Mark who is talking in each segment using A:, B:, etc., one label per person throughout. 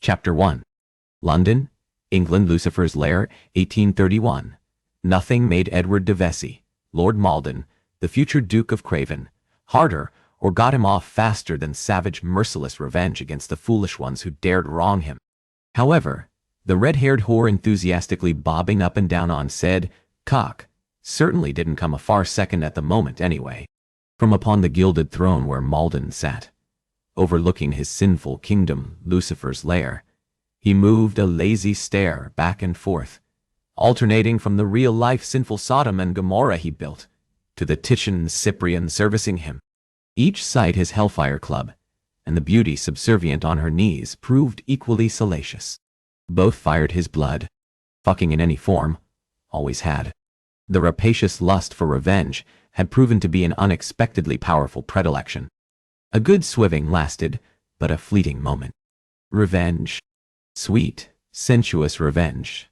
A: Chapter 1. London, England. Lucifer's Lair, 1831. Nothing made Edward de Vesey, Lord Malden, the future Duke of Craven, harder or got him off faster than savage, merciless revenge against the foolish ones who dared wrong him. However, the red-haired whore enthusiastically bobbing up and down on said cock certainly didn't come a far second at the moment anyway. From upon the gilded throne where Malden sat, overlooking his sinful kingdom, Lucifer's lair, he moved a lazy stare back and forth, alternating from the real-life sinful Sodom and Gomorrah he built to the Titian Cyprian servicing him. Each sight his Hellfire Club, and the beauty subservient on her knees, proved equally salacious. Both fired his blood. Fucking in any form, always had. The rapacious lust for revenge had proven to be an unexpectedly powerful predilection. A good swiving lasted but a fleeting moment. Revenge. Sweet, sensuous revenge.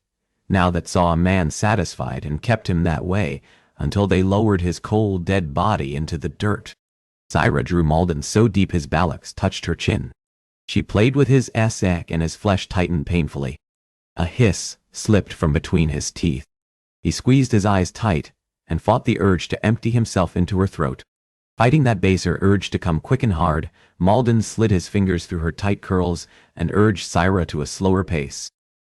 A: Now that saw a man satisfied and kept him that way until they lowered his cold, dead body into the dirt. Syra drew Malden so deep his ballocks touched her chin. She played with his sack and his flesh tightened painfully. A hiss slipped from between his teeth. He squeezed his eyes tight and fought the urge to empty himself into her throat. Fighting that baser urge to come quick and hard, Malden slid his fingers through her tight curls and urged Syra to a slower pace.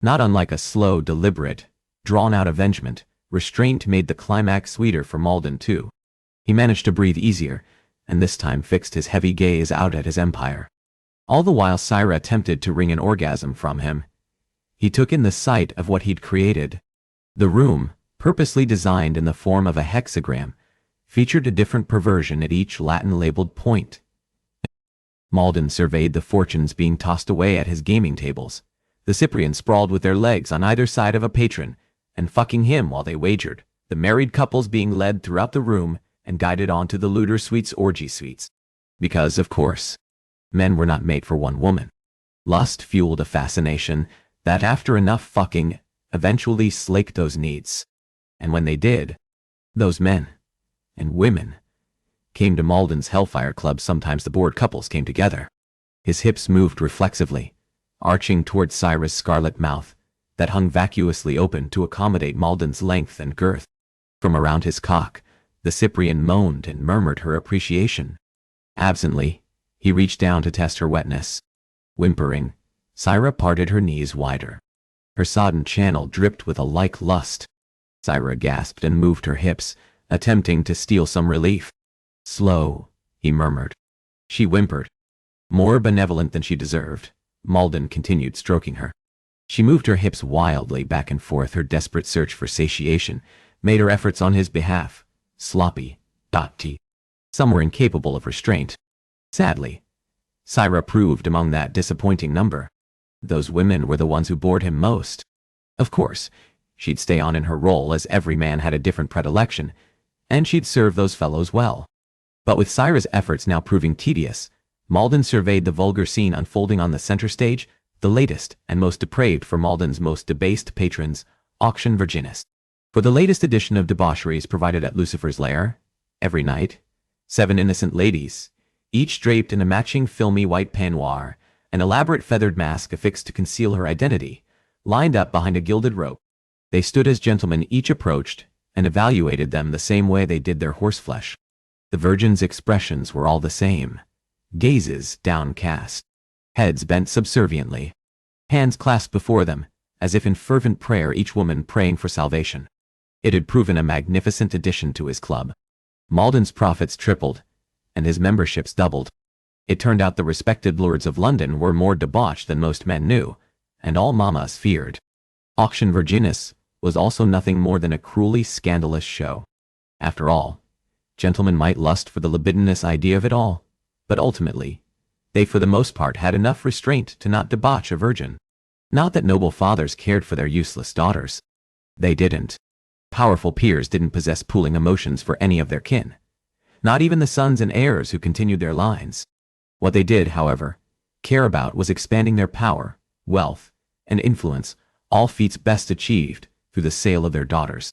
A: Not unlike a slow, deliberate, drawn-out avengement, restraint made the climax sweeter for Malden too. He managed to breathe easier, and this time fixed his heavy gaze out at his empire. All the while Syra attempted to wring an orgasm from him, he took in the sight of what he'd created. The room, purposely designed in the form of a hexagram, featured a different perversion at each Latin-labeled point. Malden surveyed the fortunes being tossed away at his gaming tables, the Cyprians sprawled with their legs on either side of a patron, and fucking him while they wagered, the married couples being led throughout the room and guided on to the looter suites, orgy suites. Because, of course, men were not made for one woman. Lust fueled a fascination that, after enough fucking, eventually slaked those needs. And when they did, those men and women came to Malden's Hellfire Club. Sometimes the bored couples came together. His hips moved reflexively, arching toward Syra's scarlet mouth that hung vacuously open to accommodate Malden's length and girth. From around his cock, the Cyprian moaned and murmured her appreciation. Absently, he reached down to test her wetness. Whimpering, Syra parted her knees wider. Her sodden channel dripped with a like lust. Syra gasped and moved her hips, attempting to steal some relief. Slow, he murmured. She whimpered. More benevolent than she deserved, Malden continued stroking her. She moved her hips wildly back and forth. Her desperate search for satiation made her efforts on his behalf sloppy, some were incapable of restraint. Sadly, Syra proved among that disappointing number. Those women were the ones who bored him most. Of course, she'd stay on in her role as every man had a different predilection, and she'd serve those fellows well. But with Syra's efforts now proving tedious, Malden surveyed the vulgar scene unfolding on the center stage, the latest and most depraved for Malden's most debased patrons, auction virginis. For the latest edition of debaucheries provided at Lucifer's Lair, every night, 7 innocent ladies, each draped in a matching filmy white peignoir, an elaborate feathered mask affixed to conceal her identity, lined up behind a gilded rope. They stood as gentlemen each approached and evaluated them the same way they did their horseflesh. The virgins' expressions were all the same. Gazes downcast, heads bent subserviently, hands clasped before them, as if in fervent prayer, each woman praying for salvation. It had proven a magnificent addition to his club. Malden's profits tripled, and his memberships doubled. It turned out the respected lords of London were more debauched than most men knew, and all mamas feared. Auction virginis was also nothing more than a cruelly scandalous show. After all, gentlemen might lust for the libidinous idea of it all, but ultimately, they for the most part had enough restraint to not debauch a virgin. Not that noble fathers cared for their useless daughters. They didn't. Powerful peers didn't possess pooling emotions for any of their kin. Not even the sons and heirs who continued their lines. What they did, however, care about was expanding their power, wealth, and influence, all feats best achieved through the sale of their daughters.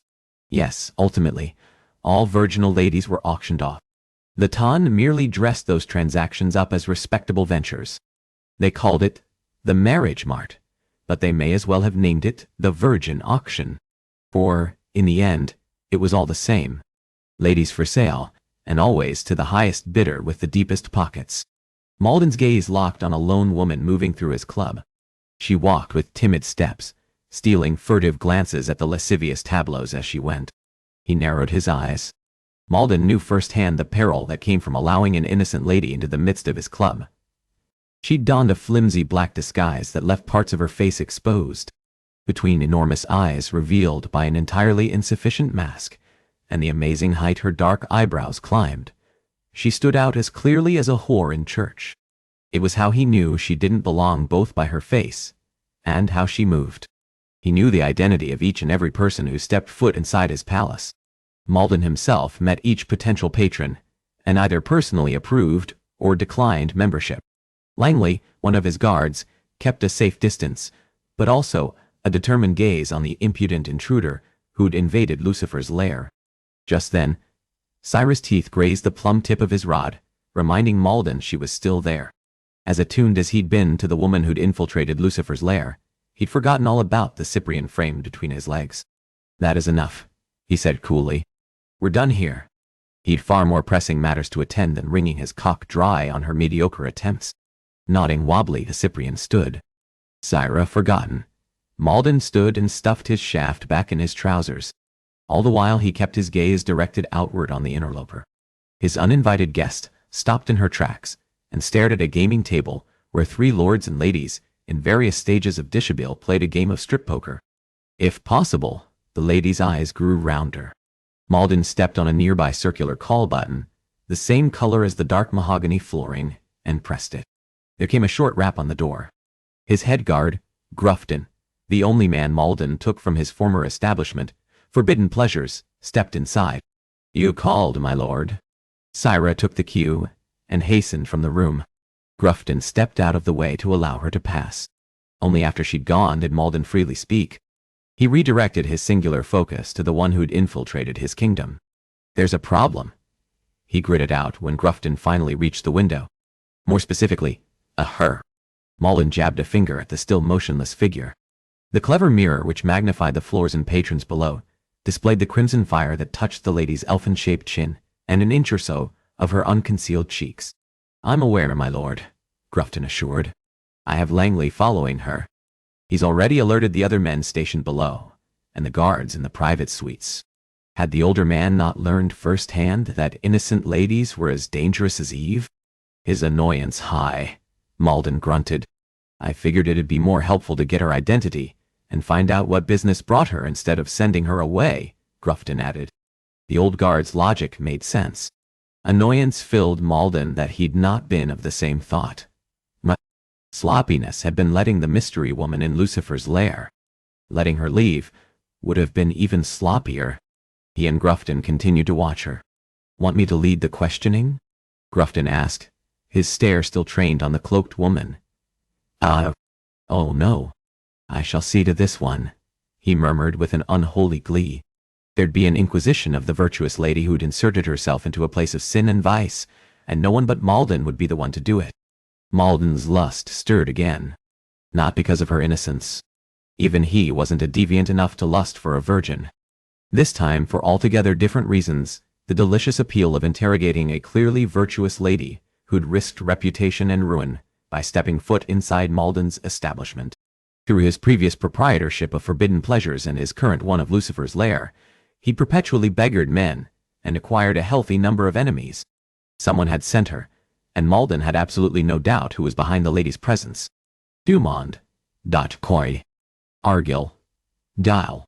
A: Yes, ultimately, all virginal ladies were auctioned off. The Ton merely dressed those transactions up as respectable ventures. They called it the marriage mart, but they may as well have named it the Virgin Auction. For, in the end, it was all the same. Ladies for sale, and always to the highest bidder with the deepest pockets. Malden's gaze locked on a lone woman moving through his club. She walked with timid steps, stealing furtive glances at the lascivious tableaus as she went. He narrowed his eyes. Malden knew firsthand the peril that came from allowing an innocent lady into the midst of his club. She'd donned a flimsy black disguise that left parts of her face exposed, between enormous eyes revealed by an entirely insufficient mask, and the amazing height her dark eyebrows climbed. She stood out as clearly as a whore in church. It was how he knew she didn't belong, both by her face and how she moved. He knew the identity of each and every person who stepped foot inside his palace. Malden himself met each potential patron, and either personally approved or declined membership. Langley, one of his guards, kept a safe distance, but also a determined gaze on the impudent intruder who'd invaded Lucifer's lair. Just then, Cyrus' teeth grazed the plumb tip of his rod, reminding Malden she was still there. As attuned as he'd been to the woman who'd infiltrated Lucifer's lair, he'd forgotten all about the Cyprian frame between his legs. "That is enough," he said coolly. "We're done here." He'd far more pressing matters to attend than wringing his cock dry on her mediocre attempts. Nodding wobbly, the Cyprian stood. Syra forgotten. Malden stood and stuffed his shaft back in his trousers. All the while he kept his gaze directed outward on the interloper. His uninvited guest stopped in her tracks and stared at a gaming table where 3 lords and ladies in various stages of dishabille played a game of strip poker. If possible, the lady's eyes grew rounder. Malden stepped on a nearby circular call button, the same color as the dark mahogany flooring, and pressed it. There came a short rap on the door. His head guard, Grufton, the only man Malden took from his former establishment, Forbidden Pleasures, stepped inside. "You called, my lord." Syra took the cue and hastened from the room. Grufton stepped out of the way to allow her to pass. Only after she'd gone did Malden freely speak. He redirected his singular focus to the one who'd infiltrated his kingdom. "There's a problem," he gritted out when Grufton finally reached the window. More specifically, a her. Malden jabbed a finger at the still motionless figure. The clever mirror, which magnified the floors and patrons below, displayed the crimson fire that touched the lady's elfin-shaped chin and an inch or so of her unconcealed cheeks. "I'm aware, my lord," Grufton assured. "I have Langley following her. He's already alerted the other men stationed below, and the guards in the private suites." Had the older man not learned firsthand that innocent ladies were as dangerous as Eve? His annoyance high, Malden grunted. "I figured it'd be more helpful to get her identity and find out what business brought her instead of sending her away," Grufton added. The old guard's logic made sense. Annoyance filled Malden that he'd not been of the same thought. Sloppiness had been letting the mystery woman in Lucifer's lair. Letting her leave would have been even sloppier. He and Grufton continued to watch her. "Want me to lead the questioning?" Grufton asked, his stare still trained on the cloaked woman. Oh no. I shall see to this one," he murmured with an unholy glee. There'd be an inquisition of the virtuous lady who'd inserted herself into a place of sin and vice, and no one but Malden would be the one to do it. Malden's lust stirred again. Not because of her innocence. Even he wasn't a deviant enough to lust for a virgin. This time, for altogether different reasons, the delicious appeal of interrogating a clearly virtuous lady who'd risked reputation and ruin by stepping foot inside Malden's establishment. Through his previous proprietorship of Forbidden Pleasures and his current one of Lucifer's lair, he'd perpetually beggared men and acquired a healthy number of enemies. Someone had sent her, and Malden had absolutely no doubt who was behind the lady's presence. Dumond. Coy. Argyll. Dial.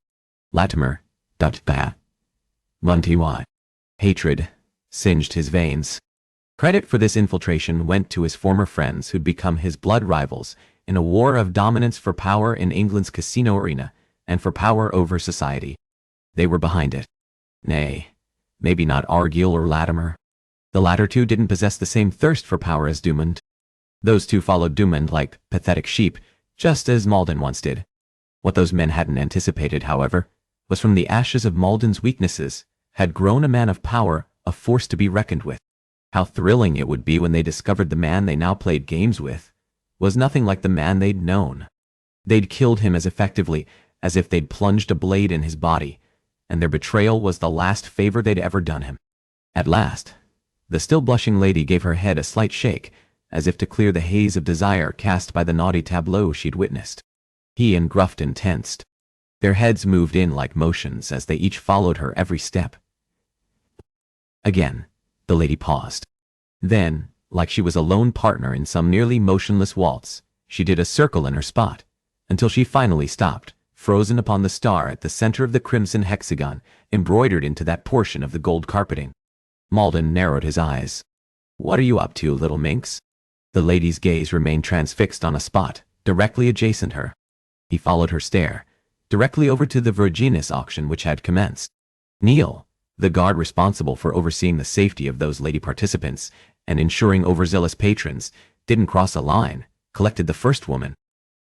A: Latimer. Ba. Monty. Hatred singed his veins. Credit for this infiltration went to his former friends who'd become his blood rivals in a war of dominance for power in England's casino arena and for power over society. They were behind it. Nay, maybe not Argyll or Latimer. The latter two didn't possess the same thirst for power as Dumond. Those two followed Dumond like pathetic sheep, just as Malden once did. What those men hadn't anticipated, however, was from the ashes of Malden's weaknesses had grown a man of power, a force to be reckoned with. How thrilling it would be when they discovered the man they now played games with was nothing like the man they'd known. They'd killed him as effectively as if they'd plunged a blade in his body, and their betrayal was the last favor they'd ever done him. At last, the still blushing lady gave her head a slight shake, as if to clear the haze of desire cast by the naughty tableau she'd witnessed. He and Grufton tensed. Their heads moved in like motions as they each followed her every step. Again, the lady paused. Then, like she was a lone partner in some nearly motionless waltz, she did a circle in her spot, until she finally stopped, frozen upon the star at the center of the crimson hexagon, embroidered into that portion of the gold carpeting. Malden narrowed his eyes. "What are you up to, little minx?" The lady's gaze remained transfixed on a spot, directly adjacent her. He followed her stare, directly over to the Vergenus auction which had commenced. Neil, the guard responsible for overseeing the safety of those lady participants and ensuring overzealous patrons didn't cross a line, collected the first woman.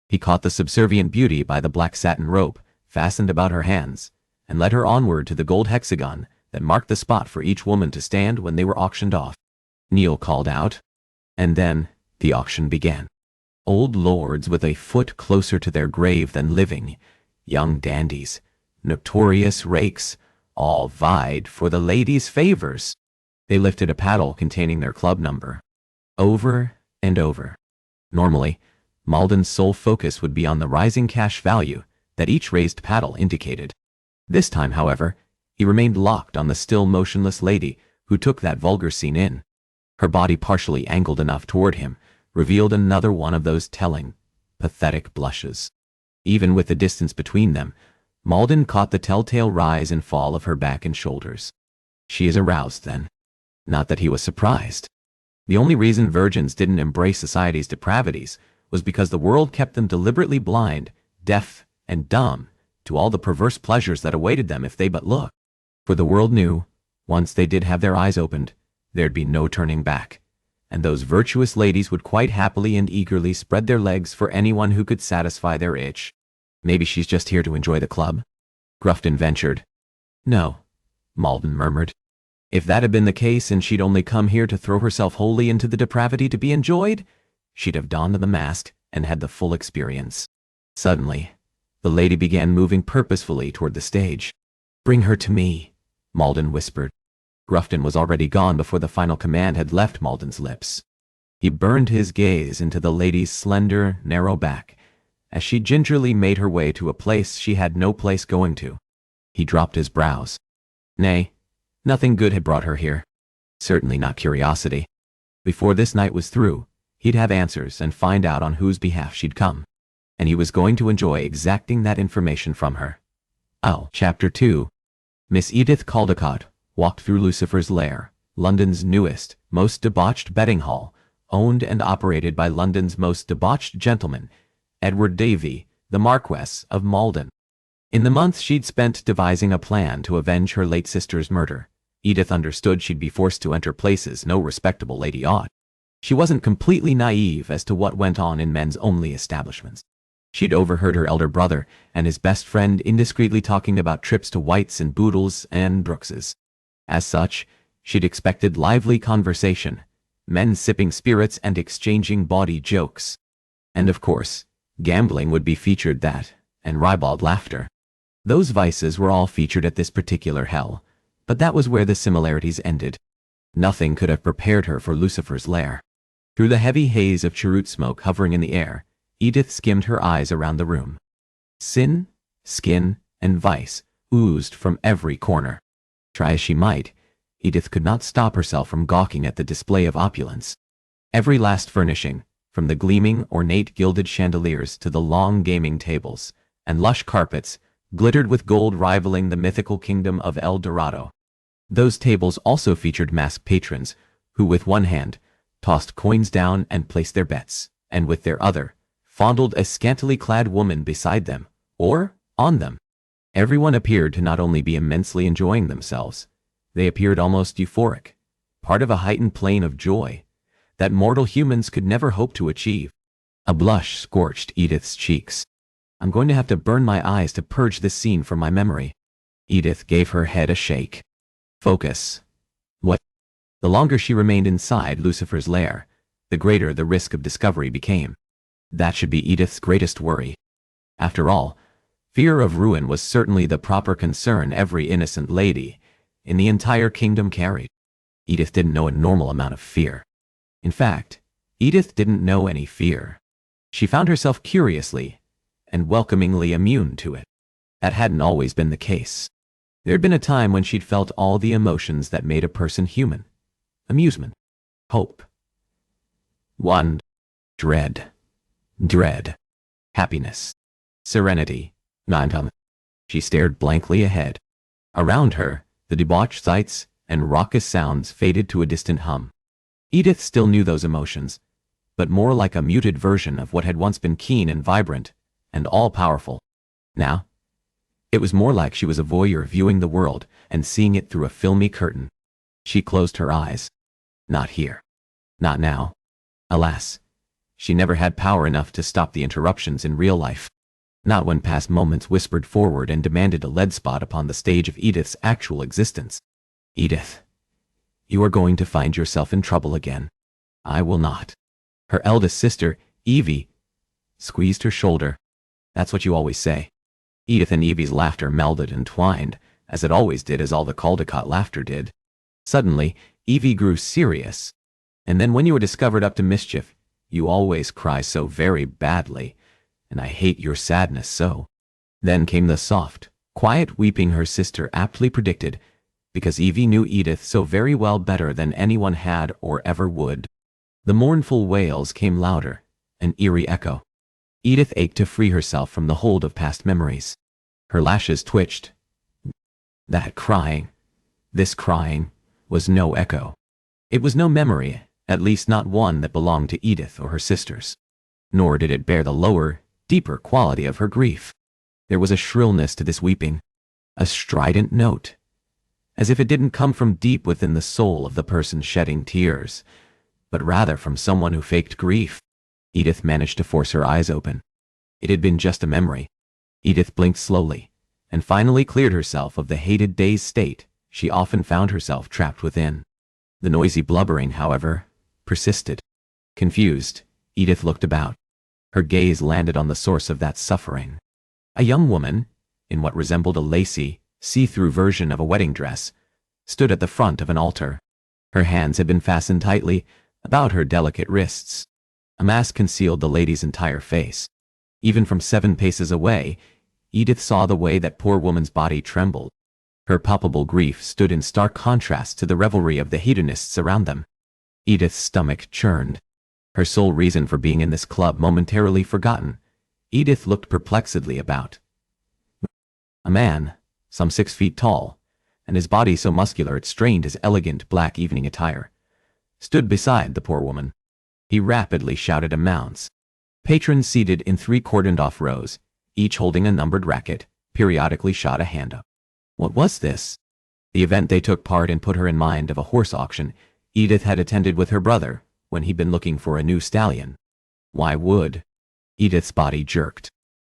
A: He caught the subservient beauty by the black satin rope fastened about her hands, and led her onward to the gold hexagon that marked the spot for each woman to stand when they were auctioned off. Neil called out, and then the auction began. Old lords with a foot closer to their grave than living, young dandies, notorious rakes, all vied for the lady's favors. They lifted a paddle containing their club number. Over and over. Normally, Malden's sole focus would be on the rising cash value that each raised paddle indicated. This time, however, he remained locked on the still motionless lady who took that vulgar scene in. Her body, partially angled enough toward him, revealed another one of those telling, pathetic blushes. Even with the distance between them, Malden caught the telltale rise and fall of her back and shoulders. She is aroused, then. Not that he was surprised. The only reason virgins didn't embrace society's depravities was because the world kept them deliberately blind, deaf, and dumb to all the perverse pleasures that awaited them if they but looked. For the world knew, once they did have their eyes opened, there'd be no turning back, and those virtuous ladies would quite happily and eagerly spread their legs for anyone who could satisfy their itch. "Maybe she's just here to enjoy the club," Grufton ventured. "No," Malden murmured. "If that had been the case and she'd only come here to throw herself wholly into the depravity to be enjoyed, she'd have donned the mask and had the full experience." Suddenly, the lady began moving purposefully toward the stage. "Bring her to me," Malden whispered. Grufton was already gone before the final command had left Malden's lips. He burned his gaze into the lady's slender, narrow back, as she gingerly made her way to a place she had no place going to. He dropped his brows. Nay, nothing good had brought her here. Certainly not curiosity. Before this night was through, he'd have answers and find out on whose behalf she'd come. And he was going to enjoy exacting that information from her. Chapter 2. Miss Edith Caldecott walked through Lucifer's Lair, London's newest, most debauched betting hall, owned and operated by London's most debauched gentleman, Edward Davy, the Marquess of Malden. In the months she'd spent devising a plan to avenge her late sister's murder, Edith understood she'd be forced to enter places no respectable lady ought. She wasn't completely naive as to what went on in men's only establishments. She'd overheard her elder brother and his best friend indiscreetly talking about trips to White's and Boodle's and Brooks's. As such, she'd expected lively conversation, men sipping spirits and exchanging bawdy jokes. And of course, gambling would be featured that, and ribald laughter. Those vices were all featured at this particular hell, but that was where the similarities ended. Nothing could have prepared her for Lucifer's Lair. Through the heavy haze of cheroot smoke hovering in the air, Edith skimmed her eyes around the room. Sin, skin, and vice oozed from every corner. Try as she might, Edith could not stop herself from gawking at the display of opulence. Every last furnishing, from the gleaming, ornate gilded chandeliers to the long gaming tables and lush carpets, glittered with gold rivaling the mythical kingdom of El Dorado. Those tables also featured masked patrons, who with one hand tossed coins down and placed their bets, and with their other fondled a scantily clad woman beside them, or on them. Everyone appeared to not only be immensely enjoying themselves, they appeared almost euphoric, part of a heightened plane of joy that mortal humans could never hope to achieve. A blush scorched Edith's cheeks. "I'm going to have to burn my eyes to purge this scene from my memory." Edith gave her head a shake. Focus. What? The longer she remained inside Lucifer's lair, the greater the risk of discovery became. That should be Edith's greatest worry. After all, fear of ruin was certainly the proper concern every innocent lady in the entire kingdom carried. Edith didn't know a normal amount of fear. In fact, Edith didn't know any fear. She found herself curiously and welcomingly immune to it. That hadn't always been the case. There'd been a time when she'd felt all the emotions that made a person human. Amusement, hope, wonder, dread, happiness, serenity, non-calm. She stared blankly ahead. Around her, the debauched sights and raucous sounds faded to a distant hum. Edith still knew those emotions, but more like a muted version of what had once been keen and vibrant and all-powerful. Now, it was more like she was a voyeur viewing the world and seeing it through a filmy curtain. She closed her eyes. Not here. Not now. Alas, she never had power enough to stop the interruptions in real life. Not when past moments whispered forward and demanded a lead spot upon the stage of Edith's actual existence. Edith, you are going to find yourself in trouble again. I will not. Her eldest sister, Evie, squeezed her shoulder. That's what you always say. Edith and Evie's laughter melded and twined, as it always did, as all the Caldecott laughter did. Suddenly, Evie grew serious. And then when you are discovered up to mischief, you always cry so very badly, and I hate your sadness so. Then came the soft, quiet weeping her sister aptly predicted, because Evie knew Edith so very well, better than anyone had or ever would. The mournful wails came louder, an eerie echo. Edith ached to free herself from the hold of past memories. Her lashes twitched. That crying, this crying, was no echo. It was no memory, at least not one that belonged to Edith or her sisters. Nor did it bear the lower, deeper quality of her grief. There was a shrillness to this weeping, a strident note, as if it didn't come from deep within the soul of the person shedding tears, but rather from someone who faked grief. Edith managed to force her eyes open. It had been just a memory. Edith blinked slowly, and finally cleared herself of the hated dazed state she often found herself trapped within. The noisy blubbering, however, persisted. Confused, Edith looked about. Her gaze landed on the source of that suffering. A young woman, in what resembled a lacy, see-through version of a wedding dress, stood at the front of an altar. Her hands had been fastened tightly about her delicate wrists. A mask concealed the lady's entire face. Even from 7 paces away, Edith saw the way that poor woman's body trembled. Her palpable grief stood in stark contrast to the revelry of the hedonists around them. Edith's stomach churned. Her sole reason for being in this club momentarily forgotten, Edith looked perplexedly about. A man, some 6 feet tall, and his body so muscular it strained his elegant black evening attire, stood beside the poor woman. He rapidly shouted amounts. Patrons seated in 3 cordoned-off rows, each holding a numbered racket, periodically shot a hand up. What was this? The event they took part in put her in mind of a horse auction Edith had attended with her brother when he'd been looking for a new stallion. Why would? Edith's body jerked.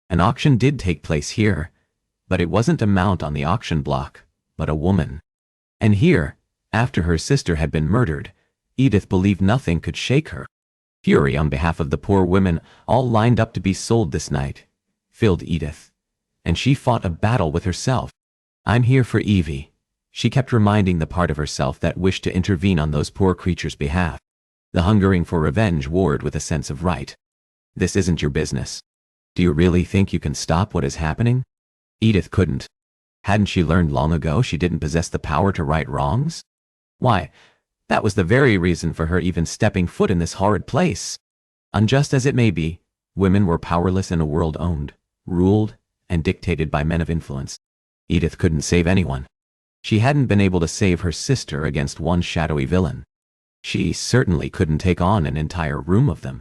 A: An auction did take place here, but it wasn't a mount on the auction block, but a woman. And here, after her sister had been murdered, Edith believed nothing could shake her. Fury on behalf of the poor women, all lined up to be sold this night, filled Edith, and she fought a battle with herself. I'm here for Evie, she kept reminding the part of herself that wished to intervene on those poor creatures' behalf. The hungering for revenge warred with a sense of right. This isn't your business. Do you really think you can stop what is happening? Edith couldn't. Hadn't she learned long ago she didn't possess the power to right wrongs? Why, that was the very reason for her even stepping foot in this horrid place. Unjust as it may be, women were powerless in a world owned, ruled, and dictated by men of influence. Edith couldn't save anyone. She hadn't been able to save her sister against one shadowy villain. She certainly couldn't take on an entire room of them.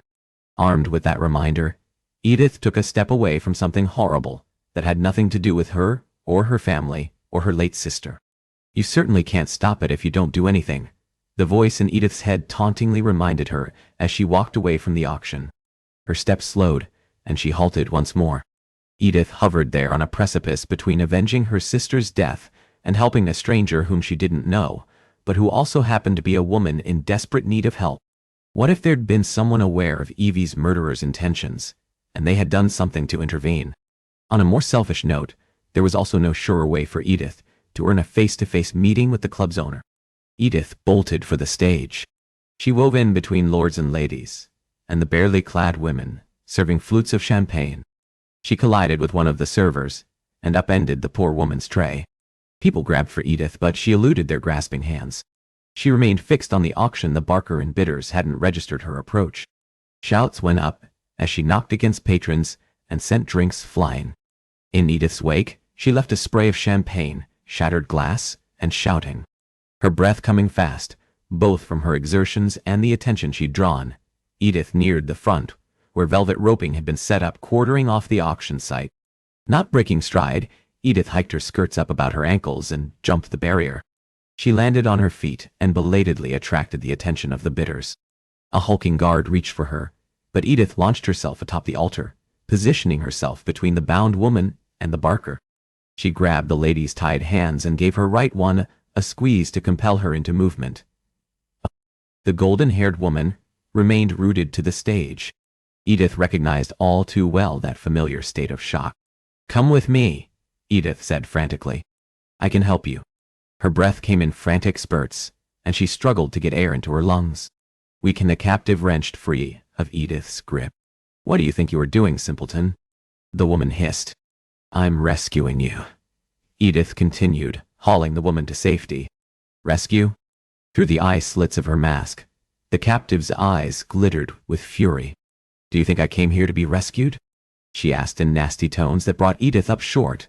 A: Armed with that reminder, Edith took a step away from something horrible that had nothing to do with her, or her family, or her late sister. You certainly can't stop it if you don't do anything, the voice in Edith's head tauntingly reminded her as she walked away from the auction. Her steps slowed, and she halted once more. Edith hovered there on a precipice between avenging her sister's death and helping a stranger whom she didn't know, but who also happened to be a woman in desperate need of help. What if there'd been someone aware of Evie's murderer's intentions, and they had done something to intervene? On a more selfish note, there was also no surer way for Edith to earn a face-to-face meeting with the club's owner. Edith bolted for the stage. She wove in between lords and ladies, and the barely clad women, serving flutes of champagne. She collided with one of the servers, and upended the poor woman's tray. People grabbed for Edith, but she eluded their grasping hands. She remained fixed on the auction. The barker and bidders hadn't registered her approach. Shouts went up as she knocked against patrons and sent drinks flying. In Edith's wake, she left a spray of champagne, shattered glass, and shouting. Her breath coming fast, both from her exertions and the attention she'd drawn. Edith neared the front, where velvet roping had been set up quartering off the auction site. Not breaking stride, Edith hiked her skirts up about her ankles and jumped the barrier. She landed on her feet and belatedly attracted the attention of the bidders. A hulking guard reached for her, but Edith launched herself atop the altar, positioning herself between the bound woman and the barker. She grabbed the lady's tied hands and gave her right one a squeeze to compel her into movement. The golden-haired woman remained rooted to the stage. Edith recognized all too well that familiar state of shock. "Come with me," Edith said frantically. "I can help you." Her breath came in frantic spurts, and she struggled to get air into her lungs. The captive wrenched free of Edith's grip. "What do you think you are doing, simpleton?" the woman hissed. "I'm rescuing you," Edith continued, hauling the woman to safety. "Rescue?" Through the eye slits of her mask, the captive's eyes glittered with fury. "Do you think I came here to be rescued?" she asked in nasty tones that brought Edith up short.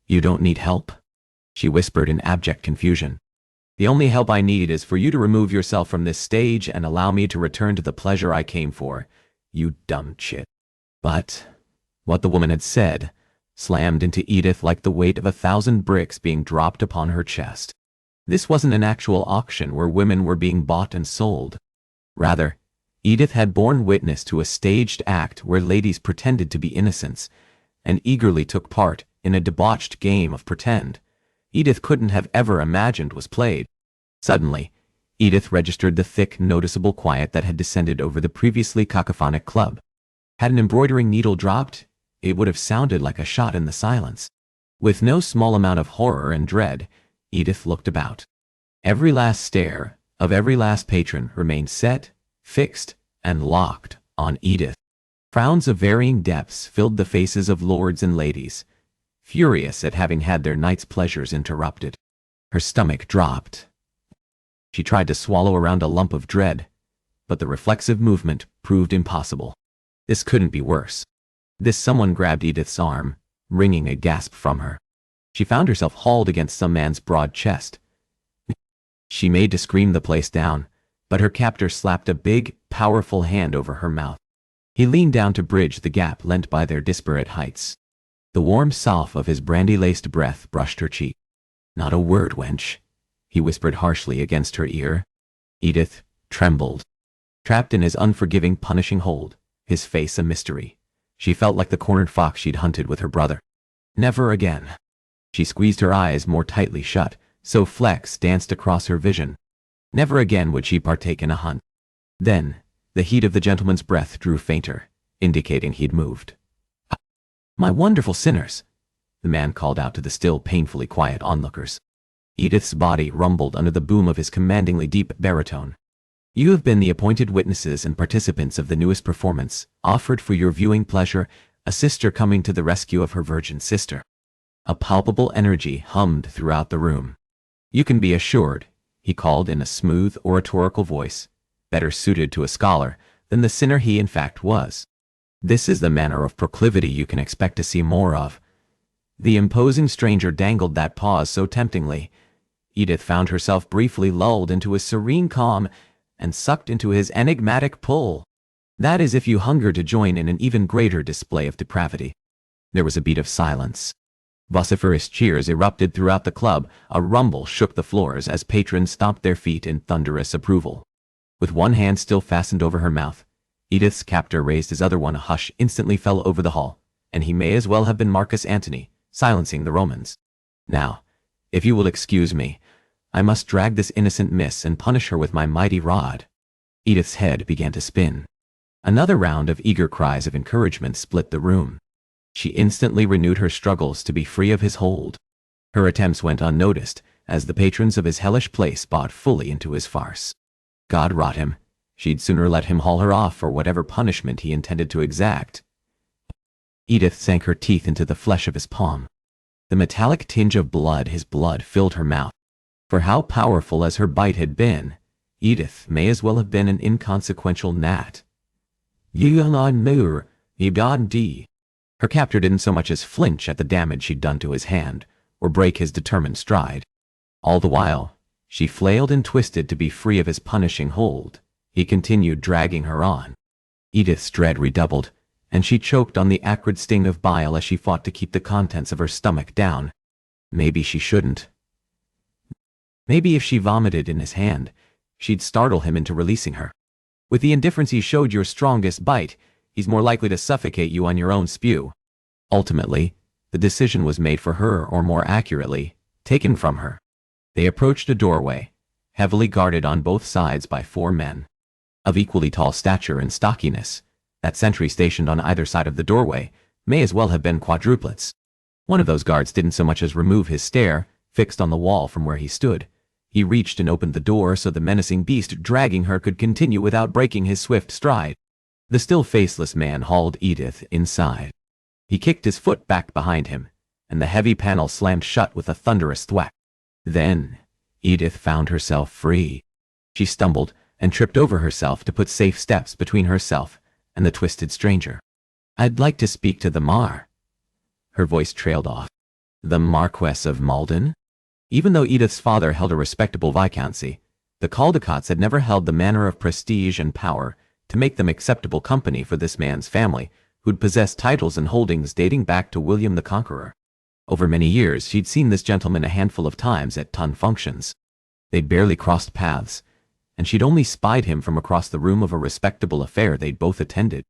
A: You don't need help?" she whispered in abject confusion. "The only help I need is for you to remove yourself from this stage and allow me to return to the pleasure I came for, you dumb chit." But what the woman had said slammed into Edith like the weight of 1,000 bricks being dropped upon her chest. This wasn't an actual auction where women were being bought and sold. Rather, Edith had borne witness to a staged act where ladies pretended to be innocents and eagerly took part in a debauched game of pretend Edith couldn't have ever imagined was played. Suddenly, Edith registered the thick, noticeable quiet that had descended over the previously cacophonic club. Had an embroidering needle dropped, it would have sounded like a shot in the silence. With no small amount of horror and dread, Edith looked about. Every last stare of every last patron remained set, fixed, and locked on Edith. Frowns of varying depths filled the faces of lords and ladies, furious at having had their night's pleasures interrupted. Her stomach dropped. She tried to swallow around a lump of dread, but the reflexive movement proved impossible. This couldn't be worse. Someone grabbed Edith's arm, wringing a gasp from her. She found herself hauled against some man's broad chest. She made to scream the place down, but her captor slapped a big, powerful hand over her mouth. He leaned down to bridge the gap lent by their disparate heights. The warm salve of his brandy-laced breath brushed her cheek. "Not a word, wench," he whispered harshly against her ear. Edith trembled. Trapped in his unforgiving, punishing hold, his face a mystery, she felt like the cornered fox she'd hunted with her brother. Never again. She squeezed her eyes more tightly shut, so flecks danced across her vision. Never again would she partake in a hunt. Then, the heat of the gentleman's breath drew fainter, indicating he'd moved. "My wonderful sinners," the man called out to the still painfully quiet onlookers. Edith's body rumbled under the boom of his commandingly deep baritone. "You have been the appointed witnesses and participants of the newest performance, offered for your viewing pleasure, a sister coming to the rescue of her virgin sister." A palpable energy hummed throughout the room. "You can be assured," he called in a smooth, oratorical voice, better suited to a scholar than the sinner he in fact was. "This is the manner of proclivity you can expect to see more of." The imposing stranger dangled that pause so temptingly. Edith found herself briefly lulled into a serene calm and sucked into his enigmatic pull. That is if you hunger to join in an even greater display of depravity. There was a beat of silence. Vociferous cheers erupted throughout the club. A rumble shook the floors as patrons stomped their feet in thunderous approval. With one hand still fastened over her mouth, Edith's captor raised his other one. A hush instantly fell over the hall, and he may as well have been Marcus Antony, silencing the Romans. "Now, if you will excuse me, I must drag this innocent miss and punish her with my mighty rod. Edith's head began to spin. Another round of eager cries of encouragement split the room. She instantly renewed her struggles to be free of his hold. Her attempts went unnoticed, as the patrons of his hellish place bought fully into his farce. God rot him. She'd sooner let him haul her off for whatever punishment he intended to exact. Edith sank her teeth into the flesh of his palm. The metallic tinge of his blood filled her mouth. For how powerful as her bite had been, Edith may as well have been an inconsequential gnat. Her captor didn't so much as flinch at the damage she'd done to his hand, or break his determined stride. All the while, she flailed and twisted to be free of his punishing hold. He continued dragging her on. Edith's dread redoubled, and she choked on the acrid sting of bile as she fought to keep the contents of her stomach down. Maybe she shouldn't. Maybe if she vomited in his hand, she'd startle him into releasing her. With the indifference he showed your strongest bite, he's more likely to suffocate you on your own spew. Ultimately, the decision was made for her, or more accurately, taken from her. They approached a doorway, heavily guarded on both sides by 4 men. Of equally tall stature and stockiness, that sentry stationed on either side of the doorway may as well have been quadruplets. One of those guards didn't so much as remove his stare, fixed on the wall from where he stood. He reached and opened the door so the menacing beast dragging her could continue without breaking his swift stride. The still faceless man hauled Edith inside. He kicked his foot back behind him, and the heavy panel slammed shut with a thunderous thwack. Then, Edith found herself free. She stumbled and tripped over herself to put safe steps between herself and the twisted stranger. "I'd like to speak to the Mar." Her voice trailed off. The Marquess of Malden? Even though Edith's father held a respectable viscountcy, the Caldecots had never held the manner of prestige and power to make them acceptable company for this man's family, who'd possessed titles and holdings dating back to William the Conqueror. Over many years, she'd seen this gentleman a handful of times at ton functions. They'd barely crossed paths, and she'd only spied him from across the room of a respectable affair they'd both attended.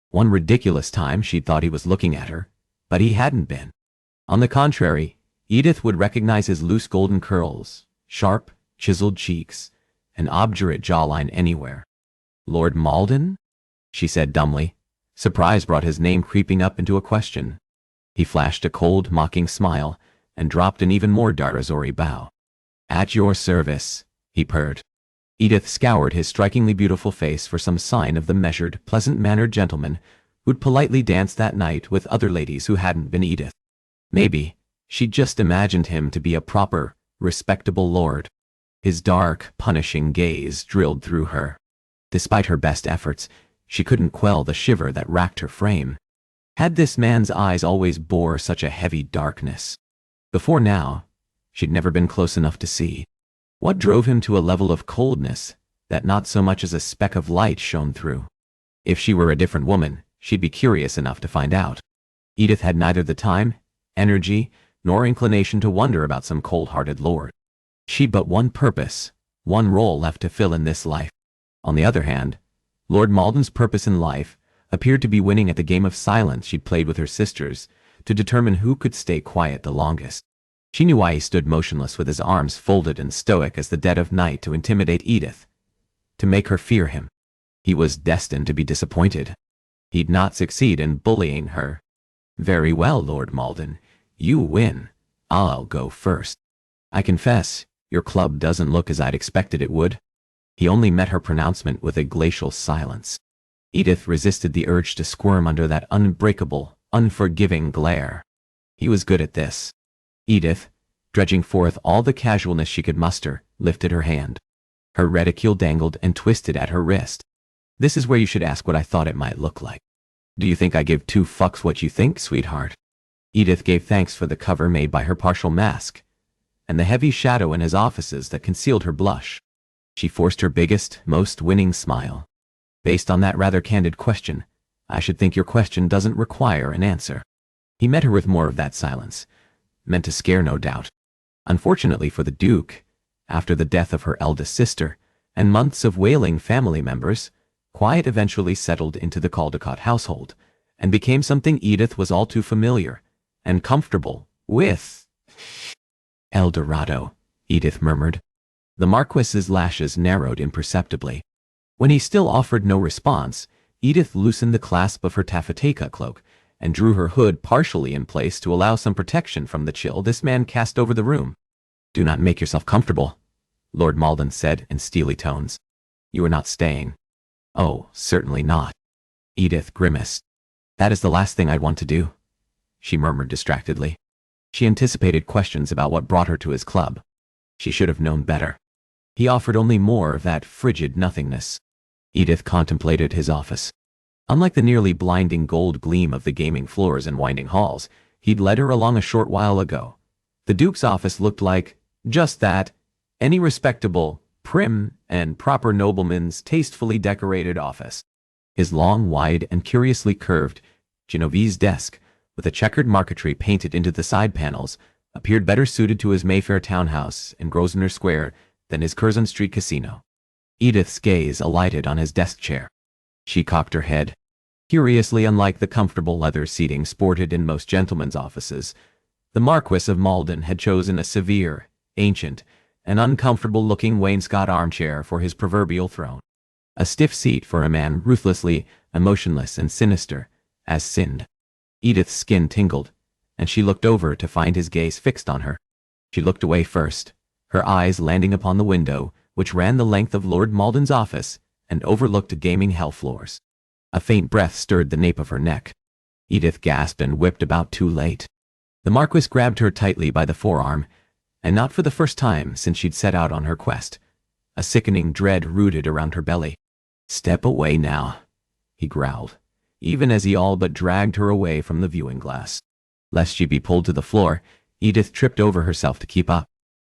A: One ridiculous time she'd thought he was looking at her, but he hadn't been. On the contrary, Edith would recognize his loose golden curls, sharp, chiseled cheeks, and obdurate jawline anywhere. "Lord Malden?" she said dumbly. Surprise brought his name creeping up into a question. He flashed a cold, mocking smile and dropped an even more derisory bow. "At your service," he purred. Edith scoured his strikingly beautiful face for some sign of the measured, pleasant-mannered gentleman who'd politely danced that night with other ladies who hadn't been Edith. Maybe she'd just imagined him to be a proper, respectable lord. His dark, punishing gaze drilled through her. Despite her best efforts, she couldn't quell the shiver that racked her frame. Had this man's eyes always bore such a heavy darkness? Before now, she'd never been close enough to see. What drove him to a level of coldness that not so much as a speck of light shone through? If she were a different woman, she'd be curious enough to find out. Edith had neither the time, energy, nor inclination to wonder about some cold-hearted lord. She'd but one purpose, one role left to fill in this life. On the other hand, Lord Malden's purpose in life appeared to be winning at the game of silence she'd played with her sisters to determine who could stay quiet the longest. She knew why he stood motionless with his arms folded and stoic as the dead of night to intimidate Edith, to make her fear him. He was destined to be disappointed. He'd not succeed in bullying her. "Very well, Lord Malden. You win. I'll go first. I confess, your club doesn't look as I'd expected it would." He only met her pronouncement with a glacial silence. Edith resisted the urge to squirm under that unbreakable, unforgiving glare. He was good at this. Edith, dredging forth all the casualness she could muster, lifted her hand. Her reticule dangled and twisted at her wrist. "This is where you should ask what I thought it might look like. Do you think I give 2 fucks what you think, sweetheart?" Edith gave thanks for the cover made by her partial mask, and the heavy shadow in his offices that concealed her blush. She forced her biggest, most winning smile. "Based on that rather candid question, I should think your question doesn't require an answer." He met her with more of that silence, meant to scare no doubt. Unfortunately for the Duke, after the death of her eldest sister and months of wailing family members, quiet eventually settled into the Caldecott household and became something Edith was all too familiar and comfortable with. "El Dorado," Edith murmured. The Marquis's lashes narrowed imperceptibly. When he still offered no response, Edith loosened the clasp of her taffeteca cloak and drew her hood partially in place to allow some protection from the chill this man cast over the room. "Do not make yourself comfortable," Lord Malden said in steely tones. "You are not staying." "Oh, certainly not." Edith grimaced. "That is the last thing I'd want to do," she murmured distractedly. She anticipated questions about what brought her to his club. She should have known better. He offered only more of that frigid nothingness. Edith contemplated his office. Unlike the nearly blinding gold gleam of the gaming floors and winding halls he'd led her along a short while ago, the Duke's office looked like just that, any respectable, prim, and proper nobleman's tastefully decorated office. His long, wide, and curiously curved Genovese desk, with a checkered marquetry painted into the side panels, appeared better suited to his Mayfair townhouse in Grosvenor Square than his Curzon Street casino. Edith's gaze alighted on his desk chair. She cocked her head. Curiously unlike the comfortable leather seating sported in most gentlemen's offices, the Marquis of Malden had chosen a severe, ancient, and uncomfortable-looking wainscot armchair for his proverbial throne. A stiff seat for a man ruthlessly emotionless and sinister as sinned. Edith's skin tingled, and she looked over to find his gaze fixed on her. She looked away first, her eyes landing upon the window, which ran the length of Lord Malden's office and overlooked gaming hell floors. A faint breath stirred the nape of her neck. Edith gasped and whipped about too late. The Marquis grabbed her tightly by the forearm, and not for the first time since she'd set out on her quest. A sickening dread rooted around her belly. "Step away now," he growled, even as he all but dragged her away from the viewing glass. Lest she be pulled to the floor, Edith tripped over herself to keep up.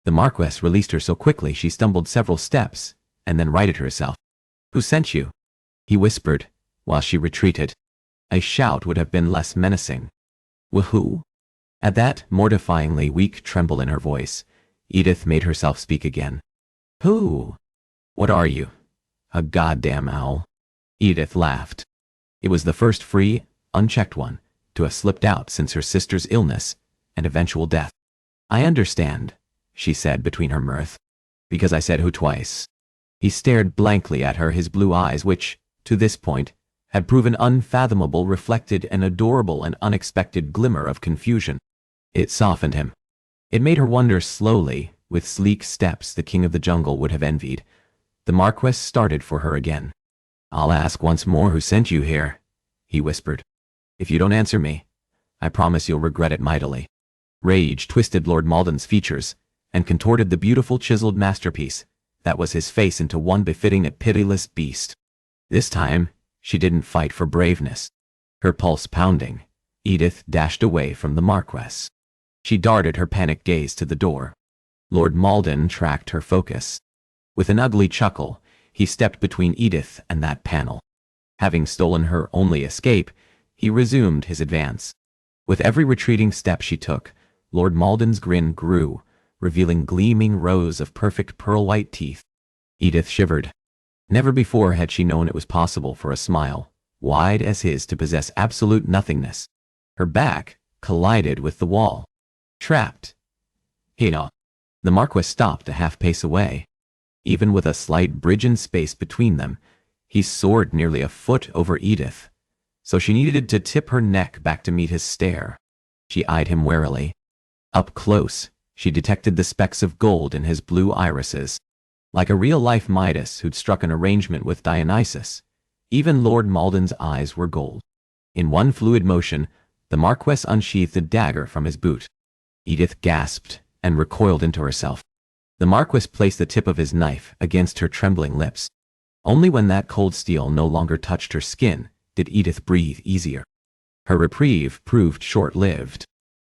A: The Marquis released her so quickly she stumbled several steps, and then righted herself. "Who sent you?" he whispered, while she retreated. A shout would have been less menacing. "Who?" At that mortifyingly weak tremble in her voice, Edith made herself speak again. "Who? What are you? A goddamn owl?" Edith laughed. It was the first free, unchecked one to have slipped out since her sister's illness and eventual death. "I understand," she said between her mirth, "because I said who twice." He stared blankly at her, his blue eyes, which, to this point, had proven unfathomable, reflected an adorable and unexpected glimmer of confusion. It softened him. It made her wonder slowly, with sleek steps the king of the jungle would have envied. The Marquis started for her again. "I'll ask once more who sent you here," he whispered. "If you don't answer me, I promise you'll regret it mightily." Rage twisted Lord Malden's features and contorted the beautiful chiseled masterpiece that was his face into one befitting a pitiless beast. This time, she didn't fight for braveness. Her pulse pounding, Edith dashed away from the Marquis. She darted her panicked gaze to the door. Lord Malden tracked her focus. With an ugly chuckle, he stepped between Edith and that panel. Having stolen her only escape, he resumed his advance. With every retreating step she took, Lord Malden's grin grew, revealing gleaming rows of perfect pearl-white teeth. Edith shivered. Never before had she known it was possible for a smile, wide as his, to possess absolute nothingness. Her back collided with the wall. Trapped. "Hina." The Marquis stopped a half-pace away. Even with a slight bridge in space between them, he soared nearly a foot over Edith, so she needed to tip her neck back to meet his stare. She eyed him warily. Up close, she detected the specks of gold in his blue irises. Like a real-life Midas who'd struck an arrangement with Dionysus, even Lord Malden's eyes were gold. In one fluid motion, the Marquis unsheathed a dagger from his boot. Edith gasped and recoiled into herself. The Marquis placed the tip of his knife against her trembling lips. Only when that cold steel no longer touched her skin did Edith breathe easier. Her reprieve proved short-lived.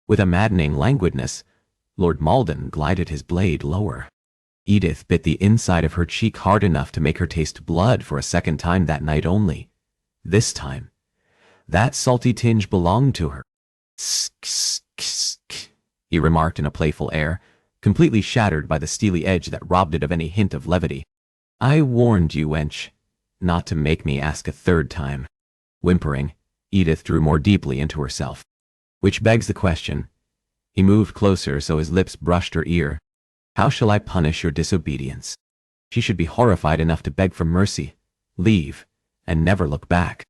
A: With a maddening languidness, Lord Malden glided his blade lower. Edith bit the inside of her cheek hard enough to make her taste blood for a second time that night only. This time, that salty tinge belonged to her. "Sk, he remarked in a playful air, completely shattered by the steely edge that robbed it of any hint of levity. "I warned you, wench, not to make me ask a third time." Whimpering, Edith drew more deeply into herself. "Which begs the question." He moved closer so his lips brushed her ear. How shall I punish your disobedience? She should be horrified enough to beg for mercy, leave, and never look back.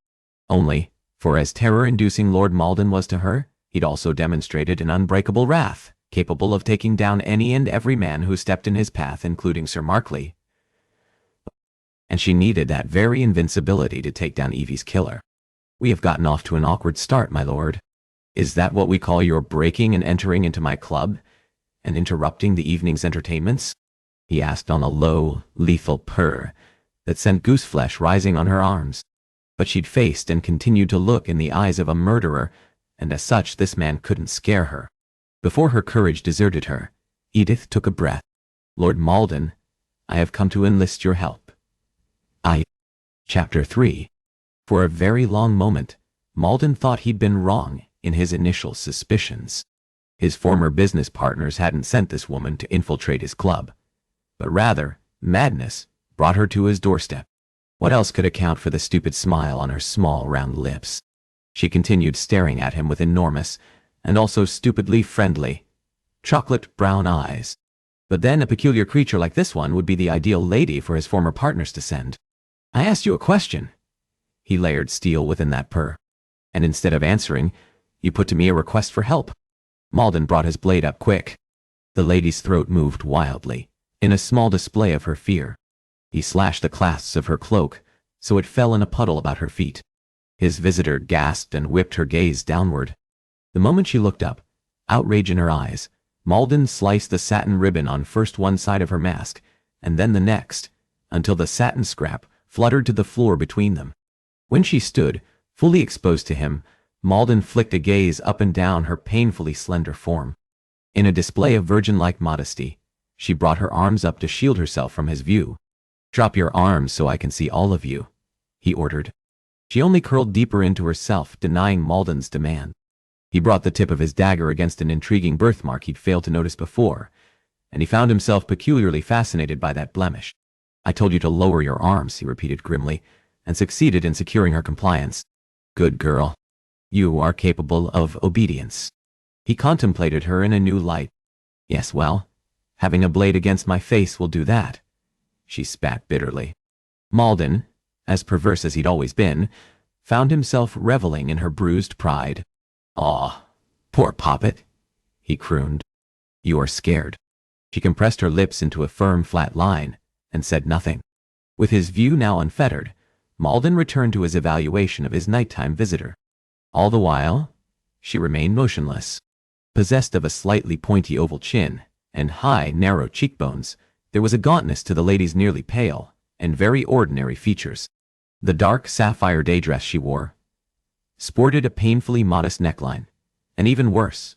A: Only, for as terror-inducing Lord Malden was to her, he'd also demonstrated an unbreakable wrath, capable of taking down any and every man who stepped in his path, including Sir Markley. And she needed that very invincibility to take down Evie's killer. We have gotten off to an awkward start, my lord. Is that what we call your breaking and entering into my club, and interrupting the evening's entertainments? He asked on a low, lethal purr that sent gooseflesh rising on her arms. But she'd faced and continued to look in the eyes of a murderer, and as such this man couldn't scare her. Before her courage deserted her, Edith took a breath. Lord Malden, I have come to enlist your help. Chapter 3. For a very long moment, Malden thought he'd been wrong in his initial suspicions. His former business partners hadn't sent this woman to infiltrate his club, but rather, madness brought her to his doorstep. What else could account for the stupid smile on her small, round lips? She continued staring at him with enormous, and also stupidly friendly, chocolate-brown eyes. But then a peculiar creature like this one would be the ideal lady for his former partners to send. I asked you a question. He layered steel within that purr. And instead of answering, you put to me a request for help. Malden brought his blade up quick. The lady's throat moved wildly, in a small display of her fear. He slashed the clasps of her cloak, so it fell in a puddle about her feet. His visitor gasped and whipped her gaze downward. The moment she looked up, outrage in her eyes, Malden sliced the satin ribbon on first one side of her mask, and then the next, until the satin scrap fluttered to the floor between them. When she stood, fully exposed to him, Malden flicked a gaze up and down her painfully slender form. In a display of virgin-like modesty, she brought her arms up to shield herself from his view. Drop your arms so I can see all of you, he ordered. She only curled deeper into herself, denying Malden's demand. He brought the tip of his dagger against an intriguing birthmark he'd failed to notice before, and he found himself peculiarly fascinated by that blemish. I told you to lower your arms, he repeated grimly, and succeeded in securing her compliance. Good girl. You are capable of obedience. He contemplated her in a new light. Yes, well, having a blade against my face will do that. She spat bitterly. Malden, as perverse as he'd always been, found himself reveling in her bruised pride. Aw, poor poppet, he crooned. You are scared. She compressed her lips into a firm, flat line, and said nothing. With his view now unfettered, Malden returned to his evaluation of his nighttime visitor. All the while, she remained motionless. Possessed of a slightly pointy oval chin and high, narrow cheekbones, there was a gauntness to the lady's nearly pale and very ordinary features. The dark sapphire day dress she wore sported a painfully modest neckline, and even worse,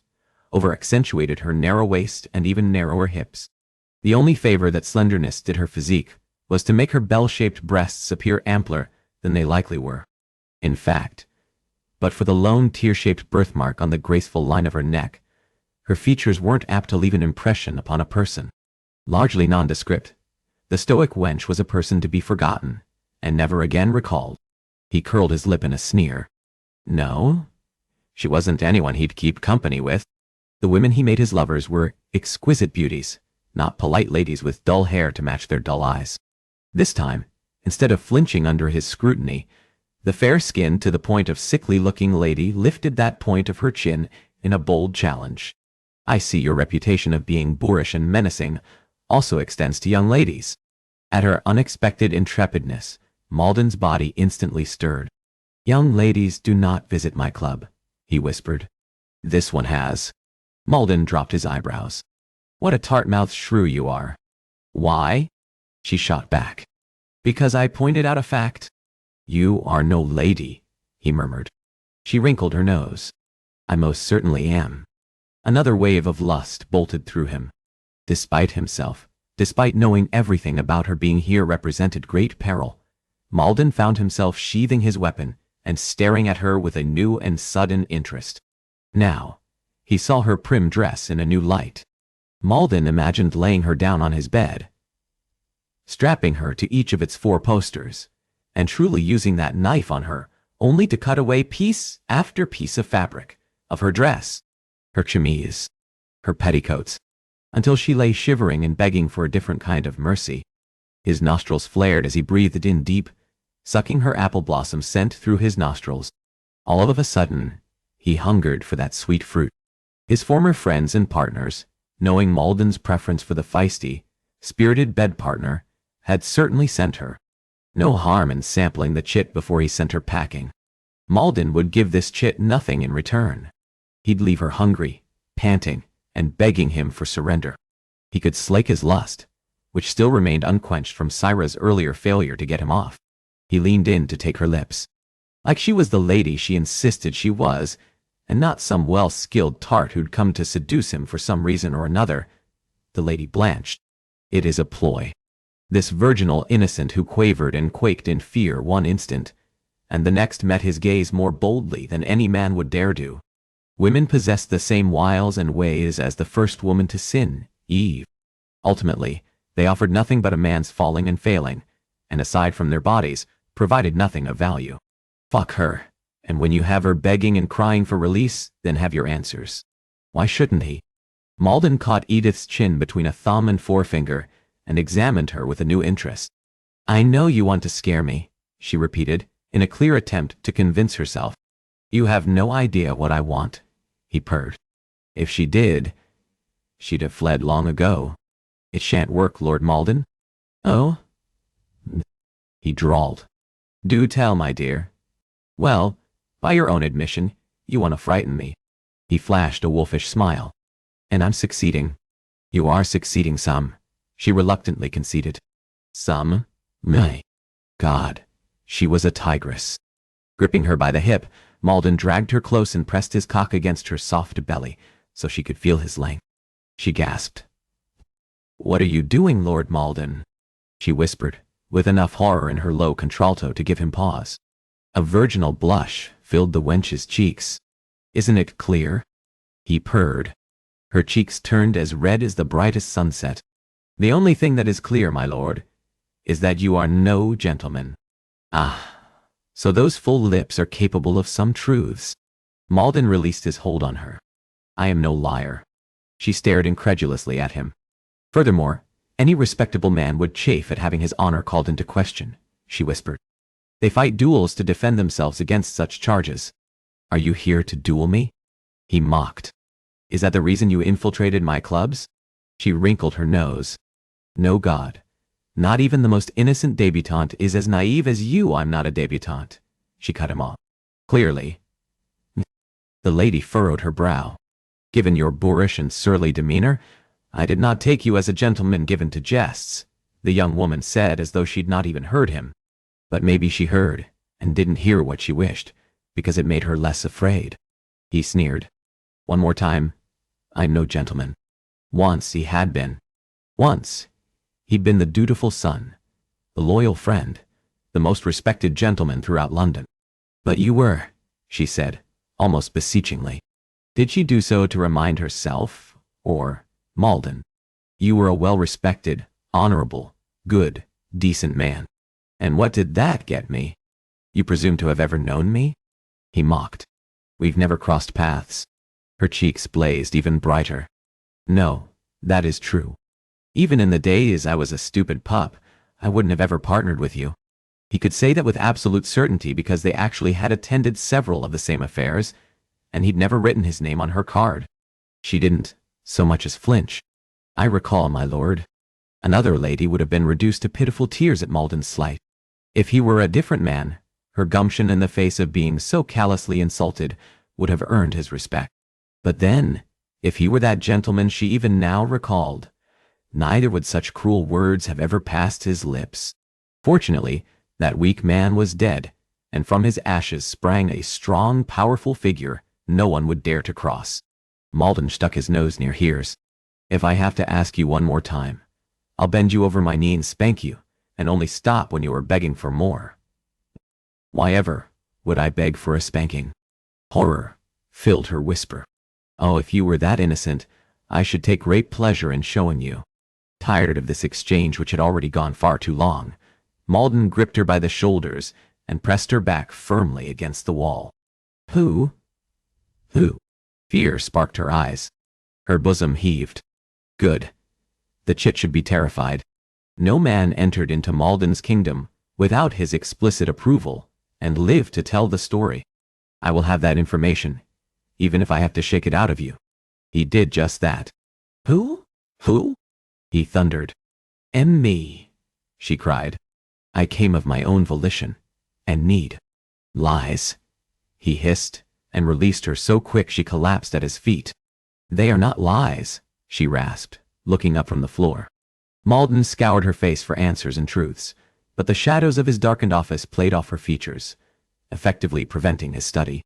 A: over-accentuated her narrow waist and even narrower hips. The only favor that slenderness did her physique was to make her bell-shaped breasts appear ampler than they likely were. In fact, but for the lone tear-shaped birthmark on the graceful line of her neck, her features weren't apt to leave an impression upon a person. Largely nondescript, the stoic wench was a person to be forgotten, and never again recalled. He curled his lip in a sneer. No, she wasn't anyone he'd keep company with. The women he made his lovers were exquisite beauties, not polite ladies with dull hair to match their dull eyes. This time, instead of flinching under his scrutiny, the fair-skinned to the point of sickly-looking lady lifted that point of her chin in a bold challenge. I see your reputation of being boorish and menacing also extends to young ladies. At her unexpected intrepidness, Malden's body instantly stirred. Young ladies do not visit my club, he whispered. This one has. Malden dropped his eyebrows. What a tart-mouthed shrew you are. Why? She shot back. Because I pointed out a fact. You are no lady, he murmured. She wrinkled her nose. I most certainly am. Another wave of lust bolted through him. Despite himself, despite knowing everything about her being here represented great peril, Malden found himself sheathing his weapon and staring at her with a new and sudden interest. Now, he saw her prim dress in a new light. Malden imagined laying her down on his bed, strapping her to each of its 4 posters, and truly using that knife on her, only to cut away piece after piece of fabric, of her dress, her chemise, her petticoats. until she lay shivering and begging for a different kind of mercy. His nostrils flared as he breathed in deep, sucking her apple blossom scent through his nostrils. All of a sudden, he hungered for that sweet fruit. His former friends and partners, knowing Malden's preference for the feisty, spirited bed partner, had certainly sent her. No harm in sampling the chit before he sent her packing. Malden would give this chit nothing in return. He'd leave her hungry, panting, and begging him for surrender. He could slake his lust, which still remained unquenched from Syra's earlier failure to get him off. He leaned in to take her lips. Like she was the lady she insisted she was, and not some well-skilled tart who'd come to seduce him for some reason or another, the lady blanched. It is a ploy. This virginal innocent who quavered and quaked in fear one instant, and the next met his gaze more boldly than any man would dare do. Women possessed the same wiles and ways as the first woman to sin, Eve. Ultimately, they offered nothing but a man's falling and failing, and aside from their bodies, provided nothing of value. Fuck her, and when you have her begging and crying for release, then have your answers. Why shouldn't he? Malden caught Edith's chin between a thumb and forefinger and examined her with a new interest. I know you want to scare me, she repeated, in a clear attempt to convince herself. You have no idea what I want, he purred. If she did, she'd have fled long ago. It shan't work, Lord Malden. Oh? He drawled. Do tell, my dear. Well, by your own admission, you want to frighten me. He flashed a wolfish smile. And I'm succeeding. You are succeeding some, she reluctantly conceded. Some? My God, she was a tigress. Gripping her by the hip, Malden dragged her close and pressed his cock against her soft belly so she could feel his length. She gasped. What are you doing, Lord Malden? She whispered, with enough horror in her low contralto to give him pause. A virginal blush filled the wench's cheeks. Isn't it clear? He purred. Her cheeks turned as red as the brightest sunset. The only thing that is clear, my lord, is that you are no gentleman. Ah, so those full lips are capable of some truths. Malden released his hold on her. I am no liar. She stared incredulously at him. Furthermore, any respectable man would chafe at having his honor called into question, she whispered. They fight duels to defend themselves against such charges. Are you here to duel me? He mocked. Is that the reason you infiltrated my clubs? She wrinkled her nose. No, God. Not even the most innocent debutante is as naive as you. I'm not a debutante. She cut him off. Clearly. The lady furrowed her brow. Given your boorish and surly demeanor, I did not take you as a gentleman given to jests, the young woman said as though she'd not even heard him. But maybe she heard, and didn't hear what she wished, because it made her less afraid. He sneered. One more time, I'm no gentleman. Once he had been. Once, he'd been the dutiful son, the loyal friend, the most respected gentleman throughout London. But you were, she said, almost beseechingly. Did she do so to remind herself, or Malden? You were a well-respected, honorable, good, decent man. And what did that get me? You presume to have ever known me? He mocked. We've never crossed paths. Her cheeks blazed even brighter. No, that is true. Even in the days I was a stupid pup, I wouldn't have ever partnered with you. He could say that with absolute certainty because they actually had attended several of the same affairs, and he'd never written his name on her card. She didn't so much as flinch. I recall, my lord. Another lady would have been reduced to pitiful tears at Malden's slight. If he were a different man, her gumption in the face of being so callously insulted would have earned his respect. But then, if he were that gentleman she even now recalled, neither would such cruel words have ever passed his lips. Fortunately, that weak man was dead, and from his ashes sprang a strong, powerful figure no one would dare to cross. Malden stuck his nose near Here's. If I have to ask you one more time, I'll bend you over my knee and spank you, and only stop when you are begging for more. Why ever would I beg for a spanking? Horror filled her whisper. Oh, if you were that innocent, I should take great pleasure in showing you. Tired of this exchange which had already gone far too long, Malden gripped her by the shoulders and pressed her back firmly against the wall. Who? Who? Fear sparked her eyes. Her bosom heaved. Good. The chit should be terrified. No man entered into Malden's kingdom without his explicit approval and lived to tell the story. I will have that information, even if I have to shake it out of you. He did just that. Who? Who? He thundered. Me, she cried. I came of my own volition and need. Lies. He hissed and released her so quick she collapsed at his feet. They are not lies, she rasped, looking up from the floor. Malden scoured her face for answers and truths, but the shadows of his darkened office played off her features, effectively preventing his study.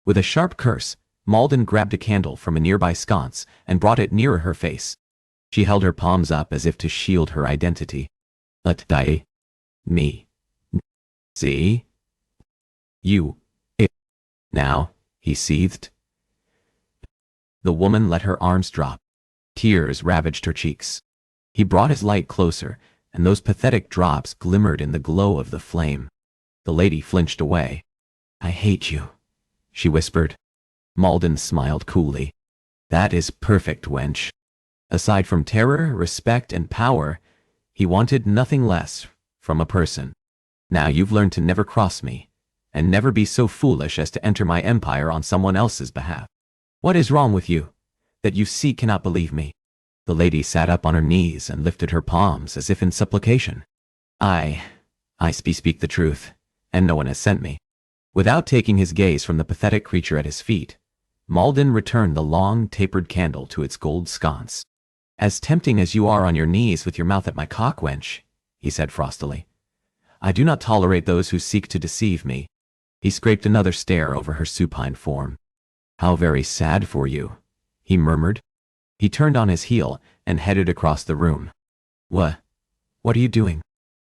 A: With a sharp curse, Malden grabbed a candle from a nearby sconce and brought it nearer her face. She held her palms up as if to shield her identity. Die. Me. See? You. It. Now, he seethed. The woman let her arms drop. Tears ravaged her cheeks. He brought his light closer, and those pathetic drops glimmered in the glow of the flame. The lady flinched away. I hate you, she whispered. Malden smiled coolly. That is perfect, wench. Aside from terror, respect, and power, he wanted nothing less from a person. Now you've learned to never cross me, and never be so foolish as to enter my empire on someone else's behalf. What is wrong with you, that you see cannot believe me? The lady sat up on her knees and lifted her palms as if in supplication. I speak the truth, and no one has sent me. Without taking his gaze from the pathetic creature at his feet, Malden returned the long, tapered candle to its gold sconce. As tempting as you are on your knees with your mouth at my cock, wench, he said frostily. I do not tolerate those who seek to deceive me. He scraped another stare over her supine form. How very sad for you, he murmured. He turned on his heel and headed across the room. What are you doing?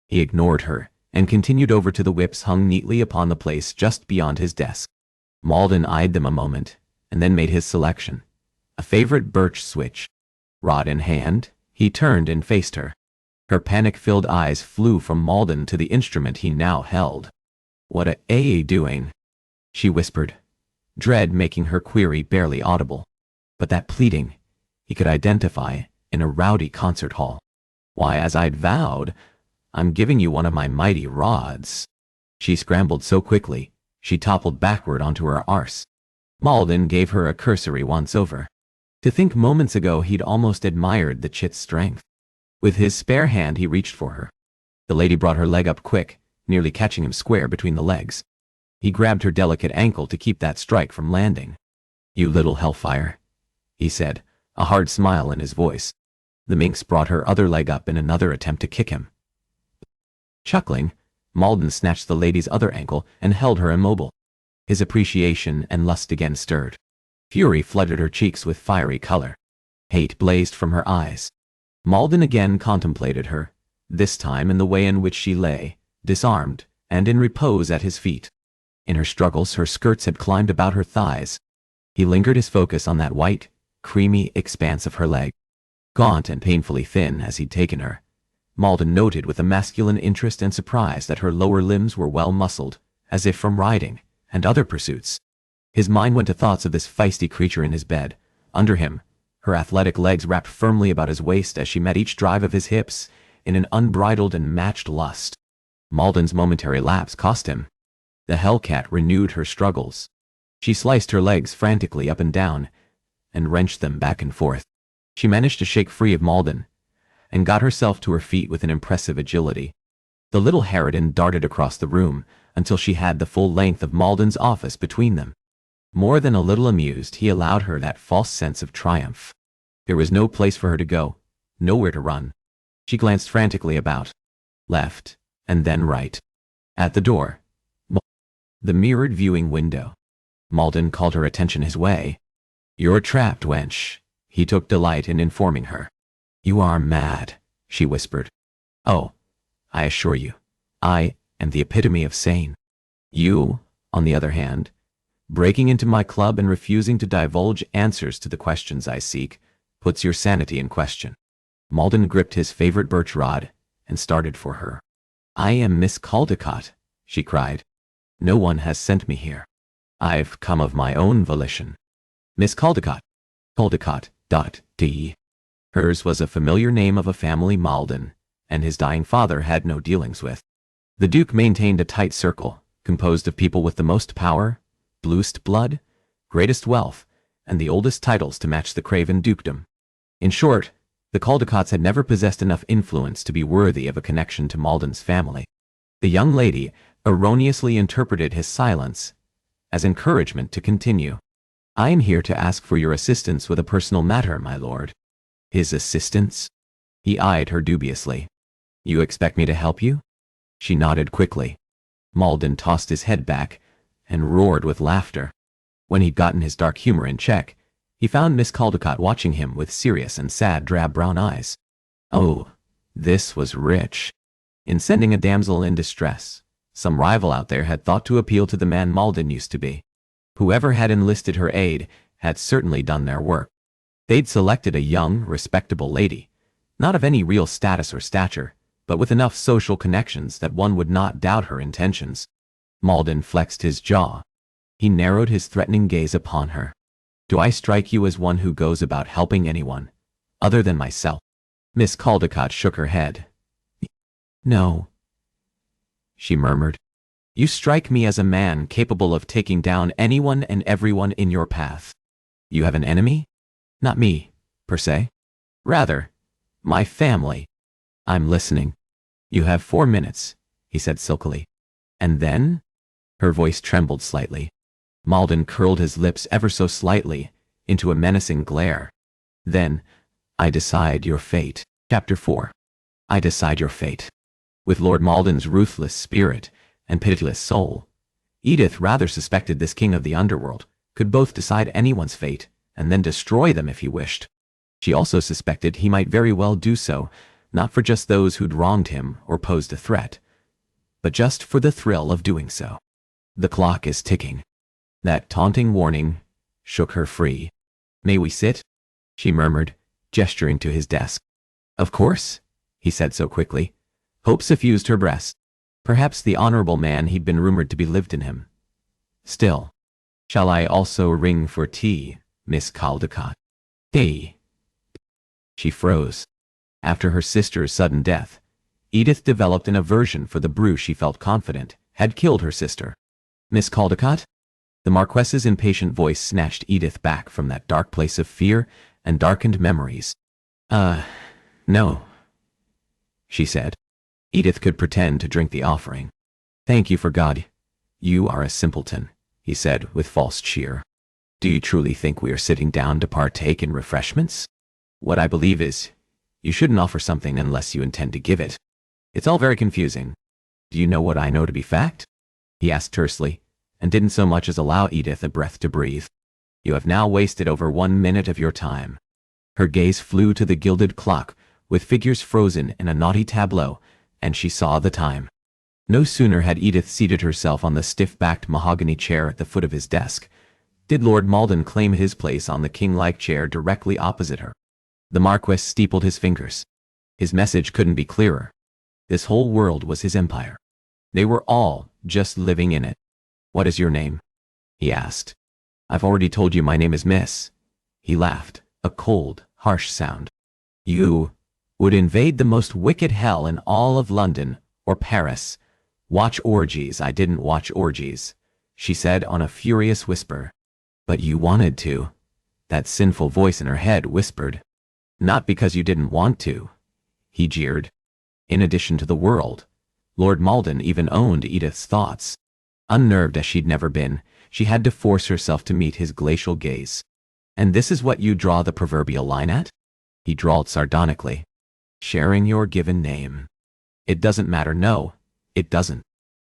A: He ignored her and continued over to the whips hung neatly upon the place just beyond his desk. Malden eyed them a moment and then made his selection. A favorite birch switch. Rod in hand, he turned and faced her. Her panic-filled eyes flew from Malden to the instrument he now held. What a doing? She whispered, dread making her query barely audible. But that pleading he could identify in a rowdy concert hall. Why, as I'd vowed, I'm giving you one of my mighty rods. She scrambled so quickly, she toppled backward onto her arse. Malden gave her a cursory once-over. To think moments ago he'd almost admired the chit's strength. With his spare hand he reached for her. The lady brought her leg up quick, nearly catching him square between the legs. He grabbed her delicate ankle to keep that strike from landing. You little hellfire, he said, a hard smile in his voice. The minx brought her other leg up in another attempt to kick him. Chuckling, Malden snatched the lady's other ankle and held her immobile. His appreciation and lust again stirred. Fury flooded her cheeks with fiery color. Hate blazed from her eyes. Malden again contemplated her, this time in the way in which she lay, disarmed, and in repose at his feet. In her struggles her skirts had climbed about her thighs. He lingered his focus on that white, creamy expanse of her leg. Gaunt and painfully thin as he'd taken her, Malden noted with a masculine interest and surprise that her lower limbs were well muscled, as if from riding and other pursuits. His mind went to thoughts of this feisty creature in his bed, under him, her athletic legs wrapped firmly about his waist as she met each drive of his hips in an unbridled and matched lust. Malden's momentary lapse cost him. The hellcat renewed her struggles. She sliced her legs frantically up and down, and wrenched them back and forth. She managed to shake free of Malden, and got herself to her feet with an impressive agility. The little harridan darted across the room until she had the full length of Malden's office between them. More than a little amused, he allowed her that false sense of triumph. There was no place for her to go, nowhere to run. She glanced frantically about, left, and then right. At the door, the mirrored viewing window. Malden called her attention his way. You're trapped, wench, he took delight in informing her. You are mad, she whispered. Oh, I assure you, I am the epitome of sane. You, on the other hand, breaking into my club and refusing to divulge answers to the questions I seek, puts your sanity in question. Malden gripped his favorite birch rod and started for her. I am Miss Caldecott, she cried. No one has sent me here. I've come of my own volition. Miss Caldecott. Caldecott.D. Hers was a familiar name of a family Malden, and his dying father had no dealings with. The Duke maintained a tight circle, composed of people with the most power, bluest blood, greatest wealth, and the oldest titles to match the Craven dukedom. In short, the Caldecots had never possessed enough influence to be worthy of a connection to Malden's family. The young lady erroneously interpreted his silence as encouragement to continue. "I am here to ask for your assistance with a personal matter, my lord." His assistance? He eyed her dubiously. "You expect me to help you?" She nodded quickly. Malden tossed his head back and roared with laughter. When he'd gotten his dark humor in check, he found Miss Caldecott watching him with serious and sad drab-brown eyes. Oh, this was rich. In sending a damsel in distress, some rival out there had thought to appeal to the man Malden used to be. Whoever had enlisted her aid had certainly done their work. They'd selected a young, respectable lady, not of any real status or stature, but with enough social connections that one would not doubt her intentions. Malden flexed his jaw. He narrowed his threatening gaze upon her. "Do I strike you as one who goes about helping anyone, other than myself?" Miss Caldecott shook her head. "No," she murmured. "You strike me as a man capable of taking down anyone and everyone in your path. You have an enemy? Not me, per se. Rather, my family." "I'm listening." "You have 4 minutes," he said silkily. "And then?" Her voice trembled slightly. Malden curled his lips ever so slightly into a menacing glare. "Then, I decide your fate." Chapter 4. I decide your fate. With Lord Malden's ruthless spirit and pitiless soul, Edith rather suspected this king of the underworld could both decide anyone's fate and then destroy them if he wished. She also suspected he might very well do so, not for just those who'd wronged him or posed a threat, but just for the thrill of doing so. "The clock is ticking." That taunting warning shook her free. "May we sit?" she murmured, gesturing to his desk. "Of course," he said so quickly. Hope suffused her breast. Perhaps the honorable man he'd been rumored to be lived in him. Still. "Shall I also ring for tea, Miss Caldecott?" "Tea?" She froze. After her sister's sudden death, Edith developed an aversion for the brew she felt confident had killed her sister. "Miss Caldecott?" The Marquess's impatient voice snatched Edith back from that dark place of fear and darkened memories. No," she said. Edith could pretend to drink the offering. "Thank you for God. You are a simpleton," he said with false cheer. "Do you truly think we are sitting down to partake in refreshments? What I believe is, you shouldn't offer something unless you intend to give it. It's all very confusing. Do you know what I know to be fact?" he asked tersely, and didn't so much as allow Edith a breath to breathe. "You have now wasted over 1 minute of your time." Her gaze flew to the gilded clock, with figures frozen in a naughty tableau, and she saw the time. No sooner had Edith seated herself on the stiff-backed mahogany chair at the foot of his desk, did Lord Malden claim his place on the king-like chair directly opposite her. The Marquess steepled his fingers. His message couldn't be clearer. This whole world was his empire. They were all just living in it. "What is your name?" he asked. "I've already told you my name is Miss." He laughed, a cold, harsh sound. "You would invade the most wicked hell in all of London or Paris. Watch orgies. I didn't watch orgies," she said on a furious whisper. "But you wanted to," that sinful voice in her head whispered. "Not because you didn't want to," he jeered. In addition to the world, Lord Malden even owned Edith's thoughts. Unnerved as she'd never been, she had to force herself to meet his glacial gaze. "And this is what you draw the proverbial line at?" he drawled sardonically. "Sharing your given name. It doesn't matter, no, it doesn't.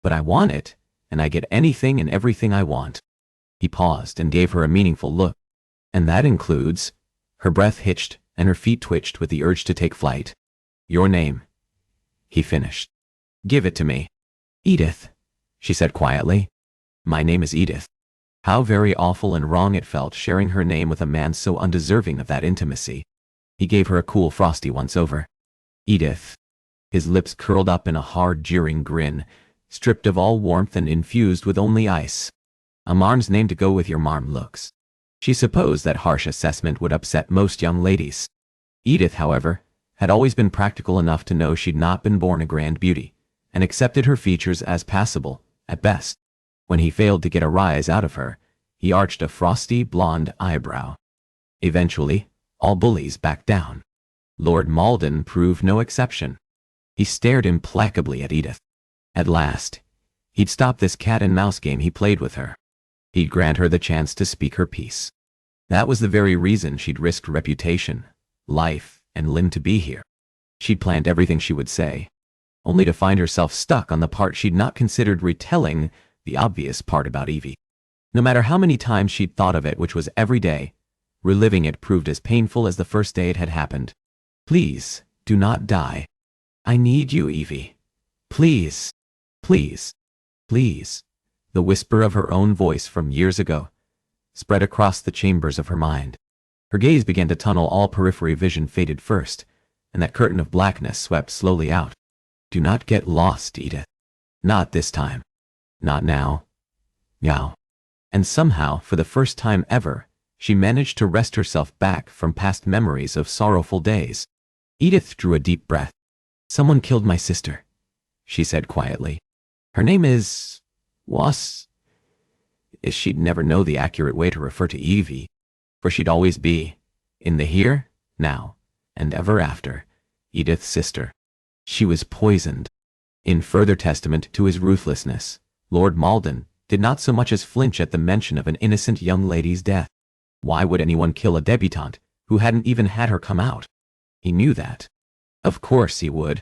A: But I want it, and I get anything and everything I want." He paused and gave her a meaningful look. "And that includes—" Her breath hitched and her feet twitched with the urge to take flight. "Your name," he finished. "Give it to me." "Edith," she said quietly. "My name is Edith." How very awful and wrong it felt sharing her name with a man so undeserving of that intimacy. He gave her a cool, frosty once-over. "Edith." His lips curled up in a hard, jeering grin, stripped of all warmth and infused with only ice. "A marm's name to go with your marm looks." She supposed that harsh assessment would upset most young ladies. Edith, however, had always been practical enough to know she'd not been born a grand beauty, and accepted her features as passable, at best. When he failed to get a rise out of her, he arched a frosty blonde eyebrow. Eventually, all bullies backed down. Lord Malden proved no exception. He stared implacably at Edith. At last, he'd stop this cat-and-mouse game he played with her. He'd grant her the chance to speak her piece. That was the very reason she'd risked reputation, life, and limb to be here. She'd planned everything she would say, only to find herself stuck on the part she'd not considered retelling, the obvious part about Evie. No matter how many times she'd thought of it, which was every day, reliving it proved as painful as the first day it had happened. Please, do not die. I need you, Evie. Please, please, please. The whisper of her own voice from years ago spread across the chambers of her mind. Her gaze began to tunnel. All periphery vision faded first, and that curtain of blackness swept slowly out. Do not get lost, Edith. Not this time. Not now. Now. And somehow, for the first time ever, she managed to wrest herself back from past memories of sorrowful days. Edith drew a deep breath. Someone killed my sister, she said quietly. Her name is... She'd never know the accurate way to refer to Evie, for she'd always be, in the here, now, and ever after, Edith's sister. She was poisoned. In further testament to his ruthlessness, Lord Malden did not so much as flinch at the mention of an innocent young lady's death. Why would anyone kill a debutante who hadn't even had her come out? He knew that. Of course he would.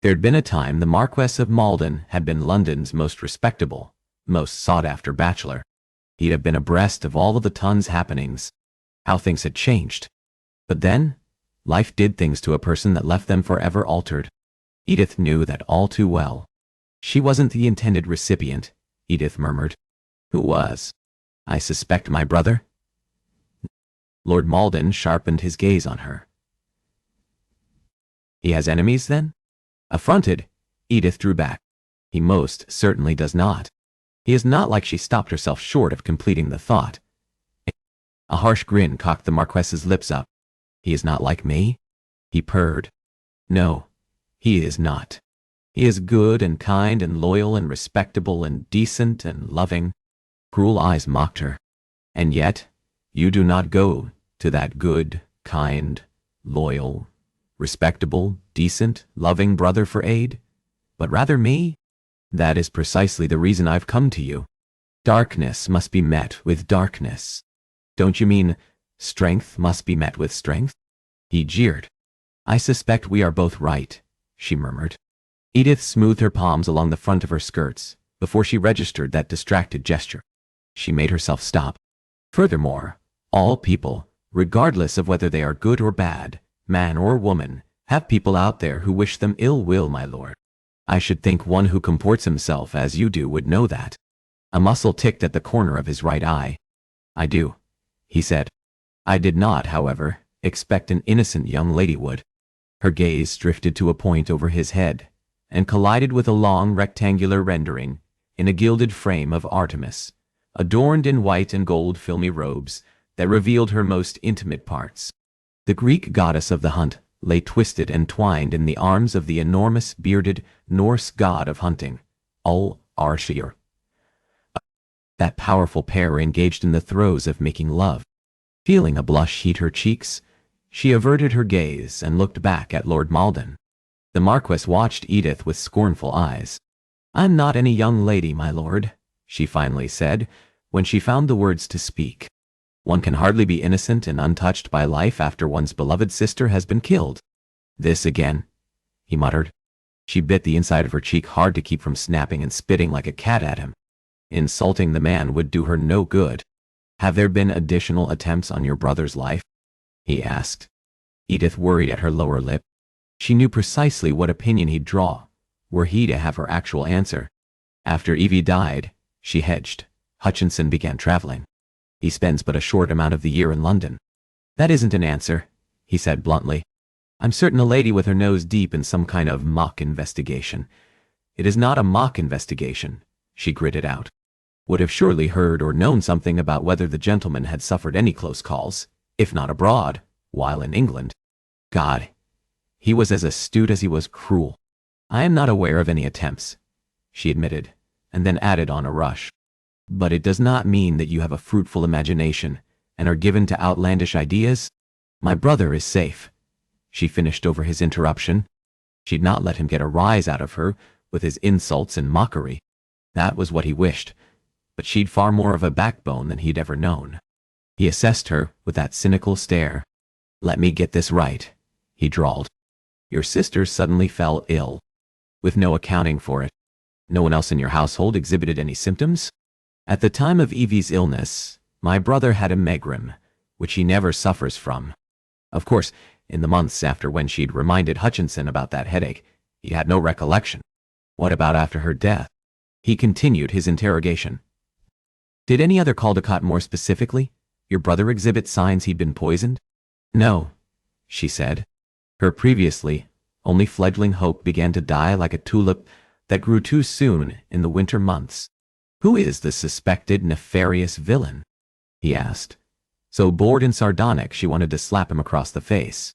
A: There'd been a time the Marquess of Malden had been London's most respectable, most sought-after bachelor. He'd have been abreast of all of the ton's happenings, how things had changed. But then, life did things to a person that left them forever altered. Edith knew that all too well. She wasn't the intended recipient, Edith murmured. Who was? I suspect my brother. Lord Malden sharpened his gaze on her. He has enemies, then? Affronted, Edith drew back. He most certainly does not. He is not like. She stopped herself short of completing the thought. A harsh grin cocked the Marquess's lips up. He is not like me? He purred. No, he is not. He is good and kind and loyal and respectable and decent and loving. Cruel eyes mocked her. And yet, you do not go to that good, kind, loyal, respectable, decent, loving brother for aid, but rather me? That is precisely the reason I've come to you. Darkness must be met with darkness. Don't you mean strength must be met with strength? He jeered. I suspect we are both right, she murmured. Edith smoothed her palms along the front of her skirts before she registered that distracted gesture. She made herself stop. Furthermore, all people, regardless of whether they are good or bad, man or woman, have people out there who wish them ill will, my lord. I should think one who comports himself as you do would know that. A muscle ticked at the corner of his right eye. I do, he said. I did not, however, expect an innocent young lady would. Her gaze drifted to a point over his head, and collided with a long rectangular rendering in a gilded frame of Artemis, adorned in white and gold filmy robes that revealed her most intimate parts. The Greek goddess of the hunt lay twisted and twined in the arms of the enormous bearded Norse god of hunting, Ul-Arshir. That powerful pair were engaged in the throes of making love. Feeling a blush heat her cheeks, she averted her gaze and looked back at Lord Malden. The Marquess watched Edith with scornful eyes. I'm not any young lady, my lord, she finally said, when she found the words to speak. One can hardly be innocent and untouched by life after one's beloved sister has been killed. This again, he muttered. She bit the inside of her cheek hard to keep from snapping and spitting like a cat at him. Insulting the man would do her no good. Have there been additional attempts on your brother's life? He asked. Edith worried at her lower lip. She knew precisely what opinion he'd draw, were he to have her actual answer. After Evie died, she hedged, Hutchinson began traveling. He spends but a short amount of the year in London. That isn't an answer, he said bluntly. I'm certain a lady with her nose deep in some kind of mock investigation. It is not a mock investigation, she gritted out. Would have surely heard or known something about whether the gentleman had suffered any close calls, if not abroad, while in England. God, he was as astute as he was cruel. I am not aware of any attempts, she admitted, and then added on a rush. But it does not mean that you have a fruitful imagination and are given to outlandish ideas. My brother is safe, she finished over his interruption. She'd not let him get a rise out of her with his insults and mockery. That was what he wished, but she'd far more of a backbone than he'd ever known. He assessed her with that cynical stare. Let me get this right, he drawled. Your sister suddenly fell ill, with no accounting for it. No one else in your household exhibited any symptoms? At the time of Evie's illness, my brother had a megrim, which he never suffers from. Of course, in the months after when she'd reminded Hutchinson about that headache, he had no recollection. What about after her death? He continued his interrogation. Did any other Caldecott more specifically? Your brother exhibit signs he'd been poisoned? No, she said. Her previously only fledgling hope began to die like a tulip that grew too soon in the winter months. Who is the suspected nefarious villain? He asked, so bored and sardonic she wanted to slap him across the face.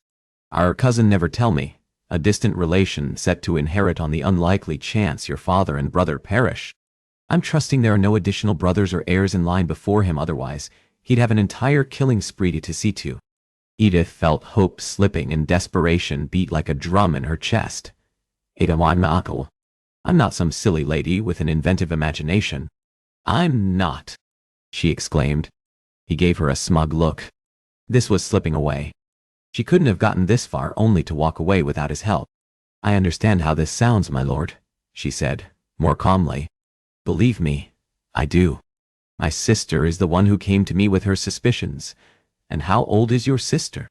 A: Our cousin never tell me, a distant relation set to inherit on the unlikely chance your father and brother perish. I'm trusting there are no additional brothers or heirs in line before him, otherwise he'd have an entire killing spree to see to. Edith felt hope slipping and desperation beat like a drum in her chest. I'm not some silly lady with an inventive imagination. I'm not, she exclaimed. He gave her a smug look. This was slipping away. She couldn't have gotten this far only to walk away without his help. I understand how this sounds, my lord, she said, more calmly. Believe me, I do. My sister is the one who came to me with her suspicions. And how old is your sister?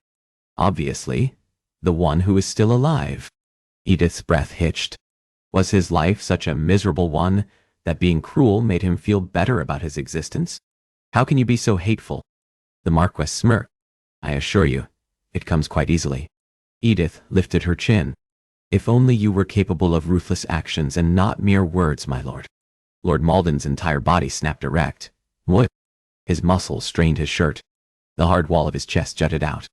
A: Obviously, the one who is still alive. Edith's breath hitched. Was his life such a miserable one that being cruel made him feel better about his existence? How can you be so hateful? The Marquess smirked. I assure you, it comes quite easily. Edith lifted her chin. If only you were capable of ruthless actions and not mere words, my lord. Lord Malden's entire body snapped erect. What? His muscles strained his shirt. The hard wall of his chest jutted out.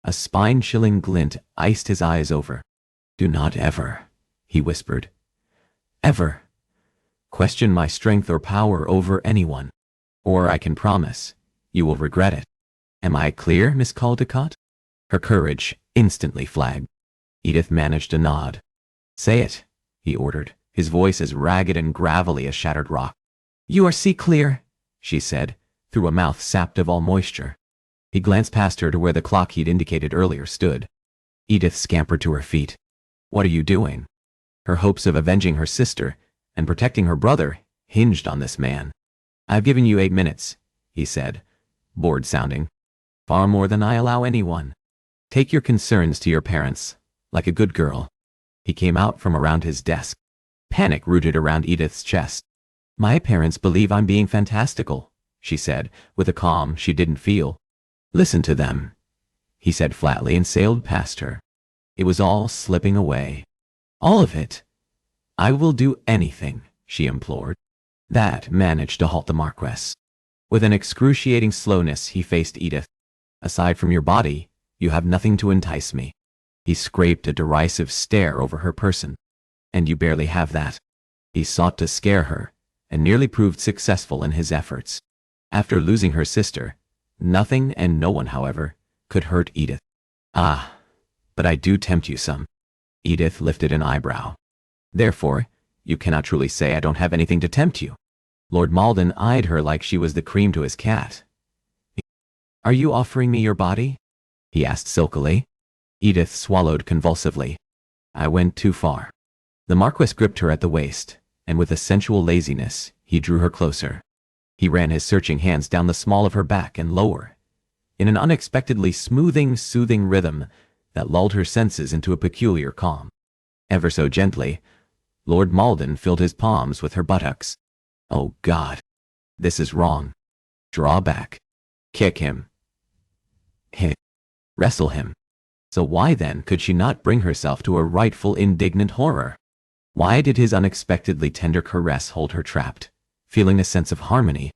A: A spine-chilling glint iced his eyes over. Do not ever, he whispered. Ever. Question my strength or power over anyone. Or I can promise, you will regret it. Am I clear, Miss Caldecott? Her courage instantly flagged. Edith managed a nod. Say it, he ordered, his voice as ragged and gravelly as shattered rock. You are clear, she said, through a mouth sapped of all moisture. He glanced past her to where the clock he'd indicated earlier stood. Edith scampered to her feet. What are you doing? Her hopes of avenging her sister and protecting her brother hinged on this man. I've given you 8 minutes, he said, bored sounding. Far more than I allow anyone. Take your concerns to your parents, like a good girl. He came out from around his desk. Panic rooted around Edith's chest. My parents believe I'm being fantastical, she said, with a calm she didn't feel. Listen to them, he said flatly and sailed past her. It was all slipping away. All of it. I will do anything, she implored. That managed to halt the Marquess. With an excruciating slowness, he faced Edith. Aside from your body, you have nothing to entice me. He scraped a derisive stare over her person. And you barely have that. He sought to scare her, and nearly proved successful in his efforts. After losing her sister, nothing and no one, however, could hurt Edith. Ah, but I do tempt you some. Edith lifted an eyebrow. Therefore, you cannot truly say I don't have anything to tempt you. Lord Malden eyed her like she was the cream to his cat. Are you offering me your body? He asked silkily. Edith swallowed convulsively. I went too far. The Marquess gripped her at the waist, and with a sensual laziness, he drew her closer. He ran his searching hands down the small of her back and lower, in an unexpectedly soothing rhythm that lulled her senses into a peculiar calm. Ever so gently, Lord Malden filled his palms with her buttocks. Oh God, this is wrong. Draw back. Kick him. Hit. Wrestle him. So why then could she not bring herself to a rightful indignant horror? Why did his unexpectedly tender caress hold her trapped, feeling a sense of harmony?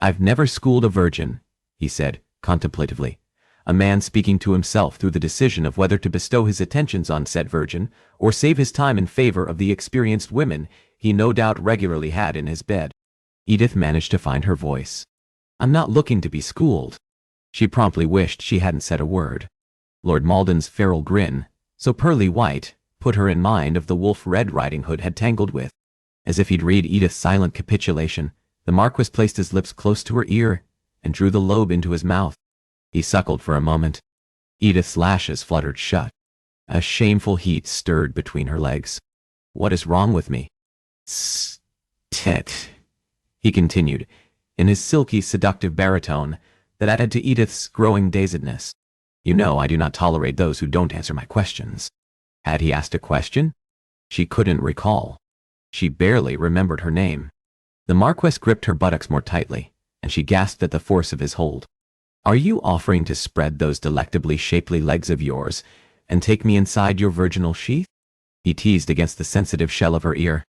A: I've never schooled a virgin, he said, contemplatively. a man speaking to himself through the decision of whether to bestow his attentions on said virgin, or save his time in favor of the experienced women he no doubt regularly had in his bed. Edith managed to find her voice. "I'm not looking to be schooled." She promptly wished she hadn't said a word. Lord Malden's feral grin, so pearly white, put her in mind of the wolf Red Riding Hood had tangled with. As if he'd read Edith's silent capitulation, the Marquess placed his lips close to her ear and drew the lobe into his mouth. He suckled for a moment. Edith's lashes fluttered shut. A shameful heat stirred between her legs. "What is wrong with me?" "Tit," he continued, in his silky, seductive baritone that added to Edith's growing dazedness. "You know I do not tolerate those who don't answer my questions." Had he asked a question? She couldn't recall. She barely remembered her name. The Marquess gripped her buttocks more tightly, and she gasped at the force of his hold. "Are you offering to spread those delectably shapely legs of yours and take me inside your virginal sheath?" He teased against the sensitive shell of her ear.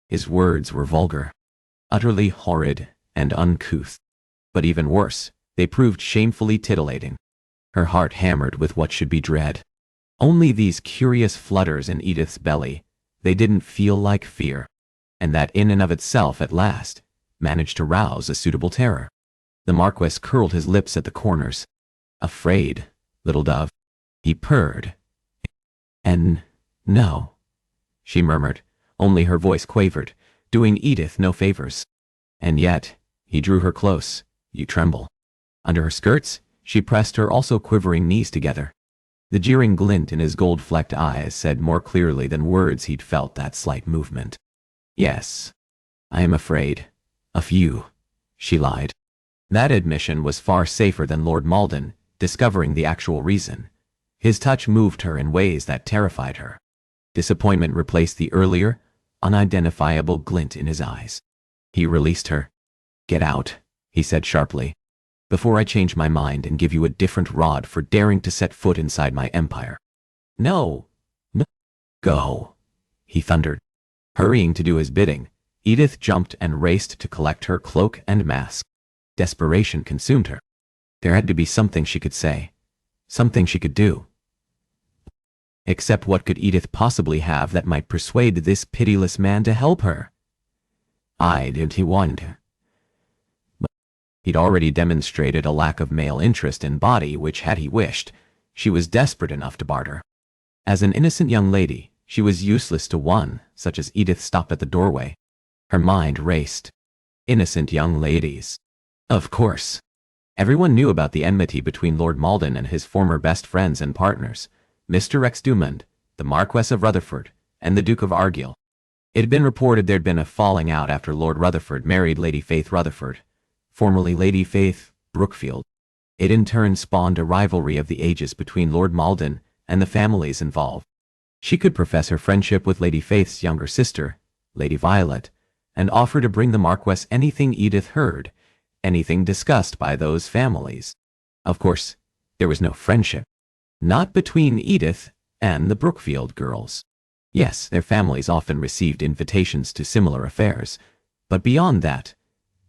A: His words were vulgar, utterly horrid and uncouth. But even worse, they proved shamefully titillating. Her heart hammered with what should be dread. Only these curious flutters in Edith's belly. They didn't feel like fear. And that in and of itself, at last, managed to rouse a suitable terror. The Marquess curled his lips at the corners. "Afraid, little dove," he purred. "And no," she murmured, only her voice quavered, doing Edith no favors. "And yet," he drew her close, "you tremble." Under her skirts, she pressed her also quivering knees together. The jeering glint in his gold-flecked eyes said more clearly than words he'd felt that slight movement. "Yes, I am afraid. Of you," she lied. That admission was far safer than Lord Malden discovering the actual reason. His touch moved her in ways that terrified her. Disappointment replaced the earlier, unidentifiable glint in his eyes. He released her. "Get out," he said sharply, "before I change my mind and give you a different rod for daring to set foot inside my empire." "No. Go," he thundered. Hurrying to do his bidding, Edith jumped and raced to collect her cloak and mask. Desperation consumed her. There had to be something she could say, something she could do. Except what could Edith possibly have that might persuade this pitiless man to help her? Did he want her? But he'd already demonstrated a lack of male interest in body which, had he wished, she was desperate enough to barter. As an innocent young lady, she was useless to one such as Edith stopped at the doorway. Her mind raced. Innocent young ladies. Of course. Everyone knew about the enmity between Lord Malden and his former best friends and partners, Mr. Rex Dumond, the Marquess of Rutherford, and the Duke of Argyll. It had been reported there'd been a falling out after Lord Rutherford married Lady Faith Rutherford, formerly Lady Faith Brookfield. It in turn spawned a rivalry of the ages between Lord Malden and the families involved. She could profess her friendship with Lady Faith's younger sister, Lady Violet, and offer to bring the Marquess anything Edith heard, anything discussed by those families. Of course, there was no friendship. Not between Edith and the Brookfield girls. Yes, their families often received invitations to similar affairs, but beyond that,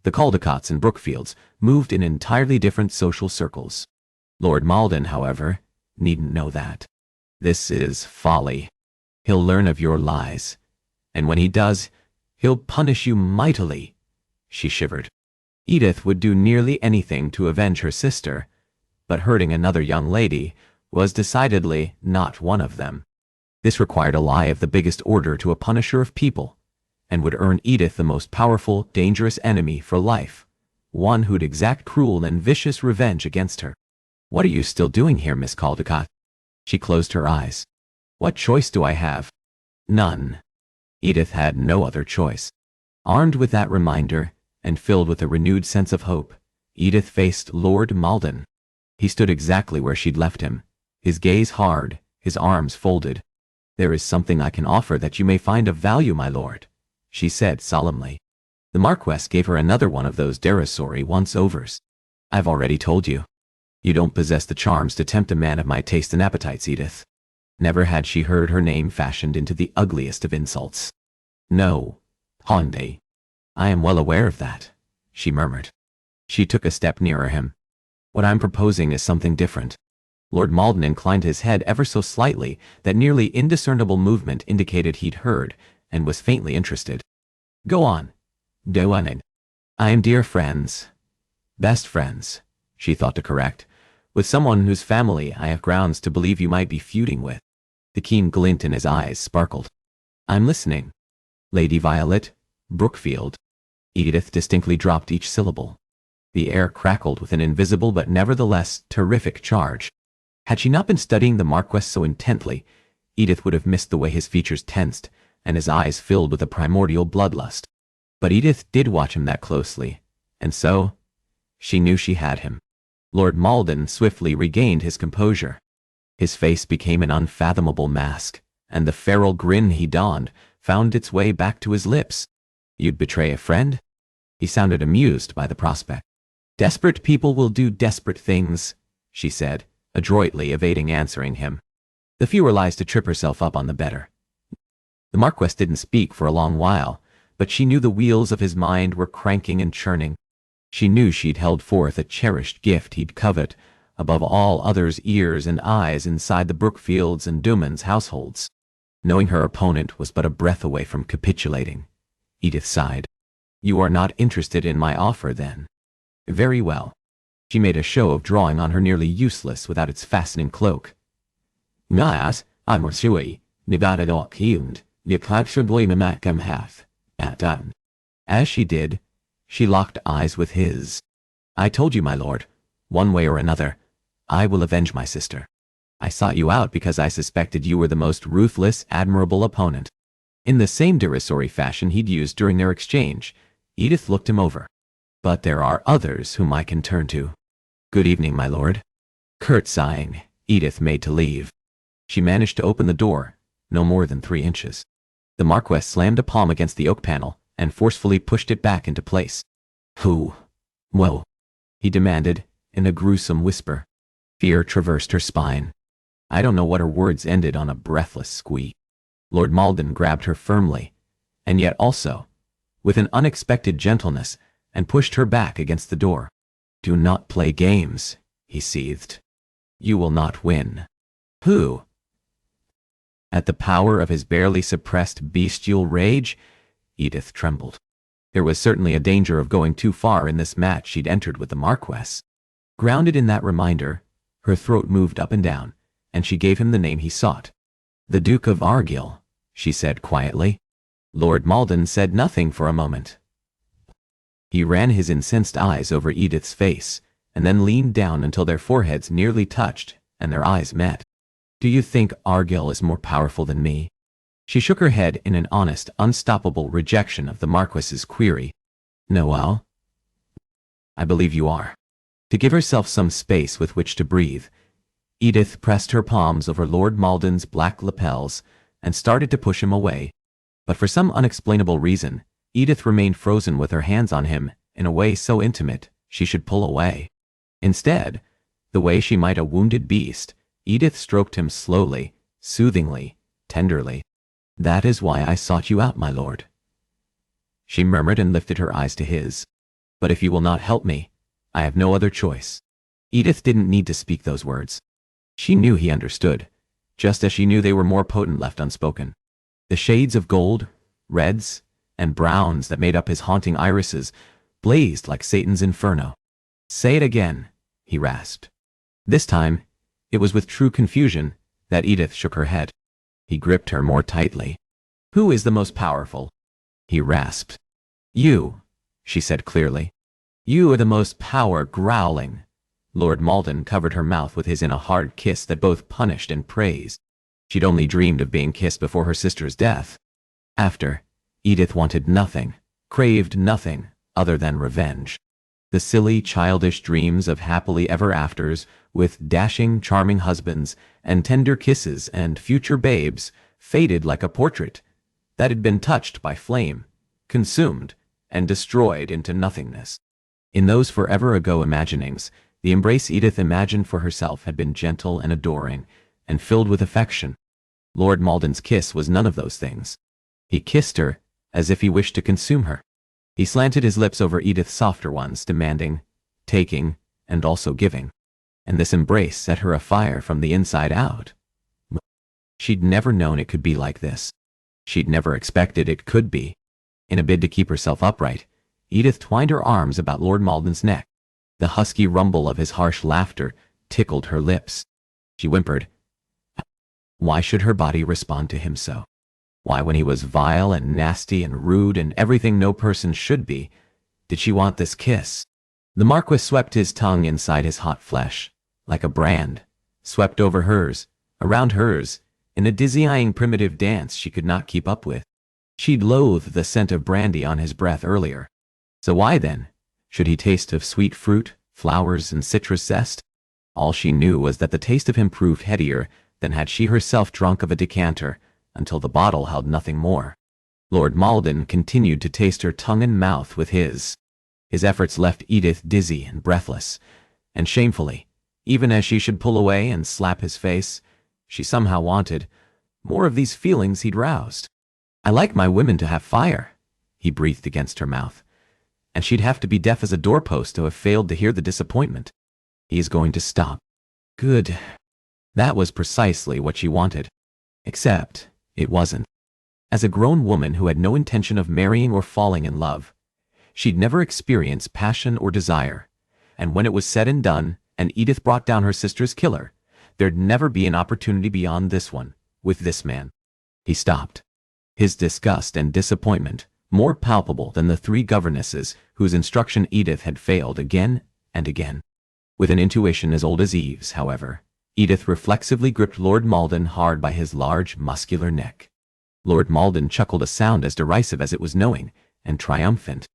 A: the Caldecotts and Brookfields moved in entirely different social circles. Lord Malden, however, needn't know that. This is folly. He'll learn of your lies, and when he does, he'll punish you mightily. She shivered. Edith would do nearly anything to avenge her sister, but hurting another young lady was decidedly not one of them. This required a lie of the biggest order to a punisher of people, and would earn Edith the most powerful, dangerous enemy for life, one who'd exact cruel and vicious revenge against her. "What are you still doing here, Miss Caldecott?" She closed her eyes. "What choice do I have?" None. Edith had no other choice. Armed with that reminder, and filled with a renewed sense of hope, Edith faced Lord Malden. He stood exactly where she'd left him, his gaze hard, his arms folded. "There is something I can offer that you may find of value, my lord," she said solemnly. The Marquess gave her another one of those desultory once-overs. "I've already told you. You don't possess the charms to tempt a man of my taste and appetites, Edith." Never had she heard her name fashioned into the ugliest of insults. "No, Honde. I am well aware of that," she murmured. She took a step nearer him. "What I'm proposing is something different. Lord Malden inclined his head ever so slightly, that nearly indiscernible movement indicated he'd heard, and was faintly interested. Go on. Go on. I am dear friends. Best friends, she thought to correct, with someone whose family I have grounds to believe you might be feuding with. The keen glint in his eyes sparkled. I'm listening. Lady Violet, Brookfield. Edith distinctly dropped each syllable. The air crackled with an invisible but nevertheless terrific charge. Had she not been studying the Marquess so intently, Edith would have missed the way his features tensed and his eyes filled with a primordial bloodlust. But Edith did watch him that closely, and so she knew she had him. Lord Malden swiftly regained his composure. His face became an unfathomable mask, and the feral grin he donned found its way back to his lips. You'd betray a friend? He sounded amused by the prospect. Desperate people will do desperate things, she said, adroitly evading answering him. The fewer lies to trip herself up on the better. The Marquess didn't speak for a long while, but she knew the wheels of his mind were cranking and churning. She knew she'd held forth a cherished gift he'd covet above all others' ears and eyes inside the Brookfields and Dumans households. Knowing her opponent was but a breath away from capitulating, Edith sighed. You are not interested in my offer, then? Very well. She made a show of drawing on her nearly useless without its fastening cloak. As she did, she locked eyes with his. I told you, my lord, one way or another, I will avenge my sister. I sought you out because I suspected you were the most ruthless, admirable opponent. In the same derisory fashion he'd used during their exchange, Edith looked him over. But there are others whom I can turn to. Good evening, my lord. Curtsying, Edith made to leave. She managed to open the door, no more than 3 inches. The Marquess slammed a palm against the oak panel and forcefully pushed it back into place. Who? Whoa, he demanded, in a gruesome whisper. Fear traversed her spine. I don't know what her words ended on a breathless squeak. Lord Malden grabbed her firmly, and yet also, with an unexpected gentleness, and pushed her back against the door. Do not play games, he seethed. You will not win. Who? At the power of his barely suppressed bestial rage, Edith trembled. There was certainly a danger of going too far in this match she'd entered with the Marquess. Grounded in that reminder, her throat moved up and down, and she gave him the name he sought. The Duke of Argyll, she said quietly. Lord Malden said nothing for a moment. He ran his incensed eyes over Edith's face, and then leaned down until their foreheads nearly touched, and their eyes met. Do you think Argyll is more powerful than me? She shook her head in an honest, unstoppable rejection of the Marquess's query. Noel? I believe you are. To give herself some space with which to breathe, Edith pressed her palms over Lord Malden's black lapels and started to push him away. But for some unexplainable reason, Edith remained frozen with her hands on him in a way so intimate she should pull away. Instead, the way she might a wounded beast, Edith stroked him slowly, soothingly, tenderly. That is why I sought you out, my lord. She murmured and lifted her eyes to his. But if you will not help me, I have no other choice. Edith didn't need to speak those words. She knew he understood, just as she knew they were more potent left unspoken. The shades of gold, reds, and browns that made up his haunting irises blazed like Satan's inferno. Say it again, he rasped. This time, it was with true confusion that Edith shook her head. He gripped her more tightly. Who is the most powerful? He rasped. You, she said clearly. You are the most power-growling. Lord Malden covered her mouth with his in a hard kiss that both punished and praised. She'd only dreamed of being kissed before her sister's death. After, Edith wanted nothing, craved nothing other than revenge. The silly, childish dreams of happily ever-afters with dashing, charming husbands and tender kisses and future babes faded like a portrait that had been touched by flame, consumed, and destroyed into nothingness. In those forever-ago imaginings, the embrace Edith imagined for herself had been gentle and adoring, and filled with affection. Lord Malden's kiss was none of those things. He kissed her as if he wished to consume her. He slanted his lips over Edith's softer ones, demanding, taking, and also giving. and this embrace set her afire from the inside out. She'd never known it could be like this. She'd never expected it could be. In a bid to keep herself upright, Edith twined her arms about Lord Malden's neck. The husky rumble of his harsh laughter tickled her lips. She whimpered. Why should her body respond to him so? Why, when he was vile and nasty and rude and everything no person should be, did she want this kiss? The Marquis swept his tongue inside his hot flesh, like a brand, swept over hers, around hers, in a dizzying primitive dance she could not keep up with. She'd loathed the scent of brandy on his breath earlier. So why, then, should he taste of sweet fruit, flowers, and citrus zest? All she knew was that the taste of him proved headier than had she herself drunk of a decanter, until the bottle held nothing more. Lord Malden continued to taste her tongue and mouth with his. His efforts left Edith dizzy and breathless, and shamefully, even as she should pull away and slap his face, she somehow wanted more of these feelings he'd roused. I like my women to have fire, he breathed against her mouth, and she'd have to be deaf as a doorpost to have failed to hear the disappointment. He is going to stop. Good. That was precisely what she wanted. Except it wasn't. As a grown woman who had no intention of marrying or falling in love, she'd never experienced passion or desire, and when it was said and done, and Edith brought down her sister's killer, there'd never be an opportunity beyond this one, with this man. He stopped. His disgust and disappointment more palpable than the three governesses whose instruction Edith had failed again and again. With an intuition as old as Eve's, however, Edith reflexively gripped Lord Malden hard by his large, muscular neck. Lord Malden chuckled a sound as derisive as it was knowing and triumphant.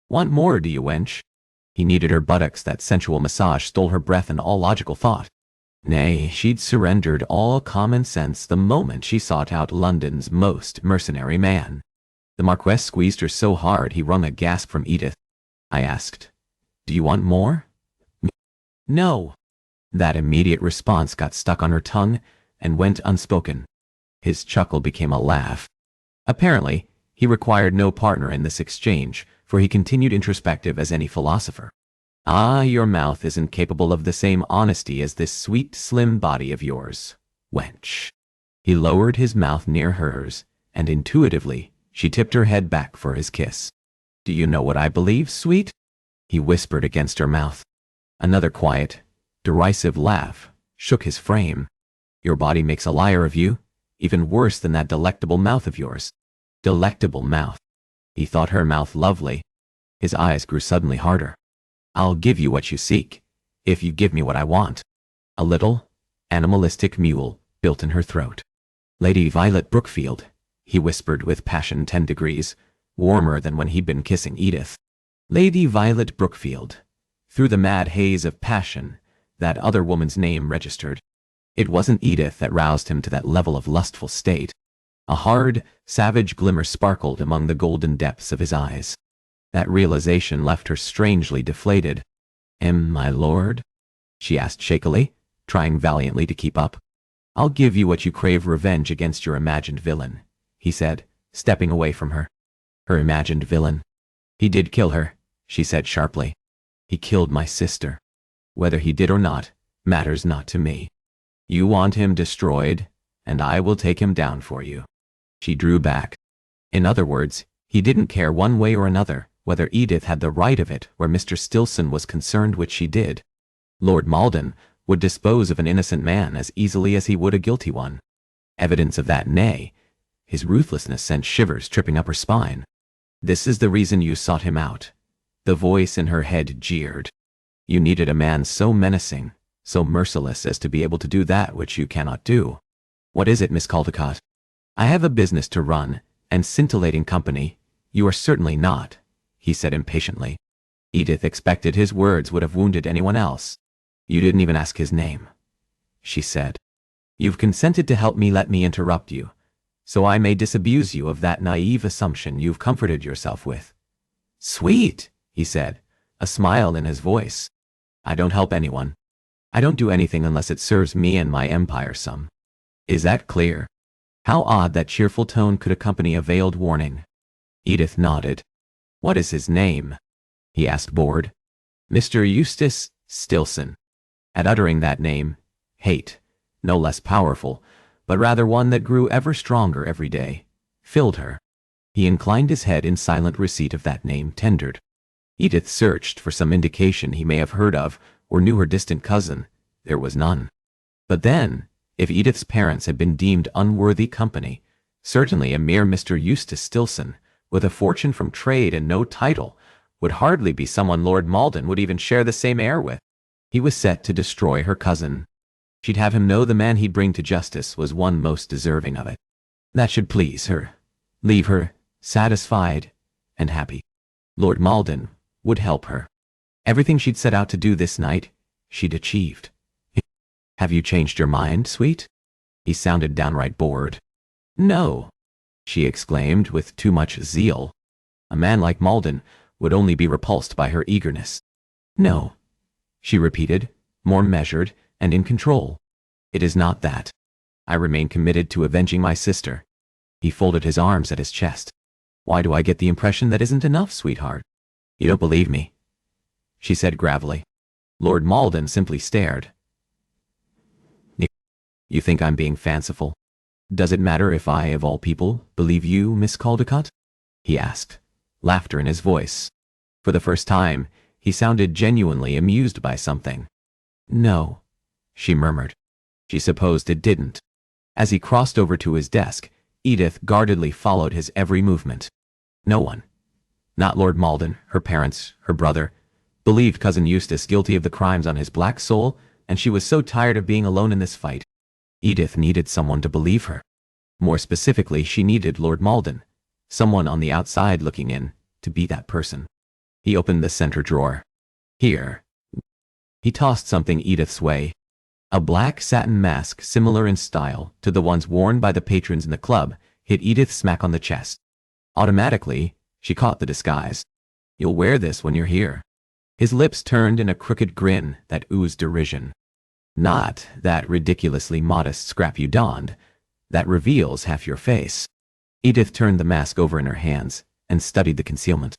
A: Want more, do you, wench? He kneaded her buttocks. That sensual massage stole her breath and all logical thought. Nay, she'd surrendered all common sense the moment she sought out London's most mercenary man. The Marquess squeezed her so hard he wrung a gasp from Edith. I asked, do you want more? No. That immediate response got stuck on her tongue and went unspoken. His chuckle became a laugh. Apparently, he required no partner in this exchange, for he continued introspective as any philosopher. Ah, your mouth isn't capable of the same honesty as this sweet, slim body of yours, wench. He lowered his mouth near hers, and intuitively, she tipped her head back for his kiss. Do you know what I believe, sweet? He whispered against her mouth. Another quiet, derisive laugh shook his frame. Your body makes a liar of you, even worse than that delectable mouth of yours. Delectable mouth. He thought her mouth lovely. His eyes grew suddenly harder. I'll give you what you seek, if you give me what I want. A little, animalistic mule built in her throat. Lady Violet Brookfield, he whispered with passion 10 degrees, warmer than when he'd been kissing Edith. Lady Violet Brookfield. Through the mad haze of passion, that other woman's name registered. It wasn't Edith that roused him to that level of lustful state. A hard, savage glimmer sparkled among the golden depths of his eyes. That realization left her strangely deflated. My lord? She asked shakily, trying valiantly to keep up. I'll give you what you crave, revenge against your imagined villain, he said, stepping away from her. Her imagined villain. He did kill her, she said sharply. He killed my sister. Whether he did or not, matters not to me. You want him destroyed, and I will take him down for you. She drew back. In other words, he didn't care one way or another whether Edith had the right of it where Mr. Stilson was concerned, which she did. Lord Malden would dispose of an innocent man as easily as he would a guilty one. Evidence of that, nay, his ruthlessness sent shivers tripping up her spine. This is the reason you sought him out. The voice in her head jeered. You needed a man so menacing, so merciless as to be able to do that which you cannot do. What is it, Miss Caldecott? I have a business to run, and scintillating company. You are certainly not, he said impatiently. Edith expected his words would have wounded anyone else. You didn't even ask his name, she said. You've consented to help me. Let me interrupt you, so I may disabuse you of that naive assumption you've comforted yourself with. Sweet, he said, a smile in his voice. I don't help anyone. I don't do anything unless it serves me and my empire some. Is that clear? How odd that cheerful tone could accompany a veiled warning. Edith nodded. What is his name? He asked, bored. Mr. Eustace Stilson. At uttering that name, hate, no less powerful, but rather one that grew ever stronger every day, filled her. He inclined his head in silent receipt of that name tendered. Edith searched for some indication he may have heard of or knew her distant cousin. There was none. But then, if Edith's parents had been deemed unworthy company, certainly a mere Mr. Eustace Stilson, with a fortune from trade and no title, would hardly be someone Lord Malden would even share the same air with. He was set to destroy her cousin. She'd have him know the man he'd bring to justice was one most deserving of it. That should please her, leave her satisfied and happy. Lord Malden would help her. Everything she'd set out to do this night, she'd achieved. Have you changed your mind, sweet? He sounded downright bored. No, she exclaimed with too much zeal. A man like Malden would only be repulsed by her eagerness. No, she repeated, more measured and in control. It is not that. I remain committed to avenging my sister. He folded his arms at his chest. Why do I get the impression that isn't enough, sweetheart? You don't believe me, she said gravelly. Lord Malden simply stared. You think I'm being fanciful? Does it matter if I, of all people, believe you, Miss Caldecott? He asked, laughter in his voice. For the first time, he sounded genuinely amused by something. No, she murmured. She supposed it didn't. As he crossed over to his desk, Edith guardedly followed his every movement. No one, not Lord Malden, her parents, her brother, believed Cousin Eustace guilty of the crimes on his black soul, and she was so tired of being alone in this fight. Edith needed someone to believe her. More specifically, she needed Lord Malden, someone on the outside looking in, to be that person. He opened the center drawer. Here. He tossed something Edith's way. A black satin mask similar in style to the ones worn by the patrons in the club hit Edith smack on the chest. Automatically, she caught the disguise. You'll wear this when you're here. His lips turned in a crooked grin that oozed derision. Not that ridiculously modest scrap you donned. That reveals half your face. Edith turned the mask over in her hands and studied the concealment.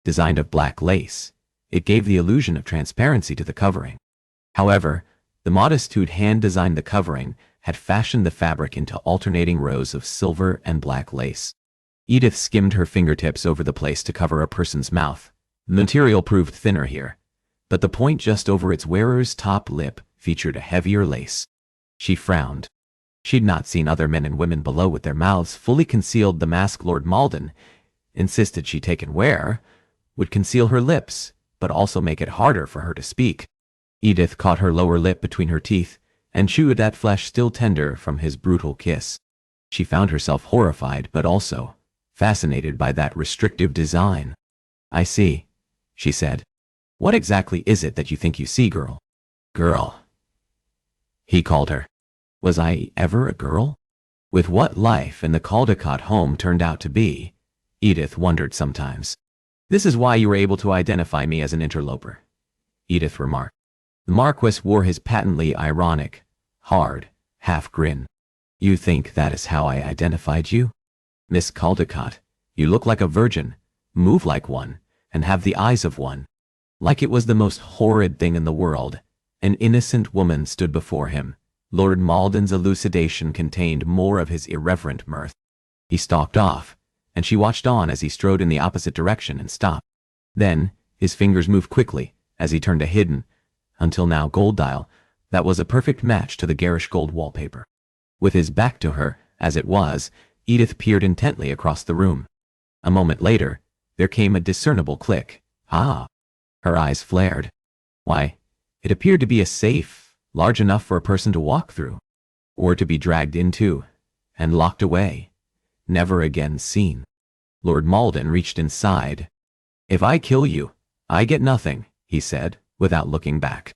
A: Designed of black lace, it gave the illusion of transparency to the covering. However, the modest who'd hand-designed the covering had fashioned the fabric into alternating rows of silver and black lace. Edith skimmed her fingertips over the place to cover a person's mouth. The material proved thinner here, but the point just over its wearer's top lip featured a heavier lace. She frowned. She'd not seen other men and women below with their mouths fully concealed. The mask Lord Malden insisted she take and wear would conceal her lips, but also make it harder for her to speak. Edith caught her lower lip between her teeth and chewed at flesh still tender from his brutal kiss. She found herself horrified but also fascinated by that restrictive design. I see, she said. What exactly is it that you think you see, girl? Girl, he called her. Was I ever a girl? With what life in the Caldecott home turned out to be, Edith wondered sometimes. This is why you were able to identify me as an interloper, Edith remarked. The Marquis wore his patently ironic, hard, half grin. You think that is how I identified you? Miss Caldecott, you look like a virgin, move like one, and have the eyes of one. Like it was the most horrid thing in the world. An innocent woman stood before him. Lord Malden's elucidation contained more of his irreverent mirth. He stalked off, and she watched on as he strode in the opposite direction and stopped. Then, his fingers moved quickly as he turned a hidden, until now gold dial, that was a perfect match to the garish gold wallpaper. With his back to her, as it was, Edith peered intently across the room. A moment later, there came a discernible click. Ah! Her eyes flared. Why, it appeared to be a safe, large enough for a person to walk through, or to be dragged into, and locked away, never again seen. Lord Malden reached inside. If I kill you, I get nothing, he said, without looking back.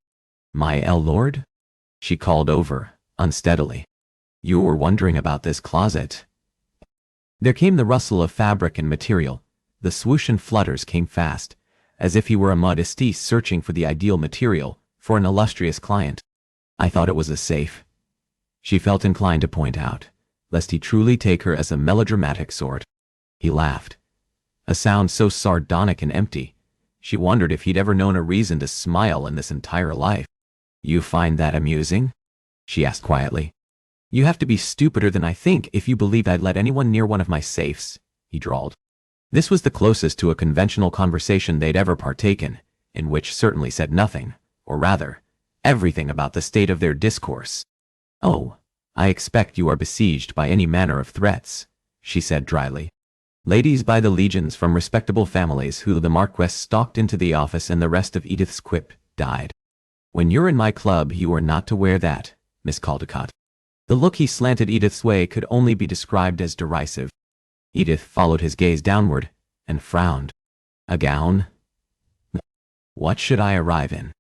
A: My lord? She called over, unsteadily. You were wondering about this closet. There came the rustle of fabric and material. The swoosh and flutters came fast, as if he were a modiste searching for the ideal material for an illustrious client. I thought it was a safe, she felt inclined to point out, lest he truly take her as a melodramatic sort. He laughed. A sound so sardonic and empty, she wondered if he'd ever known a reason to smile in this entire life. You find that amusing? She asked quietly. You have to be stupider than I think if you believe I'd let anyone near one of my safes, he drawled. This was the closest to a conventional conversation they'd ever partaken, in which certainly said nothing, or rather, everything about the state of their discourse. Oh, I expect you are besieged by any manner of threats, she said dryly. Ladies by the legions from respectable families who the Marquess stalked into the office, and the rest of Edith's quip died. When you're in my club, you are not to wear that, Miss Caldecott. The look he slanted Edith's way could only be described as derisive. Edith followed his gaze downward and frowned. A gown? What should I arrive in?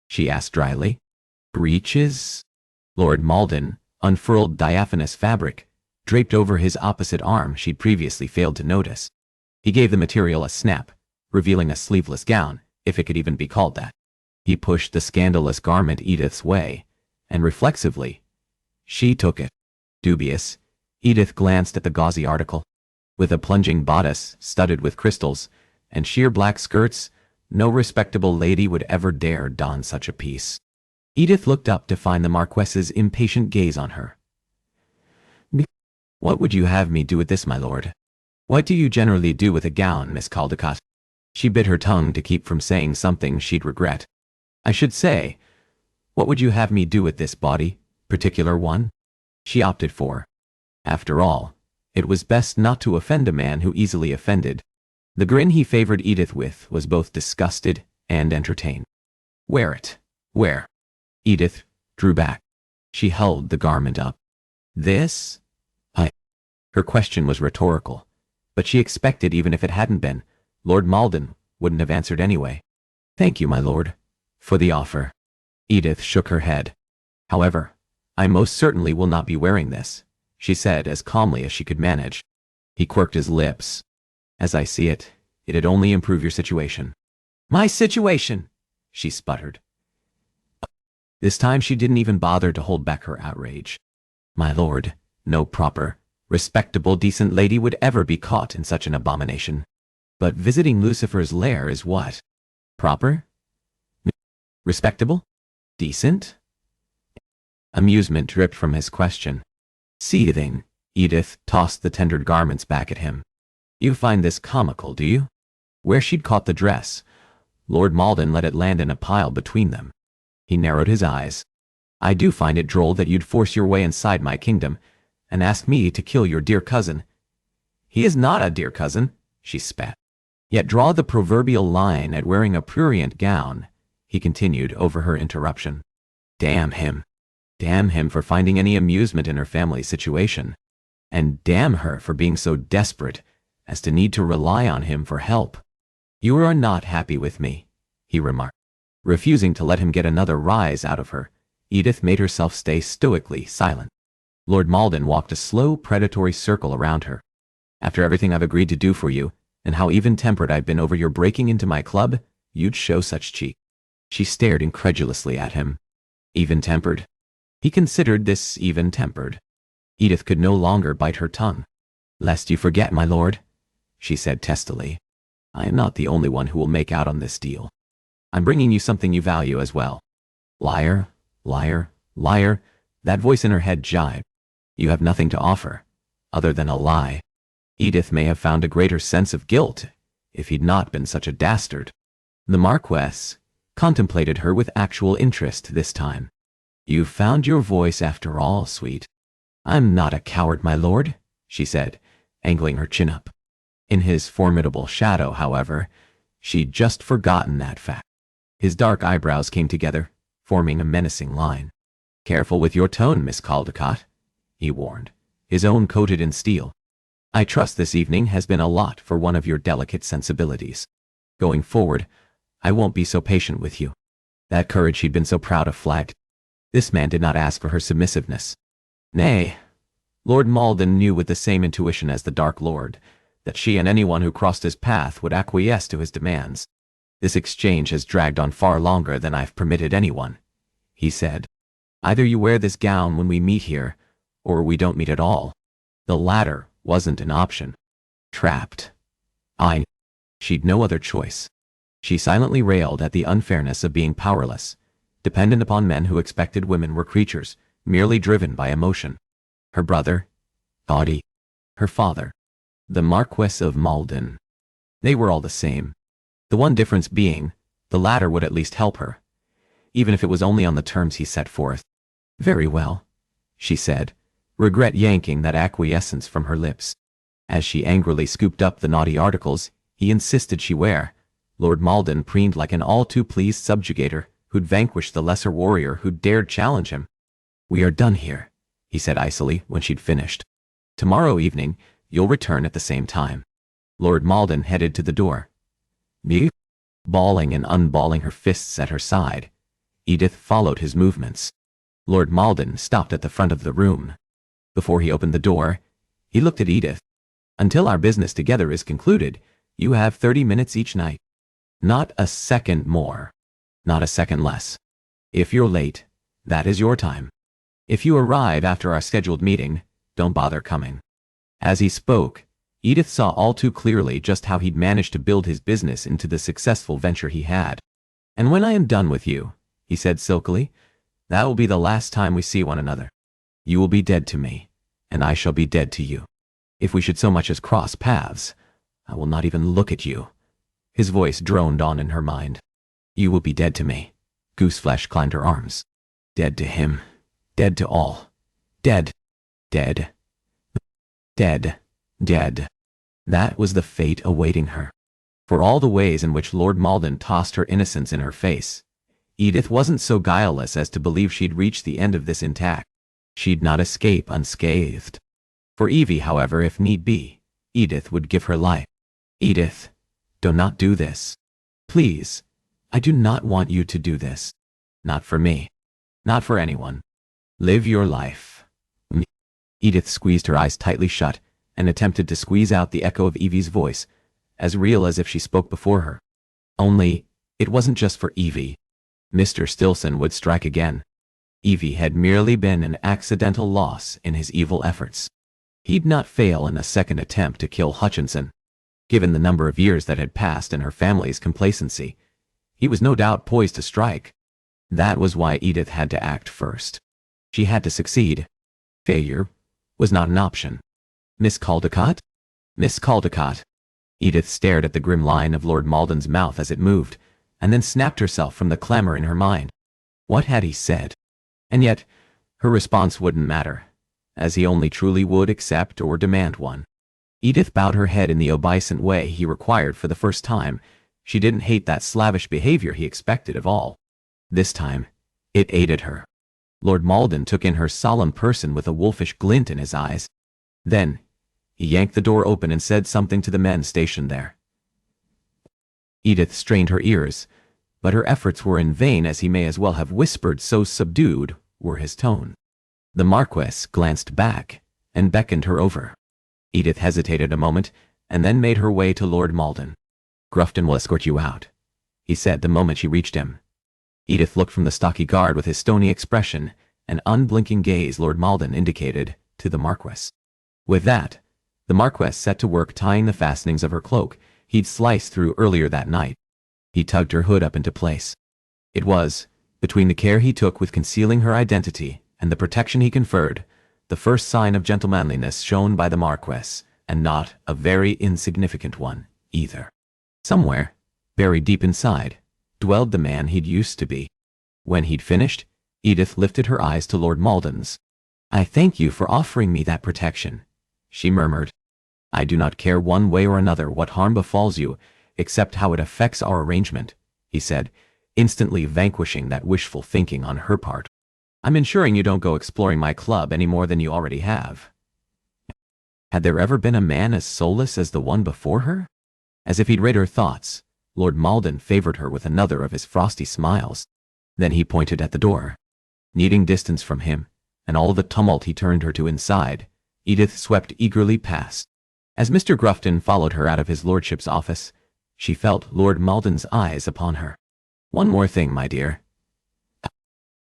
A: She asked dryly. Breeches? Lord Malden unfurled diaphanous fabric, draped over his opposite arm she'd previously failed to notice. He gave the material a snap, revealing a sleeveless gown, if it could even be called that. He pushed the scandalous garment Edith's way, and reflexively, she took it. Dubious, Edith glanced at the gauzy article. With a plunging bodice studded with crystals and sheer black skirts, no respectable lady would ever dare don such a piece. Edith looked up to find the Marquess's impatient gaze on her. What would you have me do with this, my lord? What do you generally do with a gown, Miss Caldecott? She bit her tongue to keep from saying something she'd regret. I should say, what would you have me do with this body, particular one? She opted for. After all, it was best not to offend a man who easily offended. The grin he favored Edith with was both disgusted and entertained. Wear it. Where? Edith drew back. She held the garment up. This? Her question was rhetorical, but she expected even if it hadn't been, Lord Malden wouldn't have answered anyway. Thank you, my lord, for the offer. Edith shook her head. However, I most certainly will not be wearing this, she said as calmly as she could manage. He quirked his lips. As I see it, it'd only improve your situation. My situation, she sputtered. This time she didn't even bother to hold back her outrage. My lord, no proper, respectable, decent lady would ever be caught in such an abomination. But visiting Lucifer's lair is what? Proper? Respectable? Decent? Amusement dripped from his question. Seething, Edith tossed the tendered garments back at him. You find this comical, do you? Where she'd caught the dress, Lord Malden let it land in a pile between them. He narrowed his eyes. I do find it droll that you'd force your way inside my kingdom and ask me to kill your dear cousin. He is not a dear cousin, she spat. Yet draw the proverbial line at wearing a prurient gown, he continued over her interruption. Damn him. Damn him for finding any amusement in her family's situation. And damn her for being so desperate as to need to rely on him for help. You are not happy with me, he remarked. Refusing to let him get another rise out of her, Edith made herself stay stoically silent. Lord Malden walked a slow, predatory circle around her. After everything I've agreed to do for you, and how even-tempered I've been over your breaking into my club, you'd show such cheek. She stared incredulously at him. Even-tempered? He considered this even-tempered. Edith could no longer bite her tongue. Lest you forget, my lord, she said testily. I am not the only one who will make out on this deal. I'm bringing you something you value as well. Liar, liar, liar, that voice in her head jibed. You have nothing to offer, other than a lie. Edith may have found a greater sense of guilt if he'd not been such a dastard. The Marquess contemplated her with actual interest this time. You've found your voice after all, sweet. I'm not a coward, my lord, she said, angling her chin up. In his formidable shadow, however, she'd just forgotten that fact. His dark eyebrows came together, forming a menacing line. Careful with your tone, Miss Caldecott, he warned, his own coated in steel. I trust this evening has been a lot for one of your delicate sensibilities. Going forward, I won't be so patient with you. That courage she'd been so proud of flagged. This man did not ask for her submissiveness. Nay, Lord Malden knew with the same intuition as the Dark Lord that she and anyone who crossed his path would acquiesce to his demands. This exchange has dragged on far longer than I've permitted anyone, he said. Either you wear this gown when we meet here, or we don't meet at all. The latter wasn't an option. Trapped. She'd no other choice. She silently railed at the unfairness of being powerless, dependent upon men who expected women were creatures, merely driven by emotion. Her brother, Audie, her father, the Marquess of Malden. They were all the same. The one difference being, the latter would at least help her, even if it was only on the terms he set forth. "Very well," she said, regret yanking that acquiescence from her lips. As she angrily scooped up the naughty articles he insisted she wear, Lord Malden preened like an all-too-pleased subjugator who'd vanquished the lesser warrior who'd dared challenge him. "We are done here," he said icily when she'd finished. "Tomorrow evening, you'll return at the same time." Lord Malden headed to the door. Me? Balling and unballing her fists at her side, Edith followed his movements. Lord Malden stopped at the front of the room. Before he opened the door, he looked at Edith. "Until our business together is concluded, you have 30 minutes each night. Not a second more. Not a second less. If you're late, that is your time. If you arrive after our scheduled meeting, don't bother coming." As he spoke, Edith saw all too clearly just how he'd managed to build his business into the successful venture he had. "And when I am done with you," he said silkily, "that will be the last time we see one another. You will be dead to me, and I shall be dead to you. If we should so much as cross paths, I will not even look at you." His voice droned on in her mind. "You will be dead to me." Gooseflesh climbed her arms. Dead to him. Dead to all. Dead. Dead. Dead. Dead. That was the fate awaiting her. For all the ways in which Lord Malden tossed her innocence in her face, Edith wasn't so guileless as to believe she'd reach the end of this intact. She'd not escape unscathed. For Evie, however, if need be, Edith would give her life. "Edith, do not do this. Please, I do not want you to do this. Not for me. Not for anyone. Live your life." Edith squeezed her eyes tightly shut and attempted to squeeze out the echo of Evie's voice, as real as if she spoke before her. Only, it wasn't just for Evie. Mr. Stilson would strike again. Evie had merely been an accidental loss in his evil efforts. He'd not fail in a second attempt to kill Hutchinson. Given the number of years that had passed and her family's complacency, he was no doubt poised to strike. That was why Edith had to act first. She had to succeed. Failure was not an option. "Miss Caldecott? Miss Caldecott." Edith stared at the grim line of Lord Malden's mouth as it moved, and then snapped herself from the clamor in her mind. What had he said? And yet, her response wouldn't matter, as he only truly would accept or demand one. Edith bowed her head in the obeisant way he required for the first time. She didn't hate that slavish behavior he expected of all. This time, it aided her. Lord Malden took in her solemn person with a wolfish glint in his eyes. Then, he yanked the door open and said something to the men stationed there. Edith strained her ears, but her efforts were in vain, as he may as well have whispered, so subdued were his tone. The Marquess glanced back and beckoned her over. Edith hesitated a moment and then made her way to Lord Malden. "Grufton will escort you out," he said the moment she reached him. Edith looked from the stocky guard with his stony expression and unblinking gaze Lord Malden indicated to the Marquess. With that, the Marquess set to work tying the fastenings of her cloak he'd sliced through earlier that night. He tugged her hood up into place. It was, between the care he took with concealing her identity and the protection he conferred, the first sign of gentlemanliness shown by the Marquess, and not a very insignificant one, either. Somewhere, buried deep inside, dwelled the man he'd used to be. When he'd finished, Edith lifted her eyes to Lord Malden's. "I thank you for offering me that protection," she murmured. "I do not care one way or another what harm befalls you, except how it affects our arrangement," he said, instantly vanquishing that wishful thinking on her part. "I'm ensuring you don't go exploring my club any more than you already have." Had there ever been a man as soulless as the one before her? As if he'd read her thoughts, Lord Malden favored her with another of his frosty smiles. Then he pointed at the door. Needing distance from him, and all the tumult he turned her to inside, Edith swept eagerly past. As Mr. Grufton followed her out of his lordship's office, she felt Lord Malden's eyes upon her. "One more thing, my dear."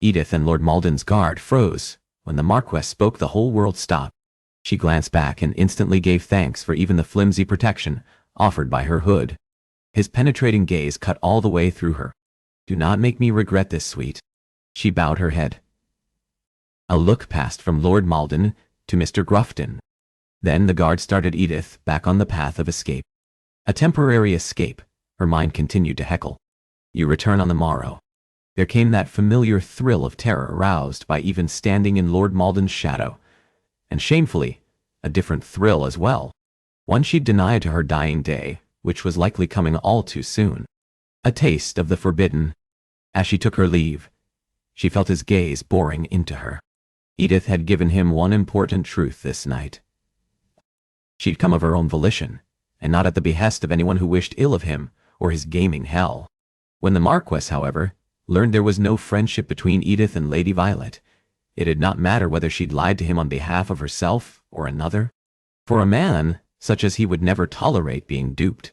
A: Edith and Lord Malden's guard froze. When the Marquess spoke, the whole world stopped. She glanced back and instantly gave thanks for even the flimsy protection offered by her hood. His penetrating gaze cut all the way through her. "Do not make me regret this, sweet. She bowed her head. A look passed from Lord Malden to Mr. Grufton. Then the guard started Edith back on the path of escape. A temporary escape, her mind continued to heckle. You return on the morrow. There came that familiar thrill of terror aroused by even standing in Lord Malden's shadow. And shamefully, a different thrill as well. One she'd denied to her dying day, which was likely coming all too soon. A taste of the forbidden. As she took her leave, she felt his gaze boring into her. Edith had given him one important truth this night. She'd come of her own volition, and not at the behest of anyone who wished ill of him or his gaming hell. When the Marquess, however, learned there was no friendship between Edith and Lady Violet, it did not matter whether she'd lied to him on behalf of herself or another. For a man such as he would never tolerate being duped.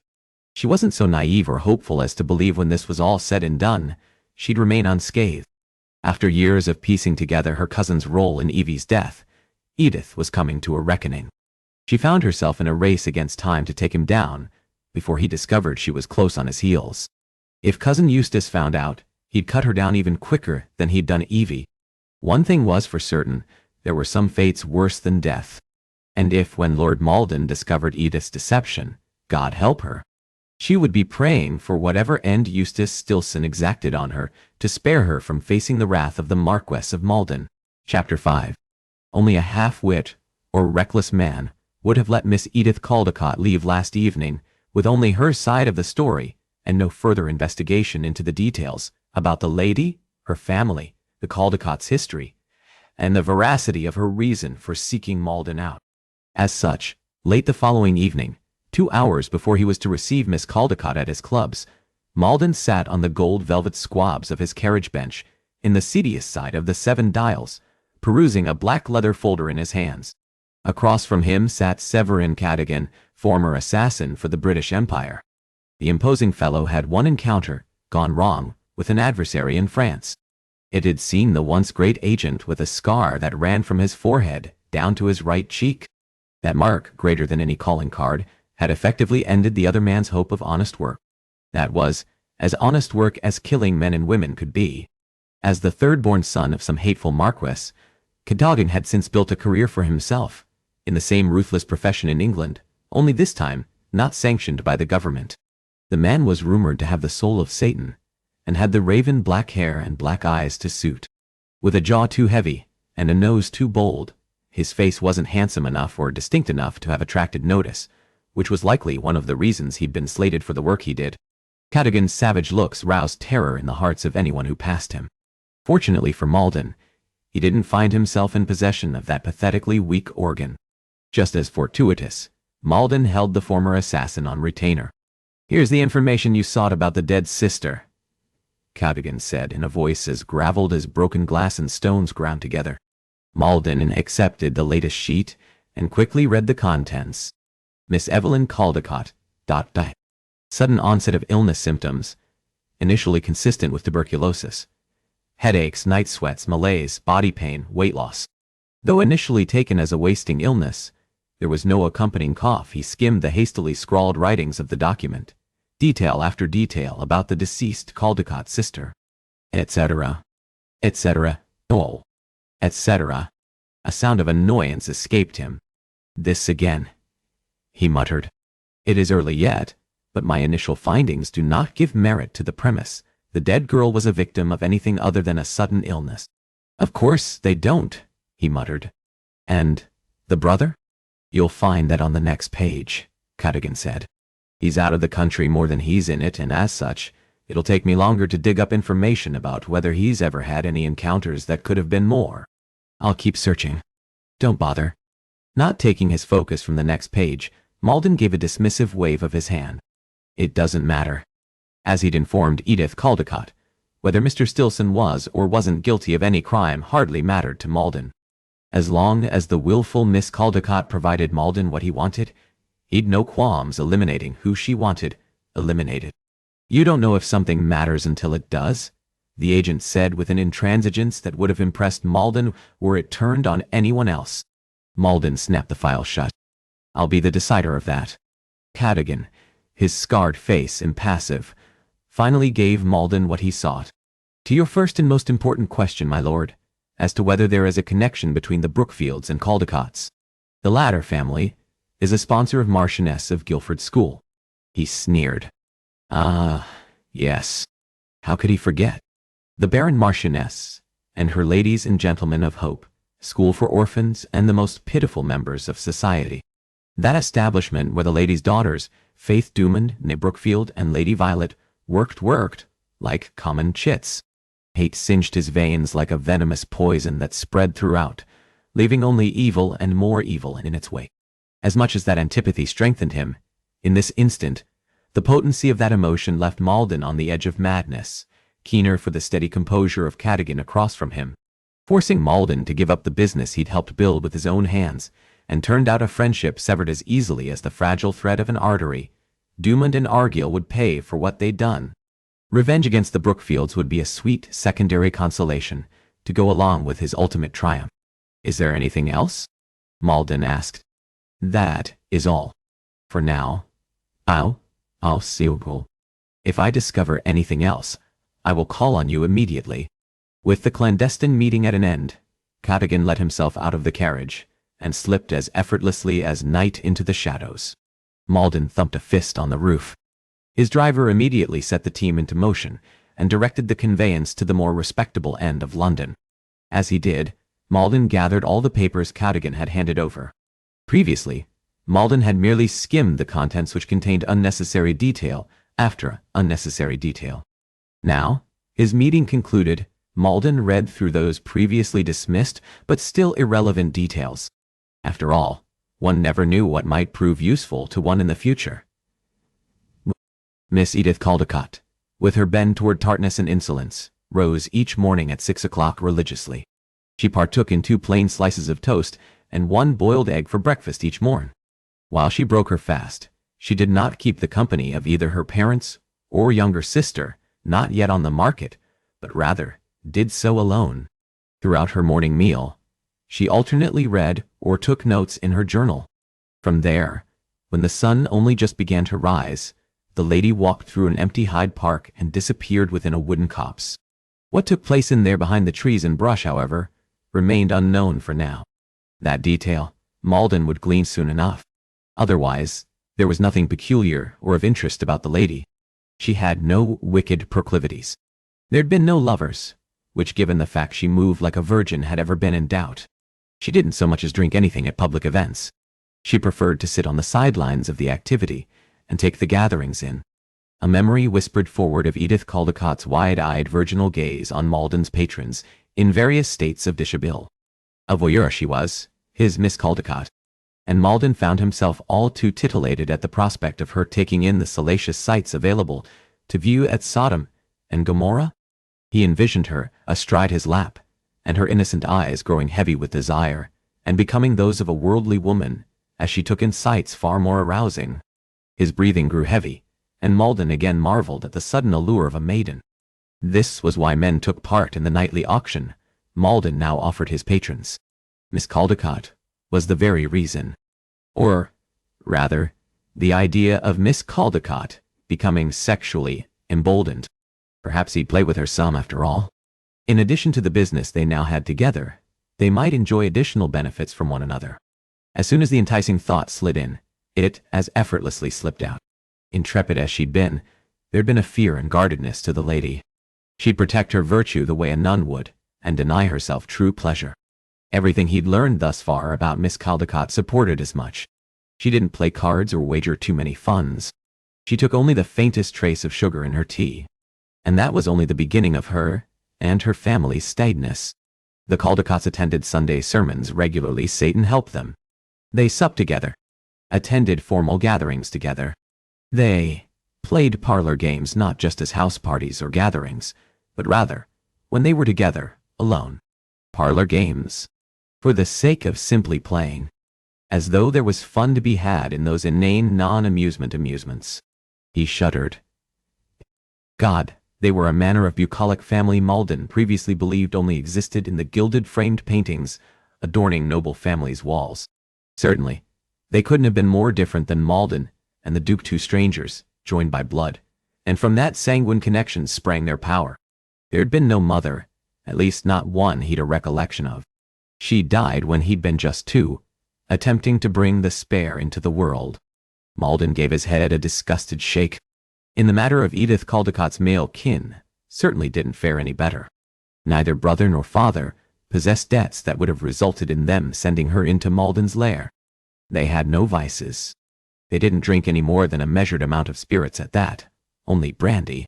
A: She wasn't so naive or hopeful as to believe when this was all said and done, she'd remain unscathed. After years of piecing together her cousin's role in Evie's death, Edith was coming to a reckoning. She found herself in a race against time to take him down before he discovered she was close on his heels. If Cousin Eustace found out, he'd cut her down even quicker than he'd done Evie. One thing was for certain, there were some fates worse than death. And if, when Lord Malden discovered Edith's deception, God help her, she would be praying for whatever end Eustace Stilson exacted on her to spare her from facing the wrath of the Marquess of Malden. Chapter 5. Only a half-wit or reckless man would have let Miss Edith Caldecott leave last evening with only her side of the story and no further investigation into the details about the lady, her family, the Caldecotts' history, and the veracity of her reason for seeking Malden out. As such, late the following evening, 2 hours before he was to receive Miss Caldecott at his clubs, Malden sat on the gold velvet squabs of his carriage bench in the seediest side of the 7 Dials, perusing a black leather folder in his hands. Across from him sat Severin Cadogan, former assassin for the British Empire. The imposing fellow had one encounter, gone wrong, with an adversary in France. It had seen the once great agent with a scar that ran from his forehead down to his right cheek. That mark, greater than any calling card, had effectively ended the other man's hope of honest work. That was, as honest work as killing men and women could be. As the third-born son of some hateful Marquess, Cadogan had since built a career for himself, in the same ruthless profession in England, only this time not sanctioned by the government. The man was rumored to have the soul of Satan, and had the raven black hair and black eyes to suit. With a jaw too heavy, and a nose too bold, his face wasn't handsome enough or distinct enough to have attracted notice, which was likely one of the reasons he'd been slated for the work he did. Cadogan's savage looks roused terror in the hearts of anyone who passed him. Fortunately for Malden, he didn't find himself in possession of that pathetically weak organ. Just as fortuitous, Malden held the former assassin on retainer. "Here's the information you sought about the dead sister," Cadogan said in a voice as gravelled as broken glass and stones ground together. Malden accepted the latest sheet and quickly read the contents. Miss Evelyn Caldecott, sudden onset of illness symptoms, initially consistent with tuberculosis. Headaches, night sweats, malaise, body pain, weight loss. Though initially taken as a wasting illness, there was no accompanying cough. He skimmed the hastily scrawled writings of the document, detail after detail about the deceased Caldecott sister, etc., etc., etc. A sound of annoyance escaped him. "This again," he muttered. "It is early yet, but my initial findings do not give merit to the premise the dead girl was a victim of anything other than a sudden illness." "Of course they don't," he muttered. "And the brother?" "You'll find that on the next page," Cadogan said. "He's out of the country more than he's in it, and as such, it'll take me longer to dig up information about whether he's ever had any encounters that could have been more. I'll keep searching. Don't bother." Not taking his focus from the next page, Malden gave a dismissive wave of his hand. "It doesn't matter." As he'd informed Edith Caldecott, whether Mr. Stilson was or wasn't guilty of any crime hardly mattered to Malden. As long as the willful Miss Caldecott provided Malden what he wanted, he'd no qualms eliminating who she wanted eliminated. "You don't know if something matters until it does," the agent said with an intransigence that would have impressed Malden were it turned on anyone else. Malden snapped the file shut. "I'll be the decider of that." Cadogan, his scarred face impassive, finally gave Malden what he sought. To your first and most important question, my lord, as to whether there is a connection between the Brookfields and Caldecotts. The latter family is a sponsor of Marchioness of Guildford School. He sneered. Ah, yes. How could he forget? The Baron Marchioness and her ladies and gentlemen of Hope, school for orphans and the most pitiful members of society. That establishment where the ladies' daughters, Faith Dumond, née Brookfield, and Lady Violet, worked like common chits. Hate singed his veins like a venomous poison that spread throughout, leaving only evil and more evil in its wake. As much as that antipathy strengthened him, in this instant, the potency of that emotion left Malden on the edge of madness, keener for the steady composure of Cadogan across from him, forcing Malden to give up the business he'd helped build with his own hands, and turned out a friendship severed as easily as the fragile thread of an artery. Dumond and Argyll would pay for what they'd done. Revenge against the Brookfields would be a sweet secondary consolation to go along with his ultimate triumph. Is there anything else? Malden asked. That is all. For now. I'll see you. If I discover anything else, I will call on you immediately. With the clandestine meeting at an end, Cadogan let himself out of the carriage and slipped as effortlessly as night into the shadows. Malden thumped a fist on the roof. His driver immediately set the team into motion and directed the conveyance to the more respectable end of London. As he did, Malden gathered all the papers Cadogan had handed over. Previously, Malden had merely skimmed the contents which contained unnecessary detail after unnecessary detail. Now, his meeting concluded, Malden read through those previously dismissed but still irrelevant details. After all, one never knew what might prove useful to one in the future. Miss Edith Caldecott, with her bend toward tartness and insolence, rose each morning at 6 o'clock religiously. She partook in 2 plain slices of toast and 1 boiled egg for breakfast each morn. While she broke her fast, she did not keep the company of either her parents or younger sister, not yet on the market, but rather did so alone. Throughout her morning meal, she alternately read or took notes in her journal. From there, when the sun only just began to rise, the lady walked through an empty Hyde Park and disappeared within a wooden copse. What took place in there behind the trees and brush, however, remained unknown for now. That detail, Malden would glean soon enough. Otherwise, there was nothing peculiar or of interest about the lady. She had no wicked proclivities. There'd been no lovers, which given the fact she moved like a virgin had ever been in doubt. She didn't so much as drink anything at public events. She preferred to sit on the sidelines of the activity and take the gatherings in. A memory whispered forward of Edith Caldecott's wide-eyed virginal gaze on Malden's patrons in various states of dishabille. A voyeur she was, his Miss Caldecott, and Malden found himself all too titillated at the prospect of her taking in the salacious sights available to view at Sodom and Gomorrah. He envisioned her astride his lap, and her innocent eyes growing heavy with desire, and becoming those of a worldly woman, as she took in sights far more arousing. His breathing grew heavy, and Malden again marveled at the sudden allure of a maiden. This was why men took part in the nightly auction Malden now offered his patrons. Miss Caldecott was the very reason. Or, rather, the idea of Miss Caldecott becoming sexually emboldened. Perhaps he'd play with her some after all. In addition to the business they now had together, they might enjoy additional benefits from one another. As soon as the enticing thought slid in, it as effortlessly slipped out. Intrepid as she'd been, there'd been a fear and guardedness to the lady. She'd protect her virtue the way a nun would, and deny herself true pleasure. Everything he'd learned thus far about Miss Caldecott supported as much. She didn't play cards or wager too many funds. She took only the faintest trace of sugar in her tea. And that was only the beginning of her and her family's staidness. The Caldecotts attended Sunday sermons regularly. Satan helped them. They supped together, attended formal gatherings together. They played parlor games not just as house parties or gatherings, but rather, when they were together, alone. Parlor games. For the sake of simply playing. As though there was fun to be had in those inane non-amusement amusements. He shuddered. God, they were a manner of bucolic family Malden previously believed only existed in the gilded framed paintings adorning noble families' walls. Certainly, they couldn't have been more different than Malden and the Duke, two strangers, joined by blood, and from that sanguine connection sprang their power. There'd been no mother, at least not one he'd a recollection of. She died when he'd been just 2, attempting to bring the spare into the world. Malden gave his head a disgusted shake. In the matter of Edith Caldecott's male kin, certainly didn't fare any better. Neither brother nor father possessed debts that would have resulted in them sending her into Malden's lair. They had no vices. They didn't drink any more than a measured amount of spirits at that, only brandy.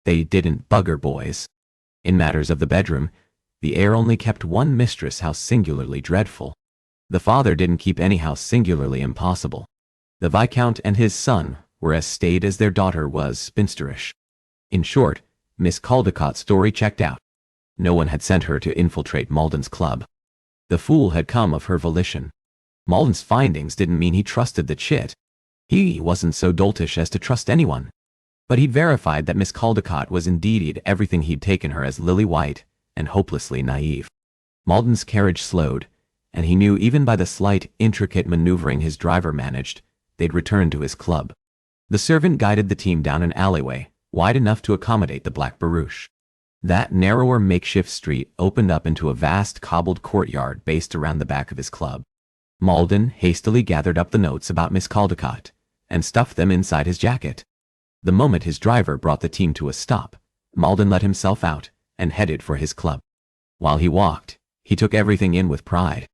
A: They didn't bugger boys. In matters of the bedroom, the heir only kept one mistress house singularly dreadful. The father didn't keep any house singularly impossible. The Viscount and his son were as staid as their daughter was spinsterish. In short, Miss Caldecott's story checked out. No one had sent her to infiltrate Malden's club. The fool had come of her volition. Malden's findings didn't mean he trusted the chit. He wasn't so doltish as to trust anyone. But he'd verified that Miss Caldecott was indeed everything he'd taken her as lily-white and hopelessly naive. Malden's carriage slowed, and he knew even by the slight, intricate maneuvering his driver managed, they'd return to his club. The servant guided the team down an alleyway, wide enough to accommodate the black barouche. That narrower makeshift street opened up into a vast cobbled courtyard based around the back of his club. Malden hastily gathered up the notes about Miss Caldecott and stuffed them inside his jacket. The moment his driver brought the team to a stop, Malden let himself out and headed for his club. While he walked, he took everything in with pride.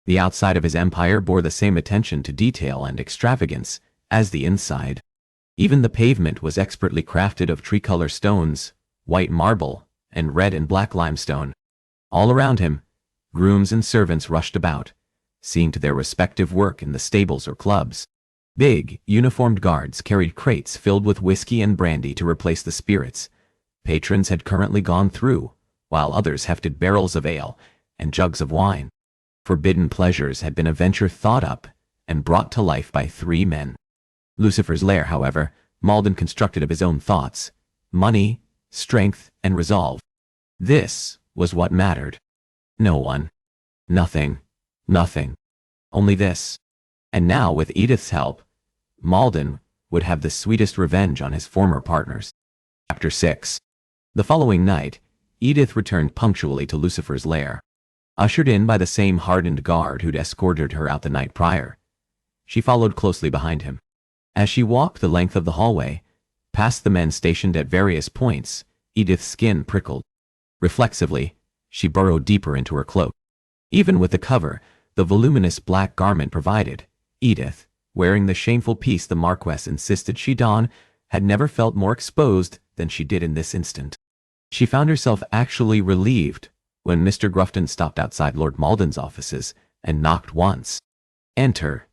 A: The outside of his empire bore the same attention to detail and extravagance as the inside. Even the pavement was expertly crafted of tricolour stones, white marble, and red and black limestone. All around him, grooms and servants rushed about, seeing to their respective work in the stables or clubs. Big, uniformed guards carried crates filled with whiskey and brandy to replace the spirits patrons had currently gone through, while others hefted barrels of ale and jugs of wine. Forbidden pleasures had been a venture thought up and brought to life by 3 men. Lucifer's lair, however, Malden constructed of his own thoughts, money, strength, and resolve. This was what mattered. No one. Nothing. Nothing. Only this. And now, with Edith's help, Malden would have the sweetest revenge on his former partners. Chapter 6. The following night, Edith returned punctually to Lucifer's lair, ushered in by the same hardened guard who'd escorted her out the night prior. She followed closely behind him. As she walked the length of the hallway, past the men stationed at various points, Edith's skin prickled. Reflexively, she burrowed deeper into her cloak. Even with the cover the voluminous black garment provided, Edith, wearing the shameful piece the Marquess insisted she don, had never felt more exposed than she did in this instant. She found herself actually relieved when Mr. Grufton stopped outside Lord Malden's offices and knocked once. "Enter."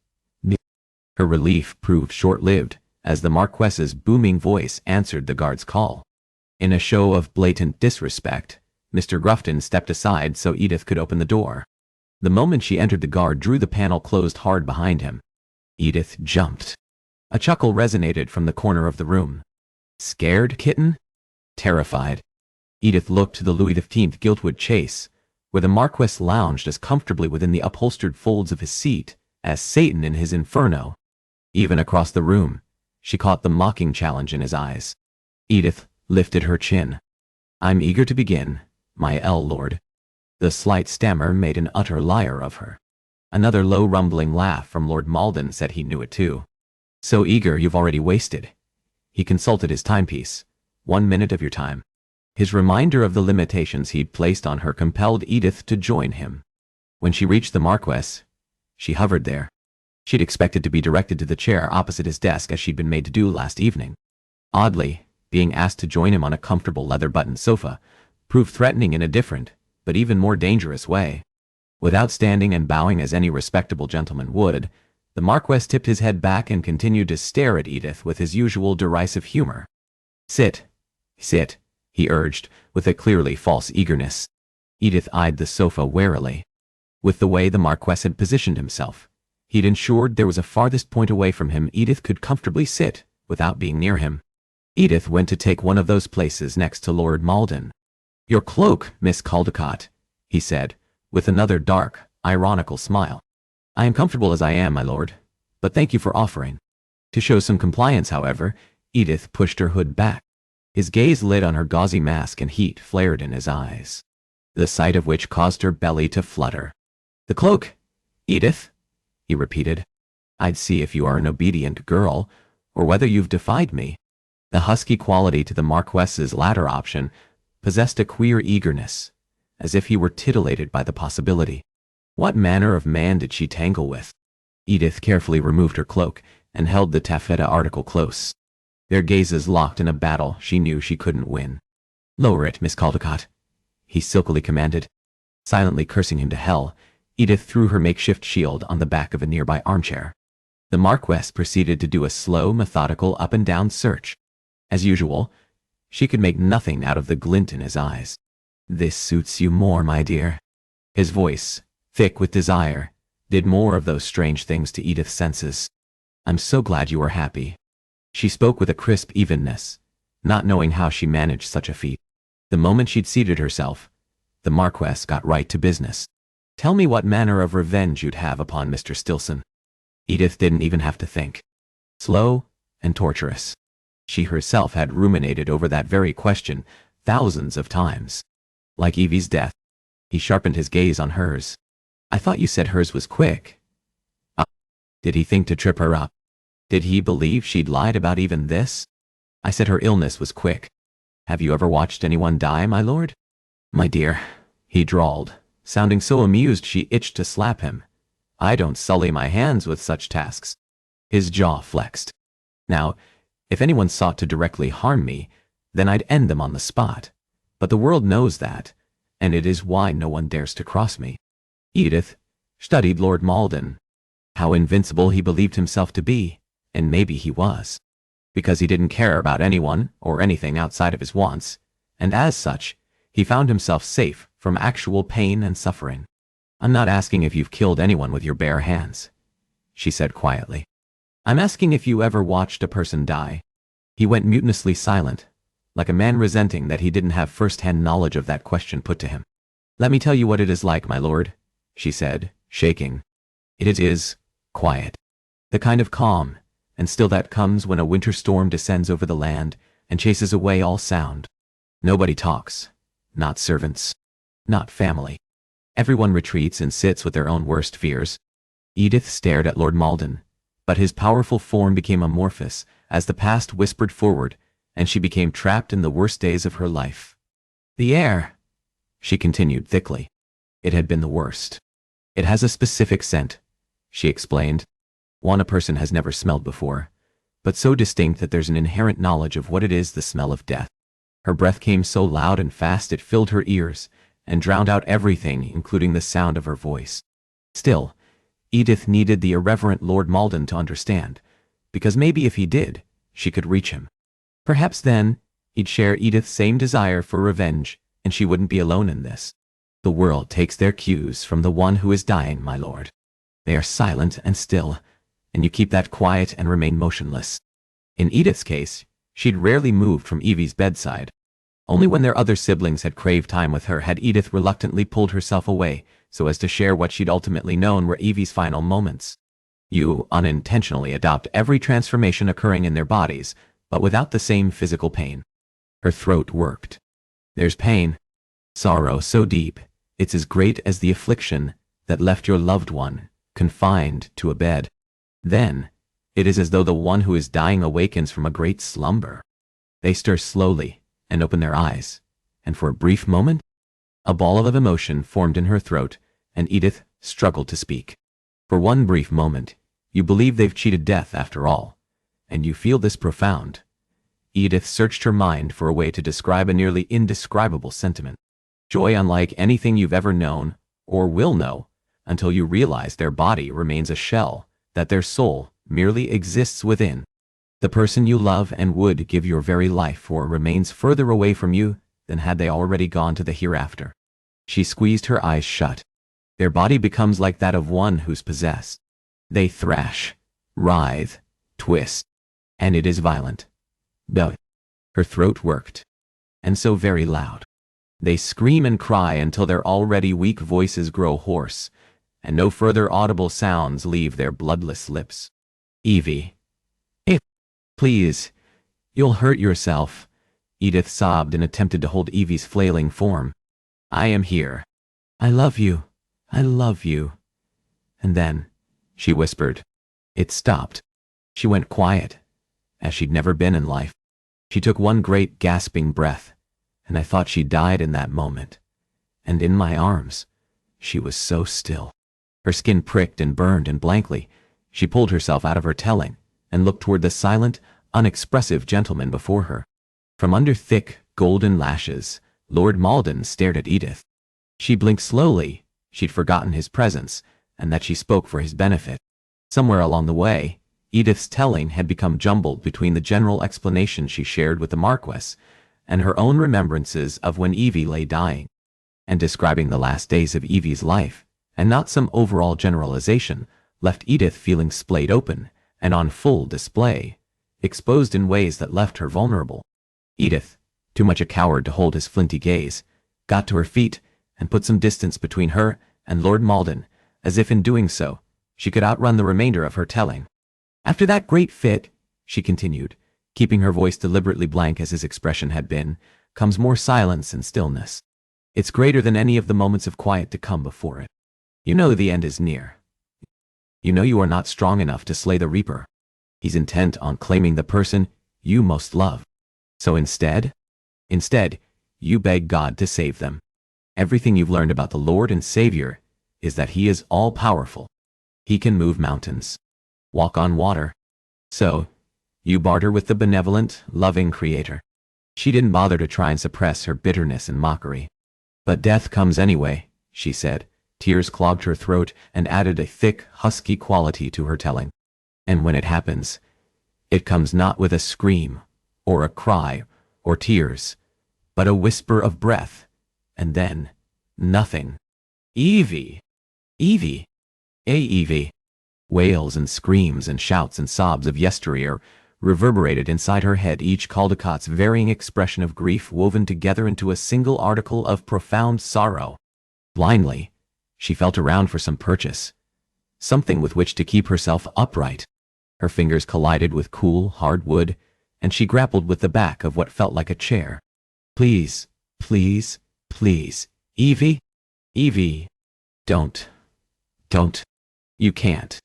A: Her relief proved short-lived, as the Marquess's booming voice answered the guard's call. In a show of blatant disrespect, Mr. Grufton stepped aside so Edith could open the door. The moment she entered, the guard drew the panel closed hard behind him. Edith jumped. A chuckle resonated from the corner of the room. Scared, kitten? Terrified. Edith looked to the Louis XV giltwood chase, where the Marquess lounged as comfortably within the upholstered folds of his seat as Satan in his inferno. Even across the room, she caught the mocking challenge in his eyes. Edith lifted her chin. "I'm eager to begin, my lord." The slight stammer made an utter liar of her. Another low rumbling laugh from Lord Malden said he knew it too. "So eager you've already wasted." He consulted his timepiece. 1 minute of your time. His reminder of the limitations he'd placed on her compelled Edith to join him. When she reached the Marquess, she hovered there. She'd expected to be directed to the chair opposite his desk as she'd been made to do last evening. Oddly, being asked to join him on a comfortable leather-buttoned sofa proved threatening in a different, but even more dangerous way. Without standing and bowing as any respectable gentleman would, the Marquess tipped his head back and continued to stare at Edith with his usual derisive humor. "Sit. Sit," he urged, with a clearly false eagerness. Edith eyed the sofa warily. With the way the Marquess had positioned himself, he'd ensured there was a farthest point away from him Edith could comfortably sit without being near him. Edith went to take one of those places next to Lord Malden. "Your cloak, Miss Caldecott," he said, with another dark, ironical smile. "I am comfortable as I am, my lord, but thank you for offering." To show some compliance, however, Edith pushed her hood back. His gaze lit on her gauzy mask and heat flared in his eyes, the sight of which caused her belly to flutter. "The cloak, Edith," he repeated. "I'd see if you are an obedient girl, or whether you've defied me." The husky quality to the Marquess's latter option possessed a queer eagerness, as if he were titillated by the possibility. What manner of man did she tangle with? Edith carefully removed her cloak and held the taffeta article close. Their gazes locked in a battle she knew she couldn't win. "Lower it, Miss Caldecott," he silkily commanded. Silently cursing him to hell, Edith threw her makeshift shield on the back of a nearby armchair. The Marquess proceeded to do a slow, methodical up-and-down search. As usual, she could make nothing out of the glint in his eyes. "This suits you more, my dear." His voice, thick with desire, did more of those strange things to Edith's senses. "I'm so glad you are happy." She spoke with a crisp evenness, not knowing how she managed such a feat. The moment she'd seated herself, the Marquess got right to business. "Tell me what manner of revenge you'd have upon Mr. Stilson." Edith didn't even have to think. Slow and torturous. She herself had ruminated over that very question thousands of times. Like Evie's death. He sharpened his gaze on hers. "I thought you said hers was quick." Did he think to trip her up? Did he believe she'd lied about even this? "I said her illness was quick. Have you ever watched anyone die, my lord?" "My dear," he drawled, sounding so amused she itched to slap him. "I don't sully my hands with such tasks." His jaw flexed. "Now, if anyone sought to directly harm me, then I'd end them on the spot. But the world knows that, and it is why no one dares to cross me." Edith studied Lord Malden. How invincible he believed himself to be, and maybe he was. Because he didn't care about anyone or anything outside of his wants, and as such, he found himself safe from actual pain and suffering. "I'm not asking if you've killed anyone with your bare hands," she said quietly. "I'm asking if you ever watched a person die." He went mutinously silent, like a man resenting that he didn't have first-hand knowledge of that question put to him. "Let me tell you what it is like, my lord," she said, shaking. "It is quiet. The kind of calm and still that comes when a winter storm descends over the land and chases away all sound. Nobody talks. Not servants. Not family. Everyone retreats and sits with their own worst fears." Edith stared at Lord Malden, but his powerful form became amorphous as the past whispered forward, and she became trapped in the worst days of her life. "The air," she continued thickly. "It had been the worst. It has a specific scent," she explained. "One a person has never smelled before, but so distinct that there's an inherent knowledge of what it is, the smell of death." Her breath came so loud and fast it filled her ears and drowned out everything, including the sound of her voice. Still, Edith needed the irreverent Lord Malden to understand, because maybe if he did, she could reach him. Perhaps then, he'd share Edith's same desire for revenge, and she wouldn't be alone in this. "The world takes their cues from the one who is dying, my lord. They are silent and still, and you keep that quiet and remain motionless." In Edith's case, she'd rarely moved from Evie's bedside. Only when their other siblings had craved time with her had Edith reluctantly pulled herself away so as to share what she'd ultimately known were Evie's final moments. You unintentionally adopt every transformation occurring in their bodies, but without the same physical pain. Her throat worked. "There's pain. Sorrow so deep, it's as great as the affliction that left your loved one confined to a bed. Then, it is as though the one who is dying awakens from a great slumber. They stir slowly and open their eyes, and for a brief moment, a ball of emotion formed in her throat, and Edith struggled to speak. For one brief moment, you believe they've cheated death after all, and you feel this profound." Edith searched her mind for a way to describe a nearly indescribable sentiment. Joy unlike anything you've ever known, or will know, until you realize their body remains a shell, that their soul merely exists within. The person you love and would give your very life for remains further away from you than had they already gone to the hereafter. She squeezed her eyes shut. Their body becomes like that of one who's possessed. They thrash, writhe, twist, and it is violent. But her throat worked, and so very loud. They scream and cry until their already weak voices grow hoarse, and no further audible sounds leave their bloodless lips. "Evie, if, please, you'll hurt yourself. Edith sobbed and attempted to hold Evie's flailing form. "I am here. I love you. I love you." And then, she whispered. It stopped. She went quiet, as she'd never been in life. She took one great gasping breath, and I thought she died in that moment. And in my arms, she was so still. Her skin pricked and burned, and blankly, she pulled herself out of her telling and looked toward the silent, unexpressive gentleman before her. From under thick, golden lashes, Lord Malden stared at Edith. She blinked slowly. She'd forgotten his presence, and that she spoke for his benefit. Somewhere along the way, Edith's telling had become jumbled between the general explanation she shared with the Marquess and her own remembrances of when Evie lay dying, and describing the last days of Evie's life, and not some overall generalization, left Edith feeling splayed open and on full display, exposed in ways that left her vulnerable. Edith, too much a coward to hold his flinty gaze, got to her feet and put some distance between her and Lord Malden, as if in doing so, she could outrun the remainder of her telling. "After that great fit," she continued, keeping her voice deliberately blank as his expression had been, "comes more silence and stillness. It's greater than any of the moments of quiet to come before it. You know the end is near. You know you are not strong enough to slay the Reaper. He's intent on claiming the person you most love. So instead, you beg God to save them. Everything you've learned about the Lord and Savior is that he is all-powerful. He can move mountains, walk on water. So, you barter with the benevolent, loving Creator." She didn't bother to try and suppress her bitterness and mockery. "But death comes anyway," she said. Tears clogged her throat and added a thick, husky quality to her telling. "And when it happens, it comes not with a scream, or a cry, or tears, but a whisper of breath, and then nothing. Evie! Evie! Evie!" Wails and screams and shouts and sobs of yesteryear reverberated inside her head, each Caldecott's varying expression of grief woven together into a single article of profound sorrow. Blindly, she felt around for some purchase, something with which to keep herself upright. Her fingers collided with cool, hard wood, and she grappled with the back of what felt like a chair. "Please, please, please, Evie, Evie, don't. You can't."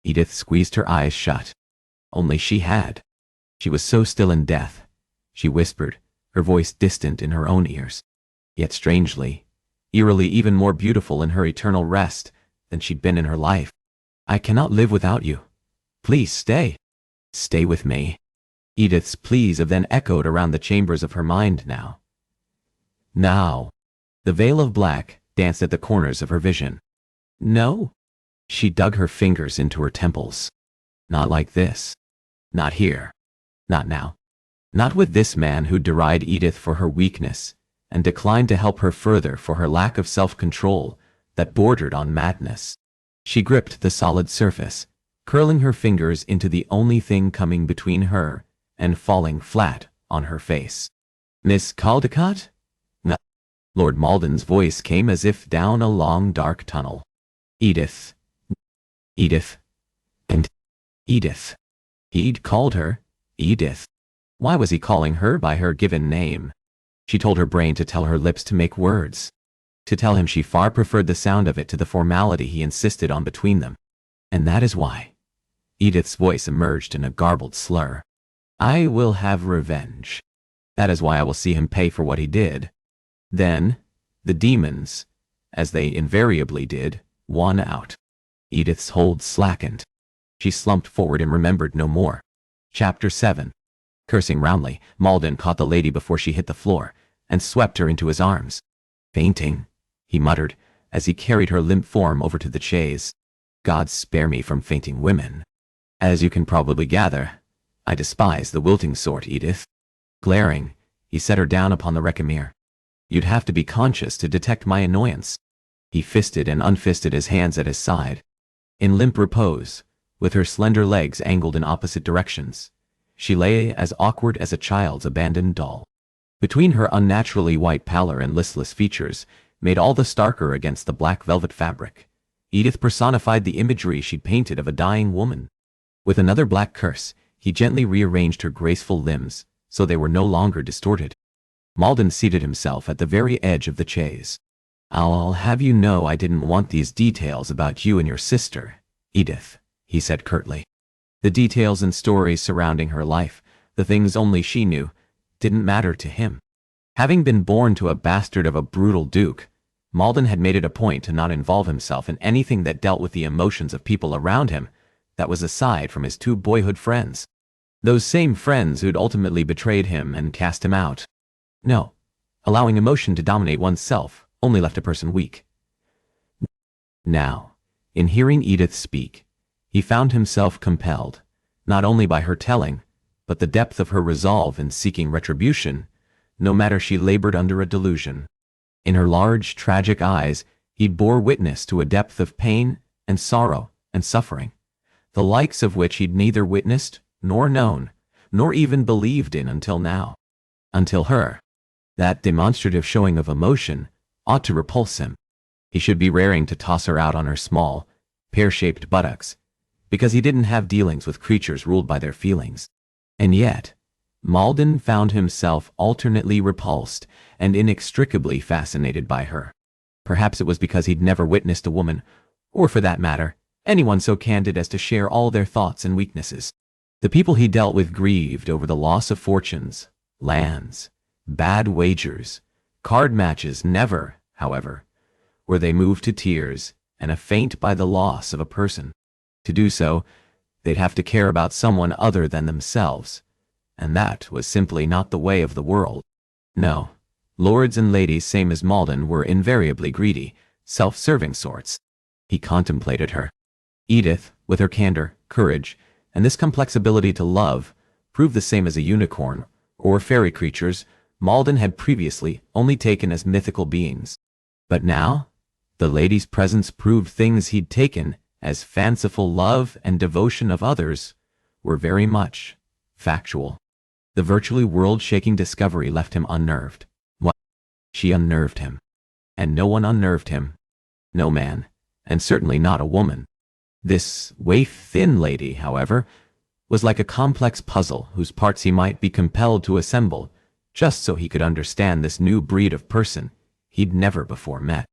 A: Edith squeezed her eyes shut. Only she had. She was so still in death, she whispered, her voice distant in her own ears, yet strangely, eerily even more beautiful in her eternal rest than she'd been in her life. "I cannot live without you. Please stay. Stay with me." Edith's pleas of then echoed around the chambers of her mind now. Now, the veil of black danced at the corners of her vision. "No." She dug her fingers into her temples. "Not like this. Not here. Not now. Not with this man who derided Edith for her weakness and declined to help her further for her lack of self-control that bordered on madness." She gripped the solid surface, curling her fingers into the only thing coming between her and falling flat on her face. "Miss Caldecott?" No. Lord Malden's voice came as if down a long dark tunnel. "Edith. Edith. And Edith." He'd called her Edith. Why was he calling her by her given name? She told her brain to tell her lips to make words, to tell him she far preferred the sound of it to the formality he insisted on between them. "And that is why." Edith's voice emerged in a garbled slur. "I will have revenge. That is why I will see him pay for what he did. Then, the demons, as they invariably did, won out." Edith's hold slackened. She slumped forward and remembered no more. Chapter 7. Cursing roundly, Malden caught the lady before she hit the floor and swept her into his arms. "Fainting," he muttered as he carried her limp form over to the chaise. "God spare me from fainting women. As you can probably gather, I despise the wilting sort, Edith." Glaring, he set her down upon the recamere. "You'd have to be conscious to detect my annoyance." He fisted and unfisted his hands at his side. In limp repose, with her slender legs angled in opposite directions, she lay as awkward as a child's abandoned doll. Between her unnaturally white pallor and listless features, made all the starker against the black velvet fabric, Edith personified the imagery she'd painted of a dying woman. With another black curse, he gently rearranged her graceful limbs, so they were no longer distorted. Malden seated himself at the very edge of the chaise. "I'll have you know I didn't want these details about you and your sister, Edith," he said curtly. The details and stories surrounding her life, the things only she knew, didn't matter to him. Having been born to a bastard of a brutal duke, Malden had made it a point to not involve himself in anything that dealt with the emotions of people around him that was aside from his two boyhood friends. Those same friends who'd ultimately betrayed him and cast him out. No, allowing emotion to dominate oneself only left a person weak. Now, in hearing Edith speak, he found himself compelled, not only by her telling, but the depth of her resolve in seeking retribution, no matter she labored under a delusion. In her large, tragic eyes, he bore witness to a depth of pain and sorrow and suffering, the likes of which he'd neither witnessed nor known, nor even believed in until now. Until her. That demonstrative showing of emotion ought to repulse him. He should be raring to toss her out on her small, pear-shaped buttocks, because he didn't have dealings with creatures ruled by their feelings. And yet, Malden found himself alternately repulsed and inextricably fascinated by her. Perhaps it was because he'd never witnessed a woman, or for that matter, anyone so candid as to share all their thoughts and weaknesses. The people he dealt with grieved over the loss of fortunes, lands, bad wagers, card matches. Never, however, were they moved to tears and a faint by the loss of a person. To do so, they'd have to care about someone other than themselves, and that was simply not the way of the world. No, lords and ladies same as Malden were invariably greedy, self-serving sorts. He contemplated her. Edith, with her candor, courage, and this complex ability to love, proved the same as a unicorn, or fairy creatures Malden had previously only taken as mythical beings. But now, the lady's presence proved things he'd taken as fanciful love and devotion of others were very much factual. The virtually world-shaking discovery left him unnerved. What? She unnerved him. And no one unnerved him. No man, and certainly not a woman. This waif-thin lady, however, was like a complex puzzle whose parts he might be compelled to assemble just so he could understand this new breed of person he'd never before met.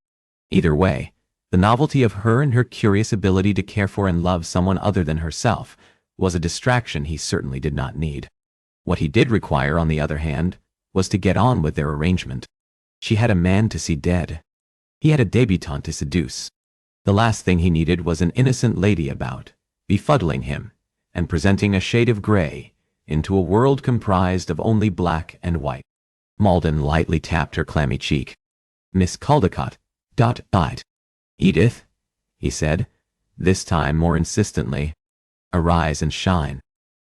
A: Either way, the novelty of her and her curious ability to care for and love someone other than herself was a distraction he certainly did not need. What he did require, on the other hand, was to get on with their arrangement. She had a man to see dead. He had a debutante to seduce. The last thing he needed was an innocent lady about, befuddling him, and presenting a shade of gray into a world comprised of only black and white. Malden lightly tapped her clammy cheek. "Miss Caldecott, Edith," he said, this time more insistently. "Arise and shine."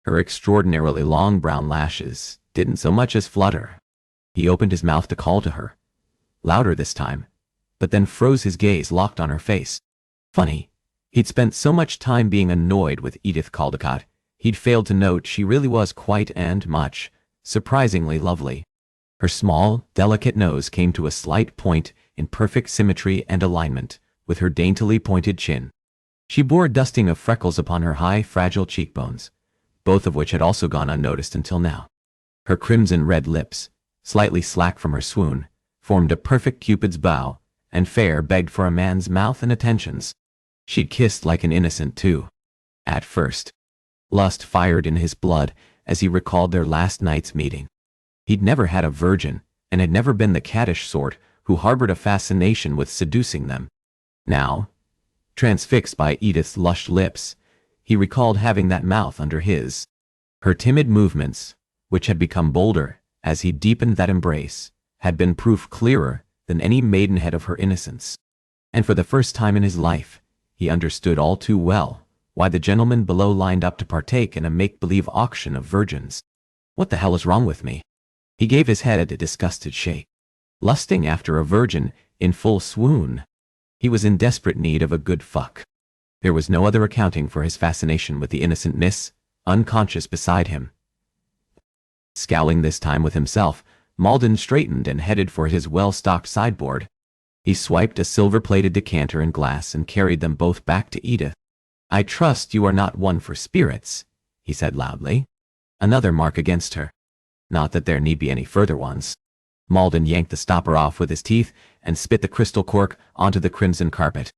A: Her extraordinarily long brown lashes didn't so much as flutter. He opened his mouth to call to her, louder this time, but then froze, his gaze locked on her face. Funny, he'd spent so much time being annoyed with Edith Caldecott, he'd failed to note she really was quite and much, surprisingly lovely. Her small, delicate nose came to a slight point in perfect symmetry and alignment with her daintily pointed chin. She bore a dusting of freckles upon her high, fragile cheekbones, both of which had also gone unnoticed until now. Her crimson-red lips, slightly slack from her swoon, formed a perfect Cupid's bow, and fair begged for a man's mouth and attentions. She'd kissed like an innocent, too. At first, lust fired in his blood as he recalled their last night's meeting. He'd never had a virgin, and had never been the caddish sort who harbored a fascination with seducing them. Now, transfixed by Edith's lush lips, he recalled having that mouth under his. Her timid movements, which had become bolder as he deepened that embrace, had been proof clearer than any maidenhead of her innocence. And for the first time in his life, he understood all too well why the gentleman below lined up to partake in a make-believe auction of virgins. What the hell is wrong with me? He gave his head a disgusted shake. Lusting after a virgin in full swoon. He was in desperate need of a good fuck. There was no other accounting for his fascination with the innocent miss, unconscious beside him. Scowling this time with himself, Malden straightened and headed for his well-stocked sideboard. He swiped a silver-plated decanter and glass and carried them both back to Edith. "I trust you are not one for spirits," he said loudly. Another mark against her. Not that there need be any further ones. Malden yanked the stopper off with his teeth and spit the crystal cork onto the crimson carpet.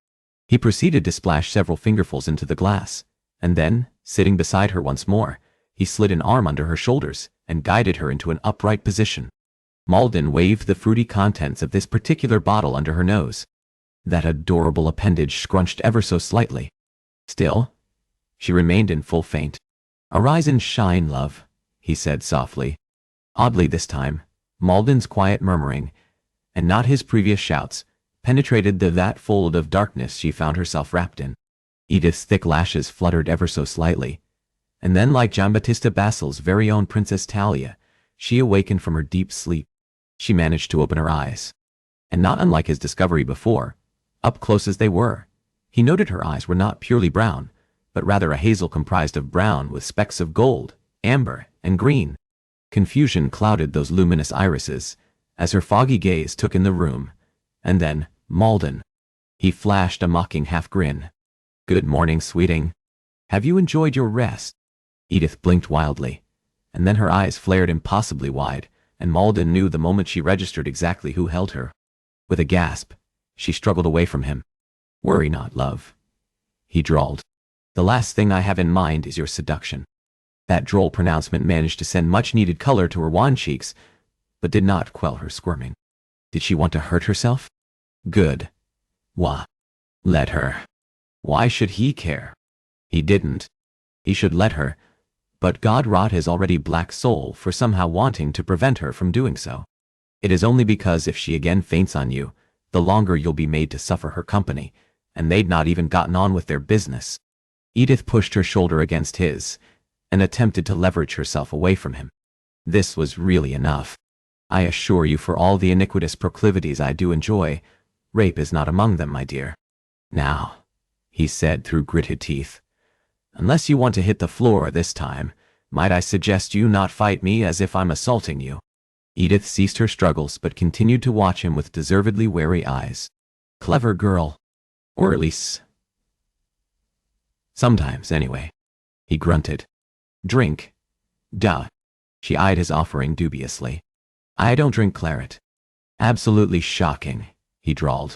A: He proceeded to splash several fingerfuls into the glass, and then, sitting beside her once more, he slid an arm under her shoulders and guided her into an upright position. Malden waved the fruity contents of this particular bottle under her nose. That adorable appendage scrunched ever so slightly. Still, she remained in full faint. "Arise and shine, love," he said softly. Oddly this time, Malden's quiet murmuring, and not his previous shouts, penetrated that fold of darkness she found herself wrapped in. Edith's thick lashes fluttered ever so slightly, and then, like Giambattista Basil's very own Princess Talia, she awakened from her deep sleep. She managed to open her eyes. And not unlike his discovery before, up close as they were, he noted her eyes were not purely brown, but rather a hazel comprised of brown with specks of gold, amber, and green. Confusion clouded those luminous irises as her foggy gaze took in the room, and then Malden. He flashed a mocking half-grin. "Good morning, sweeting. Have you enjoyed your rest?" Edith blinked wildly, and then her eyes flared impossibly wide, and Malden knew the moment she registered exactly who held her. With a gasp, she struggled away from him. "Worry not, love," he drawled. "The last thing I have in mind is your seduction." That droll pronouncement managed to send much-needed color to her wan cheeks, but did not quell her squirming. Did she want to hurt herself? Good. Why? Let her. Why should he care? He didn't. He should let her, but God rot his already black soul for somehow wanting to prevent her from doing so. It is only because if she again faints on you, the longer you'll be made to suffer her company, and they'd not even gotten on with their business. Edith pushed her shoulder against his, and attempted to leverage herself away from him. This was really enough. "I assure you, for all the iniquitous proclivities I do enjoy, rape is not among them, my dear. Now," he said through gritted teeth, "unless you want to hit the floor this time, might I suggest you not fight me as if I'm assaulting you?" Edith ceased her struggles but continued to watch him with deservedly wary eyes. Clever girl. Or at least, sometimes anyway. He grunted. "Drink? Duh." She eyed his offering dubiously. "I don't drink claret." "Absolutely shocking," he drawled.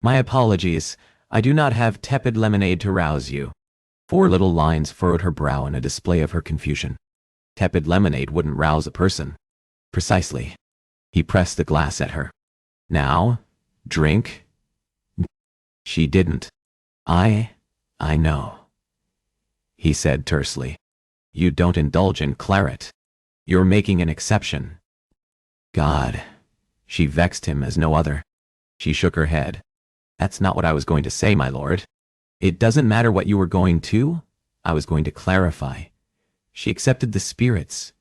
A: "My apologies. I do not have tepid lemonade to rouse you." 4 little lines furrowed her brow in a display of her confusion. Tepid lemonade wouldn't rouse a person. Precisely. He pressed the glass at her. "Now, drink." She didn't. I know," he said tersely. "You don't indulge in claret. You're making an exception." God. She vexed him as no other. She shook her head. "That's not what I was going to say, my lord. It doesn't matter what you were going to. I was going to clarify." She accepted the spirits.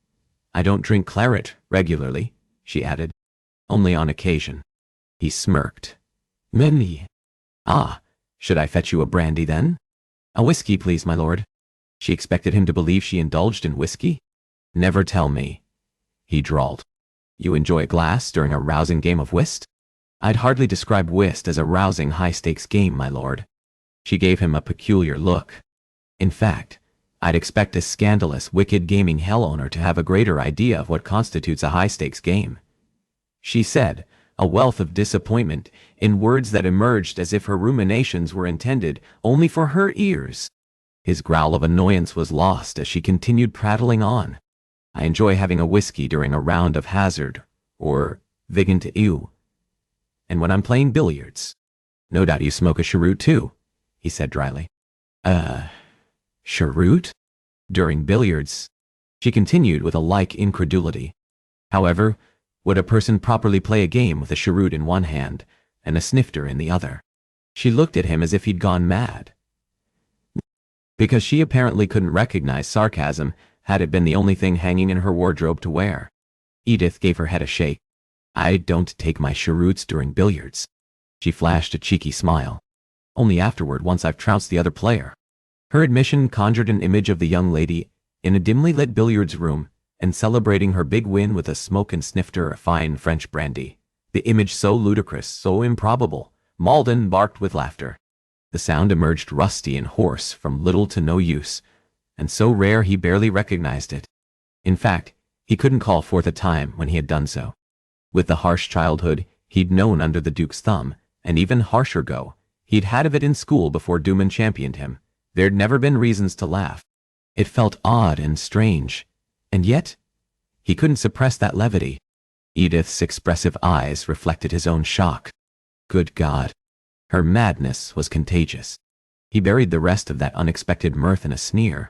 A: "I don't drink claret regularly," she added. "Only on occasion." He smirked. "Many." "Ah, should I fetch you a brandy then?" "A whiskey, please, my lord." She expected him to believe she indulged in whiskey. "Never tell me," he drawled. "You enjoy a glass during a rousing game of whist?" "I'd hardly describe whist as a rousing high-stakes game, my lord." She gave him a peculiar look. In fact, I'd expect a scandalous, wicked gaming hell owner to have a greater idea of what constitutes a high-stakes game. She said, a wealth of disappointment, in words that emerged as if her ruminations were intended only for her ears. His growl of annoyance was lost as she continued prattling on. "I enjoy having a whiskey during a round of hazard, or vigant eau, and when I'm playing billiards." "No doubt you smoke a cheroot too," he said dryly. Cheroot? During billiards?" She continued with a like incredulity. However, would a person properly play a game with a cheroot in one hand and a snifter in the other? She looked at him as if he'd gone mad. Because she apparently couldn't recognize sarcasm had it been the only thing hanging in her wardrobe to wear. Edith gave her head a shake. "I don't take my cheroots during billiards." She flashed a cheeky smile. "Only afterward, once I've trounced the other player." Her admission conjured an image of the young lady in a dimly lit billiards room and celebrating her big win with a smoke and snifter of fine French brandy. The image so ludicrous, so improbable, Malden barked with laughter. The sound emerged rusty and hoarse from little to no use, and so rare he barely recognized it. In fact, He couldn't call forth a time when he had done so. With the harsh childhood he'd known under the Duke's thumb, and even harsher go he'd had of it in school before Dooman championed him, there'd never been reasons to laugh. It felt odd and strange, and yet he couldn't suppress that levity. Edith's expressive eyes reflected his own shock. Good God. Her madness was contagious. He buried the rest of that unexpected mirth in a sneer.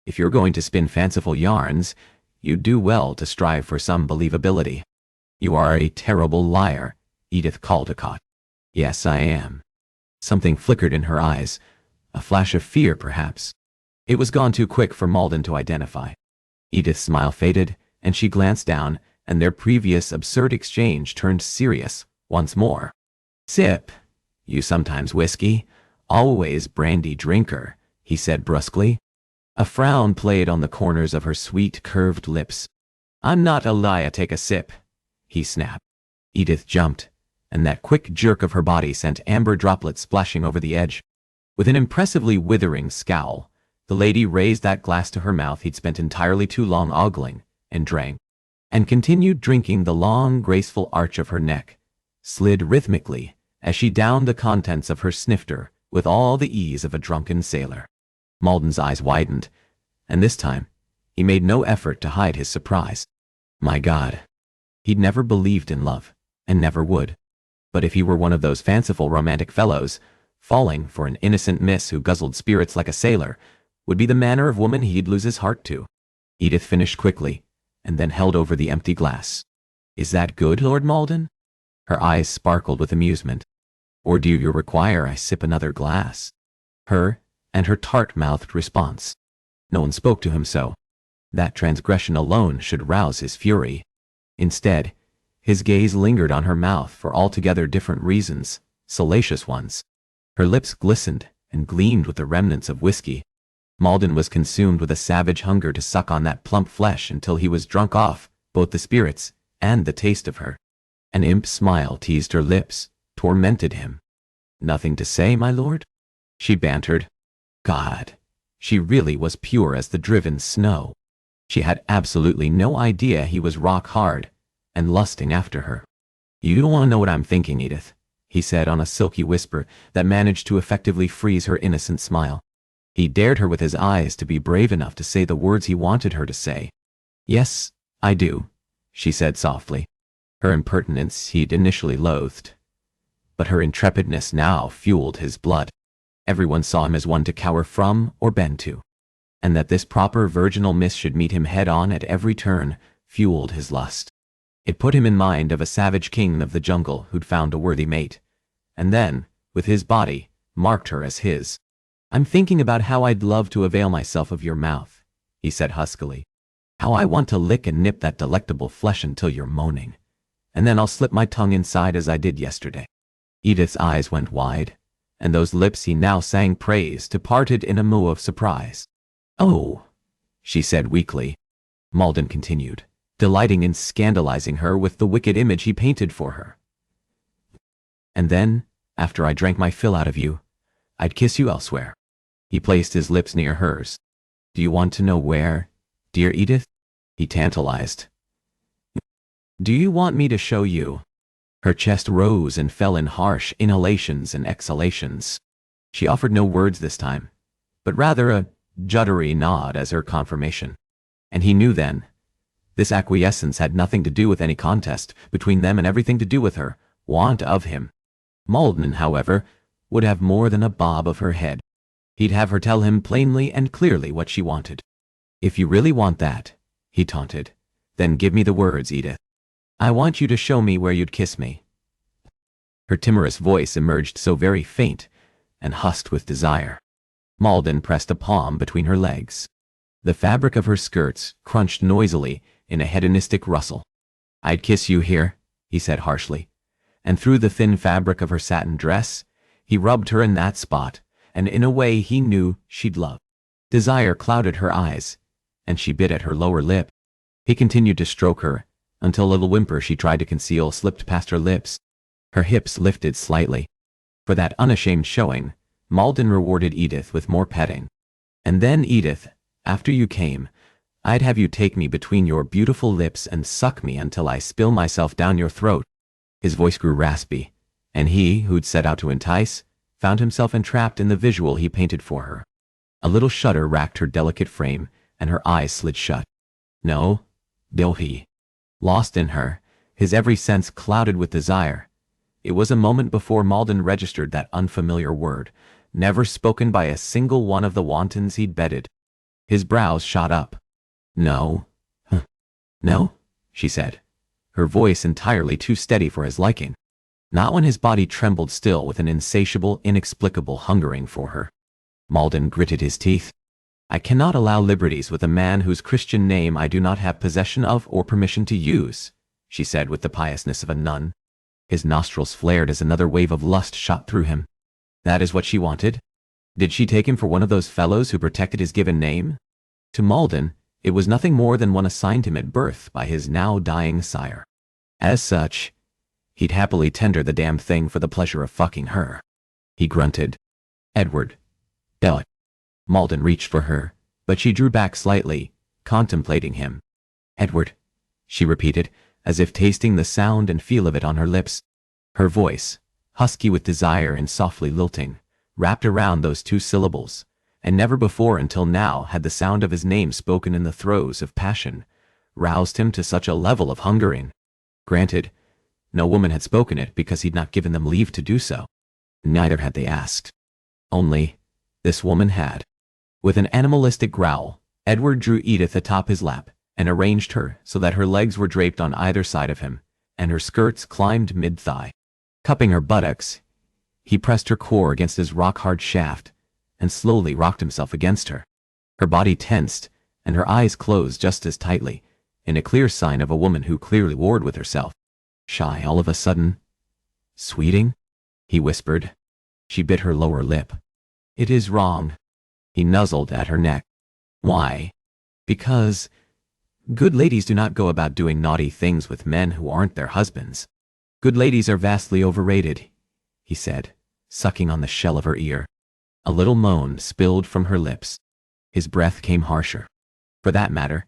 A: If you're going to spin fanciful yarns, you'd do well to strive for some believability. You are a terrible liar, Edith Caldecott. Yes, I am. Something flickered in her eyes, a flash of fear perhaps. It was gone too quick for Malden to identify. Edith's smile faded, and she glanced down, and their previous absurd exchange turned serious once more. Sip. You sometimes whiskey, always brandy drinker, he said brusquely. A frown played on the corners of her sweet, curved lips. I'm not a liar, take a sip, he snapped. Edith jumped, and that quick jerk of her body sent amber droplets splashing over the edge. With an impressively withering scowl, the lady raised that glass to her mouth he'd spent entirely too long ogling, and drank, and continued drinking. The long, graceful arch of her neck slid rhythmically as she downed the contents of her snifter with all the ease of a drunken sailor. Malden's eyes widened, and this time he made no effort to hide his surprise. My God. He'd never believed in love, and never would. But if he were one of those fanciful romantic fellows, falling for an innocent miss who guzzled spirits like a sailor would be the manner of woman he'd lose his heart to. Edith finished quickly, and then held over the empty glass. Is that good, Lord Malden? Her eyes sparkled with amusement. Or do you require I sip another glass? Her and her tart-mouthed response. No one spoke to him so. That transgression alone should rouse his fury. Instead, his gaze lingered on her mouth for altogether different reasons, salacious ones. Her lips glistened and gleamed with the remnants of whiskey. Malden was consumed with a savage hunger to suck on that plump flesh until he was drunk off both the spirits and the taste of her. An imp smile teased her lips, tormented him. Nothing to say, my lord? She bantered. God, she really was pure as the driven snow. She had absolutely no idea he was rock hard and lusting after her. You don't want to know what I'm thinking, Edith, he said on a silky whisper that managed to effectively freeze her innocent smile. He dared her with his eyes to be brave enough to say the words he wanted her to say. Yes, I do, she said softly. Her impertinence he'd initially loathed, but her intrepidness now fueled his blood. Everyone saw him as one to cower from or bend to, and that this proper virginal miss should meet him head-on at every turn fueled his lust. It put him in mind of a savage king of the jungle who'd found a worthy mate, and then, with his body, marked her as his. I'm thinking about how I'd love to avail myself of your mouth, he said huskily. How I want to lick and nip that delectable flesh until you're moaning, and then I'll slip my tongue inside as I did yesterday. Edith's eyes went wide, and those lips he now sang praise to parted in a moue of surprise. Oh, she said weakly. Malden continued, delighting in scandalizing her with the wicked image he painted for her. And then, after I drank my fill out of you, I'd kiss you elsewhere. He placed his lips near hers. Do you want to know where, dear Edith? He tantalized. Do you want me to show you? Her chest rose and fell in harsh inhalations and exhalations. She offered no words this time, but rather a juddery nod as her confirmation. And he knew then, this acquiescence had nothing to do with any contest between them and everything to do with her want of him. Malden, however, would have more than a bob of her head. He'd have her tell him plainly and clearly what she wanted. If you really want that, he taunted, then give me the words, Edith. I want you to show me where you'd kiss me. Her timorous voice emerged so very faint and husked with desire. Malden pressed a palm between her legs. The fabric of her skirts crunched noisily in a hedonistic rustle. I'd kiss you here, he said harshly, and through the thin fabric of her satin dress, he rubbed her in that spot, and in a way he knew she'd love. Desire clouded her eyes, and she bit at her lower lip. He continued to stroke her, until a little whimper she tried to conceal slipped past her lips. Her hips lifted slightly. For that unashamed showing, Malden rewarded Edith with more petting. And then, Edith, after you came, I'd have you take me between your beautiful lips and suck me until I spill myself down your throat." His voice grew raspy, and he, who'd set out to entice, found himself entrapped in the visual he painted for her. A little shudder racked her delicate frame, and her eyes slid shut. "No," he. Lost in her, his every sense clouded with desire. It was a moment before Malden registered that unfamiliar word, never spoken by a single one of the wantons he'd bedded. His brows shot up. "No. No," she said, her voice entirely too steady for his liking. Not when his body trembled still with an insatiable, inexplicable hungering for her. Malden gritted his teeth. "I cannot allow liberties with a man whose Christian name I do not have possession of or permission to use," she said with the piousness of a nun. His nostrils flared as another wave of lust shot through him. That is what she wanted? Did she take him for one of those fellows who protected his given name? To Malden, it was nothing more than one assigned him at birth by his now dying sire. As such, he'd happily tender the damn thing for the pleasure of fucking her. He grunted. "Edward." "Don't." Malden reached for her, but she drew back slightly, contemplating him. "Edward," she repeated, as if tasting the sound and feel of it on her lips. Her voice, husky with desire and softly lilting, wrapped around those two syllables, and never before until now had the sound of his name spoken in the throes of passion roused him to such a level of hungering. Granted, no woman had spoken it because he'd not given them leave to do so. Neither had they asked. Only, this woman had. With an animalistic growl, Edward drew Edith atop his lap and arranged her so that her legs were draped on either side of him, and her skirts climbed mid-thigh. Cupping her buttocks, he pressed her core against his rock-hard shaft and slowly rocked himself against her. Her body tensed, and her eyes closed just as tightly, in a clear sign of a woman who clearly warred with herself. "Shy all of a sudden?" "Sweeting?" he whispered. She bit her lower lip. "It is wrong." He nuzzled at her neck. "Why?" "Because good ladies do not go about doing naughty things with men who aren't their husbands. Good ladies are vastly overrated," he said, sucking on the shell of her ear. A little moan spilled from her lips. His breath came harsher. "For that matter,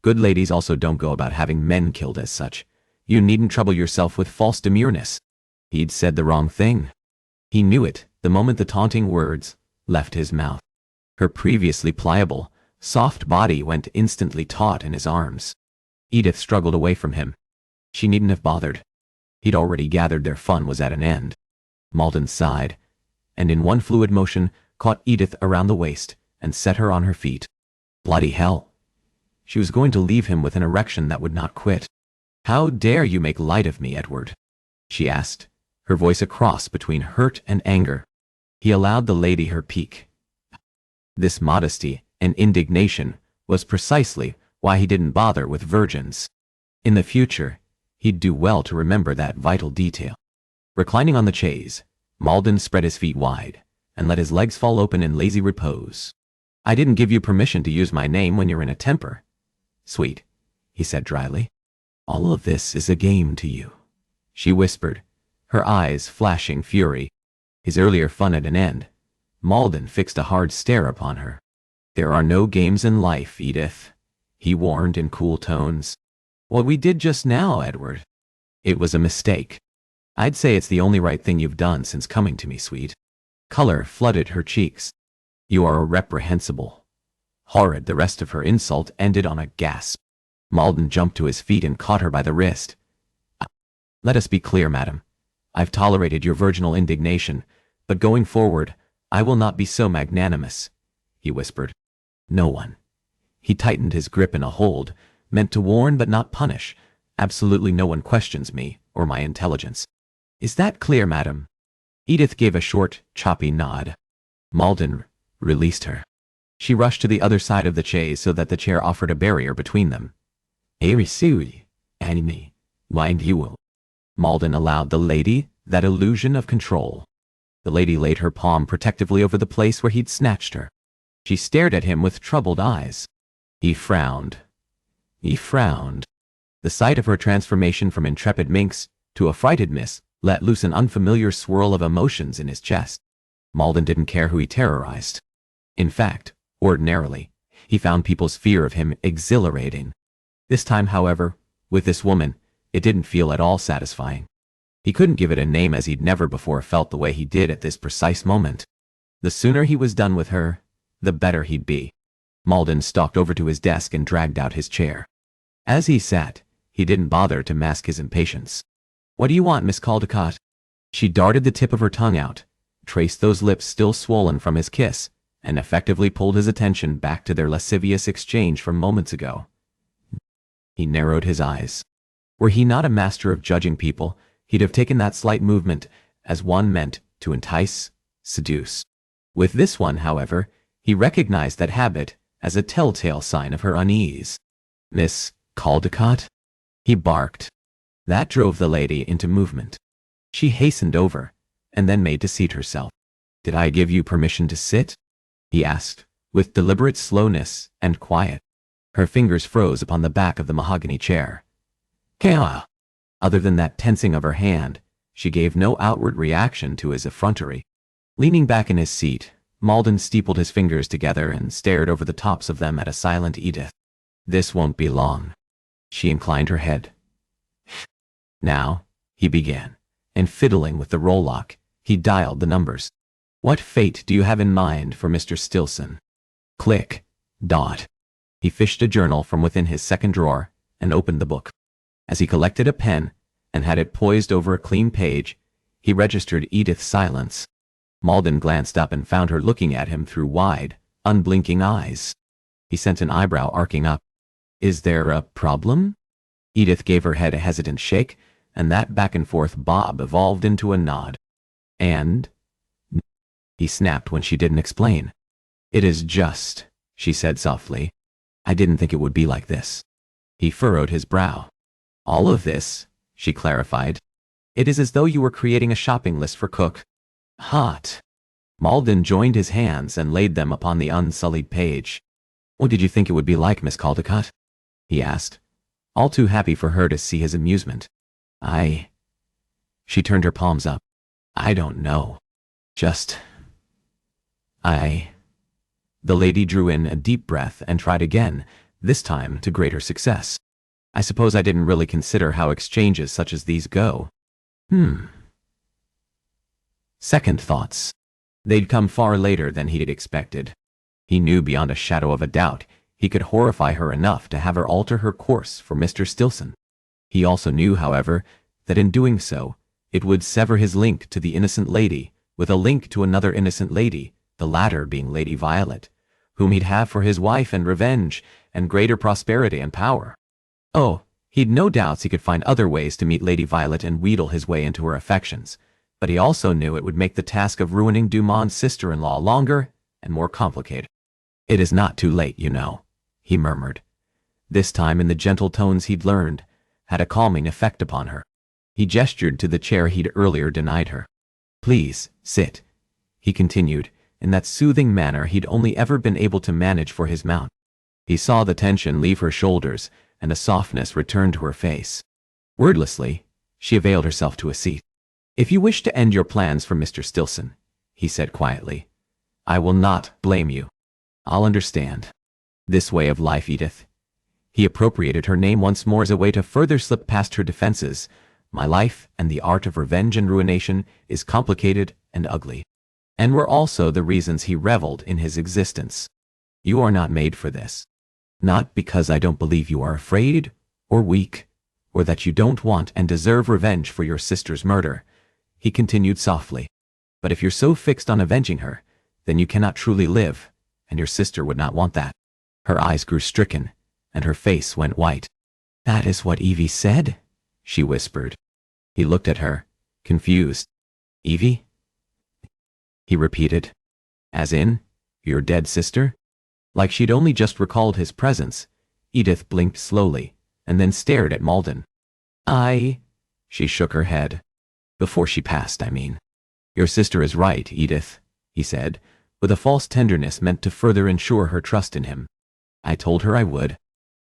A: good ladies also don't go about having men killed as such. You needn't trouble yourself with false demureness." He'd said the wrong thing. He knew it the moment the taunting words left his mouth. Her previously pliable, soft body went instantly taut in his arms. Edith struggled away from him. She needn't have bothered. He'd already gathered their fun was at an end. Malden sighed, and in one fluid motion caught Edith around the waist and set her on her feet. Bloody hell. She was going to leave him with an erection that would not quit. "How dare you make light of me, Edward?" she asked, her voice a cross between hurt and anger. He allowed the lady her pique. This modesty and indignation was precisely why he didn't bother with virgins. In the future, he'd do well to remember that vital detail. Reclining on the chaise, Malden spread his feet wide and let his legs fall open in lazy repose. "I didn't give you permission to use my name when you're in a temper, sweet," he said dryly. "All of this is a game to you," she whispered, her eyes flashing fury. His earlier fun at an end, Malden fixed a hard stare upon her. "There are no games in life, Edith," he warned in cool tones. "What we did just now, Edward, it was a mistake. I'd say it's the only right thing you've done since coming to me, sweet." Color flooded her cheeks. "You are reprehensible." Horrid, the rest of her insult ended on a gasp. Malden jumped to his feet and caught her by the wrist. "Let us be clear, madam. I've tolerated your virginal indignation, but going forward, I will not be so magnanimous," he whispered. "No one." He tightened his grip in a hold, meant to warn but not punish. "Absolutely no one questions me or my intelligence. Is that clear, madam?" Edith gave a short, choppy nod. Malden released her. She rushed to the other side of the chaise so that the chair offered a barrier between them. "Anime, mind you will." Malden allowed the lady that illusion of control. The lady laid her palm protectively over the place where he'd snatched her. She stared at him with troubled eyes. He frowned. The sight of her transformation from intrepid minx to a frighted miss let loose an unfamiliar swirl of emotions in his chest. Malden didn't care who he terrorized. In fact, ordinarily, He found people's fear of him exhilarating. This time, however, with this woman, it didn't feel at all satisfying. He couldn't give it a name as he'd never before felt the way he did at this precise moment. The sooner he was done with her, the better he'd be. Malden stalked over to his desk and dragged out his chair. As he sat, he didn't bother to mask his impatience. "What do you want, Miss Caldecott?" She darted the tip of her tongue out, traced those lips still swollen from his kiss, and effectively pulled his attention back to their lascivious exchange from moments ago. He narrowed his eyes. Were he not a master of judging people, he'd have taken that slight movement as one meant to entice, seduce. With this one, however, he recognized that habit as a telltale sign of her unease. "Miss Caldecott?" he barked. That drove the lady into movement. She hastened over, and then made to seat herself. "Did I give you permission to sit?" he asked, with deliberate slowness and quiet. Her fingers froze upon the back of the mahogany chair. "Kaya." Other than that tensing of her hand, she gave no outward reaction to his effrontery. Leaning back in his seat, Malden steepled his fingers together and stared over the tops of them at a silent Edith. "This won't be long." She inclined her head. "Now," he began, and fiddling with the roll lock, he dialed the numbers. "What fate do you have in mind for Mr. Stilson?" Click. Dot. He fished a journal from within his second drawer and opened the book. As he collected a pen and had it poised over a clean page, he registered Edith's silence. Malden glanced up and found her looking at him through wide, unblinking eyes. He sent an eyebrow arcing up. "Is there a problem?" Edith gave her head a hesitant shake, and that back-and-forth bob evolved into a nod. "And?" he snapped when she didn't explain. "It is just," she said softly. "I didn't think it would be like this." He furrowed his brow. "All of this," she clarified. "It is as though you were creating a shopping list for Cook." "Hot." Malden joined his hands and laid them upon the unsullied page. "What did you think it would be like, Miss Caldecott?" he asked, all too happy for her to see his amusement. She turned her palms up. "I don't know. Just... The lady drew in a deep breath and tried again, this time to greater success. "I suppose I didn't really consider how exchanges such as these go." Second thoughts. They'd come far later than he'd expected. He knew beyond a shadow of a doubt he could horrify her enough to have her alter her course for Mr. Stilson. He also knew, however, that in doing so, it would sever his link to the innocent lady with a link to another innocent lady, the latter being Lady Violet, whom he'd have for his wife and revenge and greater prosperity and power. Oh, he'd no doubts he could find other ways to meet Lady Violet and wheedle his way into her affections, but he also knew it would make the task of ruining Dumont's sister-in-law longer and more complicated. "It is not too late, you know," he murmured. This time, in the gentle tones he'd learned, had a calming effect upon her. He gestured to the chair he'd earlier denied her. "Please, sit," he continued, in that soothing manner he'd only ever been able to manage for his mount. He saw the tension leave her shoulders and a softness return to her face. Wordlessly, she availed herself to a seat. "If you wish to end your plans for Mr. Stilson," he said quietly, "I will not blame you. I'll understand. This way of life, Edith." He appropriated her name once more as a way to further slip past her defenses. "My life and the art of revenge and ruination is complicated and ugly." And were also the reasons he reveled in his existence. "You are not made for this. Not because I don't believe you are afraid or weak, or that you don't want and deserve revenge for your sister's murder," he continued softly. "But if you're so fixed on avenging her, then you cannot truly live, and your sister would not want that." Her eyes grew stricken, and her face went white. "That is what Evie said," she whispered. He looked at her, confused. "Evie?" he repeated. "As in, your dead sister?" Like she'd only just recalled his presence, Edith blinked slowly, and then stared at Malden. She shook her head. "Before she passed, I mean." "Your sister is right, Edith," he said, with a false tenderness meant to further ensure her trust in him. "I told her I would."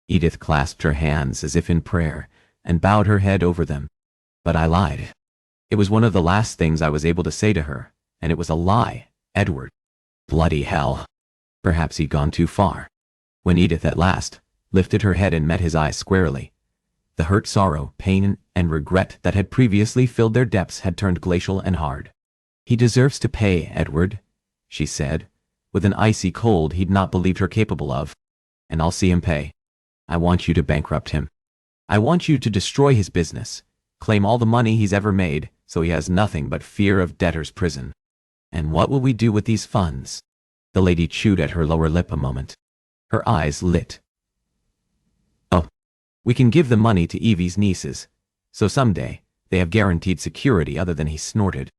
A: Edith clasped her hands as if in prayer, and bowed her head over them. "But I lied. It was one of the last things I was able to say to her, and it was a lie, Edward." Bloody hell. Perhaps he'd gone too far. When Edith at last lifted her head and met his eyes squarely, the hurt sorrow, pain, and regret that had previously filled their depths had turned glacial and hard. "He deserves to pay, Edward," she said, with an icy cold he'd not believed her capable of. "And I'll see him pay. I want you to bankrupt him. I want you to destroy his business, claim all the money he's ever made, so he has nothing but fear of debtor's prison. And what will we do with these funds?" The lady chewed at her lower lip a moment. Her eyes lit. "Oh, we can give the money to Evie's nieces, so someday they have guaranteed security." Other than he snorted.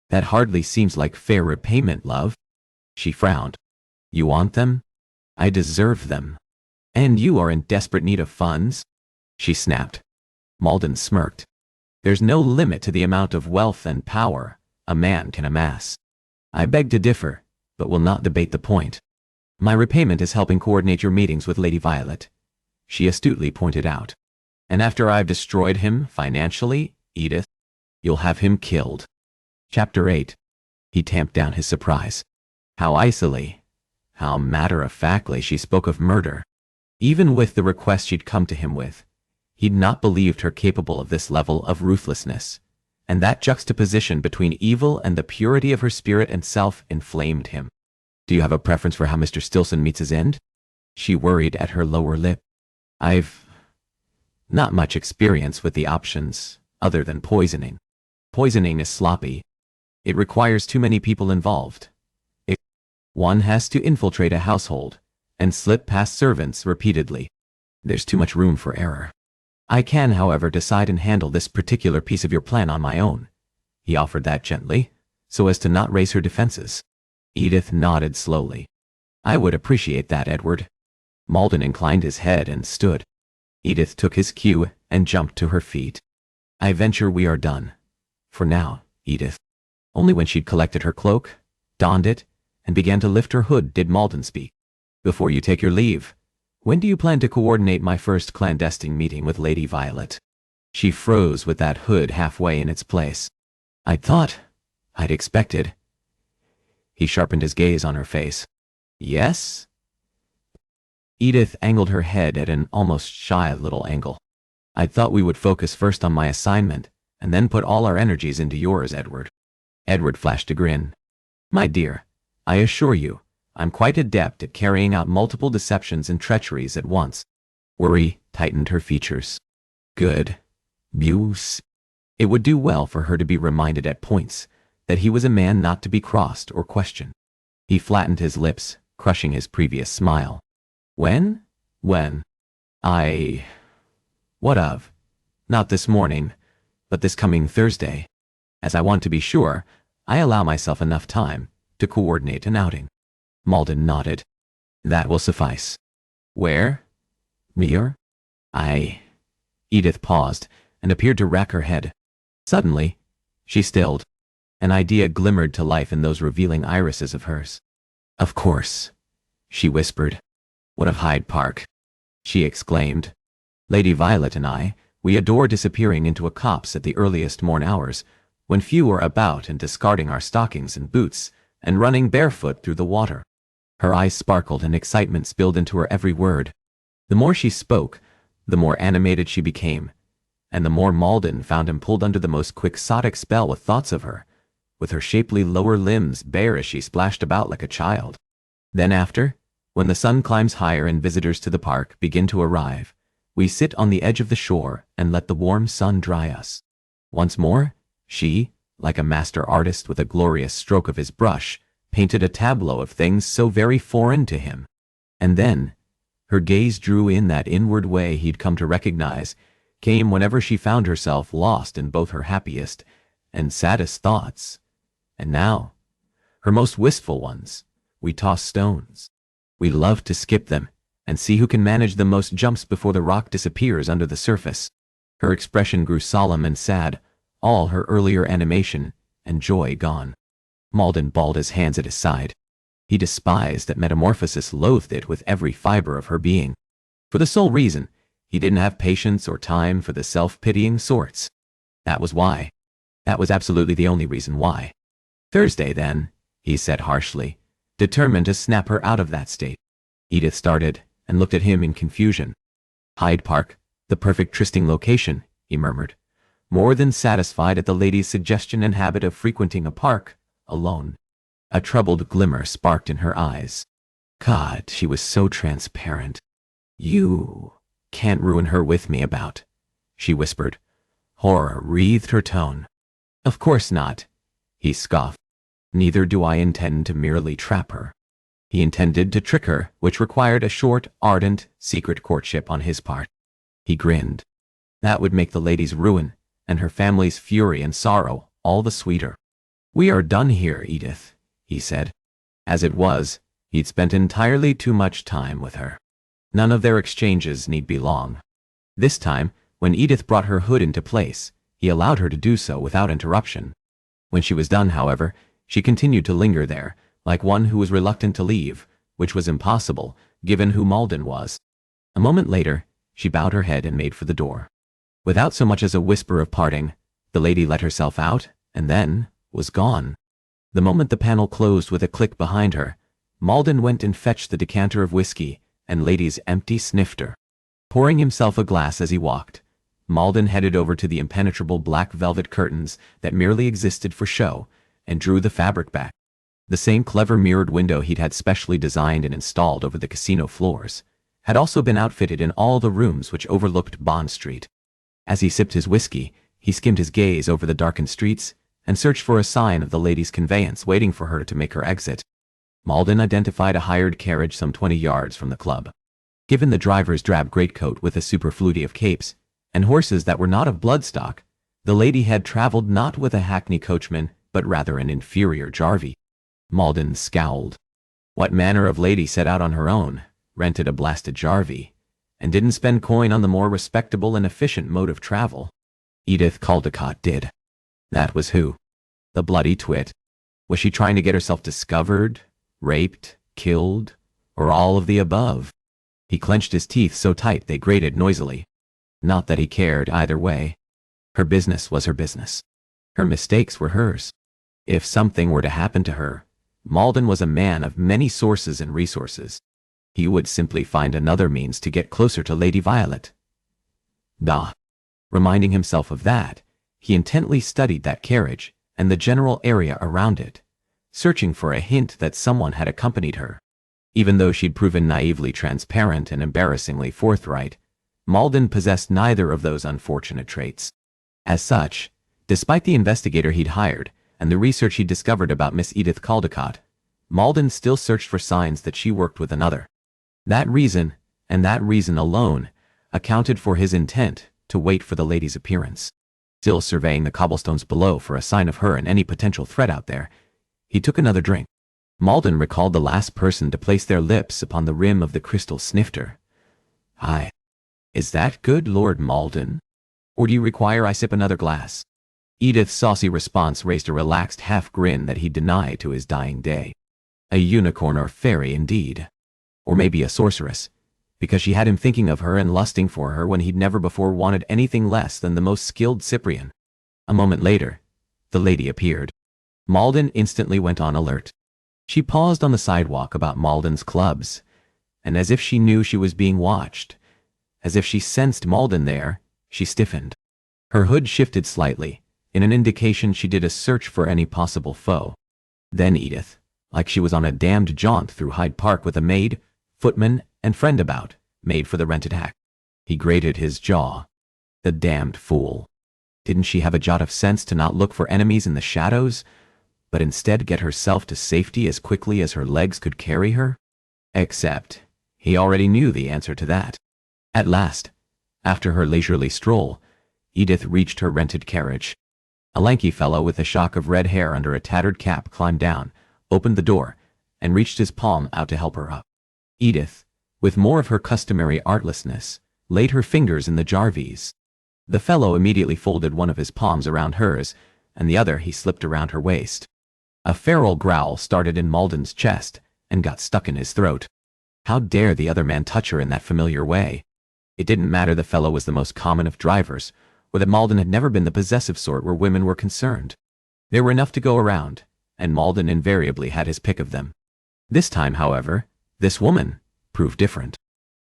A: "That hardly seems like fair repayment, love." She frowned. "You want them? I deserve them. And you are in desperate need of funds?" she snapped. Malden smirked. "There's no limit to the amount of wealth and power a man can amass. I beg to differ, but will not debate the point. My repayment is helping coordinate your meetings with Lady Violet," she astutely pointed out. "And after I've destroyed him financially, Edith, you'll have him killed." Chapter 8. He tamped down his surprise. How icily, how matter-of-factly she spoke of murder. Even with the request she'd come to him with, he'd not believed her capable of this level of ruthlessness, and that juxtaposition between evil and the purity of her spirit and self inflamed him. "Do you have a preference for how Mr. Stilson meets his end?" She worried at her lower lip. "I've not much experience with the options, other than poisoning. Poisoning is sloppy. It requires too many people involved. One has to infiltrate a household and slip past servants repeatedly. There's too much room for error. I can, however, decide and handle this particular piece of your plan on my own." He offered that gently, so as to not raise her defenses. Edith nodded slowly. "I would appreciate that, Edward." Malden inclined his head and stood. Edith took his cue and jumped to her feet. "I venture we are done. For now, Edith." Only when she'd collected her cloak, donned it, and began to lift her hood did Malden speak. "Before you take your leave, when do you plan to coordinate my first clandestine meeting with Lady Violet?" She froze with that hood halfway in its place. I'd expected." He sharpened his gaze on her face. "Yes?" Edith angled her head at an almost shy little angle. "I thought we would focus first on my assignment, and then put all our energies into yours, Edward." Edward flashed a grin. "My dear, I assure you, I'm quite adept at carrying out multiple deceptions and treacheries at once." Worry tightened her features. "Good. Muse." It would do well for her to be reminded at points that he was a man not to be crossed or questioned. He flattened his lips, crushing his previous smile. When? What of? Not this morning, but this coming Thursday. As I want to be sure, I allow myself enough time to coordinate an outing." Malden nodded. "That will suffice." "Where?" "Mere?" Edith paused and appeared to rack her head. Suddenly, she stilled. An idea glimmered to life in those revealing irises of hers. "Of course," she whispered. "What of Hyde Park?" she exclaimed. "Lady Violet and I, we adore disappearing into a copse at the earliest morn hours, when few are about, and discarding our stockings and boots, and running barefoot through the water." Her eyes sparkled and excitement spilled into her every word. The more she spoke, the more animated she became, and the more Malden found him pulled under the most quixotic spell with thoughts of her, with her shapely lower limbs bare as she splashed about like a child. Then after, when the sun climbs higher and visitors to the park begin to arrive, we sit on the edge of the shore and let the warm sun dry us. Once more, she, like a master artist with a glorious stroke of his brush, painted a tableau of things so very foreign to him. And then, her gaze drew in that inward way he'd come to recognize came whenever she found herself lost in both her happiest and saddest thoughts. And now, her most wistful ones. We toss stones. We love to skip them and see who can manage the most jumps before the rock disappears under the surface. Her expression grew solemn and sad, all her earlier animation and joy gone. Malden balled his hands at his side. He despised that metamorphosis, loathed it with every fiber of her being. For the sole reason, he didn't have patience or time for the self-pitying sorts. That was why. That was absolutely the only reason why. "Thursday, then," he said harshly, determined to snap her out of that state. Edith started and looked at him in confusion. Hyde Park, the perfect trysting location, he murmured, more than satisfied at the lady's suggestion and habit of frequenting a park alone. A troubled glimmer sparked in her eyes. God, she was so transparent. You can't ruin her with me about, she whispered. Horror wreathed her tone. Of course not, he scoffed. Neither do I intend to merely trap her. He intended to trick her, which required a short, ardent, secret courtship on his part. He grinned. That would make the lady's ruin, and her family's fury and sorrow, all the sweeter. We are done here, Edith, he said. As it was, he'd spent entirely too much time with her. None of their exchanges need be long. This time, when Edith brought her hood into place, he allowed her to do so without interruption. When she was done, however, she continued to linger there, like one who was reluctant to leave, which was impossible, given who Malden was. A moment later, she bowed her head and made for the door. Without so much as a whisper of parting, the lady let herself out, and then was gone. The moment the panel closed with a click behind her, Malden went and fetched the decanter of whiskey and lady's empty snifter. Pouring himself a glass as he walked, Malden headed over to the impenetrable black velvet curtains that merely existed for show and drew the fabric back. The same clever mirrored window he'd had specially designed and installed over the casino floors had also been outfitted in all the rooms which overlooked Bond Street. As he sipped his whiskey, he skimmed his gaze over the darkened streets and searched for a sign of the lady's conveyance waiting for her to make her exit. Malden identified a hired carriage some 20 yards from the club. Given the driver's drab greatcoat with a superfluity of capes, and horses that were not of bloodstock, the lady had traveled not with a hackney coachman, but rather an inferior jarvey. Malden scowled. What manner of lady set out on her own, rented a blasted jarvey, and didn't spend coin on the more respectable and efficient mode of travel? Edith Caldecott did. That was who. The bloody twit. Was she trying to get herself discovered, raped, killed, or all of the above? He clenched his teeth so tight they grated noisily. Not that he cared either way. Her business was her business. Her mistakes were hers. If something were to happen to her, Malden was a man of many sources and resources. He would simply find another means to get closer to Lady Violet. Bah! Reminding himself of that, he intently studied that carriage and the general area around it, searching for a hint that someone had accompanied her. Even though she'd proven naively transparent and embarrassingly forthright, Malden possessed neither of those unfortunate traits. As such, despite the investigator he'd hired and the research he'd discovered about Miss Edith Caldecott, Malden still searched for signs that she worked with another. That reason, and that reason alone, accounted for his intent to wait for the lady's appearance. Still surveying the cobblestones below for a sign of her and any potential threat out there, he took another drink. Malden recalled the last person to place their lips upon the rim of the crystal snifter. Aye. Is that good, Lord Malden? Or do you require I sip another glass? Edith's saucy response raised a relaxed half-grin that he denied to his dying day. A unicorn or fairy indeed. Or maybe a sorceress, because she had him thinking of her and lusting for her when he'd never before wanted anything less than the most skilled Cyprian. A moment later, the lady appeared. Malden instantly went on alert. She paused on the sidewalk about Malden's clubs, and as if she knew she was being watched, as if she sensed Malden there, she stiffened. Her hood shifted slightly, in an indication she did a search for any possible foe. Then Edith, like she was on a damned jaunt through Hyde Park with a maid, footman, and friend about, made for the rented hack. He grated his jaw. The damned fool. Didn't she have a jot of sense to not look for enemies in the shadows, but instead get herself to safety as quickly as her legs could carry her? Except, he already knew the answer to that. At last, after her leisurely stroll, Edith reached her rented carriage. A lanky fellow with a shock of red hair under a tattered cap climbed down, opened the door, and reached his palm out to help her up. Edith, with more of her customary artlessness, laid her fingers in the jarvies. The fellow immediately folded one of his palms around hers, and the other he slipped around her waist. A feral growl started in Malden's chest and got stuck in his throat. How dare the other man touch her in that familiar way? It didn't matter the fellow was the most common of drivers, or that Malden had never been the possessive sort where women were concerned. There were enough to go around, and Malden invariably had his pick of them. This time, however, this woman proved different.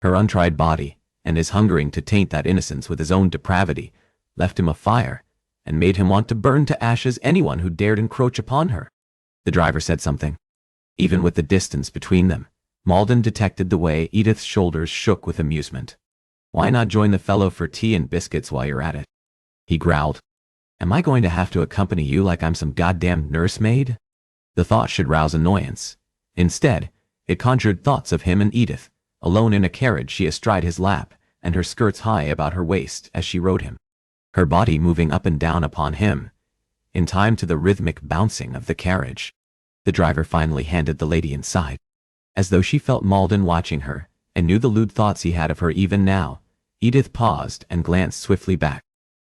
A: Her untried body, and his hungering to taint that innocence with his own depravity, left him afire, and made him want to burn to ashes anyone who dared encroach upon her. The driver said something. Even with the distance between them, Malden detected the way Edith's shoulders shook with amusement. "Why not join the fellow for tea and biscuits while you're at it?" he growled. "Am I going to have to accompany you like I'm some goddamn nursemaid?" The thought should rouse annoyance. Instead, it conjured thoughts of him and Edith, alone in a carriage, she astride his lap, and her skirts high about her waist as she rode him, her body moving up and down upon him, in time to the rhythmic bouncing of the carriage. The driver finally handed the lady inside. As though she felt Malden watching her, and knew the lewd thoughts he had of her even now, Edith paused and glanced swiftly back.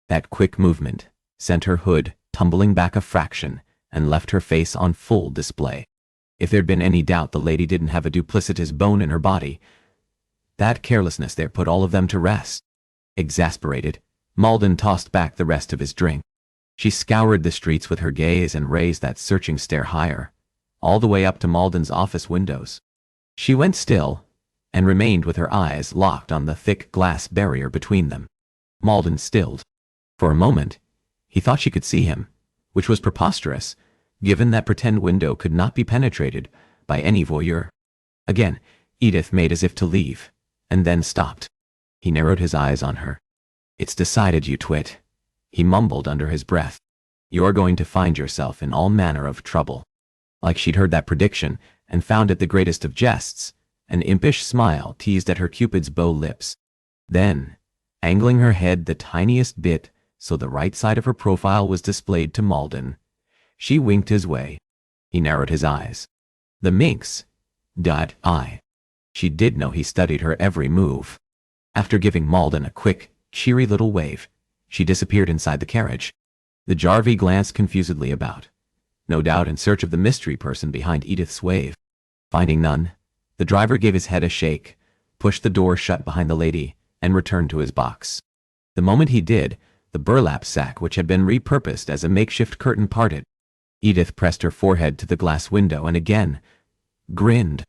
A: That quick movement sent her hood tumbling back a fraction and left her face on full display. If there'd been any doubt the lady didn't have a duplicitous bone in her body, that carelessness there put all of them to rest. Exasperated, Malden tossed back the rest of his drink. She scoured the streets with her gaze and raised that searching stare higher, all the way up to Malden's office windows. She went still, and remained with her eyes locked on the thick glass barrier between them. Malden stilled. For a moment, he thought she could see him, which was preposterous, given that pretend window could not be penetrated by any voyeur. Again, Edith made as if to leave, and then stopped. He narrowed his eyes on her. "It's decided, you twit," he mumbled under his breath. "You're going to find yourself in all manner of trouble." Like she'd heard that prediction, and found it the greatest of jests, an impish smile teased at her Cupid's bow lips. Then, angling her head the tiniest bit so the right side of her profile was displayed to Malden, she winked his way. He narrowed his eyes. The minx eye. She did know he studied her every move. After giving Malden a quick, cheery little wave, she disappeared inside the carriage. The Jarvey glanced confusedly about, no doubt in search of the mystery person behind Edith's wave. Finding none, the driver gave his head a shake, pushed the door shut behind the lady, and returned to his box. The moment he did, the burlap sack which had been repurposed as a makeshift curtain parted. Edith pressed her forehead to the glass window and again grinned.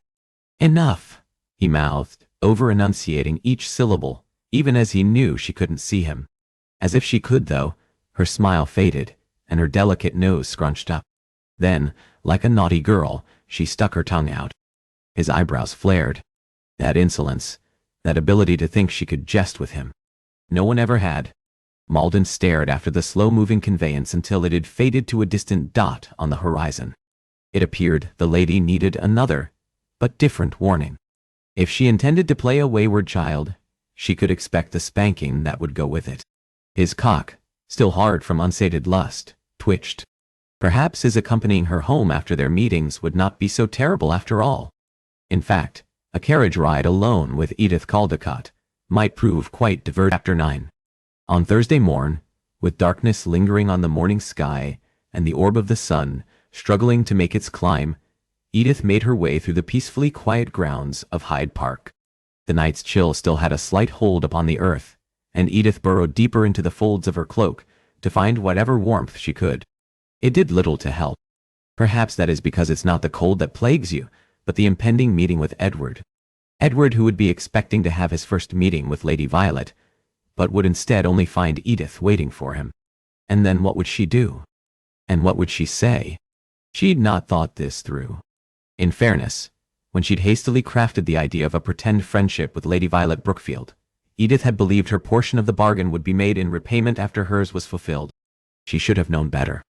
A: "Enough," he mouthed, over-enunciating each syllable, even as he knew she couldn't see him. As if she could, though, her smile faded, and her delicate nose scrunched up. Then, like a naughty girl, she stuck her tongue out. His eyebrows flared. That insolence, that ability to think she could jest with him. No one ever had. Malden stared after the slow-moving conveyance until it had faded to a distant dot on the horizon. It appeared the lady needed another, but different warning. If she intended to play a wayward child, she could expect the spanking that would go with it. His cock, still hard from unsated lust, twitched. Perhaps his accompanying her home after their meetings would not be so terrible after all. In fact, a carriage ride alone with Edith Caldecott might prove quite diverting. Chapter 9. On Thursday morn, with darkness lingering on the morning sky and the orb of the sun struggling to make its climb, Edith made her way through the peacefully quiet grounds of Hyde Park. The night's chill still had a slight hold upon the earth, and Edith burrowed deeper into the folds of her cloak to find whatever warmth she could. It did little to help. Perhaps that is because it's not the cold that plagues you, but the impending meeting with Edward. Edward, who would be expecting to have his first meeting with Lady Violet, but would instead only find Edith waiting for him. And then what would she do? And what would she say? She'd not thought this through. In fairness, when she'd hastily crafted the idea of a pretend friendship with Lady Violet Brookfield, Edith had believed her portion of the bargain would be made in repayment after hers was fulfilled. She should have known better.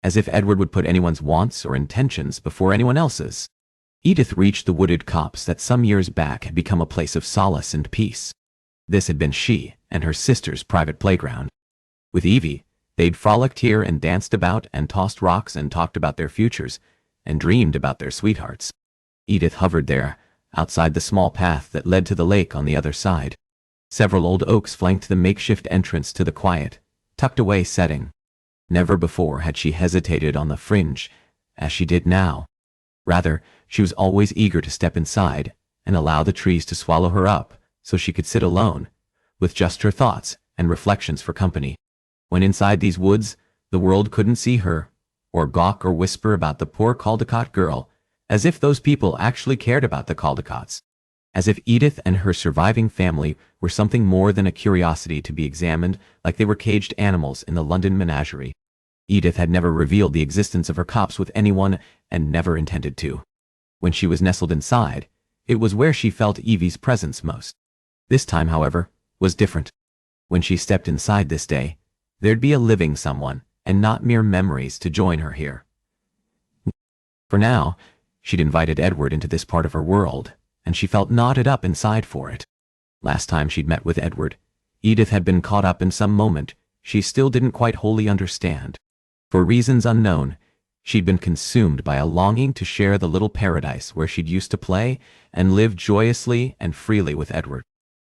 A: As if Edward would put anyone's wants or intentions before anyone else's. Edith reached the wooded copse that some years back had become a place of solace and peace. This had been she and her sister's private playground. With Evie, they'd frolicked here and danced about and tossed rocks and talked about their futures and dreamed about their sweethearts. Edith hovered there, outside the small path that led to the lake on the other side. Several old oaks flanked the makeshift entrance to the quiet, tucked-away setting. Never before had she hesitated on the fringe, as she did now. Rather, she was always eager to step inside and allow the trees to swallow her up so she could sit alone, with just her thoughts and reflections for company. When inside these woods, the world couldn't see her, or gawk or whisper about the poor Caldecott girl, as if those people actually cared about the Caldecotts. as if Edith and her surviving family were something more than a curiosity to be examined, like they were caged animals in the London menagerie. Edith had never revealed the existence of her copse with anyone and never intended to. When she was nestled inside, it was where she felt Evie's presence most. This time, however, was different. When she stepped inside this day, there'd be a living someone, and not mere memories, to join her here. For now, she'd invited Edward into this part of her world, and she felt knotted up inside for it. Last time she'd met with Edward, Edith had been caught up in some moment she still didn't quite wholly understand. For reasons unknown, she'd been consumed by a longing to share the little paradise where she'd used to play and live joyously and freely with Edward.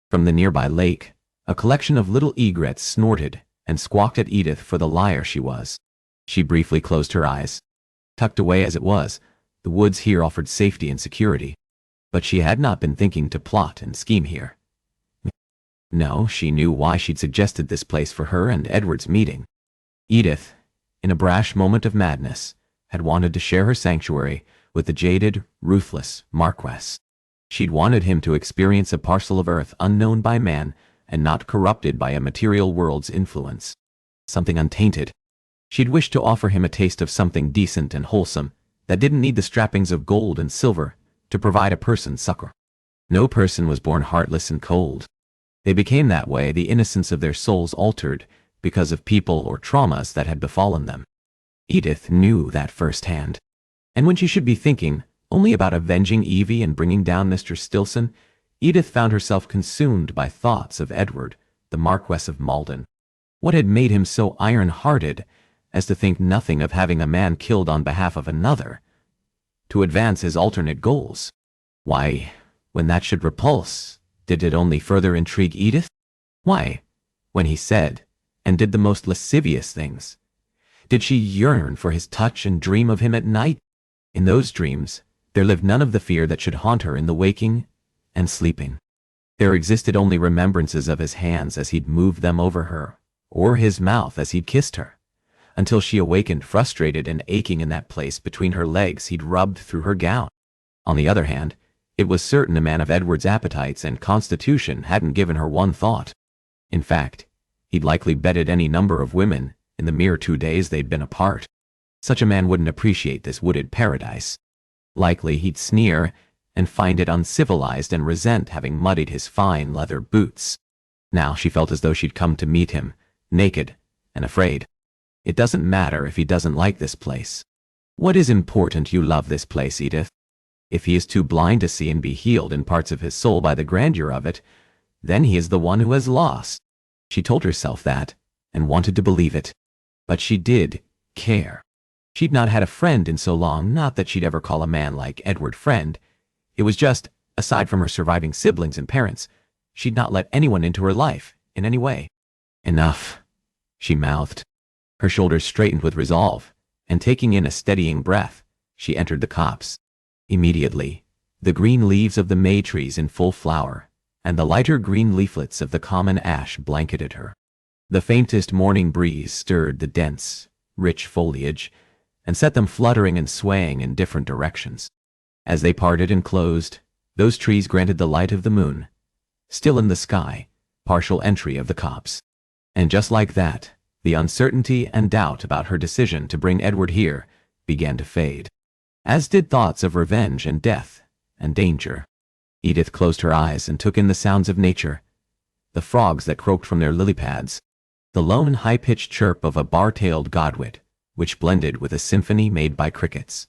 A: From the nearby lake, a collection of little egrets snorted and squawked at Edith for the liar she was. She briefly closed her eyes. Tucked away as it was, the woods here offered safety and security. But she had not been thinking to plot and scheme here. No, she knew why she'd suggested this place for her and Edward's meeting. Edith, in a brash moment of madness, had wanted to share her sanctuary with the jaded, ruthless Marquess. She'd wanted him to experience a parcel of earth unknown by man and not corrupted by a material world's influence. Something untainted. She'd wished to offer him a taste of something decent and wholesome that didn't need the strappings of gold and silver to provide a person's succor. No person was born heartless and cold. They became that way, the innocence of their souls altered because of people or traumas that had befallen them. Edith knew that firsthand. And when she should be thinking only about avenging Evie and bringing down Mr. Stilson, Edith found herself consumed by thoughts of Edward, the Marquess of Malden. What had made him so iron-hearted as to think nothing of having a man killed on behalf of another, to advance his alternate goals? Why, when that should repulse, did it only further intrigue Edith? Why, when he said and did the most lascivious things, did she yearn for his touch and dream of him at night? In those dreams, there lived none of the fear that should haunt her in the waking and sleeping. There existed only remembrances of his hands as he'd moved them over her, or his mouth as he'd kissed her, until she awakened frustrated and aching in that place between her legs he'd rubbed through her gown. On the other hand, it was certain a man of Edward's appetites and constitution hadn't given her one thought. In fact, he'd likely bedded any number of women in the mere 2 days they'd been apart. Such a man wouldn't appreciate this wooded paradise. Likely he'd sneer and find it uncivilized and resent having muddied his fine leather boots. Now she felt as though she'd come to meet him, naked and afraid. It doesn't matter if he doesn't like this place. What is important? You love this place, Edith. If he is too blind to see and be healed in parts of his soul by the grandeur of it, then he is the one who has lost. She told herself that, and wanted to believe it. But she did care. She'd not had a friend in so long, not that she'd ever call a man like Edward friend. It was just, aside from her surviving siblings and parents, she'd not let anyone into her life, in any way. Enough, she mouthed. Her shoulders straightened with resolve, and taking in a steadying breath, she entered the copse. Immediately, the green leaves of the May trees in full flower, and the lighter green leaflets of the common ash blanketed her. The faintest morning breeze stirred the dense, rich foliage, and set them fluttering and swaying in different directions. As they parted and closed, those trees granted the light of the moon, still in the sky, partial entry of the copse. And just like that, the uncertainty and doubt about her decision to bring Edward here began to fade, as did thoughts of revenge and death and danger. Edith closed her eyes and took in the sounds of nature, the frogs that croaked from their lily pads, the lone high-pitched chirp of a bar-tailed godwit, which blended with a symphony made by crickets.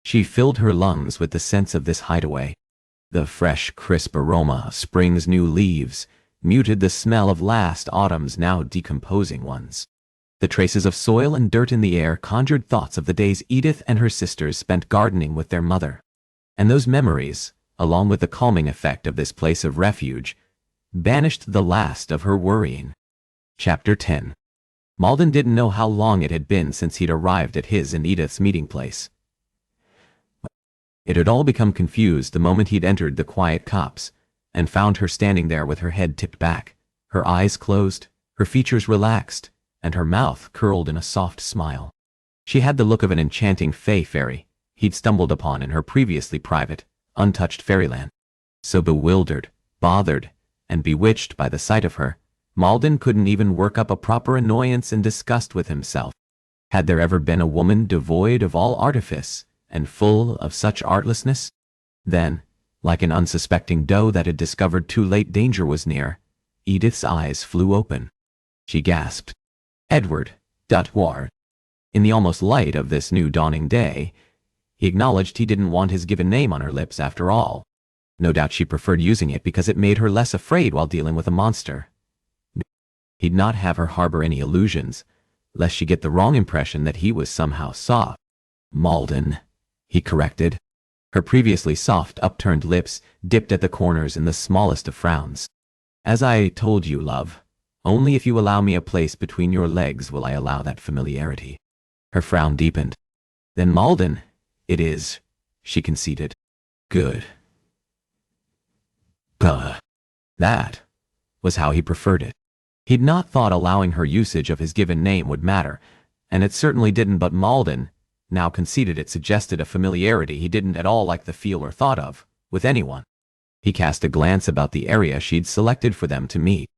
A: She filled her lungs with the sense of this hideaway. The fresh, crisp aroma of spring's new leaves muted the smell of last autumn's now decomposing ones. The traces of soil and dirt in the air conjured thoughts of the days Edith and her sisters spent gardening with their mother. And those memories, along with the calming effect of this place of refuge, banished the last of her worrying. Chapter 10. Malden didn't know how long it had been since he'd arrived at his and Edith's meeting place. It had all become confused the moment he'd entered the quiet copse, and found her standing there with her head tipped back, her eyes closed, her features relaxed, and her mouth curled in a soft smile. She had the look of an enchanting fey fairy he'd stumbled upon in her previously private, untouched fairyland. So bewildered, bothered, and bewitched by the sight of her, Malden couldn't even work up a proper annoyance and disgust with himself. Had there ever been a woman devoid of all artifice and full of such artlessness? Then, like an unsuspecting doe that had discovered too late danger was near, Edith's eyes flew open. She gasped, "Edward Dutward." In the almost light of this new dawning day, he acknowledged he didn't want his given name on her lips after all. No doubt she preferred using it because it made her less afraid while dealing with a monster. He'd not have her harbor any illusions, lest she get the wrong impression that he was somehow soft. "Malden," he corrected. Her previously soft, upturned lips dipped at the corners in the smallest of frowns. "As I told you, love, only if you allow me a place between your legs will I allow that familiarity." Her frown deepened. "Then Malden, it is," she conceded. "Good." That was how he preferred it. He'd not thought allowing her usage of his given name would matter, and it certainly didn't, but Malden now conceded it suggested a familiarity he didn't at all like the feel or thought of, with anyone. He cast a glance about the area she'd selected for them to meet.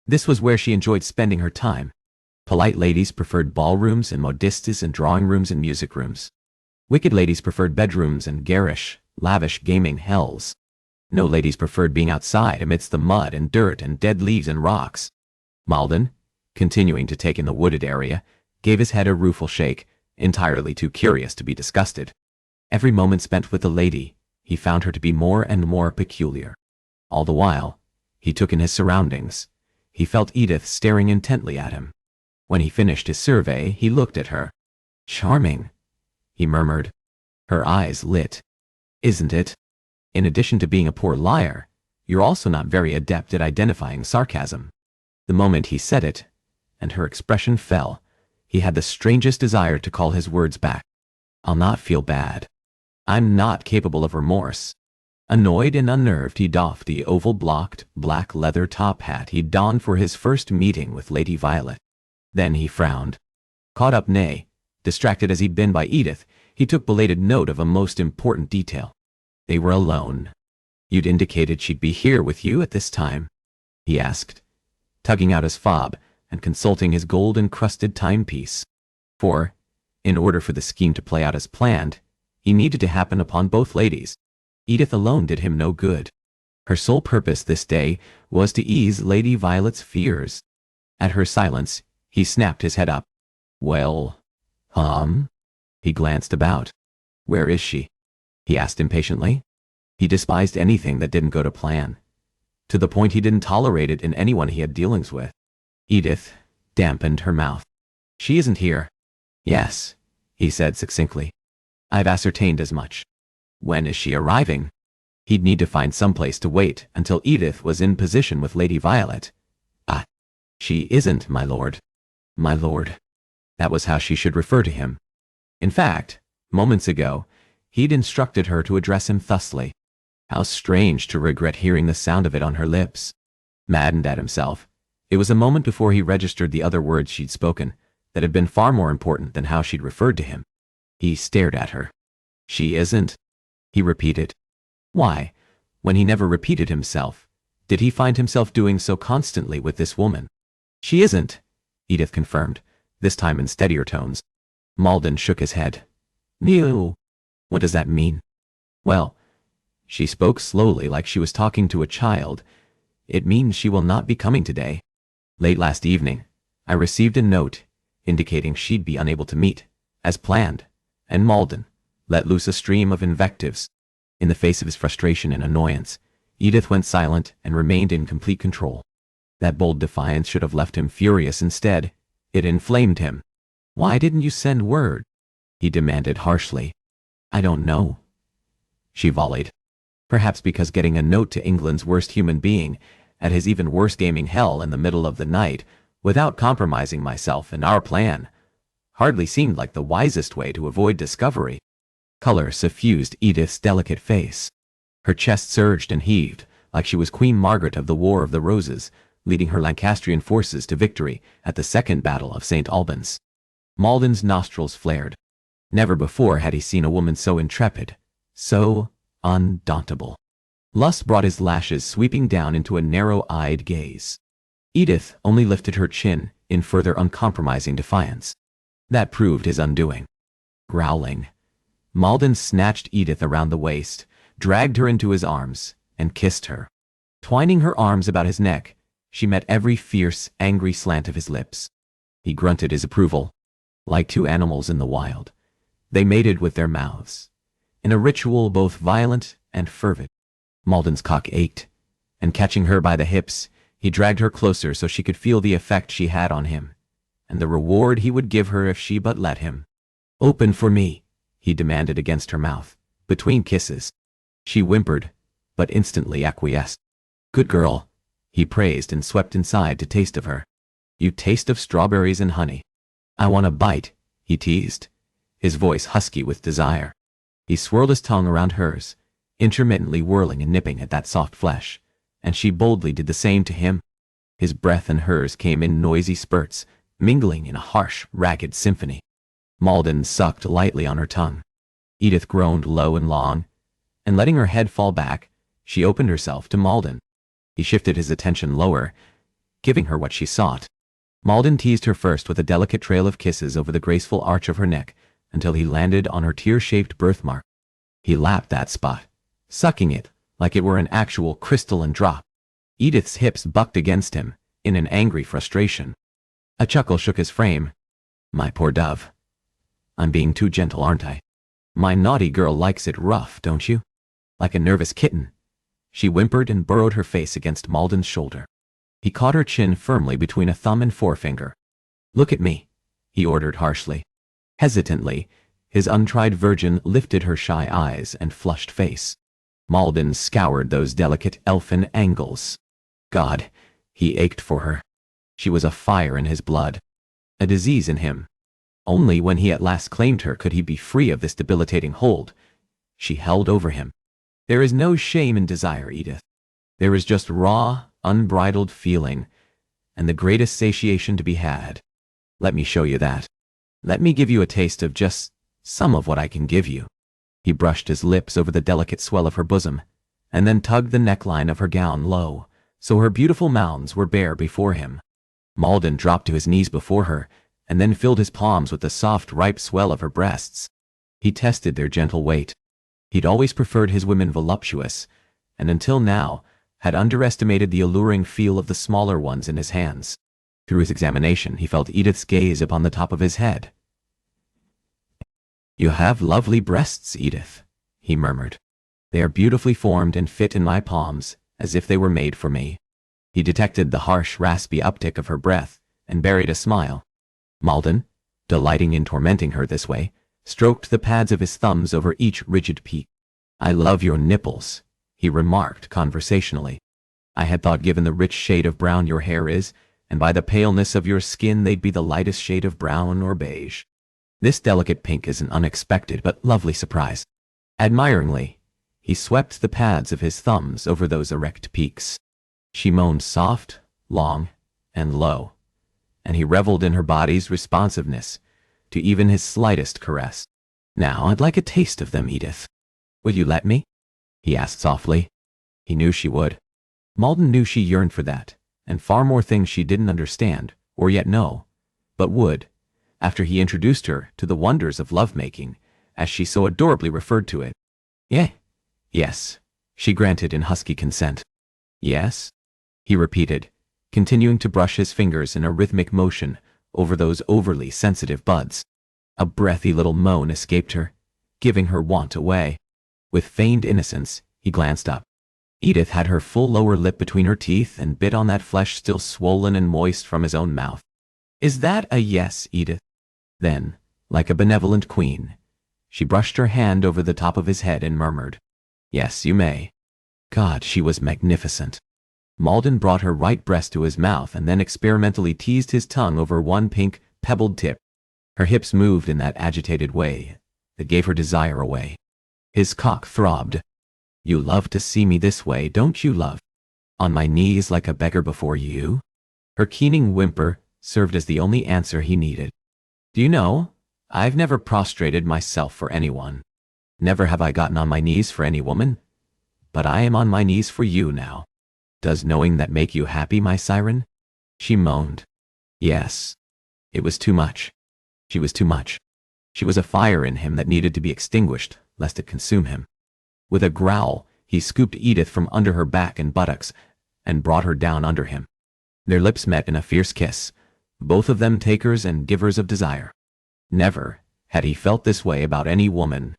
A: This was where she enjoyed spending her time. Polite ladies preferred ballrooms and modistes and drawing rooms and music rooms. Wicked ladies preferred bedrooms and garish, lavish gaming hells. No ladies preferred being outside amidst the mud and dirt and dead leaves and rocks. Malden, continuing to take in the wooded area, gave his head a rueful shake, entirely too curious to be disgusted. Every moment spent with the lady, he found her to be more and more peculiar. All the while, he took in his surroundings. He felt Edith staring intently at him. When he finished his survey, he looked at her. "Charming," he murmured. Her eyes lit. "Isn't it? In addition to being a poor liar, you're also not very adept at identifying sarcasm." The moment he said it, and her expression fell, he had the strangest desire to call his words back. "I'll not feel bad. I'm not capable of remorse." Annoyed and unnerved, he doffed the oval-blocked, black leather top hat he'd donned for his first meeting with Lady Violet. Then he frowned. Caught up, nay, distracted as he'd been by Edith, he took belated note of a most important detail. They were alone. "You'd indicated she'd be here with you at this time?" he asked, tugging out his fob and consulting his gold-encrusted timepiece. For, in order for the scheme to play out as planned, he needed to happen upon both ladies. Edith alone did him no good. Her sole purpose this day was to ease Lady Violet's fears. At her silence, he snapped his head up. "Well, He glanced about. "Where is she?" he asked impatiently. He despised anything that didn't go to plan, to the point he didn't tolerate it in anyone he had dealings with. Edith dampened her mouth. "She isn't here." "Yes," he said succinctly. "I've ascertained as much." "When is she arriving?" He'd need to find some place to wait until Edith was in position with Lady Violet. "Ah, she isn't, my lord." My lord. That was how she should refer to him. In fact, moments ago, he'd instructed her to address him thusly. How strange to regret hearing the sound of it on her lips. Maddened at himself, it was a moment before he registered the other words she'd spoken that had been far more important than how she'd referred to him. He stared at her. "She isn't," he repeated. Why, when he never repeated himself, did he find himself doing so constantly with this woman? "She isn't," Edith confirmed, this time in steadier tones. Malden shook his head. "No. What does that mean?" "Well," she spoke slowly like she was talking to a child, "it means she will not be coming today. Late last evening, I received a note indicating she'd be unable to meet, as planned," and Malden let loose a stream of invectives. In the face of his frustration and annoyance, Edith went silent and remained in complete control. That bold defiance should have left him furious. Instead, it inflamed him. "Why didn't you send word?" he demanded harshly. "I don't know," she volleyed. Perhaps because getting a note to England's worst human being, at his even worse gaming hell in the middle of the night, without compromising myself and our plan, hardly seemed like the wisest way to avoid discovery. Color suffused Edith's delicate face. Her chest surged and heaved, like she was Queen Margaret of the War of the Roses, leading her Lancastrian forces to victory at the Second Battle of St. Albans. Malden's nostrils flared. Never before had he seen a woman so intrepid, so undauntable. Lust brought his lashes sweeping down into a narrow-eyed gaze. Edith only lifted her chin in further uncompromising defiance. That proved his undoing. Growling, Malden snatched Edith around the waist, dragged her into his arms, and kissed her. Twining her arms about his neck, she met every fierce, angry slant of his lips. He grunted his approval. Like two animals in the wild, they mated with their mouths, in a ritual both violent and fervid. Malden's cock ached, and catching her by the hips, he dragged her closer so she could feel the effect she had on him, and the reward he would give her if she but let him. "Open for me," he demanded against her mouth, between kisses. She whimpered, but instantly acquiesced. "Good girl," he praised and swept inside to taste of her. "You taste of strawberries and honey." "I want a bite," he teased, his voice husky with desire. He swirled his tongue around hers, intermittently whirling and nipping at that soft flesh, and she boldly did the same to him. His breath and hers came in noisy spurts, mingling in a harsh, ragged symphony. Malden sucked lightly on her tongue. Edith groaned low and long, and letting her head fall back, she opened herself to Malden. He shifted his attention lower, giving her what she sought. Malden teased her first with a delicate trail of kisses over the graceful arch of her neck until he landed on her tear-shaped birthmark. He lapped that spot, sucking it like it were an actual crystalline drop. Edith's hips bucked against him in an angry frustration. A chuckle shook his frame. "My poor dove. I'm being too gentle, aren't I? My naughty girl likes it rough, don't you? Like a nervous kitten." She whimpered and burrowed her face against Malden's shoulder. He caught her chin firmly between a thumb and forefinger. "Look at me," he ordered harshly. Hesitantly, his untried virgin lifted her shy eyes and flushed face. Malden scoured those delicate elfin angles. God, he ached for her. She was a fire in his blood, a disease in him. Only when he at last claimed her could he be free of this debilitating hold. She held over him. "There is no shame in desire, Edith. There is just raw, unbridled feeling, and the greatest satiation to be had. Let me show you that. Let me give you a taste of just some of what I can give you." He brushed his lips over the delicate swell of her bosom, and then tugged the neckline of her gown low, so her beautiful mounds were bare before him. Malden dropped to his knees before her, and then filled his palms with the soft, ripe swell of her breasts. He tested their gentle weight. He'd always preferred his women voluptuous, and until now had underestimated the alluring feel of the smaller ones in his hands. Through his examination, he felt Edith's gaze upon the top of his head. "You have lovely breasts, Edith," he murmured. "They are beautifully formed and fit in my palms, as if they were made for me." He detected the harsh, raspy uptick of her breath, and buried a smile. Malden, delighting in tormenting her this way, stroked the pads of his thumbs over each rigid peak. "I love your nipples," he remarked conversationally. "I had thought given the rich shade of brown your hair is, and by the paleness of your skin they'd be the lightest shade of brown or beige. This delicate pink is an unexpected but lovely surprise." Admiringly, he swept the pads of his thumbs over those erect peaks. She moaned soft, long, and low, and he reveled in her body's responsiveness to even his slightest caress. "Now I'd like a taste of them, Edith. Would you let me?" he asked softly. He knew she would. Malden knew she yearned for that, and far more things she didn't understand, or yet know, but would, after he introduced her to the wonders of lovemaking, as she so adorably referred to it. Yes, she granted in husky consent. "Yes?" he repeated, continuing to brush his fingers in a rhythmic motion over those overly sensitive buds. A breathy little moan escaped her, giving her want away. With feigned innocence, he glanced up. Edith had her full lower lip between her teeth and bit on that flesh still swollen and moist from his own mouth. "Is that a yes, Edith?" Then, like a benevolent queen, she brushed her hand over the top of his head and murmured, "Yes, you may." God, she was magnificent. Malden brought her right breast to his mouth and then experimentally teased his tongue over one pink, pebbled tip. Her hips moved in that agitated way that gave her desire away. His cock throbbed. "You love to see me this way, don't you, love? On my knees like a beggar before you?" Her keening whimper served as the only answer he needed. "Do you know, I've never prostrated myself for anyone. Never have I gotten on my knees for any woman. but I am on my knees for you now. Does knowing that make you happy, my siren? She moaned. Yes. It was too much. She was too much. She was a fire in him that needed to be extinguished, lest it consume him. With a growl, he scooped Edith from under her back and buttocks and brought her down under him. Their lips met in a fierce kiss, both of them takers and givers of desire. Never had he felt this way about any woman.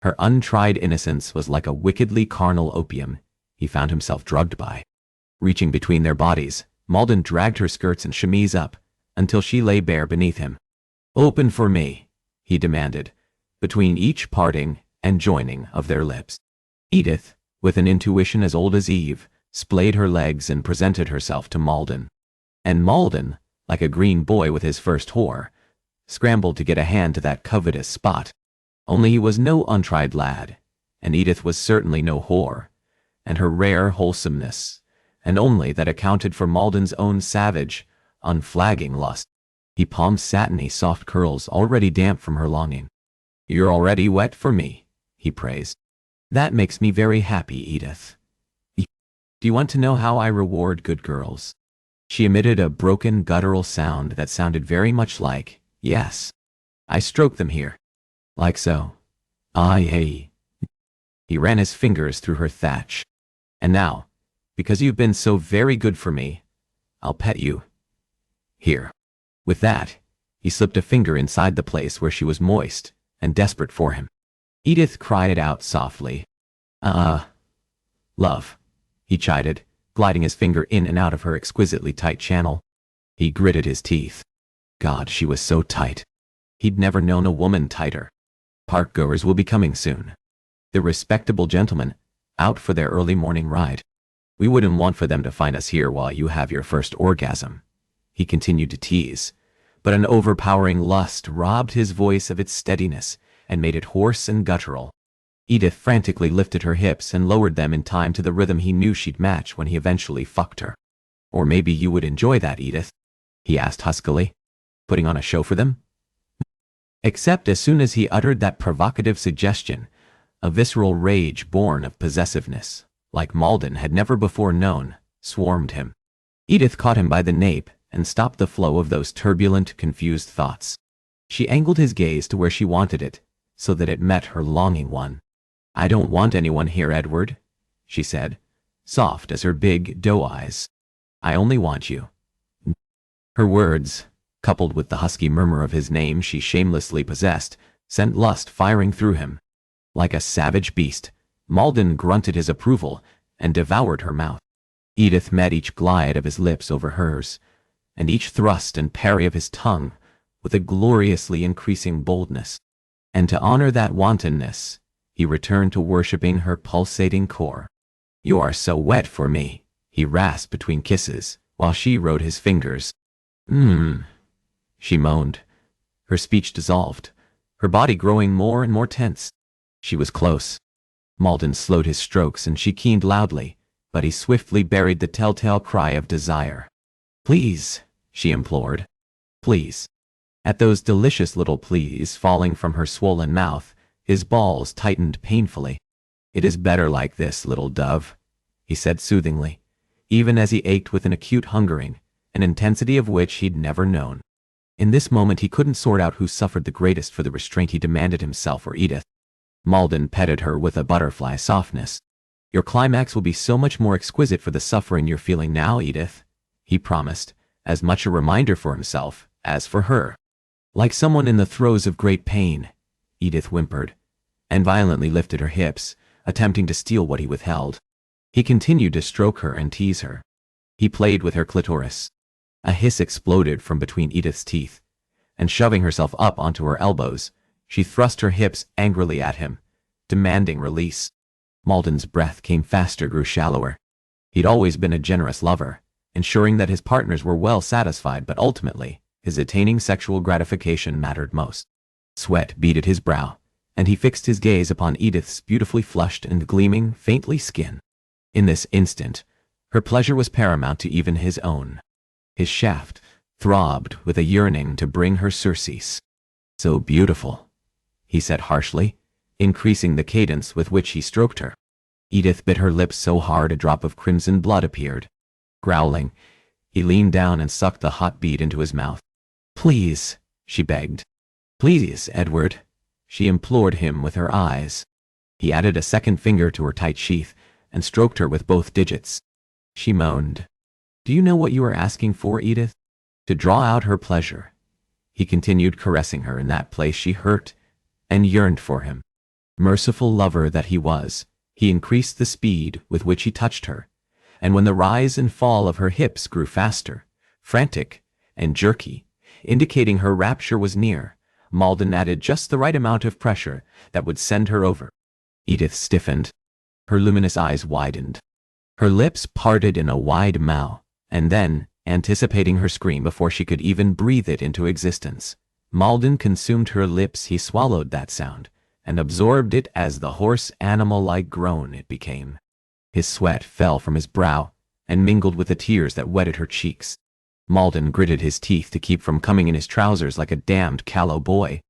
A: Her untried innocence was like a wickedly carnal opium he found himself drugged by. Reaching between their bodies, Malden dragged her skirts and chemise up until she lay bare beneath him. Open for me, he demanded, between each parting and joining of their lips. Edith, with an intuition as old as Eve, splayed her legs and presented herself to Malden. And Malden, like a green boy with his first whore, scrambled to get a hand to that covetous spot. Only he was no untried lad, and Edith was certainly no whore, and her rare wholesomeness, and only that accounted for Malden's own savage, unflagging lust. He palmed satiny soft curls already damp from her longing. You're already wet for me, he praised. That makes me very happy, Edith. Do you want to know how I reward good girls? She emitted a broken guttural sound that sounded very much like, yes. I stroke them here. Like so. Aye. He ran his fingers through her thatch. And now, because you've been so very good for me, I'll pet you. Here. With that, he slipped a finger inside the place where she was moist and desperate for him. Edith cried out softly. Love, he chided, gliding his finger in and out of her exquisitely tight channel. He gritted his teeth. God, she was so tight. He'd never known a woman tighter. Park-goers will be coming soon. The respectable gentlemen, out for their early morning ride. We wouldn't want for them to find us here while you have your first orgasm. He continued to tease, but an overpowering lust robbed his voice of its steadiness and made it hoarse and guttural. Edith frantically lifted her hips and lowered them in time to the rhythm he knew she'd match when he eventually fucked her. Or maybe you would enjoy that, Edith? He asked huskily. Putting on a show for them? Except as soon as he uttered that provocative suggestion, a visceral rage born of possessiveness, like Malden had never before known, swarmed him. Edith caught him by the nape and stopped the flow of those turbulent, confused thoughts. She angled his gaze to where she wanted it, so that it met her longing one. I don't want anyone here, Edward, she said, soft as her big doe eyes. I only want you. Her words, coupled with the husky murmur of his name she shamelessly possessed, sent lust firing through him. Like a savage beast, Malden grunted his approval and devoured her mouth. Edith met each glide of his lips over hers, and each thrust and parry of his tongue with a gloriously increasing boldness. And to honor that wantonness, he returned to worshipping her pulsating core. You are so wet for me, he rasped between kisses, while she rode his fingers. She moaned. Her speech dissolved, her body growing more and more tense. She was close. Malden slowed his strokes and she keened loudly, but he swiftly buried the telltale cry of desire. Please, she implored. Please. At those delicious little pleas falling from her swollen mouth, his balls tightened painfully. It is better like this, little dove, he said soothingly, even as he ached with an acute hungering, an intensity of which he'd never known. In this moment he couldn't sort out who suffered the greatest for the restraint he demanded himself or Edith. Malden petted her with a butterfly softness. Your climax will be so much more exquisite for the suffering you're feeling now, Edith, he promised, as much a reminder for himself as for her. Like someone in the throes of great pain, Edith whimpered, and violently lifted her hips, attempting to steal what he withheld. He continued to stroke her and tease her. He played with her clitoris. A hiss exploded from between Edith's teeth, and shoving herself up onto her elbows, she thrust her hips angrily at him, demanding release. Malden's breath came faster, grew shallower. He'd always been a generous lover, ensuring that his partners were well satisfied, but ultimately, his attaining sexual gratification mattered most. Sweat beaded his brow, and he fixed his gaze upon Edith's beautifully flushed and gleaming, faintly skin. In this instant, her pleasure was paramount to even his own. His shaft throbbed with a yearning to bring her surcease. So beautiful, he said harshly, increasing the cadence with which he stroked her. Edith bit her lips so hard a drop of crimson blood appeared. Growling, he leaned down and sucked the hot bead into his mouth. "Please," she begged. "Please, Edward," she implored him with her eyes. He added a second finger to her tight sheath and stroked her with both digits. She moaned. "Do you know what you are asking for, Edith?" To draw out her pleasure. He continued caressing her in that place she hurt and yearned for him. Merciful lover that he was, he increased the speed with which he touched her, and when the rise and fall of her hips grew faster, frantic, and jerky, indicating her rapture was near, Malden added just the right amount of pressure that would send her over. Edith stiffened. Her luminous eyes widened. Her lips parted in a wide mow, and then, anticipating her scream before she could even breathe it into existence, Malden consumed her lips. He swallowed that sound and absorbed it as the hoarse animal-like groan it became. His sweat fell from his brow and mingled with the tears that wetted her cheeks. Malden gritted his teeth to keep from coming in his trousers like a damned callow boy.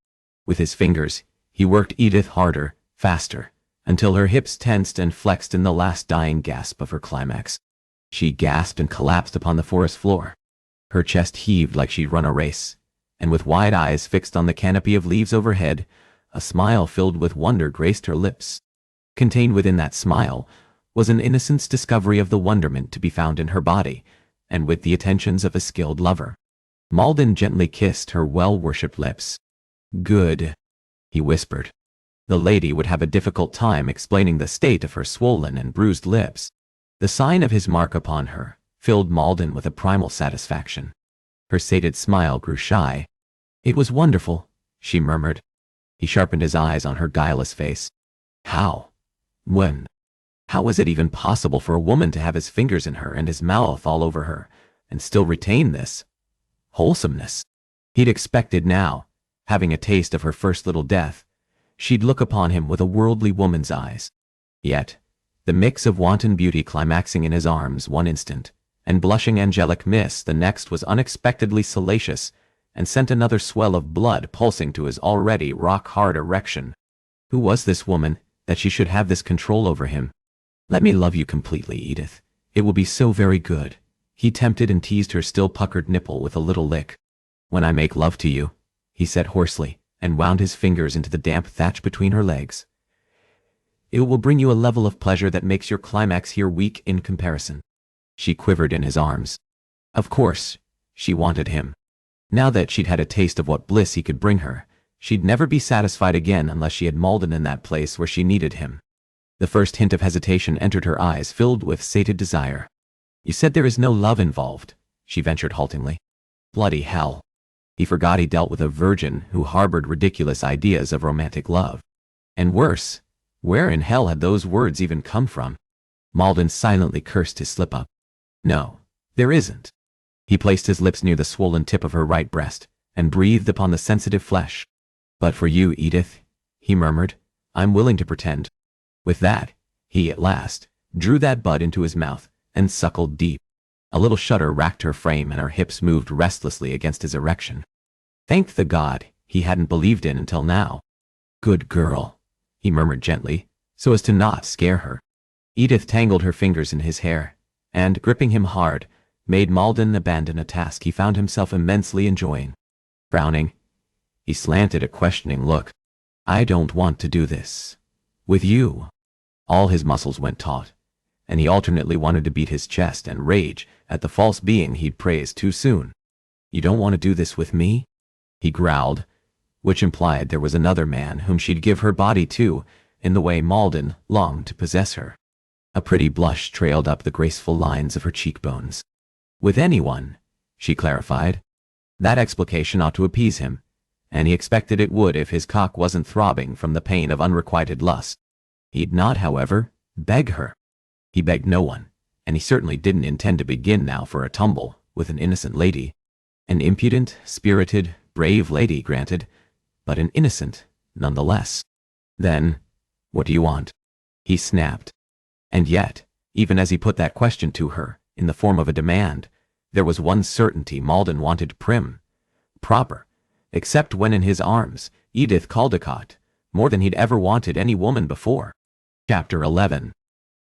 A: With his fingers, he worked Edith harder, faster, until her hips tensed and flexed in the last dying gasp of her climax. She gasped and collapsed upon the forest floor. Her chest heaved like she'd run a race, and with wide eyes fixed on the canopy of leaves overhead, a smile filled with wonder graced her lips. Contained within that smile was an innocence discovery of the wonderment to be found in her body, and with the attentions of a skilled lover. Malden gently kissed her well-worshipped lips. "Good," he whispered. The lady would have a difficult time explaining the state of her swollen and bruised lips. The sign of his mark upon her filled Malden with a primal satisfaction. Her sated smile grew shy. "It was wonderful," she murmured. He sharpened his eyes on her guileless face. "How? When? How was it even possible for a woman to have his fingers in her and his mouth all over her, and still retain this wholesomeness?" He'd expected now, having a taste of her first little death, she'd look upon him with a worldly woman's eyes. Yet, the mix of wanton beauty climaxing in his arms one instant, and blushing angelic mist the next was unexpectedly salacious, and sent another swell of blood pulsing to his already rock-hard erection. Who was this woman, that she should have this control over him? "Let me love you completely, Edith. It will be so very good." He tempted and teased her still puckered nipple with a little lick. "When I make love to you," he said hoarsely, and wound his fingers into the damp thatch between her legs, "it will bring you a level of pleasure that makes your climax here weak in comparison." She quivered in his arms. Of course, she wanted him. Now that she'd had a taste of what bliss he could bring her, she'd never be satisfied again unless she had Malden in that place where she needed him. The first hint of hesitation entered her eyes, filled with sated desire. "You said there is no love involved," she ventured haltingly. Bloody hell. He forgot he dealt with a virgin who harbored ridiculous ideas of romantic love. And worse, where in hell had those words even come from? Malden silently cursed his slip-up. "No, there isn't." He placed his lips near the swollen tip of her right breast and breathed upon the sensitive flesh. "But for you, Edith," he murmured, "I'm willing to pretend." With that, he at last drew that bud into his mouth and suckled deep. A little shudder racked her frame and her hips moved restlessly against his erection. Thank the God he hadn't believed in until now. "Good girl," he murmured gently, so as to not scare her. Edith tangled her fingers in his hair, and, gripping him hard, made Malden abandon a task he found himself immensely enjoying. Frowning, he slanted a questioning look. "I don't want to do this. With you." All his muscles went taut, and he alternately wanted to beat his chest and rage at the false being he'd praised too soon. "You don't want to do this with me?" he growled, which implied there was another man whom she'd give her body to, in the way Malden longed to possess her. A pretty blush trailed up the graceful lines of her cheekbones. "With anyone," she clarified. That explication ought to appease him, and he expected it would if his cock wasn't throbbing from the pain of unrequited lust. He'd not, however, beg her. He begged no one, and he certainly didn't intend to begin now for a tumble with an innocent lady. An impudent, spirited, brave lady, granted, but an innocent nonetheless. "Then, what do you want?" he snapped. And yet, even as he put that question to her, in the form of a demand, there was one certainty: Malden wanted prim, proper, except when in his arms, Edith Caldecott, more than he'd ever wanted any woman before. Chapter 11.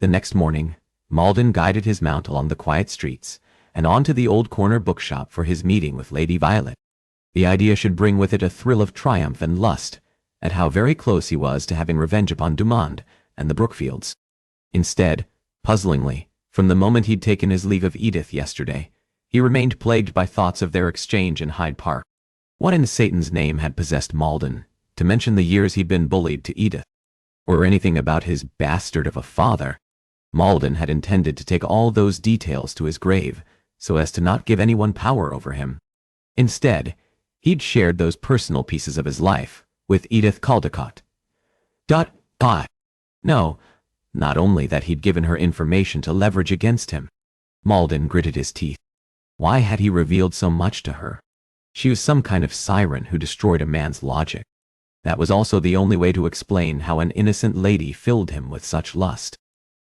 A: The next morning, Malden guided his mount along the quiet streets and on to the old corner bookshop for his meeting with Lady Violet. The idea should bring with it a thrill of triumph and lust at how very close he was to having revenge upon Dumond and the Brookfields. Instead, puzzlingly, from the moment he'd taken his leave of Edith yesterday, he remained plagued by thoughts of their exchange in Hyde Park. What in Satan's name had possessed Malden, to mention the years he'd been bullied to Edith? Or anything about his bastard of a father? Malden had intended to take all those details to his grave, so as to not give anyone power over him. Instead, he'd shared those personal pieces of his life with Edith Caldecott. No, not only that he'd given her information to leverage against him. Malden gritted his teeth. Why had he revealed so much to her? She was some kind of siren who destroyed a man's logic. That was also the only way to explain how an innocent lady filled him with such lust.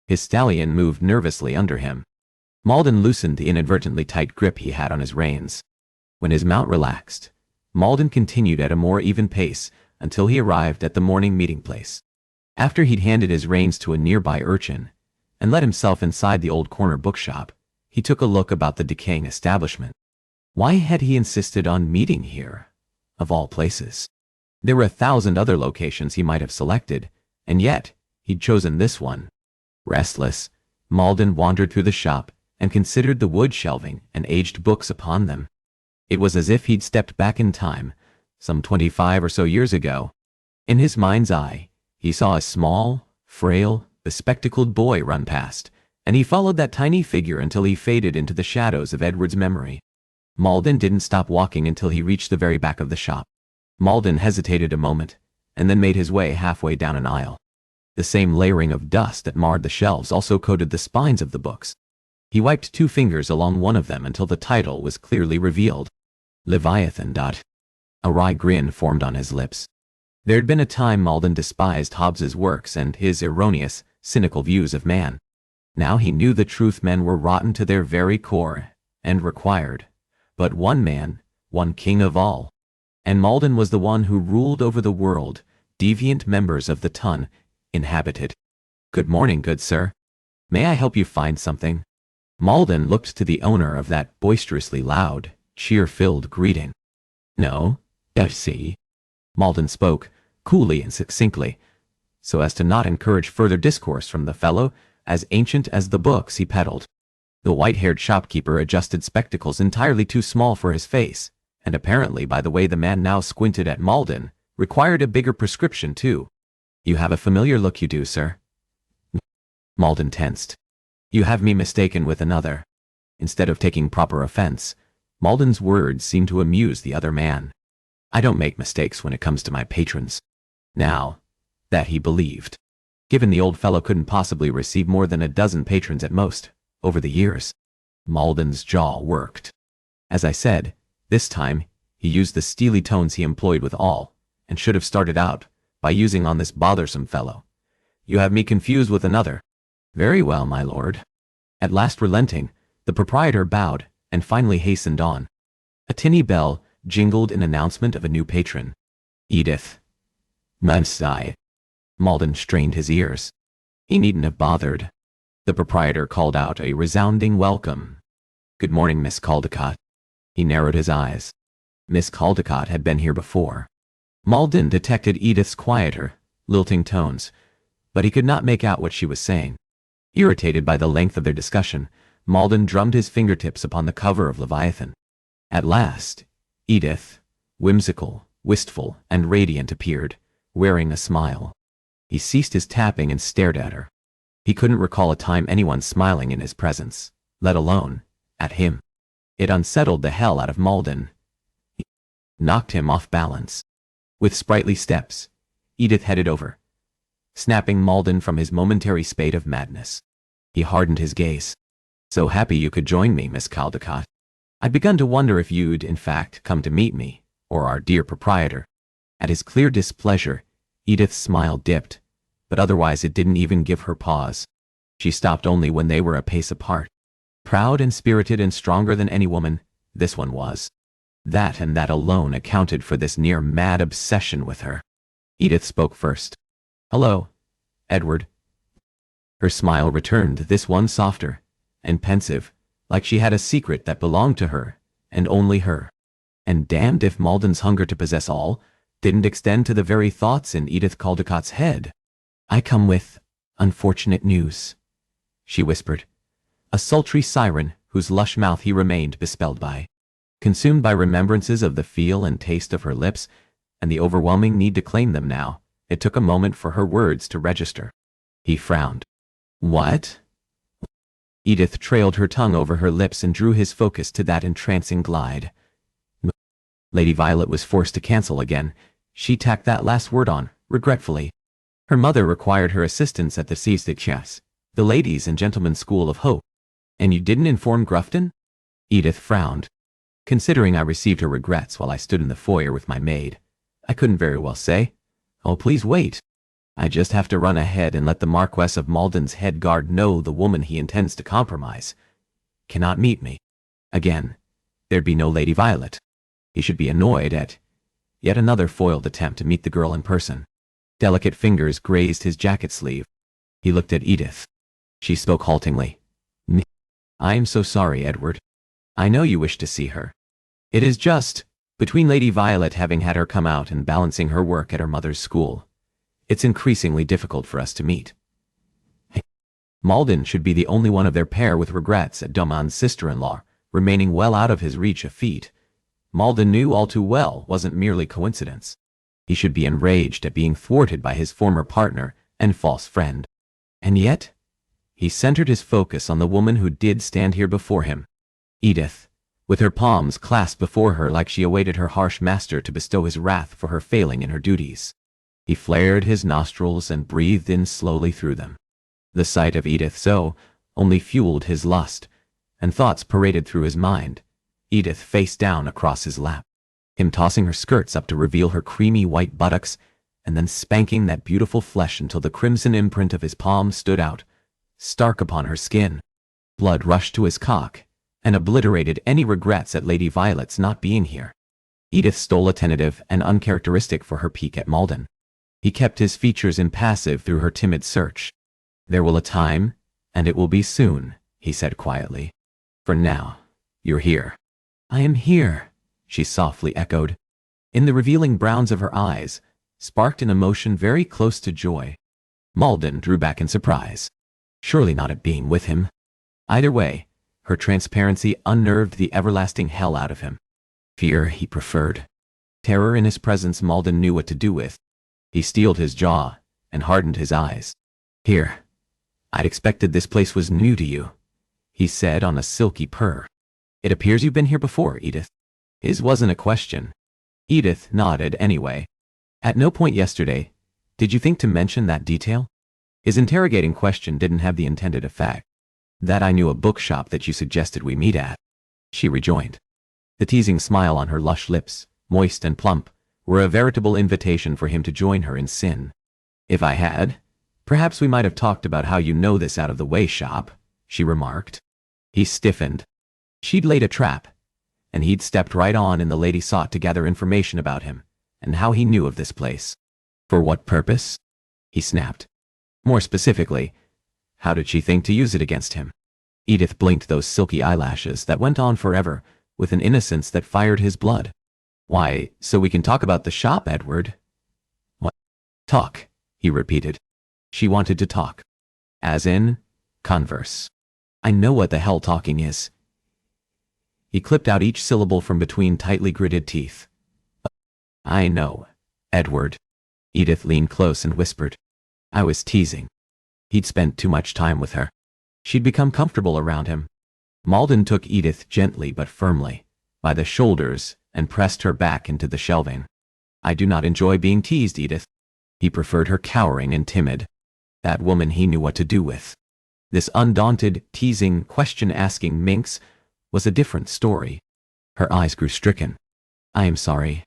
A: His stallion moved nervously under him. Malden loosened the inadvertently tight grip he had on his reins. When his mount relaxed, Malden continued at a more even pace until he arrived at the morning meeting place. After he'd handed his reins to a nearby urchin and let himself inside the old corner bookshop, he took a look about the decaying establishment. Why had he insisted on meeting here, of all places? There were 1,000 other locations he might have selected, and yet he'd chosen this one. Restless, Malden wandered through the shop and considered the wood shelving and aged books upon them. It was as if he'd stepped back in time, some 25 or so years ago. In his mind's eye, he saw a small, frail, bespectacled boy run past, and he followed that tiny figure until he faded into the shadows of Edward's memory. Malden didn't stop walking until he reached the very back of the shop. Malden hesitated a moment, and then made his way halfway down an aisle. The same layering of dust that marred the shelves also coated the spines of the books. He wiped 2 fingers along one of them until the title was clearly revealed. Leviathan. A wry grin formed on his lips. There'd been a time Malden despised Hobbes's works and his erroneous, cynical views of man. Now he knew the truth men were rotten to their very core, and required but one man, one king of all. And Malden was the one who ruled over the world deviant members of the ton inhabited. Good morning, good sir. May I help you find something? Malden looked to the owner of that boisterously loud, cheer-filled greeting. No, see. Malden spoke, coolly and succinctly, so as to not encourage further discourse from the fellow as ancient as the books he peddled. The white-haired shopkeeper adjusted spectacles entirely too small for his face, and apparently, by the way the man now squinted at Malden, required a bigger prescription too. You have a familiar look, you do, sir. Malden tensed. You have me mistaken with another. Instead of taking proper offense, Malden's words seemed to amuse the other man. I don't make mistakes when it comes to my patrons. Now, that he believed. Given the old fellow couldn't possibly receive more than a dozen patrons at most, over the years. Malden's jaw worked. As I said, this time, he used the steely tones he employed with all, and should have started out by using on this bothersome fellow. You have me confused with another. Very well, my lord. At last relenting, the proprietor bowed and finally hastened on. A tinny bell jingled in announcement of a new patron. Edith. Mansai. Malden strained his ears. He needn't have bothered. The proprietor called out a resounding welcome. Good morning, Miss Caldecott. He narrowed his eyes. Miss Caldecott had been here before. Malden detected Edith's quieter, lilting tones, but he could not make out what she was saying. Irritated by the length of their discussion, Malden drummed his fingertips upon the cover of Leviathan. At last, Edith, whimsical, wistful, and radiant, appeared, wearing a smile. He ceased his tapping and stared at her. He couldn't recall a time anyone smiling in his presence, let alone at him. It unsettled the hell out of Malden. He knocked him off balance. With sprightly steps, Edith headed over, snapping Malden from his momentary spate of madness. He hardened his gaze. So happy you could join me, Miss Caldecott. I'd begun to wonder if you'd, in fact, come to meet me, or our dear proprietor. At his clear displeasure, Edith's smile dipped, but otherwise it didn't even give her pause. She stopped only when they were a pace apart. Proud and spirited and stronger than any woman, this one was. That and that alone accounted for this near-mad obsession with her. Edith spoke first. Hello, Edward. Her smile returned, this one softer and pensive, like she had a secret that belonged to her, and only her. And damned if Malden's hunger to possess all didn't extend to the very thoughts in Edith Caldicott's head. "I come with unfortunate news," she whispered, a sultry siren whose lush mouth he remained bespelled by. Consumed by remembrances of the feel and taste of her lips, and the overwhelming need to claim them now, it took a moment for her words to register. He frowned. "What?" Edith trailed her tongue over her lips and drew his focus to that entrancing glide. Lady Violet was forced to cancel again. She tacked that last word on, regretfully. Her mother required her assistance at the CSDCS, the Ladies' and Gentlemen's School of Hope. "And you didn't inform Grufton?" Edith frowned. Considering I received her regrets while I stood in the foyer with my maid, I couldn't very well say, "Oh, please wait. I just have to run ahead and let the Marquess of Malden's head guard know the woman he intends to compromise cannot meet me." Again, there'd be no Lady Violet. He should be annoyed at yet another foiled attempt to meet the girl in person. Delicate fingers grazed his jacket sleeve. He looked at Edith. She spoke haltingly. "I am so sorry, Edward. I know you wish to see her. It is just, between Lady Violet having had her come out and balancing her work at her mother's school, it's increasingly difficult for us to meet." Malden should be the only one of their pair with regrets at Doman's sister-in-law remaining well out of his reach. A feat Malden knew all too well wasn't merely coincidence. He should be enraged at being thwarted by his former partner and false friend. And yet, he centered his focus on the woman who did stand here before him. Edith, with her palms clasped before her like she awaited her harsh master to bestow his wrath for her failing in her duties. He flared his nostrils and breathed in slowly through them. The sight of Edith so only fueled his lust, and thoughts paraded through his mind. Edith face down across his lap, him tossing her skirts up to reveal her creamy white buttocks, and then spanking that beautiful flesh until the crimson imprint of his palm stood out, stark upon her skin. Blood rushed to his cock, and obliterated any regrets at Lady Violet's not being here. Edith stole a tentative and uncharacteristic for her peek at Malden. He kept his features impassive through her timid search. "There will a time, and it will be soon," he said quietly. "For now, you're here." "I am here," she softly echoed. In the revealing browns of her eyes sparked an emotion very close to joy. Malden drew back in surprise. Surely not at being with him. Either way, her transparency unnerved the everlasting hell out of him. Fear he preferred. Terror in his presence Malden knew what to do with. He steeled his jaw and hardened his eyes. "Here. I'd expected this place was new to you," he said on a silky purr. "It appears you've been here before, Edith." His wasn't a question. Edith nodded anyway. "At no point yesterday did you think to mention that detail?" His interrogating question didn't have the intended effect. "That I knew a bookshop that you suggested we meet at," she rejoined. The teasing smile on her lush lips, moist and plump, were a veritable invitation for him to join her in sin. "If I had, perhaps we might have talked about how you know this out-of-the-way shop," she remarked. He stiffened. She'd laid a trap, and he'd stepped right on, and the lady sought to gather information about him and how he knew of this place. For what purpose? He snapped. More specifically, how did she think to use it against him? Edith blinked those silky eyelashes that went on forever with an innocence that fired his blood. "Why, so we can talk about the shop, Edward." "What? Talk," he repeated. She wanted to talk. As in, converse. "I know what the hell talking is." He clipped out each syllable from between tightly gritted teeth. "I know, Edward." Edith leaned close and whispered. "I was teasing." He'd spent too much time with her. She'd become comfortable around him. Malden took Edith gently but firmly by the shoulders and pressed her back into the shelving. "I do not enjoy being teased, Edith." He preferred her cowering and timid. That woman he knew what to do with. This undaunted, teasing, question-asking minx was a different story. Her eyes grew stricken. "I am sorry."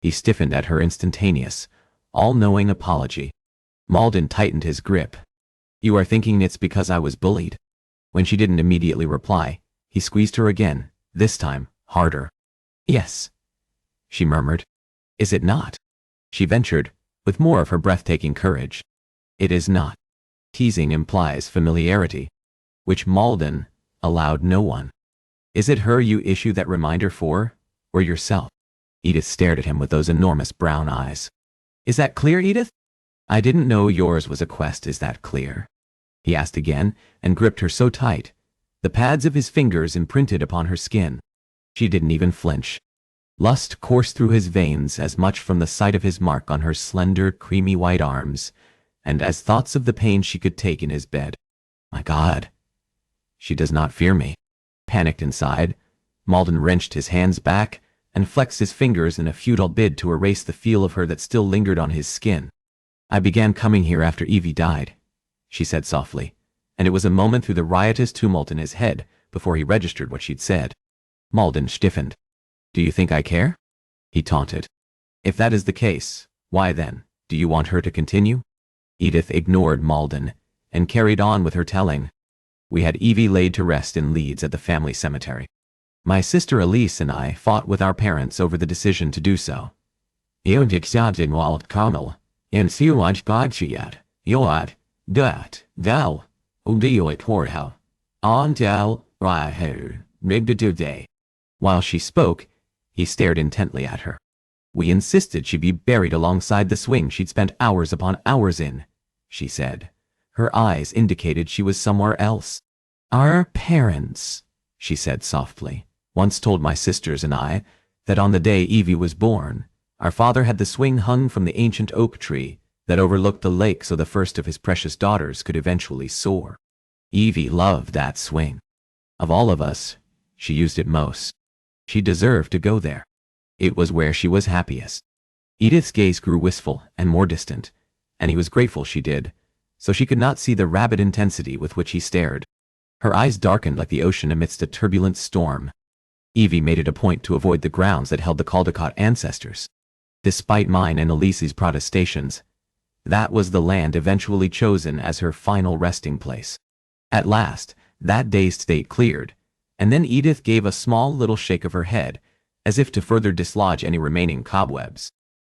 A: He stiffened at her instantaneous, all-knowing apology. Malden tightened his grip. "You are thinking it's because I was bullied?" When she didn't immediately reply, he squeezed her again, this time harder. "Yes," she murmured. "Is it not?" She ventured, with more of her breathtaking courage. "It is not." Teasing implies familiarity, which Malden allowed no one. Is it her you issue that reminder for, or yourself? Edith stared at him with those enormous brown eyes. Is that clear, Edith? I didn't know yours was a quest, is that clear? He asked again, and gripped her so tight, the pads of his fingers imprinted upon her skin. She didn't even flinch. Lust coursed through his veins as much from the sight of his mark on her slender, creamy white arms, and as thoughts of the pain she could take in his bed. My God! She does not fear me. Panicked inside, Malden wrenched his hands back and flexed his fingers in a futile bid to erase the feel of her that still lingered on his skin. I began coming here after Evie died, she said softly, and it was a moment through the riotous tumult in his head before he registered what she'd said. Malden stiffened. Do you think I care? He taunted. If that is the case, why then, do you want her to continue? Edith ignored Malden and carried on with her telling. We had Evie laid to rest in Leeds at the family cemetery. My sister Elise and I fought with our parents over the decision to do so. While she spoke, he stared intently at her. We insisted she be buried alongside the swing she'd spent hours upon hours in, she said. Her eyes indicated she was somewhere else. Our parents, she said softly, once told my sisters and I that on the day Evie was born, our father had the swing hung from the ancient oak tree that overlooked the lake so the first of his precious daughters could eventually soar. Evie loved that swing. Of all of us, she used it most. She deserved to go there. It was where she was happiest. Edith's gaze grew wistful and more distant, and he was grateful she did, so she could not see the rabid intensity with which he stared. Her eyes darkened like the ocean amidst a turbulent storm. Evie made it a point to avoid the grounds that held the Caldecott ancestors. Despite mine and Elise's protestations, that was the land eventually chosen as her final resting place. At last, that dazed state cleared, and then Edith gave a small little shake of her head, as if to further dislodge any remaining cobwebs.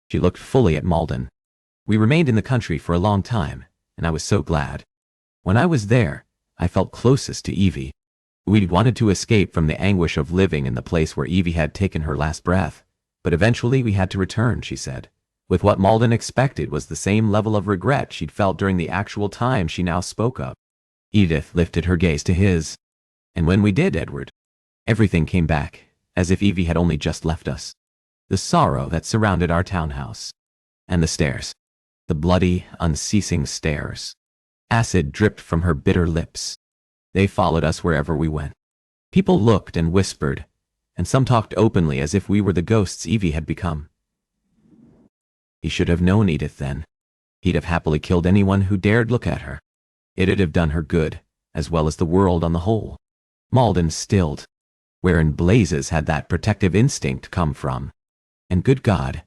A: She looked fully at Malden. We remained in the country for a long time, and I was so glad. When I was there, I felt closest to Evie. We'd wanted to escape from the anguish of living in the place where Evie had taken her last breath, but eventually we had to return, she said, with what Malden expected was the same level of regret she'd felt during the actual time she now spoke of. Edith lifted her gaze to his. And when we did, Edward, everything came back, as if Evie had only just left us. The sorrow that surrounded our townhouse. And the stares. The bloody, unceasing stares. Acid dripped from her bitter lips. They followed us wherever we went. People looked and whispered, and some talked openly as if we were the ghosts Evie had become. He should have known Edith then. He'd have happily killed anyone who dared look at her. It'd have done her good, as well as the world on the whole. Malden stilled. Where in blazes had that protective instinct come from? And good God,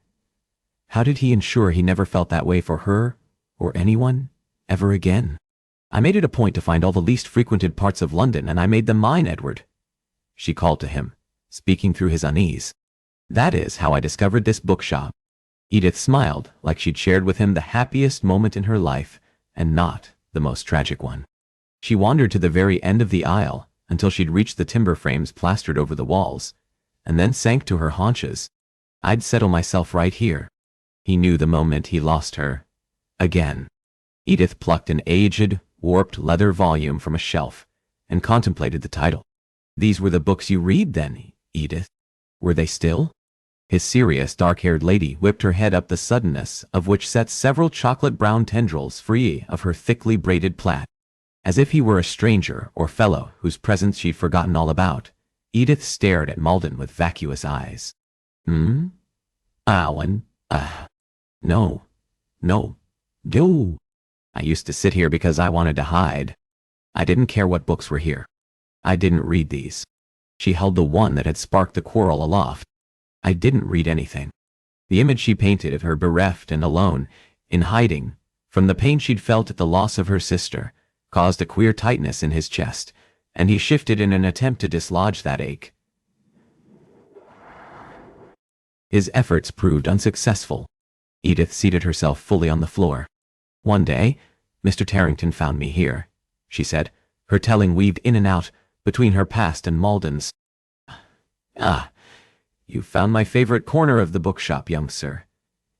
A: how did he ensure he never felt that way for her, or anyone, ever again? I made it a point to find all the least frequented parts of London, and I made them mine, Edward. She called to him, speaking through his unease. That is how I discovered this bookshop. Edith smiled, like she'd shared with him the happiest moment in her life, and not the most tragic one. She wandered to the very end of the aisle, until she'd reached the timber frames plastered over the walls, and then sank to her haunches. I'd settle myself right here. He knew the moment he lost her. Again. Edith plucked an aged, warped leather volume from a shelf, and contemplated the title. These were the books you read, then, Edith? Were they still? His serious, dark-haired lady whipped her head up, the suddenness of which set several chocolate-brown tendrils free of her thickly braided plait. As if he were a stranger or fellow whose presence she'd forgotten all about, Edith stared at Malden with vacuous eyes. Alan? No. Do. I used to sit here because I wanted to hide. I didn't care what books were here. I didn't read these. She held the one that had sparked the quarrel aloft. I didn't read anything. The image she painted of her bereft and alone, in hiding, from the pain she'd felt at the loss of her sister, caused a queer tightness in his chest, and he shifted in an attempt to dislodge that ache. His efforts proved unsuccessful. Edith seated herself fully on the floor. One day, Mr. Tarrington found me here, she said, her telling weaved in and out between her past and Malden's. Ah, you found my favorite corner of the bookshop, young sir.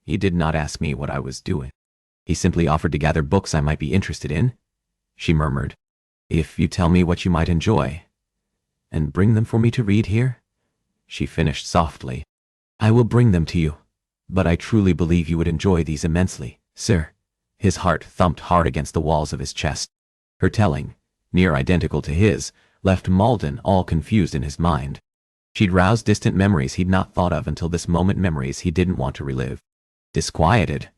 A: He did not ask me what I was doing. He simply offered to gather books I might be interested in, she murmured. If you tell me what you might enjoy, and bring them for me to read here, she finished softly. I will bring them to you, but I truly believe you would enjoy these immensely, sir. His heart thumped hard against the walls of his chest. Her telling, near identical to his, left Malden all confused in his mind. She'd roused distant memories he'd not thought of until this moment, memories he didn't want to relive. Disquieted,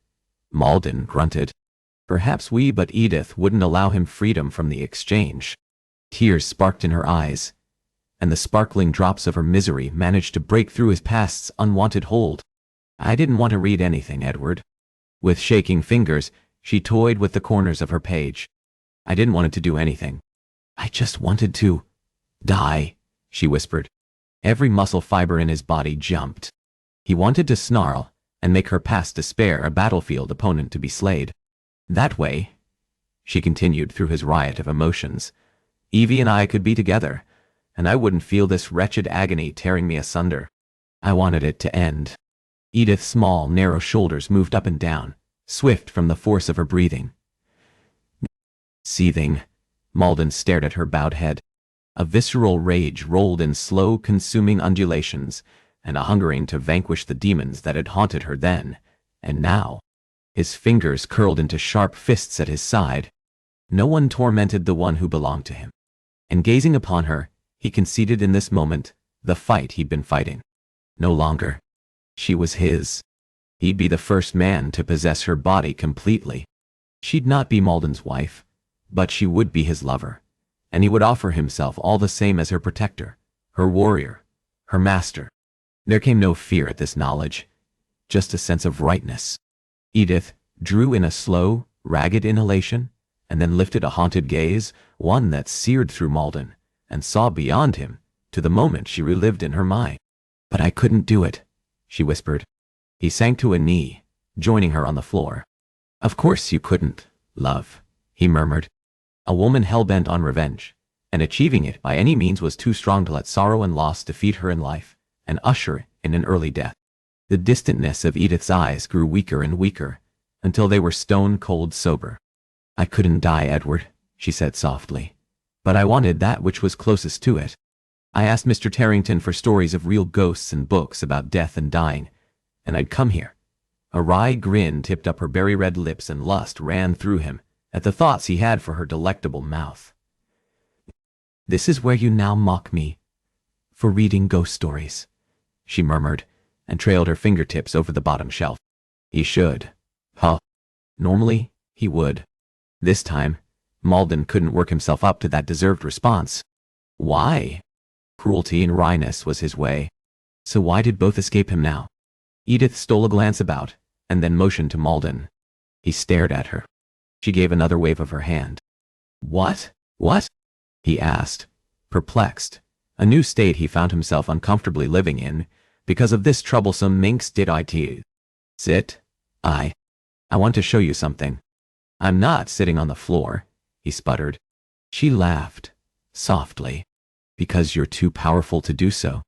A: Malden grunted. Perhaps but Edith wouldn't allow him freedom from the exchange. Tears sparked in her eyes, and the sparkling drops of her misery managed to break through his past's unwanted hold. I didn't want to read anything, Edward. With shaking fingers, she toyed with the corners of her page. I didn't want it to do anything. I just wanted to die, she whispered. Every muscle fiber in his body jumped. He wanted to snarl and make her past despair a battlefield opponent to be slayed. That way, she continued through his riot of emotions, Evie and I could be together, and I wouldn't feel this wretched agony tearing me asunder. I wanted it to end. Edith's small, narrow shoulders moved up and down, swift from the force of her breathing. Seething, Malden stared at her bowed head. A visceral rage rolled in slow, consuming undulations, and a hungering to vanquish the demons that had haunted her then, and now. His fingers curled into sharp fists at his side. No one tormented the one who belonged to him. And gazing upon her, he conceded in this moment the fight he'd been fighting. No longer. She was his. He'd be the first man to possess her body completely. She'd not be Malden's wife, but she would be his lover, and he would offer himself all the same as her protector, her warrior, her master. There came no fear at this knowledge, just a sense of rightness. Edith drew in a slow, ragged inhalation, and then lifted a haunted gaze, one that seared through Malden, and saw beyond him, to the moment she relived in her mind. But I couldn't do it, she whispered. He sank to a knee, joining her on the floor. Of course you couldn't, love, he murmured. A woman hell-bent on revenge, and achieving it by any means was too strong to let sorrow and loss defeat her in life, and usher in an early death. The distantness of Edith's eyes grew weaker and weaker, until they were stone-cold sober. I couldn't die, Edward, she said softly, but I wanted that which was closest to it. I asked Mr. Tarrington for stories of real ghosts and books about death and dying, and I'd come here. A wry grin tipped up her berry-red lips and lust ran through him at the thoughts he had for her delectable mouth. This is where you now mock me for reading ghost stories, she murmured, and trailed her fingertips over the bottom shelf. He should. Huh. Normally, he would. This time, Malden couldn't work himself up to that deserved response. Why? Cruelty and wryness was his way. So why did both escape him now? Edith stole a glance about, and then motioned to Malden. He stared at her. She gave another wave of her hand. What? What? He asked, perplexed. A new state he found himself uncomfortably living in, because of this troublesome minx. Did it? Sit. I want to show you something. I'm not sitting on the floor, he sputtered. She laughed, softly. Because you're too powerful to do so,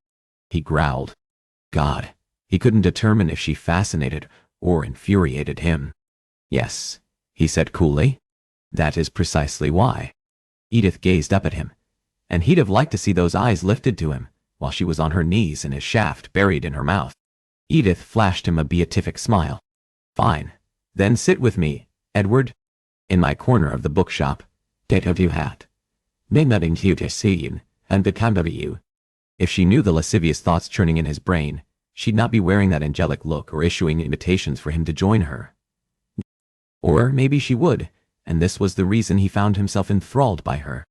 A: he growled. God, he couldn't determine if she fascinated or infuriated him. Yes, he said coolly. That is precisely why. Edith gazed up at him, and he'd have liked to see those eyes lifted to him, while she was on her knees and his shaft buried in her mouth. Edith flashed him a beatific smile. Fine. Then sit with me, Edward. In my corner of the bookshop. Date of you hat. May nothing you to see you, and become of you. If she knew the lascivious thoughts churning in his brain, she'd not be wearing that angelic look or issuing invitations for him to join her. Or maybe she would, and this was the reason he found himself enthralled by her.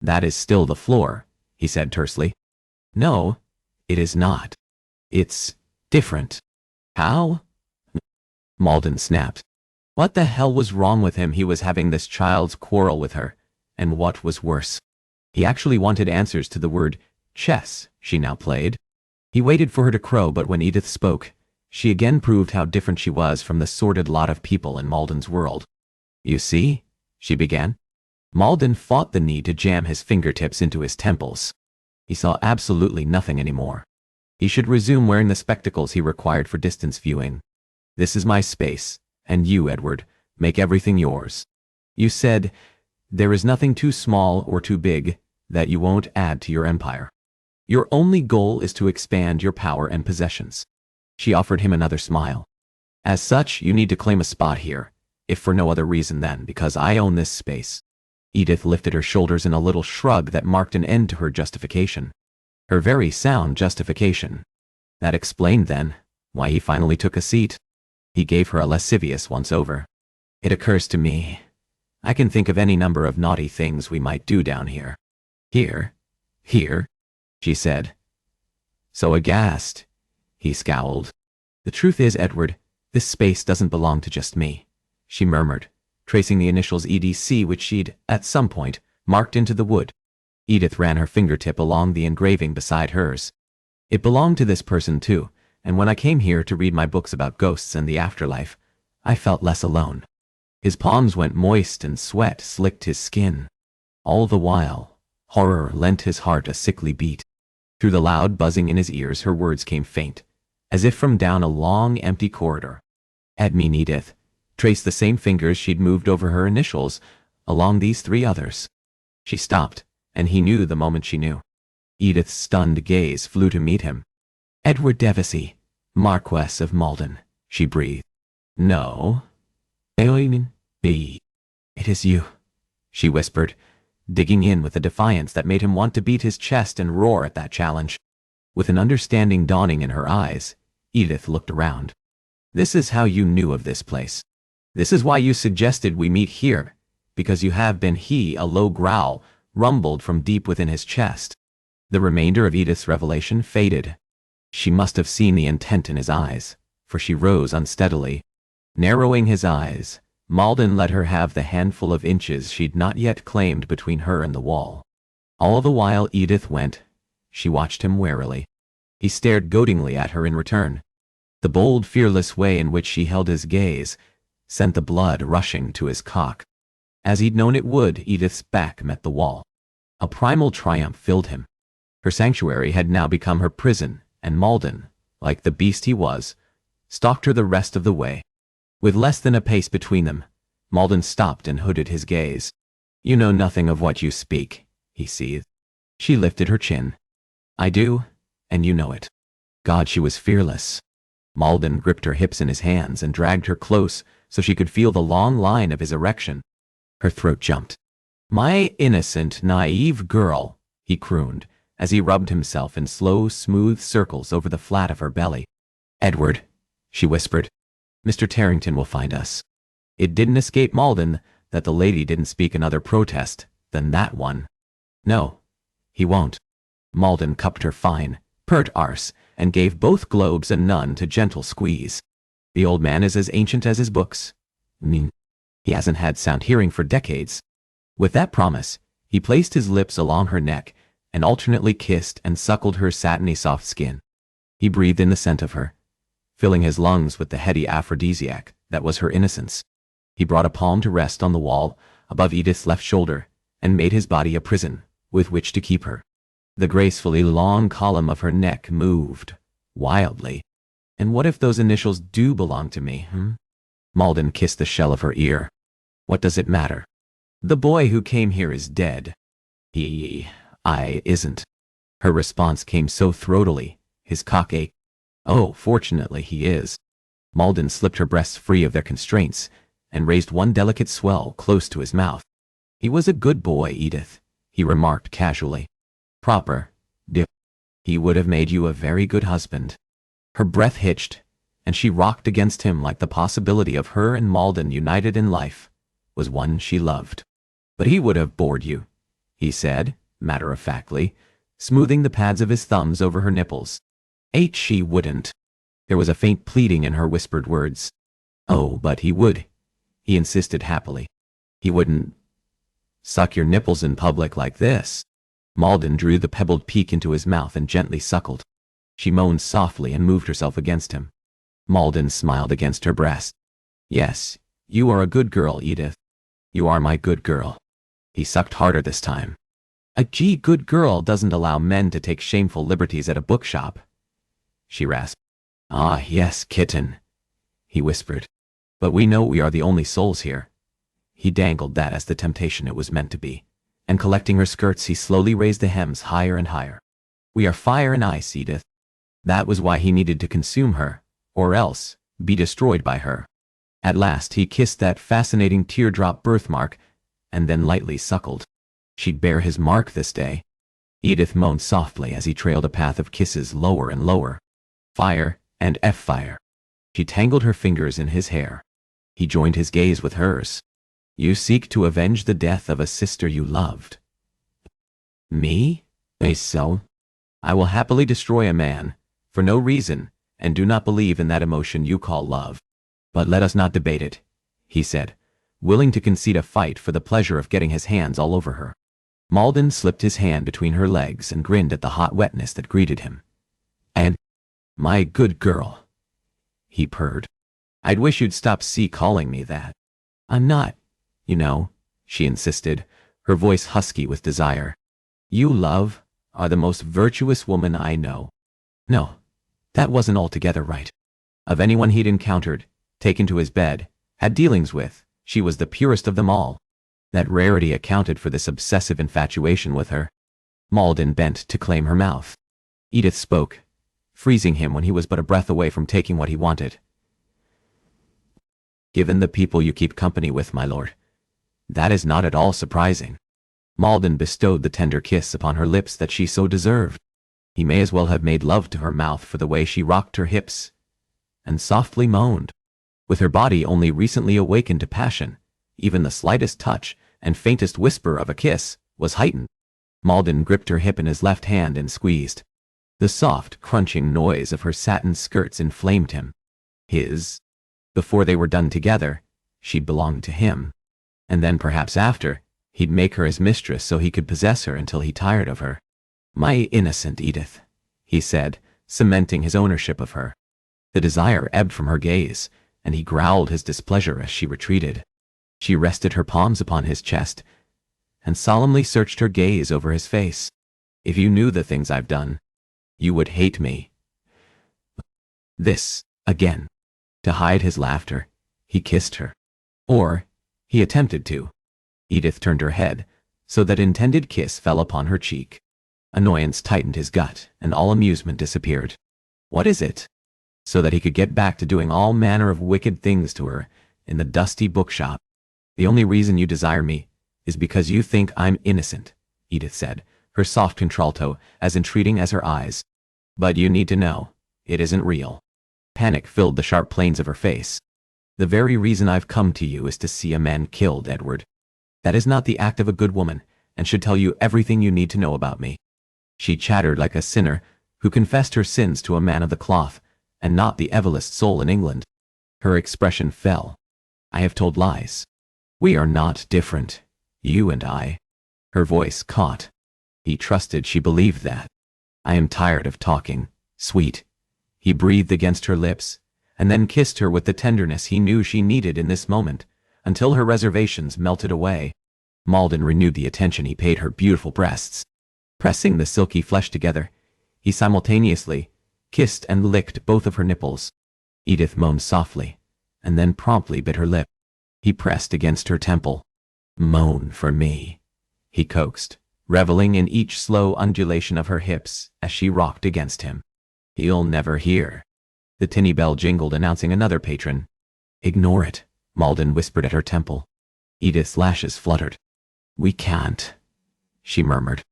A: That is still the floor, he said tersely. No, it is not. It's different. How? Malden snapped. What the hell was wrong with him? He was having this child's quarrel with her, and what was worse, he actually wanted answers to the word chess she now played. He waited for her to crow, but when Edith spoke, she again proved how different she was from the sordid lot of people in Malden's world. You see, she began. Malden fought the need to jam his fingertips into his temples. He saw absolutely nothing anymore. He should resume wearing the spectacles he required for distance viewing. This is my space, and you, Edward, make everything yours. You said, there is nothing too small or too big that you won't add to your empire. Your only goal is to expand your power and possessions. She offered him another smile. As such, you need to claim a spot here, if for no other reason than because I own this space. Edith lifted her shoulders in a little shrug that marked an end to her justification. Her very sound justification. That explained, then, why he finally took a seat. He gave her a lascivious once-over. It occurs to me, I can think of any number of naughty things we might do down here. Here, she said. So aghast. He scowled. The truth is, Edward, this space doesn't belong to just me, she murmured, tracing the initials EDC which she'd, at some point, marked into the wood. Edith ran her fingertip along the engraving beside hers. It belonged to this person too, and when I came here to read my books about ghosts and the afterlife, I felt less alone. His palms went moist and sweat slicked his skin. All the while, horror lent his heart a sickly beat. Through the loud buzzing in his ears her words came faint, as if from down a long, empty corridor. At me, Edith. Traced the same fingers she'd moved over her initials, along these 3 others. She stopped, and he knew the moment she knew. Edith's stunned gaze flew to meet him. Edward Devesey, Marquess of Malden, she breathed. No. It is you, she whispered, digging in with a defiance that made him want to beat his chest and roar at that challenge. With an understanding dawning in her eyes, Edith looked around. This is how you knew of this place. This is why you suggested we meet here, because you have been. A low growl rumbled from deep within his chest. The remainder of Edith's revelation faded. She must have seen the intent in his eyes, for she rose unsteadily. Narrowing his eyes, Malden let her have the handful of inches she'd not yet claimed between her and the wall. All the while Edith went, she watched him warily. He stared goadingly at her in return. The bold, fearless way in which she held his gaze sent the blood rushing to his cock. As he'd known it would, Edith's back met the wall. A primal triumph filled him. Her sanctuary had now become her prison, and Malden, like the beast he was, stalked her the rest of the way. With less than a pace between them, Malden stopped and hooded his gaze. You know nothing of what you speak, he seethed. She lifted her chin. I do, and you know it. God, she was fearless. Malden gripped her hips in his hands and dragged her close so she could feel the long line of his erection. Her throat jumped. My innocent, naive girl, he crooned, as he rubbed himself in slow, smooth circles over the flat of her belly. Edward, she whispered. Mr. Tarrington will find us. It didn't escape Malden that the lady didn't speak another protest than that one. No, he won't. Malden cupped her fine, pert arse and gave both globes a none to gentle squeeze. The old man is as ancient as his books. He hasn't had sound hearing for decades. With that promise, he placed his lips along her neck and alternately kissed and suckled her satiny soft skin. He breathed in the scent of her, filling his lungs with the heady aphrodisiac that was her innocence. He brought a palm to rest on the wall above Edith's left shoulder and made his body a prison with which to keep her. The gracefully long column of her neck moved, wildly. And what if those initials do belong to me, Malden kissed the shell of her ear. What does it matter? The boy who came here is dead. I isn't. Her response came so throatily, his cock ached. Oh, fortunately he is. Malden slipped her breasts free of their constraints and raised one delicate swell close to his mouth. He was a good boy, Edith, he remarked casually. Proper, dear. He would have made you a very good husband. Her breath hitched, and she rocked against him like the possibility of her and Malden united in life was one she loved. But he would have bored you, he said, matter-of-factly, smoothing the pads of his thumbs over her nipples. She wouldn't. There was a faint pleading in her whispered words. Oh, but he would, he insisted happily. He wouldn't suck your nipples in public like this. Malden drew the pebbled peak into his mouth and gently suckled. She moaned softly and moved herself against him. Malden smiled against her breast. Yes, you are a good girl, Edith. You are my good girl. He sucked harder this time. A good girl doesn't allow men to take shameful liberties at a bookshop. She rasped. Ah, yes, kitten, he whispered. But we know we are the only souls here. He dangled that as the temptation it was meant to be, and collecting her skirts he slowly raised the hems higher and higher. We are fire and ice, Edith. That was why he needed to consume her, or else be destroyed by her. At last he kissed that fascinating teardrop birthmark, and then lightly suckled. She'd bear his mark this day. Edith moaned softly as he trailed a path of kisses lower and lower. Fire and fire. She tangled her fingers in his hair. He joined his gaze with hers. You seek to avenge the death of a sister you loved. Me? So? I will happily destroy a man, for no reason, and do not believe in that emotion you call love. But let us not debate it, he said, willing to concede a fight for the pleasure of getting his hands all over her. Malden slipped his hand between her legs and grinned at the hot wetness that greeted him. And, my good girl, he purred. I'd wish you'd stop calling me that. I'm not, you know, she insisted, her voice husky with desire. You, love, are the most virtuous woman I know. No, that wasn't altogether right. Of anyone he'd encountered, taken to his bed, had dealings with, she was the purest of them all. That rarity accounted for this obsessive infatuation with her. Malden bent to claim her mouth. Edith spoke, freezing him when he was but a breath away from taking what he wanted. Given the people you keep company with, my lord, that is not at all surprising. Malden bestowed the tender kiss upon her lips that she so deserved. He may as well have made love to her mouth for the way she rocked her hips, and softly moaned. With her body only recently awakened to passion, even the slightest touch and faintest whisper of a kiss was heightened. Malden gripped her hip in his left hand and squeezed. The soft, crunching noise of her satin skirts inflamed him. Before they were done together, she belonged to him. And then perhaps after, he'd make her his mistress so he could possess her until he tired of her. My innocent Edith, he said, cementing his ownership of her. The desire ebbed from her gaze, and he growled his displeasure as she retreated. She rested her palms upon his chest, and solemnly searched her gaze over his face. If you knew the things I've done, you would hate me. This, again. To hide his laughter, he kissed her. Or, he attempted to. Edith turned her head, so that intended kiss fell upon her cheek. Annoyance tightened his gut, and all amusement disappeared. What is it? So that he could get back to doing all manner of wicked things to her in the dusty bookshop. The only reason you desire me is because you think I'm innocent, Edith said, her soft contralto as entreating as her eyes. But you need to know, it isn't real. Panic filled the sharp planes of her face. The very reason I've come to you is to see a man killed, Edward. That is not the act of a good woman, and should tell you everything you need to know about me. She chattered like a sinner who confessed her sins to a man of the cloth, and not the evilest soul in England. Her expression fell. I have told lies. We are not different, you and I. Her voice caught. He trusted she believed that. I am tired of talking, sweet. He breathed against her lips, and then kissed her with the tenderness he knew she needed in this moment, until her reservations melted away. Malden renewed the attention he paid her beautiful breasts. Pressing the silky flesh together, he simultaneously kissed and licked both of her nipples. Edith moaned softly, and then promptly bit her lip. He pressed against her temple. Moan for me, he coaxed, reveling in each slow undulation of her hips as she rocked against him. He'll never hear. The tinny bell jingled, announcing another patron. Ignore it, Malden whispered at her temple. Edith's lashes fluttered. We can't, she murmured.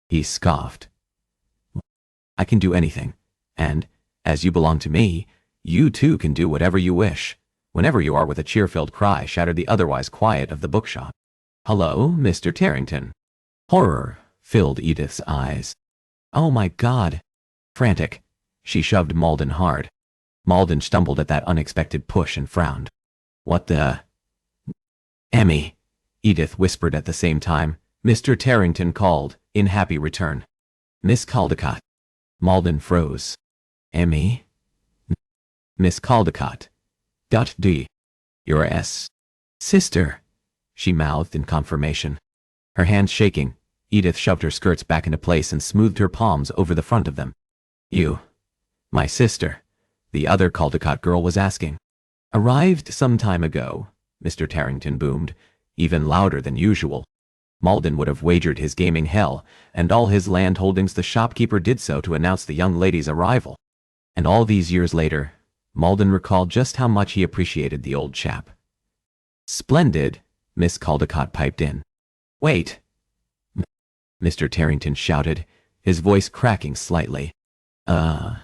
A: He scoffed. I can do anything, and, as you belong to me, you too can do whatever you wish. Whenever you are, with a cheer-filled cry shattered the otherwise quiet of the bookshop. Hello, Mr. Tarrington. Horror filled Edith's eyes. Oh my God. Frantic, she shoved Malden hard. Malden stumbled at that unexpected push and frowned. What the... Emmy, Edith whispered at the same time. Mr. Tarrington called, in happy return. Miss Caldecott. Malden froze. Emmy? Miss Caldecott. D. Your sister. she mouthed in confirmation. Her hands shaking, Edith shoved her skirts back into place and smoothed her palms over the front of them. You, my sister, the other Caldecott girl was asking. Arrived some time ago, Mr. Tarrington boomed, even louder than usual. Malden would have wagered his gaming hell and all his land holdings the shopkeeper did so to announce the young lady's arrival. And all these years later, Malden recalled just how much he appreciated the old chap. Splendid, Miss Caldecott piped in. Wait, Mr. Tarrington shouted, his voice cracking slightly. Oh.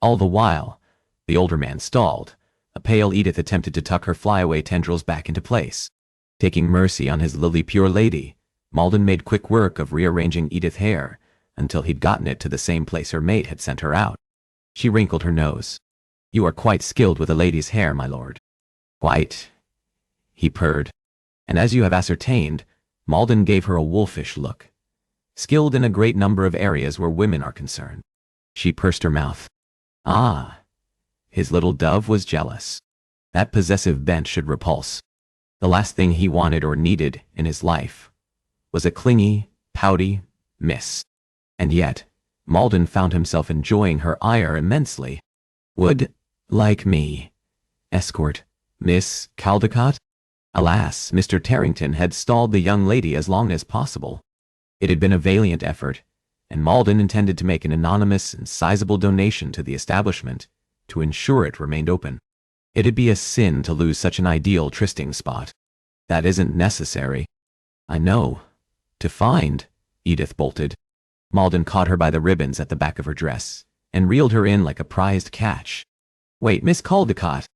A: All the while, the older man stalled. A pale Edith attempted to tuck her flyaway tendrils back into place. Taking mercy on his lily-pure lady, Malden made quick work of rearranging Edith's hair until he'd gotten it to the same place her mate had sent her out. She wrinkled her nose. You are quite skilled with a lady's hair, my lord. Quite, he purred. And as you have ascertained, Malden gave her a wolfish look. Skilled in a great number of areas where women are concerned. She pursed her mouth. Ah, his little dove was jealous. That possessive bent should repulse. The last thing he wanted or needed in his life was a clingy, pouty miss. And yet, Malden found himself enjoying her ire immensely. Would, like me, escort Miss Caldecott? Alas, Mr. Tarrington had stalled the young lady as long as possible. It had been a valiant effort, and Malden intended to make an anonymous and sizable donation to the establishment to ensure it remained open. It'd be a sin to lose such an ideal trysting spot. That isn't necessary. I know. To find, Edith bolted. Malden caught her by the ribbons at the back of her dress and reeled her in like a prized catch. Wait, Miss Caldecott.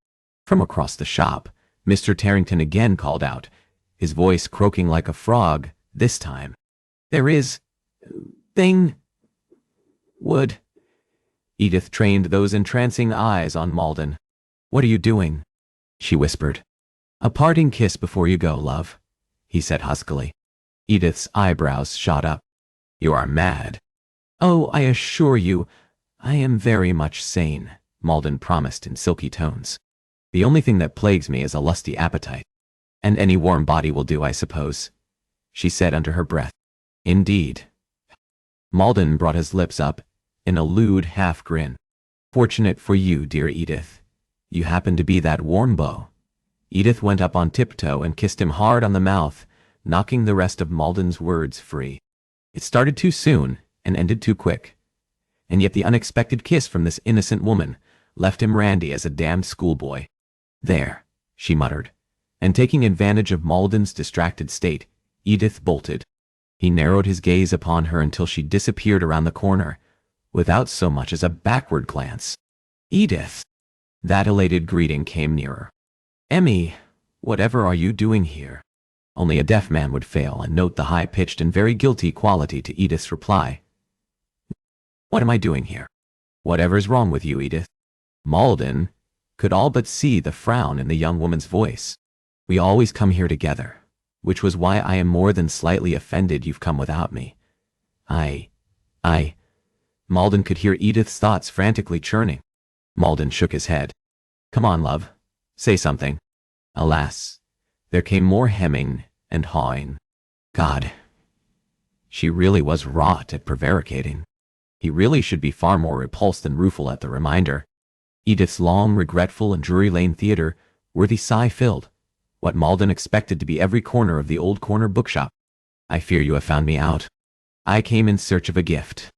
A: From across the shop, Mr. Tarrington again called out, his voice croaking like a frog this time. There is... thing... would... Edith trained those entrancing eyes on Malden. What are you doing? She whispered. A parting kiss before you go, love, he said huskily. Edith's eyebrows shot up. You are mad. Oh, I assure you, I am very much sane, Malden promised in silky tones. The only thing that plagues me is a lusty appetite. And any warm body will do, I suppose, she said under her breath. Indeed. Malden brought his lips up in a lewd half-grin. Fortunate for you, dear Edith. You happen to be that warm beau. Edith went up on tiptoe and kissed him hard on the mouth, knocking the rest of Malden's words free. It started too soon and ended too quick. And yet the unexpected kiss from this innocent woman left him randy as a damned schoolboy. There, she muttered, and taking advantage of Malden's distracted state, Edith bolted. He narrowed his gaze upon her until she disappeared around the corner, without so much as a backward glance. Edith! That elated greeting came nearer. Emmy, whatever are you doing here? Only a deaf man would fail and note the high-pitched and very guilty quality to Edith's reply. What am I doing here? Whatever's wrong with you, Edith? Malden could all but see the frown in the young woman's voice. We always come here together, which was why I am more than slightly offended you've come without me. Malden could hear Edith's thoughts frantically churning. Malden shook his head. Come on, love. Say something. Alas, there came more hemming and hawing. God, she really was wrought at prevaricating. He really should be far more repulsed than rueful at the reminder. Edith's long, regretful and Drury Lane theater, worthy sigh filled what Malden expected to be every corner of the old corner bookshop. I fear you have found me out. I came in search of a gift.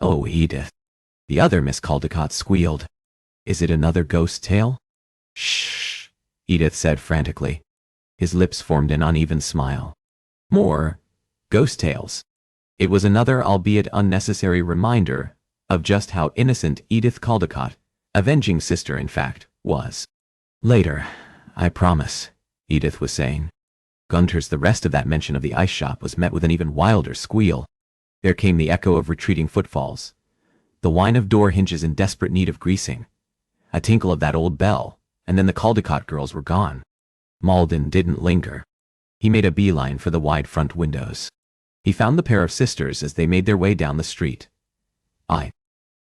A: Oh, Edith. The other Miss Caldecott squealed. Is it another ghost tale? Shh, Edith said frantically. His lips formed an uneven smile. More ghost tales. It was another albeit unnecessary reminder of just how innocent Edith Caldecott, avenging sister in fact, was. Later, I promise, Edith was saying. Gunter's the rest of that mention of the ice shop was met with an even wilder squeal. There came the echo of retreating footfalls, the whine of door hinges in desperate need of greasing, a tinkle of that old bell, and then the Caldecott girls were gone. Malden didn't linger. He made a beeline for the wide front windows. He found the pair of sisters as they made their way down the street.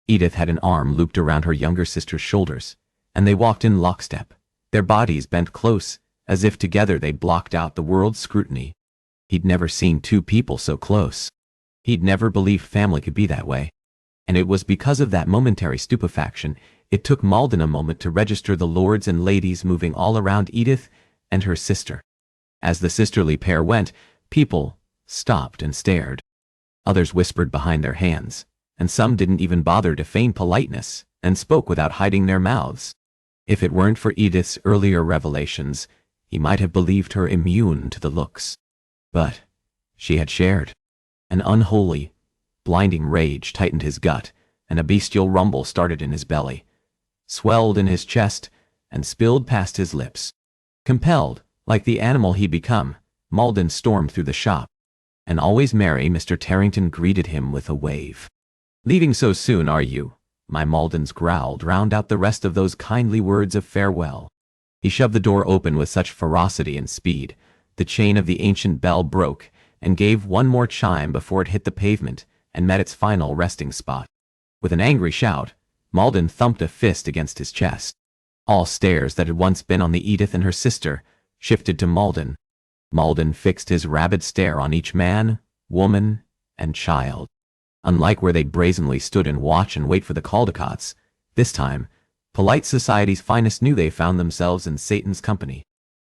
A: Edith had an arm looped around her younger sister's shoulders, and they walked in lockstep, their bodies bent close as if together they blocked out the world's scrutiny. He'd never seen two people so close. He'd never believed family could be that way. And it was because of that momentary stupefaction it took Malden a moment to register the lords and ladies moving all around Edith and her sister. As the sisterly pair went, people stopped and stared. Others whispered behind their hands, and some didn't even bother to feign politeness and spoke without hiding their mouths. If it weren't for Edith's earlier revelations, he might have believed her immune to the looks. But she had shared. An unholy, blinding rage tightened his gut, and a bestial rumble started in his belly, swelled in his chest, and spilled past his lips. Compelled, like the animal he'd become, Malden stormed through the shop, and always merry Mr. Tarrington greeted him with a wave. "Leaving so soon, are you?" My Malden's growl drowned out the rest of those kindly words of farewell. He shoved the door open with such ferocity and speed, the chain of the ancient bell broke and gave one more chime before it hit the pavement and met its final resting spot. With an angry shout, Malden thumped a fist against his chest. All stares that had once been on the Edith and her sister shifted to Malden. Malden fixed his rabid stare on each man, woman, and child. Unlike where they'd brazenly stood and watch and wait for the Caldecots, this time, polite society's finest knew they found themselves in Satan's company.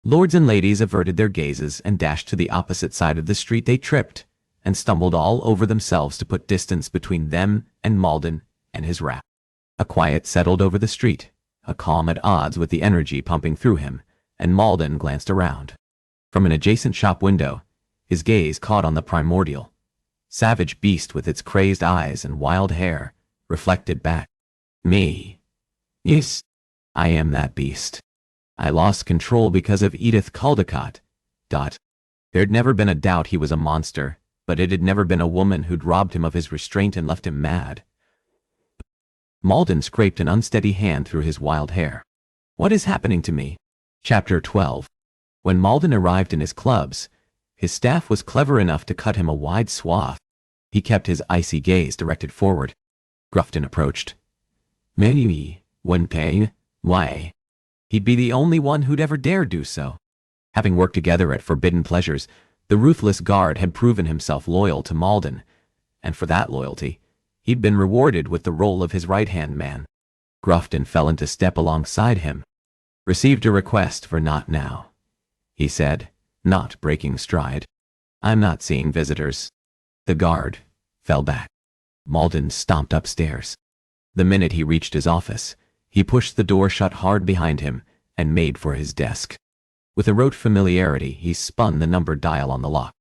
A: Lords and ladies averted their gazes and dashed to the opposite side of the street. They tripped and stumbled all over themselves to put distance between them and Malden and his wrath. A quiet settled over the street, a calm at odds with the energy pumping through him, and Malden glanced around. From an adjacent shop window, his gaze caught on the primordial, savage beast with its crazed eyes and wild hair, reflected back. Me. Yes, I am that beast. I lost control because of Edith Caldecott. There'd never been a doubt he was a monster, but it had never been a woman who'd robbed him of his restraint and left him mad. Malden scraped an unsteady hand through his wild hair. What is happening to me? Chapter 12. When Malden arrived in his clubs, his staff was clever enough to cut him a wide swath. He kept his icy gaze directed forward. Grufton approached. Maybe, one pay, why? He'd be the only one who'd ever dare do so. Having worked together at Forbidden Pleasures, the ruthless guard had proven himself loyal to Malden, and for that loyalty, he'd been rewarded with the role of his right-hand man. Grufton fell into step alongside him. Received a request for not now, he said, not breaking stride. I'm not seeing visitors. The guard fell back. Malden stomped upstairs. The minute he reached his office, he pushed the door shut hard behind him and made for his desk. With a rote familiarity, he spun the numbered dial on the lock.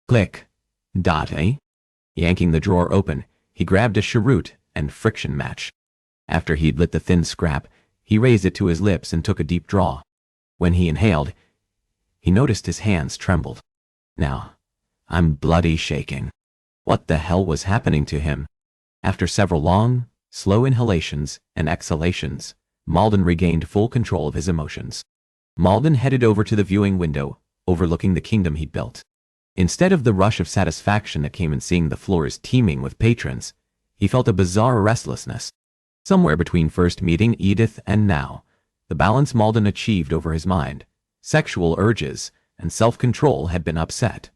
A: Click. Yanking the drawer open, he grabbed a cheroot and friction match. After he'd lit the thin scrap, he raised it to his lips and took a deep draw. When he inhaled, he noticed his hands trembled. Now, I'm bloody shaking. What the hell was happening to him? After several long, slow inhalations and exhalations, Malden regained full control of his emotions. Malden headed over to the viewing window, overlooking the kingdom he'd built. Instead of the rush of satisfaction that came in seeing the floors teeming with patrons, he felt a bizarre restlessness. Somewhere between first meeting Edith and now, the balance Malden achieved over his mind, sexual urges, and self-control had been upset.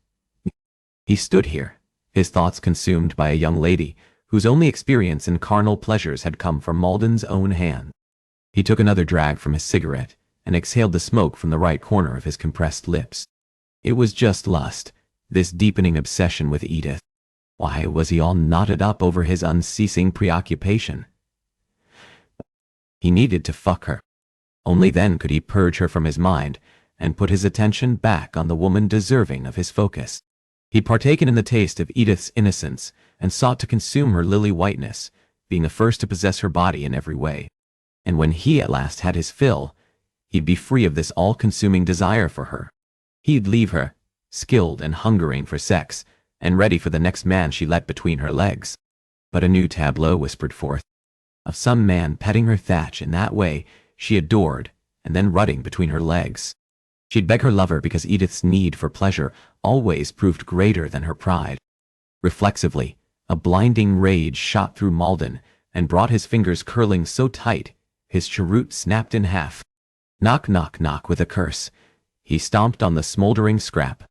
A: He stood here, his thoughts consumed by a young lady whose only experience in carnal pleasures had come from Malden's own hand. He took another drag from his cigarette and exhaled the smoke from the right corner of his compressed lips. It was just lust, this deepening obsession with Edith. Why was he all knotted up over his unceasing preoccupation? He needed to fuck her. Only then could he purge her from his mind and put his attention back on the woman deserving of his focus. He'd partaken in the taste of Edith's innocence and sought to consume her lily whiteness, being the first to possess her body in every way. And when he at last had his fill, he'd be free of this all-consuming desire for her. He'd leave her, skilled and hungering for sex, and ready for the next man she let between her legs. But a new tableau whispered forth, of some man petting her thatch in that way she adored, and then rutting between her legs. She'd beg her lover because Edith's need for pleasure always proved greater than her pride. Reflexively, a blinding rage shot through Malden and brought his fingers curling so tight, his cheroot snapped in half. Knock, knock, knock with a curse. He stomped on the smoldering scrap.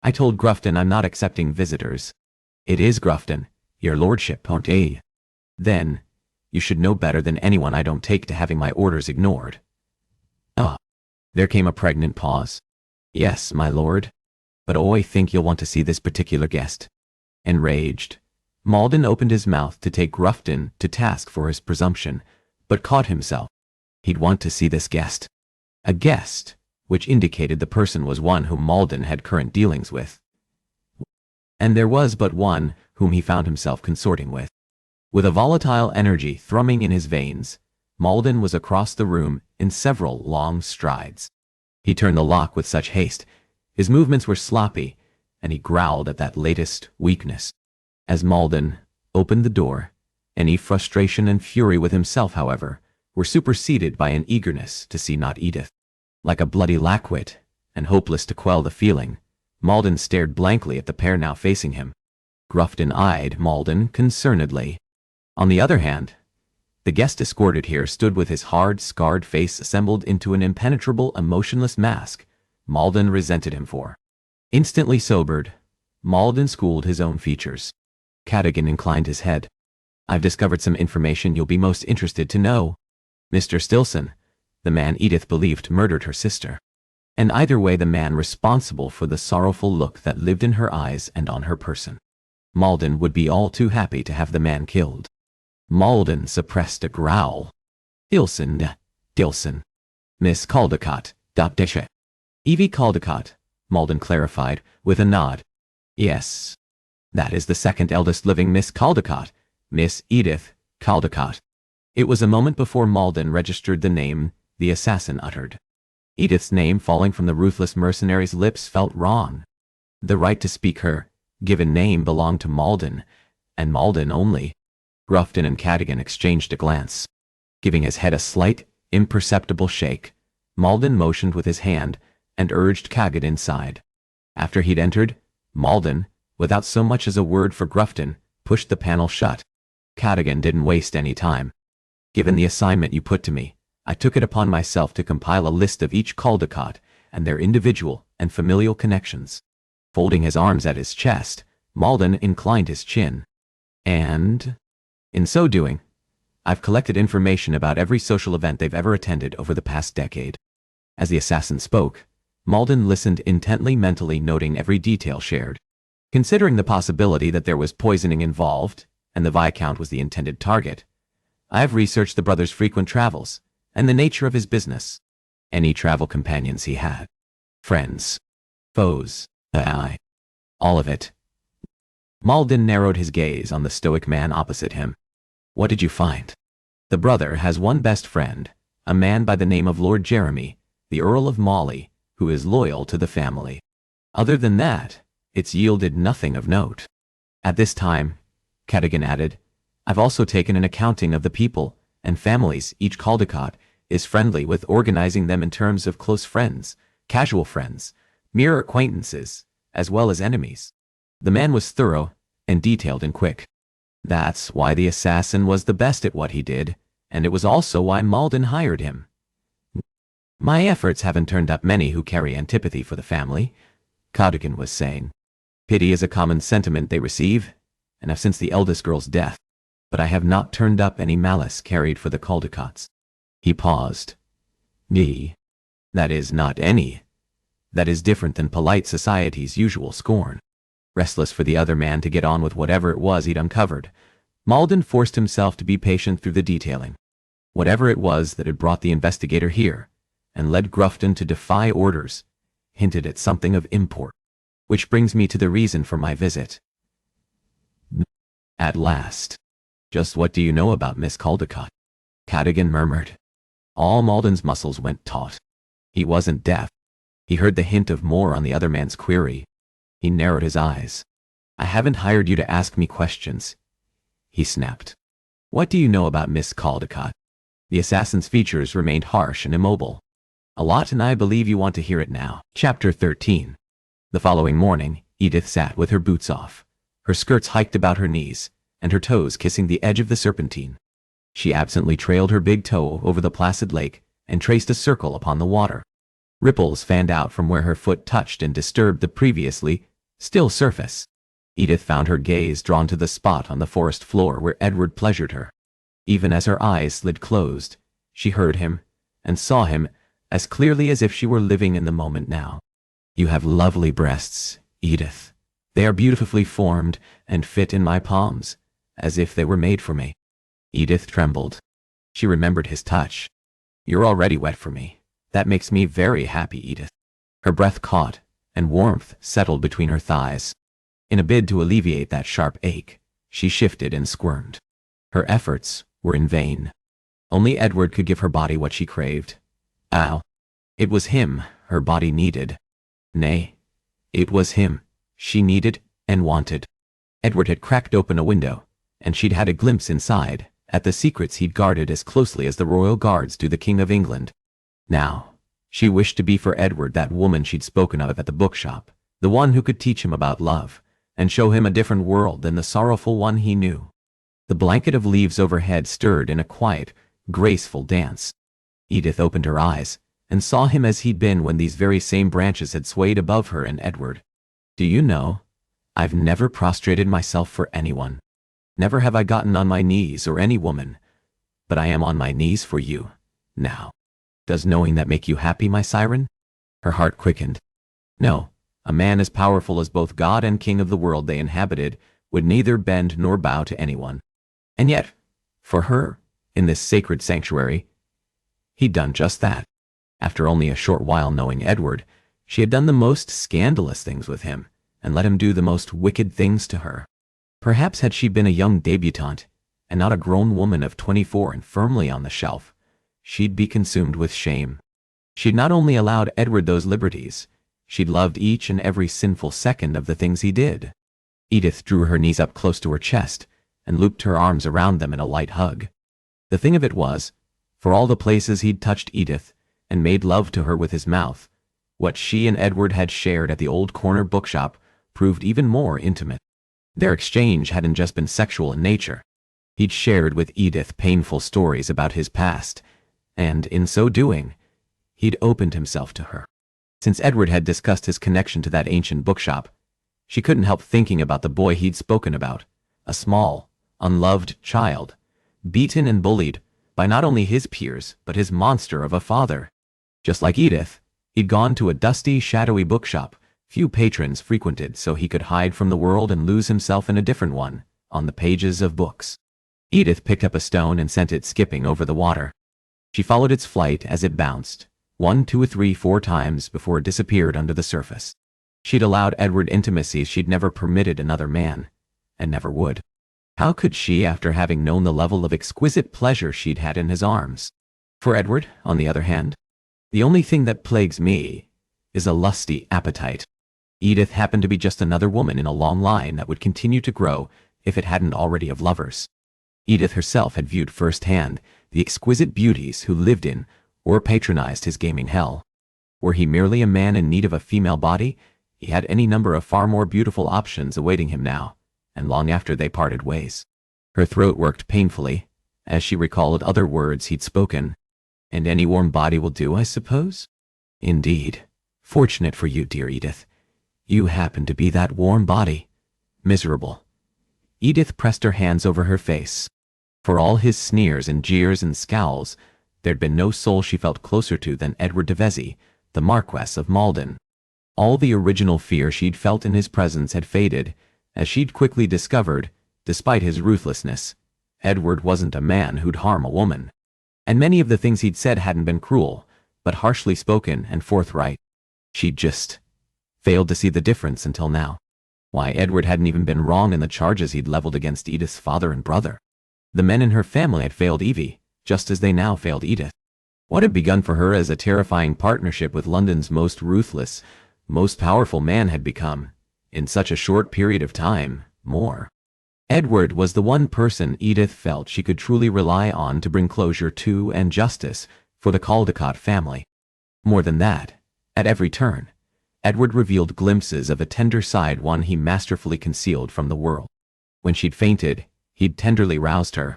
A: I told Grufton I'm not accepting visitors. It is Grufton, your lordship, aren't ye? Then, you should know better than anyone I don't take to having my orders ignored. Ah. There came a pregnant pause. Yes, my lord. But I think you'll want to see this particular guest. Enraged, Malden opened his mouth to take Grufton to task for his presumption, but caught himself. He'd want to see this guest. A guest, which indicated the person was one whom Malden had current dealings with. And there was but one whom he found himself consorting with. With a volatile energy thrumming in his veins, Malden was across the room in several long strides. He turned the lock with such haste, his movements were sloppy, and he growled at that latest weakness. As Malden opened the door, any frustration and fury with himself, however, were superseded by an eagerness to see not Edith. Like a bloody lackwit, and hopeless to quell the feeling, Malden stared blankly at the pair now facing him. Grufton eyed Malden concernedly. On the other hand, the guest escorted here stood with his hard, scarred face assembled into an impenetrable, emotionless mask Malden resented him for. Instantly sobered, Malden schooled his own features. Cadogan inclined his head. I've discovered some information you'll be most interested to know. Mr. Stilson, the man Edith believed murdered her sister. And either way the man responsible for the sorrowful look that lived in her eyes and on her person. Malden would be all too happy to have the man killed. Malden suppressed a growl. Dilson. Miss Caldecott, Dapdeshe. Evie Caldecott, Malden clarified, with a nod. Yes. That is the second eldest living Miss Caldecott, Miss Edith Caldecott. It was a moment before Malden registered the name the assassin uttered. Edith's name falling from the ruthless mercenary's lips felt wrong. The right to speak her given name belonged to Malden, and Malden only. Grufton and Cadogan exchanged a glance. Giving his head a slight, imperceptible shake, Malden motioned with his hand and urged Cadogan inside. After he'd entered, Malden, without so much as a word for Grufton, pushed the panel shut. Cadogan didn't waste any time. Given the assignment you put to me, I took it upon myself to compile a list of each Caldecott and their individual and familial connections. Folding his arms at his chest, Malden inclined his chin. And, in so doing, I've collected information about every social event they've ever attended over the past decade. As the assassin spoke, Malden listened intently, mentally noting every detail shared. Considering the possibility that there was poisoning involved, and the Viscount was the intended target, I've researched the brother's frequent travels, and the nature of his business. Any travel companions he had. Friends. Foes. All of it. Malden narrowed his gaze on the stoic man opposite him. What did you find? The brother has one best friend, a man by the name of Lord Jeremy, the Earl of Mawley, who is loyal to the family. Other than that, it's yielded nothing of note. At this time, Cadogan added, I've also taken an accounting of the people and families each Caldecott is friendly with, organizing them in terms of close friends, casual friends, mere acquaintances, as well as enemies. The man was thorough and detailed and quick. That's why the assassin was the best at what he did, and it was also why Malden hired him. My efforts haven't turned up many who carry antipathy for the family, Cadogan was saying. Pity is a common sentiment they receive, and have since the eldest girl's death, but I have not turned up any malice carried for the Caldecotts. He paused. That is not any. That is different than polite society's usual scorn. Restless for the other man to get on with whatever it was he'd uncovered, Malden forced himself to be patient through the detailing. Whatever it was that had brought the investigator here, and led Grufton to defy orders, hinted at something of import. Which brings me to the reason for my visit. At last. Just what do you know about Miss Caldecott? Cadogan murmured. All Malden's muscles went taut. He wasn't deaf. He heard the hint of more on the other man's query. He narrowed his eyes. I haven't hired you to ask me questions, he snapped. What do you know about Miss Caldecott? The assassin's features remained harsh and immobile. A lot, and I believe you want to hear it now. Chapter 13. The following morning, Edith sat with her boots off, her skirts hiked about her knees, and her toes kissing the edge of the Serpentine. She absently trailed her big toe over the placid lake and traced a circle upon the water. Ripples fanned out from where her foot touched and disturbed the previously still surface. Edith found her gaze drawn to the spot on the forest floor where Edward pleasured her. Even as her eyes slid closed, she heard him and saw him as clearly as if she were living in the moment now. "You have lovely breasts, Edith. They are beautifully formed and fit in my palms, as if they were made for me." Edith trembled. She remembered his touch. "You're already wet for me. That makes me very happy, Edith." Her breath caught, and warmth settled between her thighs. In a bid to alleviate that sharp ache, she shifted and squirmed. Her efforts were in vain. Only Edward could give her body what she craved. Ow. It was him her body needed. Nay, it was him she needed and wanted. Edward had cracked open a window, and she'd had a glimpse inside, at the secrets he'd guarded as closely as the royal guards do the King of England. Now, she wished to be for Edward that woman she'd spoken of at the bookshop, the one who could teach him about love, and show him a different world than the sorrowful one he knew. The blanket of leaves overhead stirred in a quiet, graceful dance. Edith opened her eyes, and saw him as he'd been when these very same branches had swayed above her and Edward. "Do you know, I've never prostrated myself for anyone. Never have I gotten on my knees or any woman, but I am on my knees for you, now. Does knowing that make you happy, my siren?" Her heart quickened. No, a man as powerful as both God and King of the world they inhabited would neither bend nor bow to anyone. And yet, for her, in this sacred sanctuary, he'd done just that. After only a short while knowing Edward, she had done the most scandalous things with him, and let him do the most wicked things to her. Perhaps had she been a young debutante, and not a grown woman of 24 and firmly on the shelf, she'd be consumed with shame. She'd not only allowed Edward those liberties, she'd loved each and every sinful second of the things he did. Edith drew her knees up close to her chest, and looped her arms around them in a light hug. The thing of it was, for all the places he'd touched Edith, and made love to her with his mouth, what she and Edward had shared at the old corner bookshop proved even more intimate. Their exchange hadn't just been sexual in nature. He'd shared with Edith painful stories about his past, and in so doing, he'd opened himself to her. Since Edward had discussed his connection to that ancient bookshop, she couldn't help thinking about the boy he'd spoken about, a small, unloved child, beaten and bullied by not only his peers, but his monster of a father. Just like Edith, he'd gone to a dusty, shadowy bookshop few patrons frequented so he could hide from the world and lose himself in a different one, on the pages of books. Edith picked up a stone and sent it skipping over the water. She followed its flight as it bounced, 1, 2, 3, 4 times before it disappeared under the surface. She'd allowed Edward intimacies she'd never permitted another man, and never would. How could she, after having known the level of exquisite pleasure she'd had in his arms? For Edward, on the other hand, the only thing that plagues me is a lusty appetite. Edith happened to be just another woman in a long line that would continue to grow if it hadn't already of lovers. Edith herself had viewed firsthand the exquisite beauties who lived in or patronized his gaming hell. Were he merely a man in need of a female body, he had any number of far more beautiful options awaiting him now, and long after they parted ways. Her throat worked painfully, as she recalled other words he'd spoken. "And any warm body will do, I suppose?" "Indeed. Fortunate for you, dear Edith. You happen to be that warm body. Miserable." Edith pressed her hands over her face. For all his sneers and jeers and scowls, there'd been no soul she felt closer to than Edward de Vesey, the Marquess of Malden. All the original fear she'd felt in his presence had faded, as she'd quickly discovered, despite his ruthlessness. Edward wasn't a man who'd harm a woman. And many of the things he'd said hadn't been cruel, but harshly spoken and forthright. She'd just failed to see the difference until now. Why, Edward hadn't even been wrong in the charges he'd leveled against Edith's father and brother. The men in her family had failed Evie, just as they now failed Edith. What had begun for her as a terrifying partnership with London's most ruthless, most powerful man had become, in such a short period of time, more. Edward was the one person Edith felt she could truly rely on to bring closure to and justice for the Caldecott family. More than that, at every turn, Edward revealed glimpses of a tender side one he masterfully concealed from the world. When she'd fainted, he'd tenderly roused her.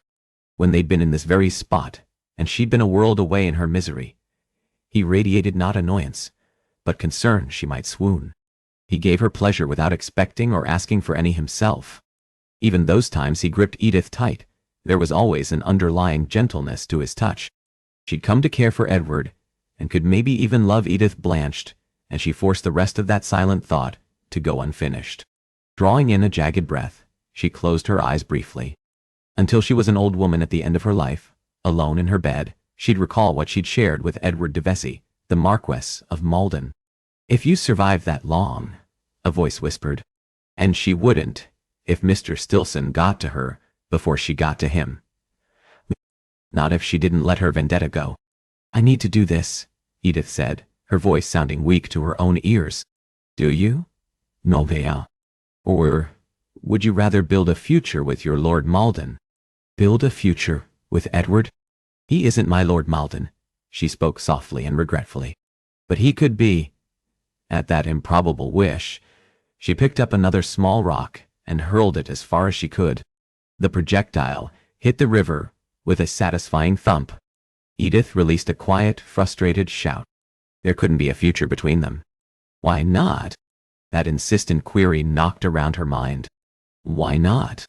A: When they'd been in this very spot, and she'd been a world away in her misery, He radiated not annoyance, but concern she might swoon. He gave her pleasure without expecting or asking for any himself. Even those times he gripped Edith tight, there was always an underlying gentleness to his touch. She'd come to care for Edward, and could maybe even love Edith blanched, and she forced the rest of that silent thought to go unfinished. Drawing in a jagged breath, she closed her eyes briefly. Until she was an old woman at the end of her life, alone in her bed, she'd recall what she'd shared with Edward de Vesey, the Marquess of Malden. "If you survive that long," a voice whispered. And she wouldn't, if Mr. Stilson got to her before she got to him. Not if she didn't let her vendetta go. "I need to do this," Edith said, her voice sounding weak to her own ears. "Do you? No, Vea. Or would you rather build a future with your Lord Malden?" "Build a future with Edward? He isn't my Lord Malden," she spoke softly and regretfully. "But he could be." At that improbable wish, she picked up another small rock and hurled it as far as she could. The projectile hit the river with a satisfying thump. Edith released a quiet, frustrated shout. There couldn't be a future between them. Why not? That insistent query knocked around her mind. "Why not?"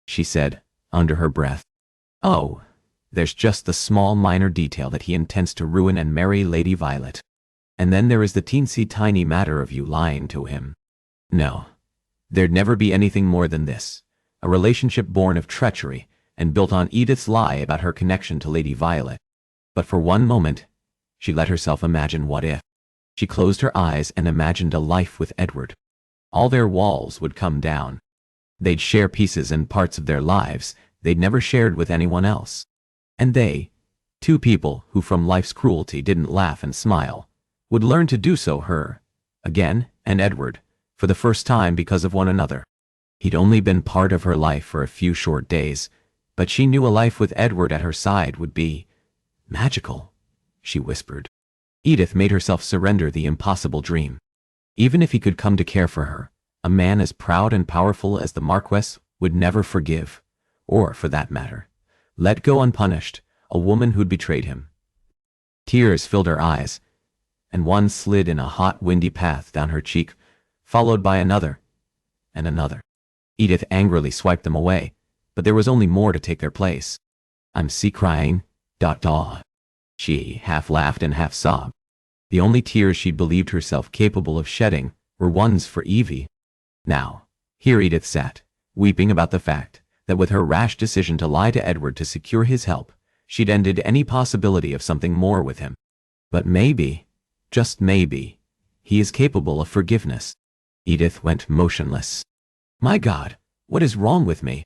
A: she said, under her breath. "Oh, there's just the small minor detail that he intends to ruin and marry Lady Violet. And then there is the teensy-tiny matter of you lying to him. No, there'd never be anything more than this, a relationship born of treachery and built on Edith's lie about her connection to Lady Violet. But for one moment, she let herself imagine what if. She closed her eyes and imagined a life with Edward. All their walls would come down. They'd share pieces and parts of their lives they'd never shared with anyone else. And they, two people who from life's cruelty didn't laugh and smile, would learn to do so her, again, and Edward, for the first time because of one another. He'd only been part of her life for a few short days, but she knew a life with Edward at her side would be magical, she whispered. Edith made herself surrender the impossible dream. Even if he could come to care for her, a man as proud and powerful as the Marquess would never forgive, or, for that matter, let go unpunished a woman who'd betrayed him. Tears filled her eyes, and one slid in a hot, windy path down her cheek, followed by another, and another. Edith angrily swiped them away, but there was only more to take their place. "I'm crying, ... She half laughed and half sobbed. The only tears she'd believed herself capable of shedding were ones for Evie. Now, here Edith sat, weeping about the fact that with her rash decision to lie to Edward to secure his help, she'd ended any possibility of something more with him. But maybe, just maybe, he is capable of forgiveness. Edith went motionless. My God, what is wrong with me?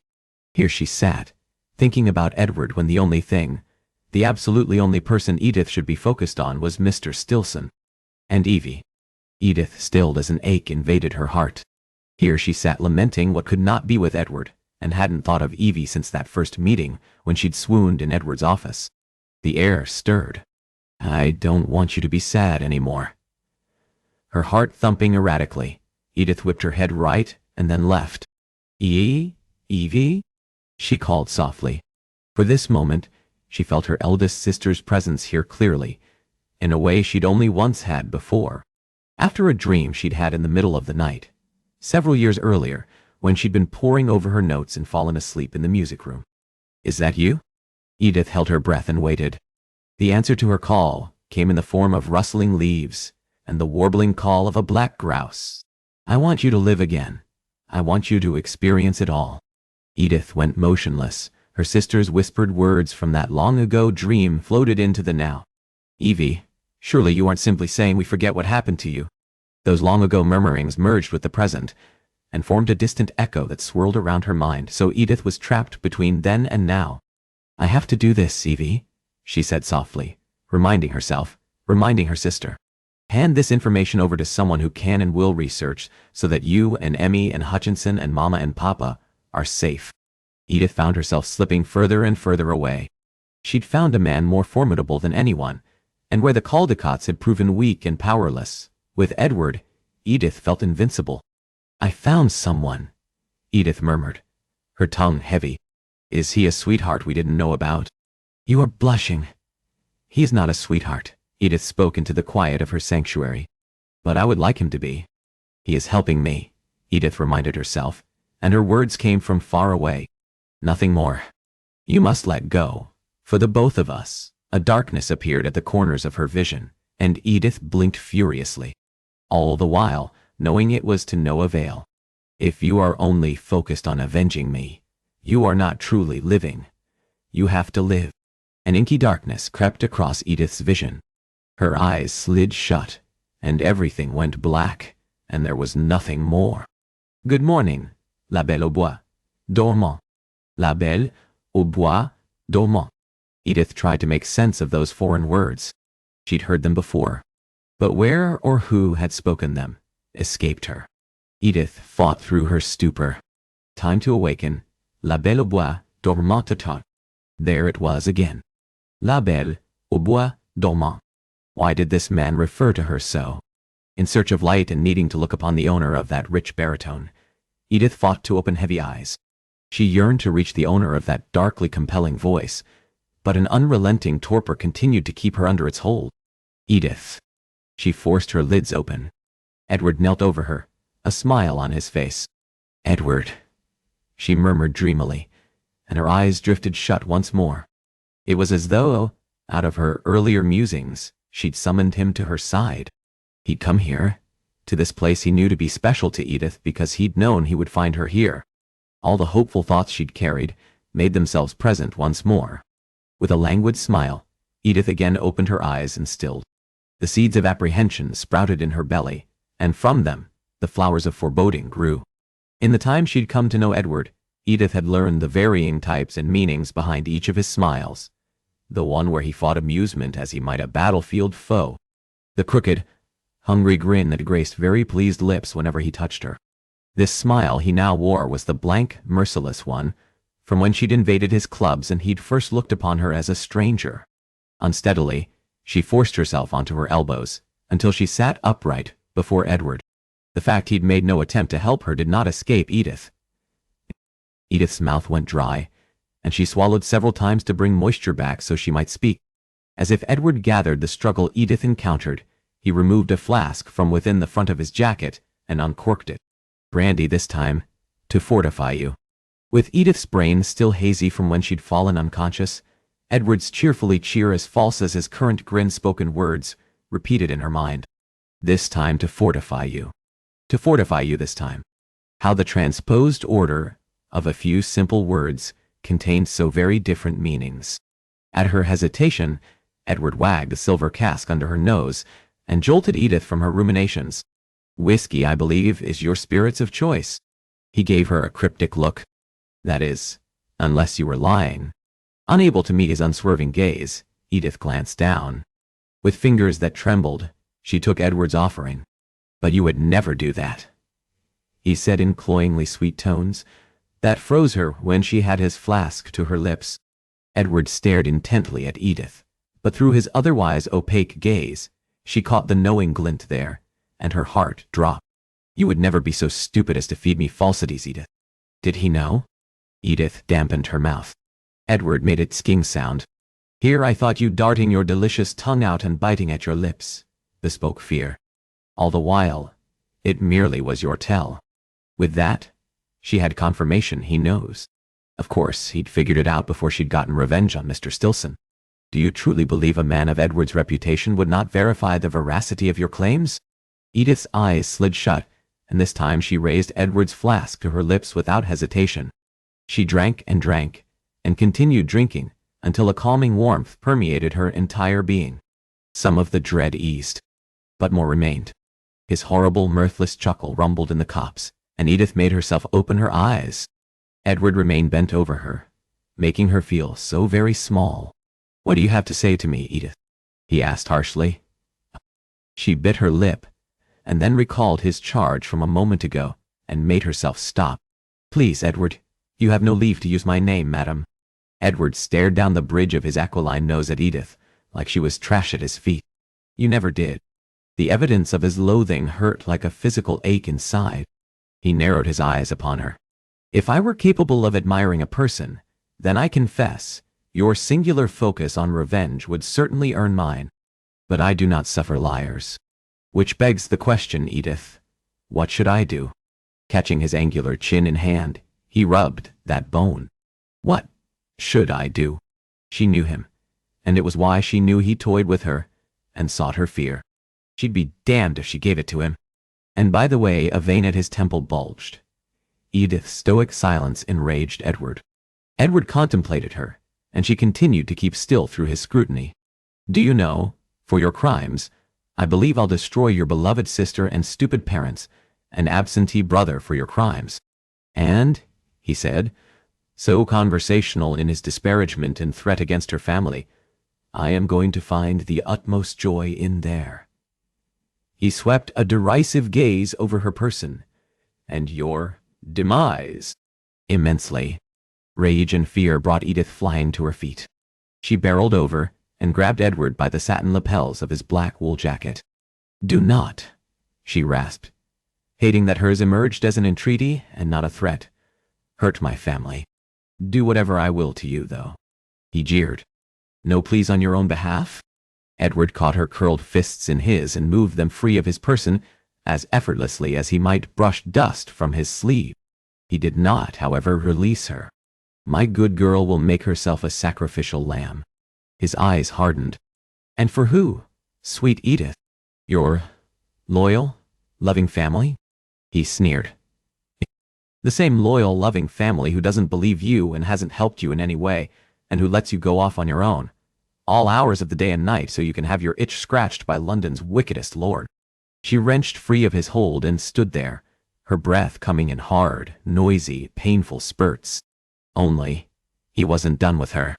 A: Here she sat, thinking about Edward when the only thing, the absolutely only person Edith should be focused on was Mr. Stilson. And Evie. Edith stilled as an ache invaded her heart. Here she sat lamenting what could not be with Edward, and hadn't thought of Evie since that first meeting when she'd swooned in Edward's office. The air stirred. I don't want you to be sad anymore. Her heart thumping erratically, Edith whipped her head right and then left. Evie? She called softly. For this moment, she felt her eldest sister's presence here clearly, in a way she'd only once had before. After a dream she'd had in the middle of the night, several years earlier, when she'd been poring over her notes and fallen asleep in the music room. Is that you? Edith held her breath and waited. The answer to her call came in the form of rustling leaves and the warbling call of a black grouse. I want you to live again. I want you to experience it all. Edith went motionless. Her sister's whispered words from that long-ago dream floated into the now. Evie, surely you aren't simply saying we forget what happened to you. Those long-ago murmurings merged with the present and formed a distant echo that swirled around her mind, so Edith was trapped between then and now. I have to do this, Evie, she said softly, reminding her sister. Hand this information over to someone who can and will research so that you and Emmy and Hutchinson and Mama and Papa are safe. Edith found herself slipping further and further away. She'd found a man more formidable than anyone, and where the Caldecotts had proven weak and powerless, with Edward, Edith felt invincible. I found someone, Edith murmured, her tongue heavy. Is he a sweetheart we didn't know about? You are blushing. He is not a sweetheart, Edith spoke into the quiet of her sanctuary. But I would like him to be. He is helping me, Edith reminded herself, and her words came from far away. Nothing more. You must let go. For the both of us. A darkness appeared at the corners of her vision, and Edith blinked furiously. All the while, knowing it was to no avail. If you are only focused on avenging me, you are not truly living. You have to live. An inky darkness crept across Edith's vision. Her eyes slid shut, and everything went black, and there was nothing more. Good morning, la belle au bois, dormant. La belle au bois, dormant. Edith tried to make sense of those foreign words. She'd heard them before. But where or who had spoken them escaped her. Edith fought through her stupor. Time to awaken. La belle au bois, dormant. There it was again. La belle au bois, dormant. Why did this man refer to her so? In search of light and needing to look upon the owner of that rich baritone, Edith fought to open heavy eyes. She yearned to reach the owner of that darkly compelling voice, but an unrelenting torpor continued to keep her under its hold. Edith. She forced her lids open. Edward knelt over her, a smile on his face. Edward, she murmured dreamily, and her eyes drifted shut once more. It was as though, out of her earlier musings, she'd summoned him to her side. He'd come here, to this place he knew to be special to Edith because he'd known he would find her here. All the hopeful thoughts she'd carried made themselves present once more. With a languid smile, Edith again opened her eyes and stilled. The seeds of apprehension sprouted in her belly, and from them, the flowers of foreboding grew. In the time she'd come to know Edward, Edith had learned the varying types and meanings behind each of his smiles. The one where he fought amusement as he might a battlefield foe. The crooked, hungry grin that graced very pleased lips whenever he touched her. This smile he now wore was the blank, merciless one, from when she'd invaded his clubs and he'd first looked upon her as a stranger. Unsteadily, she forced herself onto her elbows, until she sat upright before Edward. The fact he'd made no attempt to help her did not escape Edith. Edith's mouth went dry, and she swallowed several times to bring moisture back so she might speak. As if Edward gathered the struggle Edith encountered, he removed a flask from within the front of his jacket and uncorked it. Brandy this time, to fortify you. With Edith's brain still hazy from when she'd fallen unconscious, Edward's cheerfully as false as his current grin-spoken words repeated in her mind. This time to fortify you. To fortify you this time. How the transposed order of a few simple words contained so very different meanings. At her hesitation, Edward wagged a silver cask under her nose and jolted Edith from her ruminations. Whiskey, I believe, is your spirits of choice. He gave her a cryptic look. That is, unless you were lying. Unable to meet his unswerving gaze, Edith glanced down. With fingers that trembled, she took Edward's offering. But you would never do that, he said in cloyingly sweet tones that froze her when she had his flask to her lips. Edward stared intently at Edith, but through his otherwise opaque gaze, she caught the knowing glint there, and her heart dropped. You would never be so stupid as to feed me falsities, Edith. Did he know? Edith dampened her mouth. Edward made its sking sound. Here I thought you darting your delicious tongue out and biting at your lips, bespoke fear. All the while, it merely was your tell. With that, she had confirmation he knows. Of course, he'd figured it out before she'd gotten revenge on Mr. Stilson. Do you truly believe a man of Edward's reputation would not verify the veracity of your claims? Edith's eyes slid shut, and this time she raised Edward's flask to her lips without hesitation. She drank, and continued drinking, until a calming warmth permeated her entire being. Some of the dread eased, but more remained. His horrible, mirthless chuckle rumbled in the copse, and Edith made herself open her eyes. Edward remained bent over her, making her feel so very small. What do you have to say to me, Edith? He asked harshly. She bit her lip, and then recalled his charge from a moment ago, and made herself stop. Please, Edward, you have no leave to use my name, madam. Edward stared down the bridge of his aquiline nose at Edith, like she was trash at his feet. You never did. The evidence of his loathing hurt like a physical ache inside. He narrowed his eyes upon her. If I were capable of admiring a person, then I confess, your singular focus on revenge would certainly earn mine. But I do not suffer liars. Which begs the question, Edith. What should I do? Catching his angular chin in hand, he rubbed that bone. What should I do? She knew him, and it was why she knew he toyed with her and sought her fear. She'd be damned if she gave it to him. And by the way, a vein at his temple bulged. Edith's stoic silence enraged Edward. Edward contemplated her, and she continued to keep still through his scrutiny. Do you know, for your crimes, I believe I'll destroy your beloved sister and stupid parents, and absentee brother for your crimes. And, he said, so conversational in his disparagement and threat against her family, I am going to find the utmost joy in there. He swept a derisive gaze over her person. And your demise. Immensely. Rage and fear brought Edith flying to her feet. She barreled over and grabbed Edward by the satin lapels of his black wool jacket. Do not, she rasped, hating that hers emerged as an entreaty and not a threat. Hurt my family. Do whatever I will to you, though. He jeered. No pleas on your own behalf? Edward caught her curled fists in his and moved them free of his person as effortlessly as he might brush dust from his sleeve. He did not, however, release her. My good girl will make herself a sacrificial lamb. His eyes hardened. And for who? Sweet Edith. Your loyal, loving family? He sneered. The same loyal, loving family who doesn't believe you and hasn't helped you in any way, and who lets you go off on your own, all hours of the day and night so you can have your itch scratched by London's wickedest lord. She wrenched free of his hold and stood there, her breath coming in hard, noisy, painful spurts. Only, he wasn't done with her.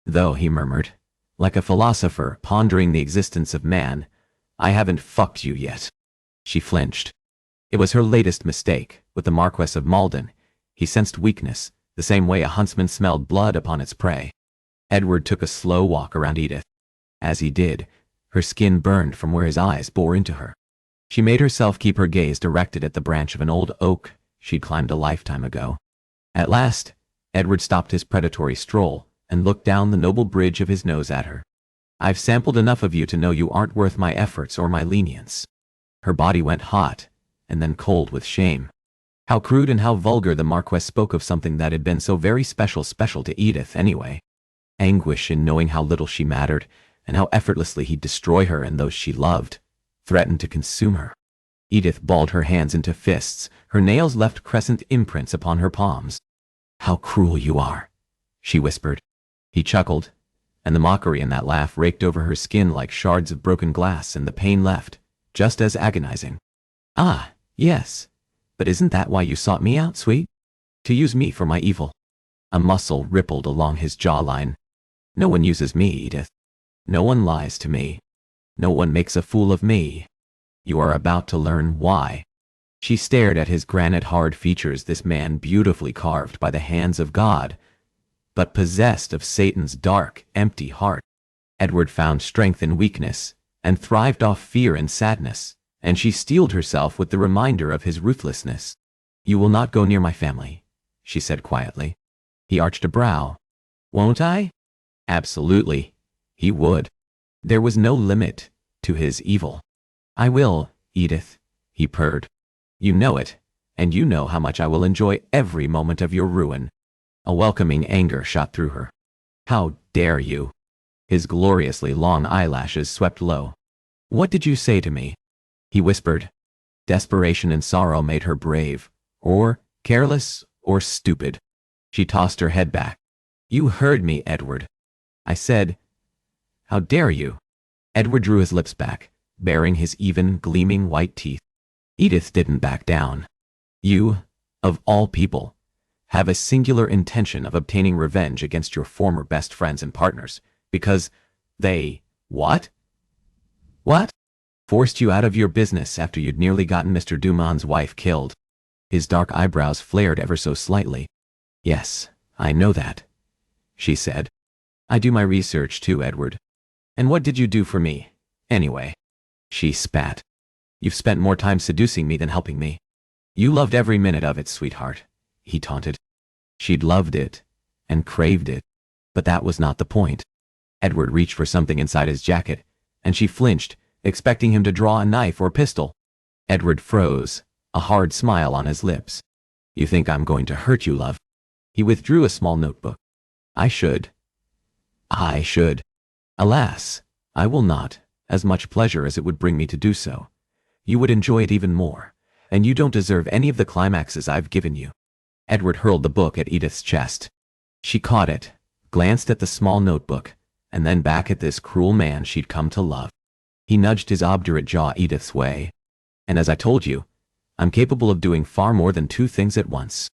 A: Though, he murmured, like a philosopher pondering the existence of man, I haven't fucked you yet. She flinched. It was her latest mistake, with the Marquess of Malden. He sensed weakness, the same way a huntsman smelled blood upon its prey. Edward took a slow walk around Edith. As he did, her skin burned from where his eyes bore into her. She made herself keep her gaze directed at the branch of an old oak she'd climbed a lifetime ago. At last, Edward stopped his predatory stroll and looked down the noble bridge of his nose at her. I've sampled enough of you to know you aren't worth my efforts or my lenience. Her body went hot, and then cold with shame. How crude and how vulgar the Marquess spoke of something that had been so very special to Edith anyway. Anguish in knowing how little she mattered, and how effortlessly he'd destroy her and those she loved, threatened to consume her. Edith balled her hands into fists, her nails left crescent imprints upon her palms. How cruel you are, she whispered. He chuckled, and the mockery in that laugh raked over her skin like shards of broken glass, and the pain left, just as agonizing. Ah, yes, but isn't that why you sought me out, sweet? To use me for my evil. A muscle rippled along his jawline. No one uses me, Edith. No one lies to me. No one makes a fool of me. You are about to learn why. She stared at his granite-hard features, this man beautifully carved by the hands of God, but possessed of Satan's dark, empty heart. Edward found strength in weakness, and thrived off fear and sadness, and she steeled herself with the reminder of his ruthlessness. You will not go near my family, she said quietly. He arched a brow. Won't I? Absolutely. He would. There was no limit to his evil. I will, Edith, he purred. You know it, and you know how much I will enjoy every moment of your ruin. A welcoming anger shot through her. How dare you? His gloriously long eyelashes swept low. What did you say to me? He whispered. Desperation and sorrow made her brave, or careless, or stupid. She tossed her head back. You heard me, Edward. I said, how dare you? Edward drew his lips back, baring his even, gleaming white teeth. Edith didn't back down. You, of all people, have a singular intention of obtaining revenge against your former best friends and partners, because they, what? What? Forced you out of your business after you'd nearly gotten Mr. Dumont's wife killed. His dark eyebrows flared ever so slightly. Yes, I know that, she said. I do my research too, Edward. And what did you do for me, anyway? She spat. You've spent more time seducing me than helping me. You loved every minute of it, sweetheart, he taunted. She'd loved it, and craved it, but that was not the point. Edward reached for something inside his jacket, and she flinched, expecting him to draw a knife or pistol. Edward froze, a hard smile on his lips. "You think I'm going to hurt you, love?" He withdrew a small notebook. I should. Alas, I will not, as much pleasure as it would bring me to do so. You would enjoy it even more, and you don't deserve any of the climaxes I've given you." Edward hurled the book at Edith's chest. She caught it, glanced at the small notebook, and then back at this cruel man she'd come to love. He nudged his obdurate jaw Edith's way. "And as I told you, I'm capable of doing far more than two things at once."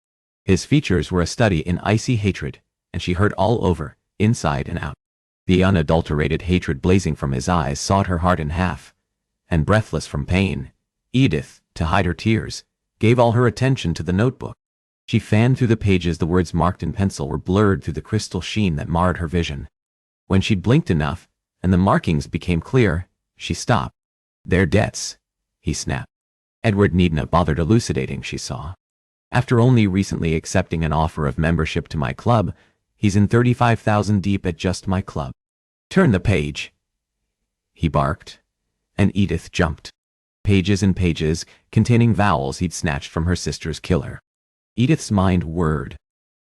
A: His features were a study in icy hatred, and she heard all over, inside and out. The unadulterated hatred blazing from his eyes sawed her heart in half, and breathless from pain, Edith, to hide her tears, gave all her attention to the notebook. She fanned through the pages. The words marked in pencil were blurred through the crystal sheen that marred her vision. When she'd blinked enough, and the markings became clear, she stopped. "They're debts," he snapped. Edward needn't have bothered elucidating, she saw. After only recently accepting an offer of membership to my club, he's in 35,000 deep at just my club. "Turn the page," he barked, and Edith jumped. Pages and pages, containing vowels he'd snatched from her sister's killer. Edith's mind whirred.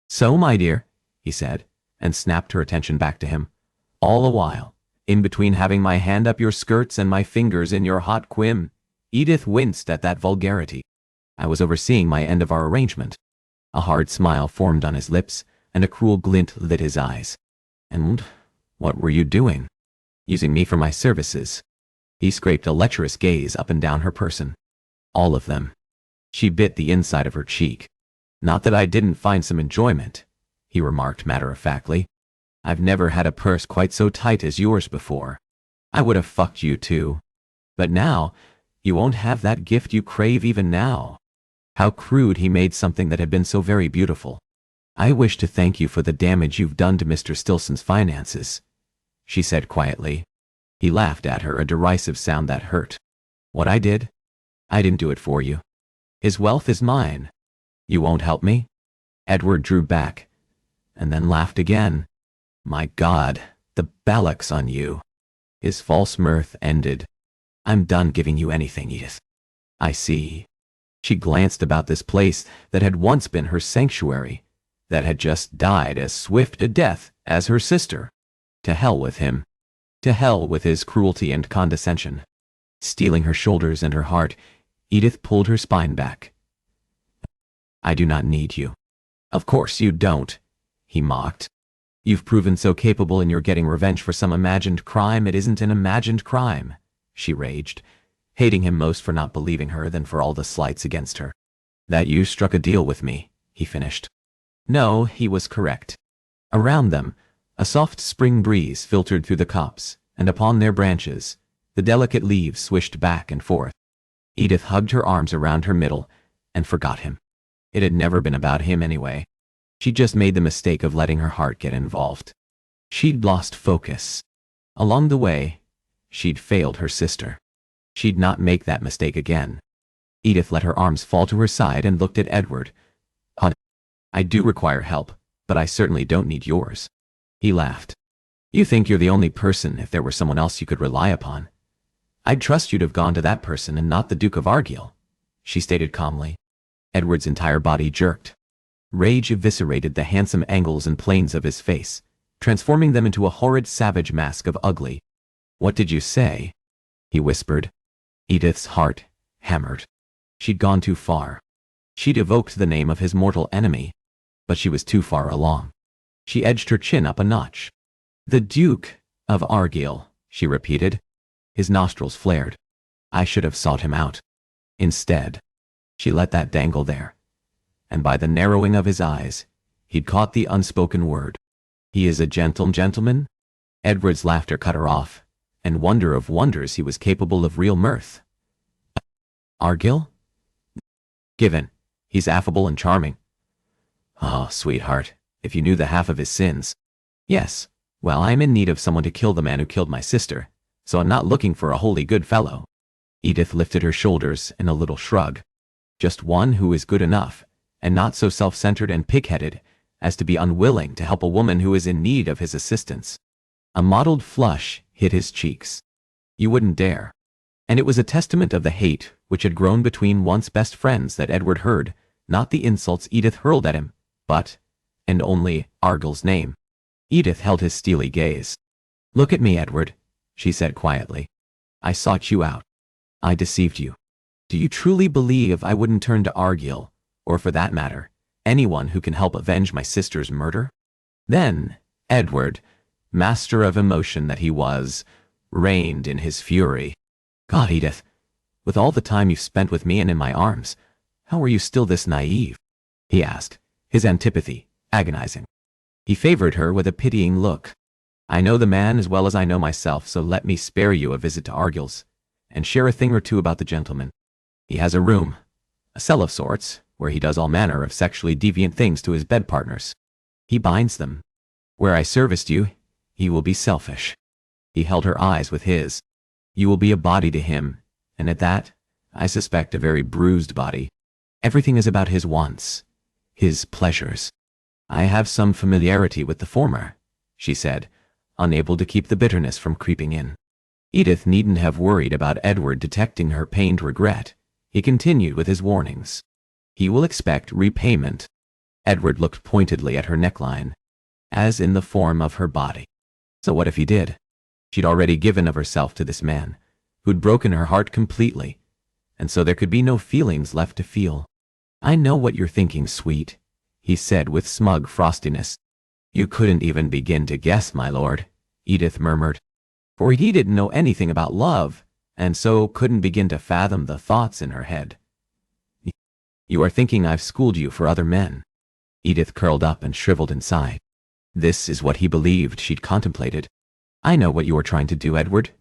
A: "So, my dear," he said, and snapped her attention back to him. "All the while, in between having my hand up your skirts and my fingers in your hot quim." Edith winced at that vulgarity. "I was overseeing my end of our arrangement." A hard smile formed on his lips, and a cruel glint lit his eyes. "And what were you doing?" "Using me for my services." He scraped a lecherous gaze up and down her person. "All of them." She bit the inside of her cheek. "Not that I didn't find some enjoyment," he remarked matter-of-factly. "I've never had a purse quite so tight as yours before. I would have fucked you too. But now, you won't have that gift you crave even now." How crude he made something that had been so very beautiful. "I wish to thank you for the damage you've done to Mr. Stilson's finances," she said quietly. He laughed at her, a derisive sound that hurt. "What I did? I didn't do it for you. His wealth is mine. You won't help me?" Edward drew back, and then laughed again. "My God, the ballock's on you." His false mirth ended. "I'm done giving you anything, Edith." "I see." She glanced about this place that had once been her sanctuary, that had just died as swift a death as her sister. To hell with him. To hell with his cruelty and condescension. Steeling her shoulders and her heart, Edith pulled her spine back. "I do not need you." "Of course you don't," he mocked. "You've proven so capable in your getting revenge for some imagined crime it isn't an imagined crime," she raged, hating him most for not believing her than for all the slights against her. "That you struck a deal with me," he finished. No, he was correct. Around them, a soft spring breeze filtered through the copse, and upon their branches, the delicate leaves swished back and forth. Edith hugged her arms around her middle and forgot him. It had never been about him anyway. She'd just made the mistake of letting her heart get involved. She'd lost focus. Along the way, she'd failed her sister. She'd not make that mistake again. Edith let her arms fall to her side and looked at Edward. "Honey, I do require help, but I certainly don't need yours." He laughed. "You think you're the only person if there were someone else you could rely upon. I'd trust you'd have gone to that person and not the Duke of Argyll," she stated calmly. Edward's entire body jerked. Rage eviscerated the handsome angles and planes of his face, transforming them into a horrid savage mask of ugly. "What did you say?" he whispered. Edith's heart hammered. She'd gone too far. She'd evoked the name of his mortal enemy, but she was too far along. She edged her chin up a notch. "The Duke of Argyll," she repeated. His nostrils flared. "I should have sought him out." Instead, she let that dangle there, and by the narrowing of his eyes, he'd caught the unspoken word. "He is a gentleman?" Edward's laughter cut her off, and wonder of wonders he was capable of real mirth. "Argyll? Given. He's affable and charming." "Oh, sweetheart, if you knew the half of his sins." "Yes, well, I'm in need of someone to kill the man who killed my sister, so I'm not looking for a wholly good fellow." Edith lifted her shoulders in a little shrug. "Just one who is good enough, and not so self-centered and pig-headed as to be unwilling to help a woman who is in need of his assistance." A mottled flush hit his cheeks. You wouldn't dare. And it was a testament of the hate which had grown between once best friends that Edward heard, not the insults Edith hurled at him, but, and only, Argyll's name. Edith held his steely gaze. "Look at me, Edward," she said quietly. "I sought you out. I deceived you. Do you truly believe I wouldn't turn to Argyll, or for that matter, anyone who can help avenge my sister's murder?" Then, Edward, master of emotion that he was, reigned in his fury. "God, Edith, with all the time you've spent with me and in my arms, how are you still this naive?" he asked, his antipathy agonizing. He favored her with a pitying look. "I know the man as well as I know myself, so let me spare you a visit to Argyll's, and share a thing or two about the gentleman. He has a room, a cell of sorts, where he does all manner of sexually deviant things to his bed partners. He binds them. Where I serviced you, he will be selfish." He held her eyes with his. "You will be a body to him, and at that, I suspect a very bruised body. Everything is about his wants, his pleasures. I have some familiarity with the former," she said, unable to keep the bitterness from creeping in. Edith needn't have worried about Edward detecting her pained regret. He continued with his warnings. "He will expect repayment." Edward looked pointedly at her neckline, as in the form of her body. So what if he did? She'd already given of herself to this man, who'd broken her heart completely, and so there could be no feelings left to feel. "I know what you're thinking, sweet," he said with smug frostiness. "You couldn't even begin to guess, my lord," Edith murmured. For he didn't know anything about love, and so couldn't begin to fathom the thoughts in her head. "You are thinking I've schooled you for other men." Edith curled up and shriveled inside. This is what he believed she'd contemplated. "I know what you are trying to do, Edward,"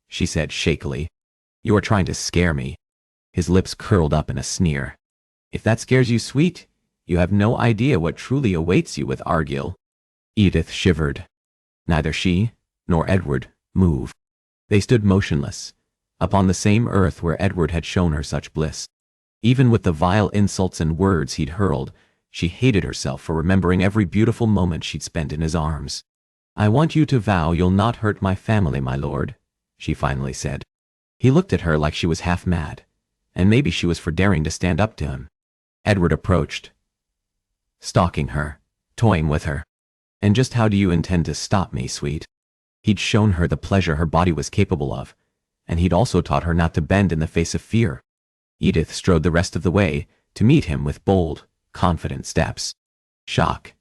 A: she said shakily. "You are trying to scare me." His lips curled up in a sneer. "If that scares you, sweet, you have no idea what truly awaits you with Argyll." Edith shivered. Neither she nor Edward moved. They stood motionless, upon the same earth where Edward had shown her such bliss. Even with the vile insults and words he'd hurled, she hated herself for remembering every beautiful moment she'd spent in his arms. "I want you to vow you'll not hurt my family, my lord," she finally said. He looked at her like she was half mad, and maybe she was for daring to stand up to him. Edward approached, stalking her, toying with her. "And just how do you intend to stop me, sweet?" He'd shown her the pleasure her body was capable of, and he'd also taught her not to bend in the face of fear. Edith strode the rest of the way to meet him with bold, confident steps. Shock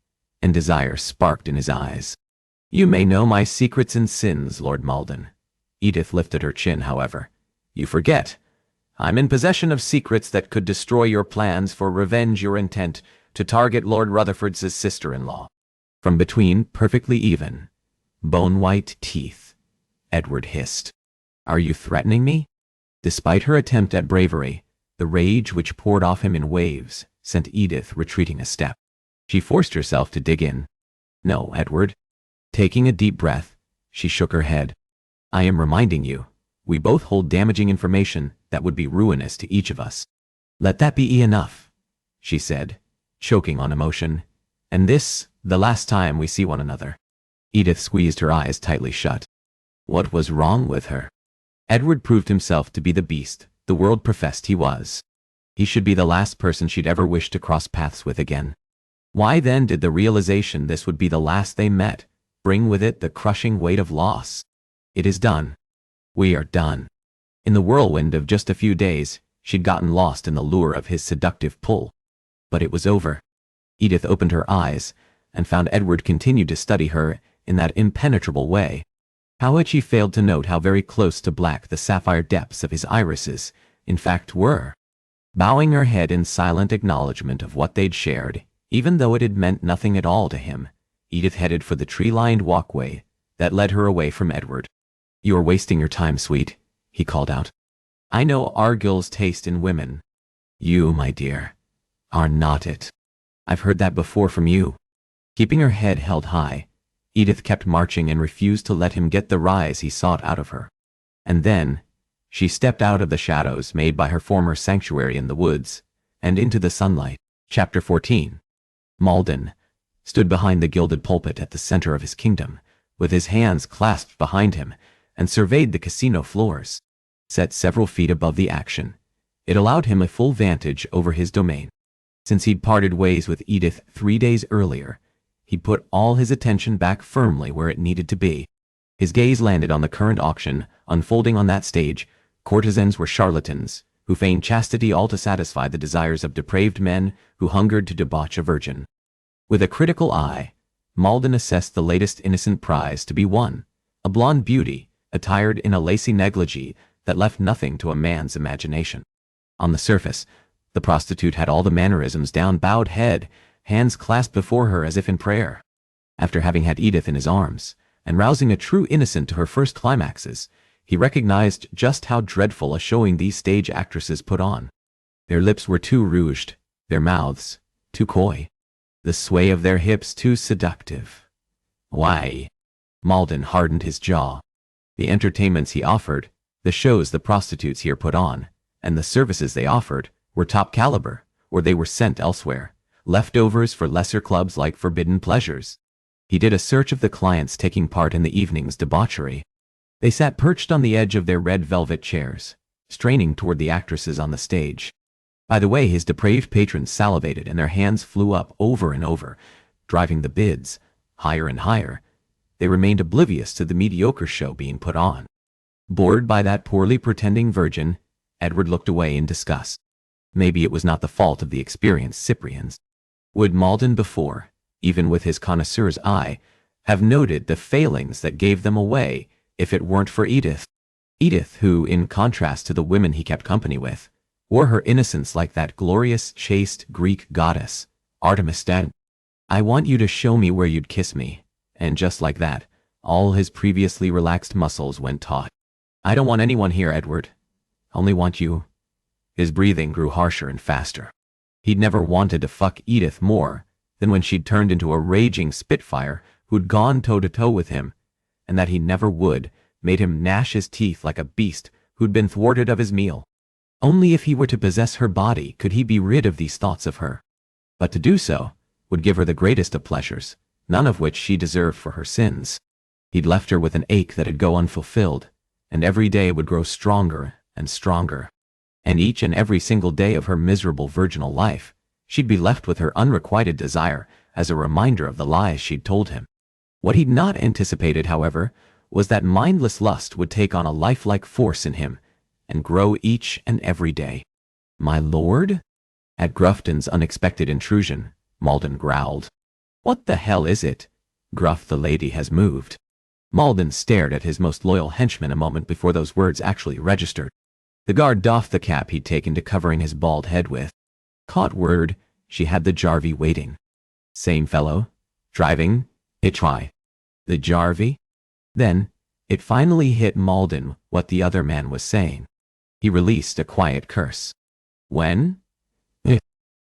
A: and desire sparked in his eyes. "You may know my secrets and sins, Lord Malden." Edith lifted her chin, however. "You forget. I'm in possession of secrets that could destroy your plans for revenge, your intent to target Lord Rutherford's sister-in-law." From between perfectly even, bone-white teeth, Edward hissed. "Are you threatening me?" Despite her attempt at bravery, the rage which poured off him in waves sent Edith retreating a step. She forced herself to dig in. "No, Edward." Taking a deep breath, she shook her head. "I am reminding you, we both hold damaging information that would be ruinous to each of us. Let that be enough," she said, choking on emotion. "And this, the last time we see one another." Edith squeezed her eyes tightly shut. What was wrong with her? Edward proved himself to be the beast the world professed he was. He should be the last person she'd ever wish to cross paths with again. Why then did the realization this would be the last they met bring with it the crushing weight of loss? It is done. We are done. In the whirlwind of just a few days, she'd gotten lost in the lure of his seductive pull. But it was over. Edith opened her eyes and found Edward continued to study her in that impenetrable way. How had she failed to note how very close to black the sapphire depths of his irises, in fact, were? Bowing her head in silent acknowledgement of what they'd shared, even though it had meant nothing at all to him, Edith headed for the tree-lined walkway that led her away from Edward. "You are wasting your time, sweet," he called out. "I know Argyll's taste in women. You, my dear, are not it. I've heard that before from you." Keeping her head held high, Edith kept marching and refused to let him get the rise he sought out of her. And then, she stepped out of the shadows made by her former sanctuary in the woods, and into the sunlight. Chapter 14. Malden stood behind the gilded pulpit at the center of his kingdom, with his hands clasped behind him, and surveyed the casino floors. Set several feet above the action, it allowed him a full vantage over his domain. Since he'd parted ways with Edith 3 days earlier, he'd put all his attention back firmly where it needed to be. His gaze landed on the current auction unfolding on that stage. Courtesans were charlatans, who feigned chastity all to satisfy the desires of depraved men who hungered to debauch a virgin. With a critical eye, Malden assessed the latest innocent prize to be won, a blonde beauty, attired in a lacy negligee that left nothing to a man's imagination. On the surface, the prostitute had all the mannerisms down, bowed head, hands clasped before her as if in prayer. After having had Edith in his arms, and rousing a true innocent to her first climaxes, he recognized just how dreadful a showing these stage actresses put on. Their lips were too rouged, their mouths too coy, the sway of their hips too seductive. Why? Malden hardened his jaw. The entertainments he offered, the shows the prostitutes here put on, and the services they offered, were top caliber, or they were sent elsewhere, leftovers for lesser clubs like Forbidden Pleasures. He did a search of the clients taking part in the evening's debauchery. They sat perched on the edge of their red velvet chairs, straining toward the actresses on the stage. By the way his depraved patrons salivated and their hands flew up over and over, driving the bids higher and higher, they remained oblivious to the mediocre show being put on. Bored by that poorly pretending virgin, Edward looked away in disgust. Maybe it was not the fault of the experienced Cyprians. Would Malden before, even with his connoisseur's eye, have noted the failings that gave them away if it weren't for Edith? Edith, who, in contrast to the women he kept company with, wore her innocence like that glorious, chaste Greek goddess, Artemis. I want you to show me where you'd kiss me. And just like that, all his previously relaxed muscles went taut. I don't want anyone here, Edward. Only want you. His breathing grew harsher and faster. He'd never wanted to fuck Edith more than when she'd turned into a raging spitfire who'd gone toe-to-toe with him, and that he never would, made him gnash his teeth like a beast who'd been thwarted of his meal. Only if he were to possess her body could he be rid of these thoughts of her. But to do so would give her the greatest of pleasures, none of which she deserved for her sins. He'd left her with an ache that'd go unfulfilled, and every day would grow stronger and stronger. And each and every single day of her miserable virginal life, she'd be left with her unrequited desire as a reminder of the lies she'd told him. What he'd not anticipated, however, was that mindless lust would take on a lifelike force in him and grow each and every day. My lord? At Grufton's unexpected intrusion, Malden growled. What the hell is it? Gruff, the lady has moved. Malden stared at his most loyal henchman a moment before those words actually registered. The guard doffed the cap he'd taken to covering his bald head with. Caught word she had the Jarvey waiting. Same fellow? Driving? Try. The Jarvey? Then, it finally hit Malden what the other man was saying. He released a quiet curse. When?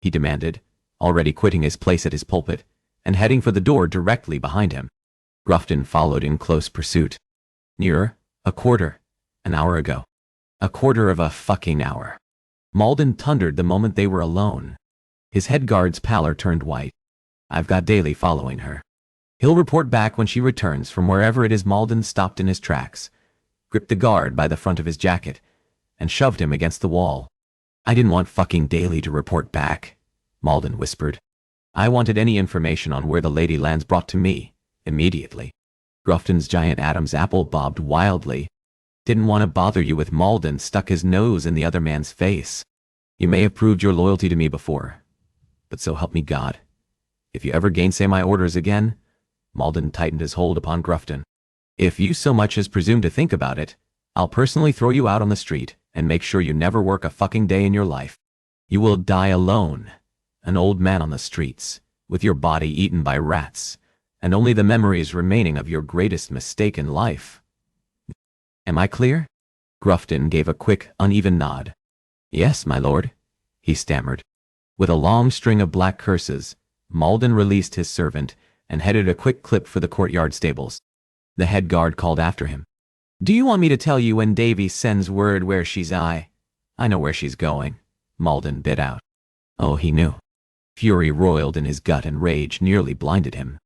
A: He demanded, already quitting his place at his pulpit, and heading for the door directly behind him. Grufton followed in close pursuit. Nearer, an hour ago. A quarter of a fucking hour. Malden thundered the moment they were alone. His head guard's pallor turned white. I've got Daly following her. He'll report back when she returns from wherever it is. Malden stopped in his tracks, gripped the guard by the front of his jacket, and shoved him against the wall. I didn't want fucking Daly to report back, Malden whispered. I wanted any information on where the lady lands brought to me, immediately. Grufton's giant Adam's apple bobbed wildly. Didn't want to bother you with. Malden stuck his nose in the other man's face. You may have proved your loyalty to me before, but so help me God, if you ever gainsay my orders again. Malden tightened his hold upon Grufton. If you so much as presume to think about it, I'll personally throw you out on the street and make sure you never work a fucking day in your life. You will die alone, an old man on the streets, with your body eaten by rats, and only the memories remaining of your greatest mistake in life. Am I clear? Grufton gave a quick, uneven nod. Yes, my lord, he stammered. With a long string of black curses, Malden released his servant and headed a quick clip for the courtyard stables. The head guard called after him. Do you want me to tell you when Davy sends word where she's I know where she's going, Malden bit out. Oh, he knew. Fury roiled in his gut and rage nearly blinded him.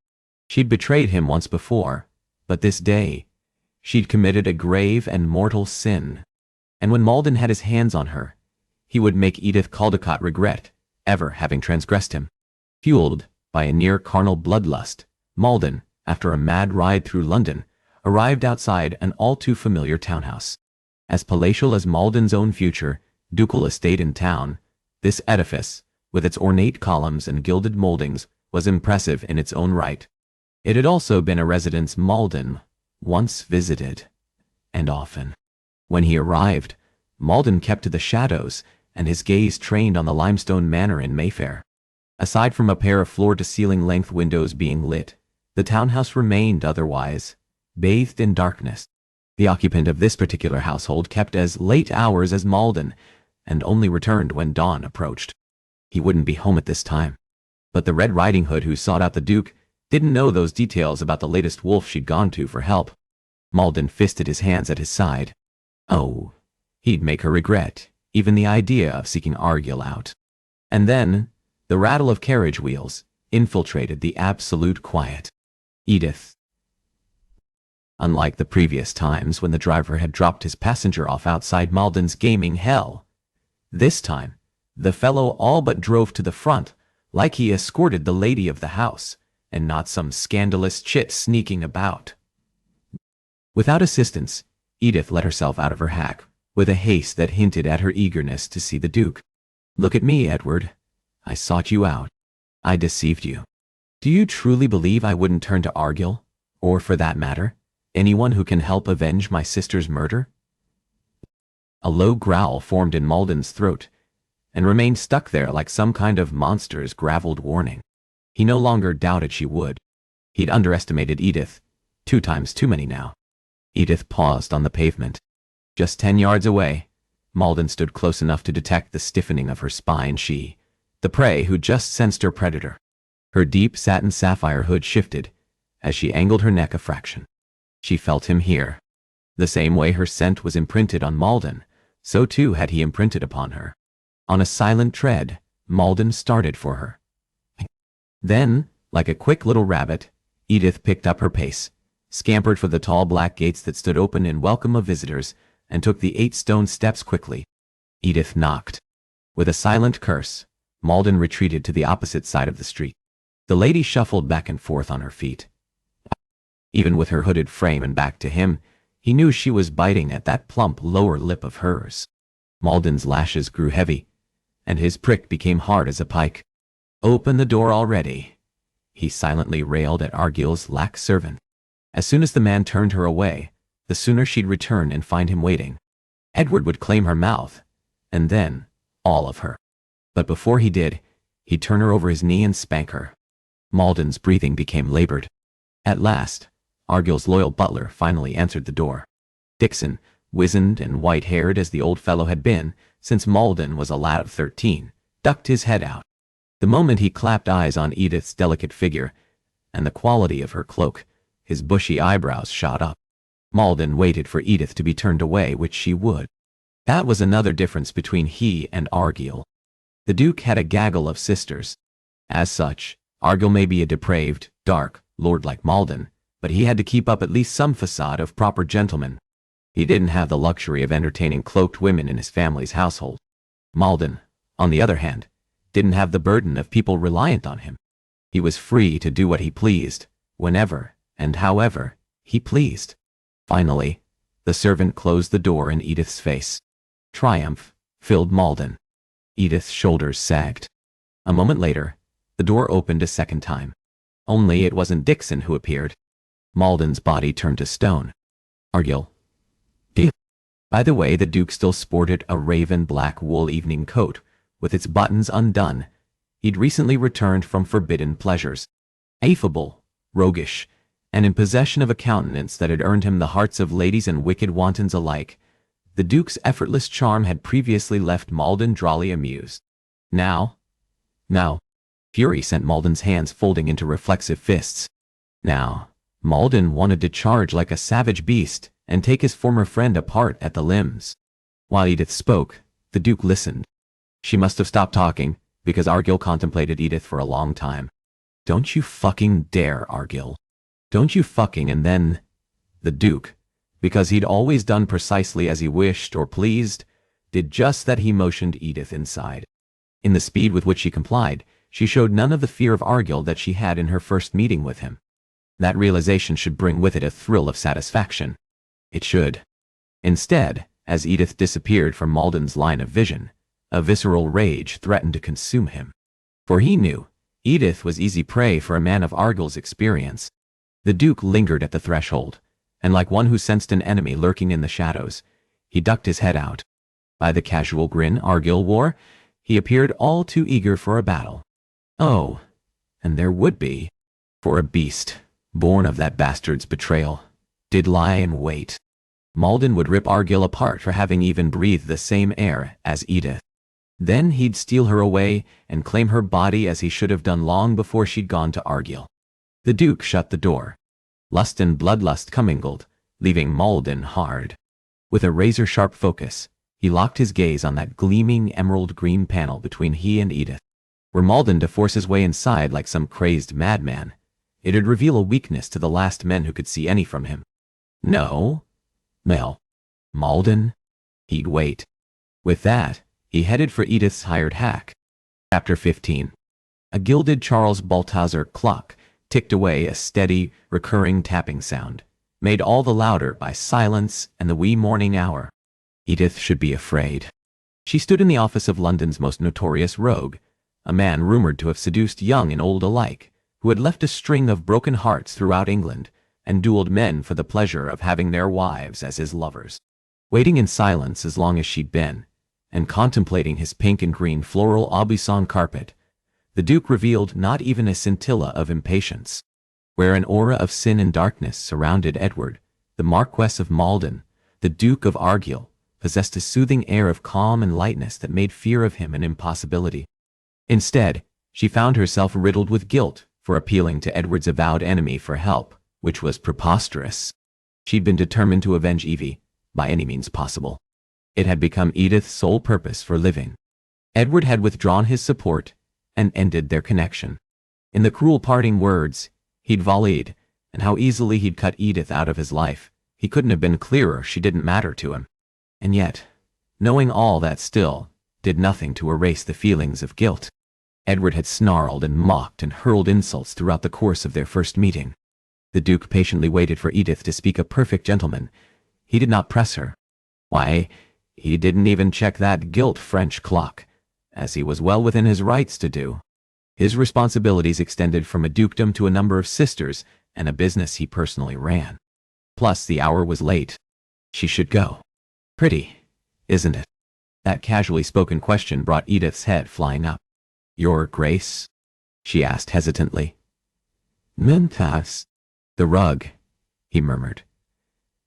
A: She'd betrayed him once before, but this day, she'd committed a grave and mortal sin. And when Malden had his hands on her, he would make Edith Caldecott regret ever having transgressed him. Fueled by a near carnal bloodlust, Malden, after a mad ride through London, arrived outside an all too familiar townhouse. As palatial as Malden's own future ducal estate in town, this edifice, with its ornate columns and gilded moldings, was impressive in its own right. It had also been a residence Malden once visited, and often. When he arrived, Malden kept to the shadows, and his gaze trained on the limestone manor in Mayfair. Aside from a pair of floor-to-ceiling length windows being lit, the townhouse remained otherwise bathed in darkness. The occupant of this particular household kept as late hours as Malden, and only returned when dawn approached. He wouldn't be home at this time. But the Red Riding Hood who sought out the Duke didn't know those details about the latest wolf she'd gone to for help. Malden fisted his hands at his side. Oh, he'd make her regret even the idea of seeking Argyll out. And then, the rattle of carriage wheels infiltrated the absolute quiet. Edith. Unlike the previous times when the driver had dropped his passenger off outside Malden's gaming hell, this time, the fellow all but drove to the front, like he escorted the lady of the house, and not some scandalous chit sneaking about. Without assistance, Edith let herself out of her hack, with a haste that hinted at her eagerness to see the Duke. Look at me, Edward. I sought you out. I deceived you. Do you truly believe I wouldn't turn to Argyll, or for that matter, anyone who can help avenge my sister's murder? A low growl formed in Malden's throat, and remained stuck there like some kind of monster's graveled warning. He no longer doubted she would. He'd underestimated Edith, 2 times too many now. Edith paused on the pavement. Just 10 yards away, Malden stood close enough to detect the stiffening of her spine. She, the prey who just sensed her predator. Her deep satin sapphire hood shifted as she angled her neck a fraction. She felt him here. The same way her scent was imprinted on Malden, so too had he imprinted upon her. On a silent tread, Malden started for her. Then, like a quick little rabbit, Edith picked up her pace, scampered for the tall black gates that stood open in welcome of visitors, and took the 8 stone steps quickly. Edith knocked. With a silent curse, Malden retreated to the opposite side of the street. The lady shuffled back and forth on her feet. Even with her hooded frame and back to him, he knew she was biting at that plump lower lip of hers. Malden's lashes grew heavy, and his prick became hard as a pike. Open the door already, he silently railed at Argyll's lax servant. As soon as the man turned her away, the sooner she'd return and find him waiting. Edward would claim her mouth, and then all of her. But before he did, he'd turn her over his knee and spank her. Malden's breathing became labored. At last, Argyll's loyal butler finally answered the door. Dixon, wizened and white-haired as the old fellow had been since Malden was a lad of 13, ducked his head out. The moment he clapped eyes on Edith's delicate figure and the quality of her cloak, his bushy eyebrows shot up. Malden waited for Edith to be turned away, which she would. That was another difference between he and Argyll. The Duke had a gaggle of sisters. As such, Argyll may be a depraved, dark lord like Malden, but he had to keep up at least some facade of proper gentleman. He didn't have the luxury of entertaining cloaked women in his family's household. Malden, on the other hand, didn't have the burden of people reliant on him. He was free to do what he pleased, whenever and however he pleased. Finally, the servant closed the door in Edith's face. Triumph filled Malden. Edith's shoulders sagged. A moment later, the door opened a second time. Only it wasn't Dixon who appeared. Malden's body turned to stone. Argyll. By the way, the Duke still sported a raven black wool evening coat, with its buttons undone. He'd recently returned from forbidden pleasures. Affable, roguish, and in possession of a countenance that had earned him the hearts of ladies and wicked wantons alike, the Duke's effortless charm had previously left Malden drolly amused. Now, fury sent Malden's hands folding into reflexive fists. Now, Malden wanted to charge like a savage beast and take his former friend apart at the limbs. While Edith spoke, the Duke listened. She must have stopped talking, because Argyll contemplated Edith for a long time. Don't you fucking dare, Argyll. Don't you fucking. And then the Duke, because he'd always done precisely as he wished or pleased, did just that. He motioned Edith inside. In the speed with which she complied, she showed none of the fear of Argyll that she had in her first meeting with him. That realization should bring with it a thrill of satisfaction. It should. Instead, as Edith disappeared from Malden's line of vision, a visceral rage threatened to consume him. For he knew Edith was easy prey for a man of Argyll's experience. The Duke lingered at the threshold, and like one who sensed an enemy lurking in the shadows, he ducked his head out. By the casual grin Argyll wore, he appeared all too eager for a battle. Oh, and there would be, for a beast, born of that bastard's betrayal, did lie in wait. Malden would rip Argyll apart for having even breathed the same air as Edith. Then he'd steal her away and claim her body as he should have done long before she'd gone to Argyll. The Duke shut the door. Lust and bloodlust commingled, leaving Malden hard. With a razor-sharp focus, he locked his gaze on that gleaming emerald-green panel between he and Edith. Were Malden to force his way inside like some crazed madman, it'd reveal a weakness to the last men who could see any from him. No. Well, Malden? He'd wait. With that, he headed for Edith's hired hack. Chapter 15. A gilded Charles Balthazar clock ticked away, a steady, recurring tapping sound, made all the louder by silence and the wee morning hour. Edith should be afraid. She stood in the office of London's most notorious rogue, a man rumored to have seduced young and old alike, who had left a string of broken hearts throughout England and duelled men for the pleasure of having their wives as his lovers. Waiting in silence as long as she'd been, and contemplating his pink and green floral Aubusson carpet, the Duke revealed not even a scintilla of impatience. Where an aura of sin and darkness surrounded Edward, the Marquess of Malden, the Duke of Argyll, possessed a soothing air of calm and lightness that made fear of him an impossibility. Instead, she found herself riddled with guilt for appealing to Edward's avowed enemy for help, which was preposterous. She'd been determined to avenge Evie, by any means possible. It had become Edith's sole purpose for living. Edward had withdrawn his support and ended their connection. In the cruel parting words he'd volleyed, and how easily he'd cut Edith out of his life, he couldn't have been clearer. She didn't matter to him. And yet, knowing all that still did nothing to erase the feelings of guilt. Edward had snarled and mocked and hurled insults throughout the course of their first meeting. The Duke patiently waited for Edith to speak a perfect gentleman. He did not press her. Why, he didn't even check that gilt French clock, as he was well within his rights to do. His responsibilities extended from a dukedom to a number of sisters and a business he personally ran. Plus, the hour was late. She should go. Pretty, isn't it? That casually spoken question brought Edith's head flying up. Your Grace? She asked hesitantly. Mentas. The rug, he murmured.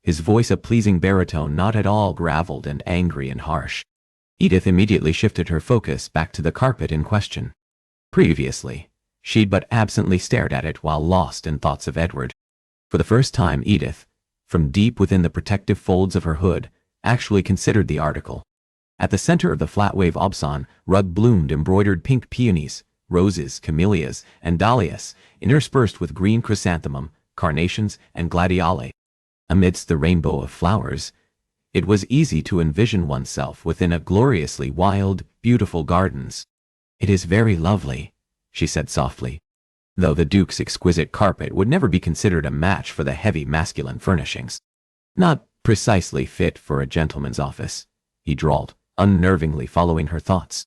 A: His voice a pleasing baritone, not at all graveled and angry and harsh. Edith immediately shifted her focus back to the carpet in question. Previously, she'd but absently stared at it while lost in thoughts of Edward. For the first time, Edith, from deep within the protective folds of her hood, actually considered the article. At the center of the flat-wave Aubusson rug bloomed embroidered pink peonies, roses, camellias, and dahlias, interspersed with green chrysanthemum, carnations, and gladioli. Amidst the rainbow of flowers, it was easy to envision oneself within a gloriously wild, beautiful gardens. It is very lovely, she said softly, though the Duke's exquisite carpet would never be considered a match for the heavy masculine furnishings. Not precisely fit for a gentleman's office, he drawled, unnervingly following her thoughts.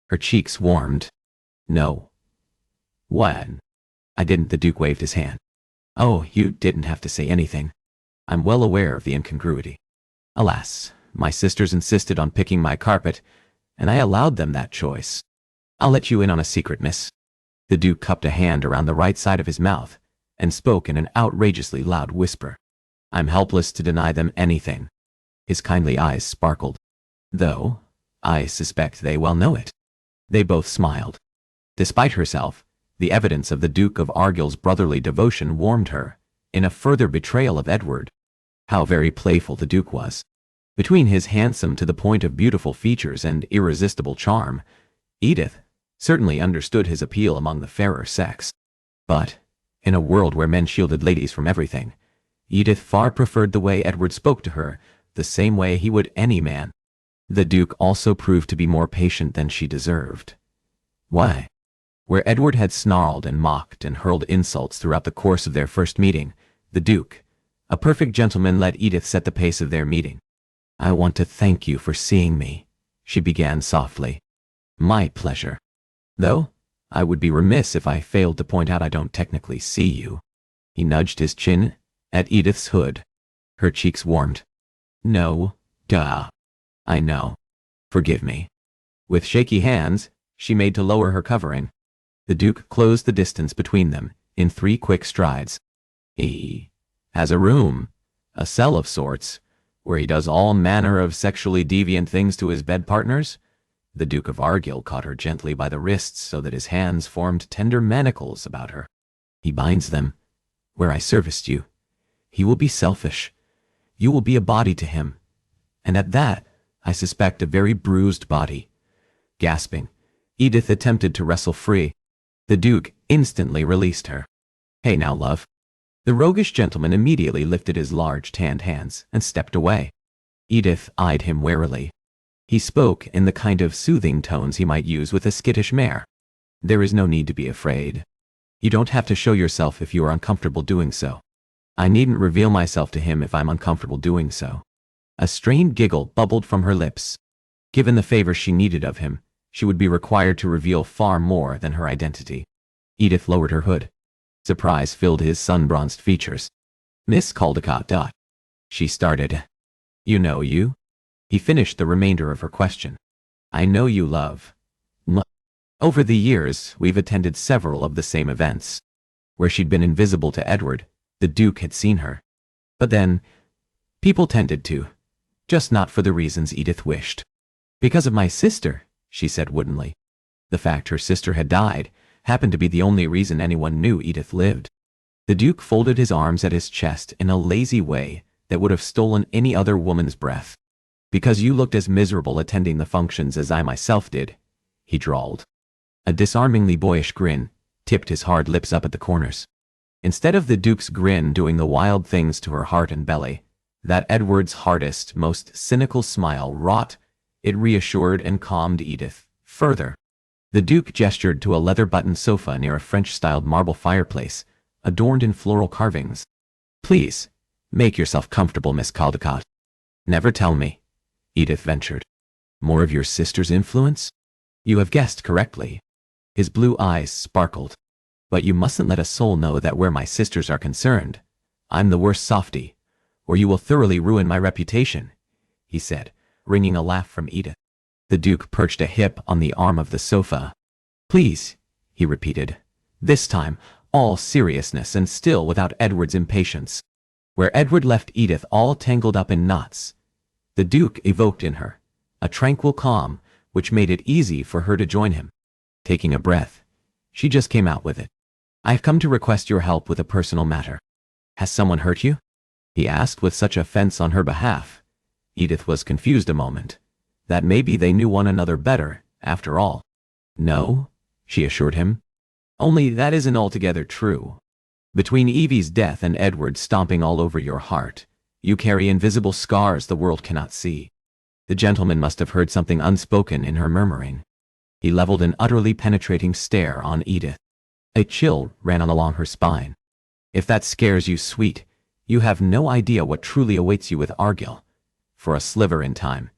A: Her cheeks warmed. No. When? I didn't. The Duke waved his hand. Oh, you didn't have to say anything. I'm well aware of the incongruity. Alas, my sisters insisted on picking my carpet, and I allowed them that choice. I'll let you in on a secret, miss. The Duke cupped a hand around the right side of his mouth and spoke in an outrageously loud whisper. I'm helpless to deny them anything. His kindly eyes sparkled. Though, I suspect they well know it. They both smiled. Despite herself, the evidence of the Duke of Argyll's brotherly devotion warmed her, in a further betrayal of Edward. How very playful the Duke was. Between his handsome to the point of beautiful features and irresistible charm, Edith certainly understood his appeal among the fairer sex. But, in a world where men shielded ladies from everything, Edith far preferred the way Edward spoke to her, the same way he would any man. The Duke also proved to be more patient than she deserved. Why? Where Edward had snarled and mocked and hurled insults throughout the course of their first meeting, the Duke, a perfect gentleman, let Edith set the pace of their meeting. "I want to thank you for seeing me," she began softly. "My pleasure. Though, I would be remiss if I failed to point out I don't technically see you." He nudged his chin at Edith's hood. Her cheeks warmed. "No, duh. I know. Forgive me." With shaky hands, she made to lower her covering. The Duke closed the distance between them in 3 quick strides. "He has a room, a cell of sorts, where he does all manner of sexually deviant things to his bed partners." The Duke of Argyll caught her gently by the wrists so that his hands formed tender manacles about her. "He binds them, where I serviced you. He will be selfish. You will be a body to him. And at that, I suspect a very bruised body." Gasping, Edith attempted to wrestle free. The Duke instantly released her. "Hey now, love." The roguish gentleman immediately lifted his large tanned hands and stepped away. Edith eyed him warily. He spoke in the kind of soothing tones he might use with a skittish mare. "There is no need to be afraid. You don't have to show yourself if you are uncomfortable doing so. I needn't reveal myself to him if I'm uncomfortable doing so." A strained giggle bubbled from her lips. Given the favor she needed of him, she would be required to reveal far more than her identity. Edith lowered her hood. Surprise filled his sun-bronzed features. "Miss Caldecott." She started. "You know you?" He finished the remainder of her question. "I know you, love. Over the years, we've attended several of the same events. Where she'd been invisible to Edward, the Duke had seen her. But then, people tended to. Just not for the reasons Edith wished." "Because of my sister," she said woodenly. The fact her sister had died happened to be the only reason anyone knew Edith lived. The Duke folded his arms at his chest in a lazy way that would have stolen any other woman's breath. "Because you looked as miserable attending the functions as I myself did," he drawled. A disarmingly boyish grin tipped his hard lips up at the corners. Instead of the Duke's grin doing the wild things to her heart and belly, that Edward's hardest, most cynical smile wrought. It reassured and calmed Edith further. The Duke gestured to a leather-buttoned sofa near a French-styled marble fireplace, adorned in floral carvings. "Please, make yourself comfortable, Miss Caldecott." "Never tell me," Edith ventured. "More of your sister's influence?" "You have guessed correctly." His blue eyes sparkled. "But you mustn't let a soul know that where my sisters are concerned, I'm the worst softy, or you will thoroughly ruin my reputation," he said, wringing a laugh from Edith. The Duke perched a hip on the arm of the sofa. "Please," he repeated, this time all seriousness and still without Edward's impatience. Where Edward left Edith all tangled up in knots, the Duke evoked in her a tranquil calm which made it easy for her to join him. Taking a breath, she just came out with it. "I've come to request your help with a personal matter." "Has someone hurt you?" he asked with such offense on her behalf. Edith was confused a moment. That maybe they knew one another better, after all. "No," she assured him. "Only that isn't altogether true. Between Evie's death and Edward stomping all over your heart, you carry invisible scars the world cannot see." The gentleman must have heard something unspoken in her murmuring. He leveled an utterly penetrating stare on Edith. A chill ran along her spine. "If that scares you, sweet, you have no idea what truly awaits you with Argyll." For a sliver in time,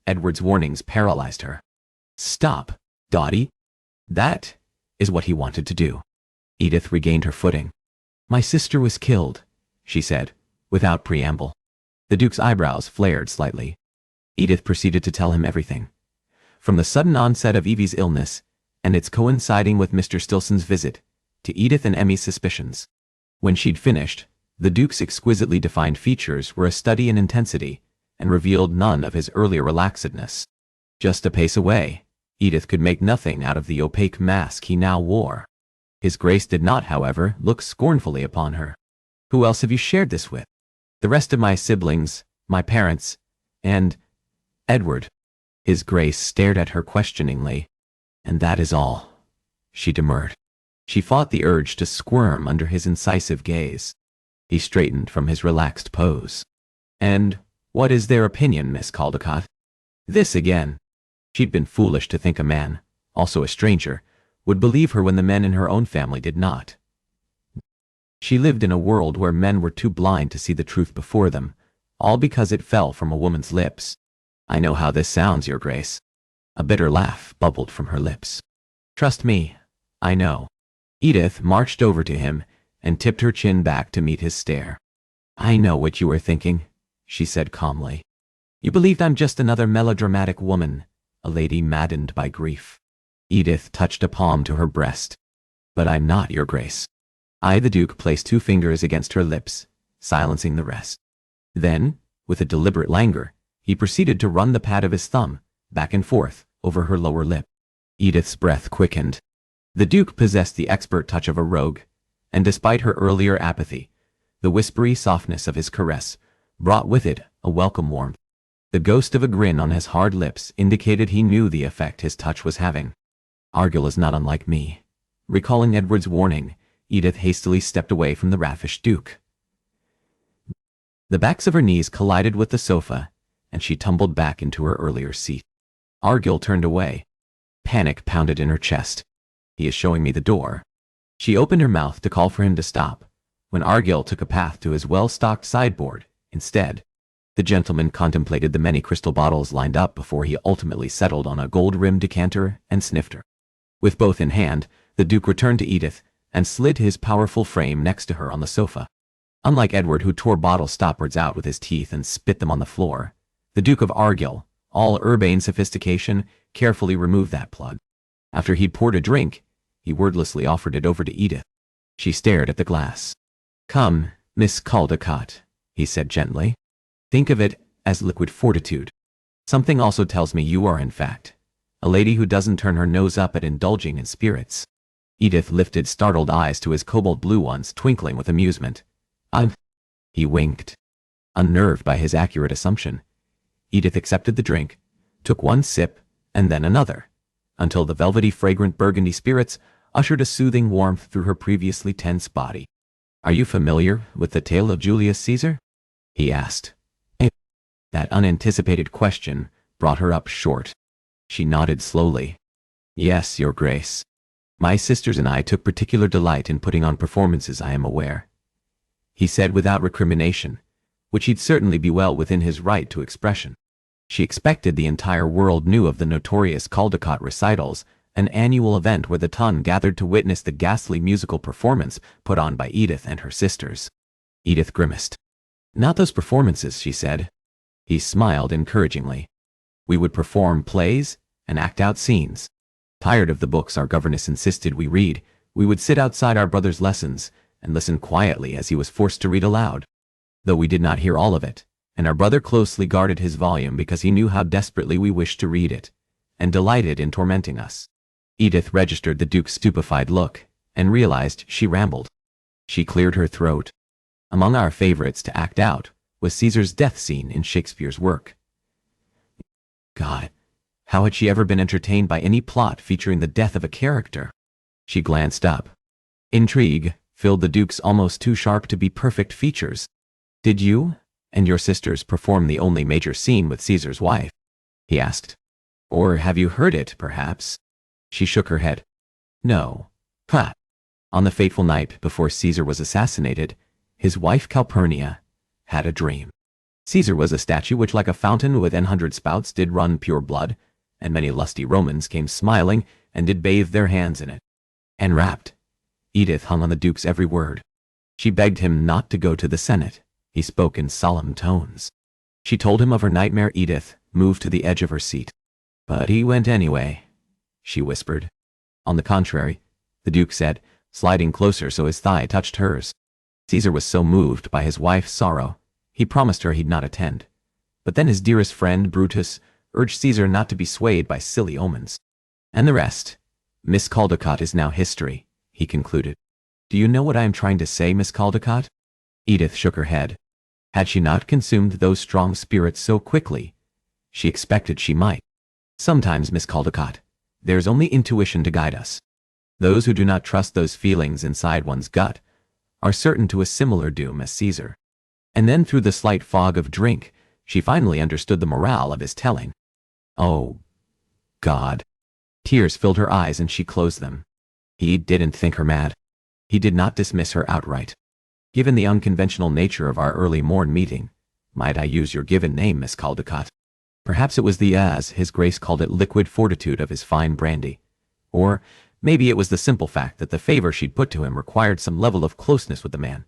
A: Edward's warnings paralyzed her. "Stop, Dottie." That is what he wanted to do. Edith regained her footing. "My sister was killed," she said, without preamble. The Duke's eyebrows flared slightly. Edith proceeded to tell him everything. From the sudden onset of Evie's illness, and its coinciding with Mr. Stilson's visit, to Edith and Emmy's suspicions. When she'd finished, the Duke's exquisitely defined features were a study in intensity, and revealed none of his earlier relaxedness. Just a pace away, Edith could make nothing out of the opaque mask he now wore. His Grace did not, however, look scornfully upon her. "Who else have you shared this with?" "The rest of my siblings, my parents, and Edward." His Grace stared at her questioningly. "And that is all," she demurred. She fought the urge to squirm under his incisive gaze. He straightened from his relaxed pose. "And what is their opinion, Miss Caldecott?" This again. She'd been foolish to think a man, also a stranger, would believe her when the men in her own family did not. She lived in a world where men were too blind to see the truth before them, all because it fell from a woman's lips. "I know how this sounds, Your Grace." A bitter laugh bubbled from her lips. "Trust me, I know." Edith marched over to him and tipped her chin back to meet his stare. "I know what you were thinking," she said calmly. "You believed I'm just another melodramatic woman, a lady maddened by grief." Edith touched a palm to her breast. "But I'm not, Your Grace." The Duke placed 2 fingers against her lips, silencing the rest. Then, with a deliberate languor, he proceeded to run the pad of his thumb back and forth over her lower lip. Edith's breath quickened. The Duke possessed the expert touch of a rogue, and despite her earlier apathy, the whispery softness of his caress brought with it a welcome warmth. The ghost of a grin on his hard lips indicated he knew the effect his touch was having. "Argyll is not unlike me." Recalling Edward's warning, Edith hastily stepped away from the raffish Duke. The backs of her knees collided with the sofa, and she tumbled back into her earlier seat. Argyll turned away. Panic pounded in her chest. "He is showing me the door." She opened her mouth to call for him to stop, when Argyll took a path to his well-stocked sideboard instead. The gentleman contemplated the many crystal bottles lined up before he ultimately settled on a gold-rimmed decanter and snifter. With both in hand, the Duke returned to Edith and slid his powerful frame next to her on the sofa. Unlike Edward, who tore bottle stoppers out with his teeth and spit them on the floor, the Duke of Argyll, all urbane sophistication, carefully removed that plug. After he'd poured a drink, he wordlessly offered it over to Edith. She stared at the glass. "Come, Miss Caldecott," he said gently. "Think of it as liquid fortitude. Something also tells me you are, in fact, a lady who doesn't turn her nose up at indulging in spirits." Edith lifted startled eyes to his cobalt blue ones, twinkling with amusement. He winked. Unnerved by his accurate assumption, Edith accepted the drink, took one sip, and then another, until the velvety fragrant burgundy spirits ushered a soothing warmth through her previously tense body. "Are you familiar with the tale of Julius Caesar?" he asked. That unanticipated question brought her up short. She nodded slowly. "Yes, Your Grace. My sisters and I took particular delight in putting on performances, I am aware," he said without recrimination, which he'd certainly be well within his right to expression. She expected the entire world knew of the notorious Caldecott recitals, an annual event where the ton gathered to witness the ghastly musical performance put on by Edith and her sisters. Edith grimaced. "Not those performances," she said. He smiled encouragingly. "We would perform plays and act out scenes. Tired of the books our governess insisted we read, we would sit outside our brother's lessons and listen quietly as he was forced to read aloud. Though we did not hear all of it, and our brother closely guarded his volume because he knew how desperately we wished to read it, and delighted in tormenting us." Edith registered the Duke's stupefied look, and realized she rambled. She cleared her throat. "Among our favorites to act out was Caesar's death scene in Shakespeare's work." God, how had she ever been entertained by any plot featuring the death of a character? She glanced up. Intrigue filled the Duke's almost too sharp to be perfect features. "Did you and your sisters perform the only major scene with Caesar's wife?" he asked. "Or have you heard it, perhaps?" She shook her head. "No. On the fateful night before Caesar was assassinated, his wife Calpurnia had a dream. Caesar was a statue which, like a fountain with 100 spouts, did run pure blood, and many lusty Romans came smiling and did bathe their hands in it. Enrapt, Edith hung on the Duke's every word. She begged him not to go to the Senate. He spoke in solemn tones. She told him of her nightmare. Edith moved to the edge of her seat. "But he went anyway," she whispered. "On the contrary," the Duke said, sliding closer so his thigh touched hers. "Caesar was so moved by his wife's sorrow, he promised her he'd not attend. But then his dearest friend, Brutus, urged Caesar not to be swayed by silly omens. And the rest, Miss Caldecott, is now history," he concluded. "Do you know what I am trying to say, Miss Caldecott?" Edith shook her head. Had she not consumed those strong spirits so quickly? She expected she might. "Sometimes, Miss Caldecott, there's only intuition to guide us. Those who do not trust those feelings inside one's gut are certain to a similar doom as Caesar. And then through the slight fog of drink, she finally understood the morale of his telling. Oh, God. Tears filled her eyes and she closed them. He didn't think her mad. He did not dismiss her outright. Given the unconventional nature of our early morn meeting, might I use your given name, Miss Caldecott? Perhaps it was the, as his grace called it, liquid fortitude of his fine brandy. Or maybe it was the simple fact that the favor she'd put to him required some level of closeness with the man.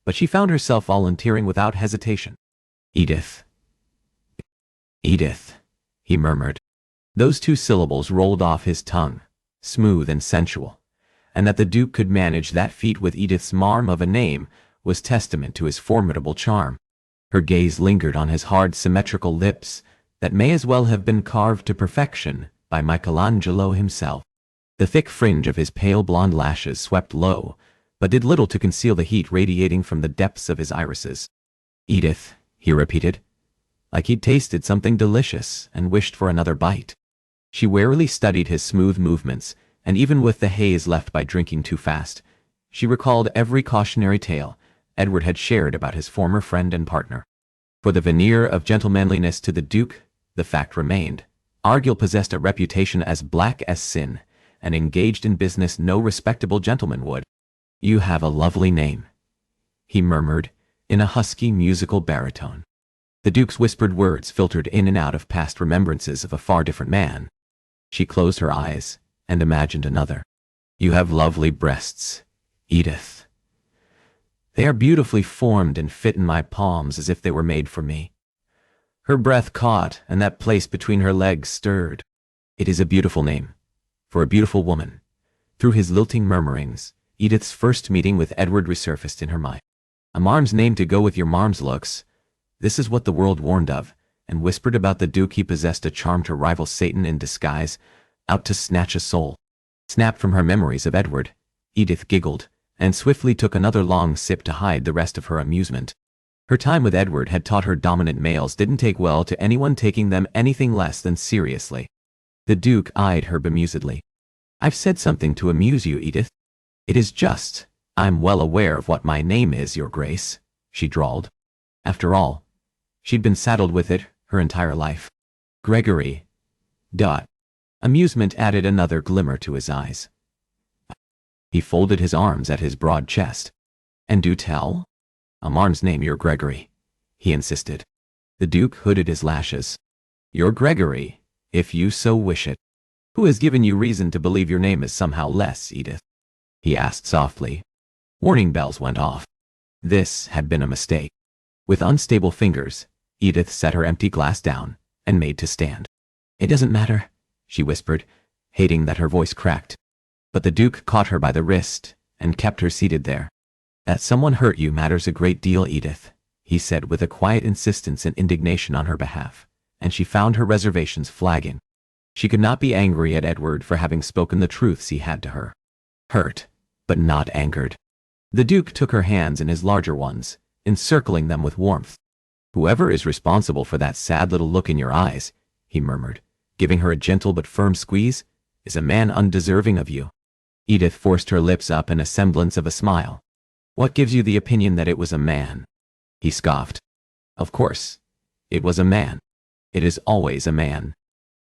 A: But she found herself volunteering without hesitation. Edith. Edith, he murmured. Those two syllables rolled off his tongue, smooth and sensual, and that the Duke could manage that feat with Edith's marm of a name was testament to his formidable charm. Her gaze lingered on his hard, symmetrical lips that may as well have been carved to perfection by Michelangelo himself. The thick fringe of his pale blonde lashes swept low, but did little to conceal the heat radiating from the depths of his irises. Edith, he repeated, like he'd tasted something delicious and wished for another bite. She warily studied his smooth movements, and even with the haze left by drinking too fast, she recalled every cautionary tale Edward had shared about his former friend and partner. For the veneer of gentlemanliness to the Duke, the fact remained. Argyll possessed a reputation as black as sin, and engaged in business no respectable gentleman would. You have a lovely name, he murmured, in a husky musical baritone. The Duke's whispered words filtered in and out of past remembrances of a far different man. She closed her eyes and imagined another. You have lovely breasts, Edith. They are beautifully formed and fit in my palms as if they were made for me. Her breath caught, and that place between her legs stirred. It is a beautiful name, for a beautiful woman. Through his lilting murmurings, Edith's first meeting with Edward resurfaced in her mind. A marm's name to go with your marm's looks. This is what the world warned of, and whispered about the Duke. He possessed a charm to rival Satan in disguise, out to snatch a soul. Snapped from her memories of Edward, Edith giggled, and swiftly took another long sip to hide the rest of her amusement. Her time with Edward had taught her dominant males didn't take well to anyone taking them anything less than seriously. The Duke eyed her bemusedly. I've said something to amuse you, Edith. It is just, I'm well aware of what my name is, your grace, she drawled. After all, she'd been saddled with it her entire life. Gregory. Amusement added another glimmer to his eyes. He folded his arms at his broad chest. And do tell? A marm's name, your Gregory, he insisted. The Duke hooded his lashes. Your Gregory, if you so wish it. Who has given you reason to believe your name is somehow less, Edith? He asked softly. Warning bells went off. This had been a mistake. With unstable fingers, Edith set her empty glass down and made to stand. It doesn't matter, she whispered, hating that her voice cracked. But the Duke caught her by the wrist and kept her seated there. That someone hurt you matters a great deal, Edith, he said with a quiet insistence and indignation on her behalf, and she found her reservations flagging. She could not be angry at Edward for having spoken the truths he had to her. Hurt, but not angered. The Duke took her hands in his larger ones, encircling them with warmth. Whoever is responsible for that sad little look in your eyes, he murmured, giving her a gentle but firm squeeze, is a man undeserving of you. Edith forced her lips up in a semblance of a smile. What gives you the opinion that it was a man? He scoffed. Of course, it was a man. It is always a man.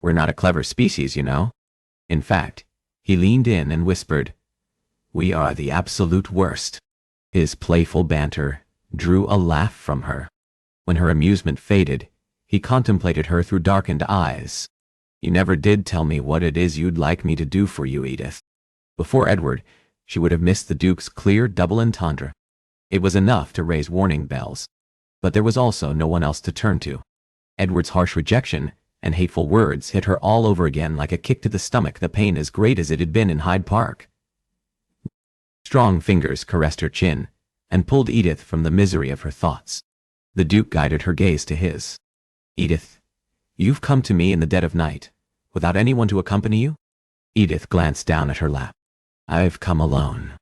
A: We're not a clever species, you know. In fact, he leaned in and whispered, we are the absolute worst. His playful banter drew a laugh from her. When her amusement faded, he contemplated her through darkened eyes. You never did tell me what it is you'd like me to do for you, Edith. Before Edward, she would have missed the Duke's clear double entendre. It was enough to raise warning bells. But there was also no one else to turn to. Edward's harsh rejection and hateful words hit her all over again like a kick to the stomach, the pain as great as it had been in Hyde Park. Strong fingers caressed her chin and pulled Edith from the misery of her thoughts. The Duke guided her gaze to his. Edith, you've come to me in the dead of night, without anyone to accompany you? Edith glanced down at her lap. I've come alone.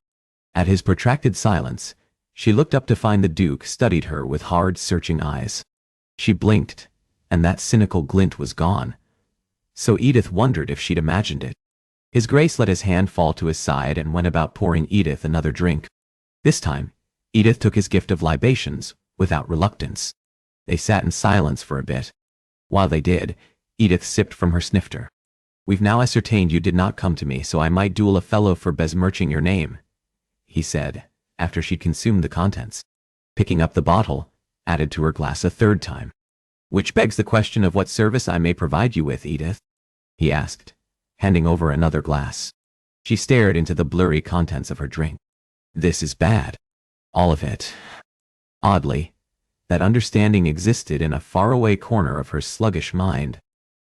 A: At his protracted silence, she looked up to find the Duke studied her with hard, searching eyes. She blinked, and that cynical glint was gone. So Edith wondered if she'd imagined it. His Grace let his hand fall to his side and went about pouring Edith another drink. This time, Edith took his gift of libations without reluctance. They sat in silence for a bit. While they did, Edith sipped from her snifter. "We've now ascertained you did not come to me, so I might duel a fellow for besmirching your name," he said, after she'd consumed the contents. Picking up the bottle, added to her glass a third time. "Which begs the question of what service I may provide you with, Edith," he asked, handing over another glass. She stared into the blurry contents of her drink. "This is bad. All of it." Oddly, that understanding existed in a faraway corner of her sluggish mind.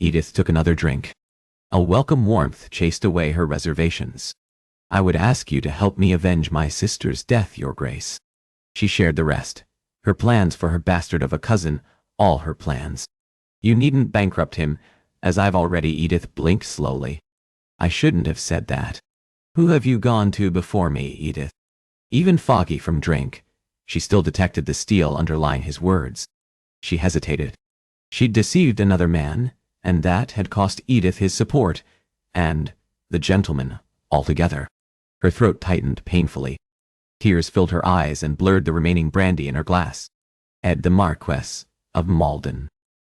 A: Edith took another drink. A welcome warmth chased away her reservations. "I would ask you to help me avenge my sister's death, Your Grace." She shared the rest. Her plans for her bastard of a cousin, all her plans. "You needn't bankrupt him, as I've already." Edith blinked slowly. "I shouldn't have said that. Who have you gone to before me, Edith?" Even foggy from drink, she still detected the steel underlying his words. She hesitated. She'd deceived another man, and that had cost Edith his support, and the gentleman altogether. Her throat tightened painfully. Tears filled her eyes and blurred the remaining brandy in her glass. "Ed the Marquess of Malden."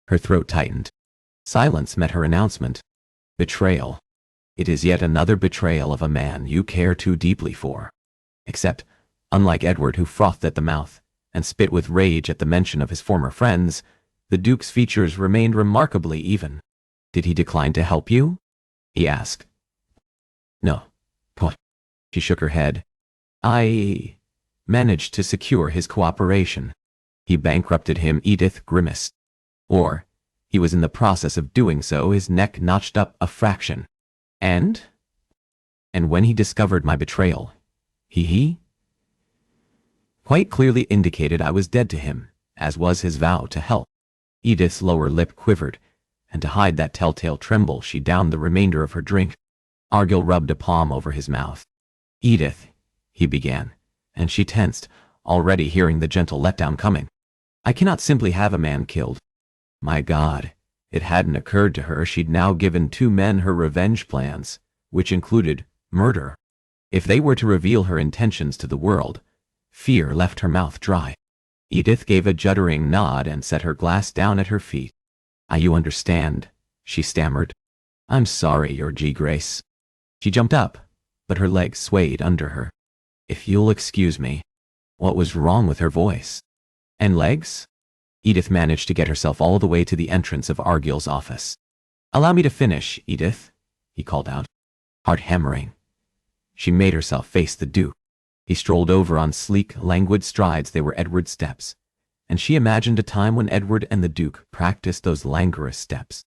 A: Her throat tightened. Silence met her announcement. "Betrayal. It is yet another betrayal of a man you care too deeply for." Except, unlike Edward, who frothed at the mouth and spit with rage at the mention of his former friends, the Duke's features remained remarkably even. "Did he decline to help you?" he asked. "No." "What?" She shook her head. "I managed to secure his cooperation." "He bankrupted him," Edith grimaced. "Or, he was in the process of doing so, his neck notched up a fraction. And when he discovered my betrayal, he quite clearly indicated I was dead to him, as was his vow to help." Edith's lower lip quivered, and to hide that telltale tremble she downed the remainder of her drink. Argyll rubbed a palm over his mouth. "Edith," he began, and she tensed, already hearing the gentle letdown coming. "I cannot simply have a man killed." My God, it hadn't occurred to her she'd now given two men her revenge plans, which included murder. If they were to reveal her intentions to the world, fear left her mouth dry. Edith gave a juddering nod and set her glass down at her feet. You understand," she stammered. "I'm sorry, Your Grace." She jumped up, but her legs swayed under her. "If you'll excuse me." What was wrong with her voice? And legs? Edith managed to get herself all the way to the entrance of Argyll's office. "Allow me to finish, Edith," he called out. Heart hammering. She made herself face the Duke. He strolled over on sleek, languid strides. They were Edward's steps, and she imagined a time when Edward and the Duke practiced those languorous steps.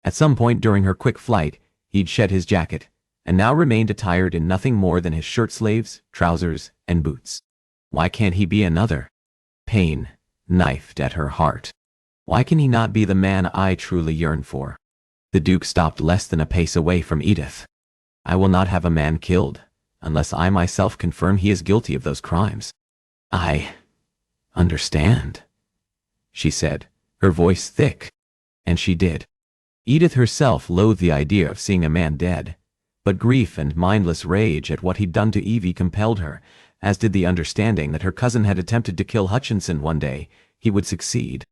A: At some point during her quick flight, he'd shed his jacket, and now remained attired in nothing more than his shirt sleeves, trousers, and boots. Why can't he be another? Pain knifed at her heart. Why can he not be the man I truly yearn for? The Duke stopped less than a pace away from Edith. "I will not have a man killed, unless I myself confirm he is guilty of those crimes." "I understand," she said, her voice thick. And she did. Edith herself loathed the idea of seeing a man dead, but grief and mindless rage at what he'd done to Evie compelled her, as did the understanding that her cousin had attempted to kill Hutchinson one day. He would succeed.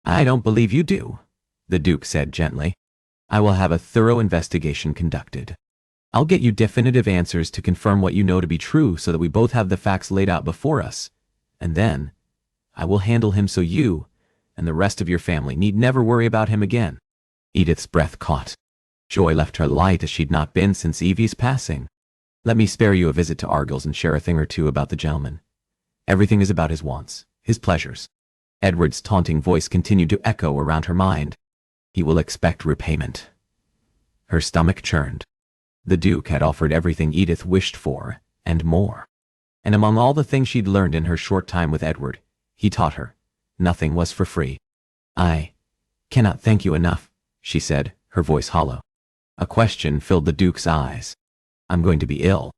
A: "I don't believe you do," the Duke said gently. "I will have a thorough investigation conducted. I'll get you definitive answers to confirm what you know to be true so that we both have the facts laid out before us. And then, I will handle him so you and the rest of your family need never worry about him again." Edith's breath caught. Joy left her light as she'd not been since Evie's passing. "Let me spare you a visit to Argyll's and share a thing or two about the gentleman. Everything is about his wants, his pleasures." Edward's taunting voice continued to echo around her mind. "He will expect repayment." Her stomach churned. The Duke had offered everything Edith wished for, and more. And among all the things she'd learned in her short time with Edward, he taught her, nothing was for free. "I cannot thank you enough," she said, her voice hollow. A question filled the Duke's eyes. "I'm going to be ill."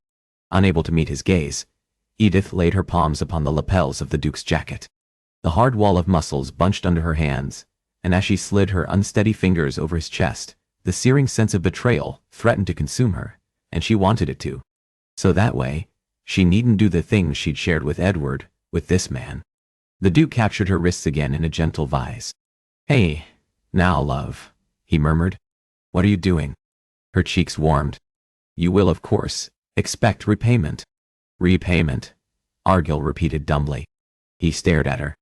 A: Unable to meet his gaze, Edith laid her palms upon the lapels of the Duke's jacket. The hard wall of muscles bunched under her hands, and as she slid her unsteady fingers over his chest, the searing sense of betrayal threatened to consume her, and she wanted it to. So that way, she needn't do the things she'd shared with Edward with this man. The Duke captured her wrists again in a gentle vise. "Hey, now, love," he murmured. "What are you doing?" Her cheeks warmed. "You will, of course, expect repayment." "Repayment," Argyll repeated dumbly. He stared at her.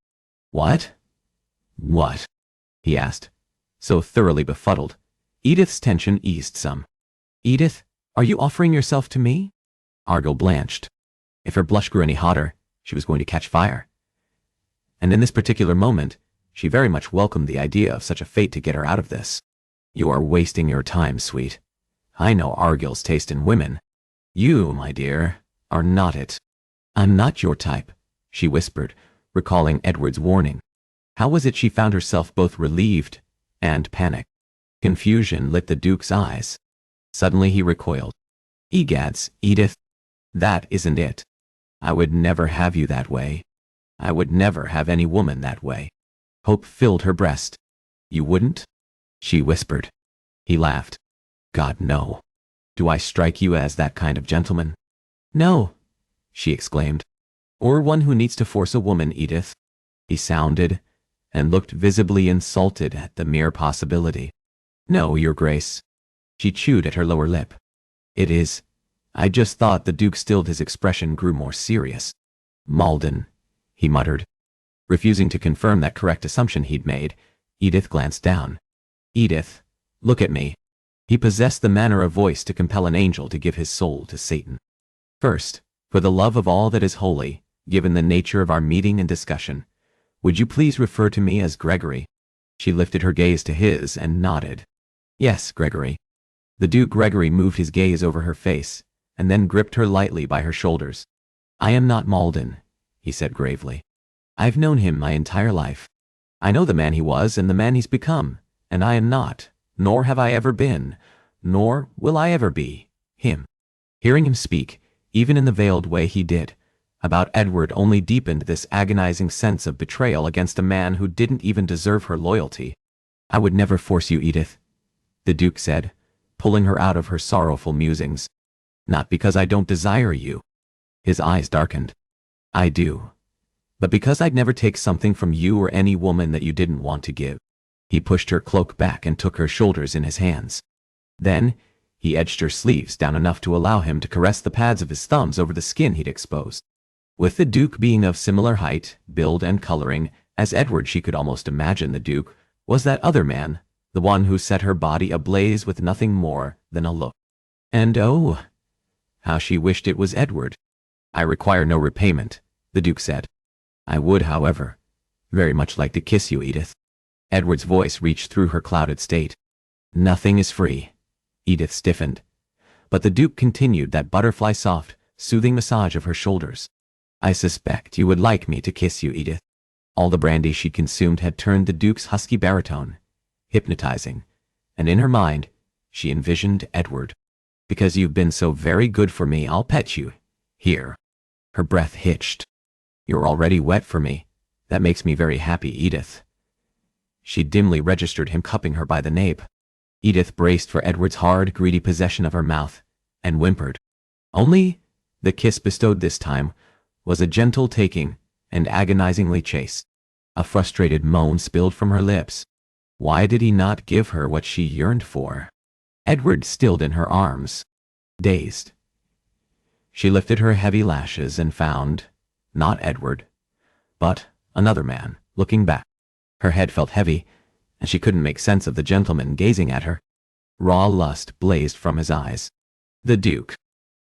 A: "What?" "What?" he asked, so thoroughly befuddled. Edith's tension eased some. "Edith, are you offering yourself to me?" Argyll blanched. If her blush grew any hotter, she was going to catch fire. And in this particular moment, she very much welcomed the idea of such a fate to get her out of this. "You are wasting your time, sweet. I know Argyll's taste in women. You, my dear, are not it." "I'm not your type," she whispered, recalling Edward's warning. How was it she found herself both relieved and panicked? Confusion lit the Duke's eyes. Suddenly he recoiled. "Egads, Edith, that isn't it. I would never have you that way. I would never have any woman that way." Hope filled her breast. "You wouldn't?" she whispered. He laughed. "God, no. Do I strike you as that kind of gentleman?" "No," she exclaimed. "Or one who needs to force a woman, Edith." He sounded, and looked visibly insulted at the mere possibility. "No, Your Grace." She chewed at her lower lip. "It is. I just thought." The Duke stilled. His expression grew more serious. "Malden," he muttered. Refusing to confirm that correct assumption he'd made, Edith glanced down. "Edith, look at me." He possessed the manner of voice to compel an angel to give his soul to Satan. "First, for the love of all that is holy, given the nature of our meeting and discussion, would you please refer to me as Gregory?" She lifted her gaze to his and nodded. "Yes, Gregory." The Duke Gregory moved his gaze over her face, and then gripped her lightly by her shoulders. "I am not Malden," he said gravely. "I've known him my entire life. I know the man he was and the man he's become, and I am not, nor have I ever been, nor will I ever be, him." Hearing him speak, even in the veiled way he did, about Edward only deepened this agonizing sense of betrayal against a man who didn't even deserve her loyalty. "I would never force you, Edith," the Duke said, pulling her out of her sorrowful musings. "Not because I don't desire you." His eyes darkened. "I do. But because I'd never take something from you or any woman that you didn't want to give." He pushed her cloak back and took her shoulders in his hands. Then, he edged her sleeves down enough to allow him to caress the pads of his thumbs over the skin he'd exposed. With the Duke being of similar height, build, and coloring as Edward, she could almost imagine the Duke was that other man, the one who set her body ablaze with nothing more than a look. And oh, how she wished it was Edward. "I require no repayment," the Duke said. "I would, however, very much like to kiss you, Edith." Edward's voice reached through her clouded state. "Nothing is free." Edith stiffened. But the Duke continued that butterfly-soft, soothing massage of her shoulders. "I suspect you would like me to kiss you, Edith." All the brandy she consumed had turned the Duke's husky baritone, hypnotizing, and in her mind, she envisioned Edward. "Because you've been so very good for me, I'll pet you. Here." Her breath hitched. "You're already wet for me. That makes me very happy, Edith." She dimly registered him cupping her by the nape. Edith braced for Edward's hard, greedy possession of her mouth, and whimpered. Only, the kiss bestowed this time was a gentle taking and agonizingly chaste. A frustrated moan spilled from her lips. Why did he not give her what she yearned for? Edward stilled in her arms, dazed. She lifted her heavy lashes and found, not Edward, but another man, looking back. Her head felt heavy, and she couldn't make sense of the gentleman gazing at her. Raw lust blazed from his eyes. "The Duke."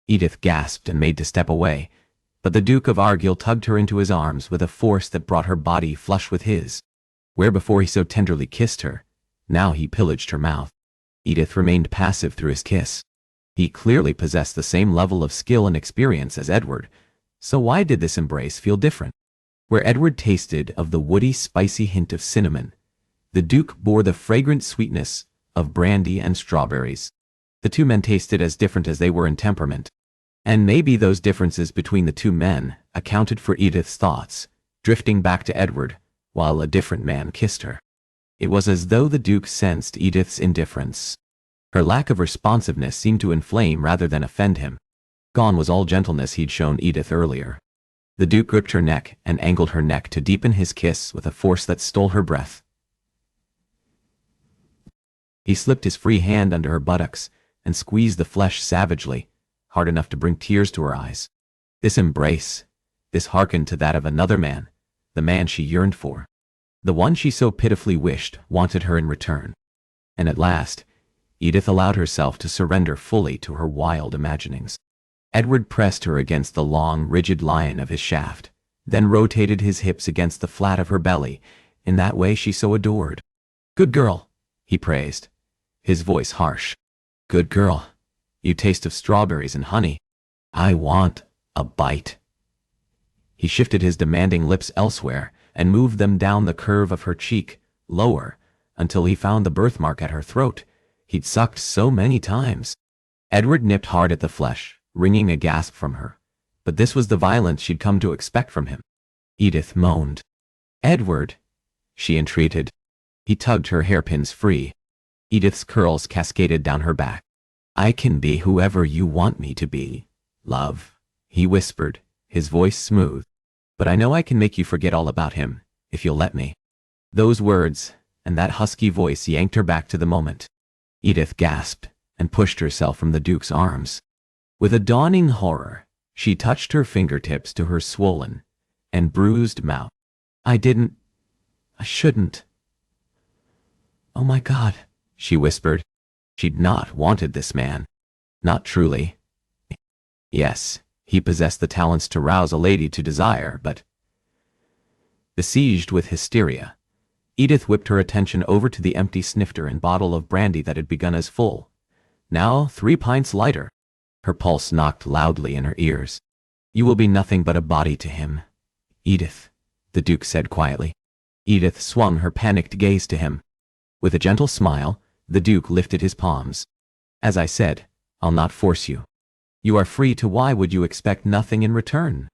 A: Edith gasped and made to step away, but the Duke of Argyll tugged her into his arms with a force that brought her body flush with his. Where before he so tenderly kissed her, now he pillaged her mouth. Edith remained passive through his kiss. He clearly possessed the same level of skill and experience as Edward, so why did this embrace feel different? Where Edward tasted of the woody, spicy hint of cinnamon, the Duke bore the fragrant sweetness of brandy and strawberries. The two men tasted as different as they were in temperament. And maybe those differences between the two men accounted for Edith's thoughts, drifting back to Edward, while a different man kissed her. It was as though the Duke sensed Edith's indifference. Her lack of responsiveness seemed to inflame rather than offend him. Gone was all gentleness he'd shown Edith earlier. The Duke gripped her neck and angled her neck to deepen his kiss with a force that stole her breath. He slipped his free hand under her buttocks and squeezed the flesh savagely, hard enough to bring tears to her eyes. This embrace, this hearkened to that of another man, the man she yearned for. The one she so pitifully wished wanted her in return. And at last, Edith allowed herself to surrender fully to her wild imaginings. Edward pressed her against the long, rigid line of his shaft, then rotated his hips against the flat of her belly, in that way she so adored. "Good girl," he praised, his voice harsh. "Good girl. You taste of strawberries and honey. I want a bite." He shifted his demanding lips elsewhere and moved them down the curve of her cheek, lower, until he found the birthmark at her throat he'd sucked so many times. Edward nipped hard at the flesh, wringing a gasp from her, but this was the violence she'd come to expect from him. Edith moaned. "Edward," she entreated. He tugged her hairpins free. Edith's curls cascaded down her back. "I can be whoever you want me to be, love," he whispered, his voice smooth. "But I know I can make you forget all about him, if you'll let me." Those words, and that husky voice yanked her back to the moment. Edith gasped and pushed herself from the Duke's arms. With a dawning horror, she touched her fingertips to her swollen and bruised mouth. I shouldn't. "Oh my God," she whispered. She'd not wanted this man. Not truly. Yes, he possessed the talents to rouse a lady to desire, but... Besieged with hysteria, Edith whipped her attention over to the empty snifter and bottle of brandy that had begun as full, now 3 pints lighter. Her pulse knocked loudly in her ears. "You will be nothing but a body to him, Edith," the Duke said quietly. Edith swung her panicked gaze to him. With a gentle smile, the Duke lifted his palms. "As I said, I'll not force you. You are free to. Why would you expect nothing in return?"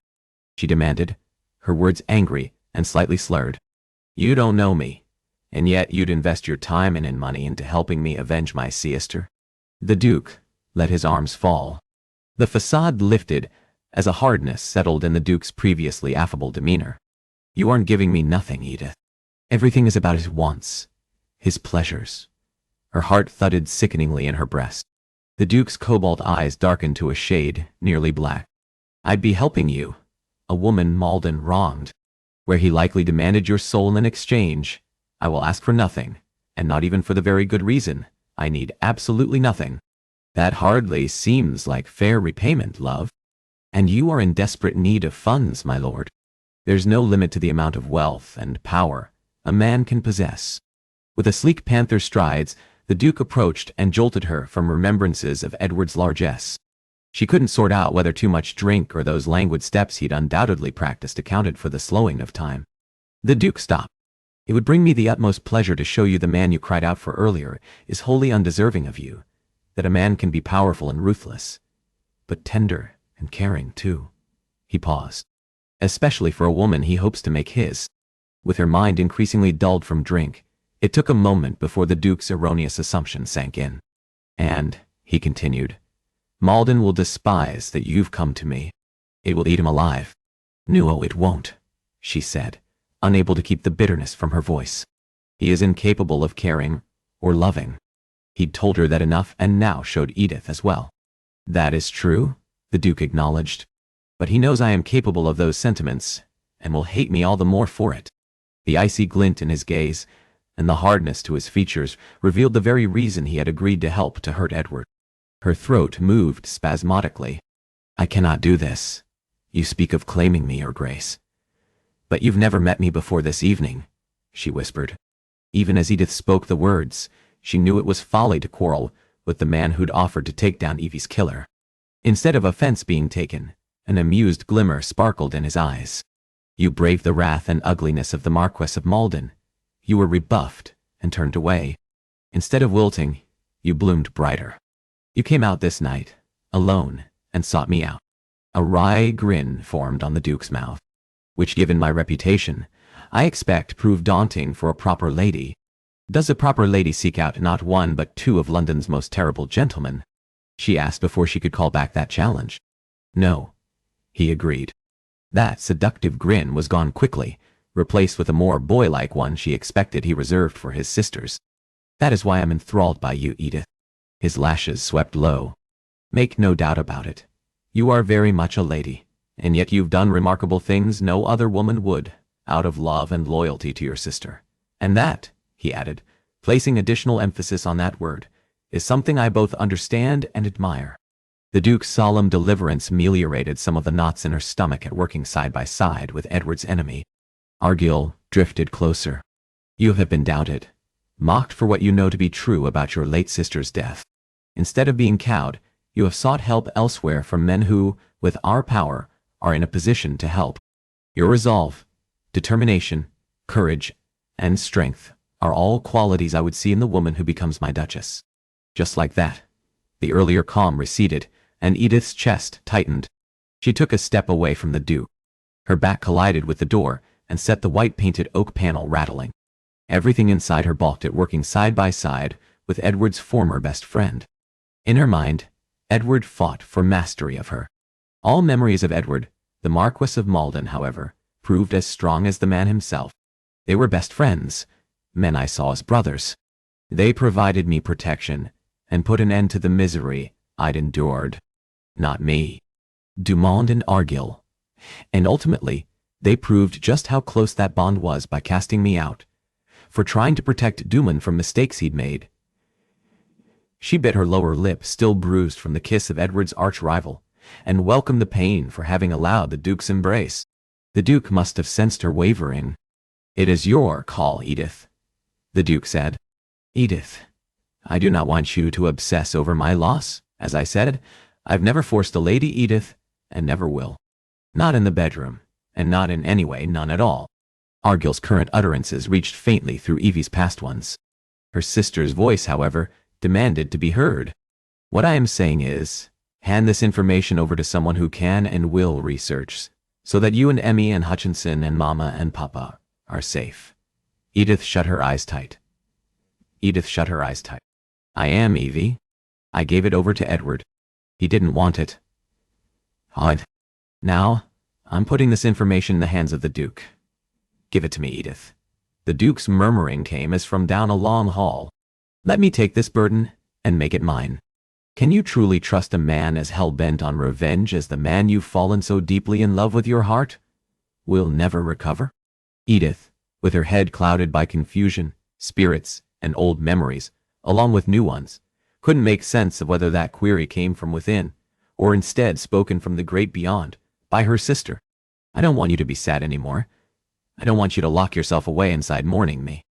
A: she demanded, her words angry and slightly slurred. "You don't know me, and yet you'd invest your time and money into helping me avenge my sister?" The Duke let his arms fall. The facade lifted as a hardness settled in the Duke's previously affable demeanor. "You aren't giving me nothing, Edith. Everything is about his wants, his pleasures." Her heart thudded sickeningly in her breast. The Duke's cobalt eyes darkened to a shade nearly black. "I'd be helping you, a woman Malden wronged, where he likely demanded your soul in exchange. I will ask for nothing, and not even for the very good reason. I need absolutely nothing." "That hardly seems like fair repayment, love. And you are in desperate need of funds, my lord. There's no limit to the amount of wealth and power a man can possess." With a sleek panther strides, the Duke approached and jolted her from remembrances of Edward's largesse. She couldn't sort out whether too much drink or those languid steps he'd undoubtedly practiced accounted for the slowing of time. The Duke stopped. "It would bring me the utmost pleasure to show you the man you cried out for earlier is wholly undeserving of you, that a man can be powerful and ruthless, but tender and caring too." He paused. "Especially for a woman he hopes to make his." With her mind increasingly dulled from drink, it took a moment before the Duke's erroneous assumption sank in. "And," he continued, "Malden will despise that you've come to me. It will eat him alive." "No, it won't," she said, unable to keep the bitterness from her voice. "He is incapable of caring or loving." He'd told her that enough and now showed Edith as well. "That is true," the Duke acknowledged. "But he knows I am capable of those sentiments, and will hate me all the more for it." The icy glint in his gaze and the hardness to his features revealed the very reason he had agreed to help to hurt Edward. Her throat moved spasmodically. "I cannot do this. You speak of claiming me, Your Grace. But you've never met me before this evening," she whispered. Even as Edith spoke the words, she knew it was folly to quarrel with the man who'd offered to take down Evie's killer. Instead of offense being taken, an amused glimmer sparkled in his eyes. "You braved the wrath and ugliness of the Marquess of Malden. You were rebuffed and turned away. Instead of wilting, you bloomed brighter. You came out this night, alone, and sought me out." A wry grin formed on the Duke's mouth, which, given my reputation, I expect proved daunting for a proper lady. "Does a proper lady seek out not one but 2 of London's most terrible gentlemen?" she asked before she could call back that challenge. "No," he agreed. That seductive grin was gone quickly, replaced with a more boy-like one she expected he reserved for his sisters. "That is why I'm enthralled by you, Edith." His lashes swept low. "Make no doubt about it. You are very much a lady, and yet you've done remarkable things no other woman would, out of love and loyalty to your sister. And that," he added, placing additional emphasis on that word, "is something I both understand and admire." The Duke's solemn deliverance ameliorated some of the knots in her stomach at working side by side with Edward's enemy. Argyll drifted closer. "You have been doubted, mocked for what you know to be true about your late sister's death. Instead of being cowed, you have sought help elsewhere from men who, with our power, are in a position to help. Your resolve, determination, courage, and strength are all qualities I would see in the woman who becomes my Duchess." Just like that, the earlier calm receded, and Edith's chest tightened. She took a step away from the Duke. Her back collided with the door and set the white-painted oak panel rattling. Everything inside her balked at working side by side with Edward's former best friend. In her mind, Edward fought for mastery of her. All memories of Edward, the Marquess of Malden, however, proved as strong as the man himself. They were best friends, men I saw as brothers. They provided me protection and put an end to the misery I'd endured. Not me. Dumont and Argyll. And ultimately, they proved just how close that bond was by casting me out, for trying to protect Dumont from mistakes he'd made. She bit her lower lip, still bruised from the kiss of Edward's arch-rival, and welcomed the pain for having allowed the Duke's embrace. The Duke must have sensed her wavering. "It is your call, Edith," the Duke said. "Edith, I do not want you to obsess over my loss. As I said, I've never forced a lady, Edith, and never will. Not in the bedroom, and not in any way, none at all." Argyll's current utterances reached faintly through Evie's past ones. Her sister's voice, however, demanded to be heard. "What I am saying is, hand this information over to someone who can and will research, so that you and Emmy and Hutchinson and Mama and Papa are safe." Edith shut her eyes tight. "I am, Evie. I gave it over to Edward. He didn't want it. Odd. Now, I'm putting this information in the hands of the Duke. Give it to me, Edith." The Duke's murmuring came as from down a long hall. "Let me take this burden and make it mine. Can you truly trust a man as hell-bent on revenge as the man you've fallen so deeply in love with your heart will never recover?" Edith, with her head clouded by confusion, spirits, and old memories, along with new ones, couldn't make sense of whether that query came from within, or instead spoken from the great beyond, by her sister. "I don't want you to be sad anymore. I don't want you to lock yourself away inside mourning me.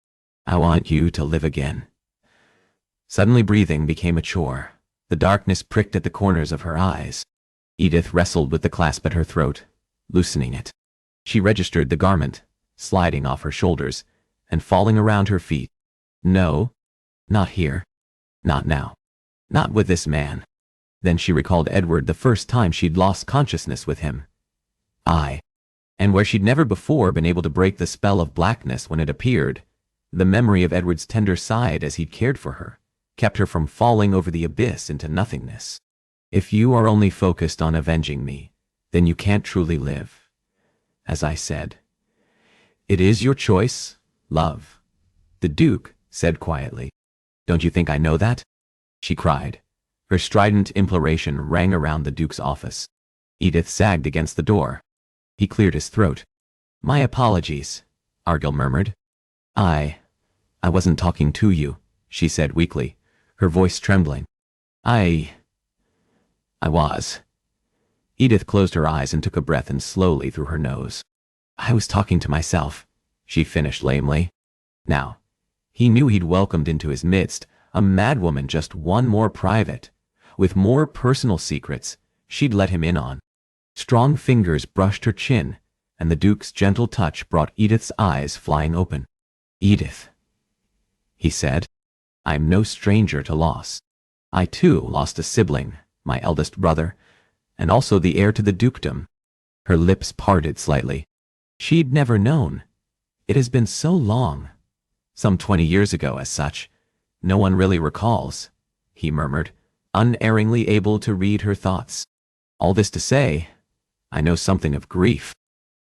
A: I want you to live again." Suddenly breathing became a chore. The darkness pricked at the corners of her eyes. Edith wrestled with the clasp at her throat, loosening it. She registered the garment, sliding off her shoulders, and falling around her feet. No, not here. Not now. Not with this man. Then she recalled Edward the first time she'd lost consciousness with him. And where she'd never before been able to break the spell of blackness when it appeared, the memory of Edward's tender side as he'd cared for her kept her from falling over the abyss into nothingness. "If you are only focused on avenging me, then you can't truly live. As I said, it is your choice, love," the Duke said quietly. "Don't you think I know that?" she cried. Her strident imploration rang around the Duke's office. Edith sagged against the door. He cleared his throat. "My apologies," Argyll murmured. I wasn't talking to you," she said weakly, her voice trembling. I was." Edith closed her eyes and took a breath in slowly through her nose. "I was talking to myself," she finished lamely. Now, he knew he'd welcomed into his midst a madwoman just one more private, with more personal secrets she'd let him in on. Strong fingers brushed her chin, and the Duke's gentle touch brought Edith's eyes flying open. "Edith," he said, "I'm no stranger to loss. I too lost a sibling, my eldest brother, and also the heir to the dukedom." Her lips parted slightly. She'd never known. It has been so long. Some 20 years ago, as such. No one really recalls, he murmured, unerringly able to read her thoughts. "All this to say, I know something of grief."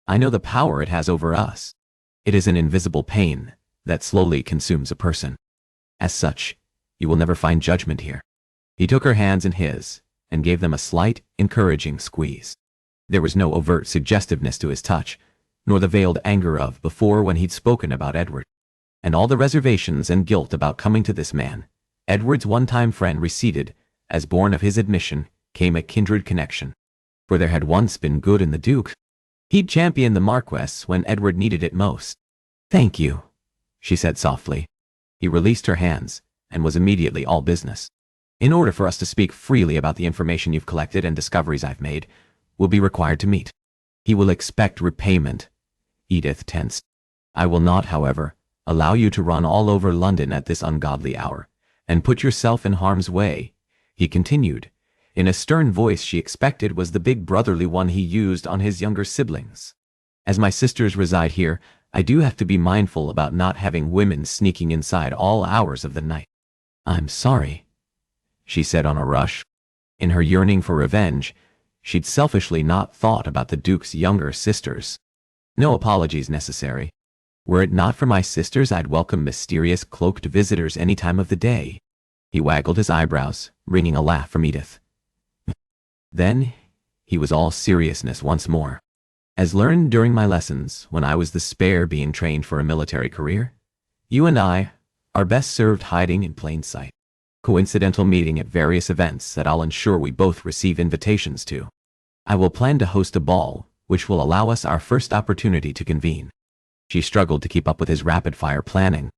A: I know the power it has over us. It is an invisible pain that slowly consumes a person. As such, you will never find judgment here." He took her hands in his and gave them a slight, encouraging squeeze. There was no overt suggestiveness to his touch, nor the veiled anger of before when he'd spoken about Edward. And all the reservations and guilt about coming to this man, Edward's one-time friend, receded as born of his admission came a kindred connection. For there had once been good in the Duke. He'd championed the Marquess when Edward needed it most. "Thank you," she said softly. He released her hands and was immediately all business. "In order for us to speak freely about the information you've collected and discoveries I've made, we'll be required to meet. He will expect repayment." Edith tensed. "I will not, however, allow you to run all over London at this ungodly hour and put yourself in harm's way," he continued, in a stern voice she expected was the big brotherly one he used on his younger siblings. "As my sisters reside here, I do have to be mindful about not having women sneaking inside all hours of the night." "I'm sorry," she said on a rush. In her yearning for revenge, she'd selfishly not thought about the Duke's younger sisters. "No apologies necessary. Were it not for my sisters, I'd welcome mysterious cloaked visitors any time of the day." He waggled his eyebrows, wringing a laugh from Edith. Then he was all seriousness once more. "As learned during my lessons when I was the spare being trained for a military career, you and I are best served hiding in plain sight. Coincidental meeting at various events that I'll ensure we both receive invitations to. I will plan to host a ball which will allow us our first opportunity to convene." She struggled to keep up with his rapid-fire planning.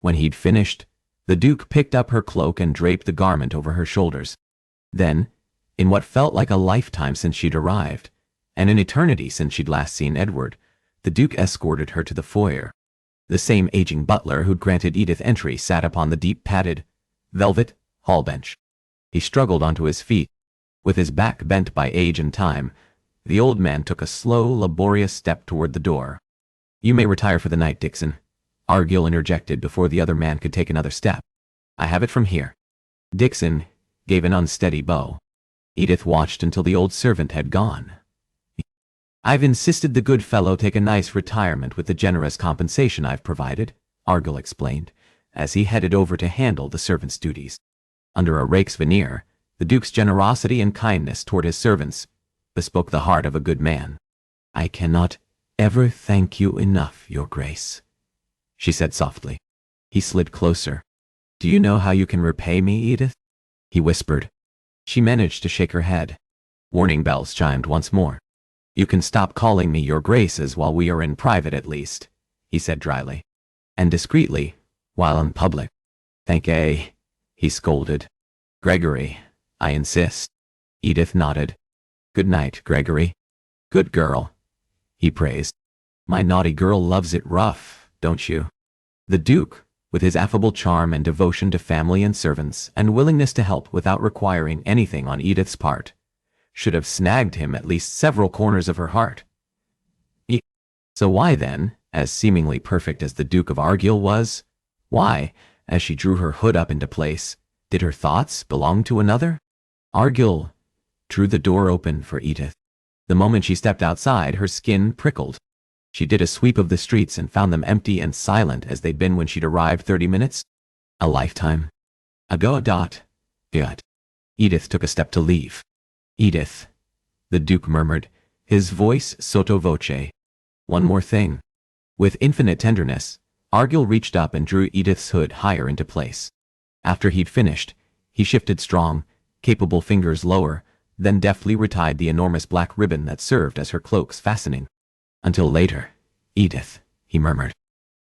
A: When he'd finished, the Duke picked up her cloak and draped the garment over her shoulders. Then, in what felt like a lifetime since she'd arrived, and an eternity since she'd last seen Edward, the Duke escorted her to the foyer. The same aging butler who'd granted Edith entry sat upon the deep padded, velvet hall bench. He struggled onto his feet. With his back bent by age and time, the old man took a slow, laborious step toward the door. "You may retire for the night, Dixon," Argyll interjected before the other man could take another step. "I have it from here." Dixon gave an unsteady bow. Edith watched until the old servant had gone. "I've insisted the good fellow take a nice retirement with the generous compensation I've provided," Argyll explained, as he headed over to handle the servant's duties. Under a rake's veneer, the Duke's generosity and kindness toward his servants bespoke the heart of a good man. "I cannot ever thank you enough, Your Grace," she said softly. He slid closer. "Do you know how you can repay me, Edith?" he whispered. She managed to shake her head. Warning bells chimed once more. "You can stop calling me Your Graces while we are in private at least," he said dryly. "And discreetly, while in public." "Thank ye," he scolded. "Gregory, I insist." Edith nodded. "Good night, Gregory." "Good girl," he praised. "My naughty girl loves it rough, don't you?" The Duke, with his affable charm and devotion to family and servants and willingness to help without requiring anything on Edith's part, should have snagged him at least several corners of her heart. So why then, as seemingly perfect as the Duke of Argyll was, why, as she drew her hood up into place, did her thoughts belong to another? Argyll drew the door open for Edith. The moment she stepped outside, her skin prickled. She did a sweep of the streets and found them empty and silent as they'd been when she'd arrived 30 minutes. A lifetime ago. Yet. Edith took a step to leave. "Edith," the Duke murmured, his voice sotto voce. "One more thing." With infinite tenderness, Argyll reached up and drew Edith's hood higher into place. After he'd finished, he shifted strong, capable fingers lower, then deftly retied the enormous black ribbon that served as her cloak's fastening. "Until later, Edith," he murmured.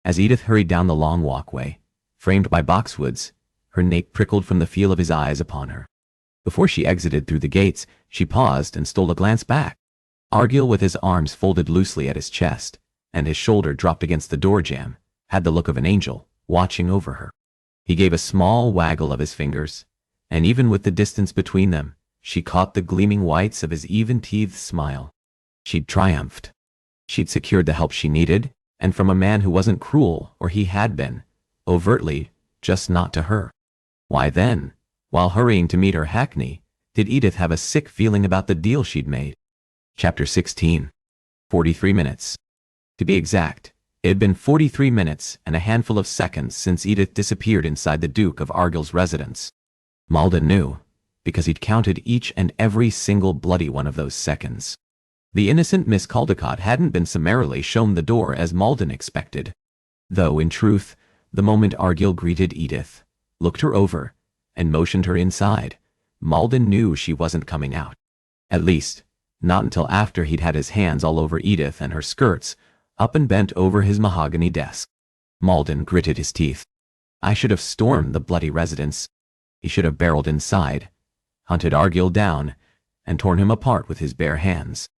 A: As Edith hurried down the long walkway, framed by boxwoods, her nape prickled from the feel of his eyes upon her. Before she exited through the gates, she paused and stole a glance back. Argyll, with his arms folded loosely at his chest, and his shoulder dropped against the door jamb, had the look of an angel, watching over her. He gave a small waggle of his fingers, and even with the distance between them, she caught the gleaming whites of his even-teethed smile. She'd triumphed. She'd secured the help she needed, and from a man who wasn't cruel, or he had been, overtly, just not to her. Why then, while hurrying to meet her hackney, did Edith have a sick feeling about the deal she'd made? Chapter 16. 43 minutes. To be exact, it had been 43 minutes and a handful of seconds since Edith disappeared inside the Duke of Argyll's residence. Malden knew, because he'd counted each and every single bloody one of those seconds. The innocent Miss Caldecott hadn't been summarily shown the door as Malden expected. Though, in truth, the moment Argyll greeted Edith, looked her over, and motioned her inside, Malden knew she wasn't coming out. At least, not until after he'd had his hands all over Edith and her skirts, up and bent over his mahogany desk. Malden gritted his teeth. I should have stormed the bloody residence. He should have barreled inside, hunted Argyll down, and torn him apart with his bare hands.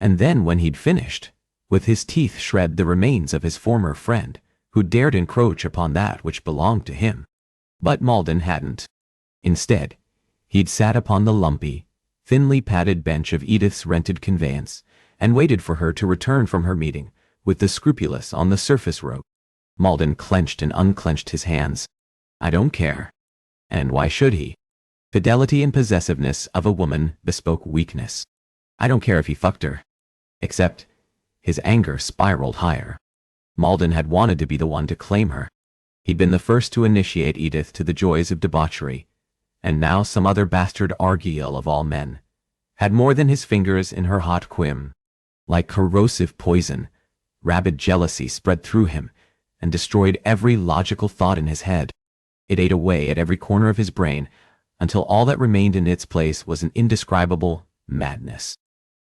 A: And then when he'd finished, with his teeth shred the remains of his former friend, who dared encroach upon that which belonged to him. But Malden hadn't. Instead, he'd sat upon the lumpy, thinly padded bench of Edith's rented conveyance, and waited for her to return from her meeting, with the scrupulous on the surface rope. Malden clenched and unclenched his hands. I don't care. And why should he? Fidelity and possessiveness of a woman bespoke weakness. I don't care if he fucked her. Except, his anger spiraled higher. Malden had wanted to be the one to claim her. He'd been the first to initiate Edith to the joys of debauchery, and now some other bastard Argyll of all men had more than his fingers in her hot quim. Like corrosive poison, rabid jealousy spread through him and destroyed every logical thought in his head. It ate away at every corner of his brain until all that remained in its place was an indescribable madness.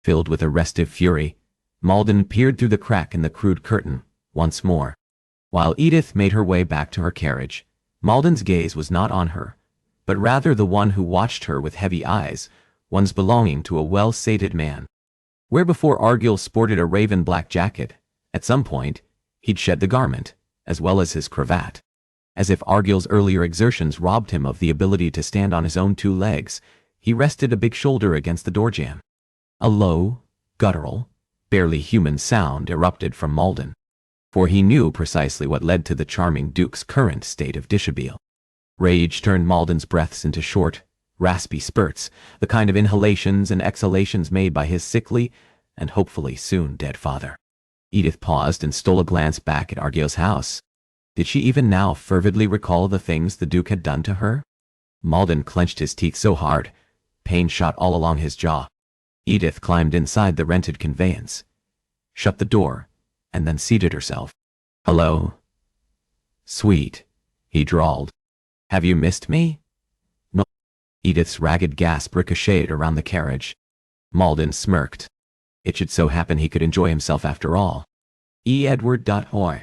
A: Filled with a restive fury, Malden peered through the crack in the crude curtain once more. While Edith made her way back to her carriage, Malden's gaze was not on her, but rather the one who watched her with heavy eyes, ones belonging to a well-sated man. Where before Argyll sported a raven black jacket, at some point, he'd shed the garment, as well as his cravat. As if Argyll's earlier exertions robbed him of the ability to stand on his own two legs, he rested a big shoulder against the door jamb. A low, guttural, barely human sound erupted from Malden, for he knew precisely what led to the charming Duke's current state of dishabille. Rage turned Malden's breaths into short, raspy spurts, the kind of inhalations and exhalations made by his sickly and hopefully soon dead father. Edith paused and stole a glance back at Argyll's house. Did she even now fervidly recall the things the Duke had done to her? Malden clenched his teeth so hard, pain shot all along his jaw. Edith climbed inside the rented conveyance, shut the door, and then seated herself. Hello? Sweet, he drawled. Have you missed me? No. Edith's ragged gasp ricocheted around the carriage. Malden smirked. It should so happen he could enjoy himself after all. Edward.Hoy.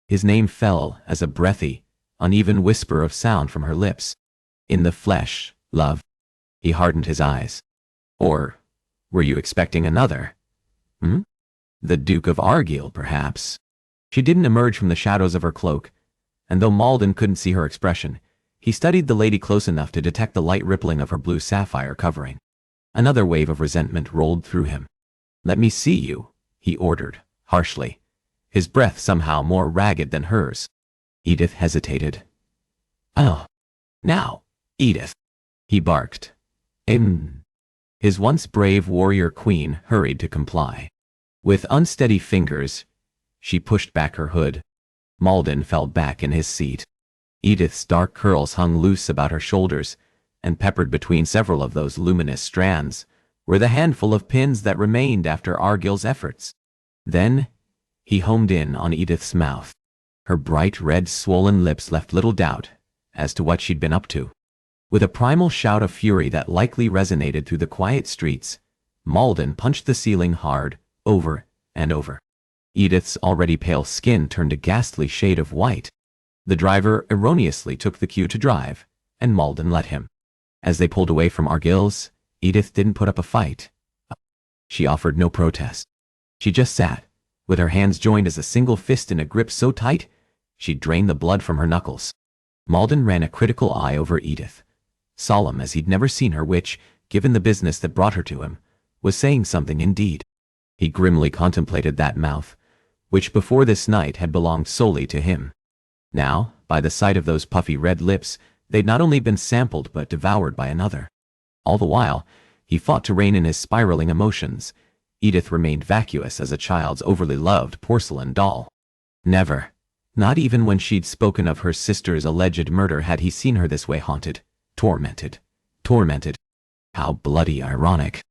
A: His name fell as a breathy, uneven whisper of sound from her lips. In the flesh, love. He hardened his eyes. Or were you expecting another? The Duke of Argyll, perhaps. She didn't emerge from the shadows of her cloak, and though Malden couldn't see her expression, he studied the lady close enough to detect the light rippling of her blue sapphire covering. Another wave of resentment rolled through him. Let me see you, he ordered, harshly, his breath somehow more ragged than hers. Edith hesitated. Oh, now, Edith, he barked. His once brave warrior queen hurried to comply. With unsteady fingers, she pushed back her hood. Malden fell back in his seat. Edith's dark curls hung loose about her shoulders, and peppered between several of those luminous strands were the handful of pins that remained after Argyll's efforts. Then he homed in on Edith's mouth. Her bright red swollen lips left little doubt as to what she'd been up to. With a primal shout of fury that likely resonated through the quiet streets, Malden punched the ceiling hard, over and over. Edith's already pale skin turned a ghastly shade of white. The driver erroneously took the cue to drive, and Malden let him. As they pulled away from Argyll's, Edith didn't put up a fight. She offered no protest. She just sat, with her hands joined as a single fist in a grip so tight, she'd drained the blood from her knuckles. Malden ran a critical eye over Edith, solemn as he'd never seen her, which, given the business that brought her to him, was saying something indeed. He grimly contemplated that mouth, which before this night had belonged solely to him. Now, by the sight of those puffy red lips, they'd not only been sampled but devoured by another. All the while, he fought to rein in his spiraling emotions, Edith remained vacuous as a child's overly loved porcelain doll. Never, not even when she'd spoken of her sister's alleged murder, had he seen her this way, haunted, tormented. How bloody ironic.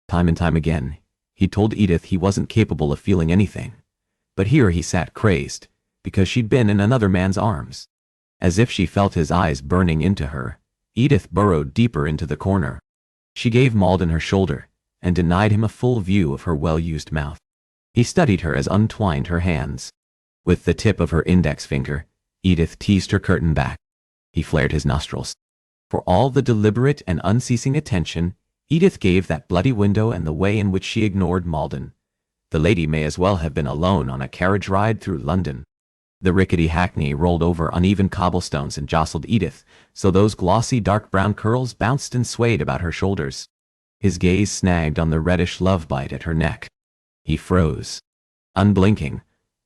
A: Time and time again, he told Edith he wasn't capable of feeling anything. But here he sat crazed, because she'd been in another man's arms. As if she felt his eyes burning into her, Edith burrowed deeper into the corner. She gave Malden her shoulder, and denied him a full view of her well-used mouth. He studied her as untwined her hands. With the tip of her index finger, Edith teased her curtain back. He flared his nostrils. For all the deliberate and unceasing attention Edith gave that bloody window and the way in which she ignored Malden, the lady may as well have been alone on a carriage ride through London. The rickety hackney rolled over uneven cobblestones and jostled Edith, so those glossy dark brown curls bounced and swayed about her shoulders. His gaze snagged on the reddish love-bite at her neck. He froze. Unblinking,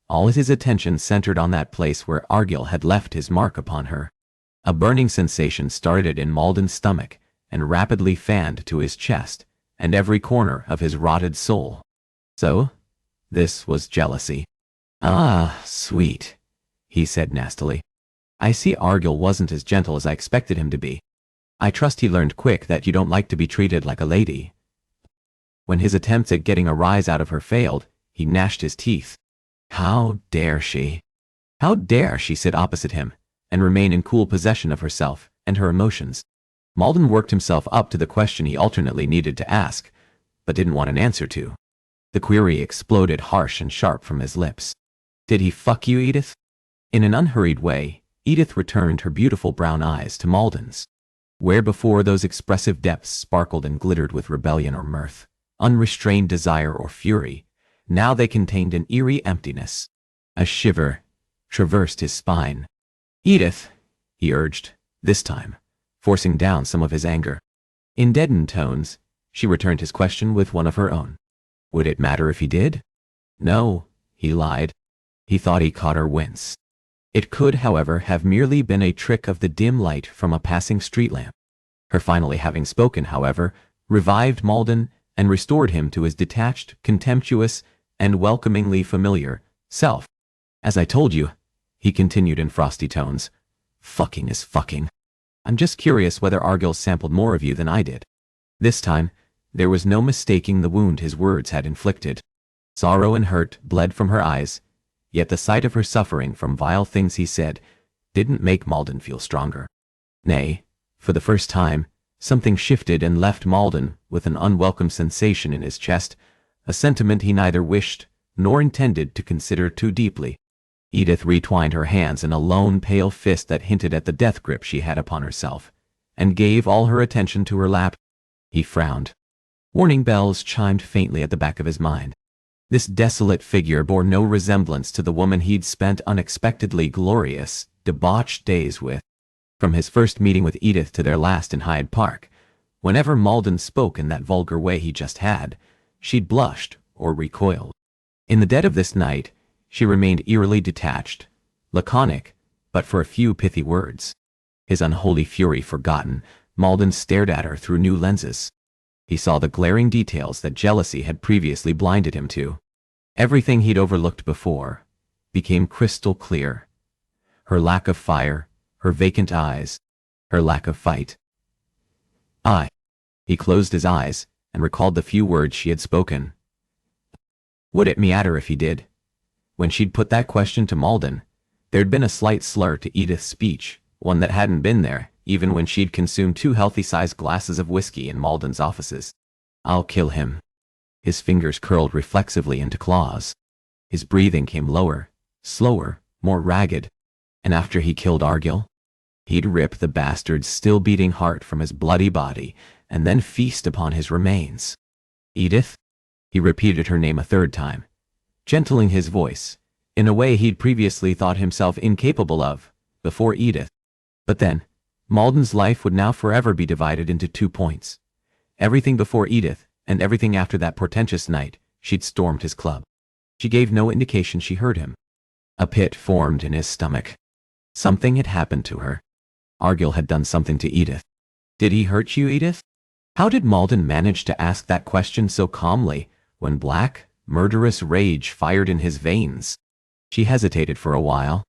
A: all his attention centered on that place where Argyll had left his mark upon her. A burning sensation started in Malden's stomach and rapidly fanned to his chest and every corner of his rotted soul. So, this was jealousy. "Ah, sweet," he said nastily. "I see Argyll wasn't as gentle as I expected him to be. I trust he learned quick that you don't like to be treated like a lady." When his attempts at getting a rise out of her failed, he gnashed his teeth. How dare she? How dare she sit opposite him and remain in cool possession of herself and her emotions? Malden worked himself up to the question he alternately needed to ask, but didn't want an answer to. The query exploded harsh and sharp from his lips. "Did he fuck you, Edith?" In an unhurried way, Edith returned her beautiful brown eyes to Malden's. Where before those expressive depths sparkled and glittered with rebellion or mirth, unrestrained desire or fury, now they contained an eerie emptiness. A shiver traversed his spine. "Edith," he urged, this time, forcing down some of his anger. In deadened tones, she returned his question with one of her own. Would it matter if he did? No, he lied. He thought he caught her wince. It could, however, have merely been a trick of the dim light from a passing street lamp. Her finally having spoken, however, revived Malden and restored him to his detached, contemptuous, and welcomingly familiar self. "As I told you," he continued in frosty tones, "fucking is fucking. I'm just curious whether Argyll sampled more of you than I did." This time, there was no mistaking the wound his words had inflicted. Sorrow and hurt bled from her eyes, yet the sight of her suffering from vile things he said didn't make Malden feel stronger. Nay, for the first time, something shifted and left Malden with an unwelcome sensation in his chest, a sentiment he neither wished nor intended to consider too deeply. Edith retwined her hands in a lone pale fist that hinted at the death grip she had upon herself, and gave all her attention to her lap. He frowned. Warning bells chimed faintly at the back of his mind. This desolate figure bore no resemblance to the woman he'd spent unexpectedly glorious, debauched days with. From his first meeting with Edith to their last in Hyde Park, whenever Malden spoke in that vulgar way he just had, she'd blushed or recoiled. In the dead of this night, she remained eerily detached, laconic, but for a few pithy words. His unholy fury forgotten, Malden stared at her through new lenses. He saw the glaring details that jealousy had previously blinded him to. Everything he'd overlooked before became crystal clear. Her lack of fire, her vacant eyes, her lack of fight. He closed his eyes and recalled the few words she had spoken. Would it matter if he did? When she'd put that question to Malden, there'd been a slight slur to Edith's speech, one that hadn't been there, even when she'd consumed 2 healthy-sized glasses of whiskey in Malden's offices. "I'll kill him." His fingers curled reflexively into claws. His breathing came lower, slower, more ragged. And after he killed Argyll, he'd rip the bastard's still-beating heart from his bloody body and then feast upon his remains. "Edith?" He repeated her name a third time, gentling his voice, in a way he'd previously thought himself incapable of, before Edith. But then, Malden's life would now forever be divided into 2 points. Everything before Edith, and everything after that portentous night she'd stormed his club. She gave no indication she heard him. A pit formed in his stomach. Something had happened to her. Argyll had done something to Edith. Did he hurt you, Edith? How did Malden manage to ask that question so calmly, when black, murderous rage fired in his veins. She hesitated for a while.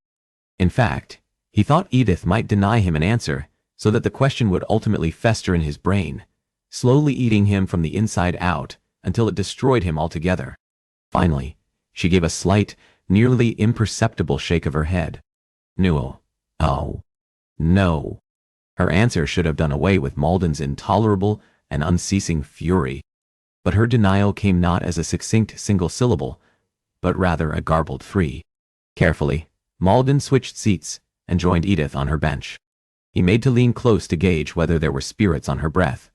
A: In fact, he thought Edith might deny him an answer so that the question would ultimately fester in his brain, slowly eating him from the inside out until it destroyed him altogether. Finally, she gave a slight, nearly imperceptible shake of her head. No. Oh. No. Her answer should have done away with Malden's intolerable and unceasing fury. But her denial came not as a succinct single syllable, but rather a garbled three. Carefully, Malden switched seats and joined Edith on her bench. He made to lean close to gauge whether there were spirits on her breath,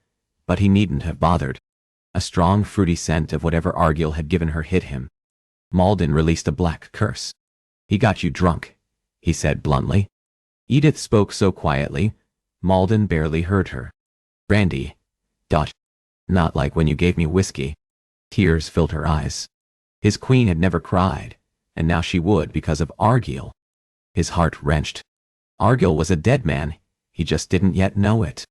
A: but he needn't have bothered. A strong, fruity scent of whatever Argyll had given her hit him. Malden released a black curse. "He got you drunk," he said bluntly. Edith spoke so quietly, Malden barely heard her. "Brandy. Not like when you gave me whiskey." Tears filled her eyes. His queen had never cried, and now she would because of Argyll. His heart wrenched. Argyll was a dead man, he just didn't yet know it.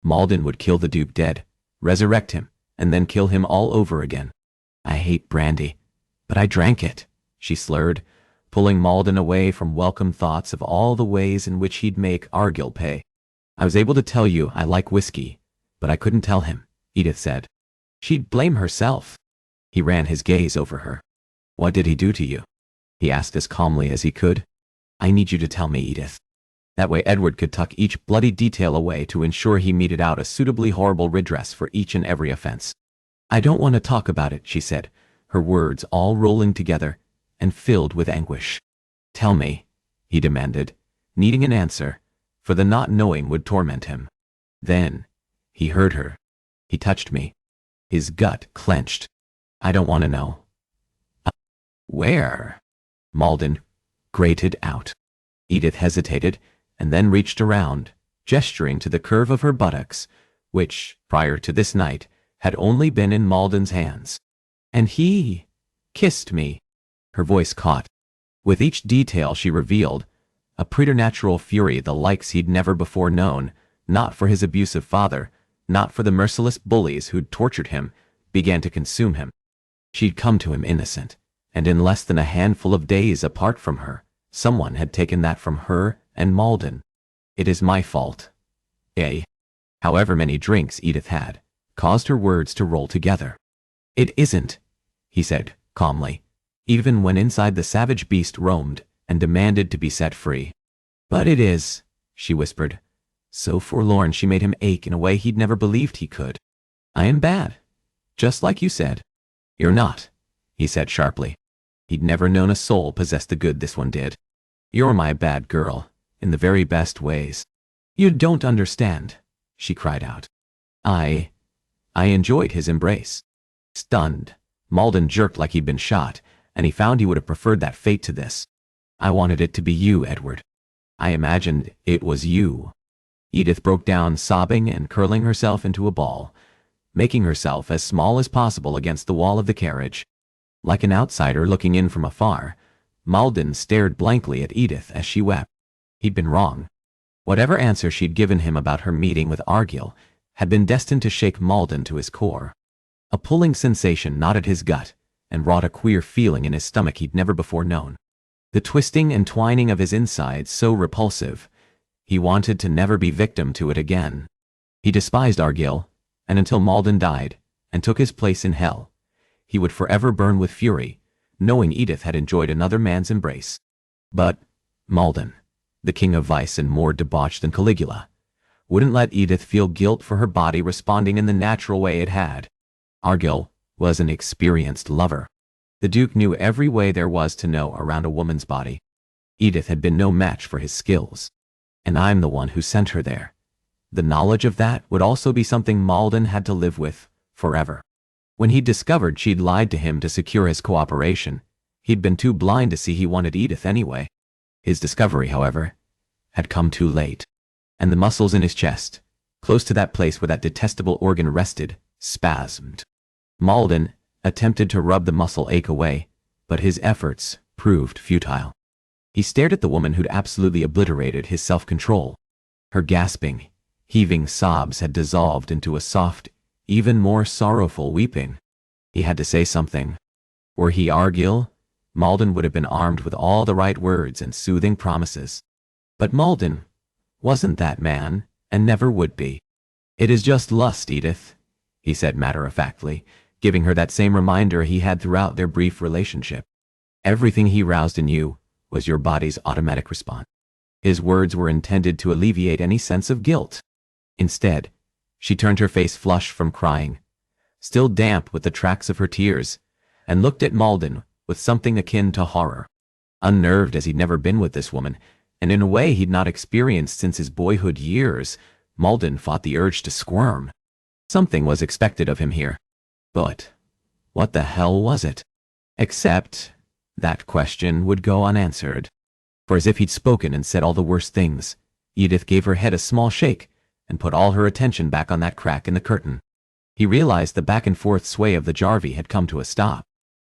A: Malden would kill the Duke dead, resurrect him, and then kill him all over again. "I hate brandy, but I drank it," she slurred, pulling Malden away from welcome thoughts of all the ways in which he'd make Argyll pay. "I was able to tell you I like whiskey, but I couldn't tell him," Edith said. "She'd blame herself." He ran his gaze over her. "What did he do to you?" he asked as calmly as he could. "I need you to tell me, Edith." That way Edward could tuck each bloody detail away to ensure he meted out a suitably horrible redress for each and every offense. "I don't want to talk about it," she said, her words all rolling together and filled with anguish. "Tell me," he demanded, needing an answer, for the not knowing would torment him. Then he heard her. He touched me. His gut clenched. "I don't want to know." "Where?" Malden grated out. Edith hesitated and then reached around, gesturing to the curve of her buttocks, which, prior to this night, had only been in Malden's hands. "And he kissed me." Her voice caught. With each detail she revealed, a preternatural fury the likes he'd never before known, not for his abusive father, not for the merciless bullies who'd tortured him, began to consume him. She'd come to him innocent, and in less than a handful of days apart from her, someone had taken that from her and Malden. "It is my fault." However many drinks Edith had, caused her words to roll together. "It isn't," he said calmly, even when inside the savage beast roamed and demanded to be set free. "But it is," she whispered, so forlorn she made him ache in a way he'd never believed he could. "I am bad, just like you said." "You're not," he said sharply. He'd never known a soul possess the good this one did. "You're my bad girl, in the very best ways." "You don't understand," she cried out. I enjoyed his embrace." Stunned, Malden jerked like he'd been shot, and he found he would have preferred that fate to this. "I wanted it to be you, Edward. I imagined it was you." Edith broke down sobbing and curling herself into a ball, making herself as small as possible against the wall of the carriage. Like an outsider looking in from afar, Malden stared blankly at Edith as she wept. He'd been wrong. Whatever answer she'd given him about her meeting with Argyll had been destined to shake Malden to his core. A pulling sensation knotted his gut and wrought a queer feeling in his stomach he'd never before known. The twisting and twining of his insides so repulsive, he wanted to never be victim to it again. He despised Argyll, and until Malden died and took his place in hell, he would forever burn with fury, knowing Edith had enjoyed another man's embrace. But Malden, the king of vice and more debauched than Caligula, wouldn't let Edith feel guilt for her body responding in the natural way it had. Argyll was an experienced lover. The Duke knew every way there was to know around a woman's body. Edith had been no match for his skills. And I'm the one who sent her there. The knowledge of that would also be something Malden had to live with forever. When he'd discovered she'd lied to him to secure his cooperation, he'd been too blind to see he wanted Edith anyway. His discovery, however, had come too late. And the muscles in his chest, close to that place where that detestable organ rested, spasmed. Malden attempted to rub the muscle ache away, but his efforts proved futile. He stared at the woman who'd absolutely obliterated his self-control. Her gasping, heaving sobs had dissolved into a soft, even more sorrowful weeping. He had to say something. Were he Argyll, Malden would have been armed with all the right words and soothing promises. But Malden wasn't that man, and never would be. "It is just lust, Edith," he said matter-of-factly, giving her that same reminder he had throughout their brief relationship. "Everything he roused in you was your body's automatic response." His words were intended to alleviate any sense of guilt. Instead, she turned her face flushed from crying, still damp with the tracks of her tears, and looked at Malden with something akin to horror. Unnerved as he'd never been with this woman, and in a way he'd not experienced since his boyhood years, Malden fought the urge to squirm. Something was expected of him here. But what the hell was it? Except that question would go unanswered. For as if he'd spoken and said all the worst things, Edith gave her head a small shake and put all her attention back on that crack in the curtain. He realized the back-and-forth sway of the Jarvey had come to a stop.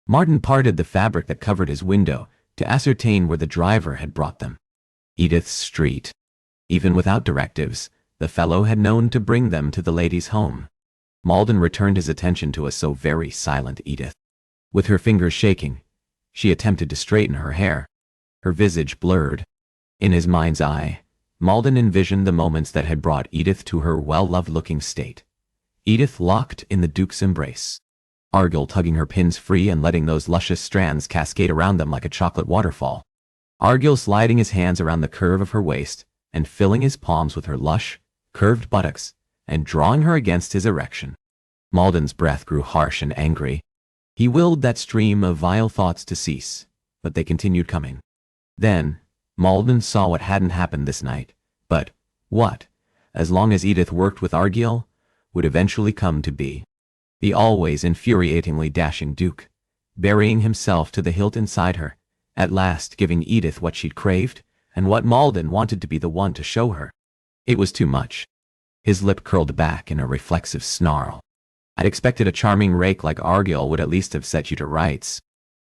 A: Martin parted the fabric that covered his window to ascertain where the driver had brought them. Edith's street. Even without directives, the fellow had known to bring them to the lady's home. Malden returned his attention to a so very silent Edith. With her fingers shaking, she attempted to straighten her hair. Her visage blurred. In his mind's eye, Malden envisioned the moments that had brought Edith to her well-loved-looking state. Edith locked in the Duke's embrace. Argyll tugging her pins free and letting those luscious strands cascade around them like a chocolate waterfall. Argyll sliding his hands around the curve of her waist and filling his palms with her lush, curved buttocks and drawing her against his erection. Malden's breath grew harsh and angry. He willed that stream of vile thoughts to cease, but they continued coming. Then, Malden saw what hadn't happened this night, but what, as long as Edith worked with Argyll, would eventually come to be. The always infuriatingly dashing Duke, burying himself to the hilt inside her, at last giving Edith what she'd craved and what Malden wanted to be the one to show her. It was too much. His lip curled back in a reflexive snarl. I'd expected a charming rake like Argyll would at least have set you to rights.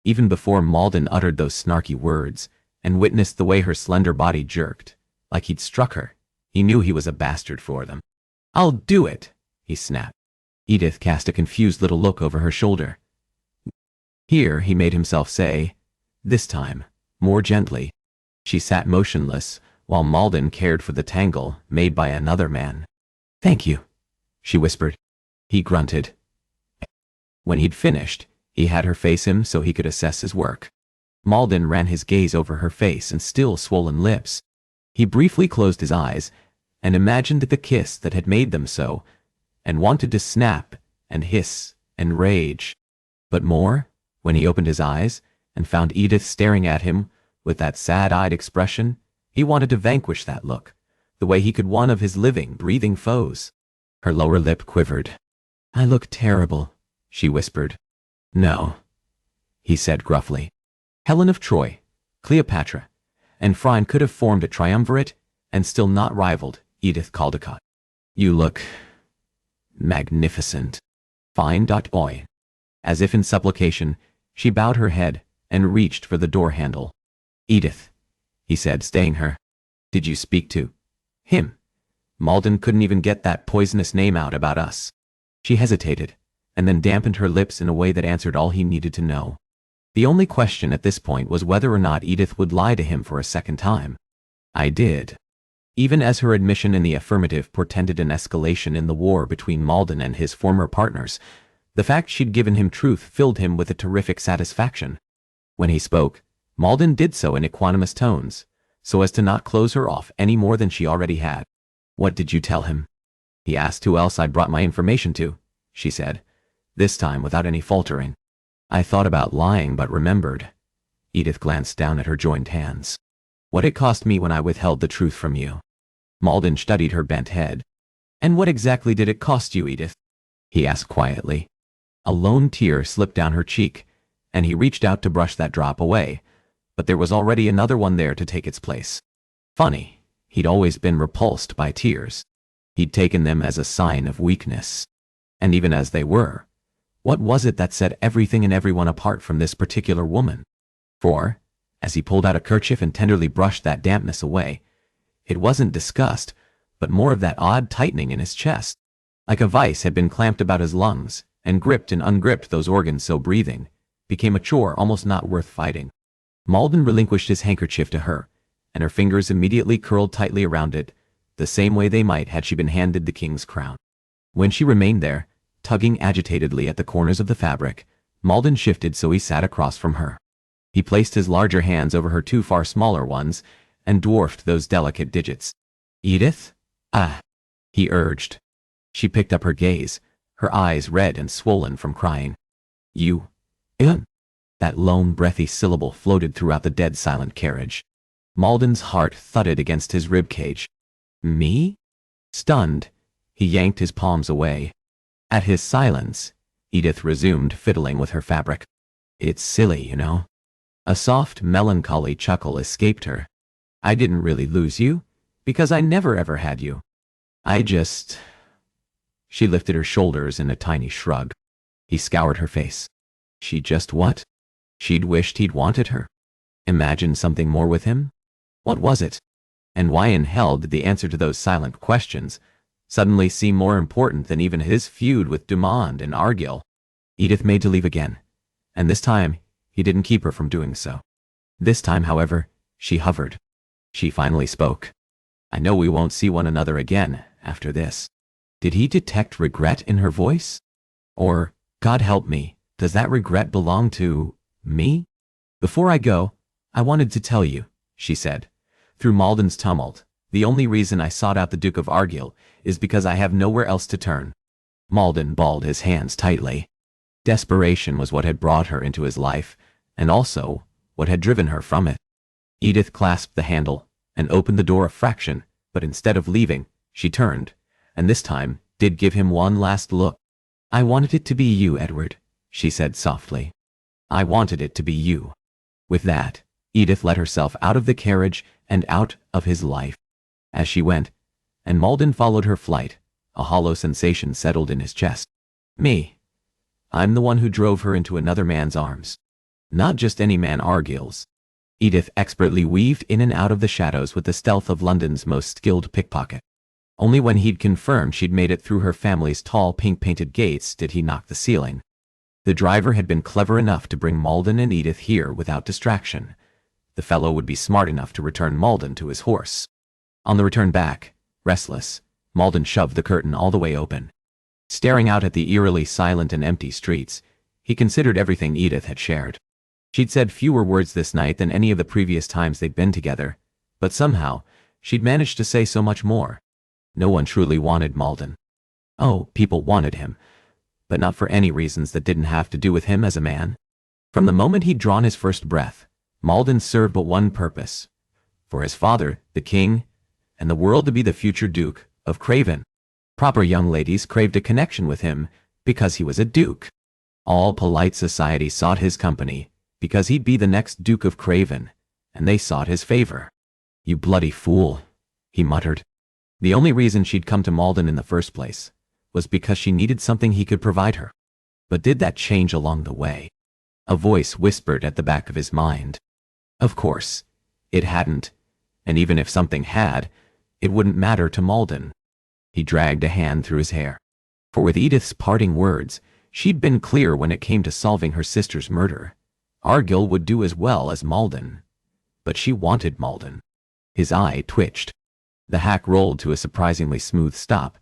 A: Even before Malden uttered those snarky words and witnessed the way her slender body jerked, like he'd struck her, he knew he was a bastard for them. "I'll do it," he snapped. Edith cast a confused little look over her shoulder. Here he made himself say, this time, more gently. She sat motionless, while Malden cared for the tangle made by another man. "Thank you," she whispered. He grunted. When he'd finished, he had her face him so he could assess his work. Malden ran his gaze over her face and still swollen lips. He briefly closed his eyes and imagined the kiss that had made them so, and wanted to snap and hiss and rage. But more, when he opened his eyes and found Edith staring at him with that sad-eyed expression, he wanted to vanquish that look, the way he could one of his living, breathing foes. Her lower lip quivered. "I look terrible," she whispered. "No," he said gruffly. Helen of Troy, Cleopatra, and Phryne could have formed a triumvirate and still not rivaled Edith Caldecott. "You look magnificent." Fine. Oi. As if in supplication, she bowed her head and reached for the door handle. "Edith," he said, staying her. "Did you speak to him? Malden couldn't even get that poisonous name out about us." She hesitated, and then dampened her lips in a way that answered all he needed to know. The only question at this point was whether or not Edith would lie to him for a second time. "I did." Even as her admission in the affirmative portended an escalation in the war between Malden and his former partners, the fact she'd given him truth filled him with a terrific satisfaction. When he spoke, Malden did so in equanimous tones, so as to not close her off any more than she already had. "What did you tell him?" He asked who else I'd brought my information to, she said, this time without any faltering. "I thought about lying but remembered." Edith glanced down at her joined hands. "What it cost me when I withheld the truth from you." Malden studied her bent head. "And what exactly did it cost you, Edith?" he asked quietly. A lone tear slipped down her cheek, and he reached out to brush that drop away, but there was already another one there to take its place. Funny, he'd always been repulsed by tears. He'd taken them as a sign of weakness. And even as they were, what was it that set everything and everyone apart from this particular woman? For, as he pulled out a kerchief and tenderly brushed that dampness away, it wasn't disgust, but more of that odd tightening in his chest. Like a vice had been clamped about his lungs, and gripped and ungripped those organs so breathing became a chore almost not worth fighting. Malden relinquished his handkerchief to her, and her fingers immediately curled tightly around it, the same way they might had she been handed the king's crown. When she remained there, tugging agitatedly at the corners of the fabric, Malden shifted so he sat across from her. He placed his larger hands over her two far smaller ones and dwarfed those delicate digits. "Edith? Ah," he urged. She picked up her gaze, her eyes red and swollen from crying. "You? That lone breathy syllable floated throughout the dead silent carriage. Malden's heart thudded against his ribcage. "Me?" Stunned, he yanked his palms away. At his silence, Edith resumed fiddling with her fabric. "It's silly, you know." A soft, melancholy chuckle escaped her. "I didn't really lose you, because I never ever had you. I just—" She lifted her shoulders in a tiny shrug. He scoured her face. She just what? She'd wished he'd wanted her. Imagined something more with him? What was it? And why in hell did the answer to those silent questions suddenly seem more important than even his feud with Dumond and Argyll? Edith made to leave again, and this time he didn't keep her from doing so. This time, however, she hovered. She finally spoke. "I know we won't see one another again after this." Did he detect regret in her voice? Or, God help me, does that regret belong to me? "Before I go, I wanted to tell you," she said. "Through Malden's tumult, the only reason I sought out the Duke of Argyll is because I have nowhere else to turn." Malden balled his hands tightly. Desperation was what had brought her into his life, and also what had driven her from it. Edith clasped the handle and opened the door a fraction, but instead of leaving, she turned, and this time did give him one last look. "I wanted it to be you, Edward," she said softly. "I wanted it to be you." With that, Edith let herself out of the carriage and out of his life. As she went, and Malden followed her flight, a hollow sensation settled in his chest. "Me. I'm the one who drove her into another man's arms. Not just any man, Argyll's." Edith expertly weaved in and out of the shadows with the stealth of London's most skilled pickpocket. Only when he'd confirmed she'd made it through her family's tall pink-painted gates did he knock the ceiling. The driver had been clever enough to bring Malden and Edith here without distraction. The fellow would be smart enough to return Malden to his horse. On the return back, restless, Malden shoved the curtain all the way open. Staring out at the eerily silent and empty streets, he considered everything Edith had shared. She'd said fewer words this night than any of the previous times they'd been together, but somehow, she'd managed to say so much more. No one truly wanted Malden. Oh, people wanted him, but not for any reasons that didn't have to do with him as a man. From the moment he'd drawn his first breath, Malden served but one purpose: for his father, the king, and the world to be the future Duke of Craven. Proper young ladies craved a connection with him because he was a duke. All polite society sought his company because he'd be the next Duke of Craven, and they sought his favor. "You bloody fool," he muttered. The only reason she'd come to Malden in the first place was because she needed something he could provide her. But did that change along the way? A voice whispered at the back of his mind. Of course, it hadn't, and even if something had, it wouldn't matter to Malden. He dragged a hand through his hair. For with Edith's parting words, she'd been clear when it came to solving her sister's murder. Argyll would do as well as Malden. But she wanted Malden. His eye twitched. The hack rolled to a surprisingly smooth stop,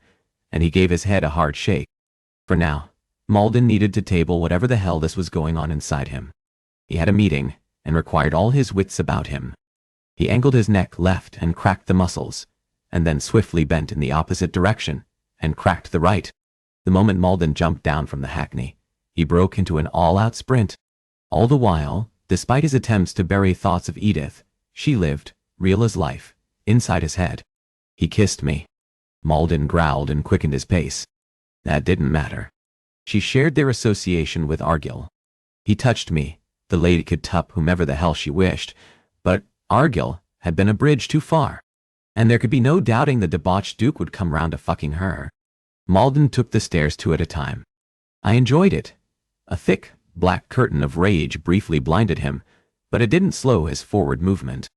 A: and he gave his head a hard shake. For now, Malden needed to table whatever the hell this was going on inside him. He had a meeting, and required all his wits about him. He angled his neck left and cracked the muscles, and then swiftly bent in the opposite direction, and cracked the right. The moment Malden jumped down from the hackney, he broke into an all-out sprint. All the while, despite his attempts to bury thoughts of Edith, she lived, real as life, inside his head. "He kissed me." Malden growled and quickened his pace. That didn't matter. She shared their association with Argyll. He touched me, the lady could tup whomever the hell she wished, but Argyll had been a bridge too far. And there could be no doubting the debauched Duke would come round to fucking her. Malden took the stairs two at a time. I enjoyed it. A thick, black curtain of rage briefly blinded him, but it didn't slow his forward movement.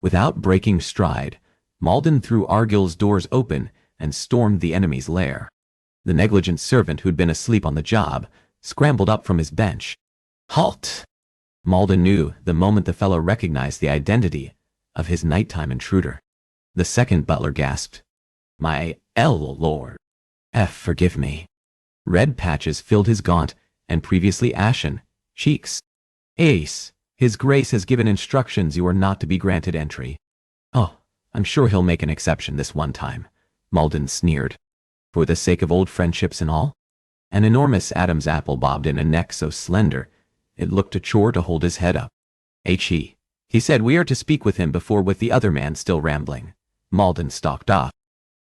A: Without breaking stride, Malden threw Argyll's doors open and stormed the enemy's lair. The negligent servant who'd been asleep on the job scrambled up from his bench. Halt! Malden knew the moment the fellow recognized the identity of his nighttime intruder. The second butler gasped, "My lord. Forgive me." Red patches filled his gaunt and previously ashen cheeks. "Ace, his grace has given instructions you are not to be granted entry." "Oh, I'm sure he'll make an exception this one time," Malden sneered. "For the sake of old friendships and all?" An enormous Adam's apple bobbed in a neck so slender it looked a chore to hold his head up. He said we are to speak with him before, with the other man still rambling. Malden stalked off.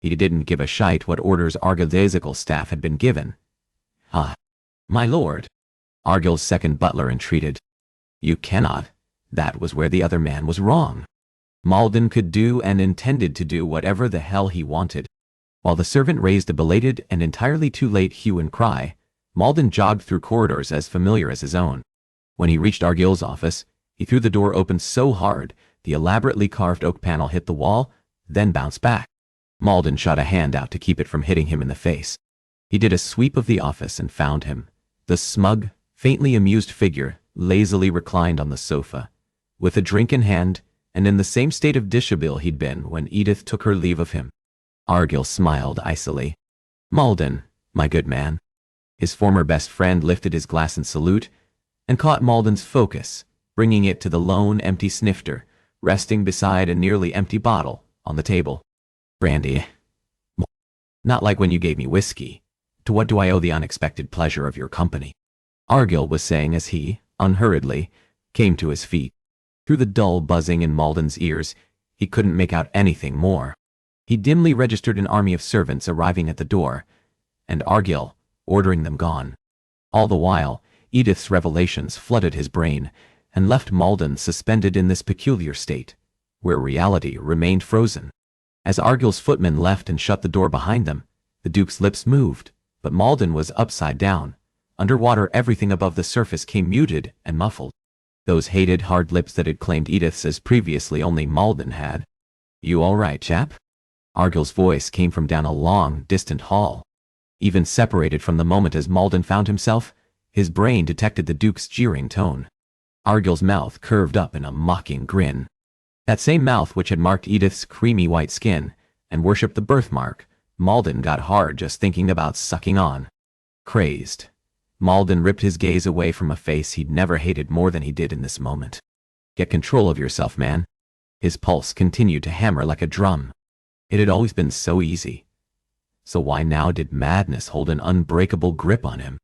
A: He didn't give a shite what orders Argyll's staff had been given. My lord," Argyll's second butler entreated. "You cannot." That was where the other man was wrong. Malden could do and intended to do whatever the hell he wanted. While the servant raised a belated and entirely too late hue and cry, Malden jogged through corridors as familiar as his own. When he reached Argyll's office, he threw the door open so hard the elaborately carved oak panel hit the wall, then bounced back. Malden shot a hand out to keep it from hitting him in the face. He did a sweep of the office and found him, the smug, faintly amused figure, lazily reclined on the sofa, with a drink in hand and in the same state of dishabille he'd been when Edith took her leave of him. Argyll smiled icily. "Malden, my good man." His former best friend lifted his glass in salute and caught Malden's focus, bringing it to the lone empty snifter, resting beside a nearly empty bottle on the table. "Brandy." "Not like when you gave me whiskey. To what do I owe the unexpected pleasure of your company?" Argyll was saying as he, unhurriedly, came to his feet. Through the dull buzzing in Malden's ears, he couldn't make out anything more. He dimly registered an army of servants arriving at the door, and Argyll ordering them gone. All the while, Edith's revelations flooded his brain and left Malden suspended in this peculiar state, where reality remained frozen. As Argyll's footmen left and shut the door behind them, the Duke's lips moved, but Malden was upside down. Underwater, everything above the surface came muted and muffled. Those hated hard lips that had claimed Edith's as previously only Malden had. "You all right, chap?" Argyll's voice came from down a long, distant hall. Even separated from the moment as Malden found himself, his brain detected the Duke's jeering tone. Argyll's mouth curved up in a mocking grin. That same mouth which had marked Edith's creamy white skin and worshipped the birthmark. Malden got hard just thinking about sucking on. Crazed, Malden ripped his gaze away from a face he'd never hated more than he did in this moment. "Get control of yourself, man." His pulse continued to hammer like a drum. It had always been so easy. So why now did madness hold an unbreakable grip on him?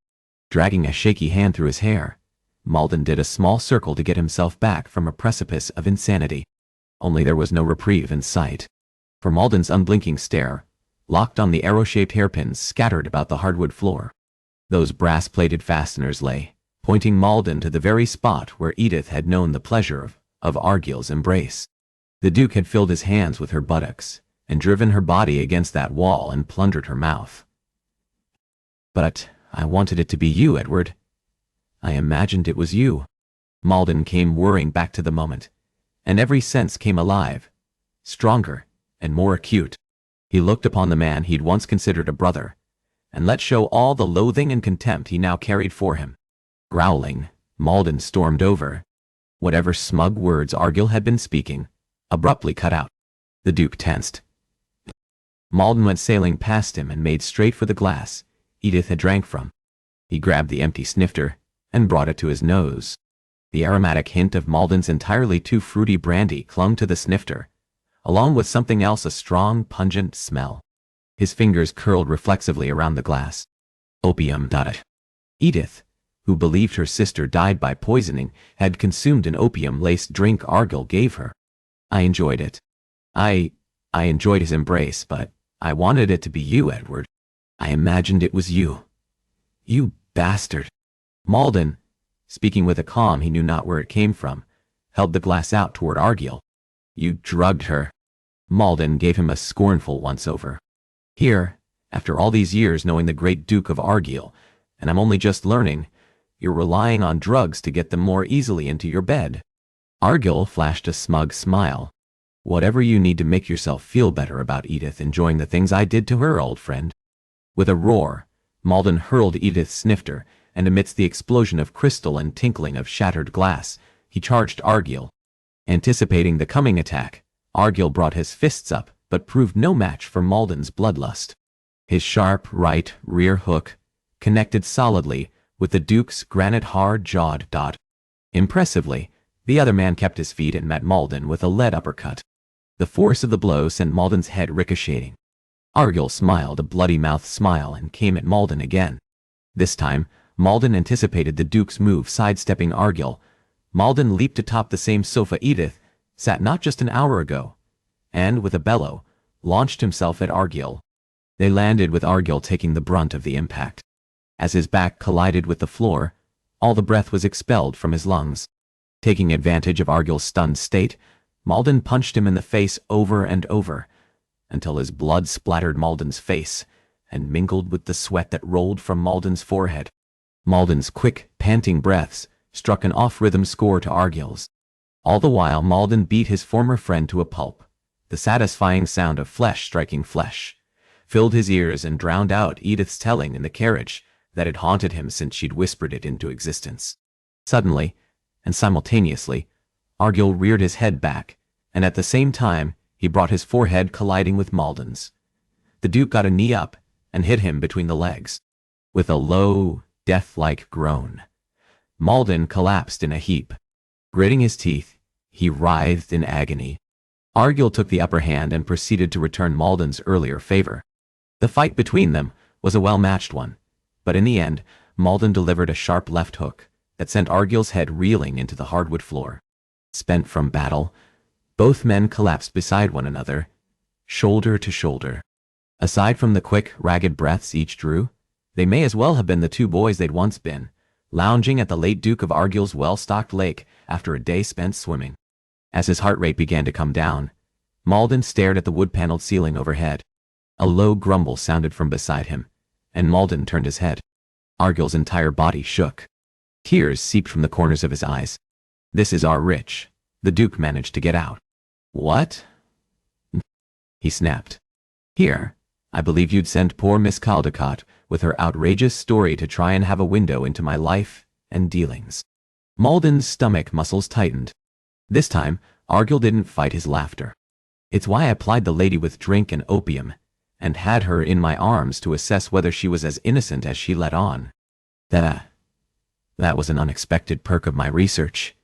A: Dragging a shaky hand through his hair, Malden did a small circle to get himself back from a precipice of insanity. Only there was no reprieve in sight. For Malden's unblinking stare, locked on the arrow-shaped hairpins scattered about the hardwood floor. Those brass-plated fasteners lay, pointing Malden to the very spot where Edith had known the pleasure of Argyll's embrace. The Duke had filled his hands with her buttocks and driven her body against that wall and plundered her mouth. "But I wanted it to be you, Edward. I imagined it was you." Malden came whirring back to the moment, and every sense came alive, stronger and more acute. He looked upon the man he'd once considered a brother, and let show all the loathing and contempt he now carried for him. Growling, Malden stormed over. Whatever smug words Argyll had been speaking, abruptly cut out. The Duke tensed. Malden went sailing past him and made straight for the glass Edith had drank from. He grabbed the empty snifter and brought it to his nose. The aromatic hint of Malden's entirely too fruity brandy clung to the snifter, along with something else, a strong, pungent smell. His fingers curled reflexively around the glass. Opium. Edith, who believed her sister died by poisoning, had consumed an opium-laced drink Argyll gave her. "I enjoyed it. I enjoyed his embrace, but I wanted it to be you, Edward. I imagined it was you. You bastard." Malden, speaking with a calm he knew not where it came from, held the glass out toward Argyll. "You drugged her." Malden gave him a scornful once-over. "Here, after all these years knowing the great Duke of Argyll, and I'm only just learning, you're relying on drugs to get them more easily into your bed." Argyll flashed a smug smile. "Whatever you need to make yourself feel better about Edith enjoying the things I did to her, old friend." With a roar, Malden hurled Edith's snifter, and amidst the explosion of crystal and tinkling of shattered glass, he charged Argyll. Anticipating the coming attack, Argyll brought his fists up, but proved no match for Malden's bloodlust. His sharp right rear hook connected solidly with the Duke's granite hard-jawed dot. Impressively, the other man kept his feet and met Malden with a lead uppercut. The force of the blow sent Malden's head ricocheting. Argyll smiled a bloody-mouthed smile and came at Malden again. This time, Malden anticipated the Duke's move, sidestepping Argyll. Malden leaped atop the same sofa Edith sat not just an hour ago, and, with a bellow, launched himself at Argyll. They landed with Argyll taking the brunt of the impact. As his back collided with the floor, all the breath was expelled from his lungs. Taking advantage of Argyll's stunned state, Malden punched him in the face over and over, until his blood splattered Malden's face and mingled with the sweat that rolled from Malden's forehead. Malden's quick, panting breaths struck an off-rhythm score to Argyll's. All the while Malden beat his former friend to a pulp. The satisfying sound of flesh striking flesh filled his ears and drowned out Edith's telling in the carriage that had haunted him since she'd whispered it into existence. Suddenly, and simultaneously, Argyll reared his head back, and at the same time he brought his forehead colliding with Malden's. The Duke got a knee up and hit him between the legs. With a low, death-like groan, Malden collapsed in a heap. Gritting his teeth, he writhed in agony. Argyll took the upper hand and proceeded to return Malden's earlier favor. The fight between them was a well-matched one, but in the end, Malden delivered a sharp left hook that sent Argyll's head reeling into the hardwood floor. Spent from battle, both men collapsed beside one another, shoulder to shoulder. Aside from the quick, ragged breaths each drew, they may as well have been the two boys they'd once been, lounging at the late Duke of Argyll's well-stocked lake after a day spent swimming. As his heart rate began to come down, Malden stared at the wood-paneled ceiling overhead. A low grumble sounded from beside him, and Malden turned his head. Argyll's entire body shook. Tears seeped from the corners of his eyes. "This is our Rich," the Duke managed to get out. "What?" he snapped. "Here, I believe you'd sent poor Miss Caldecott with her outrageous story to try and have a window into my life and dealings." Malden's stomach muscles tightened. This time, Argyll didn't fight his laughter. "It's why I plied the lady with drink and opium, and had her in my arms to assess whether she was as innocent as she let on. That was an unexpected perk of my research,"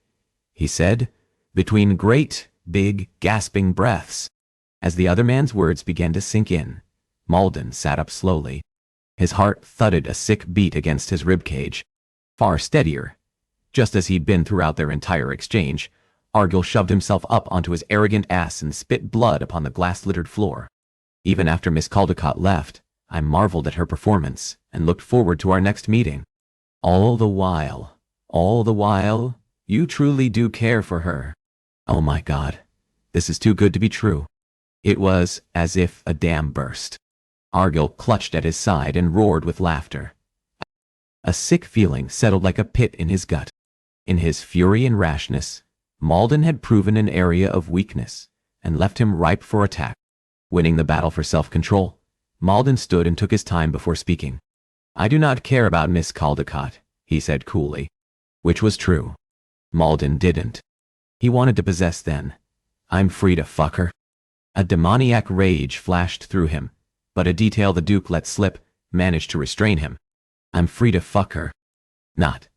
A: he said, between great, big, gasping breaths. As the other man's words began to sink in, Malden sat up slowly. His heart thudded a sick beat against his ribcage. Far steadier. Just as he'd been throughout their entire exchange, Argyll shoved himself up onto his arrogant ass and spit blood upon the glass-littered floor. Even after Miss Caldecott left, I marveled at her performance and looked forward to our next meeting. All the while, you truly do care for her. Oh my God, this is too good to be true." It was as if a dam burst. Argyll clutched at his side and roared with laughter. A sick feeling settled like a pit in his gut. In his fury and rashness, Malden had proven an area of weakness and left him ripe for attack. Winning the battle for self-control, Malden stood and took his time before speaking. "I do not care about Miss Caldecott," he said coolly. Which was true. Malden didn't. He wanted to possess then. "I'm free to fuck her." A demoniac rage flashed through him, but a detail the Duke let slip managed to restrain him. "I'm free to fuck her." "Not.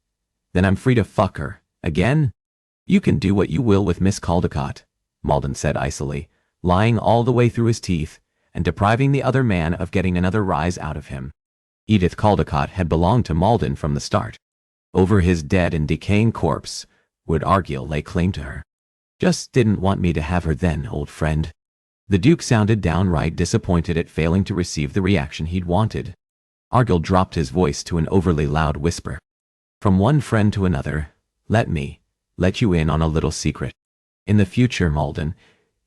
A: Then I'm free to fuck her. Again?" "You can do what you will with Miss Caldecott," Malden said icily, lying all the way through his teeth and depriving the other man of getting another rise out of him. Edith Caldecott had belonged to Malden from the start. Over his dead and decaying corpse would Argyll lay claim to her. "Just didn't want me to have her then, old friend." The Duke sounded downright disappointed at failing to receive the reaction he'd wanted. Argyll dropped his voice to an overly loud whisper. "From one friend to another, let you in on a little secret. In the future, Malden,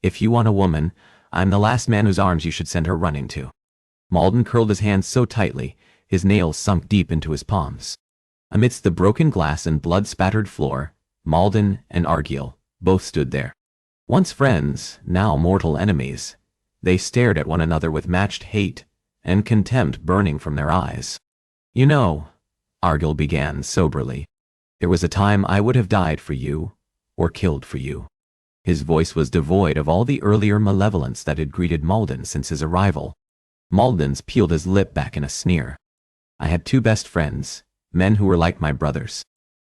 A: if you want a woman, I'm the last man whose arms you should send her running to." Malden curled his hands so tightly, his nails sunk deep into his palms. Amidst the broken glass and blood-spattered floor, Malden and Argyll both stood there. Once friends, now mortal enemies, they stared at one another with matched hate and contempt burning from their eyes. "You know," Argyll began soberly, "there was a time I would have died for you, or killed for you." His voice was devoid of all the earlier malevolence that had greeted Malden since his arrival. Malden's peeled his lip back in a sneer. "I had two best friends, men who were like my brothers.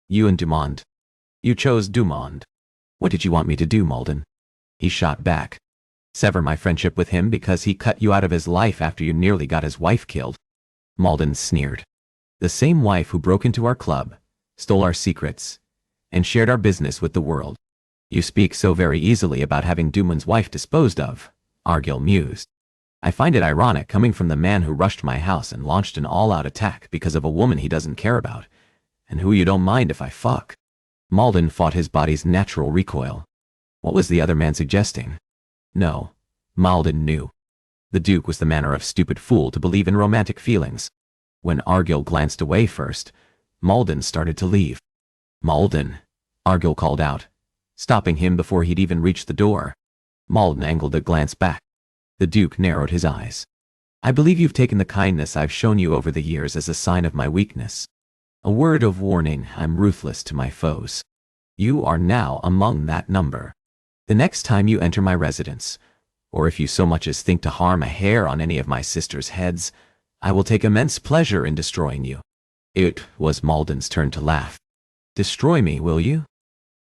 A: You and Dumont. You chose Dumont. What did you want me to do, Malden?" He shot back. "Sever my friendship with him because he cut you out of his life after you nearly got his wife killed." Malden sneered. "The same wife who broke into our club, stole our secrets, and shared our business with the world. You speak so very easily about having Dumont's wife disposed of," Argyll mused. "I find it ironic coming from the man who rushed my house and launched an all-out attack because of a woman he doesn't care about, and who you don't mind if I fuck." Malden fought his body's natural recoil. What was the other man suggesting? No, Malden knew. The Duke was the manner of stupid fool to believe in romantic feelings. When Argyll glanced away first, Malden started to leave. "Malden," Argyll called out, stopping him before he'd even reached the door. Malden angled a glance back. The Duke narrowed his eyes. "I believe you've taken the kindness I've shown you over the years as a sign of my weakness. A word of warning, I'm ruthless to my foes. You are now among that number. The next time you enter my residence, or if you so much as think to harm a hair on any of my sisters' heads, I will take immense pleasure in destroying you." It was Malden's turn to laugh. "Destroy me, will you?"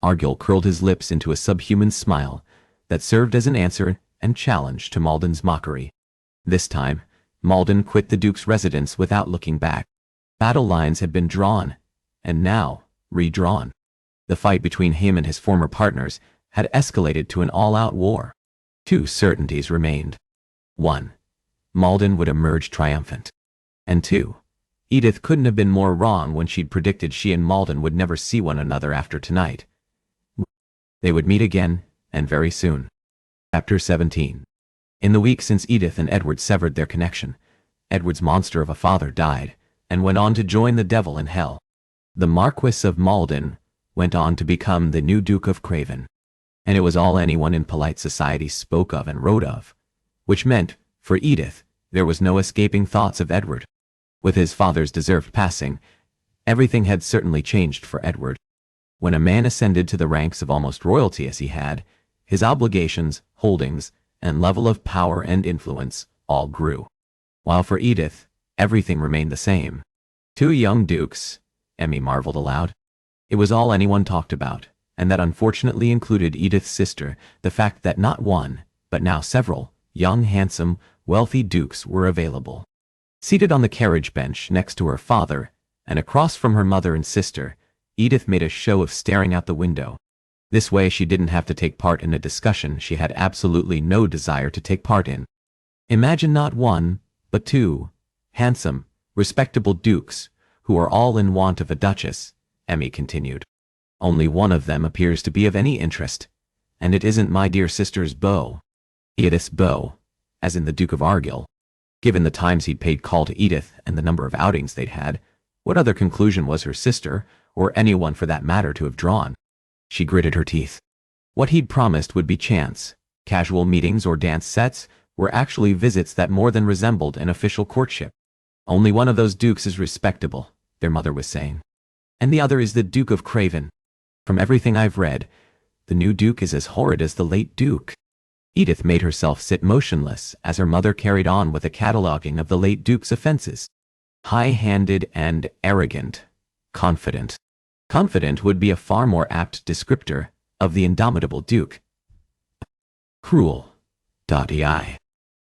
A: Argyll curled his lips into a subhuman smile that served as an answer and challenge to Malden's mockery. This time, Malden quit the Duke's residence without looking back. Battle lines had been drawn, and now redrawn. The fight between him and his former partners had escalated to an all-out war. Two certainties remained. 1. Malden would emerge triumphant. And 2. Edith couldn't have been more wrong when she'd predicted she and Malden would never see one another after tonight. They would meet again, and very soon. Chapter 17. In the week since Edith and Edward severed their connection, Edward's monster of a father died, and went on to join the devil in hell. The Marquis of Malden went on to become the new Duke of Craven, and it was all anyone in polite society spoke of and wrote of, which meant, for Edith, there was no escaping thoughts of Edward. With his father's deserved passing, everything had certainly changed for Edward. When a man ascended to the ranks of almost royalty as he had, his obligations, holdings, and level of power and influence all grew. While for Edith, everything remained the same. Two young dukes, Emmy marveled aloud. It was all anyone talked about, and that unfortunately included Edith's sister, the fact that not one, but now several, young, handsome, wealthy dukes were available. Seated on the carriage bench next to her father, and across from her mother and sister, Edith made a show of staring out the window. This way she didn't have to take part in a discussion she had absolutely no desire to take part in. Imagine not one, but two, handsome, respectable dukes, who are all in want of a duchess, Emmy continued. Only one of them appears to be of any interest, and it isn't my dear sister's beau. Edith's beau, as in the Duke of Argyll. Given the times he'd paid call to Edith and the number of outings they'd had, what other conclusion was her sister, or anyone for that matter, to have drawn? She gritted her teeth. What he'd promised would be chance, casual meetings or dance sets, were actually visits that more than resembled an official courtship. Only one of those dukes is respectable, their mother was saying. And the other is the Duke of Craven. From everything I've read, the new Duke is as horrid as the late Duke. Edith made herself sit motionless as her mother carried on with a cataloguing of the late Duke's offenses. High-handed and arrogant. Confident. Confident would be a far more apt descriptor of the indomitable Duke. Cruel.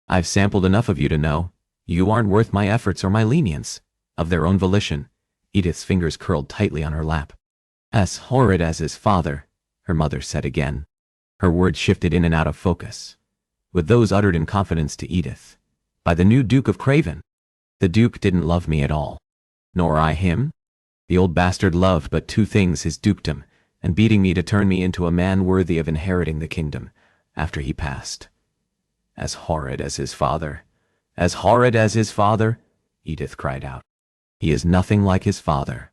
A: I've sampled enough of you to know you aren't worth my efforts or my lenience. Of their own volition, Edith's fingers curled tightly on her lap. As horrid as his father, her mother said again. Her words shifted in and out of focus, with those uttered in confidence to Edith. By the new Duke of Craven. The Duke didn't love me at all. Nor I him. The old bastard loved but two things: his dukedom, and beating me to turn me into a man worthy of inheriting the kingdom, after he passed. As horrid as his father. As horrid as his father, Edith cried out. He is nothing like his father.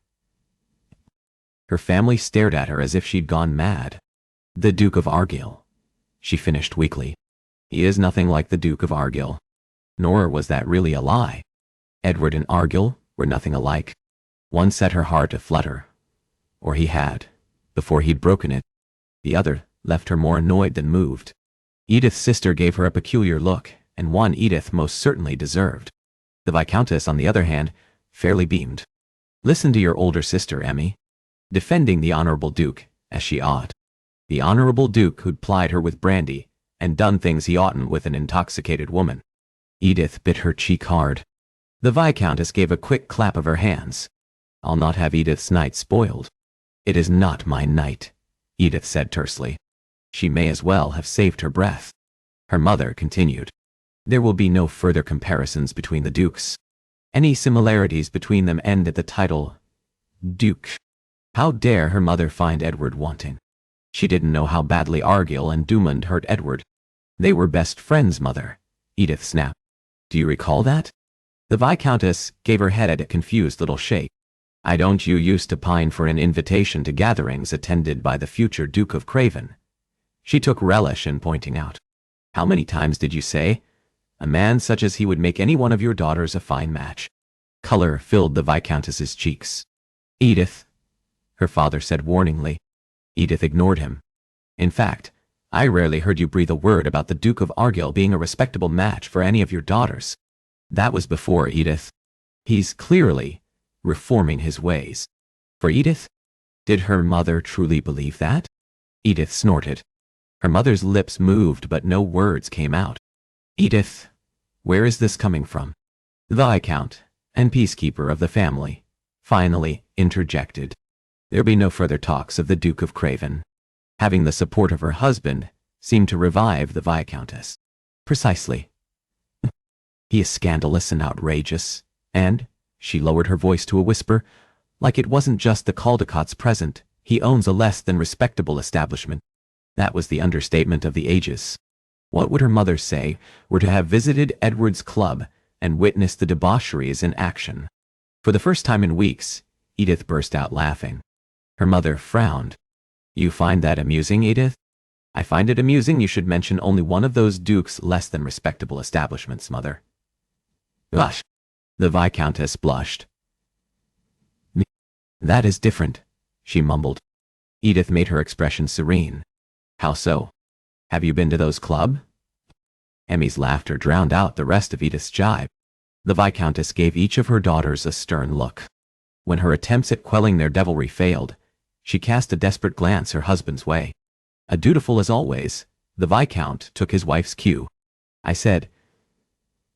A: Her family stared at her as if she'd gone mad. The Duke of Argyll, she finished weakly. He is nothing like the Duke of Argyll. Nor was that really a lie. Edward and Argyll were nothing alike. One set her heart aflutter, or he had, before he'd broken it. The other left her more annoyed than moved. Edith's sister gave her a peculiar look, and one Edith most certainly deserved. The Viscountess, on the other hand, fairly beamed. Listen to your older sister, Emmy. Defending the Honourable Duke, as she ought. The Honourable Duke who'd plied her with brandy, and done things he oughtn't with an intoxicated woman. Edith bit her cheek hard. The Viscountess gave a quick clap of her hands. I'll not have Edith's night spoiled. It is not my night, Edith said tersely. She may as well have saved her breath. Her mother continued. There will be no further comparisons between the dukes. Any similarities between them end at the title Duke. How dare her mother find Edward wanting? She didn't know how badly Argyll and Dumond hurt Edward. They were best friends, mother, Edith snapped. Do you recall that? The Viscountess gave her head a confused little shake. I don't you used to pine for an invitation to gatherings attended by the future Duke of Craven? She took relish in pointing out. How many times did you say? A man such as he would make any one of your daughters a fine match. Color filled the Viscountess's cheeks. Edith, her father said warningly. Edith ignored him. In fact, I rarely heard you breathe a word about the Duke of Argyll being a respectable match for any of your daughters. That was before, Edith. He's clearly reforming his ways. For Edith? Did her mother truly believe that? Edith snorted. Her mother's lips moved, but no words came out. Edith, where is this coming from? The Viscount, and peacekeeper of the family, finally interjected. There be no further talks of the Duke of Craven. Having the support of her husband seemed to revive the Viscountess. Precisely. He is scandalous and outrageous, and, she lowered her voice to a whisper, like it wasn't just the Caldecotts present, he owns a less than respectable establishment. That was the understatement of the ages. What would her mother say were to have visited Edward's club and witnessed the debaucheries in action? For the first time in weeks, Edith burst out laughing. Her mother frowned. You find that amusing, Edith? I find it amusing you should mention only one of those Duke's less than respectable establishments, mother. Gosh! The Viscountess blushed. That is different, she mumbled. Edith made her expression serene. How so? Have you been to those club? Emmy's laughter drowned out the rest of Edith's jibe. The Viscountess gave each of her daughters a stern look. When her attempts at quelling their devilry failed, she cast a desperate glance her husband's way. A dutiful as always, the Viscount took his wife's cue. I said,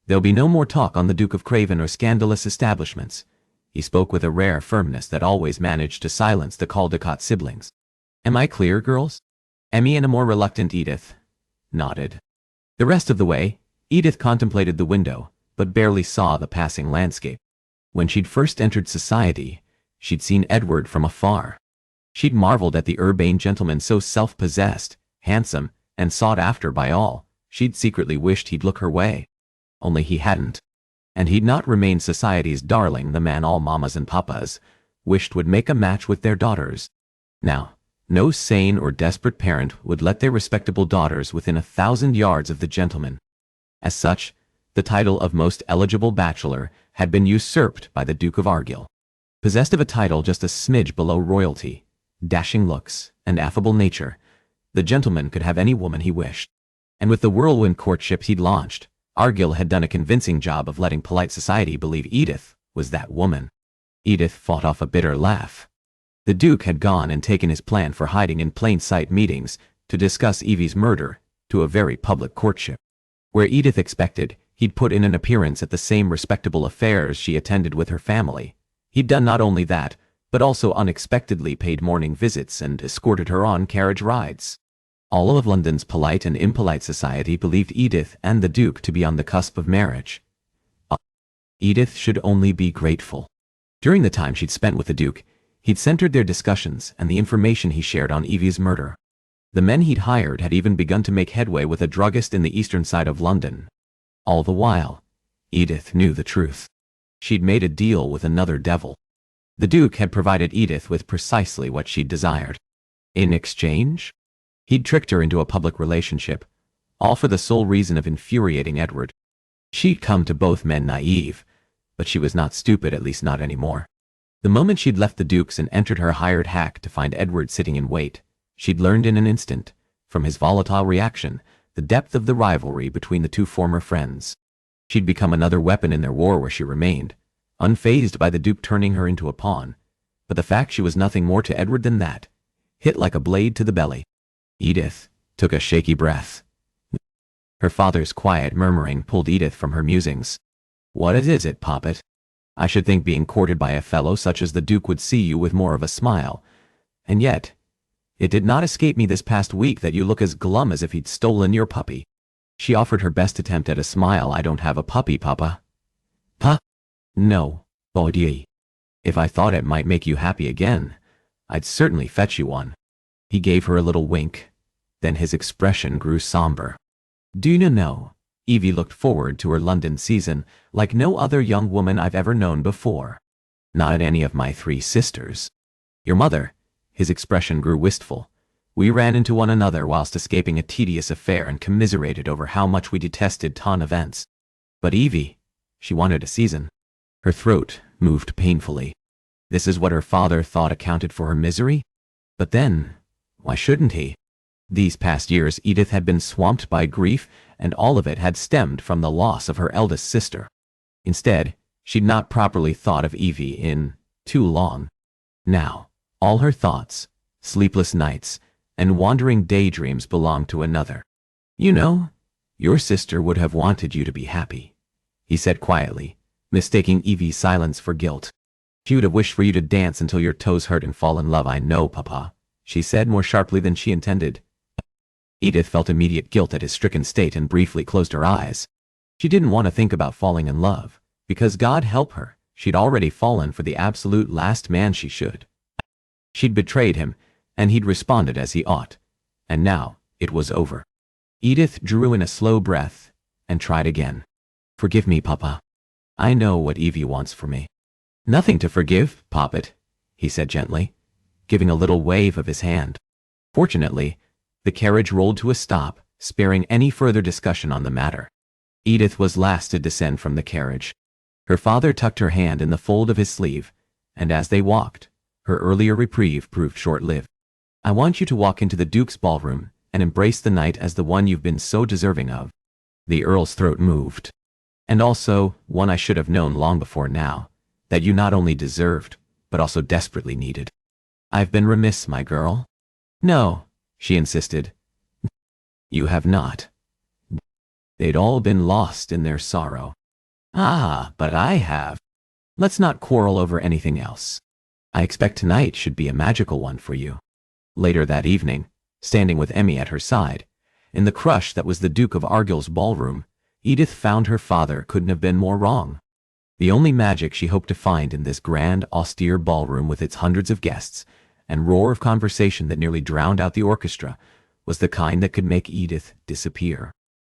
A: there'll be no more talk on the Duke of Craven or scandalous establishments. He spoke with a rare firmness that always managed to silence the Caldecott siblings. Am I clear, girls? Emmy and a more reluctant Edith nodded. The rest of the way, Edith contemplated the window, but barely saw the passing landscape. When she'd first entered society, she'd seen Edward from afar. She'd marveled at the urbane gentleman so self-possessed, handsome, and sought after by all. She'd secretly wished he'd look her way. Only he hadn't. And he'd not remained society's darling, the man all mamas and papas wished would make a match with their daughters. Now, no sane or desperate parent would let their respectable daughters within 1,000 yards of the gentleman. As such, the title of most eligible bachelor had been usurped by the Duke of Argyll. Possessed of a title just a smidge below royalty, dashing looks, and affable nature, the gentleman could have any woman he wished. And with the whirlwind courtship he'd launched, Argyll had done a convincing job of letting polite society believe Edith was that woman. Edith fought off a bitter laugh. The Duke had gone and taken his plan for hiding in plain sight meetings to discuss Evie's murder to a very public courtship. Where Edith expected he'd put in an appearance at the same respectable affairs she attended with her family, he'd done not only that, but also unexpectedly paid morning visits and escorted her on carriage rides. All of London's polite and impolite society believed Edith and the Duke to be on the cusp of marriage. Edith should only be grateful. During the time she'd spent with the Duke, he'd centered their discussions and the information he shared on Evie's murder. The men he'd hired had even begun to make headway with a druggist in the eastern side of London. All the while, Edith knew the truth. She'd made a deal with another devil. The Duke had provided Edith with precisely what she'd desired. In exchange, he'd tricked her into a public relationship, all for the sole reason of infuriating Edward. She'd come to both men naive, but she was not stupid, at least not anymore. The moment she'd left the Duke's and entered her hired hack to find Edward sitting in wait, she'd learned in an instant, from his volatile reaction, the depth of the rivalry between the two former friends. She'd become another weapon in their war where she remained, unfazed by the Duke turning her into a pawn. But the fact she was nothing more to Edward than that hit like a blade to the belly. Edith took a shaky breath. Her father's quiet murmuring pulled Edith from her musings. "What is it, Poppet? I should think being courted by a fellow such as the Duke would see you with more of a smile. And yet, it did not escape me this past week that you look as glum as if he'd stolen your puppy." She offered her best attempt at a smile. "I don't have a puppy, Papa." "Huh? No, Audie. If I thought it might make you happy again, I'd certainly fetch you one." He gave her a little wink. Then his expression grew somber. "Do you know, Evie looked forward to her London season like no other young woman I've ever known before. Not any of my 3 sisters. Your mother," his expression grew wistful. "We ran into one another whilst escaping a tedious affair and commiserated over how much we detested ton events. But Evie, she wanted a season." Her throat moved painfully. This is what her father thought accounted for her misery? But then, why shouldn't he? These past years Edith had been swamped by grief, and all of it had stemmed from the loss of her eldest sister. Instead, she'd not properly thought of Evie in too long. Now, all her thoughts, sleepless nights, and wandering daydreams belonged to another. "You know, your sister would have wanted you to be happy," he said quietly, mistaking Evie's silence for guilt. "She would have wished for you to dance until your toes hurt and fall in love. I know, Papa," she said more sharply than she intended. Edith felt immediate guilt at his stricken state and briefly closed her eyes. She didn't want to think about falling in love, because God help her, she'd already fallen for the absolute last man she should. She'd betrayed him, and he'd responded as he ought. And now, it was over. Edith drew in a slow breath and tried again. "Forgive me, Papa. I know what Evie wants for me." "Nothing to forgive, Poppet," he said gently, giving a little wave of his hand. Fortunately, the carriage rolled to a stop, sparing any further discussion on the matter. Edith was last to descend from the carriage. Her father tucked her hand in the fold of his sleeve, and as they walked, her earlier reprieve proved short-lived. "I want you to walk into the Duke's ballroom and embrace the night as the one you've been so deserving of." The Earl's throat moved. "And also, one I should have known long before now, that you not only deserved, but also desperately needed." "I've been remiss, my girl." "No," she insisted. "You have not. They'd all been lost in their sorrow." "Ah, but I have. Let's not quarrel over anything else. I expect tonight should be a magical one for you." Later that evening, standing with Emmy at her side, in the crush that was the Duke of Argyll's ballroom, Edith found her father couldn't have been more wrong. The only magic she hoped to find in this grand, austere ballroom with its hundreds of guests and roar of conversation that nearly drowned out the orchestra was the kind that could make Edith disappear.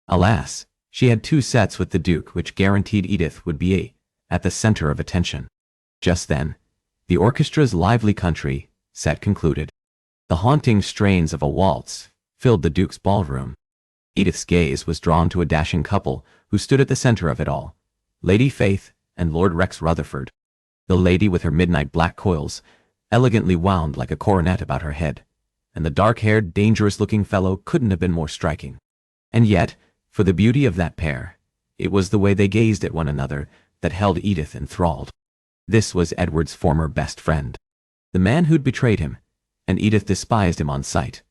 A: Alas, she had 2 sets with the Duke which guaranteed Edith would be at the center of attention. Just then, the orchestra's lively country set concluded. The haunting strains of a waltz filled the Duke's ballroom. Edith's gaze was drawn to a dashing couple who stood at the center of it all, Lady Faith and Lord Rex Rutherford. The lady with her midnight black coils, elegantly wound like a coronet about her head, and the dark-haired, dangerous-looking fellow couldn't have been more striking. And yet, for the beauty of that pair, it was the way they gazed at one another that held Edith enthralled. This was Edward's former best friend, the man who'd betrayed him, and Edith despised him on sight.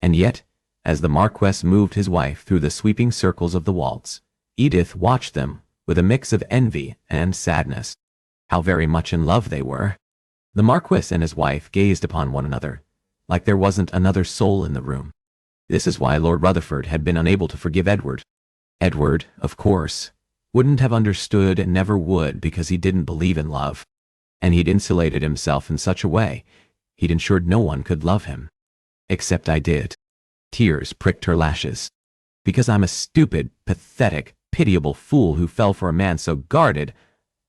A: And yet, as the Marquess moved his wife through the sweeping circles of the waltz, Edith watched them with a mix of envy and sadness. How very much in love they were. The Marquess and his wife gazed upon one another, like there wasn't another soul in the room. This is why Lord Rutherford had been unable to forgive Edward. Edward, of course, wouldn't have understood and never would because he didn't believe in love. And he'd insulated himself in such a way, he'd ensured no one could love him. Except I did. Tears pricked her lashes. Because I'm a stupid, pathetic, pitiable fool who fell for a man so guarded,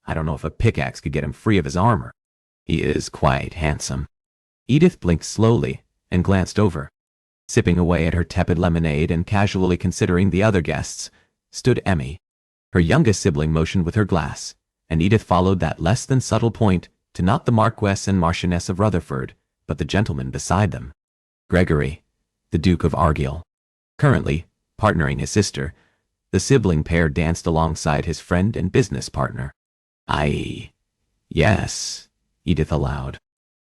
A: I don't know if a pickaxe could get him free of his armor. He is quite handsome. Edith blinked slowly and glanced over. Sipping away at her tepid lemonade and casually considering the other guests, stood Emmy. Her youngest sibling motioned with her glass, and Edith followed that less than subtle point to not the Marquess and Marchioness of Rutherford, but the gentleman beside them. Gregory, the Duke of Argyll. Currently, partnering his sister, the sibling pair danced alongside his friend and business partner. Yes, Edith allowed.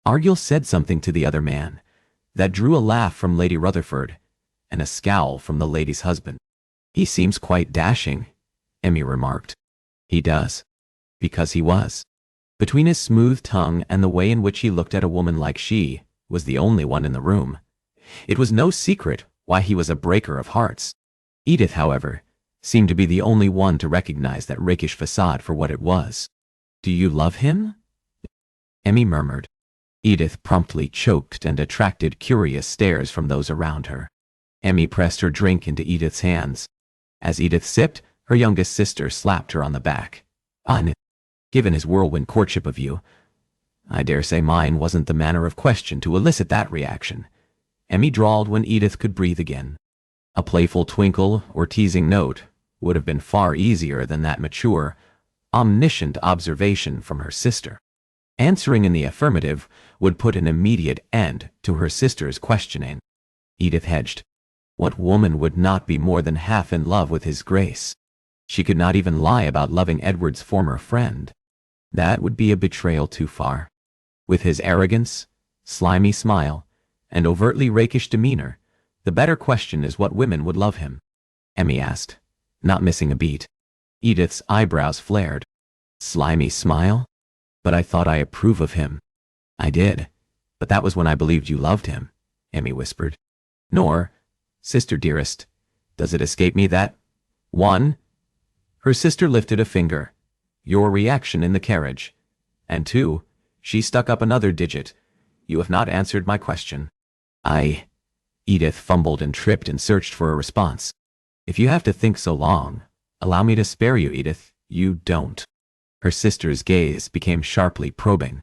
A: Argyll said something to the other man that drew a laugh from Lady Rutherford and a scowl from the lady's husband. He seems quite dashing, Emmy remarked. He does. Because he was. Between his smooth tongue and the way in which he looked at a woman like she was the only one in the room, it was no secret why he was a breaker of hearts. Edith, however, seemed to be the only one to recognize that rakish facade for what it was. Do you love him? Emmy murmured. Edith promptly choked and attracted curious stares from those around her. Emmy pressed her drink into Edith's hands. As Edith sipped, her youngest sister slapped her on the back. Given his whirlwind courtship of you, I dare say mine wasn't the manner of question to elicit that reaction, Emmy drawled when Edith could breathe again. A playful twinkle or teasing note would have been far easier than that mature, omniscient observation from her sister. Answering in the affirmative would put an immediate end to her sister's questioning. Edith hedged. What woman would not be more than half in love with his grace? She could not even lie about loving Edward's former friend. That would be a betrayal too far. With his arrogance, slimy smile, and overtly rakish demeanor, the better question is what women would love him. Emmy asked, not missing a beat. Edith's eyebrows flared. Slimy smile? But I thought I approve of him. I did, but that was when I believed you loved him, Emmy whispered. Nor, sister dearest, does it escape me that, 1. Her sister lifted a finger. Your reaction in the carriage. And 2, she stuck up another digit. You have not answered my question. Edith fumbled and tripped and searched for a response. If you have to think so long, allow me to spare you, Edith. You don't. Her sister's gaze became sharply probing,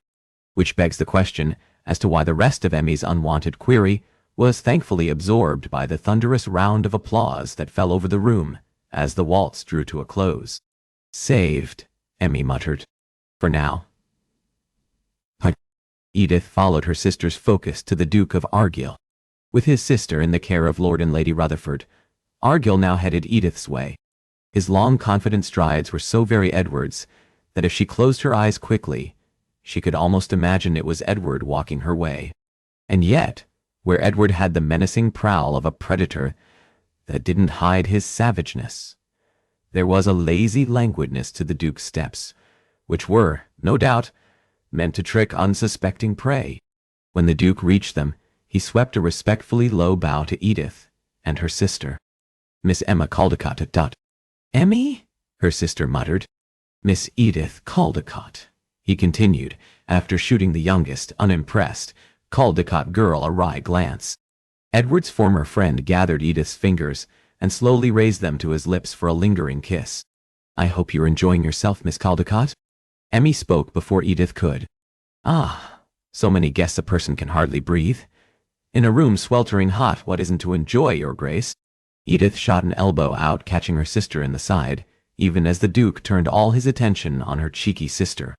A: which begs the question as to why the rest of Emmy's unwanted query was thankfully absorbed by the thunderous round of applause that fell over the room as the waltz drew to a close. Saved, Emmy muttered. For now. Edith followed her sister's focus to the Duke of Argyll. With his sister in the care of Lord and Lady Rutherford, Argyll now headed Edith's way. His long, confident strides were so very Edward's that if she closed her eyes quickly, she could almost imagine it was Edward walking her way. And yet, where Edward had the menacing prowl of a predator that didn't hide his savageness, there was a lazy languidness to the Duke's steps, which were, no doubt, meant to trick unsuspecting prey. When the Duke reached them, he swept a respectfully low bow to Edith and her sister. Miss Emma Caldecott. Emmy? Her sister muttered. Miss Edith Caldecott, he continued, after shooting the youngest, unimpressed, Caldecott girl a wry glance. Edward's former friend gathered Edith's fingers and slowly raised them to his lips for a lingering kiss. I hope you're enjoying yourself, Miss Caldecott. Emmy spoke before Edith could. So many guests a person can hardly breathe. In a room sweltering hot, what isn't to enjoy, your grace? Edith shot an elbow out, catching her sister in the side, even as the Duke turned all his attention on her cheeky sister.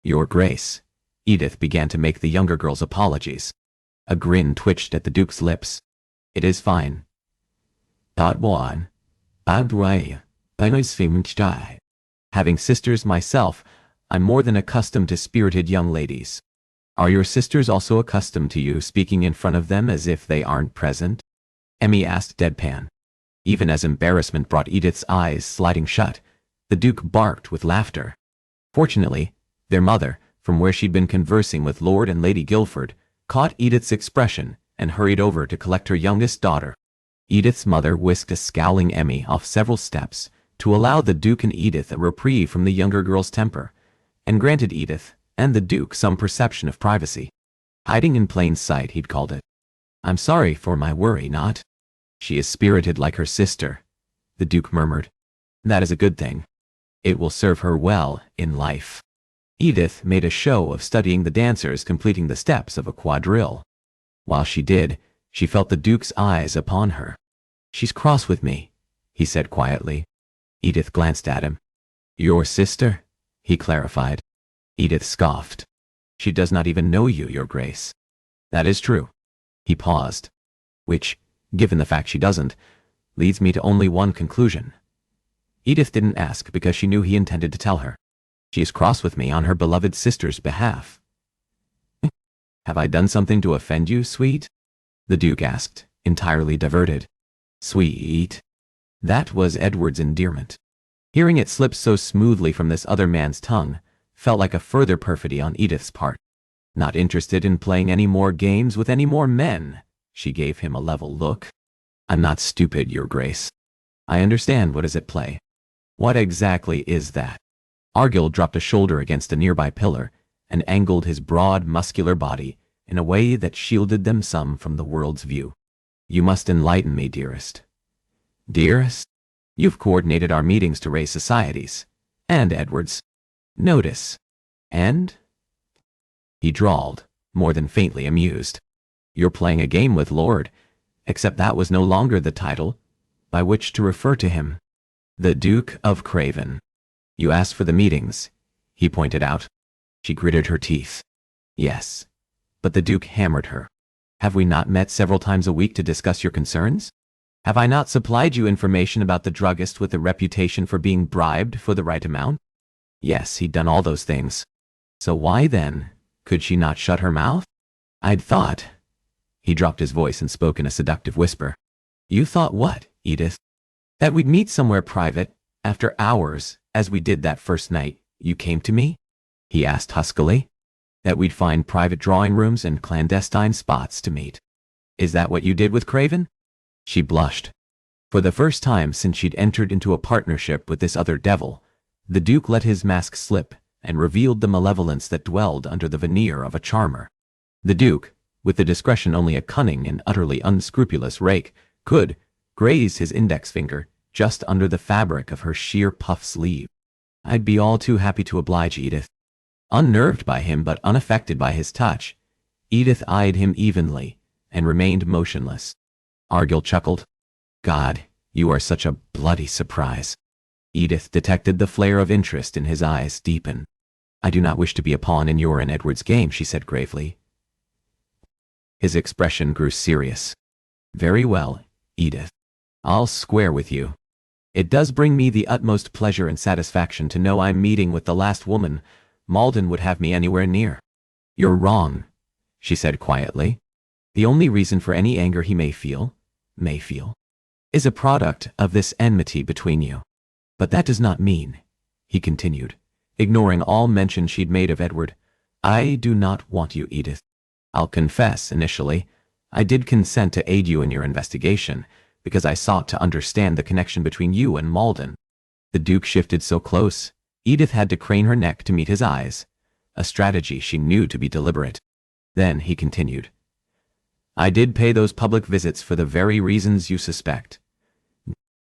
A: Your grace. Edith began to make the younger girl's apologies. A grin twitched at the Duke's lips. It is fine. Having sisters myself, I'm more than accustomed to spirited young ladies. Are your sisters also accustomed to you speaking in front of them as if they aren't present? Emmy asked deadpan. Even as embarrassment brought Edith's eyes sliding shut, the Duke barked with laughter. Fortunately, their mother, from where she'd been conversing with Lord and Lady Guildford, caught Edith's expression and hurried over to collect her youngest daughter. Edith's mother whisked a scowling Emmy off several steps to allow the Duke and Edith a reprieve from the younger girl's temper, and granted Edith and the Duke some perception of privacy. Hiding in plain sight, he'd called it. I'm sorry for my worry, not. She is spirited like her sister, the Duke murmured. That is a good thing. It will serve her well in life. Edith made a show of studying the dancers completing the steps of a quadrille. While she did, she felt the Duke's eyes upon her. She's cross with me, he said quietly. Edith glanced at him. Your sister? He clarified. Edith scoffed. She does not even know you, Your Grace. That is true. He paused. Which, given the fact she doesn't, leads me to only one conclusion. Edith didn't ask because she knew he intended to tell her. She is cross with me on her beloved sister's behalf. Have I done something to offend you, sweet? The Duke asked, entirely diverted. Sweet. That was Edward's endearment. Hearing it slip so smoothly from this other man's tongue felt like a further perfidy on Edith's part. Not interested in playing any more games with any more men, she gave him a level look. I'm not stupid, Your Grace. I understand what is at play. What exactly is that? Argyll dropped a shoulder against a nearby pillar and angled his broad, muscular body in a way that shielded them some from the world's view. You must enlighten me, dearest. Dearest? You've coordinated our meetings to raise societies. And Edward's. Notice. And? He drawled, more than faintly amused. You're playing a game with Lord, except that was no longer the title by which to refer to him. The Duke of Craven. You asked for the meetings, he pointed out. She gritted her teeth. Yes. But the Duke hammered her. Have we not met several times a week to discuss your concerns? Have I not supplied you information about the druggist with a reputation for being bribed for the right amount? Yes, he'd done all those things. So why then could she not shut her mouth? I'd thought. He dropped his voice and spoke in a seductive whisper. You thought what, Edith? That we'd meet somewhere private, after hours, as we did that first night you came to me? He asked huskily. That we'd find private drawing rooms and clandestine spots to meet. Is that what you did with Craven? She blushed. For the first time since she'd entered into a partnership with this other devil, the Duke let his mask slip and revealed the malevolence that dwelled under the veneer of a charmer. The Duke, with the discretion only a cunning and utterly unscrupulous rake, could graze his index finger just under the fabric of her sheer puff sleeve. I'd be all too happy to oblige, Edith. Unnerved by him but unaffected by his touch, Edith eyed him evenly and remained motionless. Argyll chuckled. God, you are such a bloody surprise. Edith detected the flare of interest in his eyes deepen. I do not wish to be a pawn in your and Edward's game, she said gravely. His expression grew serious. Very well, Edith. I'll square with you. It does bring me the utmost pleasure and satisfaction to know I'm meeting with the last woman Malden would have me anywhere near. You're wrong, she said quietly. The only reason for any anger he may feel, is a product of this enmity between you. But that does not mean, he continued, ignoring all mention she'd made of Edward, I do not want you, Edith. I'll confess, initially, I did consent to aid you in your investigation, because I sought to understand the connection between you and Malden. The Duke shifted so close, Edith had to crane her neck to meet his eyes, a strategy she knew to be deliberate. Then he continued, I did pay those public visits for the very reasons you suspect.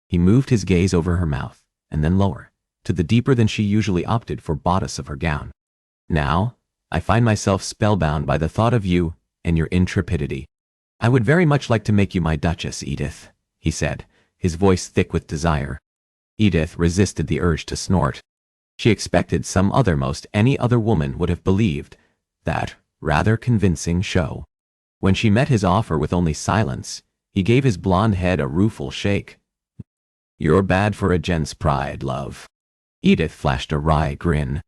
A: He moved his gaze over her mouth, and then lower, to the deeper than she usually opted for bodice of her gown. Now, I find myself spellbound by the thought of you and your intrepidity. I would very much like to make you my Duchess, Edith, he said, his voice thick with desire. Edith resisted the urge to snort. She expected any other woman would have believed that rather convincing show. When she met his offer with only silence, he gave his blonde head a rueful shake. You're bad for a gent's pride, love. Edith flashed a wry grin.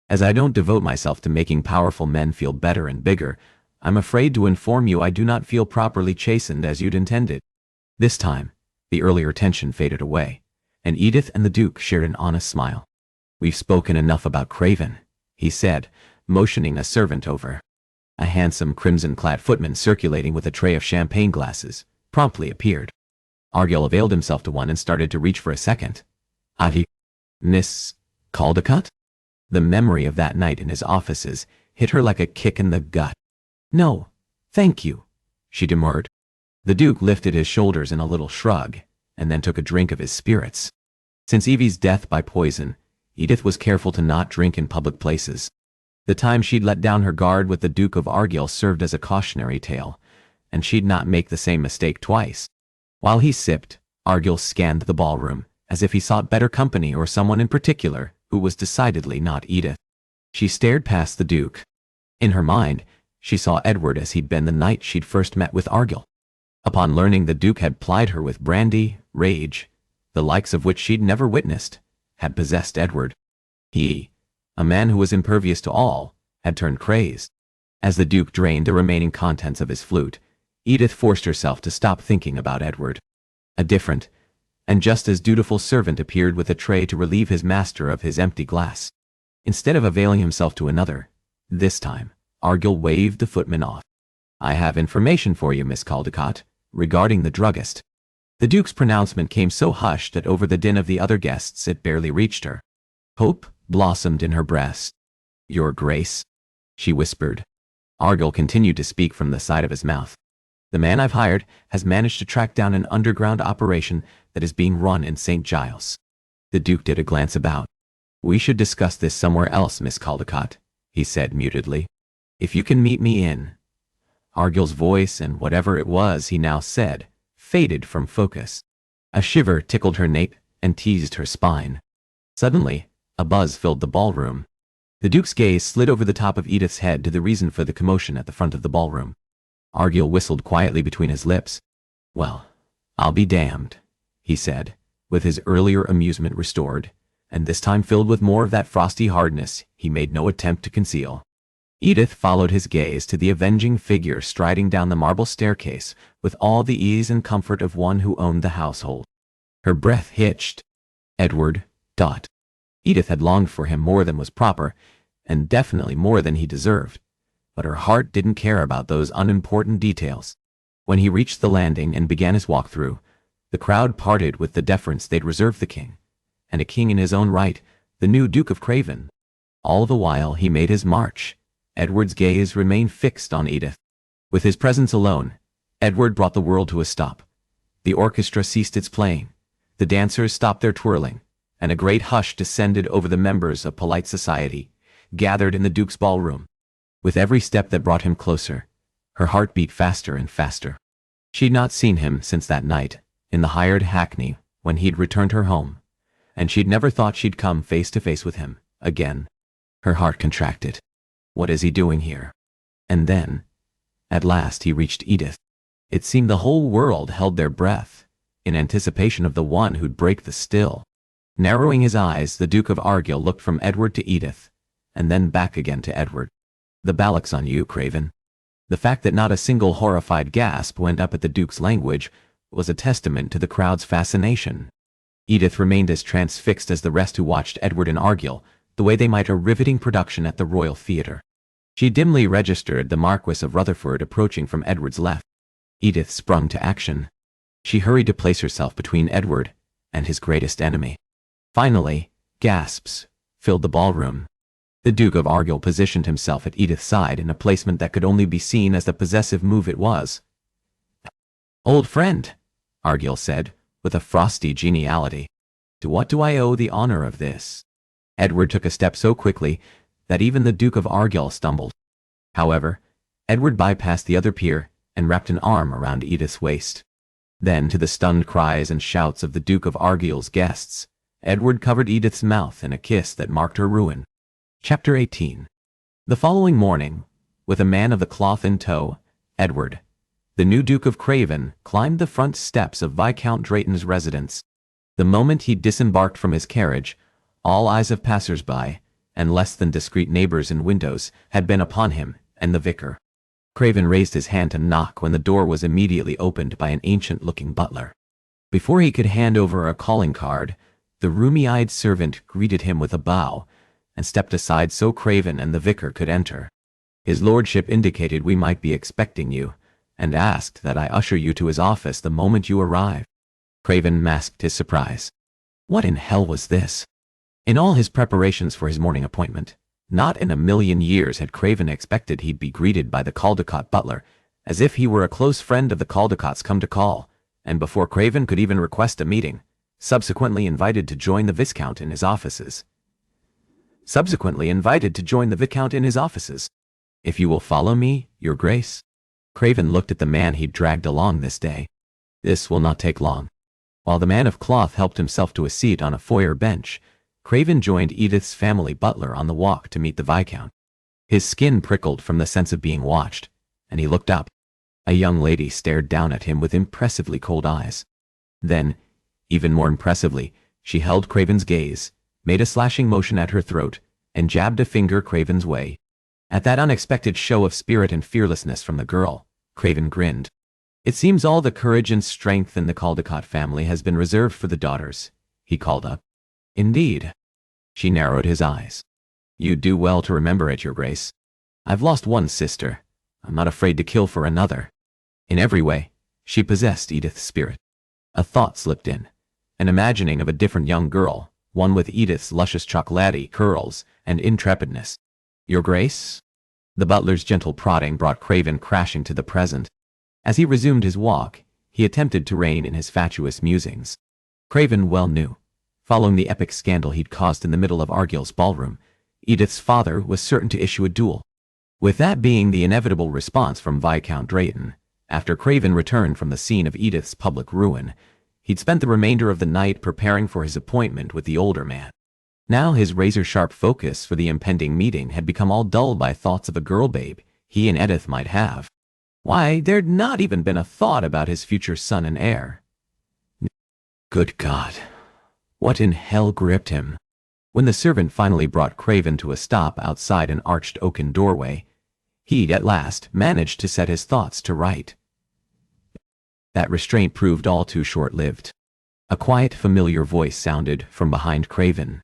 A: As I don't devote myself to making powerful men feel better and bigger, I'm afraid to inform you I do not feel properly chastened as you'd intended. This time, the earlier tension faded away, and Edith and the Duke shared an honest smile. We've spoken enough about Craven, he said, motioning a servant over. A handsome crimson-clad footman circulating with a tray of champagne glasses promptly appeared. Argyll availed himself to one and started to reach for a second. Miss Caldecott? The memory of that night in his offices hit her like a kick in the gut. No, thank you, she demurred. The Duke lifted his shoulders in a little shrug, and then took a drink of his spirits. Since Evie's death by poison, Edith was careful to not drink in public places. The time she'd let down her guard with the Duke of Argyll served as a cautionary tale, and she'd not make the same mistake twice. While he sipped, Argyll scanned the ballroom, as if he sought better company or someone in particular who was decidedly not Edith. She stared past the Duke. In her mind, she saw Edward as he'd been the night she'd first met with Argyll. Upon learning the Duke had plied her with brandy, rage, the likes of which she'd never witnessed, had possessed Edward. He, a man who was impervious to all, had turned crazed. As the Duke drained the remaining contents of his flute, Edith forced herself to stop thinking about Edward. A different, and just as dutiful servant appeared with a tray to relieve his master of his empty glass. Instead of availing himself to another, this time, Argyll waved the footman off. "I have information for you, Miss Caldecott, regarding the druggist." The Duke's pronouncement came so hushed that over the din of the other guests it barely reached her. Hope blossomed in her breast. "Your Grace," she whispered. Argyll continued to speak from the side of his mouth. "The man I've hired has managed to track down an underground operation that is being run in St. Giles." The Duke did a glance about. "We should discuss this somewhere else, Miss Caldecott," he said mutedly. "If you can meet me in—" Argyll's voice and whatever it was he now said faded from focus. A shiver tickled her nape and teased her spine. Suddenly, a buzz filled the ballroom. The Duke's gaze slid over the top of Edith's head to the reason for the commotion at the front of the ballroom. Argyll whistled quietly between his lips. "Well, I'll be damned," he said, with his earlier amusement restored, and this time filled with more of that frosty hardness he made no attempt to conceal. Edith followed his gaze to the avenging figure striding down the marble staircase with all the ease and comfort of one who owned the household. Her breath hitched. Edward. Edith had longed for him more than was proper, and definitely more than he deserved, but her heart didn't care about those unimportant details. When he reached the landing and began his walk-through, the crowd parted with the deference they'd reserved the king, and a king in his own right, the new Duke of Craven. All the while he made his march, Edward's gaze remained fixed on Edith. With his presence alone, Edward brought the world to a stop. The orchestra ceased its playing, the dancers stopped their twirling, and a great hush descended over the members of polite society, gathered in the Duke's ballroom. With every step that brought him closer, her heart beat faster and faster. She'd not seen him since that night, in the hired hackney, when he'd returned her home, and she'd never thought she'd come face to face with him again. Her heart contracted. What is he doing here? And then, at last he reached Edith. It seemed the whole world held their breath, in anticipation of the one who'd break the still. Narrowing his eyes, the Duke of Argyll looked from Edward to Edith, and then back again to Edward. "The ballock's on you, Craven." The fact that not a single horrified gasp went up at the Duke's language was a testament to the crowd's fascination. Edith remained as transfixed as the rest who watched Edward and Argyll, the way they might a riveting production at the Royal Theatre. She dimly registered the Marquis of Rutherford approaching from Edward's left. Edith sprung to action. She hurried to place herself between Edward and his greatest enemy. Finally, gasps filled the ballroom. The Duke of Argyll positioned himself at Edith's side in a placement that could only be seen as the possessive move it was. "Old friend," Argyll said, with a frosty geniality. "To what do I owe the honor of this?" Edward took a step so quickly that even the Duke of Argyll stumbled. However, Edward bypassed the other peer and wrapped an arm around Edith's waist. Then, to the stunned cries and shouts of the Duke of Argyll's guests, Edward covered Edith's mouth in a kiss that marked her ruin. Chapter 18. The following morning, with a man of the cloth in tow, Edward, the new Duke of Craven, climbed the front steps of Viscount Drayton's residence. The moment he disembarked from his carriage, all eyes of passers-by, and less than discreet neighbors in windows, had been upon him and the vicar. Craven raised his hand to knock when the door was immediately opened by an ancient-looking butler. Before he could hand over a calling card, the rheumy-eyed servant greeted him with a bow and stepped aside so Craven and the vicar could enter. His lordship indicated we might be expecting you, and asked that I usher you to his office the moment you arrive. Craven masked his surprise. What in hell was this? In all his preparations for his morning appointment, not in a million years had Craven expected he'd be greeted by the Caldecott butler, as if he were a close friend of the Caldecotts come to call, and before Craven could even request a meeting, subsequently invited to join the Viscount in his offices. "If you will follow me, your grace." Craven looked at the man he'd dragged along this day. "This will not take long." While the man of cloth helped himself to a seat on a foyer bench, Craven joined Edith's family butler on the walk to meet the Viscount. His skin prickled from the sense of being watched, and he looked up. A young lady stared down at him with impressively cold eyes. Then, even more impressively, she held Craven's gaze, made a slashing motion at her throat, and jabbed a finger Craven's way. At that unexpected show of spirit and fearlessness from the girl, Craven grinned. It seems all the courage and strength in the Caldecott family has been reserved for the daughters, he called up. Indeed. She narrowed his eyes. You'd do well to remember it, Your Grace. I've lost one sister. I'm not afraid to kill for another. In every way, she possessed Edith's spirit. A thought slipped in, an imagining of a different young girl, one with Edith's luscious chocolatey curls and intrepidness. Your Grace? The butler's gentle prodding brought Craven crashing to the present. As he resumed his walk, he attempted to rein in his fatuous musings. Craven well knew, following the epic scandal he'd caused in the middle of Argyll's ballroom, Edith's father was certain to issue a duel. With that being the inevitable response from Viscount Drayton, after Craven returned from the scene of Edith's public ruin, he'd spent the remainder of the night preparing for his appointment with the older man. Now his razor-sharp focus for the impending meeting had become all dulled by thoughts of a girl babe he and Edith might have. Why, there'd not even been a thought about his future son and heir. Good God, what in hell gripped him? When the servant finally brought Craven to a stop outside an arched oaken doorway, he'd at last managed to set his thoughts to right. That restraint proved all too short-lived. A quiet, familiar voice sounded from behind Craven.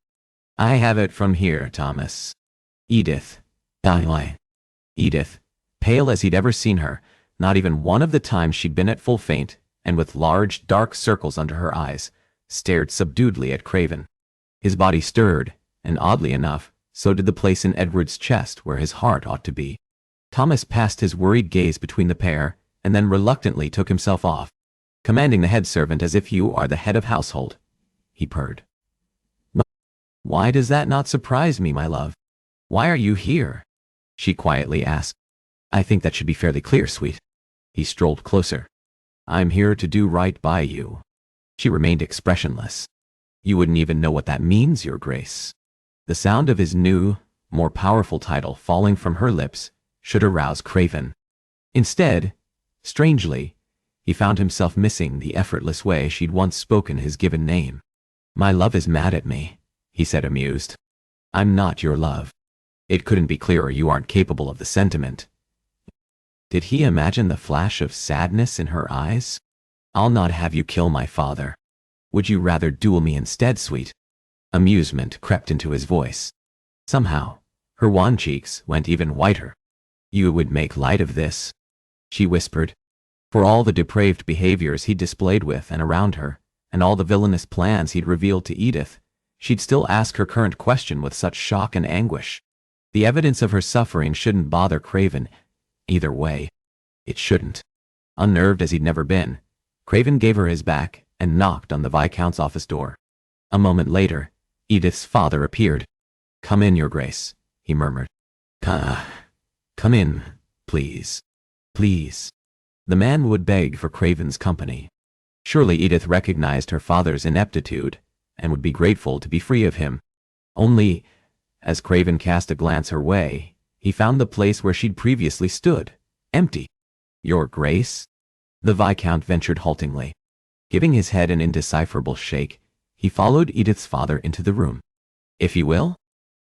A: I have it from here, Thomas. Edith. Edith, pale as he'd ever seen her, not even one of the times she'd been at full faint, and with large, dark circles under her eyes, stared subduedly at Craven. His body stirred, and oddly enough, so did the place in Edward's chest where his heart ought to be. Thomas passed his worried gaze between the pair, and then reluctantly took himself off, commanding the head servant as if you are the head of household. He purred. Why does that not surprise me, my love? Why are you here? She quietly asked. I think that should be fairly clear, sweet. He strolled closer. I'm here to do right by you. She remained expressionless. You wouldn't even know what that means, Your Grace. The sound of his new, more powerful title falling from her lips should arouse Craven. Instead, strangely, he found himself missing the effortless way she'd once spoken his given name. My love is mad at me, he said amused. I'm not your love. It couldn't be clearer you aren't capable of the sentiment. Did he imagine the flash of sadness in her eyes? I'll not have you kill my father. Would you rather duel me instead, sweet? Amusement crept into his voice. Somehow, her wan cheeks went even whiter. You would make light of this, she whispered. For all the depraved behaviors he'd displayed with and around her, and all the villainous plans he'd revealed to Edith, she'd still ask her current question with such shock and anguish. The evidence of her suffering shouldn't bother Craven. Either way, it shouldn't. Unnerved as he'd never been, Craven gave her his back and knocked on the Viscount's office door. A moment later, Edith's father appeared. Come in, Your Grace, he murmured. Come in, please. Please. The man would beg for Craven's company. Surely Edith recognized her father's ineptitude and would be grateful to be free of him. Only, as Craven cast a glance her way, he found the place where she'd previously stood, empty. Your Grace? The Viscount ventured haltingly. Giving his head an indecipherable shake, he followed Edith's father into the room. If you will,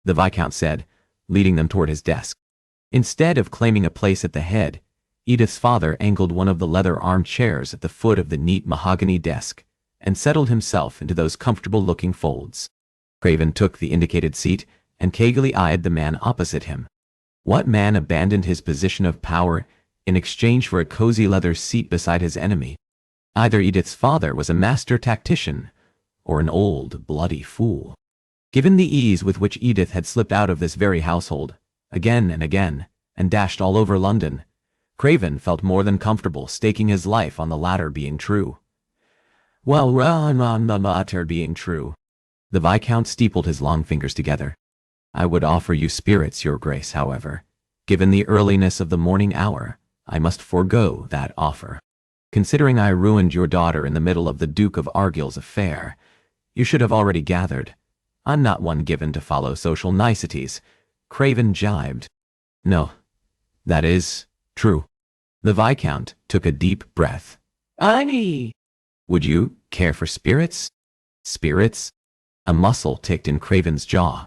A: the Viscount said, leading them toward his desk. Instead of claiming a place at the head, Edith's father angled one of the leather armchairs at the foot of the neat mahogany desk and settled himself into those comfortable-looking folds. Craven took the indicated seat and cagily eyed the man opposite him. What man abandoned his position of power in exchange for a cozy leather seat beside his enemy? Either Edith's father was a master tactician or an old, bloody fool. Given the ease with which Edith had slipped out of this very household, again and again, and dashed all over London, Craven felt more than comfortable staking his life on the latter being true. Well, on the latter being true. The Viscount steepled his long fingers together. I would offer you spirits, Your Grace, however. Given the earliness of the morning hour, I must forego that offer. Considering I ruined your daughter in the middle of the Duke of Argyll's affair, you should have already gathered. I'm not one given to follow social niceties, Craven jibed. No, that is true. The Viscount took a deep breath. Aye. Would you care for spirits? Spirits? A muscle ticked in Craven's jaw.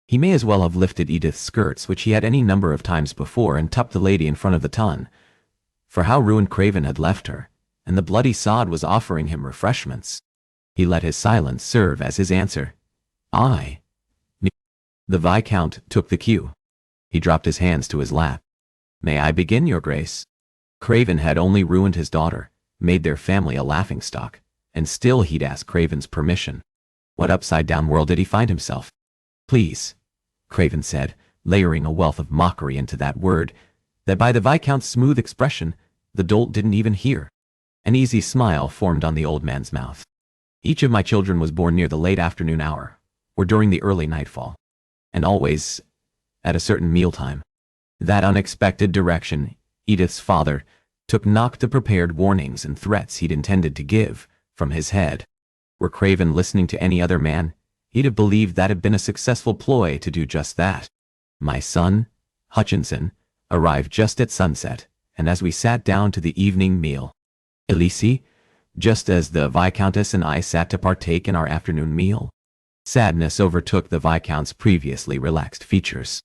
A: He may as well have lifted Edith's skirts, which he had any number of times before, and tucked the lady in front of the ton. For how ruined Craven had left her, and the bloody sod was offering him refreshments. He let his silence serve as his answer. I. The Viscount took the cue. He dropped his hands to his lap. May I begin, Your Grace? Craven had only ruined his daughter, made their family a laughingstock, and still he'd ask Craven's permission. What upside-down world did he find himself? Please, Craven said, layering a wealth of mockery into that word, that by the Viscount's smooth expression, the dolt didn't even hear. An easy smile formed on the old man's mouth. Each of my children was born near the late afternoon hour, or during the early nightfall, and always at a certain mealtime. That unexpected direction, Edith's father took knocked the prepared warnings and threats he'd intended to give from his head. Were Craven listening to any other man, he'd have believed that had been a successful ploy to do just that. My son, Hutchinson, arrived just at sunset, and as we sat down to the evening meal, Elise, just as the Viscountess and I sat to partake in our afternoon meal, sadness overtook the Viscount's previously relaxed features.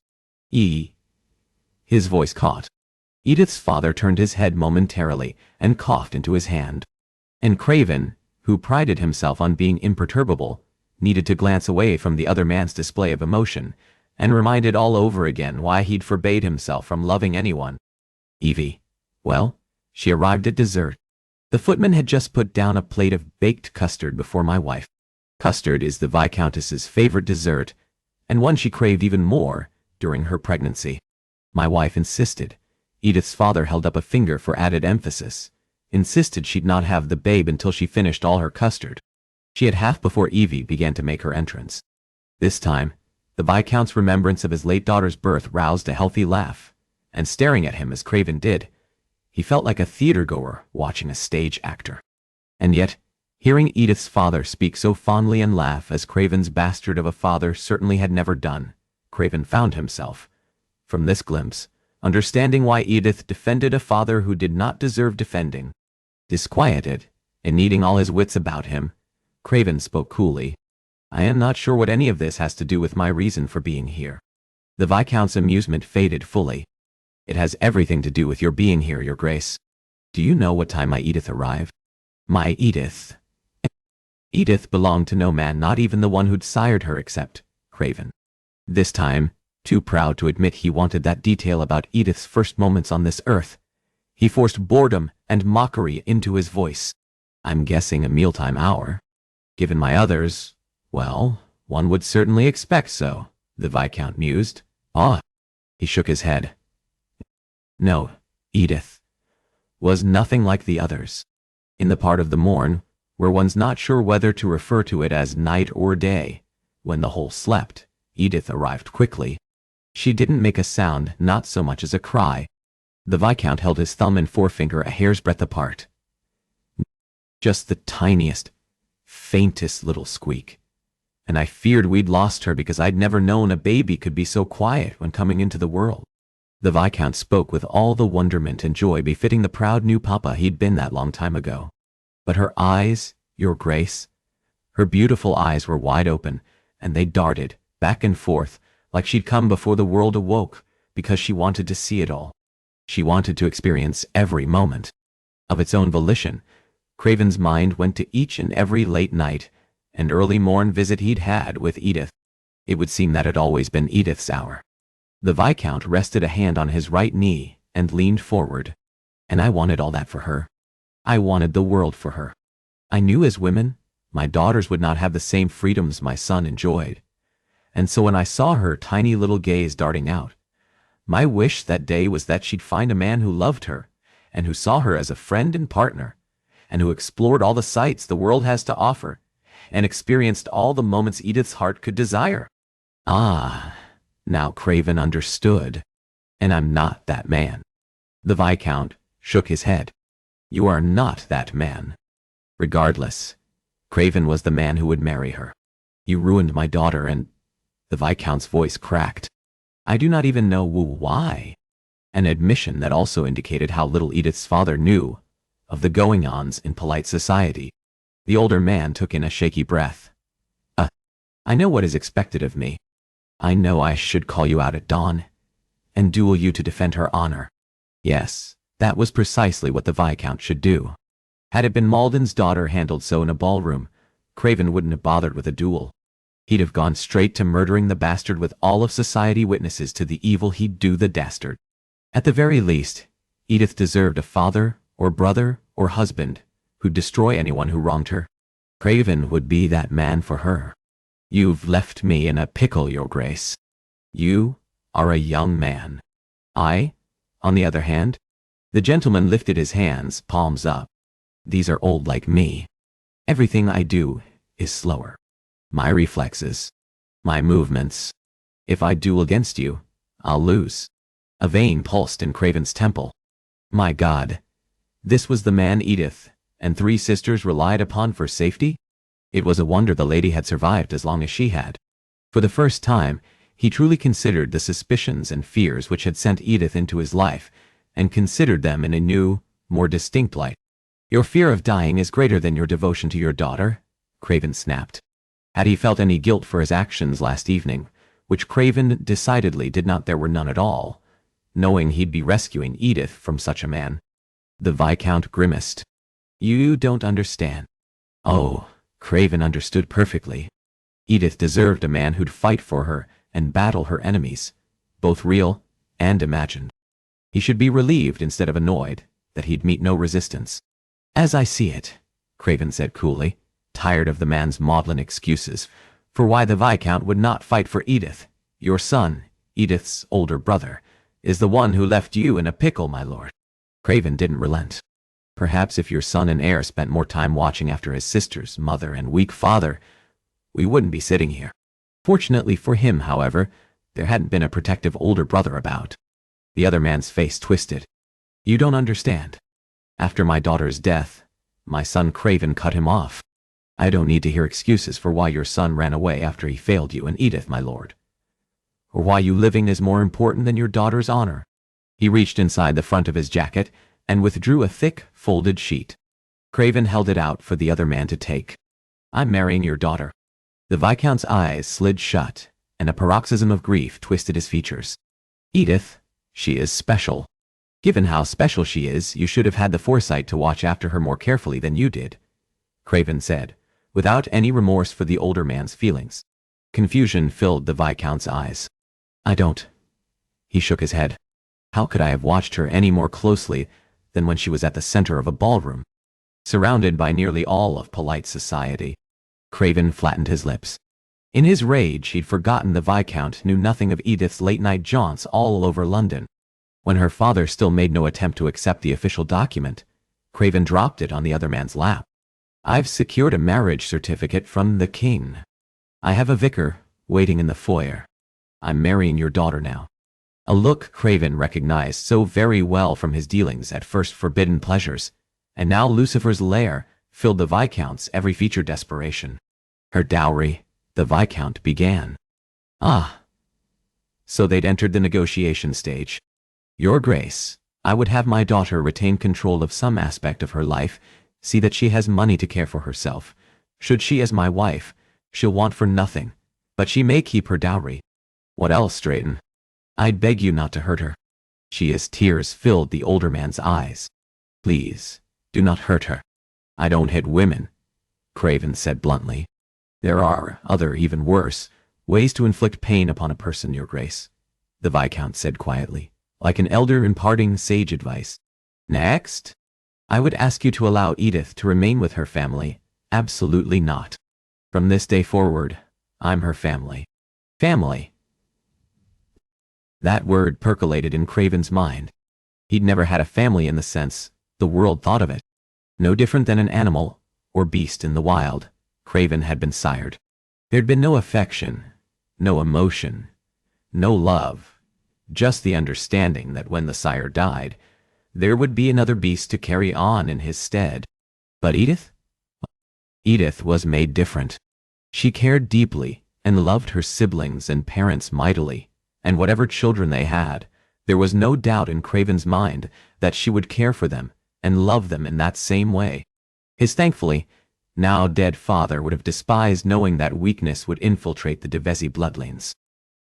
A: His voice caught. Edith's father turned his head momentarily and coughed into his hand. And Craven, who prided himself on being imperturbable, needed to glance away from the other man's display of emotion and reminded all over again why he'd forbade himself from loving anyone. Evie. Well, she arrived at dessert. The footman had just put down a plate of baked custard before my wife. Custard is the Viscountess's favorite dessert, and one she craved even more during her pregnancy. My wife insisted. Edith's father held up a finger for added emphasis, insisted she'd not have the babe until she finished all her custard. She had half before Evie began to make her entrance. This time, the Viscount's remembrance of his late daughter's birth roused a healthy laugh, and staring at him as Craven did, he felt like a theater-goer watching a stage actor. And yet, hearing Edith's father speak so fondly and laugh as Craven's bastard of a father certainly had never done, Craven found himself, from this glimpse, understanding why Edith defended a father who did not deserve defending. Disquieted, and needing all his wits about him, Craven spoke coolly. I am not sure what any of this has to do with my reason for being here. The Viscount's amusement faded fully. It has everything to do with your being here, Your Grace. Do you know what time my Edith arrived? My Edith. Edith belonged to no man, not even the one who'd sired her, except Craven. This time, too proud to admit he wanted that detail about Edith's first moments on this earth, he forced boredom and mockery into his voice. I'm guessing a mealtime hour. Given my others, well, one would certainly expect so, the Viscount mused. Ah. He shook his head. No, Edith was nothing like the others. In the part of the morn, where one's not sure whether to refer to it as night or day, when the whole slept, Edith arrived quickly. She didn't make a sound, not so much as a cry. The Viscount held his thumb and forefinger a hair's breadth apart. Just the tiniest, faintest little squeak. And I feared we'd lost her because I'd never known a baby could be so quiet when coming into the world. The Viscount spoke with all the wonderment and joy befitting the proud new papa he'd been that long time ago. But her eyes, Your Grace, her beautiful eyes were wide open, and they darted back and forth like she'd come before the world awoke, because she wanted to see it all. She wanted to experience every moment. Of its own volition, Craven's mind went to each and every late night and early morn visit he'd had with Edith. It would seem that had always been Edith's hour. The Viscount rested a hand on his right knee and leaned forward. And I wanted all that for her. I wanted the world for her. I knew as women, my daughters would not have the same freedoms my son enjoyed. And so when I saw her tiny little gaze darting out, my wish that day was that she'd find a man who loved her, and who saw her as a friend and partner, and who explored all the sights the world has to offer, and experienced all the moments Edith's heart could desire. Ah, now Craven understood. And I'm not that man. The Viscount shook his head. You are not that man. Regardless, Craven was the man who would marry her. You ruined my daughter and—" The Viscount's voice cracked. "I do not even know why." An admission that also indicated how little Edith's father knew of the going-ons in polite society. The older man took in a shaky breath. I know what is expected of me. I know I should call you out at dawn and duel you to defend her honor." Yes, that was precisely what the Viscount should do. Had it been Malden's daughter handled so in a ballroom, Craven wouldn't have bothered with a duel. He'd have gone straight to murdering the bastard with all of society witnesses to the evil he'd do the dastard. At the very least, Edith deserved a father or brother or husband who'd destroy anyone who wronged her. Craven would be that man for her. "You've left me in a pickle, Your Grace. You are a young man. I, on the other hand—" The gentleman lifted his hands, palms up. "These are old like me. Everything I do is slower. My reflexes, my movements. If I duel against you, I'll lose." A vein pulsed in Craven's temple. My God, this was the man Edith and 3 sisters relied upon for safety? It was a wonder the lady had survived as long as she had. For the first time, he truly considered the suspicions and fears which had sent Edith into his life, and considered them in a new, more distinct light. "Your fear of dying is greater than your devotion to your daughter," Craven snapped. Had he felt any guilt for his actions last evening, which Craven decidedly did not, there were none at all, knowing he'd be rescuing Edith from such a man? The Viscount grimaced. "You don't understand." Oh, Craven understood perfectly. Edith deserved a man who'd fight for her and battle her enemies, both real and imagined. He should be relieved instead of annoyed that he'd meet no resistance. "As I see it," Craven said coolly, tired of the man's maudlin excuses for why the Viscount would not fight for Edith. "Your son, Edith's older brother, is the one who left you in a pickle, my lord." Craven didn't relent. "Perhaps if your son and heir spent more time watching after his sister's mother and weak father, we wouldn't be sitting here." Fortunately for him, however, there hadn't been a protective older brother about. The other man's face twisted. "You don't understand. After my daughter's death, my son Craven cut him off. I don't need to hear excuses for why your son ran away after he failed you and Edith, my lord. Or why you living is more important than your daughter's honor." He reached inside the front of his jacket and withdrew a thick, folded sheet. Craven held it out for the other man to take. "I'm marrying your daughter." The Viscount's eyes slid shut, and a paroxysm of grief twisted his features. "Edith, she is special. Given how special she is, you should have had the foresight to watch after her more carefully than you did," Craven said, without any remorse for the older man's feelings. Confusion filled the Viscount's eyes. "I don't." He shook his head. "How could I have watched her any more closely than when she was at the center of a ballroom, surrounded by nearly all of polite society?" Craven flattened his lips. In his rage, he'd forgotten the Viscount knew nothing of Edith's late-night jaunts all over London. When her father still made no attempt to accept the official document, Craven dropped it on the other man's lap. "I've secured a marriage certificate from the king. I have a vicar waiting in the foyer. I'm marrying your daughter now." A look Craven recognized so very well from his dealings at first forbidden pleasures, and now Lucifer's lair, filled the Viscount's every feature desperation. "Her dowry," the Viscount began. "Ah. So they'd entered the negotiation stage. Your Grace, I would have my daughter retain control of some aspect of her life, see that she has money to care for herself. Should she as my wife, she'll want for nothing, but she may keep her dowry. What else, Drayton? I'd beg you not to hurt her." Tears filled the older man's eyes. "Please, do not hurt her." "I don't hit women," Craven said bluntly. "There are other, even worse, ways to inflict pain upon a person, Your Grace," the Viscount said quietly, like an elder imparting sage advice. "Next? I would ask you to allow Edith to remain with her family." "Absolutely not. From this day forward, I'm her family." "Family?" That word percolated in Craven's mind. He'd never had a family in the sense the world thought of it. No different than an animal or beast in the wild, Craven had been sired. There'd been no affection, no emotion, no love, just the understanding that when the sire died, there would be another beast to carry on in his stead. But Edith? Edith was made different. She cared deeply and loved her siblings and parents mightily, and whatever children they had, there was no doubt in Craven's mind that she would care for them and love them in that same way. His thankfully now dead father would have despised knowing that weakness would infiltrate the Defies bloodlines.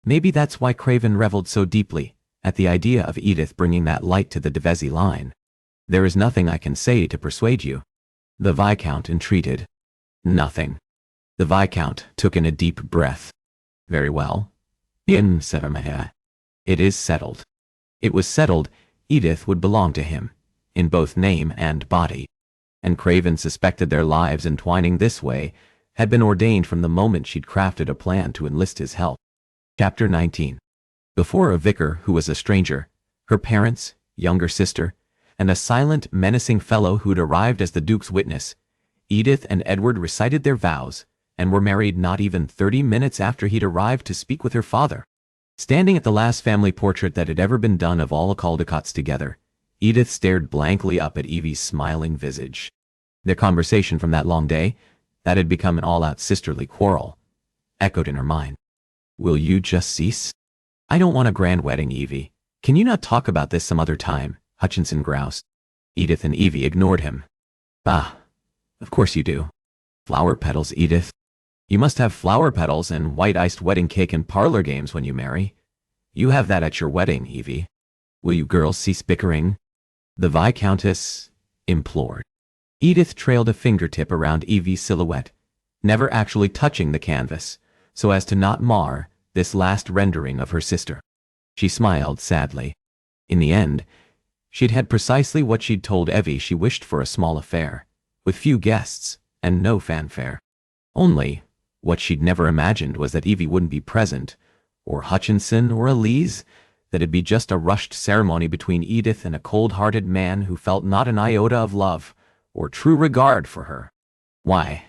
A: Maybe that's why Craven reveled so deeply at the idea of Edith bringing that light to the Defies line. There is nothing I can say to persuade you, the Viscount entreated. Nothing. The Viscount took in a deep breath. Very well. It is settled. It was settled Edith would belong to him, in both name and body. And Craven suspected their lives entwining this way had been ordained from the moment she'd crafted a plan to enlist his help. Chapter 19. Before a vicar who was a stranger, her parents, younger sister, and a silent, menacing fellow who'd arrived as the Duke's witness, Edith and Edward recited their vows and were married not even 30 minutes after he'd arrived to speak with her father. Standing at the last family portrait that had ever been done of all Caldecots together, Edith stared blankly up at Evie's smiling visage. Their conversation from that long day, that had become an all-out sisterly quarrel, echoed in her mind. Will you just cease? I don't want a grand wedding, Evie. Can you not talk about this some other time? Hutchinson groused. Edith and Evie ignored him. Ah, of course you do. Flower petals, Edith. You must have flower petals and white-iced wedding cake and parlor games when you marry. You have that at your wedding, Evie. Will you girls cease bickering? The Viscountess implored. Edith trailed a fingertip around Evie's silhouette, never actually touching the canvas, so as to not mar this last rendering of her sister. She smiled sadly. In the end, she'd had precisely what she'd told Evie she wished for: a small affair, with few guests and no fanfare. Only, what she'd never imagined was that Evie wouldn't be present, or Hutchinson or Elise, that it'd be just a rushed ceremony between Edith and a cold-hearted man who felt not an iota of love or true regard for her. Why,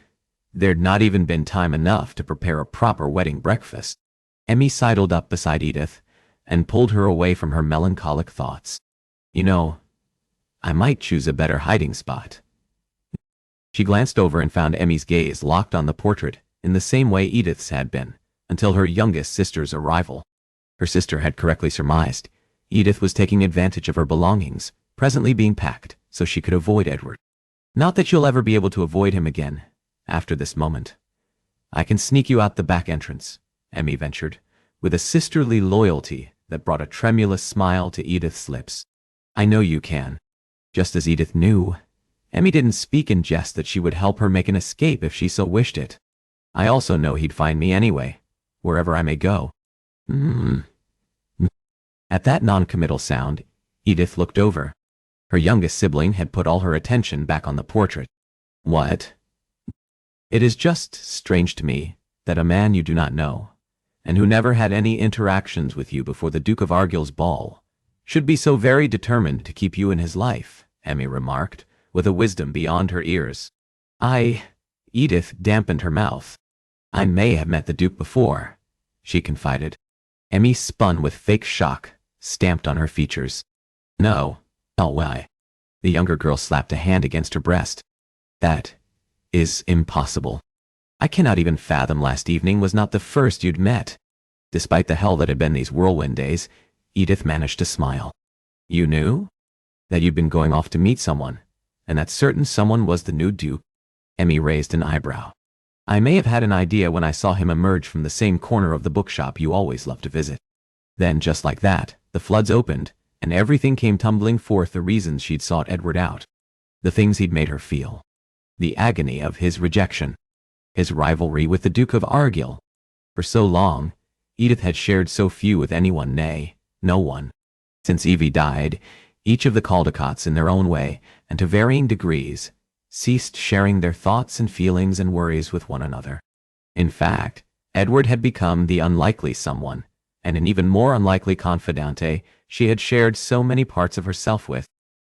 A: there'd not even been time enough to prepare a proper wedding breakfast. Emmy sidled up beside Edith and pulled her away from her melancholic thoughts. You know, I might choose a better hiding spot. She glanced over and found Emmy's gaze locked on the portrait in the same way Edith's had been, until her youngest sister's arrival. Her sister had correctly surmised Edith was taking advantage of her belongings, presently being packed, so she could avoid Edward. Not that you'll ever be able to avoid him again, after this moment. I can sneak you out the back entrance, Emmy ventured, with a sisterly loyalty that brought a tremulous smile to Edith's lips. I know you can. Just as Edith knew, Emmy didn't speak in jest that she would help her make an escape if she so wished it. I also know he'd find me anyway, wherever I may go. At that non-committal sound, Edith looked over. Her youngest sibling had put all her attention back on the portrait. What? It is just strange to me that a man you do not know, and who never had any interactions with you before the Duke of Argyll's ball, should be so very determined to keep you in his life, Emmy remarked, with a wisdom beyond her ears. Edith dampened her mouth. I may have met the Duke before, she confided. Emmy spun with fake shock stamped on her features. No. Oh, why? The younger girl slapped a hand against her breast. That is impossible. I cannot even fathom last evening was not the first you'd met. Despite the hell that had been these whirlwind days, Edith managed to smile. You knew? That you'd been going off to meet someone, and that certain someone was the new Duke? Emmy raised an eyebrow. I may have had an idea when I saw him emerge from the same corner of the bookshop you always loved to visit. Then, just like that, the floods opened, and everything came tumbling forth, the reasons she'd sought Edward out. The things he'd made her feel. The agony of his rejection. His rivalry with the Duke of Argyll. For so long, Edith had shared so few with anyone, nay, no one. Since Evie died, each of the Caldecots in their own way, and to varying degrees, ceased sharing their thoughts and feelings and worries with one another. In fact, Edward had become the unlikely someone, and an even more unlikely confidante she had shared so many parts of herself with.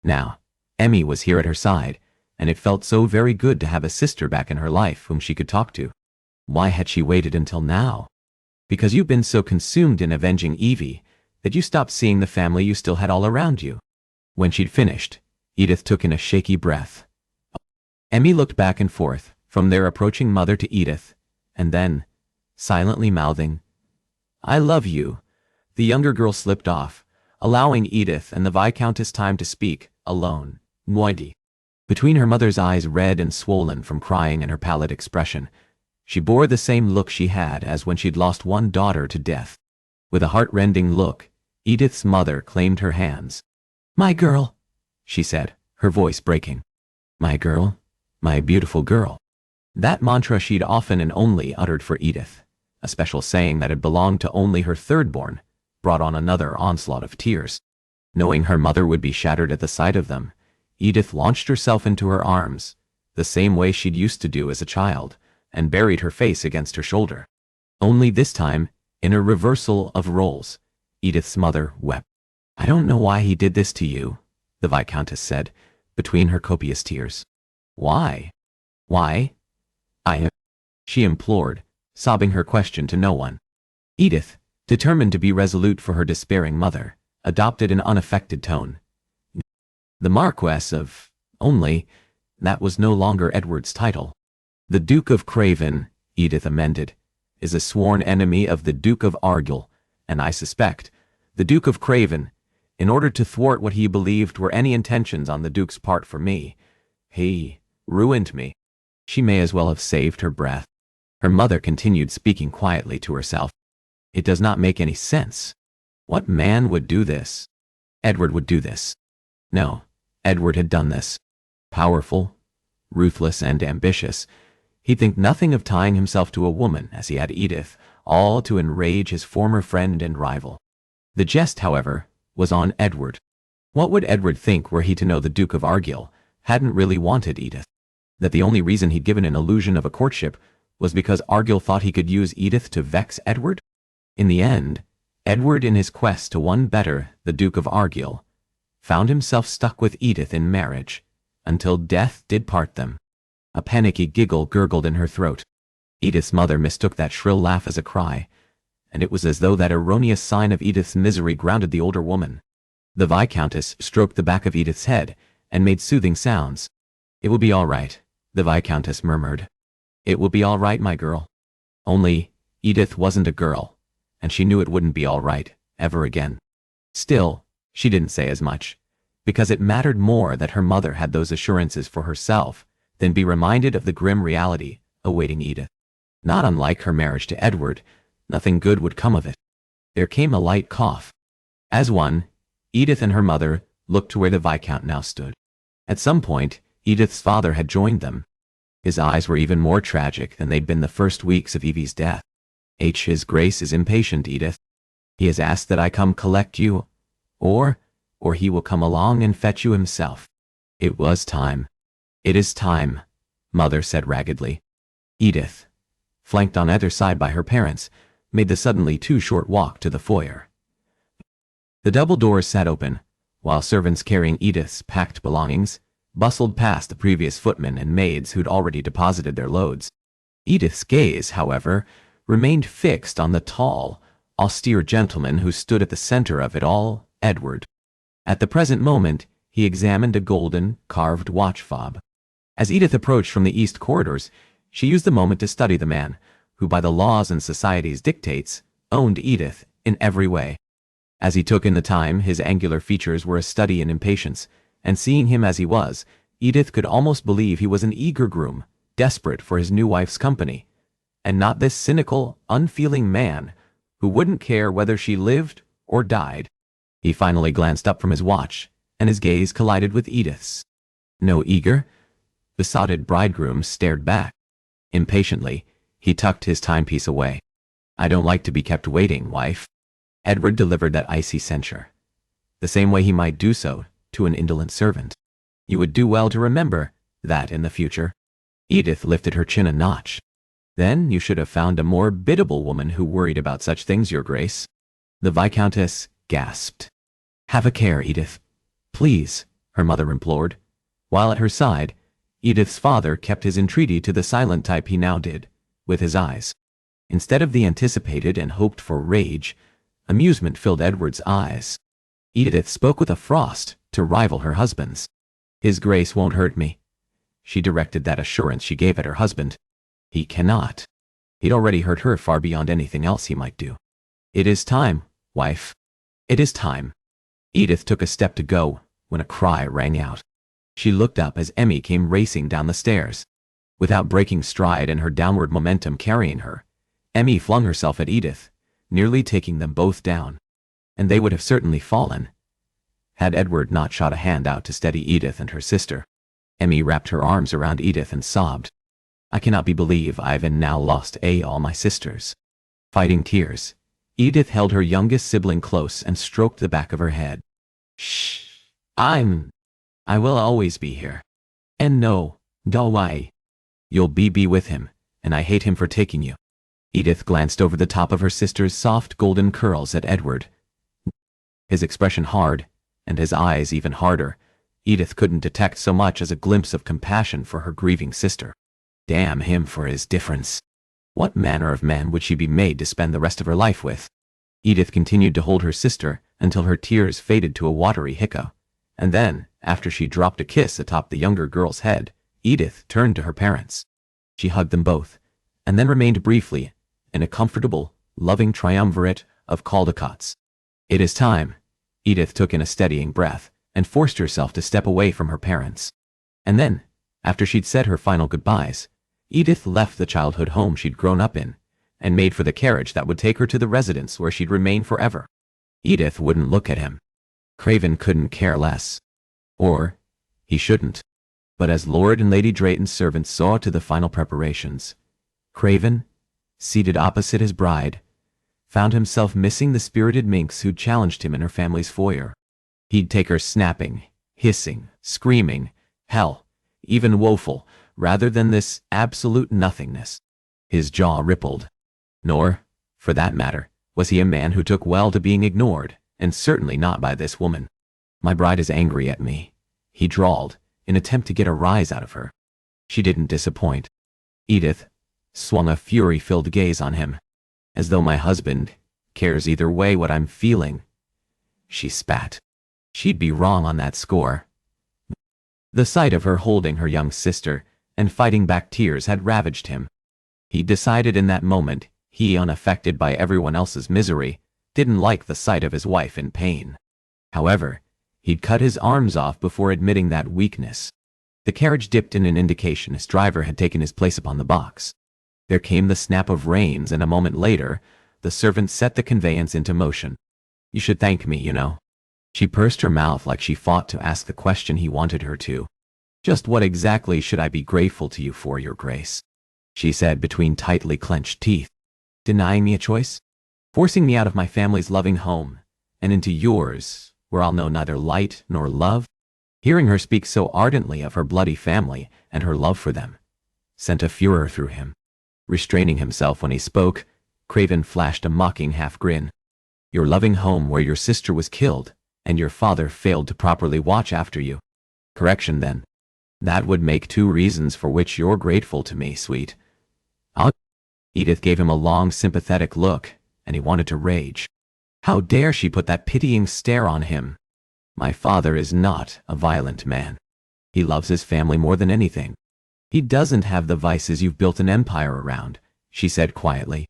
A: Now, Emmy was here at her side, and it felt so very good to have a sister back in her life whom she could talk to. Why had she waited until now? Because you've been so consumed in avenging Evie that you stopped seeing the family you still had all around you. When she'd finished, Edith took in a shaky breath. Emmy looked back and forth, from their approaching mother to Edith, and then, silently mouthing, "I love you," the younger girl slipped off, allowing Edith and the Viscountess time to speak, alone. Moody. Between her mother's eyes red and swollen from crying and her pallid expression, she bore the same look she had as when she'd lost one daughter to death. With a heart-rending look, Edith's mother claimed her hands. "My girl," she said, her voice breaking. "My girl, my beautiful girl." That mantra she'd often and only uttered for Edith, a special saying that had belonged to only her third-born, brought on another onslaught of tears. Knowing her mother would be shattered at the sight of them, Edith launched herself into her arms, the same way she'd used to do as a child, and buried her face against her shoulder. Only this time, in a reversal of roles, Edith's mother wept. "I don't know why he did this to you," the Viscountess said, between her copious tears. "Why? Why? She implored, sobbing her question to no one. Edith, determined to be resolute for her despairing mother, adopted an unaffected tone. "The Marquess of, only, that was no longer Edward's title. The Duke of Craven," Edith amended, "is a sworn enemy of the Duke of Argyll, and I suspect the Duke of Craven, in order to thwart what he believed were any intentions on the Duke's part for me, he ruined me." She may as well have saved her breath. Her mother continued speaking quietly to herself. "It does not make any sense. What man would do this? Edward would do this. No, Edward had done this. Powerful, ruthless, and ambitious, he'd think nothing of tying himself to a woman as he had Edith, all to enrage his former friend and rival. The jest, however, was on Edward. What would Edward think were he to know the Duke of Argyll hadn't really wanted Edith? That the only reason he'd given an illusion of a courtship was because Argyll thought he could use Edith to vex Edward? In the end, Edward, in his quest to one better, the Duke of Argyll, found himself stuck with Edith in marriage, until death did part them. A panicky giggle gurgled in her throat. Edith's mother mistook that shrill laugh as a cry, and it was as though that erroneous sign of Edith's misery grounded the older woman. The Viscountess stroked the back of Edith's head and made soothing sounds. "It will be all right," the Viscountess murmured. "It will be all right, my girl." Only, Edith wasn't a girl, and she knew it wouldn't be all right, ever again. Still, she didn't say as much, because it mattered more that her mother had those assurances for herself than be reminded of the grim reality awaiting Edith. Not unlike her marriage to Edward, nothing good would come of it. There came a light cough. As one, Edith and her mother looked to where the Viscount now stood. At some point, Edith's father had joined them. His eyes were even more tragic than they'd been the first weeks of Evie's death. "His Grace is impatient, Edith. He has asked that I come collect you, or he will come along and fetch you himself." "It was time. It is time," Mother said raggedly. Edith, flanked on either side by her parents, made the suddenly too short walk to the foyer. The double doors sat open, while servants carrying Edith's packed belongings bustled past the previous footmen and maids who'd already deposited their loads. Edith's gaze, however, remained fixed on the tall, austere gentleman who stood at the center of it all, Edward. At the present moment, he examined a golden, carved watch fob. As Edith approached from the east corridors, she used the moment to study the man, who by the laws and society's dictates, owned Edith in every way. As he took in the time, his angular features were a study in impatience, and seeing him as he was, Edith could almost believe he was an eager groom, desperate for his new wife's company, and not this cynical, unfeeling man who wouldn't care whether she lived or died. He finally glanced up from his watch, and his gaze collided with Edith's. No eager, besotted bridegroom stared back. Impatiently, he tucked his timepiece away. "I don't like to be kept waiting, wife." Edward delivered that icy censure, the same way he might do so to an indolent servant. "You would do well to remember that in the future." Edith lifted her chin a notch. "Then you should have found a more biddable woman who worried about such things, Your Grace." The Viscountess gasped. "Have a care, Edith. Please," her mother implored, while at her side, Edith's father kept his entreaty to the silent type he now did, with his eyes. Instead of the anticipated and hoped-for rage, amusement filled Edward's eyes. Edith spoke with a frost to rival her husband's. His Grace won't hurt me. She directed that assurance she gave at her husband. He cannot. He'd already hurt her far beyond anything else he might do. It is time, wife. It is time. Edith took a step to go when a cry rang out. She looked up as Emmy came racing down the stairs. Without breaking stride and her downward momentum carrying her, Emmy flung herself at Edith, nearly taking them both down. And they would have certainly fallen, had Edward not shot a hand out to steady Edith and her sister. Emmy wrapped her arms around Edith and sobbed. I cannot believe I've now lost all my sisters. Fighting tears, Edith held her youngest sibling close and stroked the back of her head. Shh. I will always be here. And no, Dalwai. You'll be with him, and I hate him for taking you. Edith glanced over the top of her sister's soft golden curls at Edward. His expression hard, and his eyes even harder. Edith couldn't detect so much as a glimpse of compassion for her grieving sister. Damn him for his difference. What manner of man would she be made to spend the rest of her life with? Edith continued to hold her sister until her tears faded to a watery hiccup. And then, after she dropped a kiss atop the younger girl's head, Edith turned to her parents. She hugged them both, and then remained briefly in a comfortable, loving triumvirate of Caldecots. It is time. Edith took in a steadying breath and forced herself to step away from her parents. And then, after she'd said her final goodbyes, Edith left the childhood home she'd grown up in and made for the carriage that would take her to the residence where she'd remain forever. Edith wouldn't look at him. Craven couldn't care less. Or, he shouldn't. But as Lord and Lady Drayton's servants saw to the final preparations, Craven, seated opposite his bride, found himself missing the spirited minx who'd challenged him in her family's foyer. He'd take her snapping, hissing, screaming, hell, even woeful, rather than this absolute nothingness. His jaw rippled. Nor, for that matter, was he a man who took well to being ignored, and certainly not by this woman. My bride is angry at me, he drawled, in attempt to get a rise out of her. She didn't disappoint. Edith swung a fury-filled gaze on him. As though my husband cares either way what I'm feeling. She spat. She'd be wrong on that score. The sight of her holding her young sister and fighting back tears had ravaged him. He decided in that moment he, unaffected by everyone else's misery, didn't like the sight of his wife in pain. However, he'd cut his arms off before admitting that weakness. The carriage dipped in an indication its driver had taken his place upon the box. There came the snap of reins, and a moment later, the servant set the conveyance into motion. You should thank me, you know. She pursed her mouth like she fought to ask the question he wanted her to. Just what exactly should I be grateful to you for, Your Grace? She said between tightly clenched teeth. Denying me a choice? Forcing me out of my family's loving home, and into yours, where I'll know neither light nor love? Hearing her speak so ardently of her bloody family and her love for them sent a furor through him. Restraining himself when he spoke, Craven flashed a mocking half-grin. Your loving home where your sister was killed, and your father failed to properly watch after you. Correction, then. That would make two reasons for which you're grateful to me, sweet. Edith gave him a long, sympathetic look, and he wanted to rage. How dare she put that pitying stare on him? My father is not a violent man. He loves his family more than anything. He doesn't have the vices you've built an empire around, she said quietly.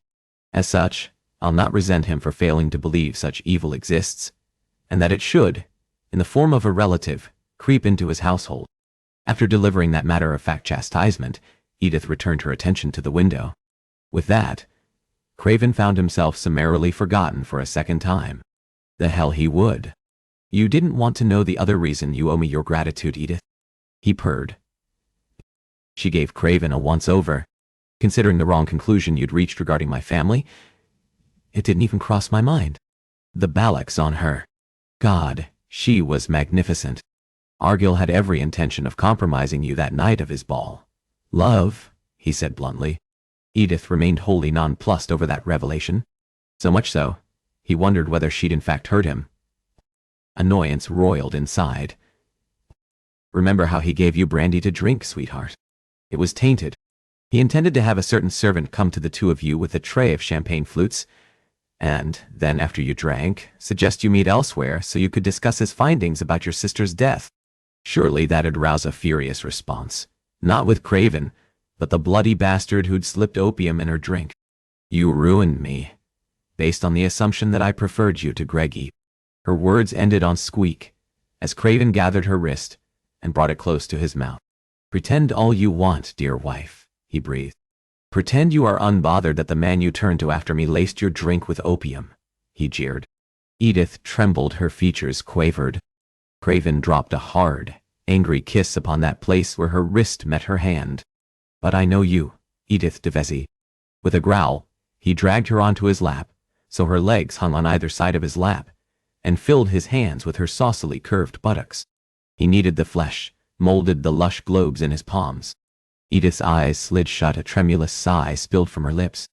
A: As such, I'll not resent him for failing to believe such evil exists, and that it should, in the form of a relative, creep into his household. After delivering that matter-of-fact chastisement, Edith returned her attention to the window. With that, Craven found himself summarily forgotten for a second time. The hell he would. You didn't want to know the other reason you owe me your gratitude, Edith? He purred. She gave Craven a once-over. Considering the wrong conclusion you'd reached regarding my family, it didn't even cross my mind. The Balaks on her. God, she was magnificent. Argyll had every intention of compromising you that night of his ball. Love, he said bluntly. Edith remained wholly nonplussed over that revelation. So much so, he wondered whether she'd in fact heard him. Annoyance roiled inside. Remember how he gave you brandy to drink, sweetheart? It was tainted. He intended to have a certain servant come to the two of you with a tray of champagne flutes, And then after you drank, suggest you meet elsewhere so you could discuss his findings about your sister's death. Surely that'd rouse a furious response. Not with Craven, but the bloody bastard who'd slipped opium in her drink. You ruined me, based on the assumption that I preferred you to Greggy. Her words ended on squeak, as Craven gathered her wrist and brought it close to his mouth. Pretend all you want, dear wife, he breathed. Pretend you are unbothered that the man you turned to after me laced your drink with opium, he jeered. Edith trembled, her features quavered. Craven dropped a hard, angry kiss upon that place where her wrist met her hand. But I know you, Edith de Vesey. With a growl, he dragged her onto his lap, so her legs hung on either side of his lap, and filled his hands with her saucily curved buttocks. He kneaded the flesh, molded the lush globes in his palms. Edith's eyes slid shut, a tremulous sigh spilled from her lips.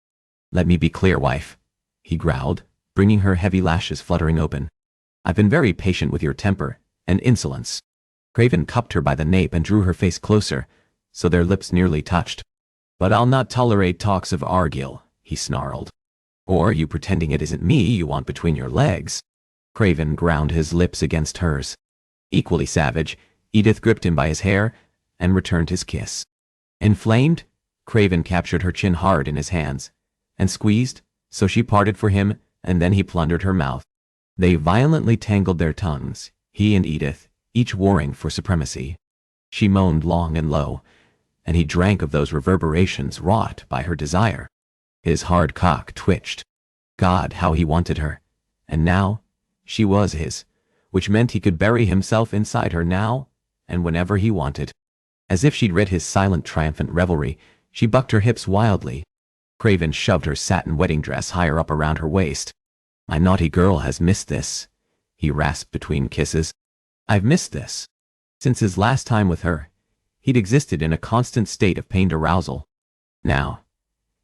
A: Let me be clear, wife, he growled, bringing her heavy lashes fluttering open. I've been very patient with your temper and insolence. Craven cupped her by the nape and drew her face closer, so their lips nearly touched. But I'll not tolerate talks of Argyll, he snarled. Or are you pretending it isn't me you want between your legs? Craven ground his lips against hers. Equally savage, Edith gripped him by his hair and returned his kiss. Inflamed, Craven captured her chin hard in his hands and squeezed, so she parted for him, and then he plundered her mouth. They violently tangled their tongues, he and Edith, each warring for supremacy. She moaned long and low, and he drank of those reverberations wrought by her desire. His hard cock twitched. God, how he wanted her. And now, she was his, which meant he could bury himself inside her now and whenever he wanted. As if she'd read his silent, triumphant revelry, she bucked her hips wildly. Craven shoved her satin wedding dress higher up around her waist. My naughty girl has missed this, he rasped between kisses. I've missed this. Since his last time with her, he'd existed in a constant state of pained arousal. Now,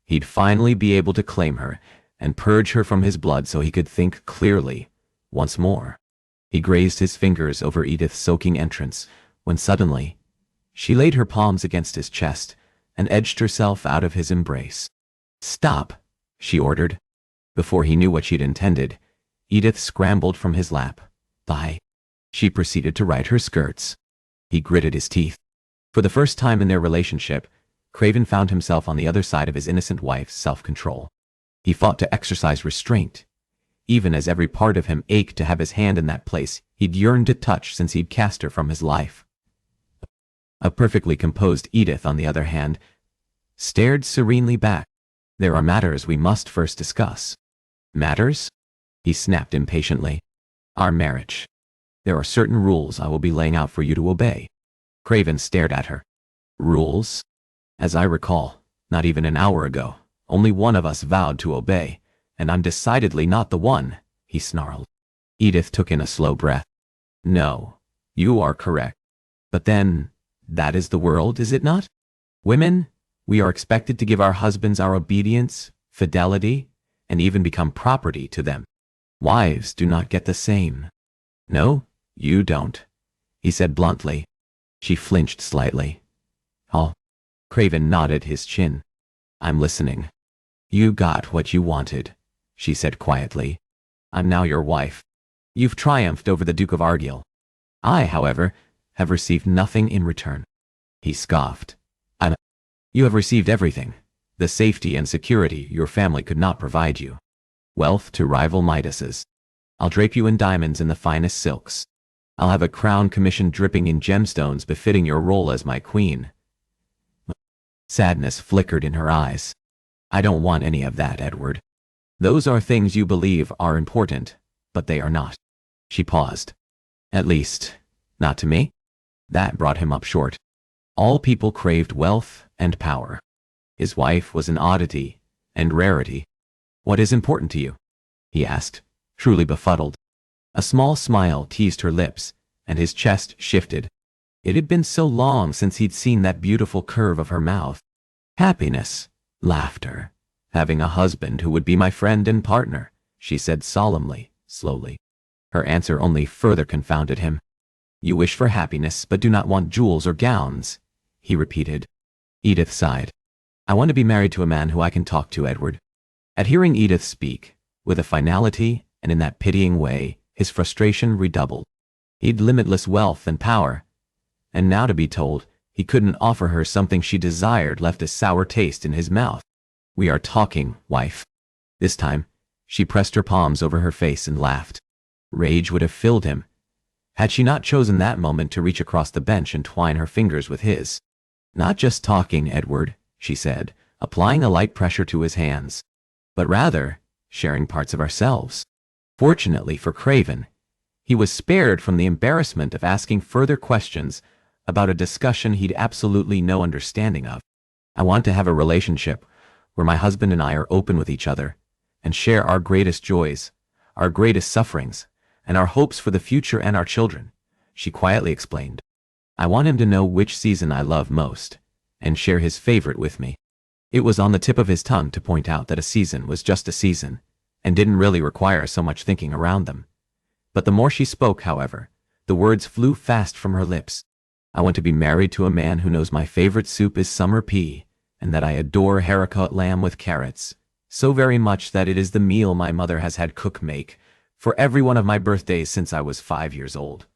A: he'd finally be able to claim her and purge her from his blood so he could think clearly once more. He grazed his fingers over Edith's soaking entrance, when suddenly, she laid her palms against his chest and edged herself out of his embrace. Stop, she ordered. Before he knew what she'd intended, Edith scrambled from his lap. Bye. She proceeded to right her skirts. He gritted his teeth. For the first time in their relationship, Craven found himself on the other side of his innocent wife's self-control. He fought to exercise restraint, even as every part of him ached to have his hand in that place he'd yearned to touch since he'd cast her from his life. A perfectly composed Edith, on the other hand, stared serenely back. There are matters we must first discuss. Matters? He snapped impatiently. Our marriage. There are certain rules I will be laying out for you to obey. Craven stared at her. Rules? As I recall, not even an hour ago, only one of us vowed to obey, and I'm decidedly not the one, he snarled. Edith took in a slow breath. No, you are correct. But then, that is the world, is it not? Women, we are expected to give our husbands our obedience, fidelity, and even become property to them. Wives do not get the same. No, you don't, he said bluntly. She flinched slightly. Oh. Craven nodded his chin. I'm listening. You got what you wanted, she said quietly. I'm now your wife. You've triumphed over the Duke of Argyll. I, however, have received nothing in return. He scoffed. You have received everything. The safety and security your family could not provide you. Wealth to rival Midas's. I'll drape you in diamonds and the finest silks. I'll have a crown commission dripping in gemstones befitting your role as my queen. Sadness flickered in her eyes. I don't want any of that, Edward. Those are things you believe are important, but they are not. She paused. At least, not to me. That brought him up short. All people craved wealth and power. His wife was an oddity and rarity. What is important to you? He asked, truly befuddled. A small smile teased her lips, and his chest shifted. It had been so long since he'd seen that beautiful curve of her mouth. Happiness, laughter, having a husband who would be my friend and partner, she said solemnly, slowly. Her answer only further confounded him. You wish for happiness but do not want jewels or gowns, he repeated. Edith sighed. I want to be married to a man who I can talk to, Edward. At hearing Edith speak, with a finality, and in that pitying way, his frustration redoubled. He'd limitless wealth and power, and now to be told he couldn't offer her something she desired left a sour taste in his mouth. "We are talking, wife." This time, she pressed her palms over her face and laughed. Rage would have filled him, had she not chosen that moment to reach across the bench and twine her fingers with his. "Not just talking, Edward," she said, applying a light pressure to his hands, "but rather sharing parts of ourselves." Fortunately for Craven, he was spared from the embarrassment of asking further questions about a discussion he'd absolutely no understanding of. "I want to have a relationship where my husband and I are open with each other and share our greatest joys, our greatest sufferings, and our hopes for the future and our children," she quietly explained. "I want him to know which season I love most and share his favorite with me." It was on the tip of his tongue to point out that a season was just a season and didn't really require so much thinking around them. But the more she spoke, however, the words flew fast from her lips. "I want to be married to a man who knows my favorite soup is summer pea, and that I adore haricot lamb with carrots, so very much that it is the meal my mother has had cook make for every one of my birthdays since I was 5 years old.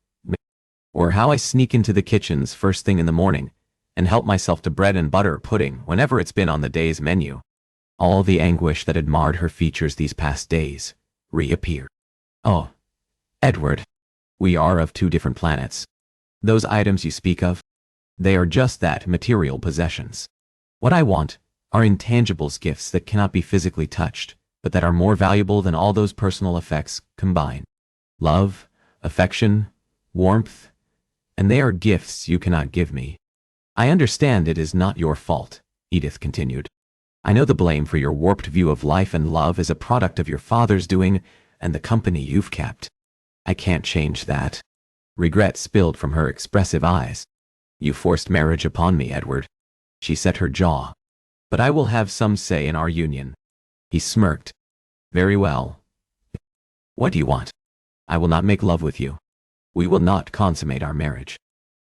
A: Or how I sneak into the kitchens first thing in the morning and help myself to bread and butter pudding whenever it's been on the day's menu." All the anguish that had marred her features these past days reappeared. "Oh, Edward, we are of 2 different planets. Those items you speak of, they are just that, material possessions. What I want are intangibles, gifts that cannot be physically touched, but that are more valuable than all those personal effects combined. Love, affection, warmth, and they are gifts you cannot give me." "I understand it is not your fault," Edith continued. "I know the blame for your warped view of life and love is a product of your father's doing and the company you've kept. I can't change that." Regret spilled from her expressive eyes. "You forced marriage upon me, Edward." She set her jaw. "But I will have some say in our union." He smirked. "Very well. What do you want?" "I will not make love with you. We will not consummate our marriage."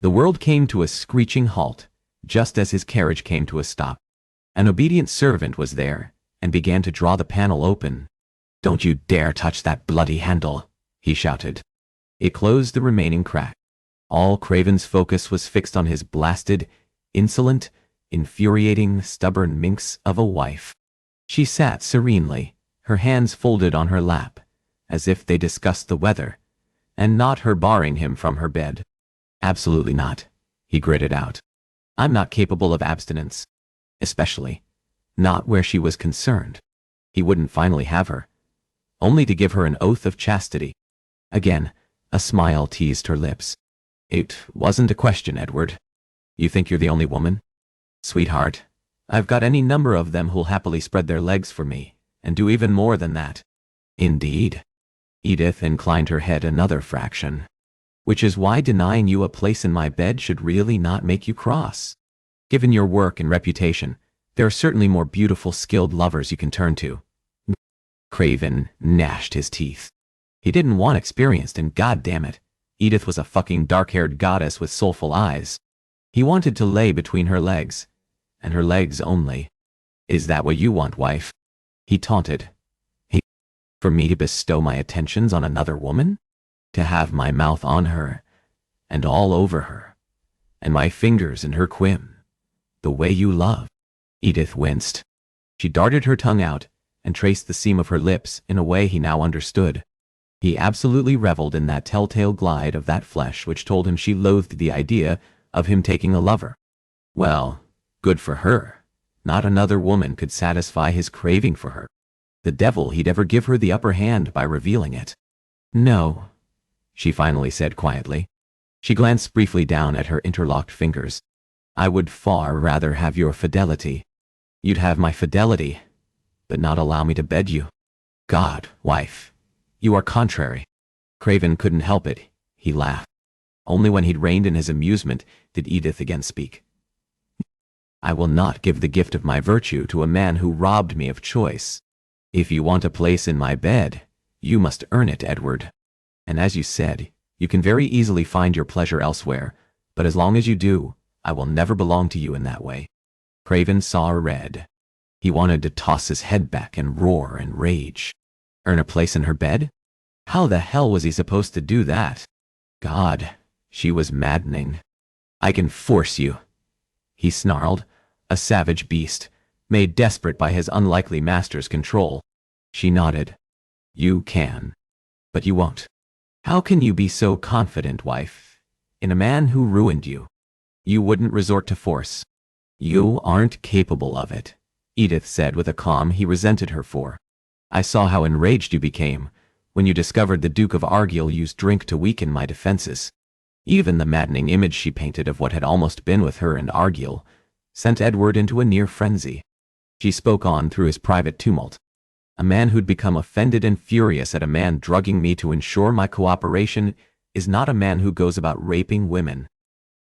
A: The world came to a screeching halt, just as his carriage came to a stop. An obedient servant was there, and began to draw the panel open. "Don't you dare touch that bloody handle," he shouted. It closed the remaining crack. All Craven's focus was fixed on his blasted, insolent, infuriating, stubborn minx of a wife. She sat serenely, her hands folded on her lap, as if they discussed the weather, and not her barring him from her bed. "Absolutely not," he gritted out. "I'm not capable of abstinence. Especially not where she was concerned." He wouldn't finally have her, only to give her an oath of chastity. Again, a smile teased her lips. "It wasn't a question, Edward. You think you're the only woman? Sweetheart, I've got any number of them who'll happily spread their legs for me, and do even more than that." "Indeed?" Edith inclined her head another fraction. "Which is why denying you a place in my bed should really not make you cross. Given your work and reputation, there are certainly more beautiful, skilled lovers you can turn to." Craven gnashed his teeth. He didn't want experienced, and goddammit, Edith was a fucking dark-haired goddess with soulful eyes. He wanted to lay between her legs, and her legs only. "Is that what you want, wife?" he taunted. "For me to bestow my attentions on another woman? To have my mouth on her, and all over her, and my fingers in her quim, the way you love?" Edith winced. She darted her tongue out and traced the seam of her lips in a way he now understood. He absolutely reveled in that telltale glide of that flesh which told him she loathed the idea of him taking a lover. Well, good for her. Not another woman could satisfy his craving for her. The devil he'd ever give her the upper hand by revealing it. "No," she finally said quietly. She glanced briefly down at her interlocked fingers. "I would far rather have your fidelity." "You'd have my fidelity, but not allow me to bed you." "God, wife, you are contrary." Craven couldn't help it. He laughed. Only when he'd reined in his amusement did Edith again speak. "I will not give the gift of my virtue to a man who robbed me of choice. If you want a place in my bed, you must earn it, Edward. And as you said, you can very easily find your pleasure elsewhere, but as long as you do, I will never belong to you in that way." Craven saw red. He wanted to toss his head back and roar in rage. Earn a place in her bed? How the hell was he supposed to do that? God, she was maddening. I can force you, he snarled, a savage beast, made desperate by his unlikely master's control. She nodded. You can. But you won't. How can you be so confident, wife, in a man who ruined you? You wouldn't resort to force. You aren't capable of it, Edith said with a calm he resented her for. I saw how enraged you became when you discovered the Duke of Argyll used drink to weaken my defenses. Even the maddening image she painted of what had almost been with her and Argyll sent Edward into a near frenzy. She spoke on through his private tumult. A man who'd become offended and furious at a man drugging me to ensure my cooperation is not a man who goes about raping women.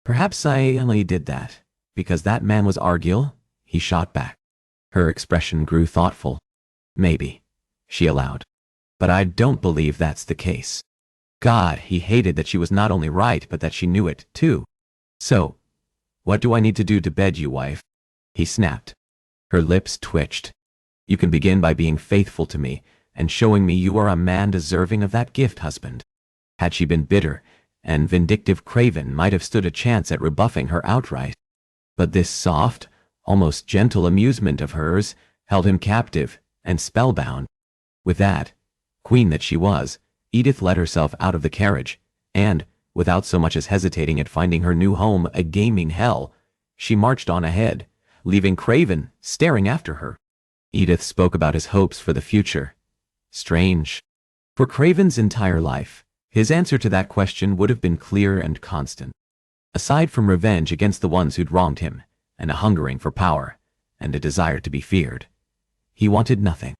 A: Perhaps I only did that because that man was Argyll, he shot back. Her expression grew thoughtful. Maybe, she allowed. But I don't believe that's the case. God, he hated that she was not only right but that she knew it, too. So, what do I need to do to bed you, wife? He snapped. Her lips twitched. You can begin by being faithful to me and showing me you are a man deserving of that gift, husband. Had she been bitter and vindictive, Craven might have stood a chance at rebuffing her outright. But this soft, almost gentle amusement of hers held him captive and spellbound. With that, queen that she was, Edith let herself out of the carriage, and, without so much as hesitating at finding her new home a gaming hell, she marched on ahead, leaving Craven staring after her. Edith spoke about his hopes for the future. Strange. For Craven's entire life, his answer to that question would have been clear and constant. Aside from revenge against the ones who'd wronged him, and a hungering for power, and a desire to be feared, he wanted nothing.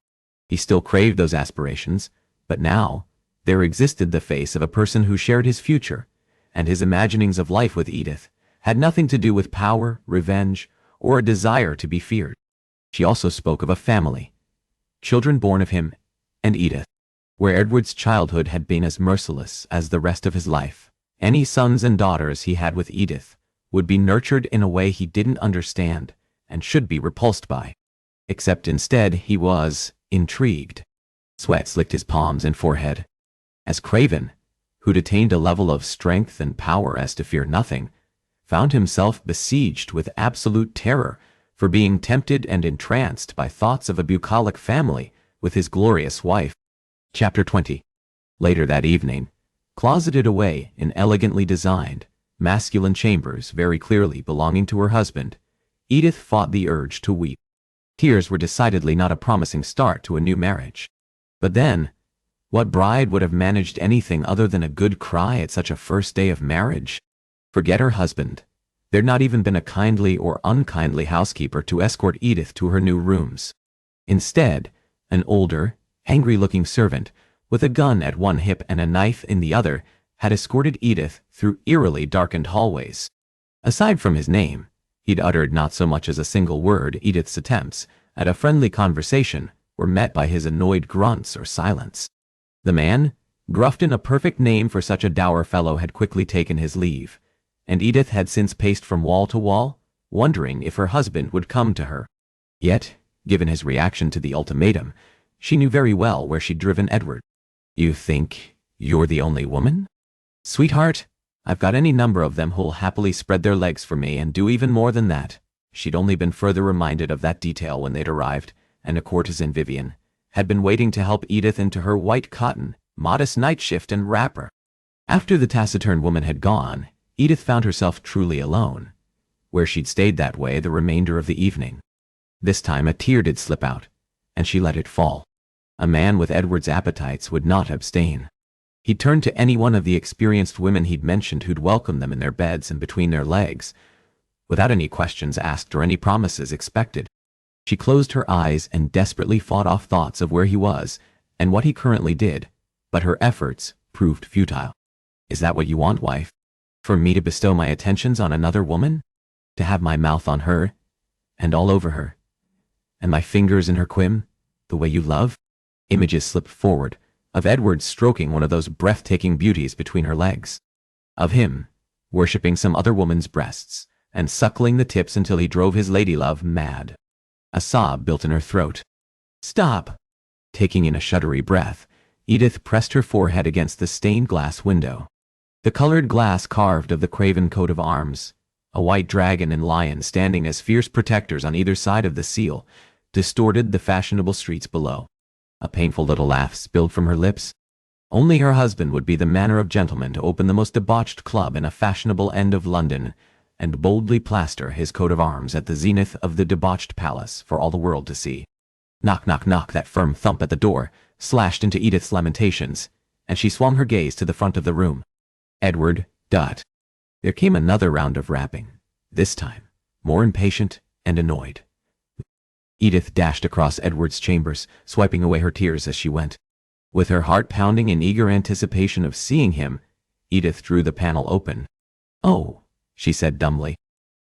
A: He still craved those aspirations, but now there existed the face of a person who shared his future, and his imaginings of life with Edith had nothing to do with power, revenge, or a desire to be feared. She also spoke of a family, children born of him and Edith, where Edward's childhood had been as merciless as the rest of his life. Any sons and daughters he had with Edith would be nurtured in a way he didn't understand and should be repulsed by. Except instead he was intrigued. Sweat slicked his palms and forehead. As Craven, who'd attained a level of strength and power as to fear nothing, found himself besieged with absolute terror for being tempted and entranced by thoughts of a bucolic family with his glorious wife. Chapter 20. Later that evening, closeted away in elegantly designed, masculine chambers very clearly belonging to her husband, Edith fought the urge to weep. Tears were decidedly not a promising start to a new marriage. But then, what bride would have managed anything other than a good cry at such a first day of marriage? Forget her husband. There'd not even been a kindly or unkindly housekeeper to escort Edith to her new rooms. Instead, an older, angry-looking servant, with a gun at one hip and a knife in the other, had escorted Edith through eerily darkened hallways. Aside from his name, he'd uttered not so much as a single word. Edith's attempts at a friendly conversation were met by his annoyed grunts or silence. The man, Grufton, a perfect name for such a dour fellow, had quickly taken his leave, and Edith had since paced from wall to wall, wondering if her husband would come to her. Yet, given his reaction to the ultimatum, she knew very well where she'd driven Edward. You think you're the only woman? Sweetheart, I've got any number of them who'll happily spread their legs for me and do even more than that. She'd only been further reminded of that detail when they'd arrived, and a courtesan, Vivian, had been waiting to help Edith into her white cotton, modest night shift and wrapper. After the taciturn woman had gone, Edith found herself truly alone, where she'd stayed that way the remainder of the evening. This time a tear did slip out, and she let it fall. A man with Edward's appetites would not abstain. He turned to any one of the experienced women he'd mentioned who'd welcome them in their beds and between their legs, without any questions asked or any promises expected. She closed her eyes and desperately fought off thoughts of where he was and what he currently did, but her efforts proved futile. Is that what you want, wife? For me to bestow my attentions on another woman? To have my mouth on her, and all over her, and my fingers in her quim, the way you love? Images slipped forward, of Edward stroking one of those breathtaking beauties between her legs. Of him, worshipping some other woman's breasts, and suckling the tips until he drove his ladylove mad. A sob built in her throat. Stop! Taking in a shuddery breath, Edith pressed her forehead against the stained glass window. The colored glass carved of the Craven coat of arms, a white dragon and lion standing as fierce protectors on either side of the seal, distorted the fashionable streets below. A painful little laugh spilled from her lips. Only her husband would be the manner of gentleman to open the most debauched club in a fashionable end of London, and boldly plaster his coat of arms at the zenith of the debauched palace for all the world to see. Knock, knock, knock. That firm thump at the door slashed into Edith's lamentations, and she swung her gaze to the front of the room. Edward, Dot. There came another round of rapping, this time more impatient and annoyed. Edith dashed across Edward's chambers, swiping away her tears as she went. With her heart pounding in eager anticipation of seeing him, Edith drew the panel open. "Oh," she said dumbly.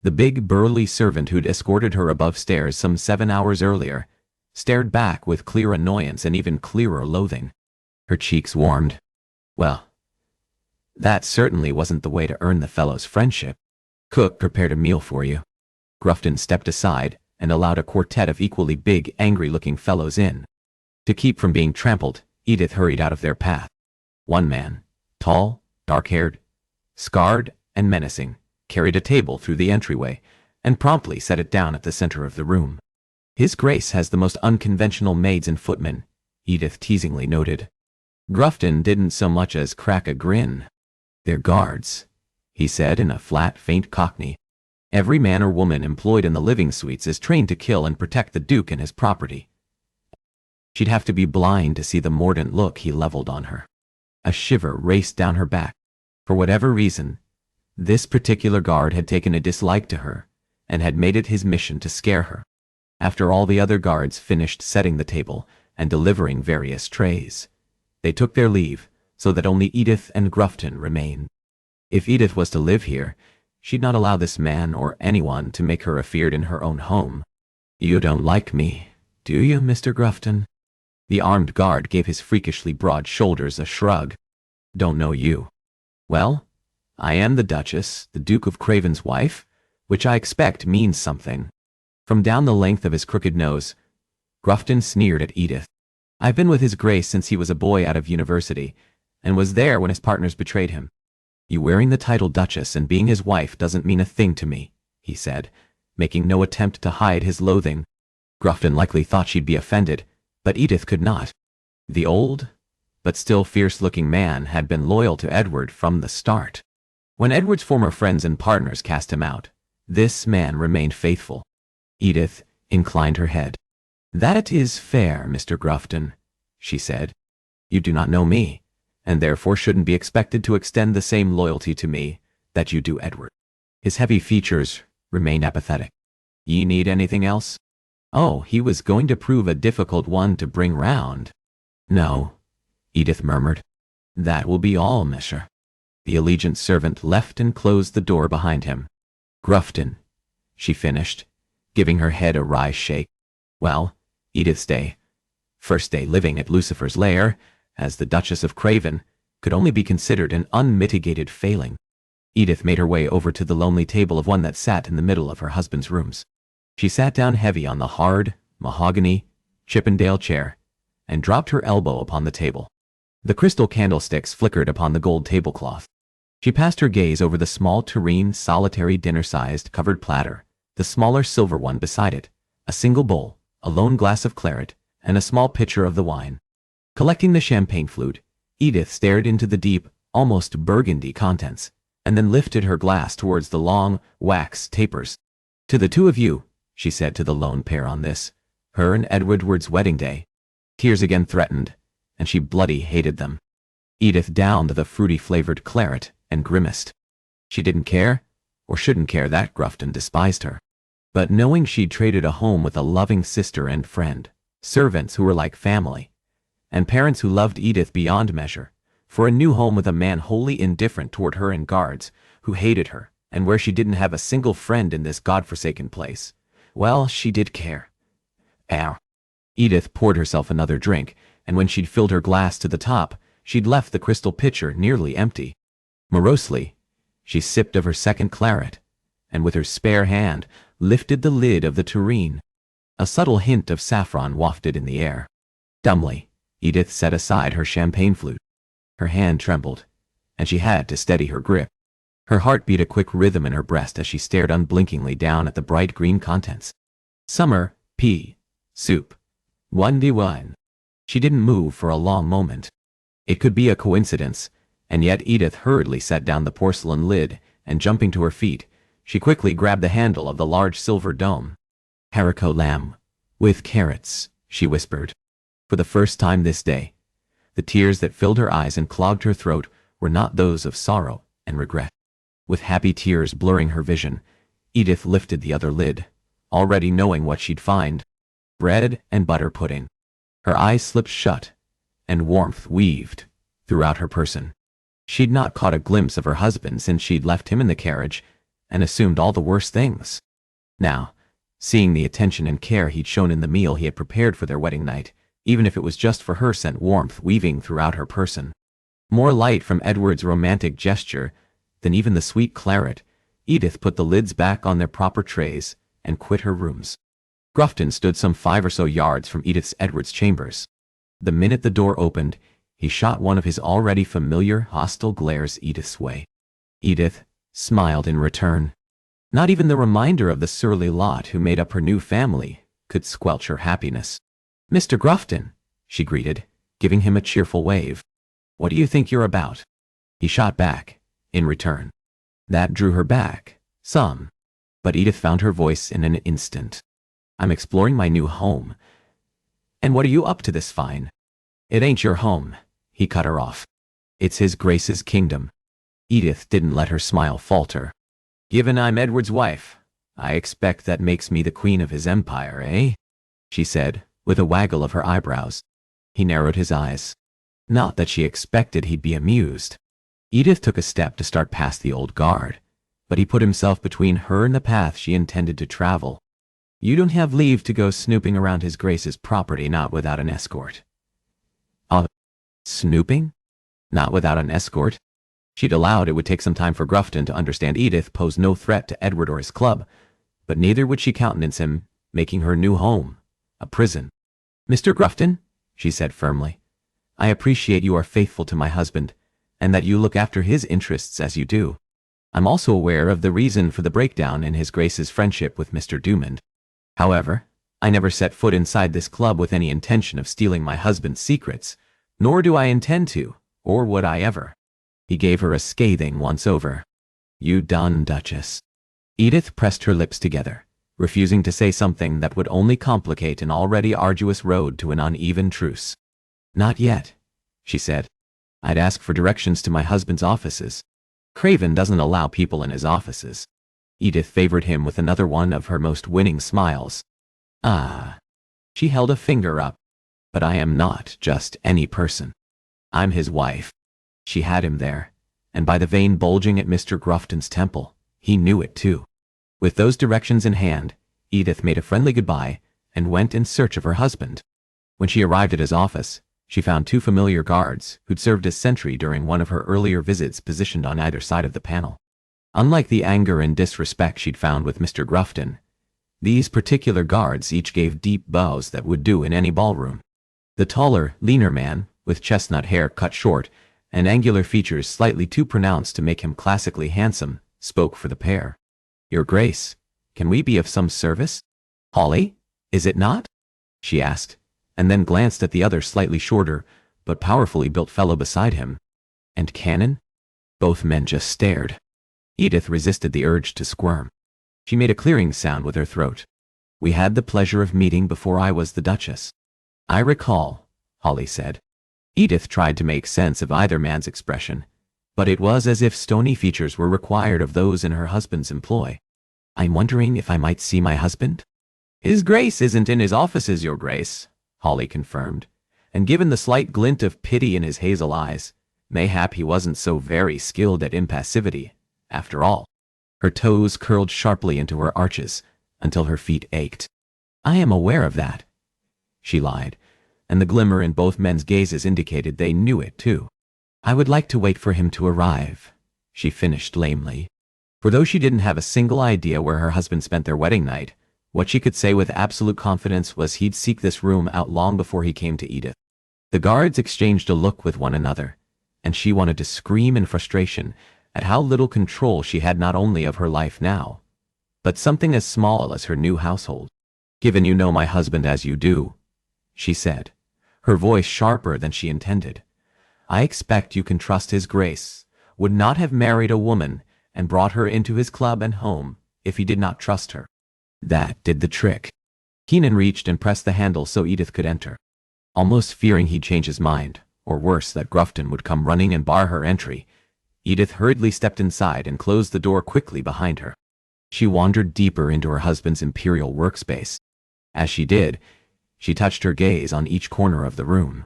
A: The big, burly servant who'd escorted her above stairs some 7 hours earlier stared back with clear annoyance and even clearer loathing. Her cheeks warmed. Well, that certainly wasn't the way to earn the fellow's friendship. "Cook prepared a meal for you." Grufton stepped aside and allowed a quartet of equally big, angry-looking fellows in. To keep from being trampled, Edith hurried out of their path. One man, tall, dark-haired, scarred, and menacing, carried a table through the entryway and promptly set it down at the center of the room. "His Grace has the most unconventional maids and footmen," Edith teasingly noted. Grufton didn't so much as crack a grin. "They're guards," he said in a flat, faint Cockney. "Every man or woman employed in the living suites is trained to kill and protect the Duke and his property." She'd have to be blind to see the mordant look he leveled on her. A shiver raced down her back. For whatever reason, this particular guard had taken a dislike to her and had made it his mission to scare her. After all the other guards finished setting the table and delivering various trays, they took their leave so that only Edith and Grufton remained. If Edith was to live here, she'd not allow this man or anyone to make her afeard in her own home. "You don't like me, do you, Mr. Grufton?" The armed guard gave his freakishly broad shoulders a shrug. "Don't know you." "Well, I am the Duchess, the Duke of Craven's wife, which I expect means something." From down the length of his crooked nose, Grufton sneered at Edith. "I've been with His Grace since he was a boy out of university, and was there when his partners betrayed him." "You wearing the title Duchess and being his wife doesn't mean a thing to me," he said, making no attempt to hide his loathing. Grufton likely thought she'd be offended, but Edith could not. The old, but still fierce-looking man had been loyal to Edward from the start. When Edward's former friends and partners cast him out, this man remained faithful. Edith inclined her head. "That is fair, Mr. Grufton," she said. "You do not know me, and therefore shouldn't be expected to extend the same loyalty to me that you do Edward." His heavy features remained apathetic. "Ye need anything else?" Oh, he was going to prove a difficult one to bring round. "No," Edith murmured. "That will be all, monsieur." The allegiant servant left and closed the door behind him. "Grufton," she finished, giving her head a wry shake. Well, Edith's day, first day living at Lucifer's lair, as the Duchess of Craven, could only be considered an unmitigated failing. Edith made her way over to the lonely table of one that sat in the middle of her husband's rooms. She sat down heavy on the hard, mahogany, Chippendale chair, and dropped her elbow upon the table. The crystal candlesticks flickered upon the gold tablecloth. She passed her gaze over the small tureen solitary dinner-sized covered platter, the smaller silver one beside it, a single bowl, a lone glass of claret, and a small pitcher of the wine. Collecting the champagne flute, Edith stared into the deep, almost burgundy contents, and then lifted her glass towards the long, wax tapers. "To the two of you," she said to the lone pair on this, her and Edward's wedding day. Tears again threatened, and she bloody hated them. Edith downed the fruity-flavored claret and grimaced. She didn't care, or shouldn't care that Grufton despised her. But knowing she'd traded a home with a loving sister and friend, servants who were like family, and parents who loved Edith beyond measure, for a new home with a man wholly indifferent toward her and guards, who hated her, and where she didn't have a single friend in this godforsaken place, well, she did care. Ow. Edith poured herself another drink, and when she'd filled her glass to the top, she'd left the crystal pitcher nearly empty. Morosely, she sipped of her second claret, and with her spare hand, lifted the lid of the tureen. A subtle hint of saffron wafted in the air. Dumbly, Edith set aside her champagne flute. Her hand trembled, and she had to steady her grip. Her heart beat a quick rhythm in her breast as she stared unblinkingly down at the bright green contents. Summer, pea, soup. 1D1. She didn't move for a long moment. It could be a coincidence, and yet Edith hurriedly set down the porcelain lid, and jumping to her feet, she quickly grabbed the handle of the large silver dome. Haricot lamb, with carrots, she whispered. For the first time this day, the tears that filled her eyes and clogged her throat were not those of sorrow and regret. With happy tears blurring her vision, Edith lifted the other lid, already knowing what she'd find. Bread and butter pudding. Her eyes slipped shut, and warmth weaved throughout her person. She'd not caught a glimpse of her husband since she'd left him in the carriage, and assumed all the worst things. Now, seeing the attention and care he'd shown in the meal he had prepared for their wedding night, even if it was just for her, sent warmth weaving throughout her person. More light from Edward's romantic gesture than even the sweet claret, Edith put the lids back on their proper trays and quit her rooms. Grufton stood some 5 or so yards from Edward's chambers. The minute the door opened, he shot one of his already familiar hostile glares Edith's way. Edith smiled in return. Not even the reminder of the surly lot who made up her new family could squelch her happiness. "Mr. Grufton," she greeted, giving him a cheerful wave. "What do you think you're about?" He shot back, in return. That drew her back, some. But Edith found her voice in an instant. "I'm exploring my new home." "And what are you up to this fine?" "It ain't your home," he cut her off. "It's His Grace's kingdom." Edith didn't let her smile falter. "Given I'm Edward's wife, I expect that makes me the queen of his empire, eh?" she said, with a waggle of her eyebrows. He narrowed his eyes. Not that she expected he'd be amused. Edith took a step to start past the old guard, but he put himself between her and the path she intended to travel. "You don't have leave to go snooping around His Grace's property, not without an escort." Snooping? Not without an escort? She'd allowed it would take some time for Grufton to understand Edith posed no threat to Edward or his club, but neither would she countenance him making her new home a prison. "Mr. Grufton," she said firmly, "I appreciate you are faithful to my husband, and that you look after his interests as you do. I'm also aware of the reason for the breakdown in His Grace's friendship with Mr. Dumond. However, I never set foot inside this club with any intention of stealing my husband's secrets, nor do I intend to, or would I ever." He gave her a scathing once-over. "You done, Duchess." Edith pressed her lips together, refusing to say something that would only complicate an already arduous road to an uneven truce. "Not yet," she said. "I'd ask for directions to my husband's offices. Craven doesn't allow people in his offices." Edith favored him with another one of her most winning smiles. "Ah." She held a finger up. "But I am not just any person. I'm his wife." She had him there, and by the vein bulging at Mr. Grufton's temple, he knew it too. With those directions in hand, Edith made a friendly goodbye and went in search of her husband. When she arrived at his office, she found 2 familiar guards who'd served as sentry during one of her earlier visits positioned on either side of the panel. Unlike the anger and disrespect she'd found with Mr. Grufton, these particular guards each gave deep bows that would do in any ballroom. The taller, leaner man, with chestnut hair cut short and angular features slightly too pronounced to make him classically handsome, spoke for the pair. "Your Grace, can we be of some service?" "Hawley, is it not?" she asked, and then glanced at the other slightly shorter, but powerfully built fellow beside him. "And Cannon?" Both men just stared. Edith resisted the urge to squirm. She made a clearing sound with her throat. "We had the pleasure of meeting before I was the Duchess." "I recall," Hawley said. Edith tried to make sense of either man's expression, but it was as if stony features were required of those in her husband's employ. "I'm wondering if I might see my husband?" "His Grace isn't in his offices, Your Grace," Hawley confirmed, and given the slight glint of pity in his hazel eyes, mayhap he wasn't so very skilled at impassivity, after all. Her toes curled sharply into her arches until her feet ached. "I am aware of that," she lied, and the glimmer in both men's gazes indicated they knew it too. "I would like to wait for him to arrive," she finished lamely. For though she didn't have a single idea where her husband spent their wedding night, What she could say with absolute confidence was he'd seek this room out long before he came to Edith. The guards exchanged a look with one another, and she wanted to scream in frustration at how little control she had not only of her life now, but something as small as her new household. "Given you know my husband as you do," she said, her voice sharper than she intended, "I expect you can trust his grace would not have married a woman and brought her into his club and home if he did not trust her." That did the trick. Keenan reached and pressed the handle so Edith could enter. Almost fearing he'd change his mind, or worse, that Grufton would come running and bar her entry, Edith hurriedly stepped inside and closed the door quickly behind her. She wandered deeper into her husband's imperial workspace. As she did, she touched her gaze on each corner of the room.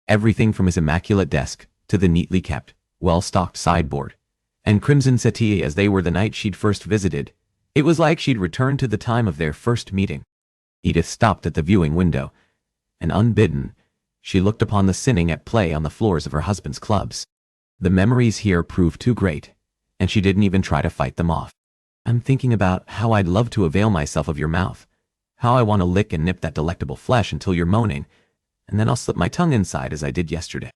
A: Everything from his immaculate desk to the neatly kept, well-stocked sideboard and crimson settee as they were the night she'd first visited. It was like she'd returned to the time of their first meeting. Edith stopped at the viewing window, and unbidden, she looked upon the sinning at play on the floors of her husband's clubs. The memories here proved too great, and she didn't even try to fight them off. "I'm thinking about how I'd love to avail myself of your mouth, how I want to lick and nip that delectable flesh until you're moaning, and then I'll slip my tongue inside as I did yesterday.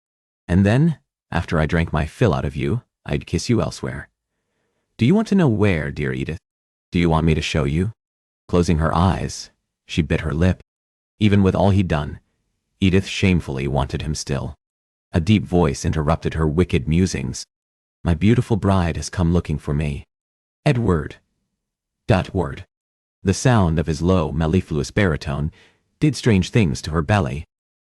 A: And then, after I drank my fill out of you, I'd kiss you elsewhere. Do you want to know where, dear Edith? Do you want me to show you?" Closing her eyes, she bit her lip. Even with all he'd done, Edith shamefully wanted him still. A deep voice interrupted her wicked musings. "My beautiful bride has come looking for me. Edward. Word." The sound of his low, mellifluous baritone did strange things to her belly,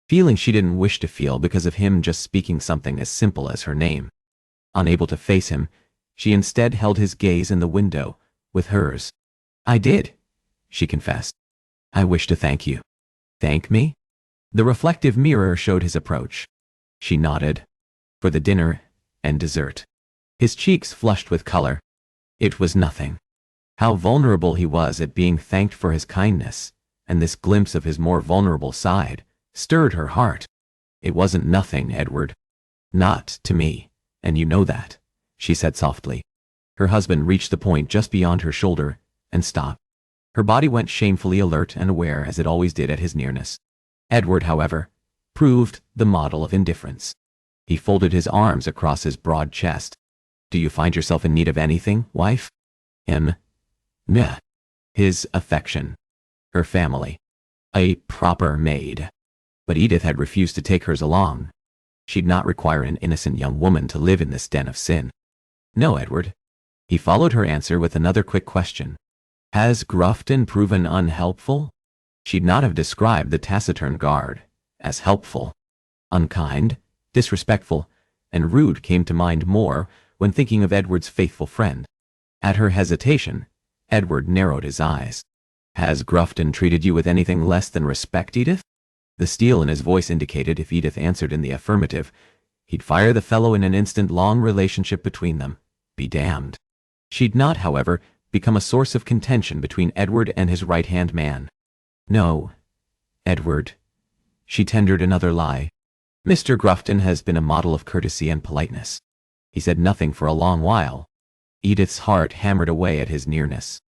A: feeling she didn't wish to feel because of him just speaking something as simple as her name. Unable to face him, she instead held his gaze in the window with hers. "I did," she confessed. "I wish to thank you." "Thank me?" The reflective mirror showed his approach. She nodded. "For the dinner and dessert." His cheeks flushed with color. It was nothing. How vulnerable he was at being thanked for his kindness, and this glimpse of his more vulnerable side stirred her heart. "It wasn't nothing, Edward. Not to me, and you know that," she said softly. Her husband reached the point just beyond her shoulder and stopped. Her body went shamefully alert and aware as it always did at his nearness. Edward, however, proved the model of indifference. He folded his arms across his broad chest. "Do you find yourself in need of anything, wife?" Meh. His affection. Her family. A proper maid. But Edith had refused to take hers along. She'd not require an innocent young woman to live in this den of sin. "No, Edward." He followed her answer with another quick question. "Has Grufton proven unhelpful?" She'd not have described the taciturn guard as helpful. Unkind, disrespectful, and rude came to mind more when thinking of Edward's faithful friend. At her hesitation, Edward narrowed his eyes. "Has Grufton treated you with anything less than respect, Edith?" The steel in his voice indicated if Edith answered in the affirmative, he'd fire the fellow in an instant-long relationship between them. Be damned. She'd not, however, become a source of contention between Edward and his right-hand man. "No, Edward." She tendered another lie. "Mr. Grufton has been a model of courtesy and politeness." He said nothing for a long while. Edith's heart hammered away at his nearness.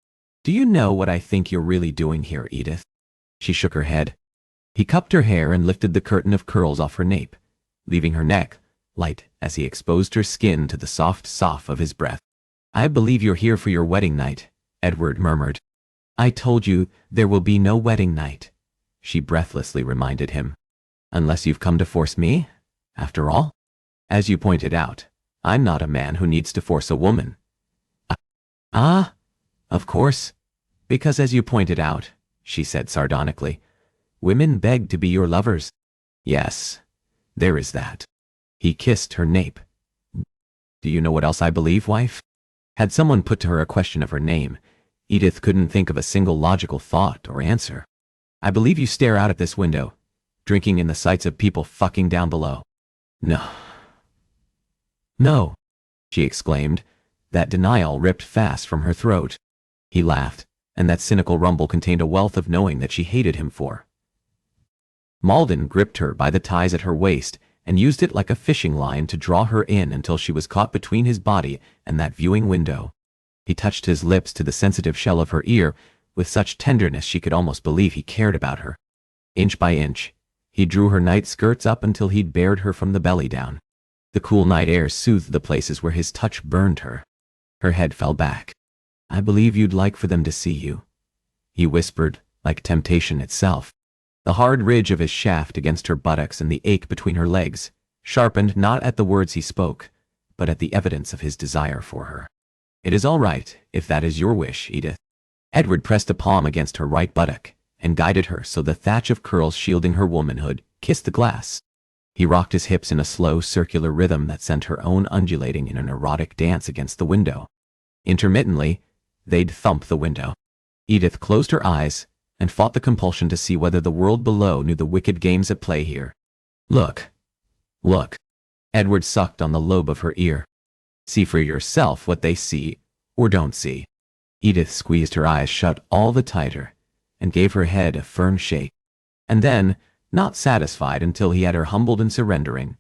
A: "Do you know what I think you're really doing here, Edith?" She shook her head. He cupped her hair and lifted the curtain of curls off her nape, leaving her neck light as he exposed her skin to the soft sough of his breath. "I believe you're here for your wedding night," Edward murmured. "I told you there will be no wedding night," she breathlessly reminded him. "Unless you've come to force me, after all? As you pointed out, I'm not a man who needs to force a woman." "Ah, of course, because as you pointed out," she said sardonically, "women beg to be your lovers." "Yes, there is that." He kissed her nape. "Do you know what else I believe, wife?" Had someone put to her a question of her name, Edith couldn't think of a single logical thought or answer. "I believe you stare out at this window, drinking in the sights of people fucking down below." "No. No," she exclaimed. That denial ripped fast from her throat. He laughed, and that cynical rumble contained a wealth of knowing that she hated him for. Malden gripped her by the ties at her waist and used it like a fishing line to draw her in until she was caught between his body and that viewing window. He touched his lips to the sensitive shell of her ear with such tenderness she could almost believe he cared about her. Inch by inch, he drew her night skirts up until he'd bared her from the belly down. The cool night air soothed the places where his touch burned her. Her head fell back. "I believe you'd like for them to see you," he whispered, like temptation itself. The hard ridge of his shaft against her buttocks and the ache between her legs sharpened not at the words he spoke, but at the evidence of his desire for her. "It is all right, if that is your wish, Edith." Edward pressed a palm against her right buttock and guided her so the thatch of curls shielding her womanhood kissed the glass. He rocked his hips in a slow, circular rhythm that sent her own undulating in an erotic dance against the window. Intermittently, they'd thump the window. Edith closed her eyes and fought the compulsion to see whether the world below knew the wicked games at play here. "Look. Look." Edward sucked on the lobe of her ear. "See for yourself what they see or don't see." Edith squeezed her eyes shut all the tighter and gave her head a firm shake. And then, not satisfied until he had her humbled and surrendering,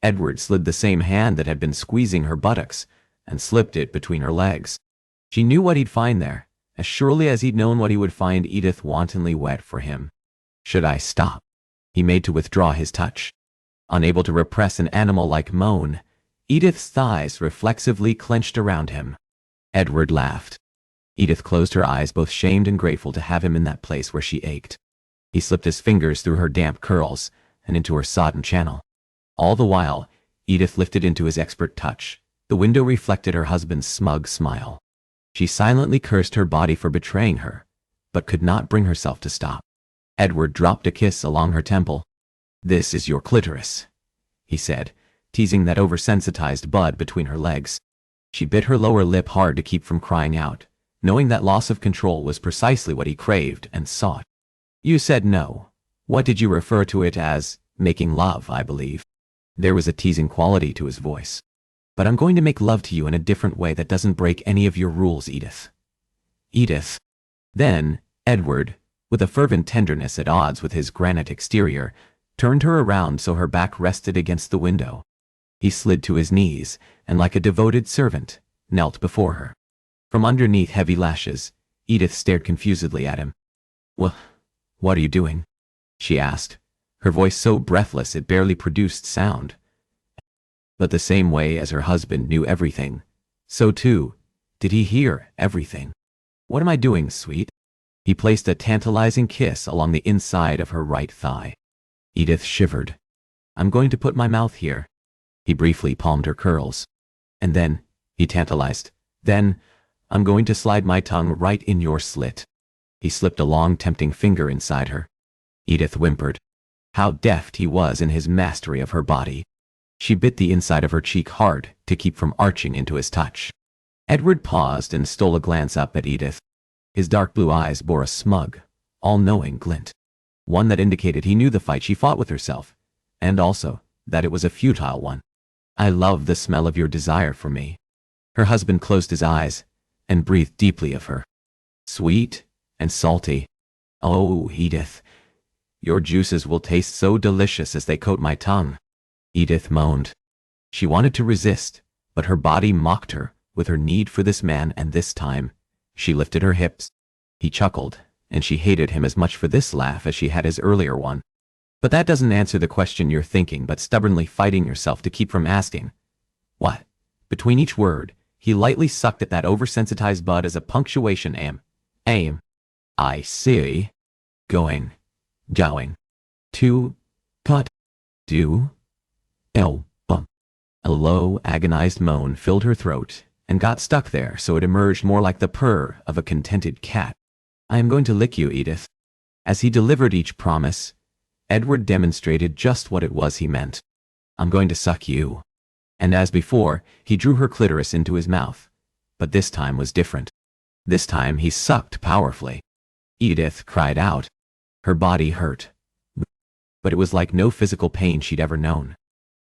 A: Edward slid the same hand that had been squeezing her buttocks and slipped it between her legs. She knew what he'd find there, as surely as he'd known what he would find Edith wantonly wet for him. "Should I stop?" He made to withdraw his touch. Unable to repress an animal-like moan, Edith's thighs reflexively clenched around him. Edward laughed. Edith closed her eyes, both shamed and grateful to have him in that place where she ached. He slipped his fingers through her damp curls and into her sodden channel. All the while, Edith lifted into his expert touch. The window reflected her husband's smug smile. She silently cursed her body for betraying her, but could not bring herself to stop. Edward dropped a kiss along her temple. "This is your clitoris," he said, teasing that oversensitized bud between her legs. She bit her lower lip hard to keep from crying out, knowing that loss of control was precisely what he craved and sought. "You said no. What did you refer to it as? Making love, I believe." There was a teasing quality to his voice. "But I'm going to make love to you in a different way that doesn't break any of your rules, Edith." "Edith." Then, Edward, with a fervent tenderness at odds with his granite exterior, turned her around so her back rested against the window. He slid to his knees and, like a devoted servant, knelt before her. From underneath heavy lashes, Edith stared confusedly at him. What are you doing?" she asked, her voice so breathless it barely produced sound. But the same way as her husband knew everything, so too did he hear everything. "What am I doing, sweet?" He placed a tantalizing kiss along the inside of her right thigh. Edith shivered. "I'm going to put my mouth here." He briefly palmed her curls. "And then," he tantalized, "then I'm going to slide my tongue right in your slit." He slipped a long, tempting finger inside her. Edith whimpered. How deft he was in his mastery of her body. She bit the inside of her cheek hard to keep from arching into his touch. Edward paused and stole a glance up at Edith. His dark blue eyes bore a smug, all-knowing glint, one that indicated he knew the fight she fought with herself, and also that it was a futile one. "I love the smell of your desire for me." Her husband closed his eyes and breathed deeply of her. "Sweet and salty. Oh, Edith, your juices will taste so delicious as they coat my tongue." Edith moaned. She wanted to resist, but her body mocked her with her need for this man, and this time she lifted her hips. He chuckled, and she hated him as much for this laugh as she had his earlier one. "But that doesn't answer the question you're thinking, but stubbornly fighting yourself to keep from asking." "What?" Between each word, he lightly sucked at that oversensitized bud as a punctuation aim. "I see. Going to cut. Do. Bump." A low, agonized moan filled her throat and got stuck there so it emerged more like the purr of a contented cat. "I am going to lick you, Edith." As he delivered each promise, Edward demonstrated just what it was he meant. "I'm going to suck you." And as before, he drew her clitoris into his mouth. But this time was different. This time he sucked powerfully. Edith cried out. Her body hurt. But it was like no physical pain she'd ever known.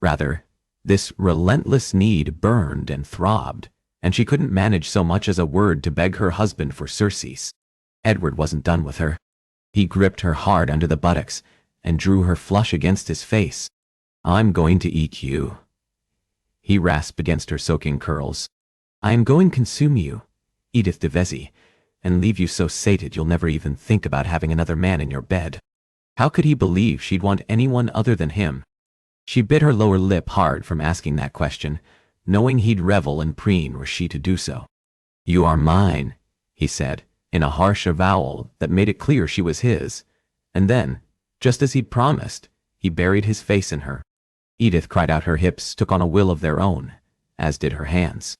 A: Rather, this relentless need burned and throbbed, and she couldn't manage so much as a word to beg her husband for surcease. Edward wasn't done with her. He gripped her hard under the buttocks and drew her flush against his face. "I'm going to eat you." He rasped against her soaking curls. "I am going to consume you, Edith de Vesey, and leave you so sated you'll never even think about having another man in your bed. How could he believe she'd want anyone other than him? She bit her lower lip hard from asking that question, knowing he'd revel and preen were she to do so. You are mine, he said, in a harsh avowal that made it clear she was his, and then, just as he'd promised, he buried his face in her. Edith cried out. Her hips took on a will of their own, as did her hands.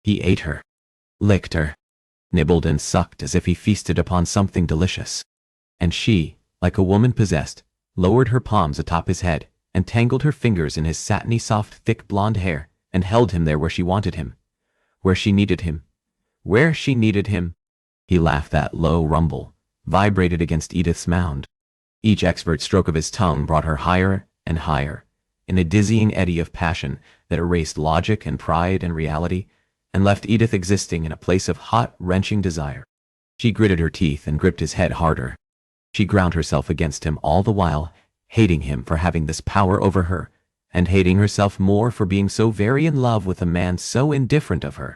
A: He ate her, licked her, nibbled and sucked as if he feasted upon something delicious. And she, like a woman possessed, lowered her palms atop his head and tangled her fingers in his satiny soft thick blonde hair and held him there where she wanted him, where she needed him, where she needed him. He laughed. That low rumble vibrated against Edith's mound. Each expert stroke of his tongue brought her higher and higher, in a dizzying eddy of passion that erased logic and pride and reality, and left Edith existing in a place of hot, wrenching desire. She gritted her teeth and gripped his head harder. She ground herself against him all the while, hating him for having this power over her, and hating herself more for being so very in love with a man so indifferent of her.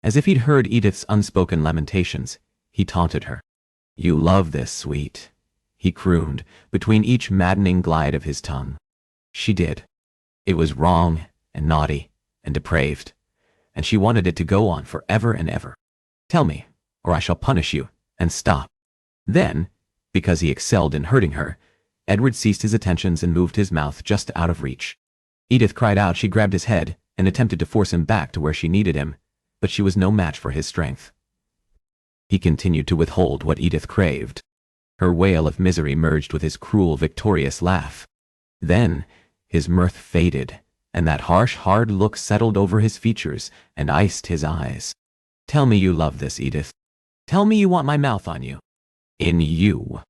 A: As if he'd heard Edith's unspoken lamentations, he taunted her. You love this, sweet, he crooned, between each maddening glide of his tongue. She did. It was wrong and naughty and depraved, and she wanted it to go on forever and ever. Tell me, or I shall punish you, and stop. Then, because he excelled in hurting her, Edward ceased his attentions and moved his mouth just out of reach. Edith cried out. She grabbed his head and attempted to force him back to where she needed him, but she was no match for his strength. He continued to withhold what Edith craved. Her wail of misery merged with his cruel, victorious laugh. Then, his mirth faded, and that harsh, hard look settled over his features and iced his eyes. Tell me you love this, Edith. Tell me you want my mouth on you. In you.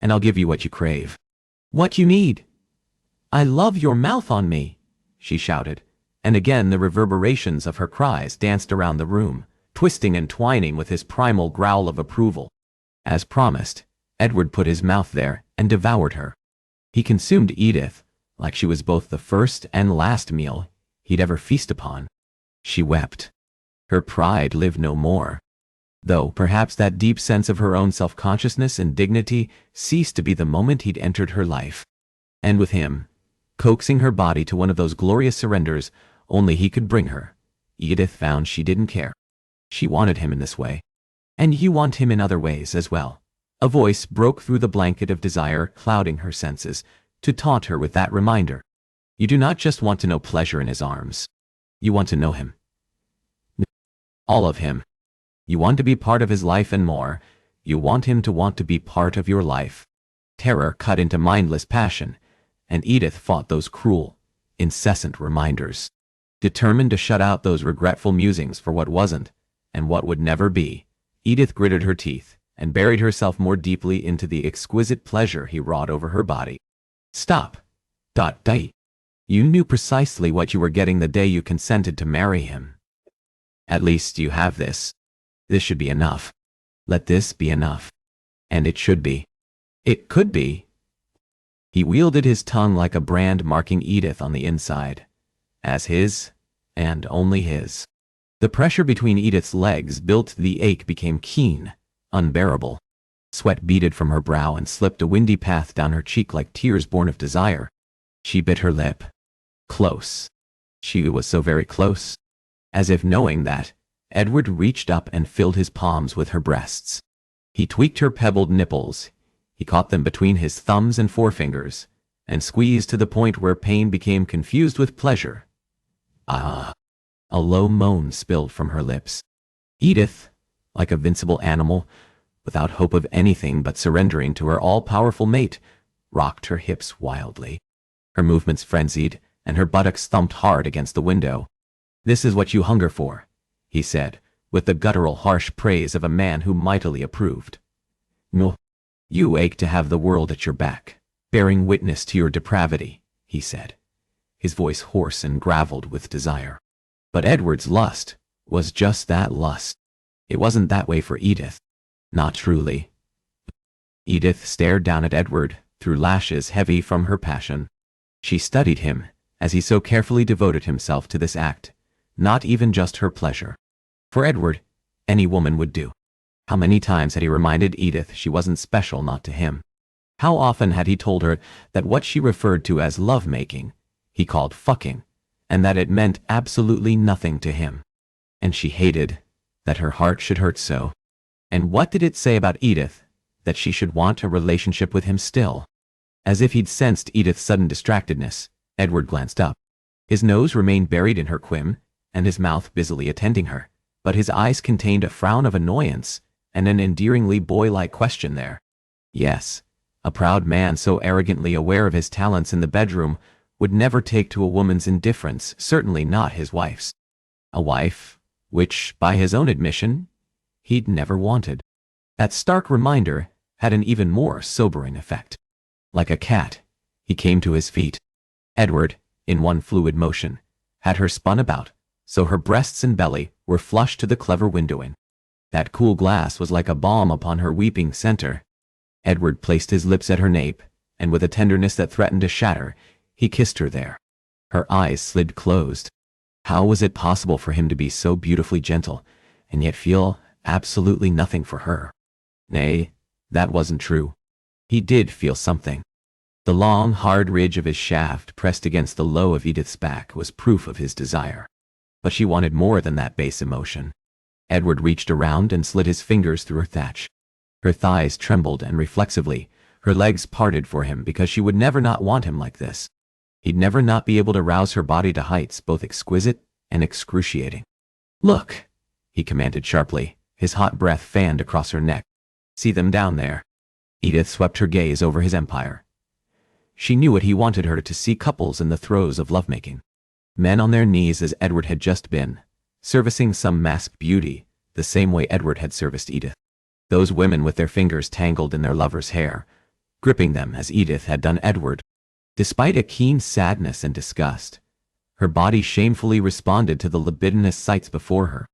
A: And I'll give you what you crave. What you need. I love your mouth on me, she shouted, and again the reverberations of her cries danced around the room, twisting and twining with his primal growl of approval. As promised, Edward put his mouth there and devoured her. He consumed Edith like she was both the first and last meal he'd ever feast upon. She wept. Her pride lived no more, though perhaps that deep sense of her own self-consciousness and dignity ceased to be the moment he'd entered her life. And with him, coaxing her body to one of those glorious surrenders only he could bring her, Edith found she didn't care. She wanted him in this way. And you want him in other ways as well. A voice broke through the blanket of desire clouding her senses to taunt her with that reminder. You do not just want to know pleasure in his arms. You want to know him. All of him. You want to be part of his life and more. You want him to want to be part of your life. Terror cut into mindless passion, and Edith fought those cruel, incessant reminders. Determined to shut out those regretful musings for what wasn't, and what would never be, Edith gritted her teeth and buried herself more deeply into the exquisite pleasure he wrought over her body. Stop. You knew precisely what you were getting the day you consented to marry him. At least you have this. This should be enough. Let this be enough. And it should be. It could be. He wielded his tongue like a brand marking Edith on the inside, as his, and only his. The pressure between Edith's legs built the ache became keen, unbearable. Sweat beaded from her brow and slipped a windy path down her cheek like tears born of desire. She bit her lip. Close. She was so very close. As if knowing that, Edward reached up and filled his palms with her breasts. He tweaked her pebbled nipples. He caught them between his thumbs and forefingers, and squeezed to the point where pain became confused with pleasure. Ah! A low moan spilled from her lips. Edith, like a vincible animal, without hope of anything but surrendering to her all-powerful mate, rocked her hips wildly. Her movements frenzied, and her buttocks thumped hard against the window. This is what you hunger for, he said, with the guttural harsh praise of a man who mightily approved. No. You ache to have the world at your back, bearing witness to your depravity, he said, his voice hoarse and graveled with desire. But Edward's lust was just that lust. It wasn't that way for Edith. Not truly. Edith stared down at Edward through lashes heavy from her passion. She studied him as he so carefully devoted himself to this act, not even just her pleasure. For Edward, any woman would do. How many times had he reminded Edith she wasn't special not to him? How often had he told her that what she referred to as love-making, he called fucking, and that it meant absolutely nothing to him? And she hated that her heart should hurt so. And what did it say about Edith that she should want a relationship with him still? As if he'd sensed Edith's sudden distractedness, Edward glanced up. His nose remained buried in her quim, and his mouth busily attending her, but his eyes contained a frown of annoyance and an endearingly boy-like question there. Yes, a proud man so arrogantly aware of his talents in the bedroom would never take to a woman's indifference, certainly not his wife's. A wife, which, by his own admission, he'd never wanted. That stark reminder had an even more sobering effect. Like a cat, he came to his feet. Edward, in one fluid motion, had her spun about, so her breasts and belly were flush to the clever windowing. That cool glass was like a balm upon her weeping center. Edward placed his lips at her nape, and with a tenderness that threatened to shatter, he kissed her there. Her eyes slid closed. How was it possible for him to be so beautifully gentle, and yet feel absolutely nothing for her? Nay, that wasn't true. He did feel something. The long, hard ridge of his shaft pressed against the low of Edith's back was proof of his desire. But she wanted more than that base emotion. Edward reached around and slid his fingers through her thatch. Her thighs trembled, and reflexively, her legs parted for him because she would never not want him like this. He'd never not be able to rouse her body to heights both exquisite and excruciating. "Look," he commanded sharply, his hot breath fanned across her neck. "See them down there." Edith swept her gaze over his empire. She knew what he wanted her to see: couples in the throes of lovemaking. Men on their knees as Edward had just been, servicing some masked beauty, the same way Edward had serviced Edith. Those women with their fingers tangled in their lovers' hair, gripping them as Edith had done Edward. Despite a keen sadness and disgust, her body shamefully responded to the libidinous sights before her.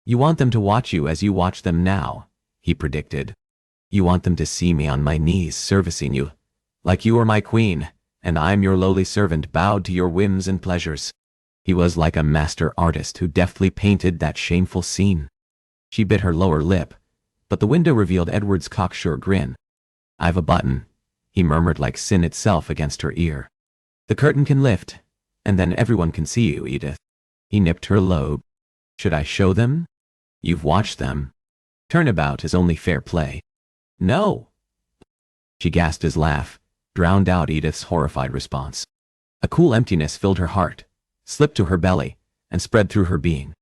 A: "You want them to watch you as you watch them now," he predicted. "You want them to see me on my knees servicing you, like you are my queen, and I'm your lowly servant bowed to your whims and pleasures." He was like a master artist who deftly painted that shameful scene. She bit her lower lip, but the window revealed Edward's cocksure grin. "I've a button," he murmured like sin itself against her ear. "The curtain can lift, and then everyone can see you, Edith." He nipped her lobe. "Should I show them? You've watched them. Turnabout is only fair play." "No!" She gasped. His laugh drowned out Edith's horrified response. A cool emptiness filled her heart, slipped to her belly, and spread through her being.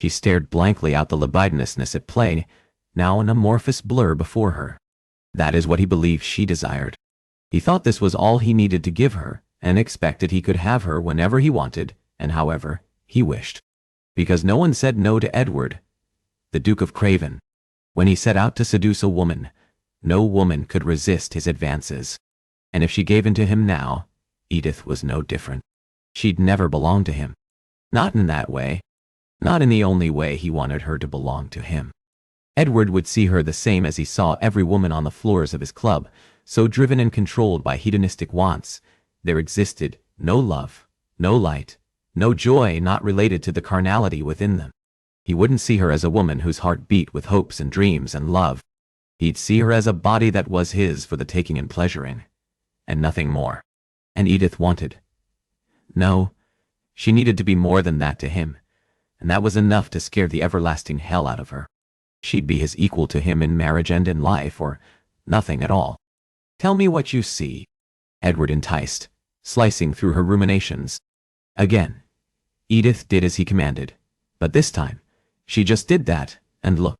A: She stared blankly out the libidinousness at play, now an amorphous blur before her. That is what he believed she desired. He thought this was all he needed to give her, and expected he could have her whenever he wanted, and however he wished. Because no one said no to Edward, the Duke of Craven. When he set out to seduce a woman, no woman could resist his advances. And if she gave in to him now, Edith was no different. She'd never belonged to him. Not in that way. Not in the only way he wanted her to belong to him. Edward would see her the same as he saw every woman on the floors of his club, so driven and controlled by hedonistic wants. There existed no love, no light, no joy not related to the carnality within them. He wouldn't see her as a woman whose heart beat with hopes and dreams and love. He'd see her as a body that was his for the taking and pleasuring, and nothing more. And Edith wanted. No, she needed to be more than that to him, and that was enough to scare the everlasting hell out of her. She'd be his equal to him in marriage and in life, or nothing at all. "Tell me what you see," Edward enticed, slicing through her ruminations. Again, Edith did as he commanded, but this time, she just did that, and looked.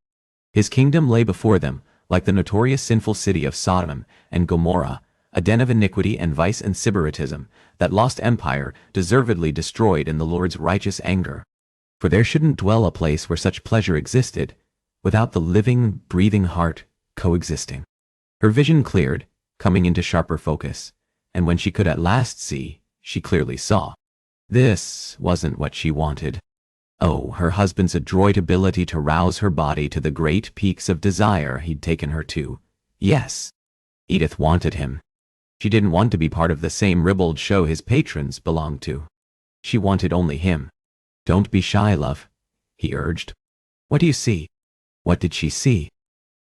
A: His kingdom lay before them, like the notorious sinful city of Sodom and Gomorrah, a den of iniquity and vice and sybaritism, that lost empire deservedly destroyed in the Lord's righteous anger. For there shouldn't dwell a place where such pleasure existed, without the living, breathing heart coexisting. Her vision cleared, coming into sharper focus, and when she could at last see, she clearly saw. This wasn't what she wanted. Oh, her husband's adroit ability to rouse her body to the great peaks of desire he'd taken her to. Yes, Edith wanted him. She didn't want to be part of the same ribald show his patrons belonged to. She wanted only him. "Don't be shy, love," he urged. "What do you see?" What did she see?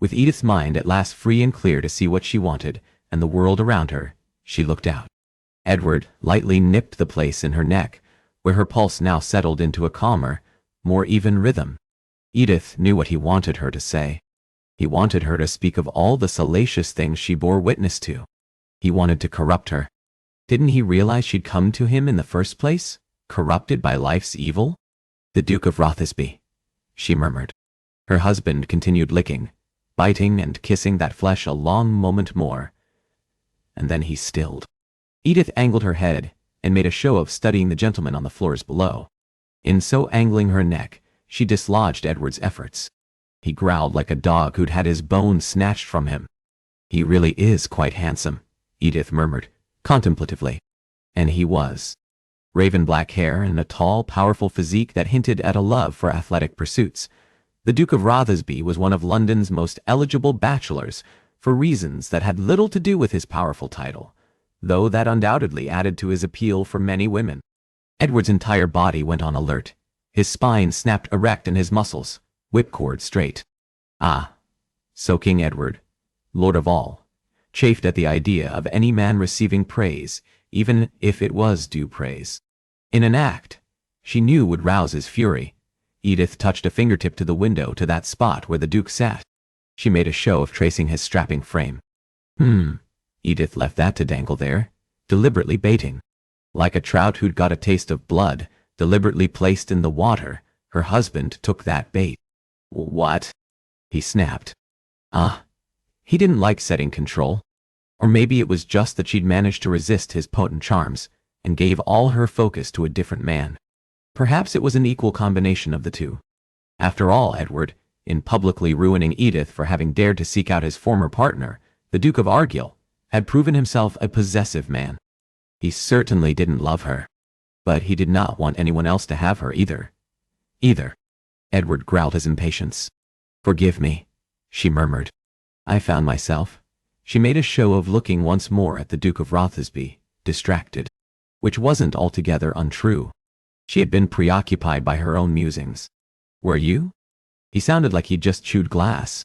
A: With Edith's mind at last free and clear to see what she wanted and the world around her, she looked out. Edward lightly nipped the place in her neck, where her pulse now settled into a calmer, more even rhythm. Edith knew what he wanted her to say. He wanted her to speak of all the salacious things she bore witness to. He wanted to corrupt her. Didn't he realize she'd come to him in the first place, corrupted by life's evil? The Duke of Rothesby, she murmured. Her husband continued licking, biting and kissing that flesh a long moment more. And then he stilled. Edith angled her head and made a show of studying the gentleman on the floors below. In so angling her neck, she dislodged Edward's efforts. He growled like a dog who'd had his bones snatched from him. He really is quite handsome, Edith murmured, contemplatively. And he was. Raven black hair and a tall, powerful physique that hinted at a love for athletic pursuits. The Duke of Rothesby was one of London's most eligible bachelors, for reasons that had little to do with his powerful title, though that undoubtedly added to his appeal for many women. Edward's entire body went on alert. His spine snapped erect and his muscles, whipcord straight. Ah, so King Edward, Lord of all, chafed at the idea of any man receiving praise, even if it was due praise. In an act she knew would rouse his fury, Edith touched a fingertip to the window to that spot where the Duke sat. She made a show of tracing his strapping frame. Edith left that to dangle there, deliberately baiting. Like a trout who'd got a taste of blood, deliberately placed in the water, her husband took that bait. What? He snapped. He didn't like setting control. Or maybe it was just that she'd managed to resist his potent charms, and gave all her focus to a different man. Perhaps it was an equal combination of the two. After all, Edward, in publicly ruining Edith for having dared to seek out his former partner, the Duke of Argyll, had proven himself a possessive man. He certainly didn't love her. But he did not want anyone else to have her either. Edward growled his impatience. Forgive me, she murmured. I found myself. She made a show of looking once more at the Duke of Rothesby, distracted, which wasn't altogether untrue. She had been preoccupied by her own musings. Were you? He sounded like he'd just chewed glass.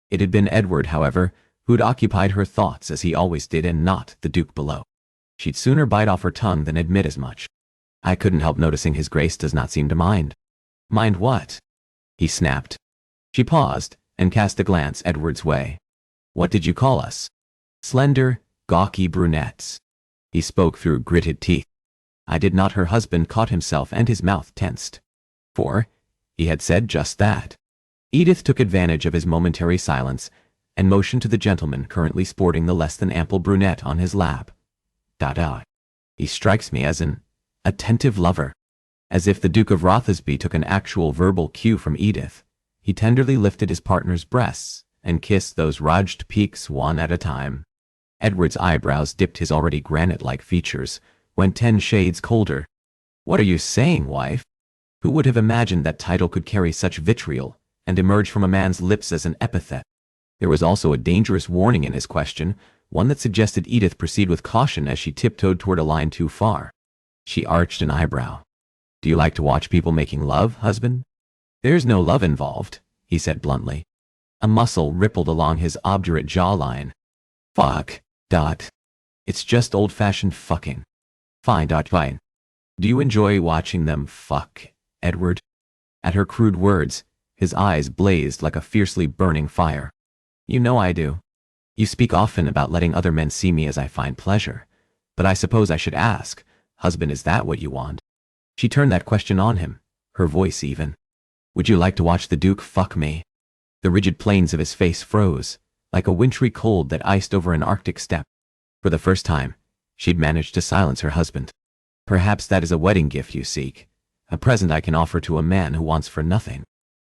A: It had been Edward, however, who'd occupied her thoughts as he always did, and not the Duke below. She'd sooner bite off her tongue than admit as much. I couldn't help noticing His Grace does not seem to mind. Mind what? He snapped. She paused and cast a glance Edward's way. What did you call us? Slender, gawky brunettes. He spoke through gritted teeth. I did not. Her husband caught himself and his mouth tensed. For he had said just that. Edith took advantage of his momentary silence and motioned to the gentleman currently sporting the less than ample brunette on his lap. He strikes me as an attentive lover. As if the Duke of Rothesby took an actual verbal cue from Edith, he tenderly lifted his partner's breasts and kissed those rouged peaks one at a time. Edward's eyebrows dipped, his already granite-like features went 10 shades colder. What are you saying, wife? Who would have imagined that title could carry such vitriol and emerge from a man's lips as an epithet? There was also a dangerous warning in his question, one that suggested Edith proceed with caution as she tiptoed toward a line too far. She arched an eyebrow. Do you like to watch people making love, husband? There's no love involved, he said bluntly. A muscle rippled along his obdurate jawline. Fuck. It's just old-fashioned fucking. Fine. Do you enjoy watching them fuck, Edward? At her crude words, his eyes blazed like a fiercely burning fire. You know I do. You speak often about letting other men see me as I find pleasure. But I suppose I should ask, husband, is that what you want? She turned that question on him, her voice even. Would you like to watch the Duke fuck me? The rigid planes of his face froze, like a wintry cold that iced over an Arctic steppe. For the first time, she'd managed to silence her husband. Perhaps that is a wedding gift you seek, a present I can offer to a man who wants for nothing.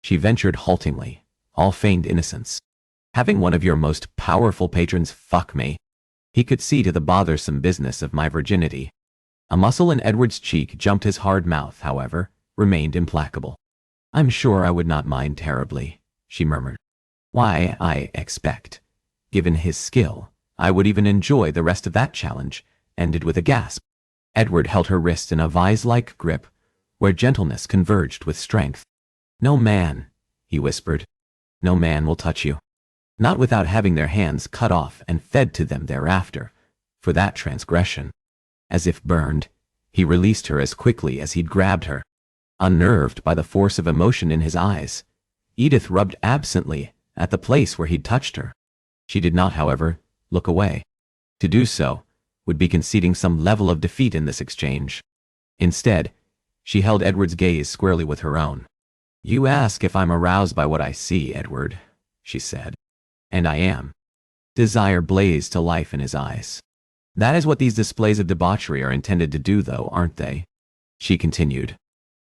A: She ventured haltingly, all feigned innocence. Having one of your most powerful patrons fuck me. He could see to the bothersome business of my virginity. A muscle in Edward's cheek jumped. His hard mouth, however, remained implacable. I'm sure I would not mind terribly, she murmured. Why, I expect, given his skill, I would even enjoy the rest of that challenge, ended with a gasp. Edward held her wrist in a vise-like grip, where gentleness converged with strength. No man, he whispered, no man will touch you. not without having their hands cut off and fed to them thereafter, for that transgression. As if burned, he released her as quickly as he'd grabbed her. Unnerved by the force of emotion in his eyes, Edith rubbed absently at the place where he'd touched her. She did not, however, look away. To do so would be conceding some level of defeat in this exchange. Instead, she held Edward's gaze squarely with her own. "You ask if I'm aroused by what I see, Edward," she said. "And I am." Desire blazed to life in his eyes. "That is what these displays of debauchery are intended to do, though, aren't they?" She continued.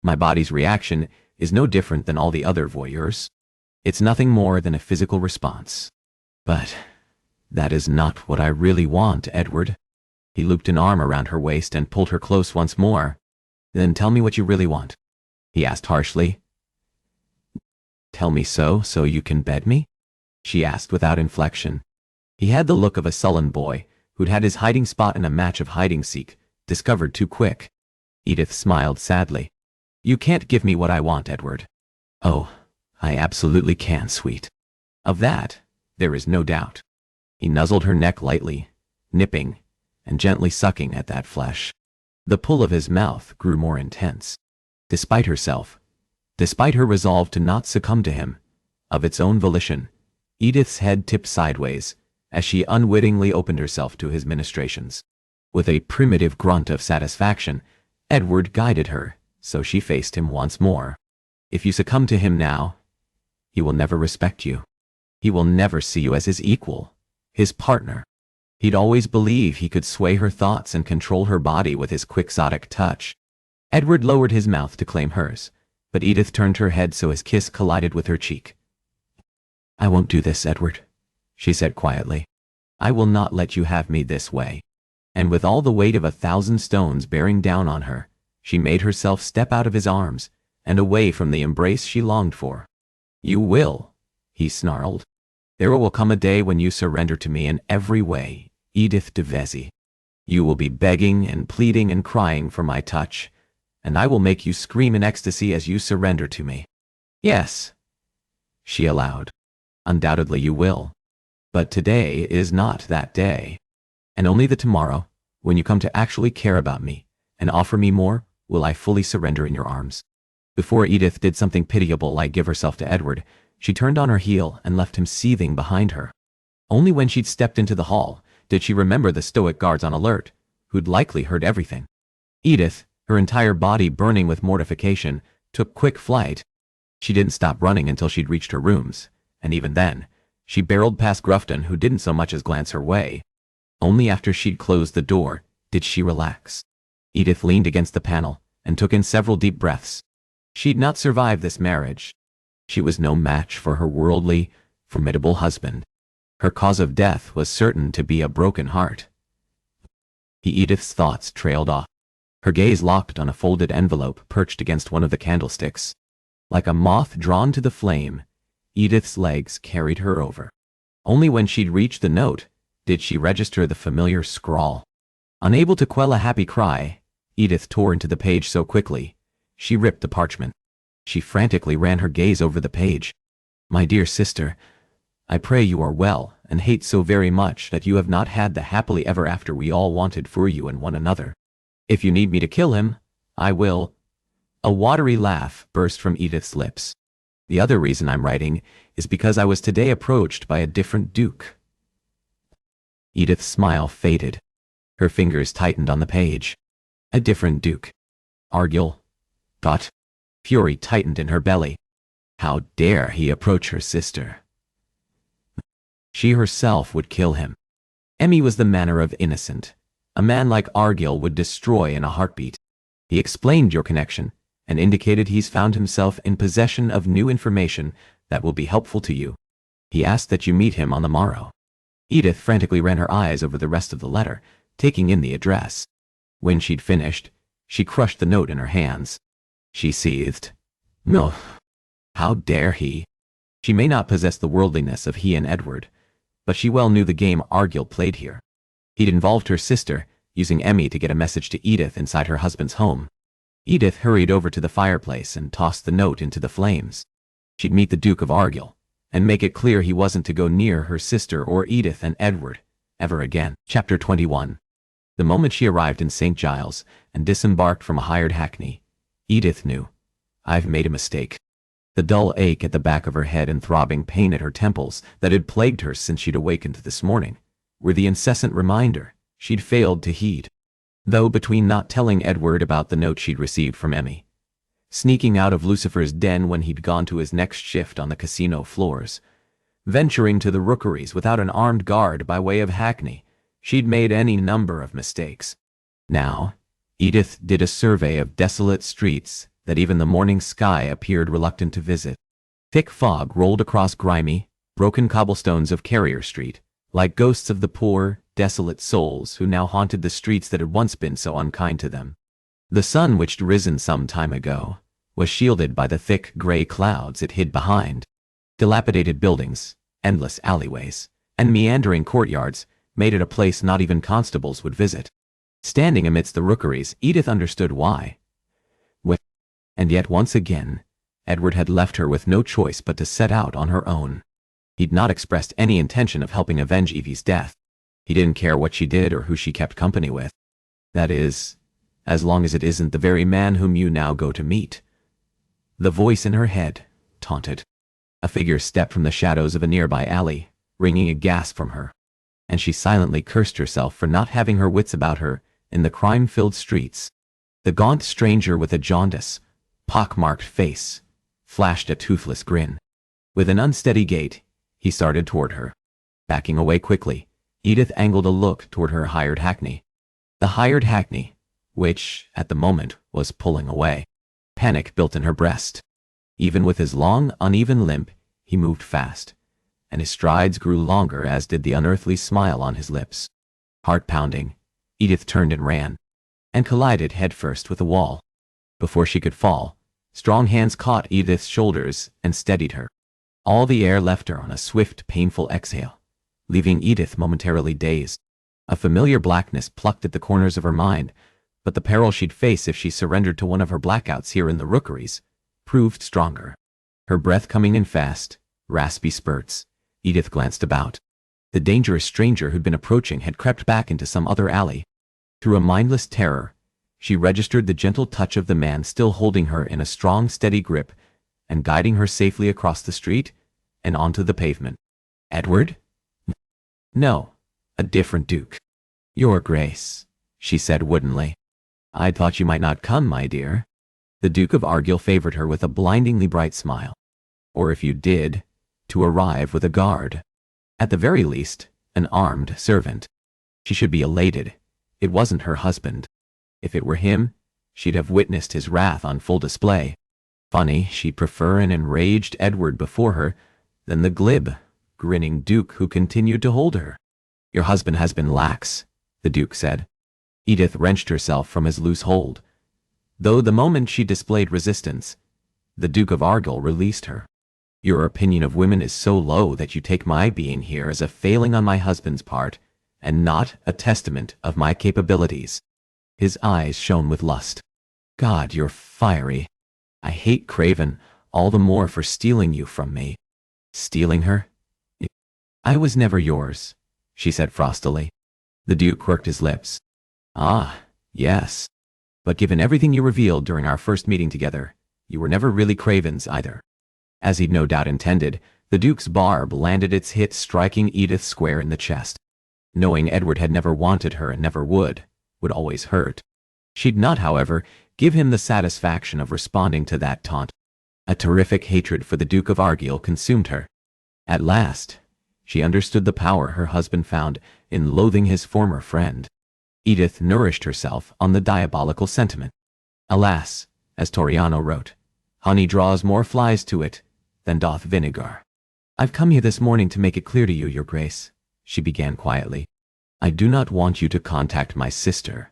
A: "My body's reaction is no different than all the other voyeurs. It's nothing more than a physical response. But that is not what I really want, Edward." He looped an arm around her waist and pulled her close once more. "Then tell me what you really want," he asked harshly. "Tell me so you can bed me?" she asked without inflection. He had the look of a sullen boy who'd had his hiding spot in a match of hide-and-seek discovered too quick. Edith smiled sadly. "You can't give me what I want, Edward." "Oh, I absolutely can, sweet. Of that, there is no doubt." He nuzzled her neck lightly, nipping and gently sucking at that flesh. The pull of his mouth grew more intense. Despite herself, despite her resolve to not succumb to him, of its own volition, Edith's head tipped sideways as she unwittingly opened herself to his ministrations. With a primitive grunt of satisfaction, Edward guided her, so she faced him once more. "If you succumb to him now, he will never respect you. He will never see you as his equal, his partner. He'd always believe he could sway her thoughts and control her body with his quixotic touch." Edward lowered his mouth to claim hers, but Edith turned her head so his kiss collided with her cheek. "I won't do this, Edward," she said quietly. "I will not let you have me this way." And with all the weight of 1,000 stones bearing down on her, she made herself step out of his arms and away from the embrace she longed for. "You will," he snarled. "There will come a day when you surrender to me in every way, Edith de Vesey. You will be begging and pleading and crying for my touch, and I will make you scream in ecstasy as you surrender to me." "Yes," she allowed. "Undoubtedly you will. But today is not that day. And only the tomorrow, when you come to actually care about me and offer me more, will I fully surrender in your arms." Before Edith did something pitiable like give herself to Edward, she turned on her heel and left him seething behind her. Only when she'd stepped into the hall did she remember the stoic guards on alert, who'd likely heard everything. Edith, her entire body burning with mortification, took quick flight. She didn't stop running until she'd reached her rooms, and even then, she barreled past Grufton, who didn't so much as glance her way. Only after she'd closed the door did she relax. Edith leaned against the panel and took in several deep breaths. She'd not survived this marriage. She was no match for her worldly, formidable husband. Her cause of death was certain to be a broken heart. Edith's thoughts trailed off. Her gaze locked on a folded envelope perched against one of the candlesticks. Like a moth drawn to the flame, Edith's legs carried her over. Only when she'd reached the note did she register the familiar scrawl. Unable to quell a happy cry, Edith tore into the page so quickly, she ripped the parchment. She frantically ran her gaze over the page. "My dear sister, I pray you are well and hate so very much that you have not had the happily ever after we all wanted for you and one another. If you need me to kill him, I will." A watery laugh burst from Edith's lips. "The other reason I'm writing is because I was today approached by a different duke." Edith's smile faded. Her fingers tightened on the page. A different duke. Argyll. Thought. Fury tightened in her belly. How dare he approach her sister? She herself would kill him. Emmy was the manner of innocent. A man like Argyll would destroy in a heartbeat. He explained your connection and indicated he's found himself in possession of new information that will be helpful to you. He asked that you meet him on the morrow. Edith frantically ran her eyes over the rest of the letter, taking in the address. When she'd finished, she crushed the note in her hands. She seethed. No. How dare he? She may not possess the worldliness of he and Edward, but she well knew the game Argyll played here. He'd involved her sister, using Emmy to get a message to Edith inside her husband's home. Edith hurried over to the fireplace and tossed the note into the flames. She'd meet the Duke of Argyll, and make it clear he wasn't to go near her sister or Edith and Edward ever again. Chapter 21. The moment she arrived in St. Giles and disembarked from a hired hackney, Edith knew. I've made a mistake. The dull ache at the back of her head and throbbing pain at her temples that had plagued her since she'd awakened this morning were the incessant reminder she'd failed to heed. Though between not telling Edward about the note she'd received from Emmy, sneaking out of Lucifer's den when he'd gone to his next shift on the casino floors, venturing to the rookeries without an armed guard by way of Hackney, she'd made any number of mistakes. Now, Edith did a survey of desolate streets that even the morning sky appeared reluctant to visit. Thick fog rolled across grimy, broken cobblestones of Carrier Street, like ghosts of the poor, desolate souls who now haunted the streets that had once been so unkind to them. The sun, which'd risen some time ago, was shielded by the thick gray clouds it hid behind. Dilapidated buildings, endless alleyways, and meandering courtyards made it a place not even constables would visit. Standing amidst the rookeries, Edith understood why. And yet once again, Edward had left her with no choice but to set out on her own. He'd not expressed any intention of helping avenge Evie's death. He didn't care what she did or who she kept company with. That is, as long as it isn't the very man whom you now go to meet. The voice in her head taunted. A figure stepped from the shadows of a nearby alley, wringing a gasp from her, and she silently cursed herself for not having her wits about her in the crime-filled streets. The gaunt stranger with a jaundice, pock-marked face flashed a toothless grin. With an unsteady gait, he started toward her. Backing away quickly, Edith angled a look toward her hired hackney. The hired hackney, which, at the moment, was pulling away. Panic built in her breast. Even with his long, uneven limp, he moved fast, and his strides grew longer as did the unearthly smile on his lips. Heart-pounding, Edith turned and ran, and collided headfirst with the wall. Before she could fall, strong hands caught Edith's shoulders and steadied her. All the air left her on a swift, painful exhale, leaving Edith momentarily dazed. A familiar blackness plucked at the corners of her mind, but the peril she'd face if she surrendered to one of her blackouts here in the rookeries proved stronger. Her breath coming in fast, raspy spurts, Edith glanced about. The dangerous stranger who'd been approaching had crept back into some other alley. Through a mindless terror, she registered the gentle touch of the man still holding her in a strong, steady grip and guiding her safely across the street and onto the pavement. Edward? No, a different Duke. Your Grace, she said woodenly. I thought you might not come, my dear. The Duke of Argyll favored her with a blindingly bright smile. Or if you did, to arrive with a guard. At the very least, an armed servant. She should be elated. It wasn't her husband. If it were him, she'd have witnessed his wrath on full display. Funny, she'd prefer an enraged Edward before her than the glib, grinning Duke who continued to hold her. Your husband has been lax, the Duke said. Edith wrenched herself from his loose hold. Though the moment she displayed resistance, the Duke of Argyll released her. Your opinion of women is so low that you take my being here as a failing on my husband's part, and not a testament of my capabilities. His eyes shone with lust. God, you're fiery. I hate Craven all the more for stealing you from me. Stealing her? I was never yours, she said frostily. The Duke quirked his lips. Ah, yes. But given everything you revealed during our first meeting together, you were never really Craven's either. As he'd no doubt intended, the Duke's barb landed its hit striking Edith square in the chest. Knowing Edward had never wanted her and never would always hurt. She'd not, however, give him the satisfaction of responding to that taunt. A terrific hatred for the Duke of Argyll consumed her. At last, she understood the power her husband found in loathing his former friend. Edith nourished herself on the diabolical sentiment. Alas, as Toriano wrote, honey draws more flies to it than doth vinegar. I've come here this morning to make it clear to you, Your Grace, she began quietly. I do not want you to contact my sister.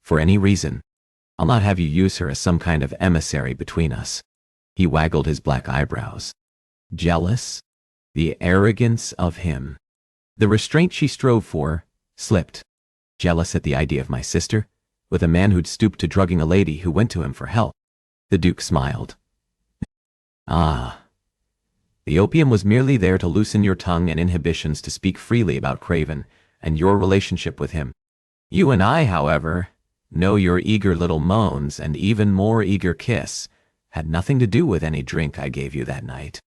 A: For any reason. I'll not have you use her as some kind of emissary between us. He waggled his black eyebrows. Jealous? The arrogance of him. The restraint she strove for slipped. Jealous at the idea of my sister, with a man who'd stooped to drugging a lady who went to him for help. The Duke smiled. Ah. The opium was merely there to loosen your tongue and inhibitions to speak freely about Craven and your relationship with him. You and I, however, know your eager little moans and even more eager kiss had nothing to do with any drink I gave you that night."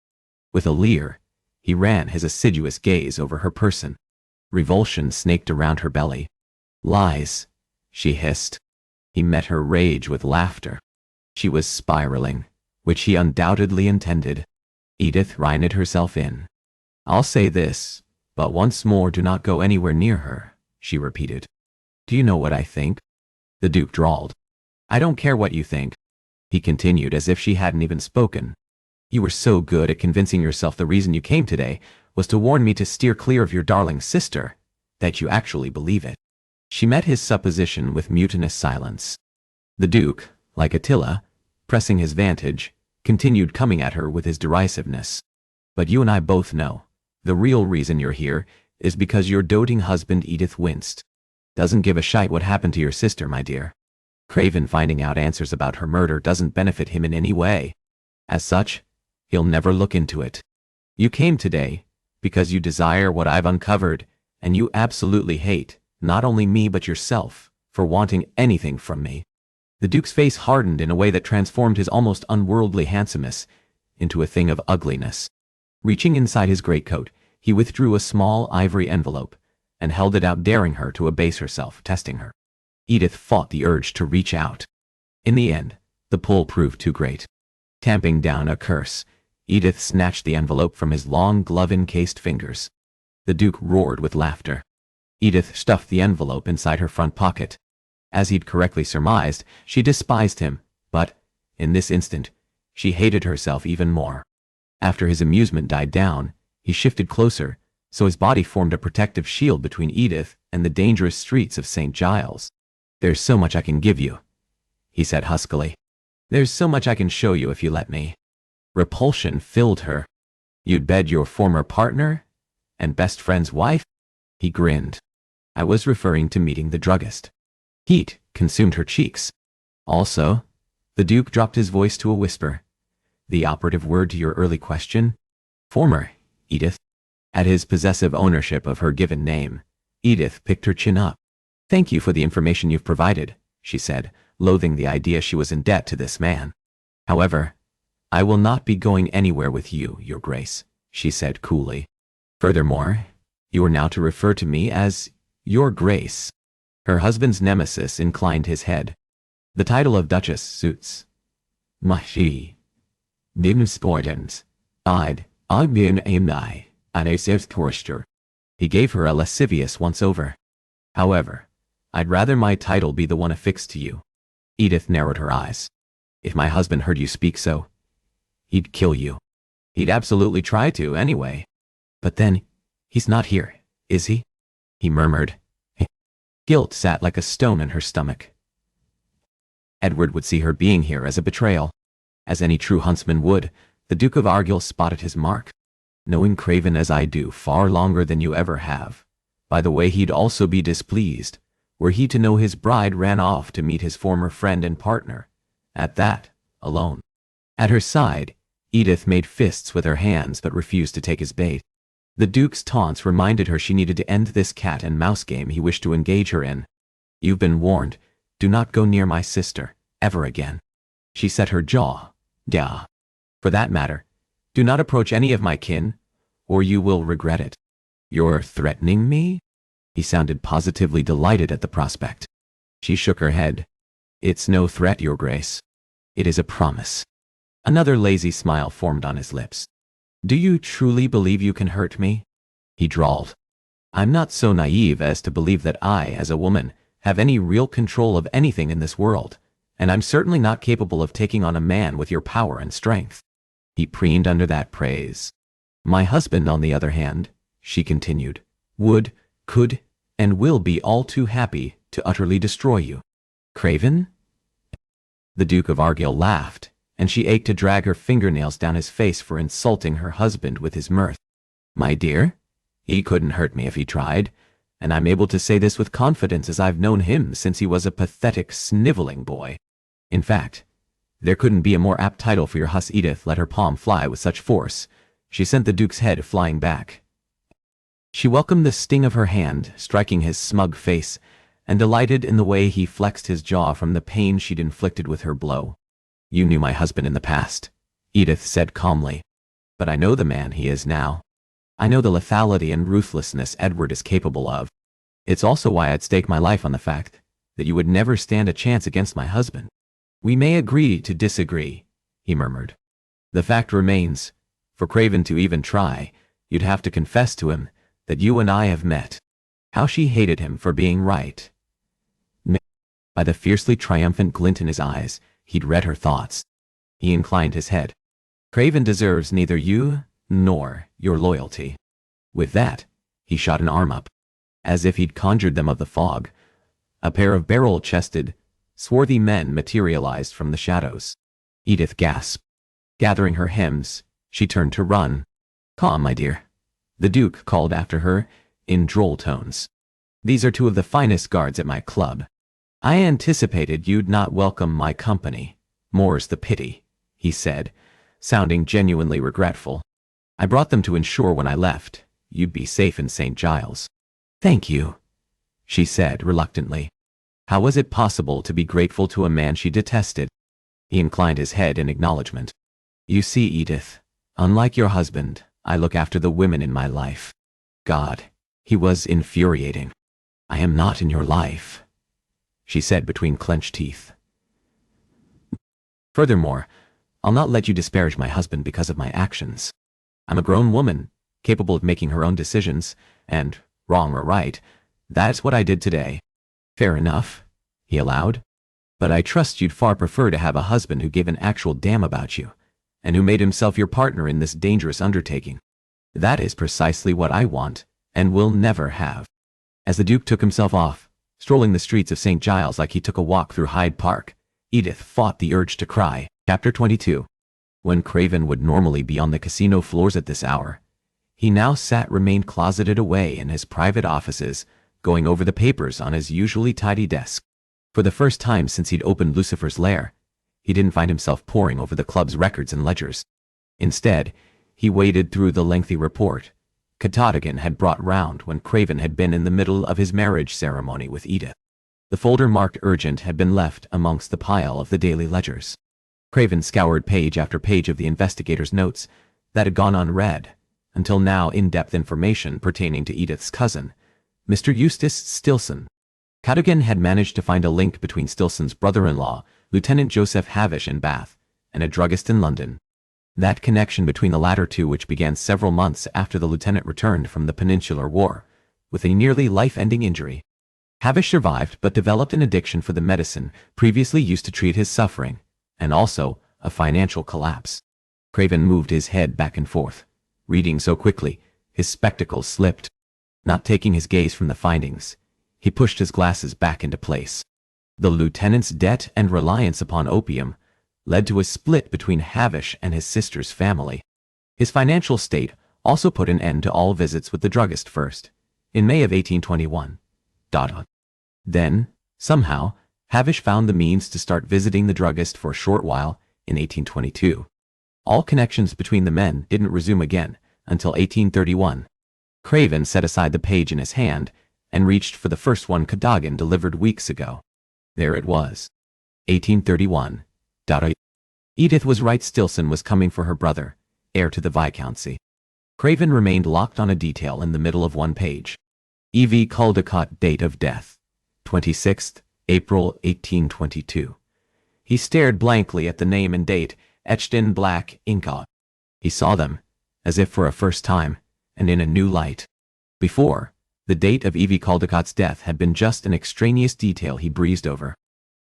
A: With a leer, he ran his assiduous gaze over her person. Revulsion snaked around her belly. "Lies," she hissed. He met her rage with laughter. She was spiraling, which he undoubtedly intended. Edith reined herself in. "I'll say this, but once more do not go anywhere near her," she repeated. "Do you know what I think?" The Duke drawled. "I don't care what you think," he continued as if she hadn't even spoken. "You were so good at convincing yourself the reason you came today was to warn me to steer clear of your darling sister, that you actually believe it." She met his supposition with mutinous silence. The Duke, like Attila, pressing his vantage, continued coming at her with his derisiveness. "But you and I both know, the real reason you're here is because your doting husband Edith winced. Doesn't give a shite what happened to your sister, my dear. Craven finding out answers about her murder doesn't benefit him in any way. As such, he'll never look into it. You came today because you desire what I've uncovered, and you absolutely hate, not only me but yourself, for wanting anything from me." The Duke's face hardened in a way that transformed his almost unworldly handsomeness into a thing of ugliness. Reaching inside his greatcoat, he withdrew a small ivory envelope and held it out, daring her to abase herself, testing her. Edith fought the urge to reach out. In the end, the pull proved too great. Tamping down a curse, Edith snatched the envelope from his long glove-encased fingers. The Duke roared with laughter. Edith stuffed the envelope inside her front pocket. As he'd correctly surmised, she despised him, but, in this instant, she hated herself even more. After his amusement died down, he shifted closer, so his body formed a protective shield between Edith and the dangerous streets of St. Giles. "There's so much I can give you," he said huskily. "There's so much I can show you if you let me." Repulsion filled her. "You'd bed your former partner? And best friend's wife?" He grinned. "I was referring to meeting the druggist." Heat consumed her cheeks. "Also," the Duke dropped his voice to a whisper, "the operative word to your early question? Former, Edith." At his possessive ownership of her given name, Edith picked her chin up. "Thank you for the information you've provided," she said, loathing the idea she was in debt to this man. "However, I will not be going anywhere with you, Your Grace," she said coolly. "Furthermore, you are now to refer to me as Your Grace." Her husband's nemesis inclined his head. "The title of Duchess suits. Machi. Dimsportens. I'd been amni, and a safe torster." He gave her a lascivious once-over. "However, I'd rather my title be the one affixed to you." Edith narrowed her eyes. "If my husband heard you speak so, he'd kill you. He'd absolutely try to, anyway." "But then, he's not here, is he?" he murmured. Guilt sat like a stone in her stomach. Edward would see her being here as a betrayal. As any true huntsman would, the Duke of Argyll spotted his mark. "Knowing Craven as I do far longer than you ever have. By the way, he'd also be displeased were he to know his bride ran off to meet his former friend and partner. At that, alone." At her side, Edith made fists with her hands but refused to take his bait. The Duke's taunts reminded her she needed to end this cat-and-mouse game he wished to engage her in. "You've been warned. Do not go near my sister, ever again." She set her jaw. "Yeah. For that matter, do not approach any of my kin, or you will regret it." "You're threatening me?" He sounded positively delighted at the prospect. She shook her head. "It's no threat, Your Grace. It is a promise." Another lazy smile formed on his lips. "Do you truly believe you can hurt me?" he drawled. "I'm not so naive as to believe that I, as a woman, have any real control of anything in this world, and I'm certainly not capable of taking on a man with your power and strength." He preened under that praise. "My husband, on the other hand," she continued, "would, could, and will be all too happy to utterly destroy you." "Craven?" The Duke of Argyll laughed, and she ached to drag her fingernails down his face for insulting her husband with his mirth. "My dear, he couldn't hurt me if he tried, and I'm able to say this with confidence as I've known him since he was a pathetic, sniveling boy. In fact, there couldn't be a more apt title for your huss." Edith let her palm fly with such force, She sent the Duke's head flying back. She welcomed the sting of her hand, striking his smug face, and delighted in the way he flexed his jaw from the pain she'd inflicted with her blow. "You knew my husband in the past," Edith said calmly. "But I know the man he is now. I know the lethality and ruthlessness Edward is capable of. It's also why I'd stake my life on the fact that you would never stand a chance against my husband." "We may agree to disagree," he murmured. "The fact remains, for Craven to even try, you'd have to confess to him that you and I have met." How she hated him for being right. By the fiercely triumphant glint in his eyes, he'd read her thoughts. He inclined his head. "Craven deserves neither you nor your loyalty." With that, he shot an arm up. As if he'd conjured them of the fog, a pair of barrel-chested, swarthy men materialized from the shadows. Edith gasped. Gathering her hems, she turned to run. "Calm, my dear," the Duke called after her, in droll tones. "These are two of the finest guards at my club. I anticipated you'd not welcome my company. More's the pity," he said, sounding genuinely regretful. "I brought them to ensure when I left you'd be safe in St. Giles." "Thank you," she said reluctantly. How was it possible to be grateful to a man she detested? He inclined his head in acknowledgement. "You see, Edith, unlike your husband, I look after the women in my life." God, he was infuriating. "I am not in your life," she said between clenched teeth. "Furthermore, I'll not let you disparage my husband because of my actions. I'm a grown woman, capable of making her own decisions, and, wrong or right, that's what I did today." "Fair enough," he allowed. "But I trust you'd far prefer to have a husband who gave an actual damn about you, and who made himself your partner in this dangerous undertaking. That is precisely what I want, and will never have." As the Duke took himself off, strolling the streets of St. Giles like he took a walk through Hyde Park, Edith fought the urge to cry. Chapter 22. When Craven would normally be on the casino floors at this hour, he now remained closeted away in his private offices, going over the papers on his usually tidy desk. For the first time since he'd opened Lucifer's lair, he didn't find himself poring over the club's records and ledgers. Instead, he waded through the lengthy report Cadogan had brought round when Craven had been in the middle of his marriage ceremony with Edith. The folder marked urgent had been left amongst the pile of the daily ledgers. Craven scoured page after page of the investigator's notes that had gone unread, until now in-depth information pertaining to Edith's cousin, Mr. Eustace Stilson. Cadogan had managed to find a link between Stilson's brother-in-law, Lieutenant Joseph Havish in Bath, and a druggist in London. That connection between the latter two, which began several months after the lieutenant returned from the Peninsular War, with a nearly life-ending injury. Havish survived but developed an addiction for the medicine previously used to treat his suffering, and also a financial collapse. Craven moved his head back and forth, reading so quickly, his spectacles slipped. Not taking his gaze from the findings, he pushed his glasses back into place. The lieutenant's debt and reliance upon opium led to a split between Havish and his sister's family. His financial state also put an end to all visits with the druggist first, in May of 1821. Then, somehow, Havish found the means to start visiting the druggist for a short while in 1822. All connections between the men didn't resume again until 1831. Craven set aside the page in his hand and reached for the first one Cadogan delivered weeks ago. There it was. 1831. Edith was right. Stilson was coming for her brother, heir to the viscountcy. Craven remained locked on a detail in the middle of one page. E.V. Caldecott, date of death, 26th April 1822. He stared blankly at the name and date, etched in black ink. He saw them, as if for a first time, and in a new light. Before, the date of E.V. Caldecott's death had been just an extraneous detail he breezed over.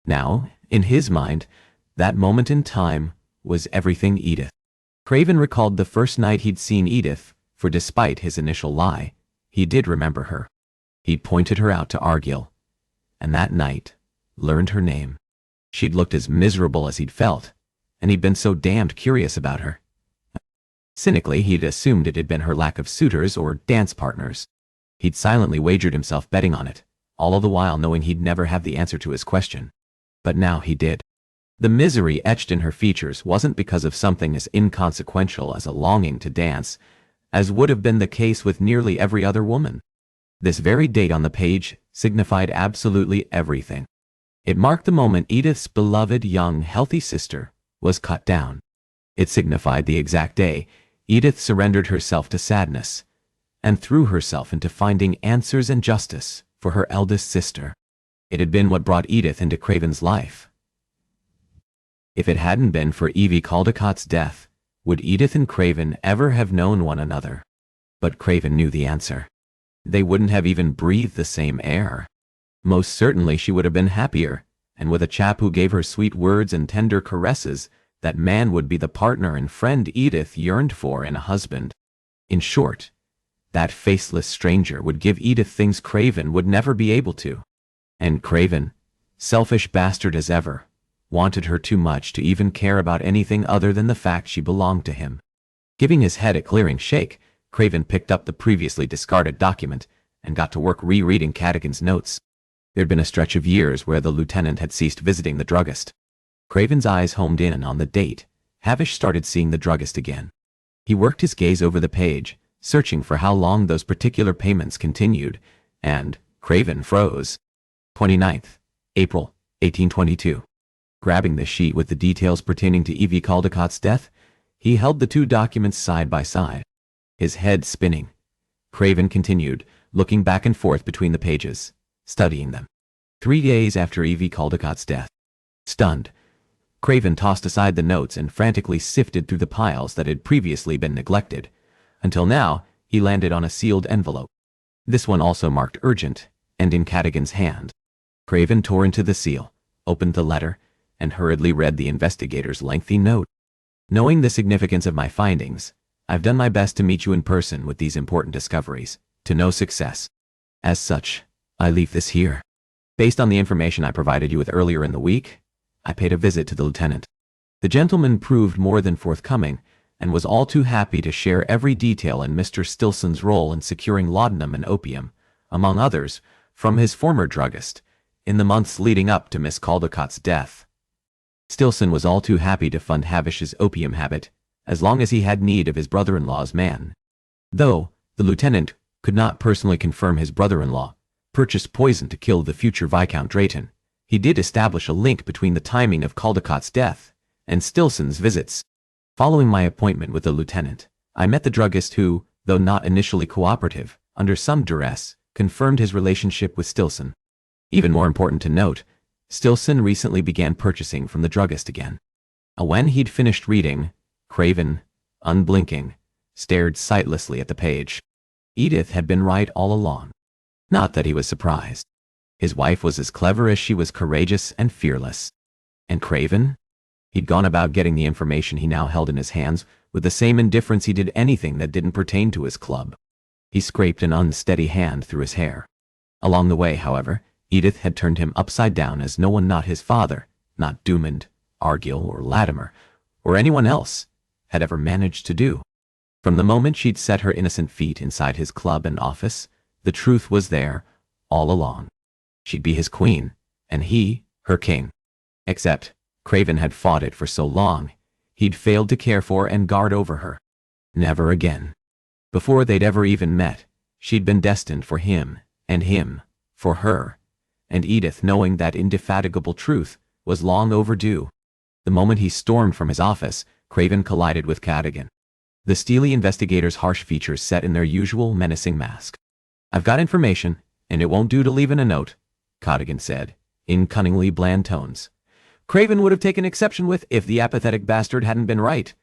A: Now, in his mind, that moment in time was everything Edith. Craven recalled the first night he'd seen Edith, for despite his initial lie, he did remember her. He'd pointed her out to Argyll, and that night, learned her name. She'd looked as miserable as he'd felt, and he'd been so damned curious about her. Cynically, he'd assumed it had been her lack of suitors or dance partners. He'd silently wagered himself betting on it, all the while knowing he'd never have the answer to his question. But now he did. The misery etched in her features wasn't because of something as inconsequential as a longing to dance, as would have been the case with nearly every other woman. This very date on the page signified absolutely everything. It marked the moment Edith's beloved young, healthy sister was cut down. It signified the exact day Edith surrendered herself to sadness and threw herself into finding answers and justice for her eldest sister. It had been what brought Edith into Craven's life. If it hadn't been for Evie Caldicott's death, would Edith and Craven ever have known one another? But Craven knew the answer. They wouldn't have even breathed the same air. Most certainly she would have been happier, and with a chap who gave her sweet words and tender caresses, that man would be the partner and friend Edith yearned for in a husband. In short, that faceless stranger would give Edith things Craven would never be able to. And Craven, selfish bastard as ever, wanted her too much to even care about anything other than the fact she belonged to him. Giving his head a clearing shake, Craven picked up the previously discarded document and got to work rereading Cadogan's notes. There'd been a stretch of years where the lieutenant had ceased visiting the druggist. Craven's eyes homed in on the date. Havish started seeing the druggist again. He worked his gaze over the page, searching for how long those particular payments continued, and Craven froze. 29th, April, 1822. Grabbing the sheet with the details pertaining to Evie Caldicott's death, he held the two documents side by side, his head spinning. Craven continued, looking back and forth between the pages, studying them. 3 days after Evie Caldicott's death. Stunned, Craven tossed aside the notes and frantically sifted through the piles that had previously been neglected, until now he landed on a sealed envelope. This one also marked urgent, and in Cadogan's hand. Craven tore into the seal, opened the letter, and hurriedly read the investigator's lengthy note. Knowing the significance of my findings, I've done my best to meet you in person with these important discoveries, to no success. As such, I leave this here. Based on the information I provided you with earlier in the week, I paid a visit to the lieutenant. The gentleman proved more than forthcoming, and was all too happy to share every detail in Mr. Stilson's role in securing laudanum and opium, among others, from his former druggist, in the months leading up to Miss Caldicott's death. Stilson was all too happy to fund Havish's opium habit, as long as he had need of his brother-in-law's man. Though the lieutenant could not personally confirm his brother-in-law purchased poison to kill the future Viscount Drayton, he did establish a link between the timing of Caldicott's death and Stilson's visits. Following my appointment with the lieutenant, I met the druggist who, though not initially cooperative, under some duress, confirmed his relationship with Stilson. Even more important to note, Stilson recently began purchasing from the druggist again. When he'd finished reading, Craven, unblinking, stared sightlessly at the page. Edith had been right all along. Not that he was surprised. His wife was as clever as she was courageous and fearless. And Craven? He'd gone about getting the information he now held in his hands with the same indifference he did anything that didn't pertain to his club. He scraped an unsteady hand through his hair. Along the way, however, Edith had turned him upside down as no one, not his father, not Dumond, Argyll, or Latimer, or anyone else, had ever managed to do. From the moment she'd set her innocent feet inside his club and office, the truth was there, all along. She'd be his queen, and he, her king. Except, Craven had fought it for so long, he'd failed to care for and guard over her. Never again. Before they'd ever even met, she'd been destined for him, and him, for her. And Edith, knowing that indefatigable truth, was long overdue. The moment he stormed from his office, Craven collided with Cadogan. The steely investigator's harsh features set in their usual menacing mask. "I've got information, and it won't do to leave in a note," Cadogan said, in cunningly bland tones. "Craven would have taken exception with if the apathetic bastard hadn't been right."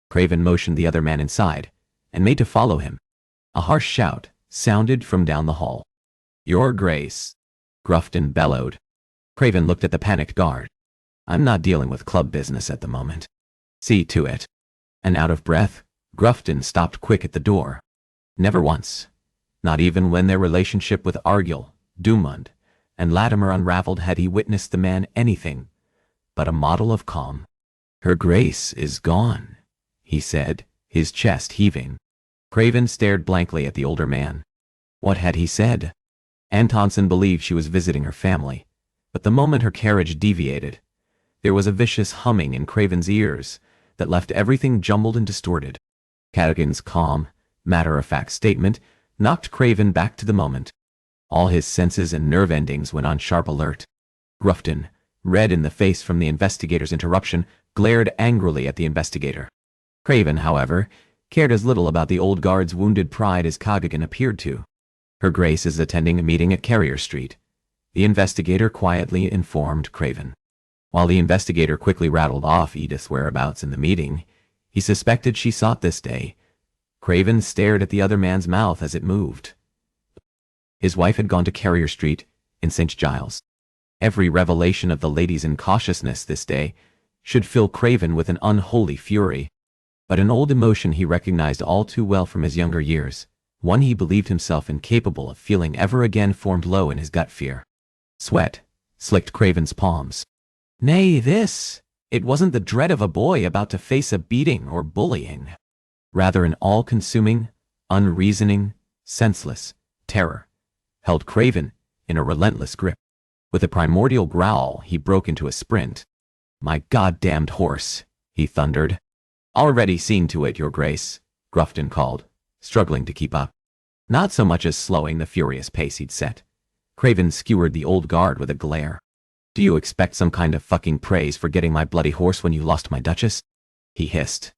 A: Craven motioned the other man inside, and made to follow him. A harsh shout sounded from down the hall. "Your Grace," Grufton bellowed. Craven looked at the panicked guard. "I'm not dealing with club business at the moment. See to it." And out of breath, Grufton stopped quick at the door. Never once, not even when their relationship with Argyll, Dumond, and Latimer unraveled, had he witnessed the man anything but a model of calm. "Her Grace is gone," he said, his chest heaving. Craven stared blankly at the older man. What had he said? Antonsen believed she was visiting her family, but the moment her carriage deviated, There was a vicious humming in Craven's ears that left everything jumbled and distorted. Cadogan's calm, matter-of-fact statement knocked Craven back to the moment. All his senses and nerve endings went on sharp alert. Grufton, red in the face from the investigator's interruption, glared angrily at the investigator. Craven, however, cared as little about the old guard's wounded pride as Cadogan appeared to. Her Grace is attending a meeting at Carrier Street, the investigator quietly informed Craven. While the investigator quickly rattled off Edith's whereabouts in the meeting, he suspected she sought this day. Craven stared at the other man's mouth as it moved. His wife had gone to Carrier Street in St. Giles. Every revelation of the lady's incautiousness this day should fill Craven with an unholy fury. But an old emotion he recognized all too well from his younger years, one he believed himself incapable of feeling ever again, formed low in his gut fear. Sweat slicked Craven's palms. Nay, it wasn't the dread of a boy about to face a beating or bullying. Rather, an all-consuming, unreasoning, senseless terror held Craven in a relentless grip. With a primordial growl, he broke into a sprint. "My goddamned horse," he thundered. "Already seen to it, Your Grace," Grufton called, struggling to keep up. Not so much as slowing the furious pace he'd set. Craven skewered the old guard with a glare. "Do you expect some kind of fucking praise for getting my bloody horse when you lost my Duchess?" he hissed.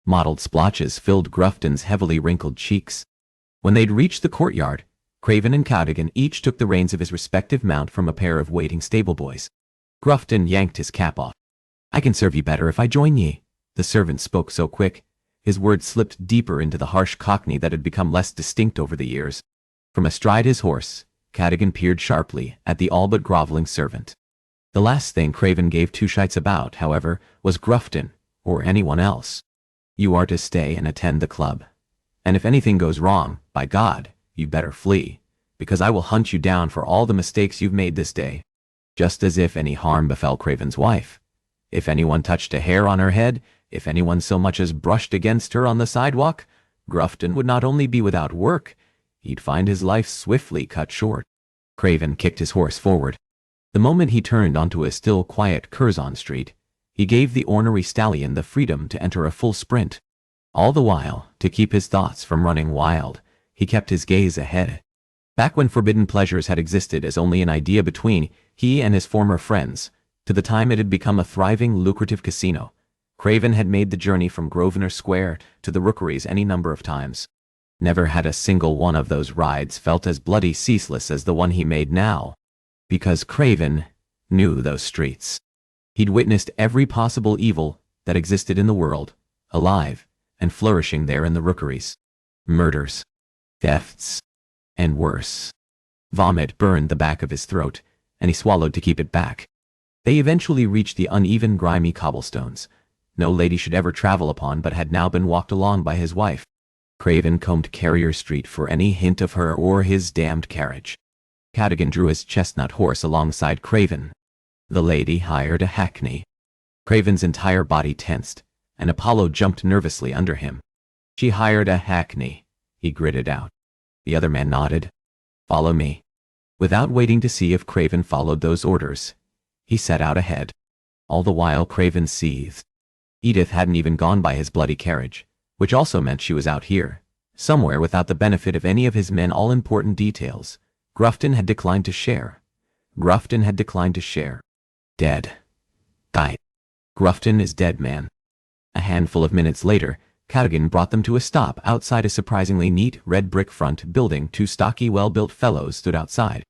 A: Mottled splotches filled Grufton's heavily wrinkled cheeks. When they'd reached the courtyard, Craven and Cadogan each took the reins of his respective mount from a pair of waiting stable-boys. Grufton yanked his cap off. "I can serve ye better if I join ye." The servant spoke so quick, his words slipped deeper into the harsh Cockney that had become less distinct over the years. From astride his horse, Cadogan peered sharply at the all but groveling servant. The last thing Craven gave two shites about, however, was Grufton, or anyone else. "You are to stay and attend the club. And if anything goes wrong, by God, you'd better flee, because I will hunt you down for all the mistakes you've made this day." Just as if any harm befell Craven's wife. If anyone touched a hair on her head, if anyone so much as brushed against her on the sidewalk, Grufton would not only be without work, he'd find his life swiftly cut short. Craven kicked his horse forward. The moment he turned onto a still quiet Curzon Street, he gave the ornery stallion the freedom to enter a full sprint. All the while, to keep his thoughts from running wild, he kept his gaze ahead. Back when forbidden pleasures had existed as only an idea between he and his former friends, to the time it had become a thriving, lucrative casino, Craven had made the journey from Grosvenor Square to the Rookeries any number of times. Never had a single one of those rides felt as bloody ceaseless as the one he made now. Because Craven knew those streets. He'd witnessed every possible evil that existed in the world, alive and flourishing there in the Rookeries. Murders, thefts, and worse. Vomit burned the back of his throat, and he swallowed to keep it back. They eventually reached the uneven, grimy cobblestones no lady should ever travel upon but had now been walked along by his wife. Craven combed Carrier Street for any hint of her or his damned carriage. Cadogan drew his chestnut horse alongside Craven. The lady hired a hackney. Craven's entire body tensed, and Apollo jumped nervously under him. "She hired a hackney," he gritted out. The other man nodded. "Follow me." Without waiting to see if Craven followed those orders, he set out ahead. All the while Craven seethed. Edith hadn't even gone by his bloody carriage, which also meant she was out here, somewhere without the benefit of any of his men. All-important details. Grufton had declined to share. Dead. Died. Grufton is dead, man. A handful of minutes later, Cadogan brought them to a stop outside a surprisingly neat red brick front building. Two stocky, well-built fellows stood outside.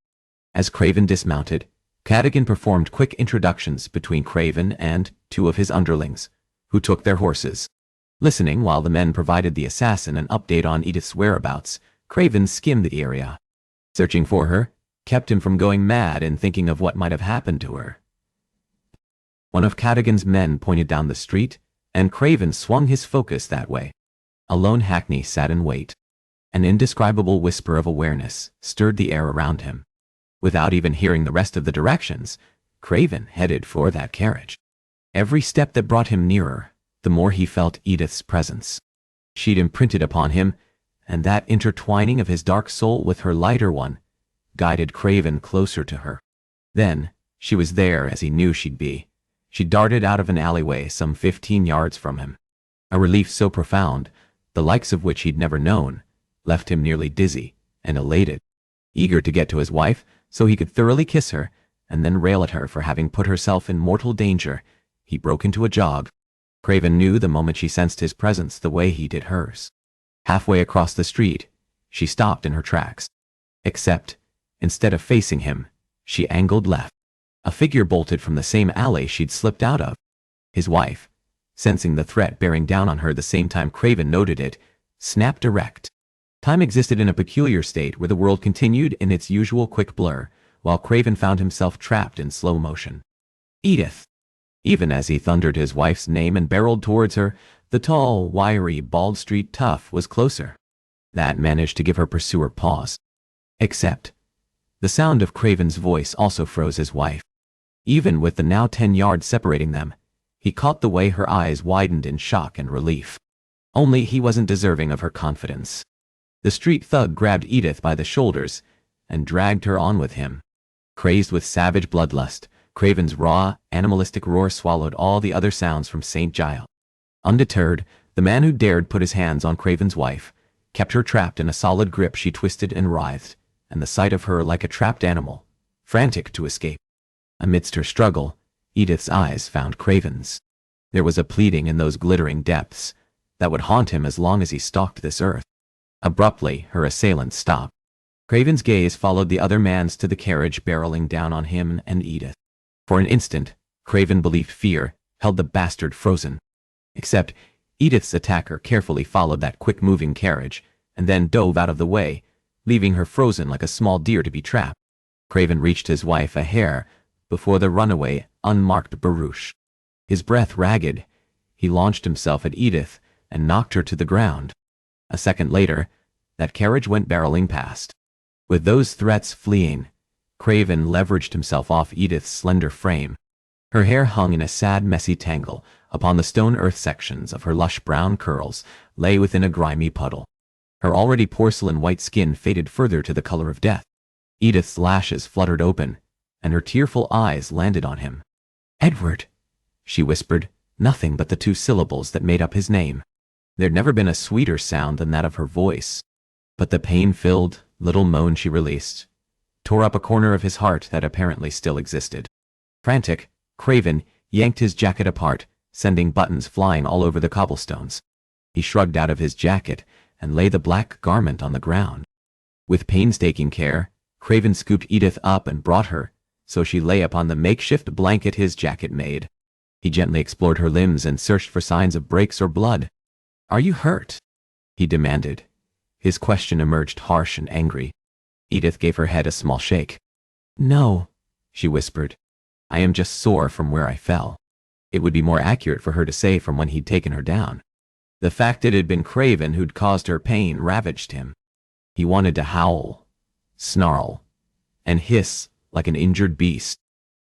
A: As Craven dismounted, Cadogan performed quick introductions between Craven and two of his underlings, who took their horses. Listening while the men provided the assassin an update on Edith's whereabouts, Craven skimmed the area. Searching for her kept him from going mad and thinking of what might have happened to her. One of Cadogan's men pointed down the street, and Craven swung his focus that way. A lone hackney sat in wait. An indescribable whisper of awareness stirred the air around him. Without even hearing the rest of the directions, Craven headed for that carriage. Every step that brought him nearer, the more he felt Edith's presence. She'd imprinted upon him, and that intertwining of his dark soul with her lighter one guided Craven closer to her. Then, she was there as he knew she'd be, She darted out of an alleyway some 15 yards from him. A relief so profound, the likes of which he'd never known, left him nearly dizzy and elated, eager to get to his wife so he could thoroughly kiss her and then rail at her for having put herself in mortal danger. He broke into a jog. Craven knew the moment she sensed his presence the way he did hers. Halfway across the street, she stopped in her tracks. Except, instead of facing him, she angled left. A figure bolted from the same alley she'd slipped out of. His wife, sensing the threat bearing down on her the same time Craven noted it, snapped erect. Time existed in a peculiar state where the world continued in its usual quick blur, while Craven found himself trapped in slow motion. Edith! Even as he thundered his wife's name and barreled towards her, the tall, wiry, bald street tough was closer. That managed to give her pursuer pause. Except, the sound of Craven's voice also froze his wife. Even with the now 10 yards separating them, he caught the way her eyes widened in shock and relief. Only he wasn't deserving of her confidence. The street thug grabbed Edith by the shoulders and dragged her on with him. Crazed with savage bloodlust, Craven's raw, animalistic roar swallowed all the other sounds from St. Giles. Undeterred, the man who dared put his hands on Craven's wife kept her trapped in a solid grip. She twisted and writhed, and the sight of her like a trapped animal, frantic to escape. Amidst her struggle, Edith's eyes found Craven's. There was a pleading in those glittering depths that would haunt him as long as he stalked this earth. Abruptly, her assailant stopped. Craven's gaze followed the other man's to the carriage barreling down on him and Edith. For an instant, Craven believed fear held the bastard frozen. Except, Edith's attacker carefully followed that quick-moving carriage and then dove out of the way, leaving her frozen like a small deer to be trapped. Craven reached his wife a hair before the runaway, unmarked barouche. His breath ragged, he launched himself at Edith and knocked her to the ground. A second later, that carriage went barreling past. With those threats fleeing, Craven leveraged himself off Edith's slender frame. Her hair hung in a sad, messy tangle upon the stone earth. Sections of her lush brown curls lay within a grimy puddle. Her already porcelain white skin faded further to the color of death. Edith's lashes fluttered open, and her tearful eyes landed on him. "Edward," she whispered, nothing but the two syllables that made up his name. There'd never been a sweeter sound than that of her voice. But the pain-filled little moan she released tore up a corner of his heart that apparently still existed. Frantic, Craven yanked his jacket apart, sending buttons flying all over the cobblestones. He shrugged out of his jacket and laid the black garment on the ground. With painstaking care, Craven scooped Edith up and brought her, so she lay upon the makeshift blanket his jacket made. He gently explored her limbs and searched for signs of breaks or blood. "Are you hurt?" he demanded. His question emerged harsh and angry. Edith gave her head a small shake. "No," she whispered. "I am just sore from where I fell." It would be more accurate for her to say from when he'd taken her down. The fact it had been Craven who'd caused her pain ravaged him. He wanted to howl, snarl, and hiss like an injured beast.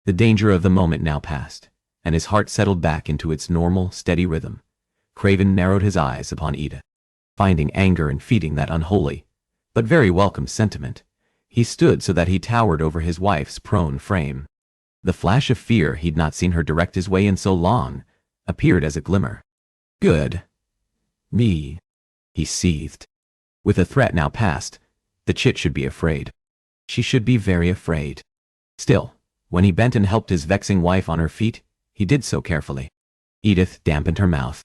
A: The danger of the moment now passed, and his heart settled back into its normal, steady rhythm. Craven narrowed his eyes upon Edith. Finding anger in feeding that unholy, but very welcome sentiment, he stood so that he towered over his wife's prone frame. The flash of fear he'd not seen her direct his way in so long appeared as a glimmer. "Good. Me," he seethed. With the threat now past, the chit should be afraid. She should be very afraid. Still, when he bent and helped his vexing wife on her feet, he did so carefully. Edith dampened her mouth.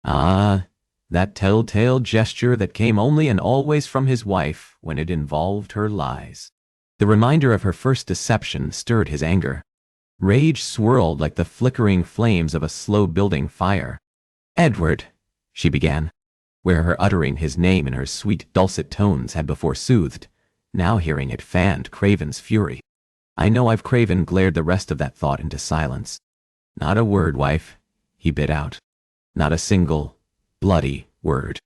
A: Ah, that telltale gesture that came only and always from his wife when it involved her lies. The reminder of her first deception stirred his anger. Rage swirled like the flickering flames of a slow-building fire. "Edward," she began, where her uttering his name in her sweet, dulcet tones had before soothed. Now hearing it fanned Craven's fury. "I know I've Craven," glared the rest of that thought into silence. "Not a word, wife," he bit out. "Not a single, bloody word."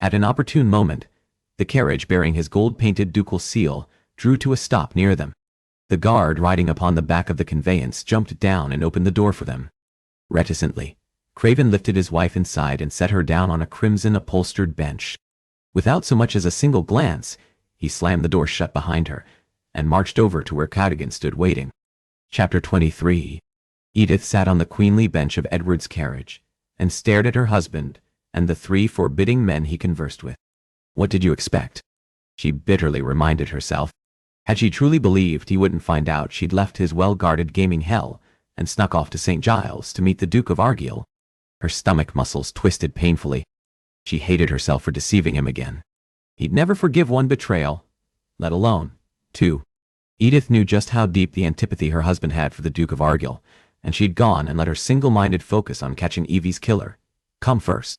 A: At an opportune moment, the carriage bearing his gold-painted ducal seal drew to a stop near them. The guard riding upon the back of the conveyance jumped down and opened the door for them. Reticently, Craven lifted his wife inside and set her down on a crimson-upholstered bench. Without so much as a single glance, he slammed the door shut behind her and marched over to where Cadogan stood waiting. Chapter 23. Edith sat on the queenly bench of Edward's carriage and stared at her husband and the 3 forbidding men he conversed with. What did you expect? She bitterly reminded herself. Had she truly believed he wouldn't find out she'd left his well-guarded gaming hell and snuck off to St. Giles to meet the Duke of Argyll? Her stomach muscles twisted painfully. She hated herself for deceiving him again. He'd never forgive one betrayal, let alone 2. Edith knew just how deep the antipathy her husband had for the Duke of Argyll, and she'd gone and let her single-minded focus on catching Evie's killer come first.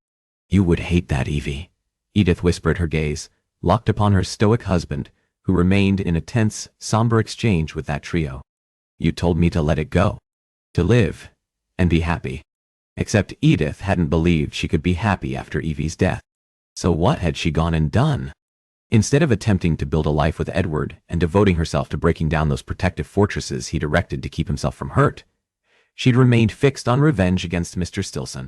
A: You would hate that, Evie, Edith whispered, her gaze locked upon her stoic husband, who remained in a tense, somber exchange with that trio. You told me to let it go, to live and be happy. Except Edith hadn't believed she could be happy after Evie's death. So what had she gone and done? Instead of attempting to build a life with Edward and devoting herself to breaking down those protective fortresses he'd erected to keep himself from hurt, she'd remained fixed on revenge against Mr. Stilson.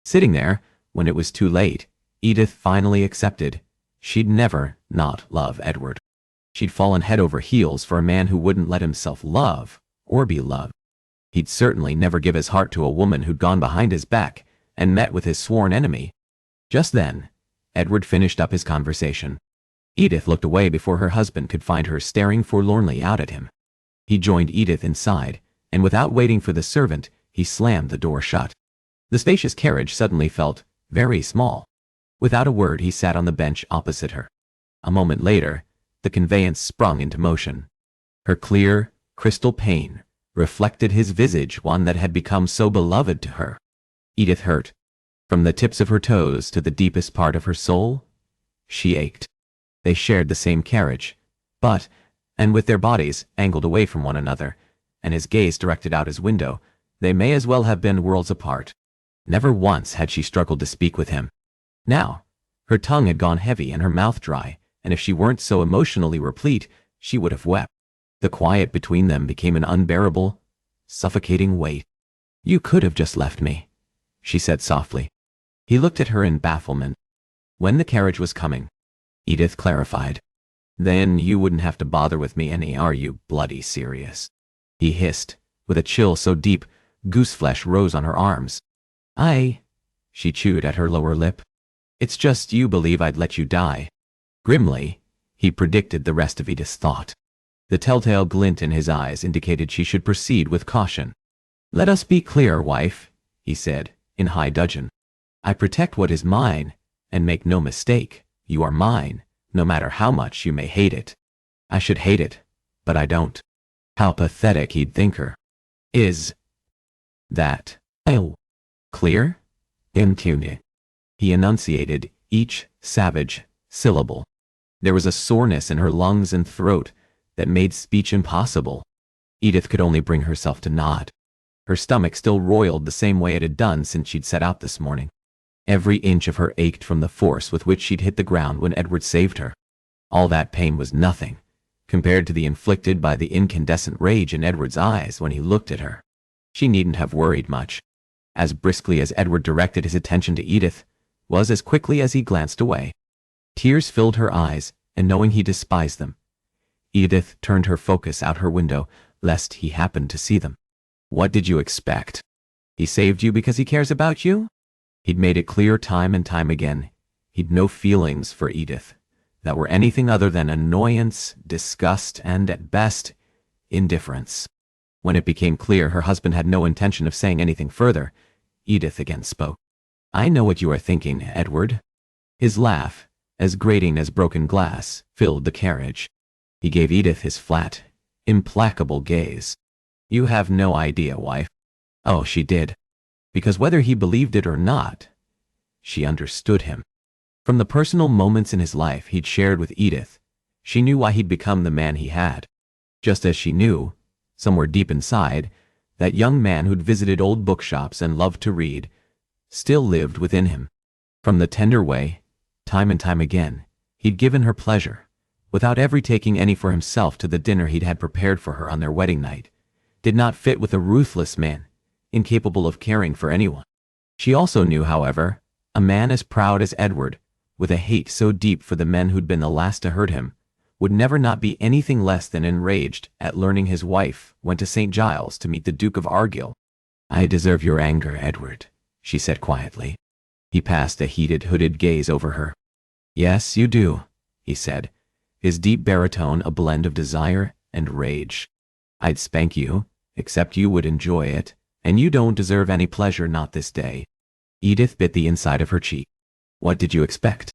A: Sitting there, when it was too late, Edith finally accepted she'd never not love Edward. She'd fallen head over heels for a man who wouldn't let himself love or be loved. He'd certainly never give his heart to a woman who'd gone behind his back and met with his sworn enemy. Just then, Edward finished up his conversation. Edith looked away before her husband could find her staring forlornly out at him. He joined Edith inside, and without waiting for the servant, he slammed the door shut. The spacious carriage suddenly felt very small. Without a word, he sat on the bench opposite her. A moment later, the conveyance sprung into motion. Her clear, crystal pane reflected his visage, one that had become so beloved to her. Edith hurt. From the tips of her toes to the deepest part of her soul, she ached. They shared the same carriage, but, and with their bodies angled away from one another, and his gaze directed out his window, they may as well have been worlds apart. Never once had she struggled to speak with him. Now, her tongue had gone heavy and her mouth dry, and if she weren't so emotionally replete, she would have wept. The quiet between them became an unbearable, suffocating weight. You could have just left me, she said softly. He looked at her in bafflement. When the carriage was coming, Edith clarified. Then you wouldn't have to bother with me any, are you bloody serious? He hissed, with a chill so deep, gooseflesh rose on her arms. She chewed at her lower lip. It's just you believe I'd let you die. Grimly, he predicted the rest of Edith's thought. The telltale glint in his eyes indicated she should proceed with caution. Let us be clear, wife, he said, in high dudgeon. I protect what is mine, and make no mistake, you are mine, no matter how much you may hate it. I should hate it, but I don't. How pathetic he'd think her. Is that clear? Impune. He enunciated each savage syllable. There was a soreness in her lungs and throat that made speech impossible. Edith could only bring herself to nod. Her stomach still roiled the same way it had done since she'd set out this morning. Every inch of her ached from the force with which she'd hit the ground when Edward saved her. All that pain was nothing, compared to the inflicted by the incandescent rage in Edward's eyes when he looked at her. She needn't have worried much. As briskly as Edward directed his attention to Edith, was as quickly as he glanced away. Tears filled her eyes, and knowing he despised them, Edith turned her focus out her window, lest he happened to see them. What did you expect? He saved you because he cares about you? He'd made it clear time and time again. He'd no feelings for Edith that were anything other than annoyance, disgust, and, at best, indifference. When it became clear her husband had no intention of saying anything further, Edith again spoke. I know what you are thinking, Edward. His laugh, as grating as broken glass, filled the carriage. He gave Edith his flat, implacable gaze. You have no idea, wife. Oh, she did. Because whether he believed it or not, she understood him. From the personal moments in his life he'd shared with Edith, she knew why he'd become the man he had. Just as she knew, somewhere deep inside, that young man who'd visited old bookshops and loved to read still lived within him. From the tender way, time and time again, he'd given her pleasure, without ever taking any for himself, to the dinner he'd had prepared for her on their wedding night, did not fit with a ruthless man, incapable of caring for anyone. She also knew, however, a man as proud as Edward, with a hate so deep for the men who'd been the last to hurt him, would never not be anything less than enraged at learning his wife went to St. Giles to meet the Duke of Argyll. I deserve your anger, Edward, she said quietly. He passed a heated, hooded gaze over her. Yes, you do, he said, his deep baritone a blend of desire and rage. I'd spank you, except you would enjoy it, and you don't deserve any pleasure, not this day. Edith bit the inside of her cheek. What did you expect?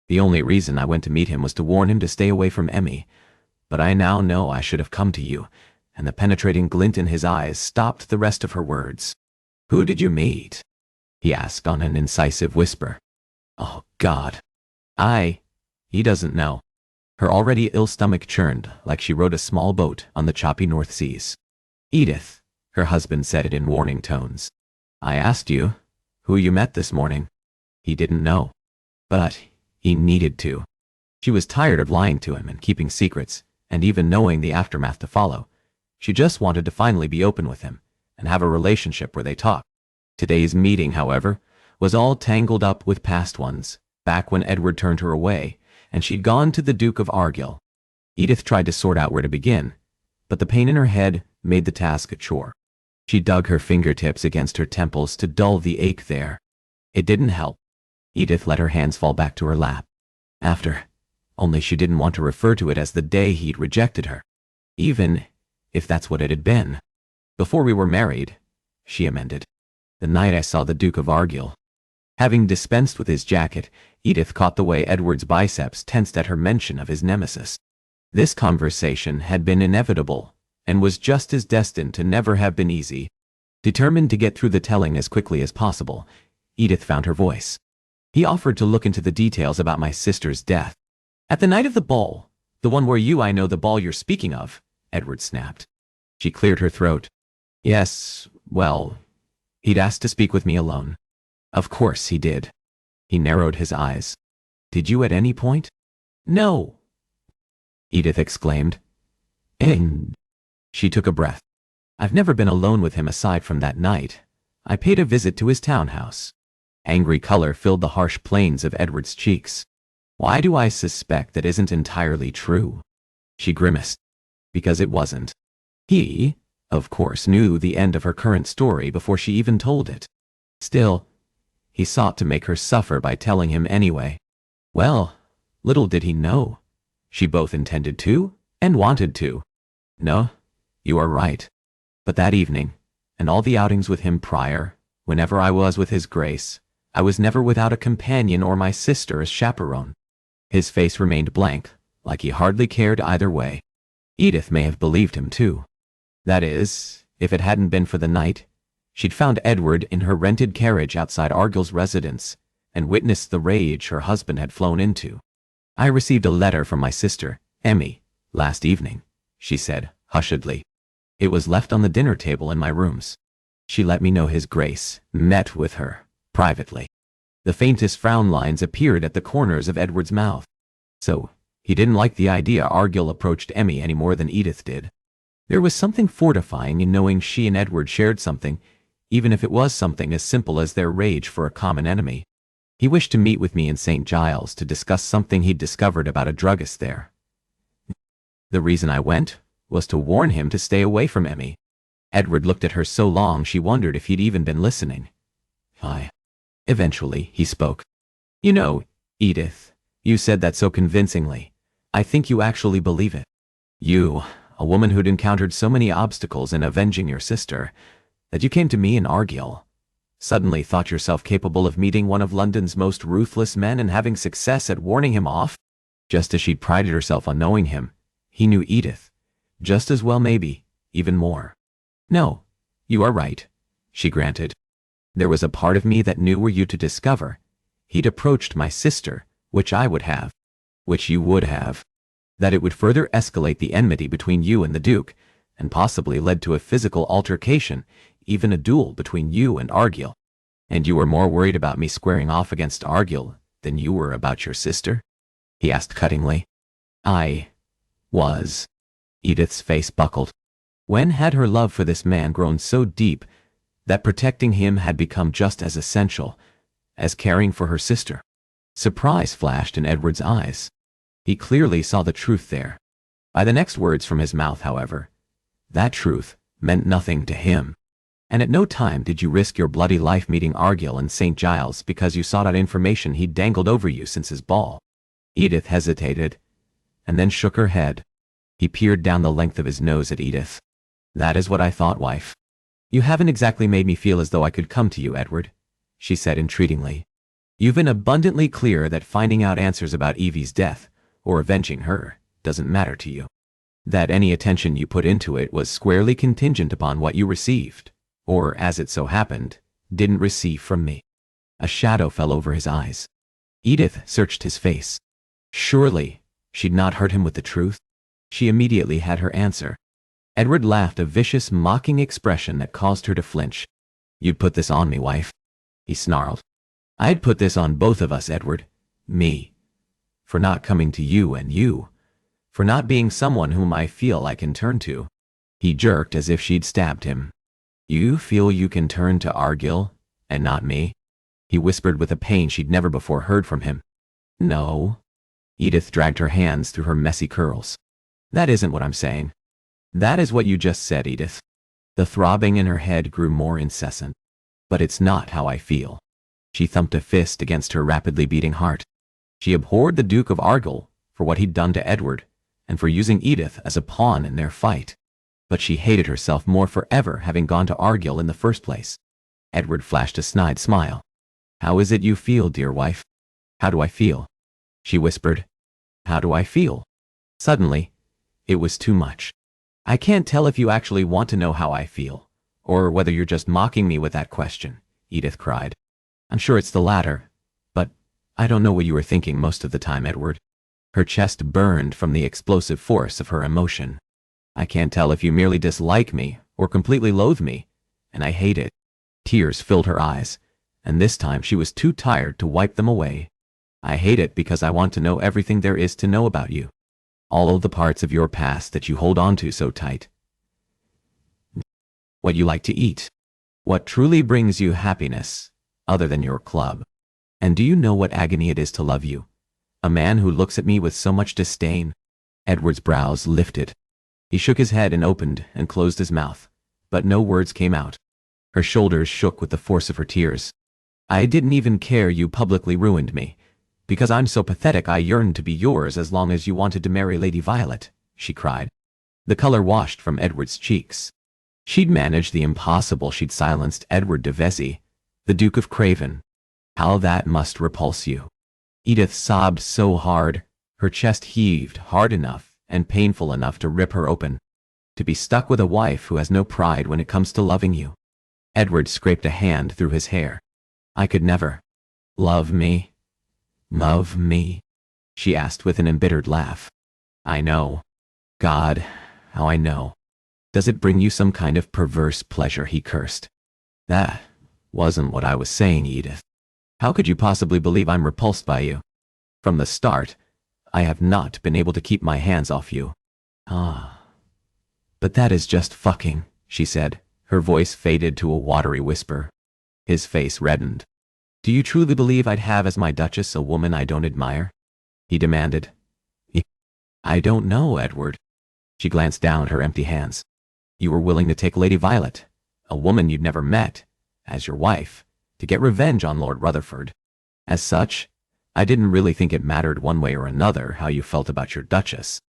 A: The only reason I went to meet him was to warn him to stay away from Emmy, but I now know I should have come to you, and the penetrating glint in his eyes stopped the rest of her words. Who did you meet? He asked on an incisive whisper. Oh, God. He doesn't know. Her already ill stomach churned like she rode a small boat on the choppy North Seas. Edith, her husband said it in warning tones. I asked you who you met this morning. He didn't know. But he needed to. She was tired of lying to him and keeping secrets, and even knowing the aftermath to follow. She just wanted to finally be open with him and have a relationship where they talk. Today's meeting, however, was all tangled up with past ones, back when Edward turned her away, and she'd gone to the Duke of Argyll. Edith tried to sort out where to begin, but the pain in her head made the task a chore. She dug her fingertips against her temples to dull the ache there. It didn't help. Edith let her hands fall back to her lap. Only she didn't want to refer to it as the day he'd rejected her. Even if that's what it had been. Before we were married, she amended. The night I saw the Duke of Argyll. Having dispensed with his jacket, Edith caught the way Edward's biceps tensed at her mention of his nemesis. This conversation had been inevitable, and was just as destined to never have been easy. Determined to get through the telling as quickly as possible, Edith found her voice. He offered to look into the details about my sister's death. At the night of the ball, the one where I know the ball you're speaking of, Edward snapped. She cleared her throat. Yes, well, he'd asked to speak with me alone. Of course he did. He narrowed his eyes. Did you at any point? No, Edith exclaimed. And she took a breath. I've never been alone with him aside from that night. I paid a visit to his townhouse. Angry color filled the harsh planes of Edward's cheeks. Why do I suspect that isn't entirely true? She grimaced. Because it wasn't. He, of course, knew the end of her current story before she even told it. Still, he sought to make her suffer by telling him anyway. Well, little did he know. She both intended to and wanted to. No, you are right. But that evening, and all the outings with him prior, whenever I was with his grace, I was never without a companion or my sister as chaperone. His face remained blank, like he hardly cared either way. Edith may have believed him too. That is, if it hadn't been for the night, she'd found Edward in her rented carriage outside Argyll's residence and witnessed the rage her husband had flown into. I received a letter from my sister, Emmy, last evening, she said, hushedly. It was left on the dinner table in my rooms. She let me know his grace met with her, privately. The faintest frown lines appeared at the corners of Edward's mouth. So, he didn't like the idea Argyll approached Emmy any more than Edith did. There was something fortifying in knowing she and Edward shared something, even if it was something as simple as their rage for a common enemy. He wished to meet with me in St. Giles to discuss something he'd discovered about a druggist there. The reason I went was to warn him to stay away from Emmy. Edward looked at her so long she wondered if he'd even been listening. Eventually, he spoke. You know, Edith, you said that so convincingly. I think you actually believe it. You, a woman who'd encountered so many obstacles in avenging your sister, that you came to me in Argyll, suddenly thought yourself capable of meeting one of London's most ruthless men and having success at warning him off? Just as she'd prided herself on knowing him, he knew Edith. Just as well, maybe, even more. No, you are right, she granted. There was a part of me that knew were you to discover. He'd approached my sister, which I would have. Which you would have. That it would further escalate the enmity between you and the Duke, and possibly led to a physical altercation, even a duel between you and Argyll. And you were more worried about me squaring off against Argyll than you were about your sister? He asked cuttingly. I was. Edith's face buckled. When had her love for this man grown so deep that protecting him had become just as essential as caring for her sister? Surprise flashed in Edward's eyes. He clearly saw the truth there. By the next words from his mouth, however, that truth meant nothing to him. And at no time did you risk your bloody life meeting Argyll in St. Giles because you sought out information he'd dangled over you since his ball. Edith hesitated, and then shook her head. He peered down the length of his nose at Edith. That is what I thought, wife. You haven't exactly made me feel as though I could come to you, Edward, she said entreatingly. You've been abundantly clear that finding out answers about Evie's death, or avenging her, doesn't matter to you. That any attention you put into it was squarely contingent upon what you received, or, as it so happened, didn't receive from me. A shadow fell over his eyes. Edith searched his face. Surely, she'd not hurt him with the truth? She immediately had her answer. Edward laughed, a vicious, mocking expression that caused her to flinch. You'd put this on me, wife, he snarled. I'd put this on both of us, Edward. Me. For not coming to you, and you. For not being someone whom I feel I can turn to. He jerked as if she'd stabbed him. You feel you can turn to Argyll, and not me? He whispered with a pain she'd never before heard from him. No. Edith dragged her hands through her messy curls. That isn't what I'm saying. That is what you just said, Edith. The throbbing in her head grew more incessant. But it's not how I feel. She thumped a fist against her rapidly beating heart. She abhorred the Duke of Argyll for what he'd done to Edward, and for using Edith as a pawn in their fight. But she hated herself more for ever having gone to Argyll in the first place. Edward flashed a snide smile. How is it you feel, dear wife? How do I feel? She whispered. How do I feel? Suddenly, it was too much. I can't tell if you actually want to know how I feel, or whether you're just mocking me with that question, Edith cried. I'm sure it's the latter, but I don't know what you were thinking most of the time, Edward. Her chest burned from the explosive force of her emotion. I can't tell if you merely dislike me or completely loathe me, and I hate it. Tears filled her eyes, and this time she was too tired to wipe them away. I hate it because I want to know everything there is to know about you. All of the parts of your past that you hold on to so tight. What you like to eat. What truly brings you happiness, other than your club. And do you know what agony it is to love you? A man who looks at me with so much disdain. Edward's brows lifted. He shook his head and opened and closed his mouth, but no words came out. Her shoulders shook with the force of her tears. I didn't even care you publicly ruined me. Because I'm so pathetic I yearned to be yours as long as you wanted to marry Lady Violet, she cried. The color washed from Edward's cheeks. She'd managed the impossible. She'd silenced Edward de Vesey, the Duke of Craven. How that must repulse you. Edith sobbed so hard, her chest heaved hard enough and painful enough to rip her open. To be stuck with a wife who has no pride when it comes to loving you. Edward scraped a hand through his hair. I could never. Love me? Love me? She asked with an embittered laugh. I know. God, how I know. Does it bring you some kind of perverse pleasure? He cursed. That wasn't what I was saying, Edith. How could you possibly believe I'm repulsed by you? From the start, I have not been able to keep my hands off you. Ah. But that is just fucking, she said, her voice faded to a watery whisper. His face reddened. Do you truly believe I'd have as my Duchess a woman I don't admire? He demanded. I don't know, Edward. She glanced down at her empty hands. You were willing to take Lady Violet, a woman you'd never met, as your wife, to get revenge on Lord Rutherford. As such, I didn't really think it mattered one way or another how you felt about your Duchess.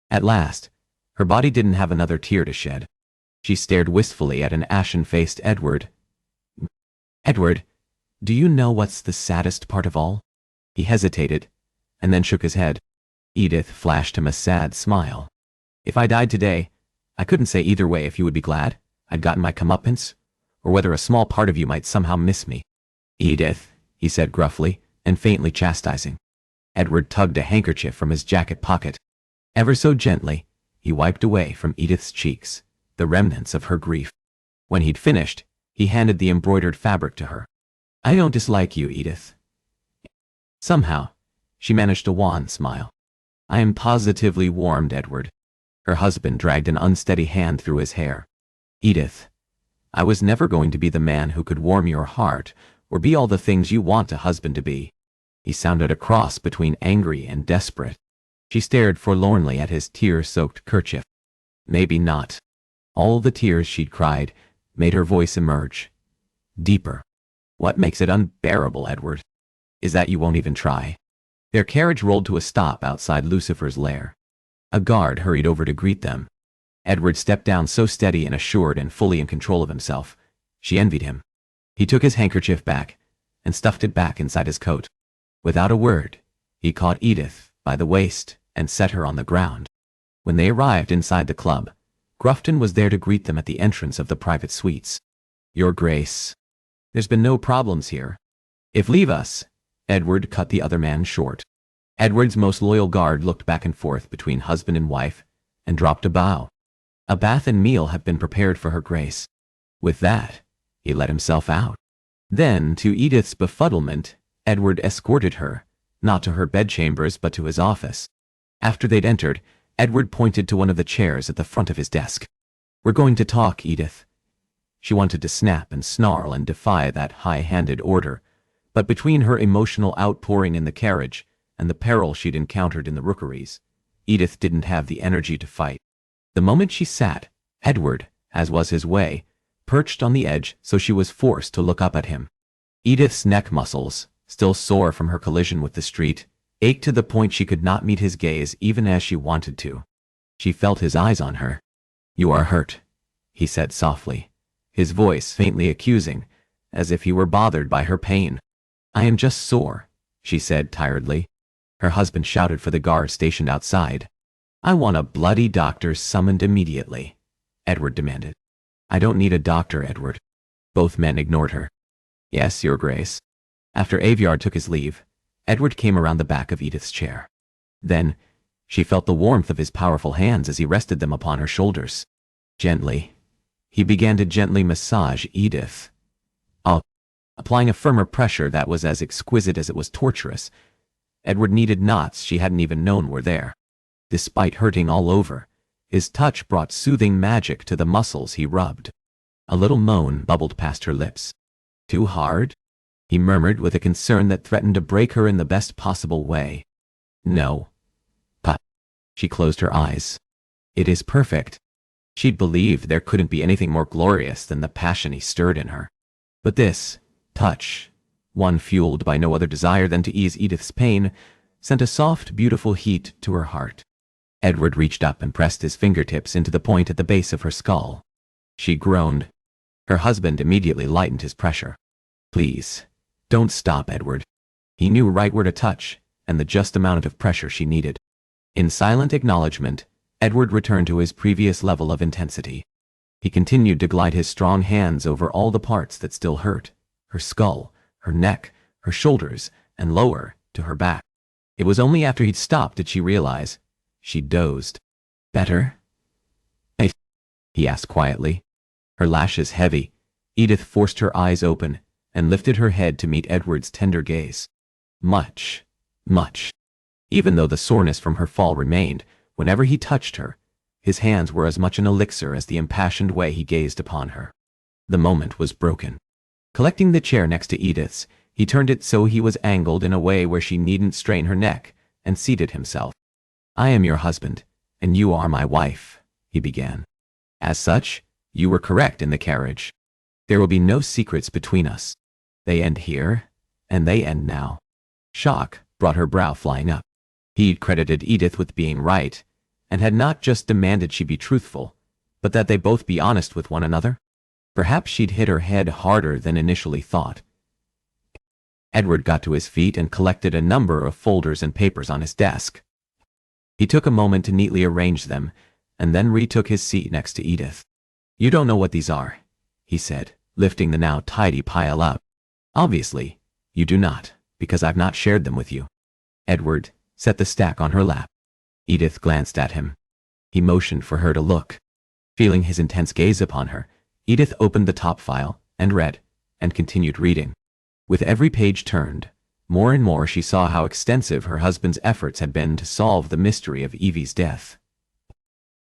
A: At last, her body didn't have another tear to shed. She stared wistfully at an ashen-faced Edward. Edward, do you know what's the saddest part of all? He hesitated, and then shook his head. Edith flashed him a sad smile. If I died today, I couldn't say either way if you would be glad I'd gotten my comeuppance, or whether a small part of you might somehow miss me. Edith, he said gruffly and faintly chastising. Edward tugged a handkerchief from his jacket pocket. Ever so gently, he wiped away from Edith's cheeks the remnants of her grief. When he'd finished, he handed the embroidered fabric to her. I don't dislike you, Edith. Somehow, she managed a wan smile. I am positively warmed, Edward. Her husband dragged an unsteady hand through his hair. Edith, I was never going to be the man who could warm your heart or be all the things you want a husband to be. He sounded a cross between angry and desperate. She stared forlornly at his tear-soaked kerchief. Maybe not. All the tears she'd cried made her voice emerge. Deeper. What makes it unbearable, Edward, is that you won't even try. Their carriage rolled to a stop outside Lucifer's lair. A guard hurried over to greet them. Edward stepped down so steady and assured and fully in control of himself. She envied him. He took his handkerchief back and stuffed it back inside his coat. Without a word, he caught Edith by the waist and set her on the ground. When they arrived inside the club, Grufton was there to greet them at the entrance of the private suites. Your Grace, there's been no problems here. If leave us, Edward cut the other man short. Edward's most loyal guard looked back and forth between husband and wife and dropped a bow. A bath and meal have been prepared for her Grace. With that, he let himself out. Then, to Edith's befuddlement, Edward escorted her, not to her bedchambers but to his office. After they'd entered, Edward pointed to one of the chairs at the front of his desk. We're going to talk, Edith. She wanted to snap and snarl and defy that high-handed order, but between her emotional outpouring in the carriage and the peril she'd encountered in the rookeries, Edith didn't have the energy to fight. The moment she sat, Edward, as was his way, perched on the edge so she was forced to look up at him. Edith's neck muscles, still sore from her collision with the street, ached to the point she could not meet his gaze even as she wanted to. She felt his eyes on her. You are hurt, he said softly, his voice faintly accusing, as if he were bothered by her pain. I am just sore, she said tiredly. Her husband shouted for the guard stationed outside. I want a bloody doctor summoned immediately, Edward demanded. I don't need a doctor, Edward. Both men ignored her. Yes, Your Grace. After Aveyard took his leave, Edward came around the back of Edith's chair. Then, she felt the warmth of his powerful hands as he rested them upon her shoulders. Gently, he began to gently massage Edith, applying a firmer pressure that was as exquisite as it was torturous. Edward kneaded knots she hadn't even known were there. Despite hurting all over, his touch brought soothing magic to the muscles he rubbed. A little moan bubbled past her lips. Too hard? He murmured with a concern that threatened to break her in the best possible way. No. But she closed her eyes. It is perfect. She'd believed there couldn't be anything more glorious than the passion he stirred in her. But this touch, one fueled by no other desire than to ease Edith's pain, sent a soft, beautiful heat to her heart. Edward reached up and pressed his fingertips into the point at the base of her skull. She groaned. Her husband immediately lightened his pressure. Please, don't stop, Edward. He knew right where to touch, and the just amount of pressure she needed. In silent acknowledgement, Edward returned to his previous level of intensity. He continued to glide his strong hands over all the parts that still hurt, her skull, her neck, her shoulders, and lower, to her back. It was only after he'd stopped did she realize. She dozed. Better? He asked quietly. Her lashes heavy, Edith forced her eyes open and lifted her head to meet Edward's tender gaze. Much. Even though the soreness from her fall remained, whenever he touched her, his hands were as much an elixir as the impassioned way he gazed upon her. The moment was broken. Collecting the chair next to Edith's, he turned it so he was angled in a way where she needn't strain her neck, and seated himself. I am your husband, and you are my wife, he began. As such, you were correct in the carriage. There will be no secrets between us. They end here, and they end now. Shock brought her brow flying up. He'd credited Edith with being right, and had not just demanded she be truthful, but that they both be honest with one another. Perhaps she'd hit her head harder than initially thought. Edward got to his feet and collected a number of folders and papers on his desk. He took a moment to neatly arrange them, and then retook his seat next to Edith. You don't know what these are, he said, lifting the now tidy pile up. Obviously, you do not, because I've not shared them with you. Edward set the stack on her lap. Edith glanced at him. He motioned for her to look. Feeling his intense gaze upon her, Edith opened the top file and read, and continued reading. With every page turned, more and more she saw how extensive her husband's efforts had been to solve the mystery of Evie's death.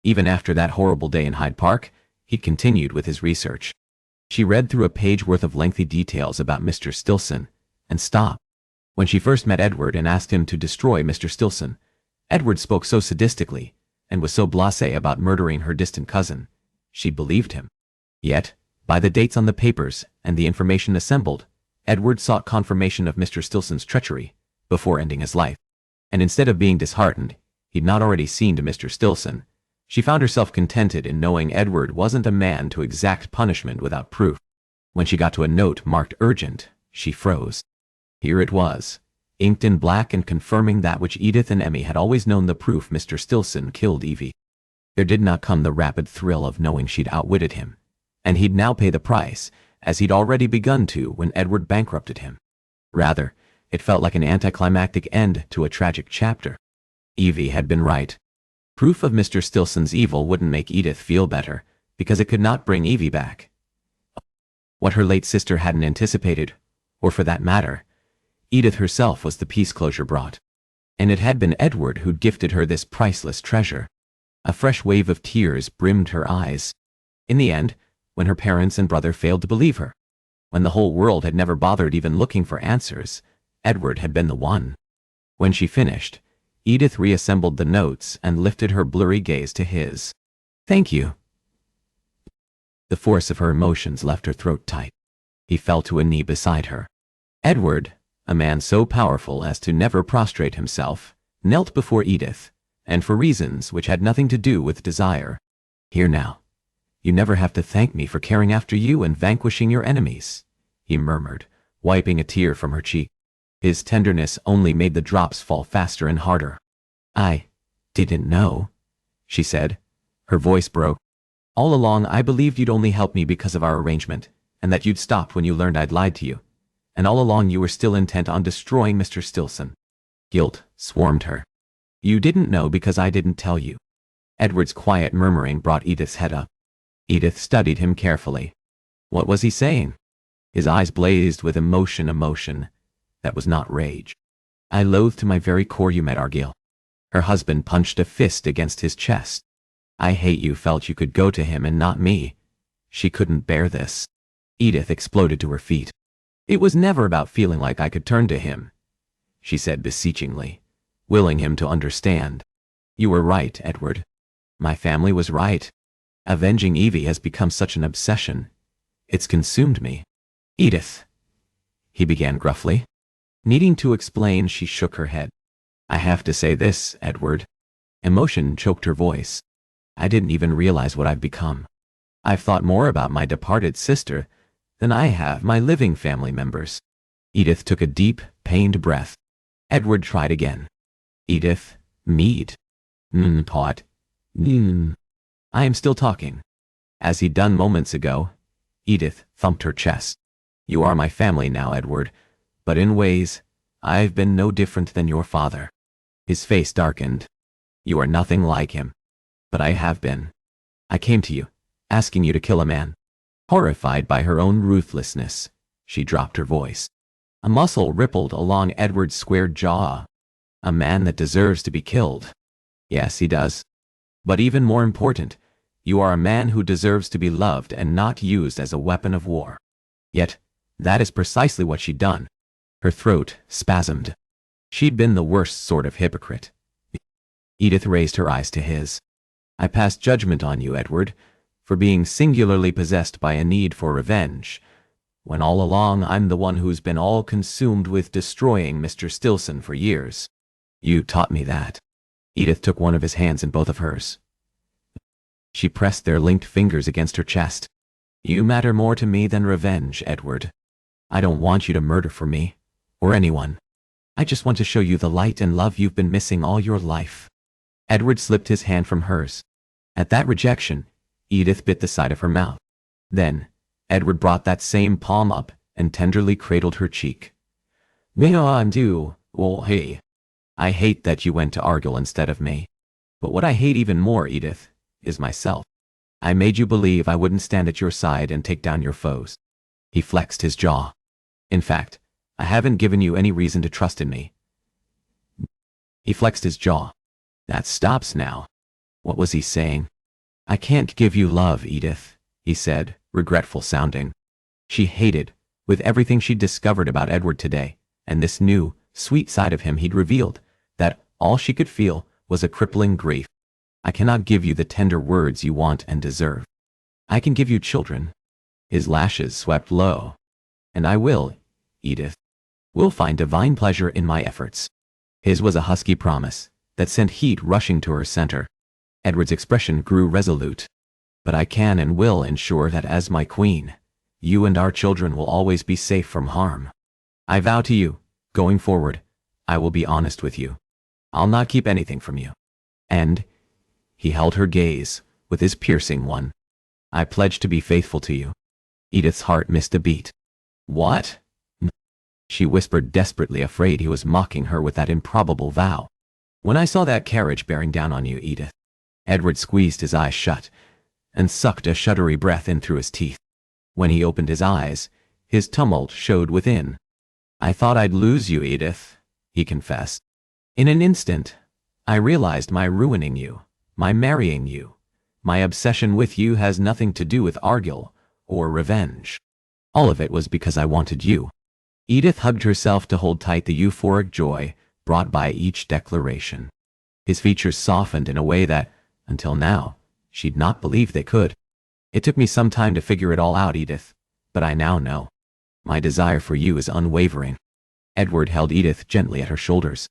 A: Even after that horrible day in Hyde Park, he'd continued with his research. She read through a page worth of lengthy details about Mr. Stilson, and stopped. When she first met Edward and asked him to destroy Mr. Stilson, Edward spoke so sadistically, and was so blasé about murdering her distant cousin. She believed him. Yet, By the dates on the papers and the information assembled, Edward sought confirmation of Mr. Stilson's treachery before ending his life. And instead of being disheartened, he'd not already seen to Mr. Stilson. She found herself contented in knowing Edward wasn't a man to exact punishment without proof. When she got to a note marked urgent, she froze. Here it was, inked in black and confirming that which Edith and Emmy had always known, the proof Mr. Stilson killed Evie. There did not come the rapid thrill of knowing she'd outwitted him, and he'd now pay the price, as he'd already begun to when Edward bankrupted him. Rather, it felt like an anticlimactic end to a tragic chapter. Evie had been right. Proof of Mr. Stilson's evil wouldn't make Edith feel better, because it could not bring Evie back. What her late sister hadn't anticipated, or for that matter, Edith herself, was the peace closure brought. And it had been Edward who'd gifted her this priceless treasure. A fresh wave of tears brimmed her eyes. In the end, when her parents and brother failed to believe her, when the whole world had never bothered even looking for answers, Edward had been the one. When she finished, Edith reassembled the notes and lifted her blurry gaze to his. "Thank you." The force of her emotions left her throat tight. He fell to a knee beside her. Edward, a man so powerful as to never prostrate himself, knelt before Edith, and for reasons which had nothing to do with desire. "Here now. You never have to thank me for caring after you and vanquishing your enemies," he murmured, wiping a tear from her cheek. His tenderness only made the drops fall faster and harder. "I didn't know," she said. Her voice broke. "All along I believed you'd only help me because of our arrangement, and that you'd stopped when you learned I'd lied to you. And all along you were still intent on destroying Mr. Stilson." Guilt swarmed her. "You didn't know because I didn't tell you." Edward's quiet murmuring brought Edith's head up. Edith studied him carefully. What was he saying? His eyes blazed with emotion that was not rage. "I loathe to my very core you met Argyll." Her husband punched a fist against his chest. "I hate you felt you could go to him and not me." She couldn't bear this. Edith exploded to her feet. "It was never about feeling like I could turn to him," she said beseechingly, willing him to understand. "You were right, Edward. My family was right. Avenging Evie has become such an obsession. It's consumed me." "Edith," he began gruffly. Needing to explain, she shook her head. "I have to say this, Edward." Emotion choked her voice. "I didn't even realize what I've become. I've thought more about my departed sister than I have my living family members." Edith took a deep, pained breath. Edward tried again. "Edith, mead. Pot. I am still talking." As he'd done moments ago, Edith thumped her chest. "You are my family now, Edward, but in ways, I've been no different than your father." His face darkened. "You are nothing like him. But I have been. I came to you, asking you to kill a man." Horrified by her own ruthlessness, she dropped her voice. A muscle rippled along Edward's squared jaw. "A man that deserves to be killed." "Yes, he does. But even more important, you are a man who deserves to be loved and not used as a weapon of war." Yet, that is precisely what she'd done. Her throat spasmed. She'd been the worst sort of hypocrite. Edith raised her eyes to his. "I pass judgment on you, Edward, for being singularly possessed by a need for revenge, when all along I'm the one who's been all consumed with destroying Mr. Stilson for years. You taught me that." Edith took one of his hands in both of hers. She pressed their linked fingers against her chest. "You matter more to me than revenge, Edward. I don't want you to murder for me, or anyone. I just want to show you the light and love you've been missing all your life." Edward slipped his hand from hers. At that rejection, Edith bit the side of her mouth. Then, Edward brought that same palm up and tenderly cradled her cheek. "Hey. I hate that you went to Argyll instead of me. But what I hate even more, Edith, is myself. I made you believe I wouldn't stand at your side and take down your foes." He flexed his jaw. "In fact, I haven't given you any reason to trust in me." He flexed his jaw. "That stops now." What was he saying? "I can't give you love, Edith," he said, regretful sounding. She hated, with everything she'd discovered about Edward today, and this new, sweet side of him he'd revealed, that all she could feel was a crippling grief. "I cannot give you the tender words you want and deserve. I can give you children. His lashes swept low. And I will, Edith, will find divine pleasure in my efforts. His was a husky promise that sent heat rushing to her center. Edward's expression grew resolute. But I can and will ensure that as my queen, you and our children will always be safe from harm. I vow to you, going forward, I will be honest with you. I'll not keep anything from you. And he held her gaze with his piercing one. I pledge to be faithful to you. Edith's heart missed a beat. What? She whispered, desperately afraid he was mocking her with that improbable vow. When I saw that carriage bearing down on you, Edith. Edward squeezed his eyes shut and sucked a shuddery breath in through his teeth. When he opened his eyes, his tumult showed within. I thought I'd lose you, Edith, he confessed. In an instant, I realized my ruining you, my marrying you, my obsession with you has nothing to do with Argyll or revenge. All of it was because I wanted you. Edith hugged herself to hold tight the euphoric joy brought by each declaration. His features softened in a way that, until now, she'd not believed they could. It took me some time to figure it all out, Edith, but I now know. My desire for you is unwavering. Edward held Edith gently at her shoulders.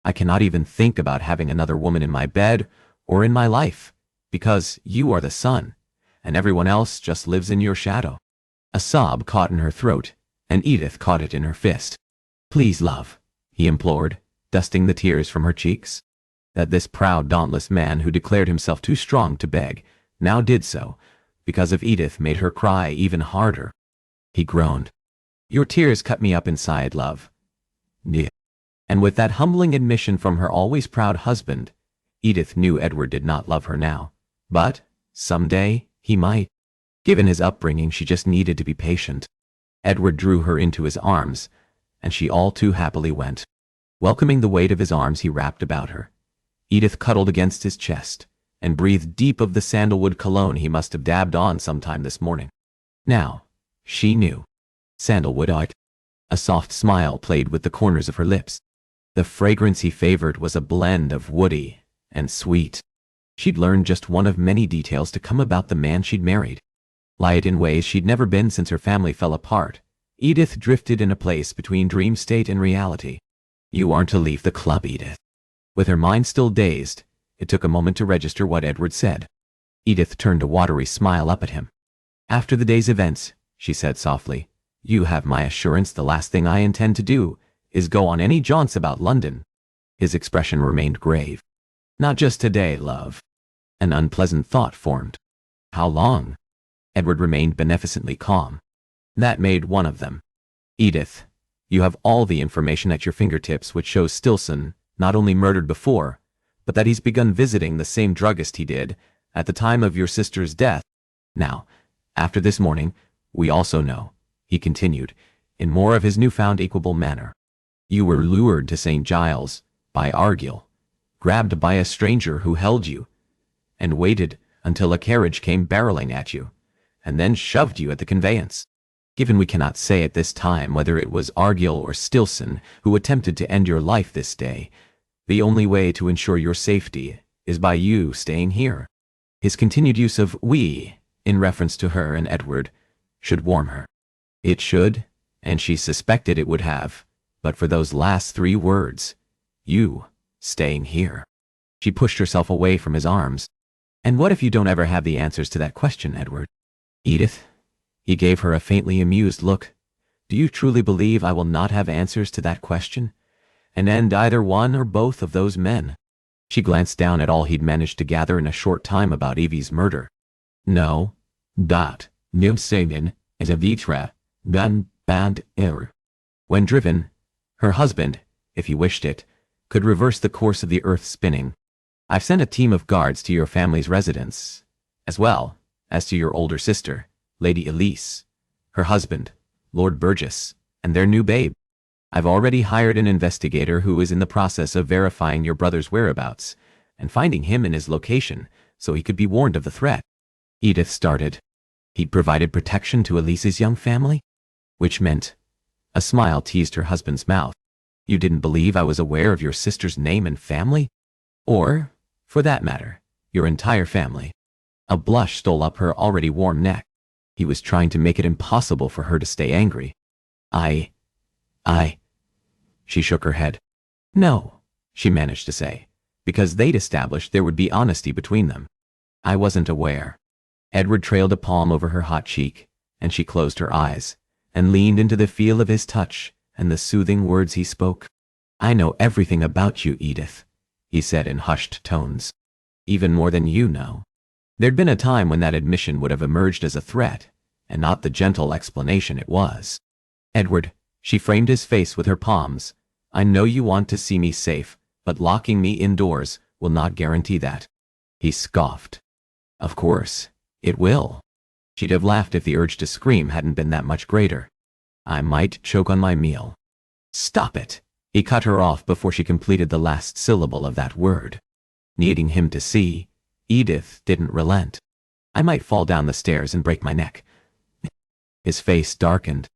A: I cannot even think about having another woman in my bed or in my life, because you are the sun, and everyone else just lives in your shadow. A sob caught in her throat, and Edith caught it in her fist. Please, love, he implored, dusting the tears from her cheeks. That this proud, dauntless man who declared himself too strong to beg, now did so, because of Edith made her cry even harder. He groaned. Your tears cut me up inside, love. Yeah. And with that humbling admission from her always proud husband, Edith knew Edward did not love her now. But, someday, he might. Given his upbringing, she just needed to be patient. Edward drew her into his arms, and she all too happily went. Welcoming the weight of his arms he wrapped about her, Edith cuddled against his chest and breathed deep of the sandalwood cologne he must have dabbed on sometime this morning. Now, she knew. Sandalwood art. A soft smile played with the corners of her lips. The fragrance he favored was a blend of woody and sweet. She'd learned just one of many details to come about the man she'd married. Light in ways she'd never been since her family fell apart, Edith drifted in a place between dream state and reality. You aren't to leave the club, Edith. With her mind still dazed, it took a moment to register what Edward said. Edith turned a watery smile up at him. After the day's events, she said softly, you have my assurance the last thing I intend to do is go on any jaunts about London. His expression remained grave. Not just today, love. An unpleasant thought formed. How long? Edward remained beneficently calm. That made one of them. Edith, you have all the information at your fingertips which shows Stilson not only murdered before, but that he's begun visiting the same druggist he did at the time of your sister's death. Now, after this morning, we also know, he continued, in more of his newfound equable manner. You were lured to St. Giles by Argyll, grabbed by a stranger who held you, and waited until a carriage came barreling at you, and then shoved you at the conveyance. Given we cannot say at this time whether it was Argyll or Stilson who attempted to end your life this day, the only way to ensure your safety is by you staying here. His continued use of we, in reference to her and Edward, should warm her. It should, and she suspected it would have, but for those last 3 words, you staying here. She pushed herself away from his arms. And what if you don't ever have the answers to that question, Edward? Edith? He gave her a faintly amused look. Do you truly believe I will not have answers to that question, and end either one or both of those men? She glanced down at all he'd managed to gather in a short time about Evie's murder. No. Nib Sabin is a vitra, gun, band, error. When driven, her husband, if he wished it, could reverse the course of the earth's spinning. I've sent a team of guards to your family's residence, as well as to your older sister, Lady Alice, her husband, Lord Burgess, and their new babe. I've already hired an investigator who is in the process of verifying your brother's whereabouts and finding him in his location so he could be warned of the threat. Edith started. He'd provided protection to Elise's young family? Which meant, a smile teased her husband's mouth. You didn't believe I was aware of your sister's name and family? Or, for that matter, your entire family? A blush stole up her already warm neck. He was trying to make it impossible for her to stay angry. I. She shook her head. No, she managed to say, because they'd established there would be honesty between them. I wasn't aware. Edward trailed a palm over her hot cheek, and she closed her eyes, and leaned into the feel of his touch and the soothing words he spoke. I know everything about you, Edith, he said in hushed tones. Even more than you know. There'd been a time when that admission would have emerged as a threat, and not the gentle explanation it was. Edward, she framed his face with her palms. I know you want to see me safe, but locking me indoors will not guarantee that. He scoffed. Of course, it will. She'd have laughed if the urge to scream hadn't been that much greater. I might choke on my meal. Stop it! He cut her off before she completed the last syllable of that word. Needing him to see, Edith didn't relent. I might fall down the stairs and break my neck. His face darkened.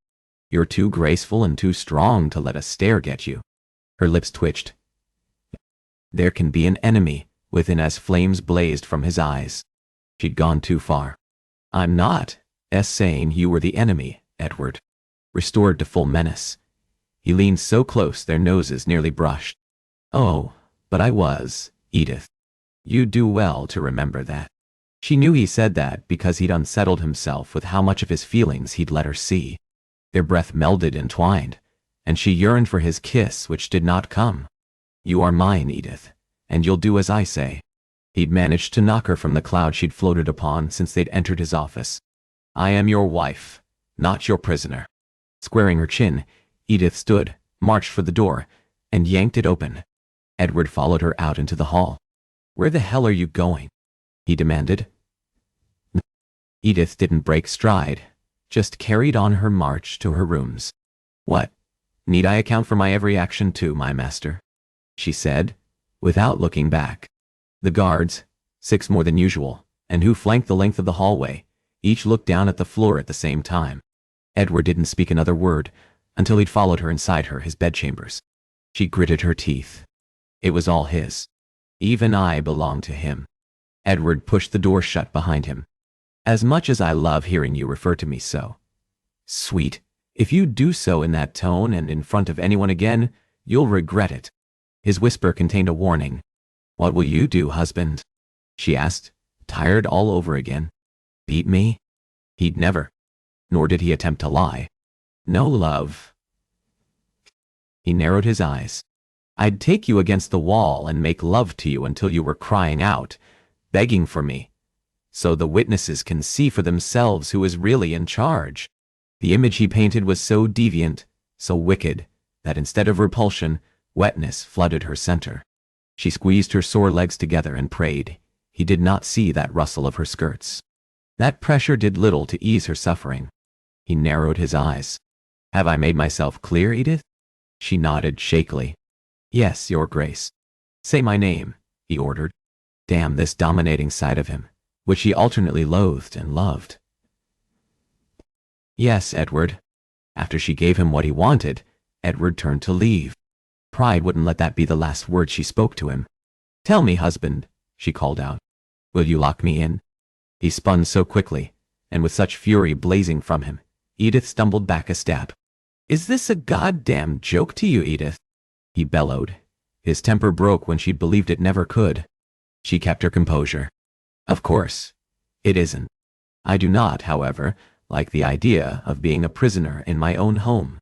A: You're too graceful and too strong to let a stare get you. Her lips twitched. There can be an enemy within as flames blazed from his eyes. She'd gone too far. I'm not saying you were the enemy, Edward. Restored to full menace. He leaned so close their noses nearly brushed. Oh, but I was, Edith. You do well to remember that. She knew he said that because he'd unsettled himself with how much of his feelings he'd let her see. Their breath melded and twined, and she yearned for his kiss which did not come. You are mine, Edith, and you'll do as I say. He'd managed to knock her from the cloud she'd floated upon since they'd entered his office. I am your wife, not your prisoner. Squaring her chin, Edith stood, marched for the door, and yanked it open. Edward followed her out into the hall. Where the hell are you going? He demanded. Edith didn't break stride, just carried on her march to her rooms. What? Need I account for my every action too, my master? She said, without looking back. The guards, 6 more than usual, and who flanked the length of the hallway, each looked down at the floor at the same time. Edward didn't speak another word until he'd followed her inside his bedchambers. She gritted her teeth. It was all his. Even I belonged to him. Edward pushed the door shut behind him. As much as I love hearing you refer to me so. Sweet, if you do so in that tone and in front of anyone again, you'll regret it. His whisper contained a warning. What will you do, husband? She asked, tired all over again. Beat me? He'd never. Nor did he attempt to lie. No, love. He narrowed his eyes. I'd take you against the wall and make love to you until you were crying out, begging for me, so the witnesses can see for themselves who is really in charge. The image he painted was so deviant, so wicked, that instead of repulsion, wetness flooded her center. She squeezed her sore legs together and prayed. He did not see that rustle of her skirts. That pressure did little to ease her suffering. He narrowed his eyes. Have I made myself clear, Edith? She nodded shakily. Yes, your grace. Say my name, he ordered. Damn this dominating side of him, which she alternately loathed and loved. Yes, Edward. After she gave him what he wanted, Edward turned to leave. Pride wouldn't let that be the last word she spoke to him. Tell me, husband, she called out. Will you lock me in? He spun so quickly, and with such fury blazing from him, Edith stumbled back a step. Is this a goddamn joke to you, Edith? He bellowed. His temper broke when she'd believed it never could. She kept her composure. Of course, it isn't. I do not, however, like the idea of being a prisoner in my own home.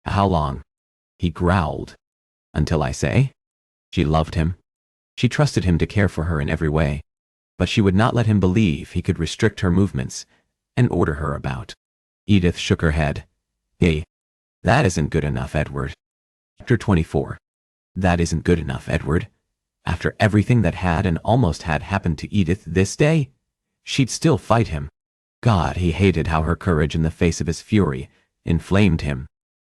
A: How long? He growled. Until I say? She loved him. She trusted him to care for her in every way. But she would not let him believe he could restrict her movements and order her about. Edith shook her head. Hey, that isn't good enough, Edward. Chapter 24. That isn't good enough, Edward. After everything that had and almost had happened to Edith this day, she'd still fight him. God, he hated how her courage in the face of his fury inflamed him.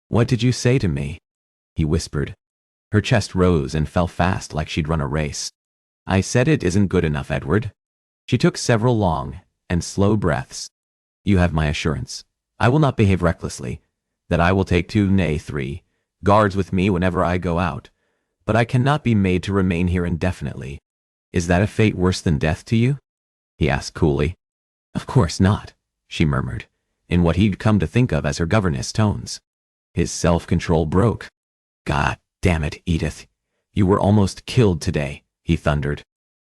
A: What did you say to me? He whispered. Her chest rose and fell fast like she'd run a race. I said it isn't good enough, Edward. She took several long and slow breaths. You have my assurance. I will not behave recklessly, that I will take 2, nay 3, guards with me whenever I go out, but I cannot be made to remain here indefinitely. Is that a fate worse than death to you? He asked coolly. Of course not. she murmured, in what he'd come to think of as her governess tones. His self-control broke. God damn it, Edith. You were almost killed today, he thundered.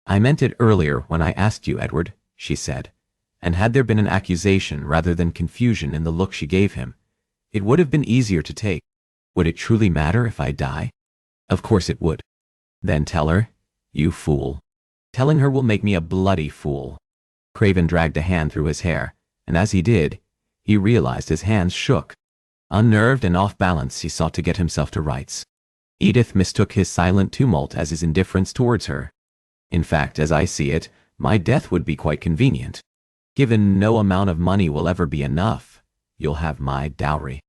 A: I meant it earlier when I asked you, Edward, she said. And had there been an accusation rather than confusion in the look she gave him, it would have been easier to take. Would it truly matter if I die? Of course it would. Then tell her, you fool. Telling her will make me a bloody fool. Craven dragged a hand through his hair, and as he did, he realized his hands shook. Unnerved and off balance, he sought to get himself to rights. Edith mistook his silent tumult as his indifference towards her. In fact, as I see it, my death would be quite convenient. Given no amount of money will ever be enough, you'll have my dowry.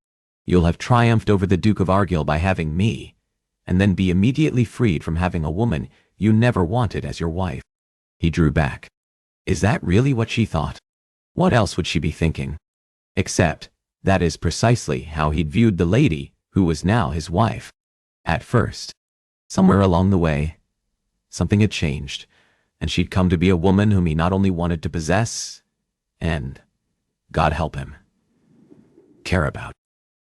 A: You'll have triumphed over the Duke of Argyll by having me, and then be immediately freed from having a woman you never wanted as your wife. He drew back. Is that really what she thought? What else would she be thinking? Except, that is precisely how he'd viewed the lady who was now his wife. At first. Somewhere along the way, something had changed, and she'd come to be a woman whom he not only wanted to possess, and, God help him, care about.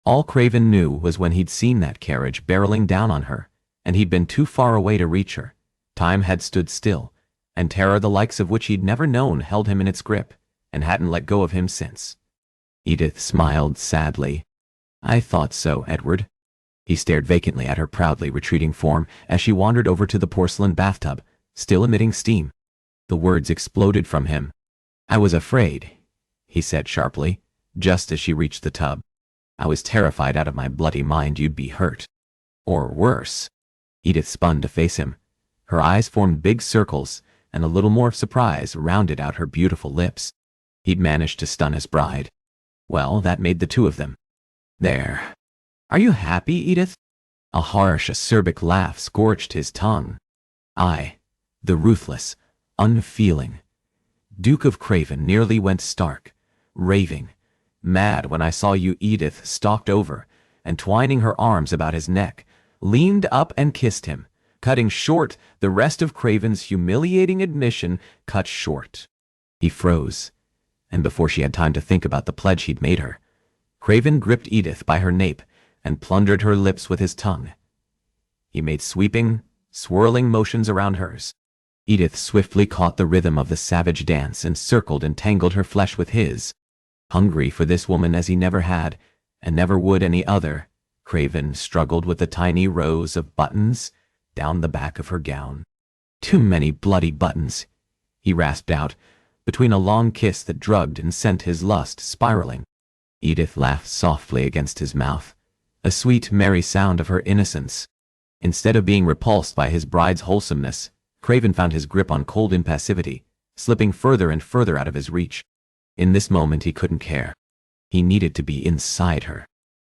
A: All Craven knew was when he'd seen that carriage barreling down on her, and he'd been too far away to reach her. Time had stood still, and terror the likes of which he'd never known held him in its grip, and hadn't let go of him since. Edith smiled sadly. I thought so, Edward. He stared vacantly at her proudly retreating form as she wandered over to the porcelain bathtub, still emitting steam. The words exploded from him. I was afraid, he said sharply, just as she reached the tub. I was terrified out of my bloody mind you'd be hurt. Or worse. Edith spun to face him. Her eyes formed big circles, and a little more surprise rounded out her beautiful lips. He'd managed to stun his bride. Well, that made the two of them. There. Are you happy, Edith? A harsh, acerbic laugh scorched his tongue. I, the ruthless, unfeeling Duke of Craven, nearly went stark, raving, mad when I saw you. Edith stalked over, and twining her arms about his neck, leaned up and kissed him, cutting short the rest of Craven's humiliating admission. Cut short. He froze, and before she had time to think about the pledge he'd made her, Craven gripped Edith by her nape and plundered her lips with his tongue. He made sweeping, swirling motions around hers. Edith swiftly caught the rhythm of the savage dance and circled and tangled her flesh with his. Hungry for this woman as he never had, and never would any other, Craven struggled with the tiny rows of buttons down the back of her gown. Too many bloody buttons, he rasped out, between a long kiss that drugged and sent his lust spiraling. Edith laughed softly against his mouth, a sweet, merry sound of her innocence. Instead of being repulsed by his bride's wholesomeness, Craven found his grip on cold impassivity, slipping further and further out of his reach. In this moment he couldn't care. He needed to be inside her.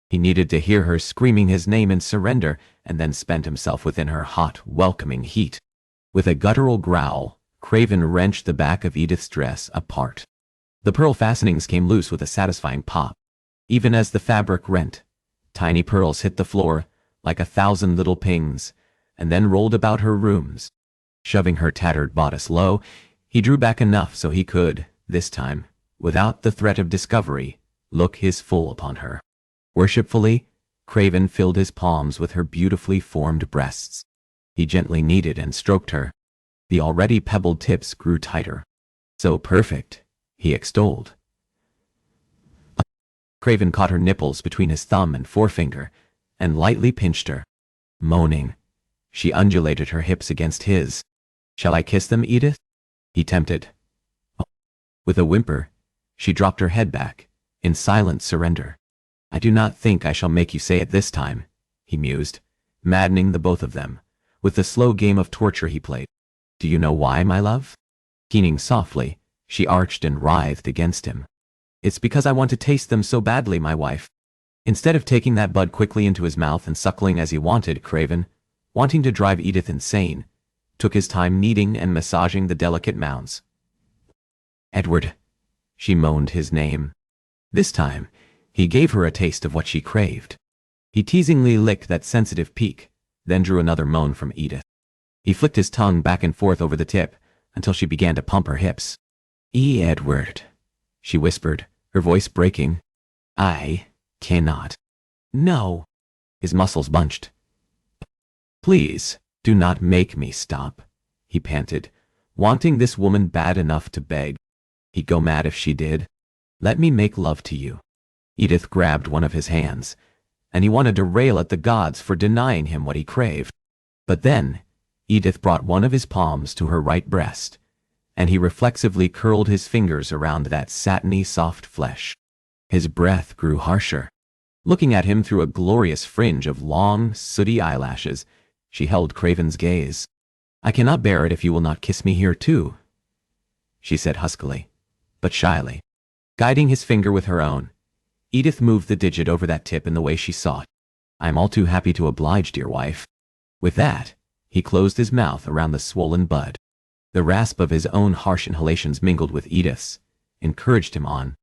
A: He needed to hear her screaming his name in surrender, and then spend himself within her hot, welcoming heat. With a guttural growl, Craven wrenched the back of Edith's dress apart. The pearl fastenings came loose with a satisfying pop. Even as the fabric rent, tiny pearls hit the floor like 1,000 little pings, and then rolled about her rooms. Shoving her tattered bodice low, he drew back enough so he could, this time, without the threat of discovery, look his full upon her. Worshipfully, Craven filled his palms with her beautifully formed breasts. He gently kneaded and stroked her. The already pebbled tips grew tighter. So perfect, he extolled. Craven caught her nipples between his thumb and forefinger, and lightly pinched her. Moaning, she undulated her hips against his. Shall I kiss them, Edith? He tempted. With a whimper, she dropped her head back, in silent surrender. I do not think I shall make you say it this time, he mused, maddening the both of them, with the slow game of torture he played. Do you know why, my love? Keening softly, she arched and writhed against him. It's because I want to taste them so badly, my wife. Instead of taking that bud quickly into his mouth and suckling as he wanted, Craven, wanting to drive Edith insane, took his time kneading and massaging the delicate mounds. Edward, she moaned his name. This time, he gave her a taste of what she craved. He teasingly licked that sensitive peak, then drew another moan from Edith. He flicked his tongue back and forth over the tip until she began to pump her hips. Edward, she whispered, her voice breaking. I cannot. No. His muscles bunched. Please, do not make me stop, he panted, wanting this woman bad enough to beg. He'd go mad if she did. Let me make love to you. Edith grabbed one of his hands, and he wanted to rail at the gods for denying him what he craved. But then, Edith brought one of his palms to her right breast, and he reflexively curled his fingers around that satiny soft flesh. His breath grew harsher. Looking at him through a glorious fringe of long, sooty eyelashes, she held Craven's gaze. I cannot bear it if you will not kiss me here too, she said huskily, but shyly. Guiding his finger with her own, Edith moved the digit over that tip in the way she sought. I am all too happy to oblige, dear wife. With that, he closed his mouth around the swollen bud. The rasp of his own harsh inhalations mingled with Edith's, encouraged him on.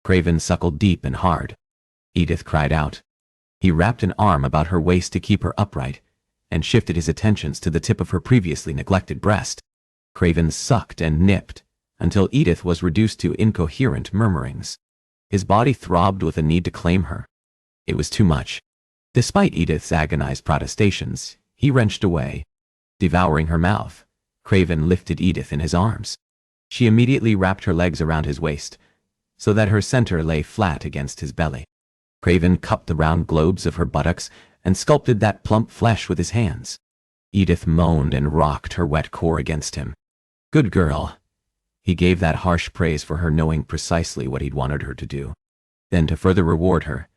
A: Craven suckled deep and hard. Edith cried out. He wrapped an arm about her waist to keep her upright, and shifted his attentions to the tip of her previously neglected breast. Craven sucked and nipped, until Edith was reduced to incoherent murmurings. His body throbbed with a need to claim her. It was too much. Despite Edith's agonized protestations, he wrenched away. Devouring her mouth, Craven lifted Edith in his arms. She immediately wrapped her legs around his waist, so that her center lay flat against his belly. Craven cupped the round globes of her buttocks and sculpted that plump flesh with his hands. Edith moaned and rocked her wet core against him. Good girl. He gave that harsh praise for her knowing precisely what he'd wanted her to do. Then, to further reward her,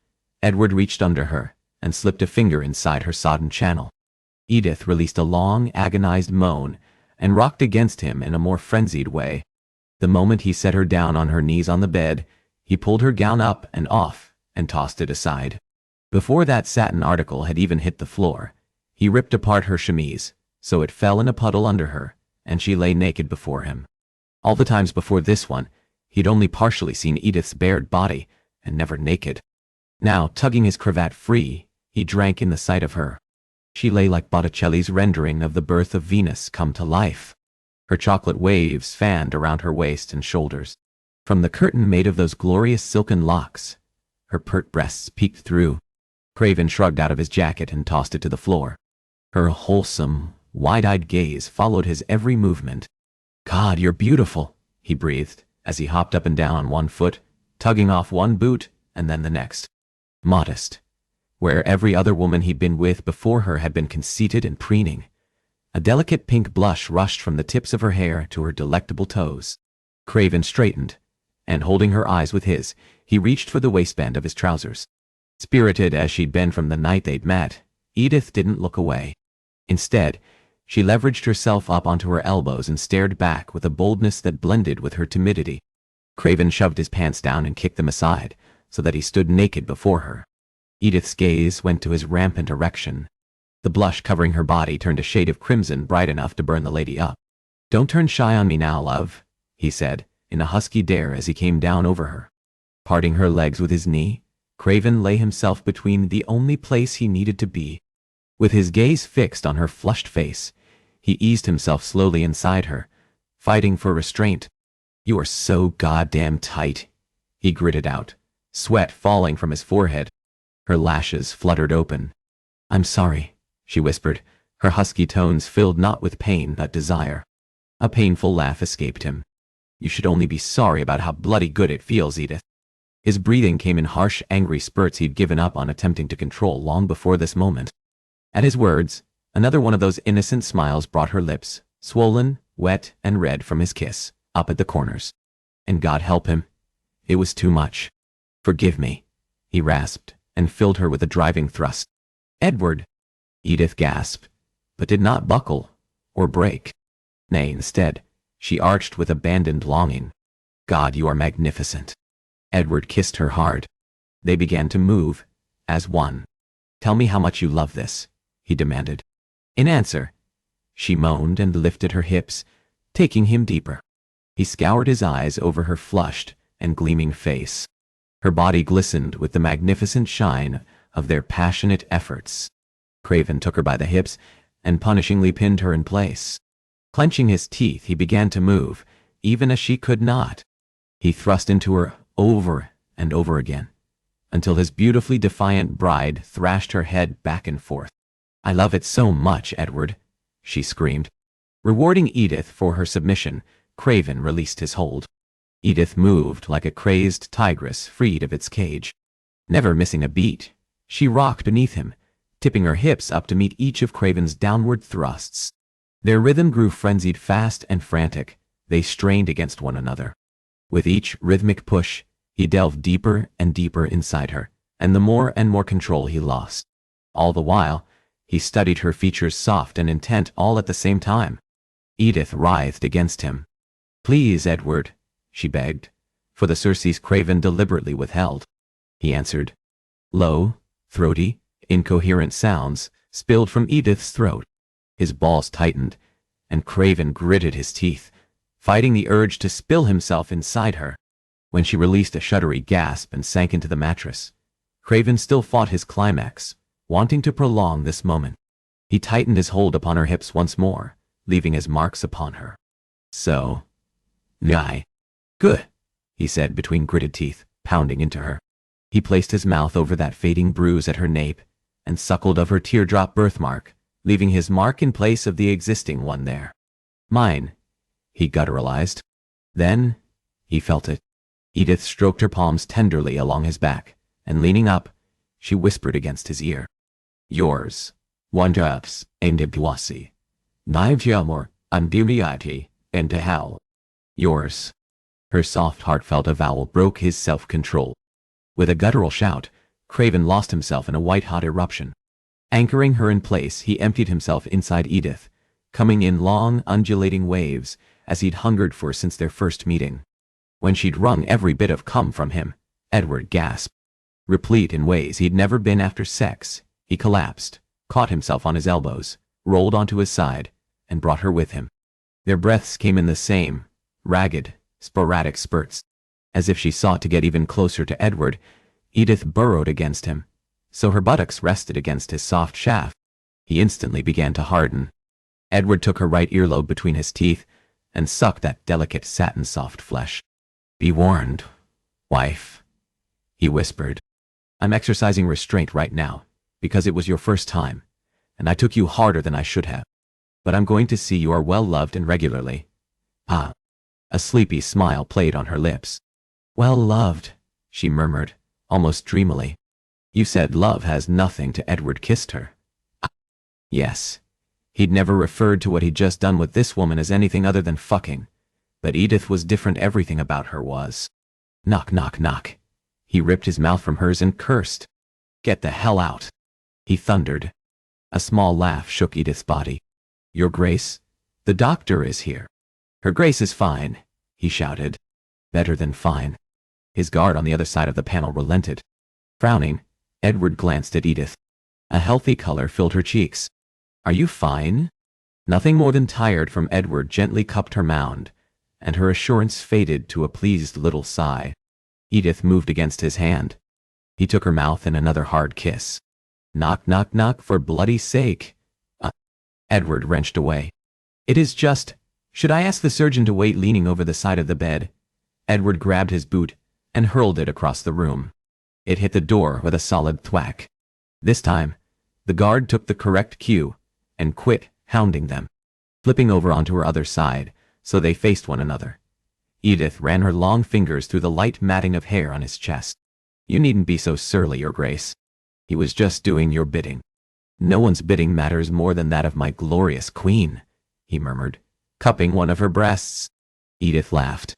A: Edward reached under her and slipped a finger inside her sodden channel. Edith released a long, agonized moan and rocked against him in a more frenzied way. The moment he set her down on her knees on the bed, he pulled her gown up and off and tossed it aside. Before that satin article had even hit the floor, he ripped apart her chemise, so it fell in a puddle under her, and she lay naked before him. All the times before this one, he'd only partially seen Edith's bared body, and never naked. Now, tugging his cravat free, he drank in the sight of her. She lay like Botticelli's rendering of the birth of Venus come to life. Her chocolate waves fanned around her waist and shoulders. From the curtain made of those glorious silken locks, her pert breasts peeked through. Craven shrugged out of his jacket and tossed it to the floor. Her wholesome, wide-eyed gaze followed his every movement. God, you're beautiful, he breathed, as he hopped up and down on one foot, tugging off one boot and then the next. Modest, where every other woman he'd been with before her had been conceited and preening. A delicate pink blush rushed from the tips of her hair to her delectable toes. Craven straightened, and holding her eyes with his, he reached for the waistband of his trousers. Spirited as she'd been from the night they'd met, Edith didn't look away. Instead, she leveraged herself up onto her elbows and stared back with a boldness that blended with her timidity. Craven shoved his pants down and kicked them aside, so that he stood naked before her. Edith's gaze went to his rampant erection. The blush covering her body turned a shade of crimson bright enough to burn the lady up. Don't turn shy on me now, love, he said, in a husky dare as he came down over her. Parting her legs with his knee, Craven lay himself between the only place he needed to be. With his gaze fixed on her flushed face, he eased himself slowly inside her, fighting for restraint. You are so goddamn tight, he gritted out, sweat falling from his forehead. Her lashes fluttered open. I'm sorry, she whispered, her husky tones filled not with pain but desire. A painful laugh escaped him. You should only be sorry about how bloody good it feels, Edith. His breathing came in harsh, angry spurts he'd given up on attempting to control long before this moment. At his words, another one of those innocent smiles brought her lips, swollen, wet, and red from his kiss, up at the corners. And God help him. It was too much. Forgive me, he rasped, and filled her with a driving thrust. Edward! Edith gasped, but did not buckle or break. Nay, instead, she arched with abandoned longing. God, you are magnificent. Edward kissed her hard. They began to move, as one. Tell me how much you love this, he demanded. In answer, she moaned and lifted her hips, taking him deeper. He scoured his eyes over her flushed and gleaming face. Her body glistened with the magnificent shine of their passionate efforts. Craven took her by the hips and punishingly pinned her in place. Clenching his teeth, he began to move, even as she could not. He thrust into her over and over again, until his beautifully defiant bride thrashed her head back and forth. "I love it so much, Edward," she screamed. Rewarding Edith for her submission, Craven released his hold. Edith moved like a crazed tigress freed of its cage. Never missing a beat, she rocked beneath him, tipping her hips up to meet each of Craven's downward thrusts. Their rhythm grew frenzied, fast and frantic. They strained against one another. With each rhythmic push, he delved deeper and deeper inside her, and the more and more control he lost. All the while, he studied her features, soft and intent, all at the same time. Edith writhed against him. "Please, Edward," she begged, for the surcease Craven deliberately withheld. He answered. Low, throaty, incoherent sounds spilled from Edith's throat. His balls tightened, and Craven gritted his teeth, fighting the urge to spill himself inside her. When she released a shuddery gasp and sank into the mattress, Craven still fought his climax, wanting to prolong this moment. He tightened his hold upon her hips once more, leaving his marks upon her. "So, Nye. Good," he said between gritted teeth, pounding into her. He placed his mouth over that fading bruise at her nape and suckled of her teardrop birthmark, leaving his mark in place of the existing one there. "Mine," he gutturalized. Then, he felt it. Edith stroked her palms tenderly along his back, and leaning up, she whispered against his ear. "Yours. Wonders, and Ibwasi. Nivjamor, Andimiati, and Tehal. Yours." Her soft, heartfelt avowal broke his self-control. With a guttural shout, Craven lost himself in a white-hot eruption. Anchoring her in place, he emptied himself inside Edith, coming in long, undulating waves, as he'd hungered for since their first meeting. When she'd wrung every bit of cum from him, Edward gasped. Replete in ways he'd never been after sex, he collapsed, caught himself on his elbows, rolled onto his side, and brought her with him. Their breaths came in the same, ragged, sporadic spurts. As if she sought to get even closer to Edward, Edith burrowed against him, so her buttocks rested against his soft shaft. He instantly began to harden. Edward took her right earlobe between his teeth and sucked that delicate satin-soft flesh. "Be warned, wife," he whispered. "I'm exercising restraint right now, because it was your first time, and I took you harder than I should have. But I'm going to see you are well loved and regularly." Ah. A sleepy smile played on her lips. "Well loved," she murmured, almost dreamily. "You said love has nothing to..." Edward kissed her. Ah. Yes. He'd never referred to what he'd just done with this woman as anything other than fucking. But Edith was different. Everything about her was. "Knock, knock, knock." He ripped his mouth from hers and cursed. "Get the hell out," he thundered. A small laugh shook Edith's body. "Your Grace, the doctor is here." "Her Grace is fine," he shouted. "Better than fine." His guard on the other side of the panel relented. Frowning, Edward glanced at Edith. A healthy color filled her cheeks. "Are you fine?" Nothing more than tired from Edward gently cupped her mound, and her assurance faded to a pleased little sigh. Edith moved against his hand. He took her mouth in another hard kiss. "Knock, knock, knock, for bloody sake." Edward wrenched away. "It is just... Should I ask the surgeon to wait?" Leaning over the side of the bed, Edward grabbed his boot and hurled it across the room. It hit the door with a solid thwack. This time, the guard took the correct cue and quit hounding them, flipping over onto her other side, so they faced one another. Edith ran her long fingers through the light matting of hair on his chest. "You needn't be so surly, Your Grace. He was just doing your bidding." "No one's bidding matters more than that of my glorious queen," he murmured, cupping one of her breasts. Edith laughed.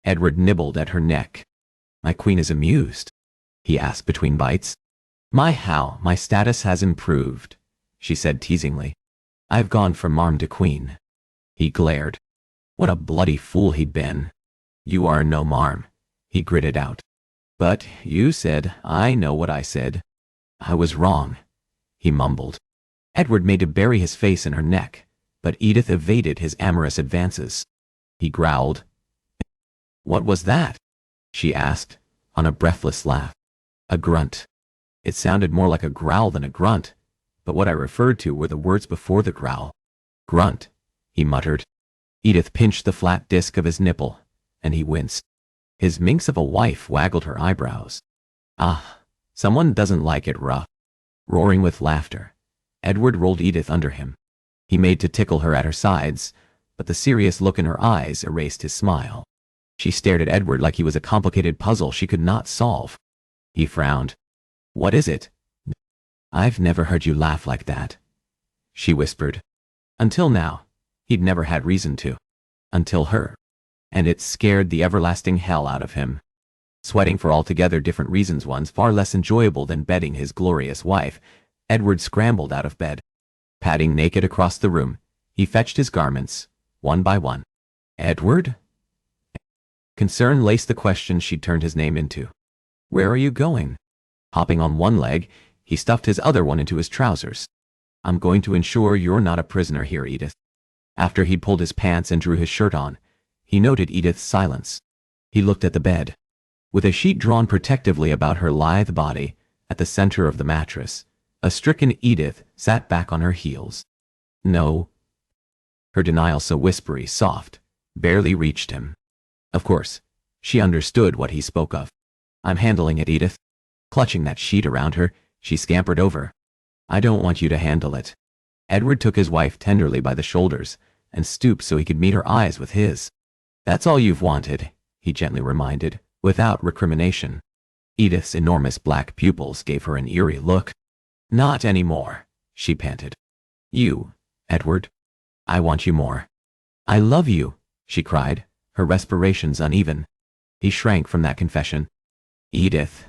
A: Edward nibbled at her neck. "My queen is amused?" he asked between bites. My status has improved," she said teasingly. "I've gone from marm to queen." He glared. What a bloody fool he'd been. "You are no marm," he gritted out. "But you said..." "I know what I said." "I was wrong," he mumbled. Edward made to bury his face in her neck, but Edith evaded his amorous advances. He growled. "What was that?" she asked, on a breathless laugh. "A grunt." It sounded more like a growl than a grunt, but what I referred to were the words before the growl. "Grunt," he muttered. Edith pinched the flat disc of his nipple, and he winced. His minx of a wife waggled her eyebrows. Ah, someone doesn't like it rough. Roaring with laughter, Edward rolled Edith under him. He made to tickle her at her sides, but the serious look in her eyes erased his smile. She stared at Edward like he was a complicated puzzle she could not solve. He frowned. "What is it?" "I've never heard you laugh like that," she whispered. Until now, he'd never had reason to. Until her. And it scared the everlasting hell out of him. Sweating for altogether different reasons, ones far less enjoyable than bedding his glorious wife, Edward scrambled out of bed. Padding naked across the room, he fetched his garments, one by one. "Edward?" Concern laced the question she'd turned his name into. "Where are you going?" Hopping on one leg, he stuffed his other one into his trousers. "I'm going to ensure you're not a prisoner here, Edith." After he'd pulled his pants and drew his shirt on, he noted Edith's silence. He looked at the bed. With a sheet drawn protectively about her lithe body, at the center of the mattress, a stricken Edith sat back on her heels. "No." Her denial, so whispery, soft, barely reached him. Of course, she understood what he spoke of. "I'm handling it, Edith." Clutching that sheet around her, she scampered over. "I don't want you to handle it." Edward took his wife tenderly by the shoulders and stooped so he could meet her eyes with his. "That's all you've wanted," he gently reminded, without recrimination. Edith's enormous black pupils gave her an eerie look. "Not anymore," she panted. "You, Edward. I want you more." "I love you," she cried, her respirations uneven. He shrank from that confession. "Edith,"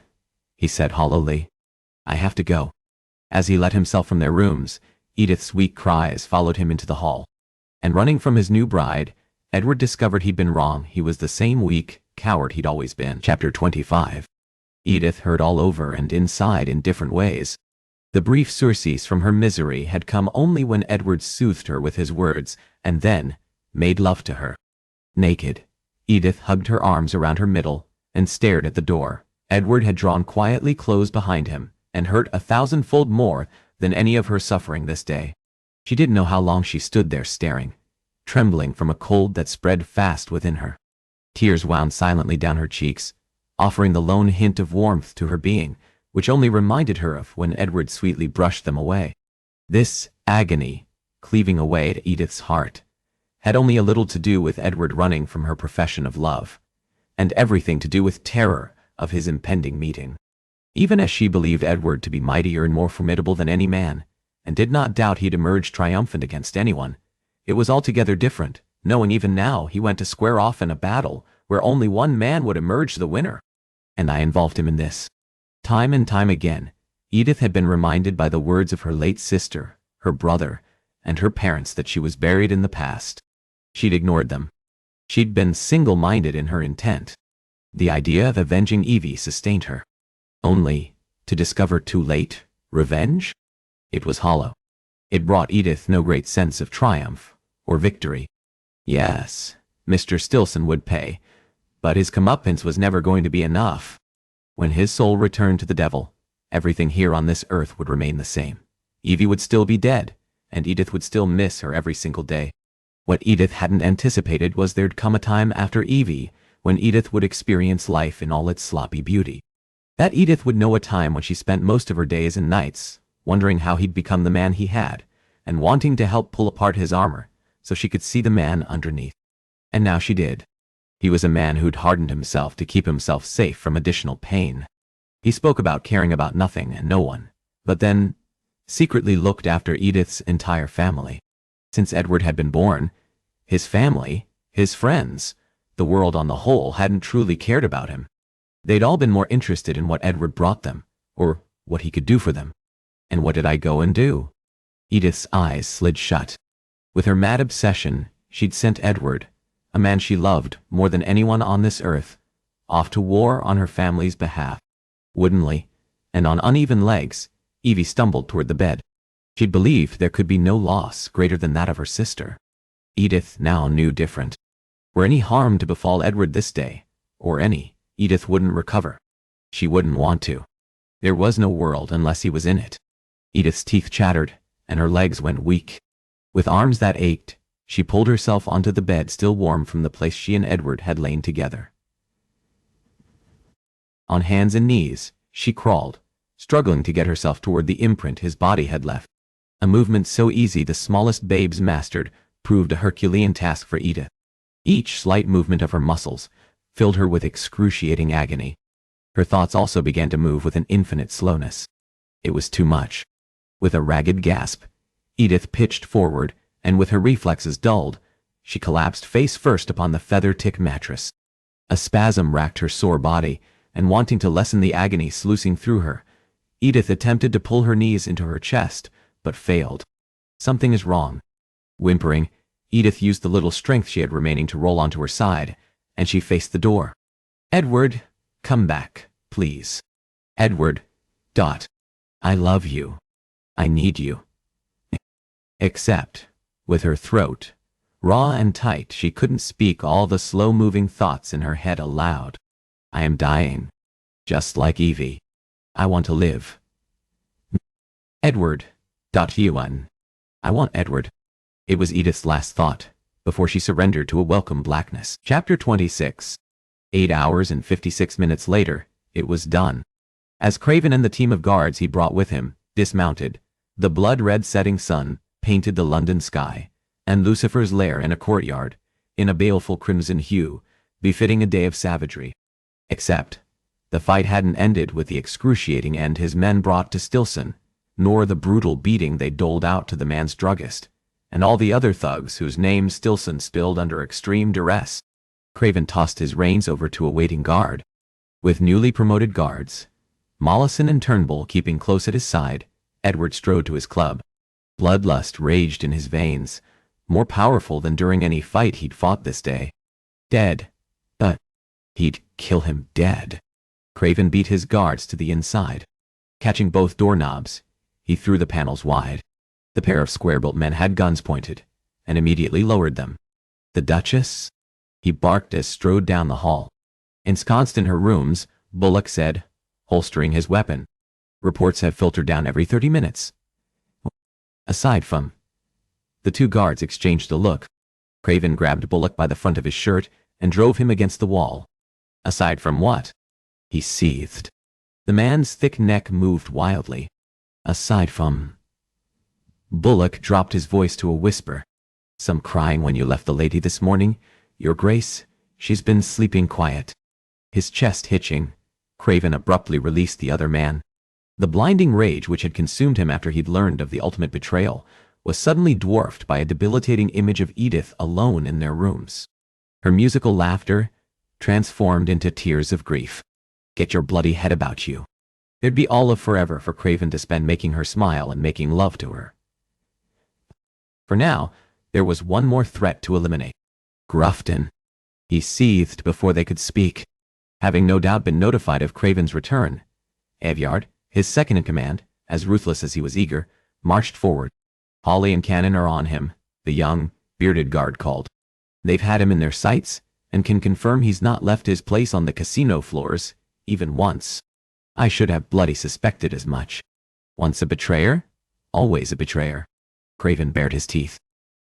A: he said hollowly, "I have to go." As he let himself from their rooms, Edith's weak cries followed him into the hall. And running from his new bride, Edward discovered he'd been wrong. He was the same weak coward he'd always been. Chapter 25. Edith hurt all over and inside in different ways. The brief surcease from her misery had come only when Edward soothed her with his words, and then made love to her. Naked, Edith hugged her arms around her middle and stared at the door. Edward had drawn quietly closed behind him and hurt 1,000-fold more than any of her suffering this day. She didn't know how long she stood there staring, trembling from a cold that spread fast within her. Tears wound silently down her cheeks, offering the lone hint of warmth to her being, which only reminded her of when Edward sweetly brushed them away. This agony, cleaving away at Edith's heart, had only a little to do with Edward running from her profession of love, and everything to do with terror of his impending meeting. Even as she believed Edward to be mightier and more formidable than any man, and did not doubt he'd emerge triumphant against anyone, it was altogether different, knowing even now he went to square off in a battle where only one man would emerge the winner. "And I involved him in this." Time and time again, Edith had been reminded by the words of her late sister, her brother, and her parents that she was buried in the past. She'd ignored them. She'd been single-minded in her intent. The idea of avenging Evie sustained her. Only to discover too late revenge? It was hollow. It brought Edith no great sense of triumph or victory. Yes, Mr. Stilson would pay, but his comeuppance was never going to be enough. When his soul returned to the devil, everything here on this earth would remain the same. Evie would still be dead, and Edith would still miss her every single day. What Edith hadn't anticipated was there'd come a time after Evie when Edith would experience life in all its sloppy beauty. That Edith would know a time when she spent most of her days and nights wondering how he'd become the man he had, and wanting to help pull apart his armor so she could see the man underneath. And now she did. He was a man who'd hardened himself to keep himself safe from additional pain. He spoke about caring about nothing and no one, but then secretly looked after Edith's entire family. Since Edward had been born, his family, his friends, the world on the whole hadn't truly cared about him. They'd all been more interested in what Edward brought them, or what he could do for them. And what did I go and do? Edith's eyes slid shut. With her mad obsession, she'd sent Edward, a man she loved more than anyone on this earth, off to war on her family's behalf. Woodenly, and on uneven legs, Evie stumbled toward the bed. She'd believed there could be no loss greater than that of her sister. Edith now knew different. Were any harm to befall Edward this day, or any, Edith wouldn't recover. She wouldn't want to. There was no world unless he was in it. Edith's teeth chattered, and her legs went weak. With arms that ached, she pulled herself onto the bed still warm from the place she and Edward had lain together. On hands and knees, she crawled, struggling to get herself toward the imprint his body had left. A movement so easy the smallest babes mastered proved a Herculean task for Edith. Each slight movement of her muscles filled her with excruciating agony. Her thoughts also began to move with an infinite slowness. It was too much. With a ragged gasp, Edith pitched forward, and with her reflexes dulled, she collapsed face first upon the feather-tick mattress. A spasm racked her sore body, and wanting to lessen the agony sluicing through her, Edith attempted to pull her knees into her chest, but failed. Something is wrong. Whimpering, Edith used the little strength she had remaining to roll onto her side, and she faced the door. "Edward, come back, please. Edward. I love you. I need you." Except, with her throat raw and tight, she couldn't speak all the slow-moving thoughts in her head aloud. "I am dying. Just like Evie. I want to live. Edward. I want Edward." It was Edith's last thought, before she surrendered to a welcome blackness. Chapter 26. 8 hours and 56 minutes later, it was done. As Craven and the team of guards he brought with him dismounted, the blood-red setting sun painted the London sky, and Lucifer's lair in a courtyard, in a baleful crimson hue, befitting a day of savagery. Except, the fight hadn't ended with the excruciating end his men brought to Stilson, nor the brutal beating they doled out to the man's druggist, and all the other thugs whose names Stilson spilled under extreme duress. Craven tossed his reins over to a waiting guard. With newly promoted guards, Mollison and Turnbull keeping close at his side, Edward strode to his club. Bloodlust raged in his veins, more powerful than during any fight he'd fought this day. Dead. But he'd kill him dead. Craven beat his guards to the inside. Catching both doorknobs, he threw the panels wide. The pair of square-built men had guns pointed, and immediately lowered them. "The Duchess?" he barked as strode down the hall. Ensconced in her rooms, Bullock said, holstering his weapon. "Reports have filtered down every 30 minutes. Aside from..." The two guards exchanged a look. Craven grabbed Bullock by the front of his shirt and drove him against the wall. "Aside from what?" he seethed. The man's thick neck moved wildly. "Aside from..." Bullock dropped his voice to a whisper. "Some crying when you left the lady this morning, Your Grace. She's been sleeping quiet." His chest hitching, Craven abruptly released the other man. The blinding rage which had consumed him after he'd learned of the ultimate betrayal was suddenly dwarfed by a debilitating image of Edith alone in their rooms. Her musical laughter transformed into tears of grief. "Get your bloody head about you." There'd be all of forever for Craven to spend making her smile and making love to her. For now, there was one more threat to eliminate. Grufton. He seethed before they could speak. Having no doubt been notified of Craven's return, Aveyard, his second-in-command, as ruthless as he was eager, marched forward. "Hawley and Cannon are on him," the young, bearded guard called. "They've had him in their sights, and can confirm he's not left his place on the casino floors, even once. I should have bloody suspected as much. Once a betrayer, always a betrayer." Craven bared his teeth.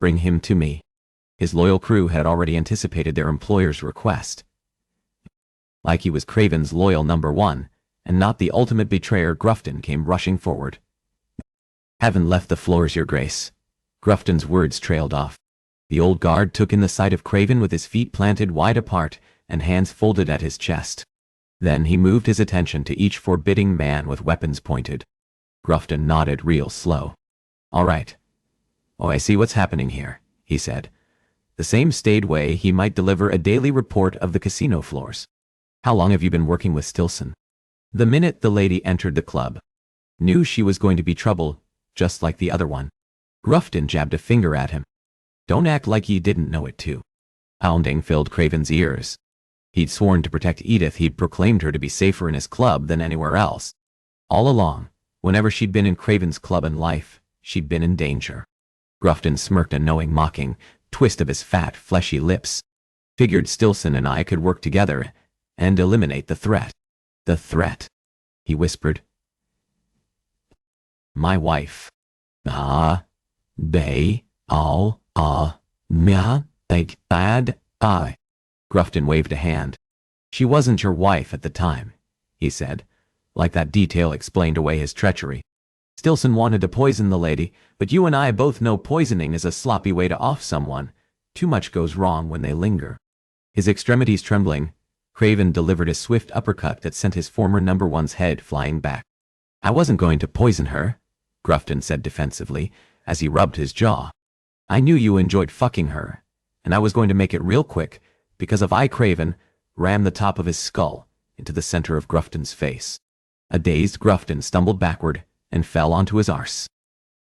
A: "Bring him to me." His loyal crew had already anticipated their employer's request. Like he was Craven's loyal number one, and not the ultimate betrayer, Grufton came rushing forward. "Haven't left the floors, Your Grace." Grufton's words trailed off. The old guard took in the sight of Craven with his feet planted wide apart and hands folded at his chest. Then he moved his attention to each forbidding man with weapons pointed. Grufton nodded real slow. "All right. Oh, I see what's happening here," he said. The same staid way he might deliver a daily report of the casino floors. "How long have you been working with Stilson?" The minute the lady entered the club, knew she was going to be trouble, just like the other one. Grufton jabbed a finger at him. "Don't act like ye didn't know it too." Pounding filled Craven's ears. He'd sworn to protect Edith. He'd proclaimed her to be safer in his club than anywhere else. All along, whenever she'd been in Craven's club in life, she'd been in danger. Grufton smirked a knowing, mocking twist of his fat, fleshy lips. "Figured Stilson and I could work together and eliminate the threat." "The threat," he whispered. "My wife." "Ah, they, all, meh, take bad, I." Grufton waved a hand. "She wasn't your wife at the time. he said, like that detail explained away his treachery. "Stilson wanted to poison the lady, but you and I both know poisoning is a sloppy way to off someone. Too much goes wrong when they linger." His extremities trembling, Craven delivered a swift uppercut that sent his former number one's head flying back. "I wasn't going to poison her," Grufton said defensively, as he rubbed his jaw. "I knew you enjoyed fucking her, and I was going to make it real quick, because if I, Craven, rammed the top of his skull into the center of Grufton's face." A dazed Grufton stumbled backward and fell onto his arse.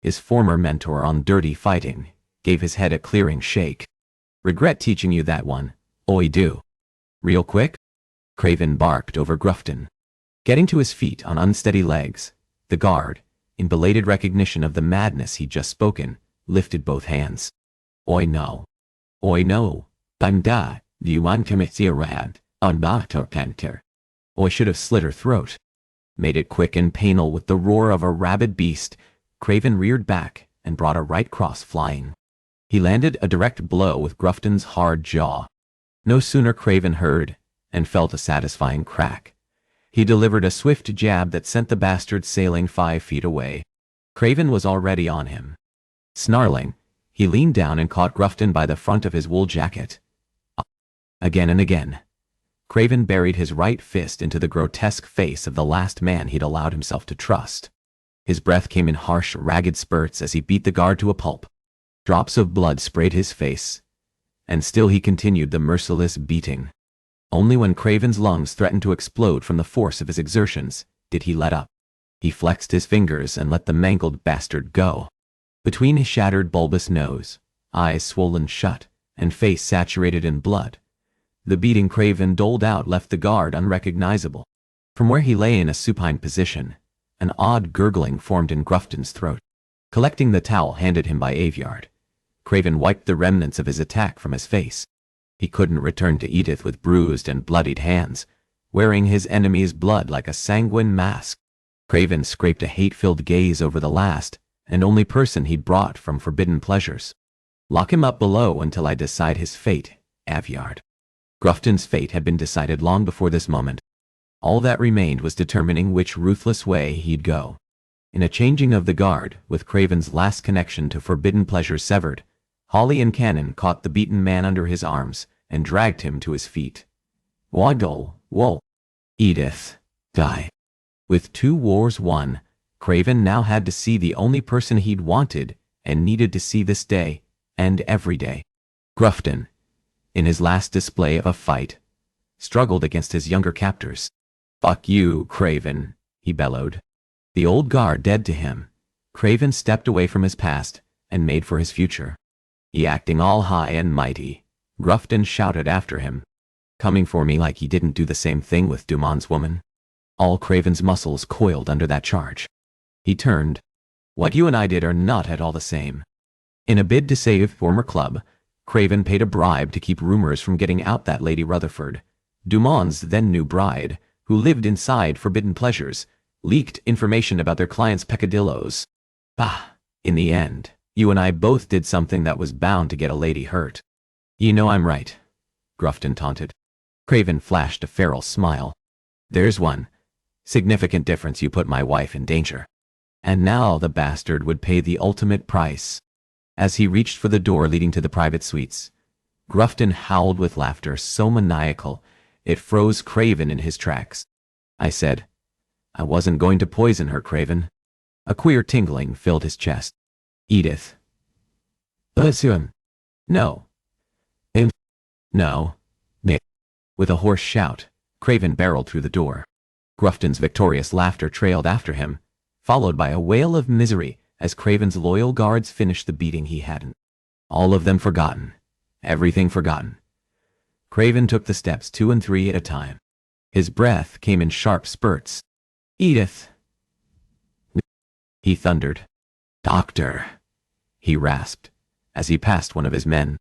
A: His former mentor on dirty fighting gave his head a clearing shake. "Regret teaching you that one. Oi do." "Real quick?" Craven barked over Grufton. Getting to his feet on unsteady legs, the guard, in belated recognition of the madness he'd just spoken, lifted both hands. "Oi no. Oi no. Banda, do you want to see a rat on Bato Panther?" Oi should have slit her throat. Made it quick and painful with the roar of a rabid beast, Craven reared back and brought a right cross flying. He landed a direct blow with Grufton's hard jaw. No sooner Craven heard and felt a satisfying crack. He delivered a swift jab that sent the bastard sailing 5 feet away. Craven was already on him. Snarling, he leaned down and caught Grufton by the front of his wool jacket. Again and again, Craven buried his right fist into the grotesque face of the last man he'd allowed himself to trust. His breath came in harsh, ragged spurts as he beat the guard to a pulp. Drops of blood sprayed his face, and still he continued the merciless beating. Only when Craven's lungs threatened to explode from the force of his exertions did he let up. He flexed his fingers and let the mangled bastard go. Between his shattered bulbous nose, eyes swollen shut, and face saturated in blood, the beating Craven doled out left the guard unrecognizable. From where he lay in a supine position, an odd gurgling formed in Grufton's throat. Collecting the towel handed him by Aveyard, Craven wiped the remnants of his attack from his face. He couldn't return to Edith with bruised and bloodied hands, wearing his enemy's blood like a sanguine mask. Craven scraped a hate-filled gaze over the last and only person he'd brought from forbidden pleasures. "Lock him up below until I decide his fate, Aveyard." Grufton's fate had been decided long before this moment. All that remained was determining which ruthless way he'd go. In a changing of the guard, with Craven's last connection to forbidden pleasures severed, Hawley and Cannon caught the beaten man under his arms and dragged him to his feet. "Waddle, woe. Edith, die." With 2 wars won, Craven now had to see the only person he'd wanted and needed to see this day, and every day. Grufton, in his last display of a fight, struggled against his younger captors. "Fuck you, Craven," he bellowed. The old guard dead to him, Craven stepped away from his past and made for his future. He acting all high and mighty, Grufton shouted after him, "Coming for me like he didn't do the same thing with Dumont's woman." All Craven's muscles coiled under that charge. He turned. "What you and I did are not at all the same." In a bid to save former club, Craven paid a bribe to keep rumors from getting out that Lady Rutherford, Dumont's then new bride, who lived inside Forbidden Pleasures, leaked information about their client's peccadillos. Bah, in the end, you and I both did something that was bound to get a lady hurt. "You know I'm right," Grufton taunted. Craven flashed a feral smile. "There's one significant difference. You put my wife in danger." And now the bastard would pay the ultimate price. As he reached for the door leading to the private suites, Grufton howled with laughter so maniacal it froze Craven in his tracks. "I said, I wasn't going to poison her, Craven." A queer tingling filled his chest. "Edith." "Listen." "No." "No." "Nick." With a hoarse shout, Craven barreled through the door. Grufton's victorious laughter trailed after him, followed by a wail of misery as Craven's loyal guards finished the beating he hadn't. All of them forgotten. Everything forgotten. Craven took the steps 2 and 3 at a time. His breath came in sharp spurts. "Edith," he thundered. "Doctor," he rasped, as he passed one of his men.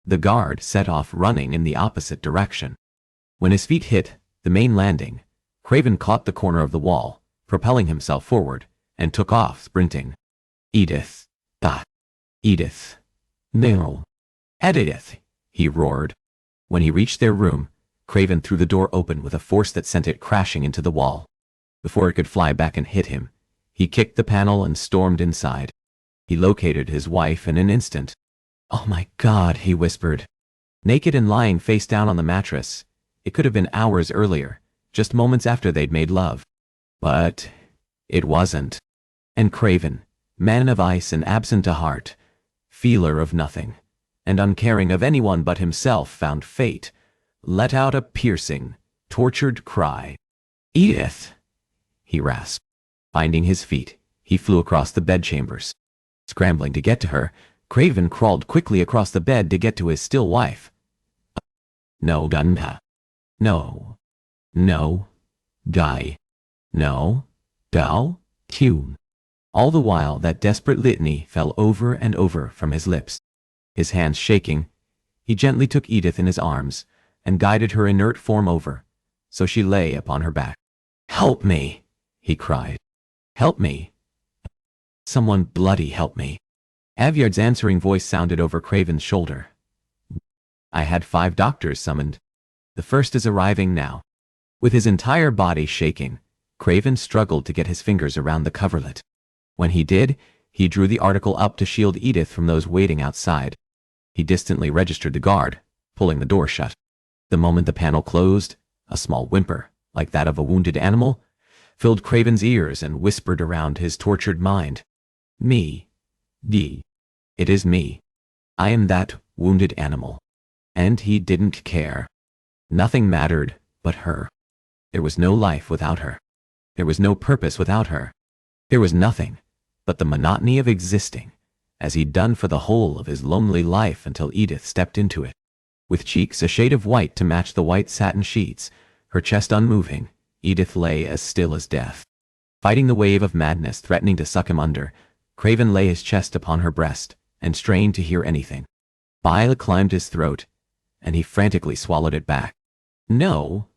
A: The guard set off running in the opposite direction. When his feet hit the main landing, Craven caught the corner of the wall, propelling himself forward, and took off sprinting. "Edith. Ah. Edith. No. Edith," he roared. When he reached their room, Craven threw the door open with a force that sent it crashing into the wall. Before it could fly back and hit him, he kicked the panel and stormed inside. He located his wife in an instant. "Oh my God," he whispered. Naked and lying face down on the mattress. It could have been hours earlier, just moments after they'd made love. But it wasn't. And Craven, man of ice and absent of heart, feeler of nothing, and uncaring of anyone but himself, found fate, let out a piercing, tortured cry. "Edith!" he rasped. Finding his feet, he flew across the bedchambers. Scrambling to get to her, Craven crawled quickly across the bed to get to his still wife. "No, Gunha. No. No. Die. No. Dal. Tune." All the while that desperate litany fell over and over from his lips. His hands shaking, he gently took Edith in his arms and guided her inert form over, so she lay upon her back. "Help me," he cried. "Help me. Someone bloody help me." Avyard's answering voice sounded over Craven's shoulder. "I had 5 doctors summoned. The first is arriving now." With his entire body shaking, Craven struggled to get his fingers around the coverlet. When he did, he drew the article up to shield Edith from those waiting outside. He distantly registered the guard, pulling the door shut. The moment the panel closed, a small whimper, like that of a wounded animal, filled Craven's ears and whispered around his tortured mind. "Me. D. It is me. I am that wounded animal." And he didn't care. Nothing mattered but her. There was no life without her. There was no purpose without her. There was nothing but the monotony of existing, as he'd done for the whole of his lonely life until Edith stepped into it. With cheeks a shade of white to match the white satin sheets, her chest unmoving, Edith lay as still as death. Fighting the wave of madness threatening to suck him under, Craven lay his chest upon her breast and strained to hear anything. Bile climbed his throat, and he frantically swallowed it back. "No,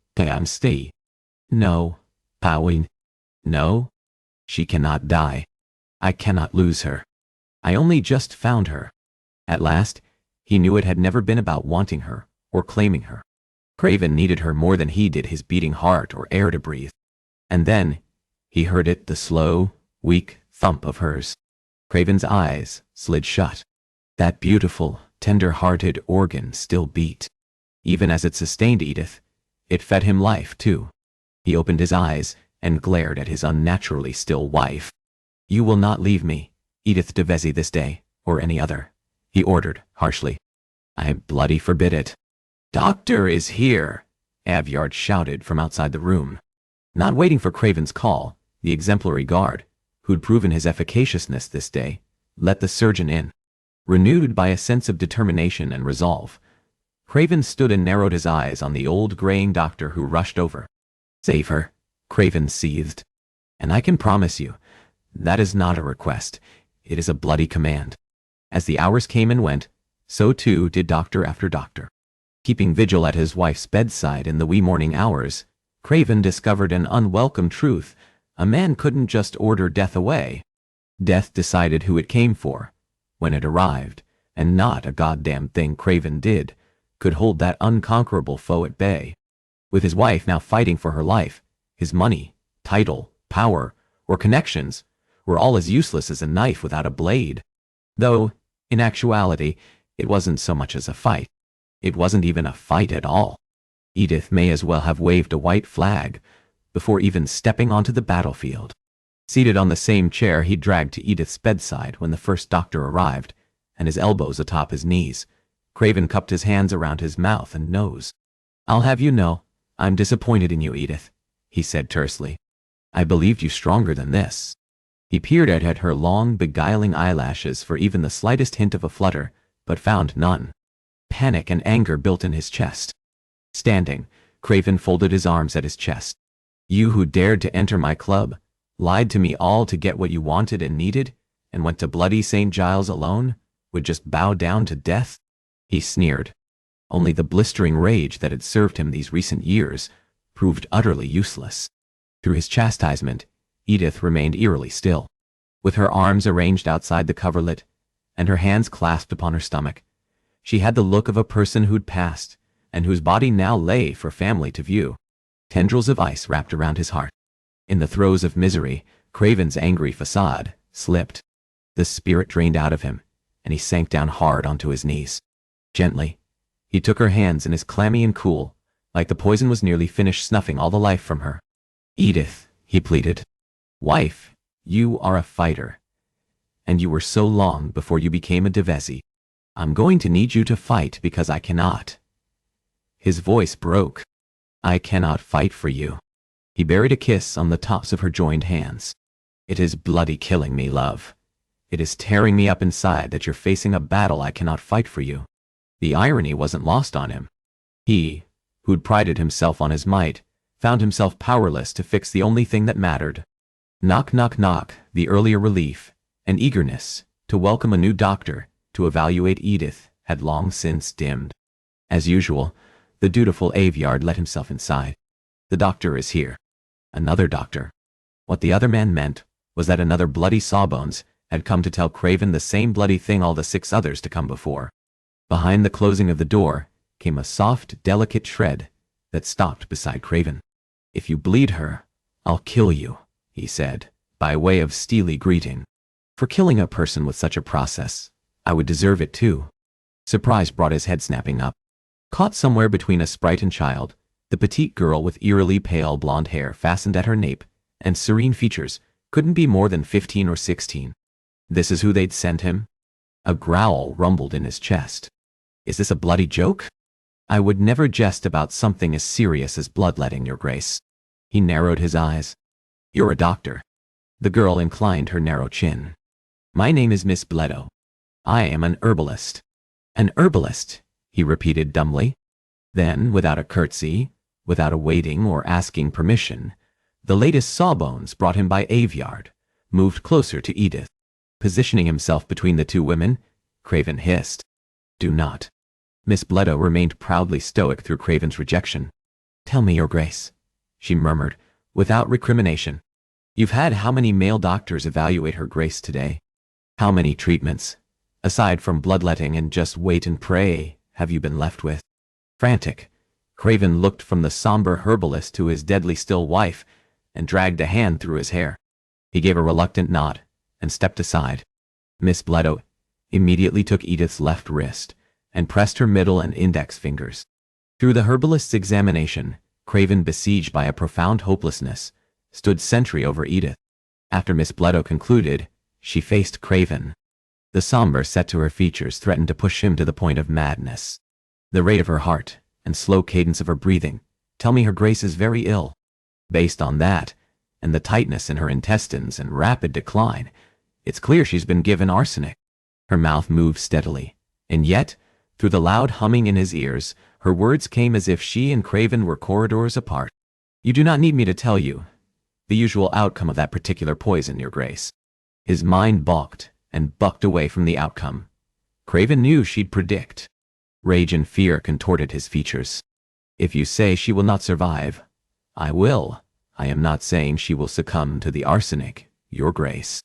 A: stay. No, Powin. No. She cannot die. I cannot lose her. I only just found her." At last, he knew it had never been about wanting her or claiming her. Craven needed her more than he did his beating heart or air to breathe. And then, he heard it, the slow, weak thump of hers. Craven's eyes slid shut. That beautiful, tender-hearted organ still beat. Even as it sustained Edith, it fed him life, too. He opened his eyes and glared at his unnaturally still wife. "You will not leave me, Edith de Vesey, this day, or any other," he ordered, harshly. "I bloody forbid it." "Doctor is here," Avyard shouted from outside the room. Not waiting for Craven's call, the exemplary guard, who'd proven his efficaciousness this day, let the surgeon in. Renewed by a sense of determination and resolve, Craven stood and narrowed his eyes on the old graying doctor who rushed over. "Save her," Craven seethed. "And I can promise you, that is not a request, it is a bloody command." As the hours came and went, so too did doctor after doctor. Keeping vigil at his wife's bedside in the wee morning hours, Craven discovered an unwelcome truth. A man couldn't just order death away. Death decided who it came for, when it arrived, and not a goddamn thing Craven did could hold that unconquerable foe at bay. With his wife now fighting for her life, his money, title, power, or connections were all as useless as a knife without a blade. Though, in actuality, it wasn't so much as a fight. It wasn't even a fight at all. Edith may as well have waved a white flag before even stepping onto the battlefield. Seated on the same chair he dragged to Edith's bedside when the first doctor arrived, and his elbows atop his knees, Craven cupped his hands around his mouth and nose. "I'll have you know, I'm disappointed in you, Edith," he said tersely. "I believed you stronger than this." He peered at her long, beguiling eyelashes for even the slightest hint of a flutter, but found none. Panic and anger built in his chest. Standing, Craven folded his arms at his chest. "You who dared to enter my club, lied to me all to get what you wanted and needed, and went to bloody St. Giles alone, would just bow down to death?" He sneered. Only the blistering rage that had served him these recent years proved utterly useless. Through his chastisement, Edith remained eerily still. With her arms arranged outside the coverlet, and her hands clasped upon her stomach, she had the look of a person who'd passed, and whose body now lay for family to view. Tendrils of ice wrapped around his heart. In the throes of misery, Craven's angry facade slipped. The spirit drained out of him, and he sank down hard onto his knees. Gently, he took her hands in his clammy and cool, like the poison was nearly finished snuffing all the life from her. "Edith," he pleaded. "Wife, you are a fighter. And you were so long before you became a Defies. I'm going to need you to fight because I cannot." His voice broke. "I cannot fight for you." He buried a kiss on the tops of her joined hands. "It is bloody killing me, love. It is tearing me up inside that you're facing a battle I cannot fight for you." The irony wasn't lost on him. He, who'd prided himself on his might, found himself powerless to fix the only thing that mattered. Knock, knock, knock. The earlier relief and eagerness to welcome a new doctor to evaluate Edith had long since dimmed. As usual, the dutiful Aveyard let himself inside. "The doctor is here." Another doctor. What the other man meant was that another bloody Sawbones had come to tell Craven the same bloody thing all the 6 others to come before. Behind the closing of the door came a soft, delicate tread that stopped beside Craven. "If you bleed her, I'll kill you," he said, by way of steely greeting. For killing a person with such a process, I would deserve it too. Surprise brought his head snapping up. Caught somewhere between a sprite and child, the petite girl with eerily pale blonde hair fastened at her nape and serene features couldn't be more than 15 or 16. This is who they'd sent him? A growl rumbled in his chest. "Is this a bloody joke?" "I would never jest about something as serious as bloodletting, Your Grace." He narrowed his eyes. "You're a doctor." The girl inclined her narrow chin. "My name is Miss Bledo. I am an herbalist." "An herbalist," he repeated dumbly. Then, without a curtsy, without awaiting or asking permission, the latest Sawbones brought him by Aveyard moved closer to Edith. Positioning himself between the 2 women, Craven hissed, "Do not." Miss Bledo remained proudly stoic through Craven's rejection. "Tell me, Your Grace," she murmured, without recrimination. "You've had how many male doctors evaluate Her Grace today? How many treatments, aside from bloodletting and just wait and pray, have you been left with?" Frantic, Craven looked from the somber herbalist to his deadly still wife and dragged a hand through his hair. He gave a reluctant nod and stepped aside. Miss Bledo immediately took Edith's left wrist and pressed her middle and index fingers. Through the herbalist's examination, Craven, besieged by a profound hopelessness, stood sentry over Edith. After Miss Bledo concluded, she faced Craven. The somber set to her features threatened to push him to the point of madness. The rate of her heart and slow cadence of her breathing tell me Her Grace is very ill. Based on that, and the tightness in her intestines and rapid decline, it's clear she's been given arsenic. Her mouth moved steadily, and yet, through the loud humming in his ears, her words came as if she and Craven were corridors apart. "You do not need me to tell you the usual outcome of that particular poison, Your Grace." His mind balked and bucked away from the outcome. Craven knew she'd predict. Rage and fear contorted his features. "If you say she will not survive, I will. I am not saying she will succumb to the arsenic, Your Grace."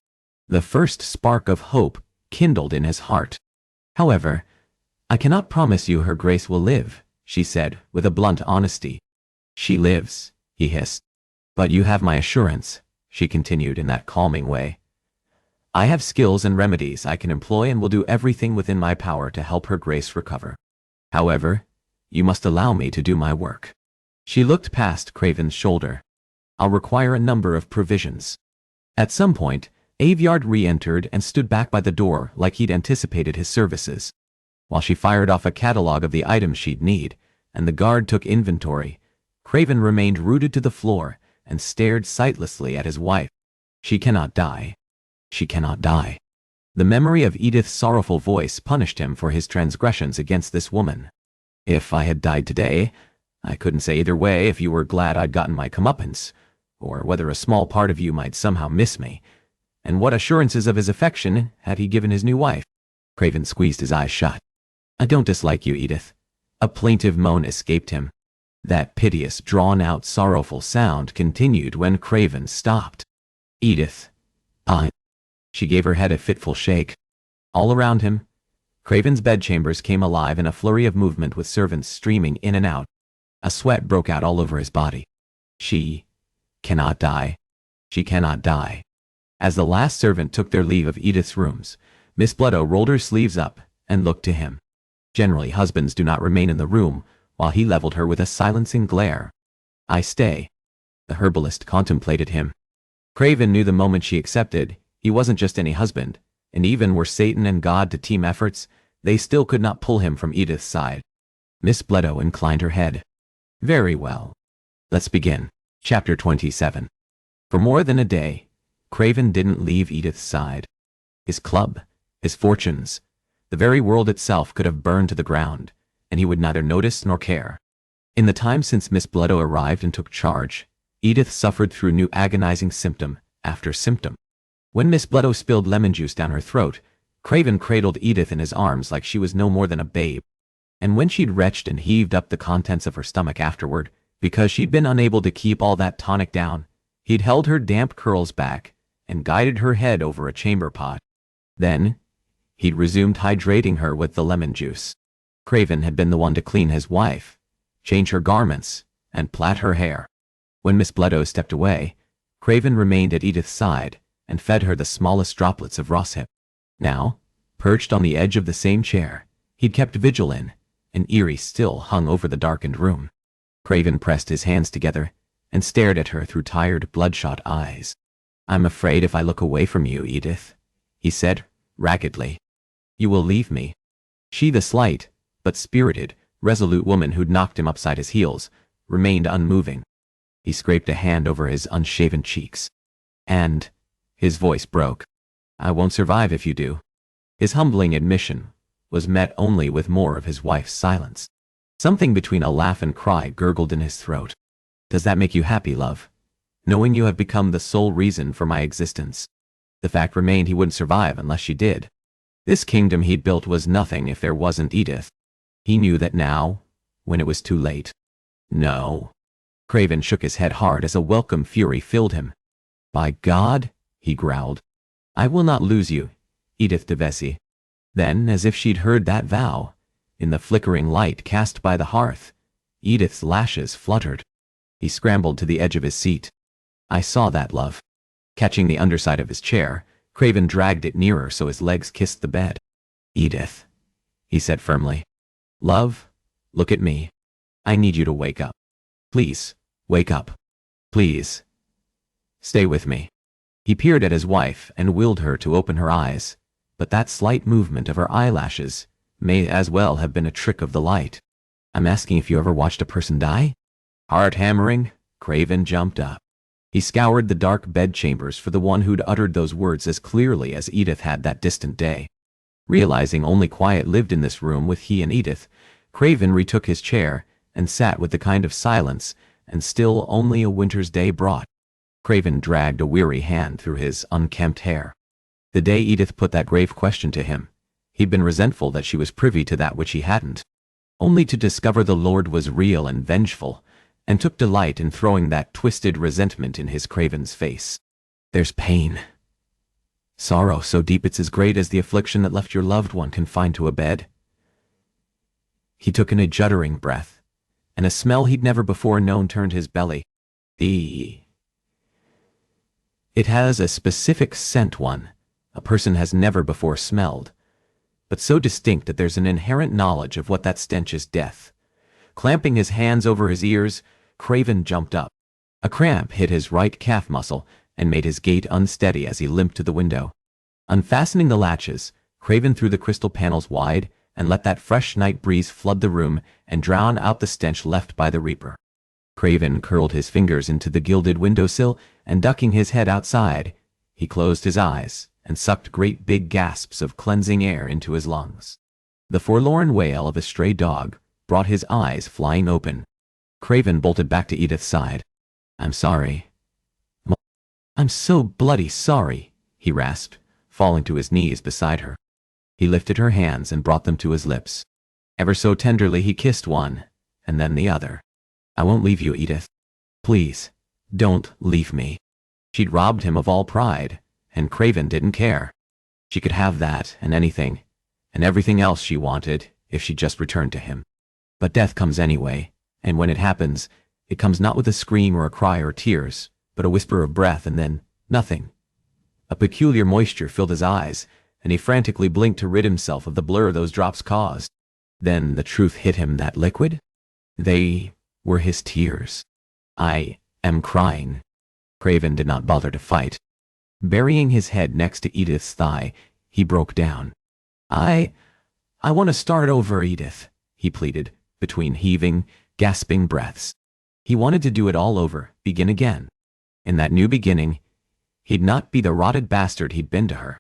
A: The first spark of hope kindled in his heart. "However, I cannot promise you Her Grace will live," she said with a blunt honesty. "She lives," he hissed. "But you have my assurance," she continued in that calming way. "I have skills and remedies I can employ and will do everything within my power to help Her Grace recover. However, you must allow me to do my work." She looked past Craven's shoulder. "I'll require a number of provisions." At some point, Aveyard re-entered and stood back by the door like he'd anticipated his services. While she fired off a catalog of the items she'd need, and the guard took inventory, Craven remained rooted to the floor and stared sightlessly at his wife. She cannot die. She cannot die. The memory of Edith's sorrowful voice punished him for his transgressions against this woman. "If I had died today, I couldn't say either way if you were glad I'd gotten my comeuppance, or whether a small part of you might somehow miss me. And what assurances of his affection had he given his new wife?" Craven squeezed his eyes shut. "I don't dislike you, Edith." A plaintive moan escaped him. That piteous, drawn-out, sorrowful sound continued when Craven stopped. "Edith, I..." She gave her head a fitful shake. All around him, Craven's bedchambers came alive in a flurry of movement with servants streaming in and out. A sweat broke out all over his body. She cannot die. She cannot die. As the last servant took their leave of Edith's rooms, Miss Blooddow rolled her sleeves up and looked to him. Generally, husbands do not remain in the room, while he leveled her with a silencing glare. I stay. The herbalist contemplated him. Craven knew the moment she accepted, he wasn't just any husband, and even were Satan and God to team efforts, they still could not pull him from Edith's side. Miss Blooddow inclined her head. Very well. Let's begin. Chapter 27. For more than a day, Craven didn't leave Edith's side. His club, his fortunes, the very world itself could have burned to the ground, and he would neither notice nor care. In the time since Miss Blooddow arrived and took charge, Edith suffered through new agonizing symptom after symptom. When Miss Blooddow spilled lemon juice down her throat, Craven cradled Edith in his arms like she was no more than a babe. And when she'd retched and heaved up the contents of her stomach afterward, because she'd been unable to keep all that tonic down, he'd held her damp curls back and guided her head over a chamber pot. Then, he'd resumed hydrating her with the lemon juice. Craven had been the one to clean his wife, change her garments, and plait her hair. When Miss Blooddow stepped away, Craven remained at Edith's side and fed her the smallest droplets of Rosship. Now, perched on the edge of the same chair, he'd kept vigil in, an eerie still hung over the darkened room. Craven pressed his hands together and stared at her through tired, bloodshot eyes. I'm afraid if I look away from you, Edith, he said, raggedly, you will leave me. She, the slight, but spirited, resolute woman who'd knocked him upside his heels, remained unmoving. He scraped a hand over his unshaven cheeks. And his voice broke. I won't survive if you do. His humbling admission was met only with more of his wife's silence. Something between a laugh and cry gurgled in his throat. Does that make you happy, love? Knowing you have become the sole reason for my existence. The fact remained he wouldn't survive unless she did. This kingdom he'd built was nothing if there wasn't Edith. He knew that now, when it was too late. No. Craven shook his head hard as a welcome fury filled him. By God, he growled, I will not lose you, Edith de Vesey. Then, as if she'd heard that vow, in the flickering light cast by the hearth, Edith's lashes fluttered. He scrambled to the edge of his seat. I saw that, love. Catching the underside of his chair, Craven dragged it nearer so his legs kissed the bed. Edith, he said firmly. Love, look at me. I need you to wake up. Please, wake up. Please. Stay with me. He peered at his wife and willed her to open her eyes, but that slight movement of her eyelashes may as well have been a trick of the light. I'm asking if you ever watched a person die? Heart hammering, Craven jumped up. He scoured the dark bedchambers for the one who'd uttered those words as clearly as Edith had that distant day. Realizing only quiet lived in this room with he and Edith, Craven retook his chair and sat with the kind of silence and still only a winter's day brought. Craven dragged a weary hand through his unkempt hair. The day Edith put that grave question to him, he'd been resentful that she was privy to that which he hadn't, only to discover the Lord was real and vengeful, and took delight in throwing that twisted resentment in his Craven's face. There's pain. Sorrow so deep it's as great as the affliction that left your loved one confined to a bed. He took in a juddering breath, and a smell he'd never before known turned his belly. It has a specific scent one a person has never before smelled, but so distinct that there's an inherent knowledge of what that stench is death. Clamping his hands over his ears, Craven jumped up. A cramp hit his right calf muscle and made his gait unsteady as he limped to the window. Unfastening the latches, Craven threw the crystal panels wide and let that fresh night breeze flood the room and drown out the stench left by the reaper. Craven curled his fingers into the gilded windowsill and ducking his head outside, he closed his eyes and sucked great big gasps of cleansing air into his lungs. The forlorn wail of a stray dog brought his eyes flying open. Craven bolted back to Edith's side. I'm sorry. I'm so bloody sorry, he rasped, falling to his knees beside her. He lifted her hands and brought them to his lips. Ever so tenderly he kissed one, and then the other. I won't leave you, Edith. Please, don't leave me. She'd robbed him of all pride, and Craven didn't care. She could have that and anything, and everything else she wanted if she just returned to him. But death comes anyway, and when it happens, it comes not with a scream or a cry or tears, but a whisper of breath and then nothing. A peculiar moisture filled his eyes, and he frantically blinked to rid himself of the blur those drops caused. Then the truth hit him, that liquid? They were his tears. I am crying. Craven did not bother to fight. Burying his head next to Edith's thigh, he broke down. I want to start over, Edith, he pleaded, between heaving, gasping breaths. He wanted to do it all over, begin again. In that new beginning, he'd not be the rotted bastard he'd been to her.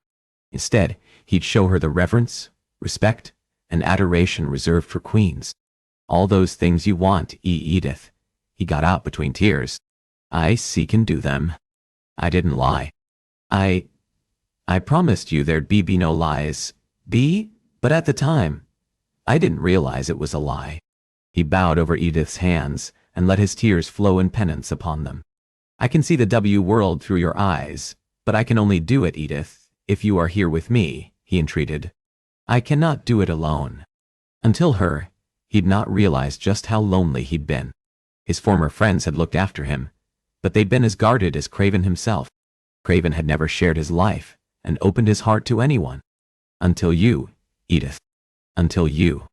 A: Instead, he'd show her the reverence, respect, and adoration reserved for queens. All those things you want, Edith, he got out between tears. I seek and do them. I didn't lie. I promised you there'd be no lies. But at the time, I didn't realize it was a lie. He bowed over Edith's hands and let his tears flow in penance upon them. I can see the W world through your eyes, but I can only do it, Edith, if you are here with me, he entreated. I cannot do it alone. Until her, he'd not realized just how lonely he'd been. His former friends had looked after him, but they'd been as guarded as Craven himself. Craven had never shared his life and opened his heart to anyone. Until you, Edith. Until you.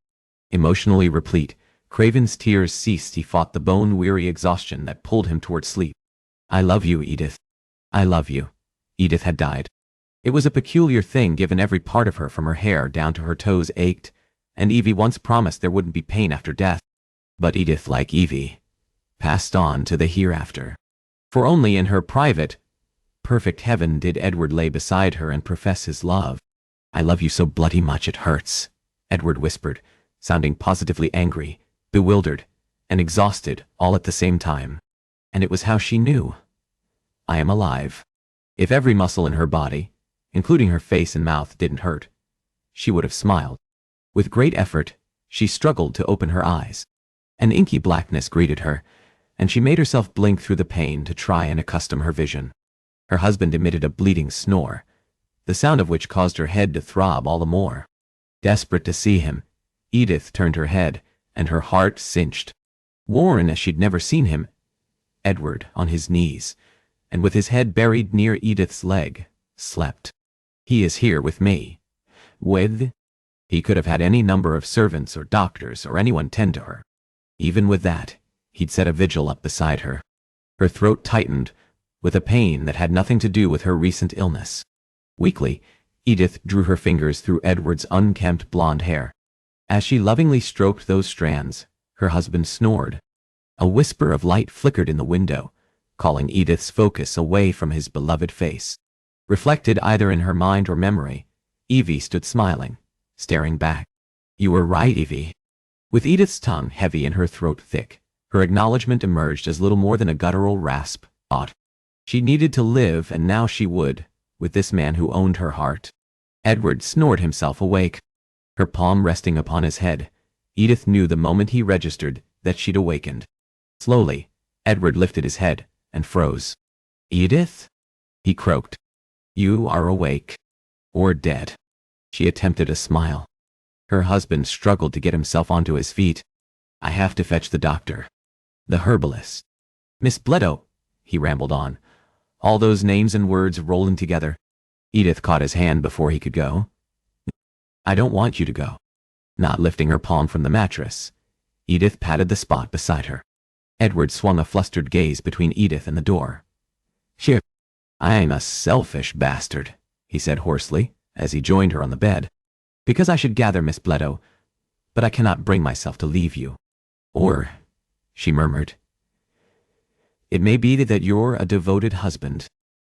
A: Emotionally replete, Craven's tears ceased. He fought the bone-weary exhaustion that pulled him toward sleep. I love you, Edith. I love you. Edith had died. It was a peculiar thing, given every part of her from her hair down to her toes ached, and Evie once promised there wouldn't be pain after death. But Edith, like Evie, passed on to the hereafter. For only in her private, perfect heaven did Edward lay beside her and profess his love. I love you so bloody much it hurts, Edward whispered, sounding positively angry, bewildered, and exhausted all at the same time. And it was how she knew. I am alive. If every muscle in her body, including her face and mouth, didn't hurt, she would have smiled. With great effort, she struggled to open her eyes. An inky blackness greeted her, and she made herself blink through the pain to try and accustom her vision. Her husband emitted a bleating snore, the sound of which caused her head to throb all the more. Desperate to see him, Edith turned her head, and her heart cinched. Worn as she'd never seen him, Edward, on his knees, and with his head buried near Edith's leg, slept. He is here with me. With? He could have had any number of servants or doctors or anyone tend to her. Even with that, he'd set a vigil up beside her. Her throat tightened, with a pain that had nothing to do with her recent illness. Weakly, Edith drew her fingers through Edward's unkempt blonde hair. As she lovingly stroked those strands, her husband snored. A whisper of light flickered in the window, calling Edith's focus away from his beloved face. Reflected either in her mind or memory, Evie stood smiling, staring back. You were right, Evie. With Edith's tongue heavy and her throat thick, her acknowledgement emerged as little more than a guttural rasp. She needed to live, and now she would, with this man who owned her heart. Edward snored himself awake. Her palm resting upon his head, Edith knew the moment he registered that she'd awakened. Slowly, Edward lifted his head and froze. Edith? He croaked. You are awake. Or dead. She attempted a smile. Her husband struggled to get himself onto his feet. I have to fetch the doctor. The herbalist. Miss Bledo, he rambled on, all those names and words rolling together. Edith caught his hand before he could go. I don't want you to go. Not lifting her palm from the mattress, Edith patted the spot beside her. Edward swung a flustered gaze between Edith and the door. Shit. I'm a selfish bastard, he said hoarsely, as he joined her on the bed. Because I should gather, Miss Bledo, but I cannot bring myself to leave you. Or, she murmured, it may be that you're a devoted husband.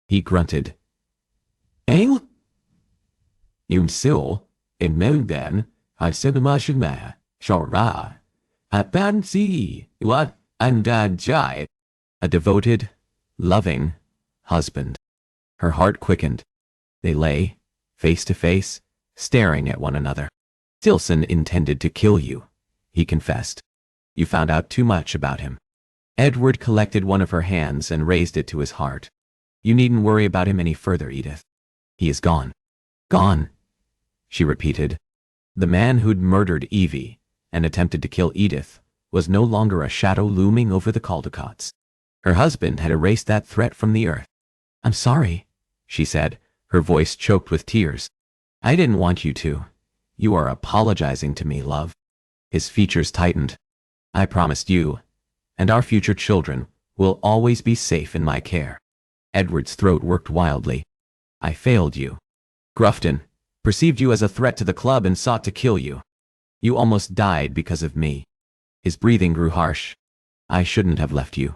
A: He grunted. Eh? You still, in then, I said much more, Shora. I fancy what and jai. A devoted, loving husband. Her heart quickened. They lay, face to face, staring at one another. Tilson intended to kill you, he confessed. You found out too much about him. Edward collected one of her hands and raised it to his heart. You needn't worry about him any further, Edith. He is gone. Gone, she repeated. The man who'd murdered Evie and attempted to kill Edith was no longer a shadow looming over the Caldecotts. Her husband had erased that threat from the earth. "I'm sorry," she said, her voice choked with tears. "I didn't want you to. You are apologizing to me, love." His features tightened. "I promised you, and our future children, will always be safe in my care." Edward's throat worked wildly. "I failed you. Grufton perceived you as a threat to the club and sought to kill you. You almost died because of me." His breathing grew harsh. "I shouldn't have left you."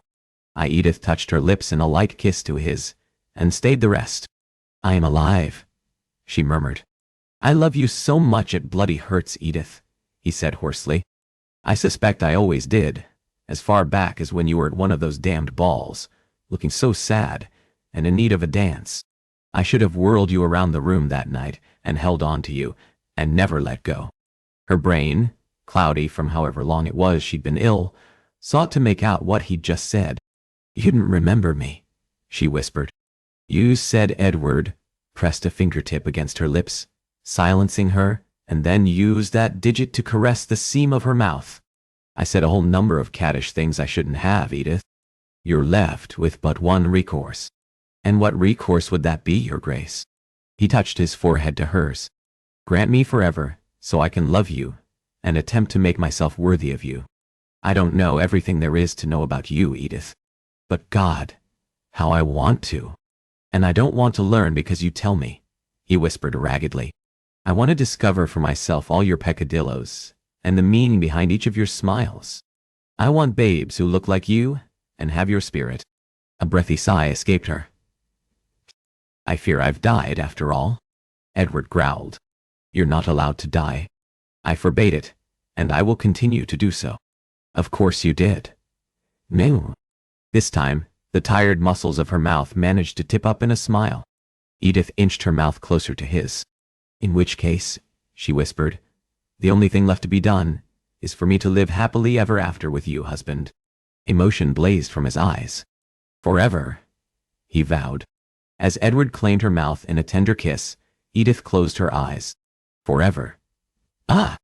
A: Edith touched her lips in a light kiss to his, and stayed the rest. "I am alive," she murmured. "I love you so much it bloody hurts, Edith," he said hoarsely. "I suspect I always did, as far back as when you were at one of those damned balls, looking so sad and in need of a dance. I should have whirled you around the room that night and held on to you and never let go." Her brain, cloudy from however long it was she'd been ill, sought to make out what he'd just said. "You didn't remember me," she whispered. "You said," Edward pressed a fingertip against her lips, silencing her, and then used that digit to caress the seam of her mouth. "I said a whole number of caddish things I shouldn't have, Edith. You're left with but one recourse." "And what recourse would that be, Your Grace?" He touched his forehead to hers. "Grant me forever, so I can love you and attempt to make myself worthy of you. I don't know everything there is to know about you, Edith. But God, how I want to. And I don't want to learn because you tell me," he whispered raggedly. "I want to discover for myself all your peccadillos and the meaning behind each of your smiles. I want babes who look like you and have your spirit." A breathy sigh escaped her. "I fear I've died after all," Edward growled. "You're not allowed to die. I forbade it, and I will continue to do so." "Of course you did." "No." This time, the tired muscles of her mouth managed to tip up in a smile. Edith inched her mouth closer to his. "In which case," she whispered, "the only thing left to be done is for me to live happily ever after with you, husband." Emotion blazed from his eyes. "Forever," he vowed. As Edward claimed her mouth in a tender kiss, Edith closed her eyes. "Forever." "Ah!"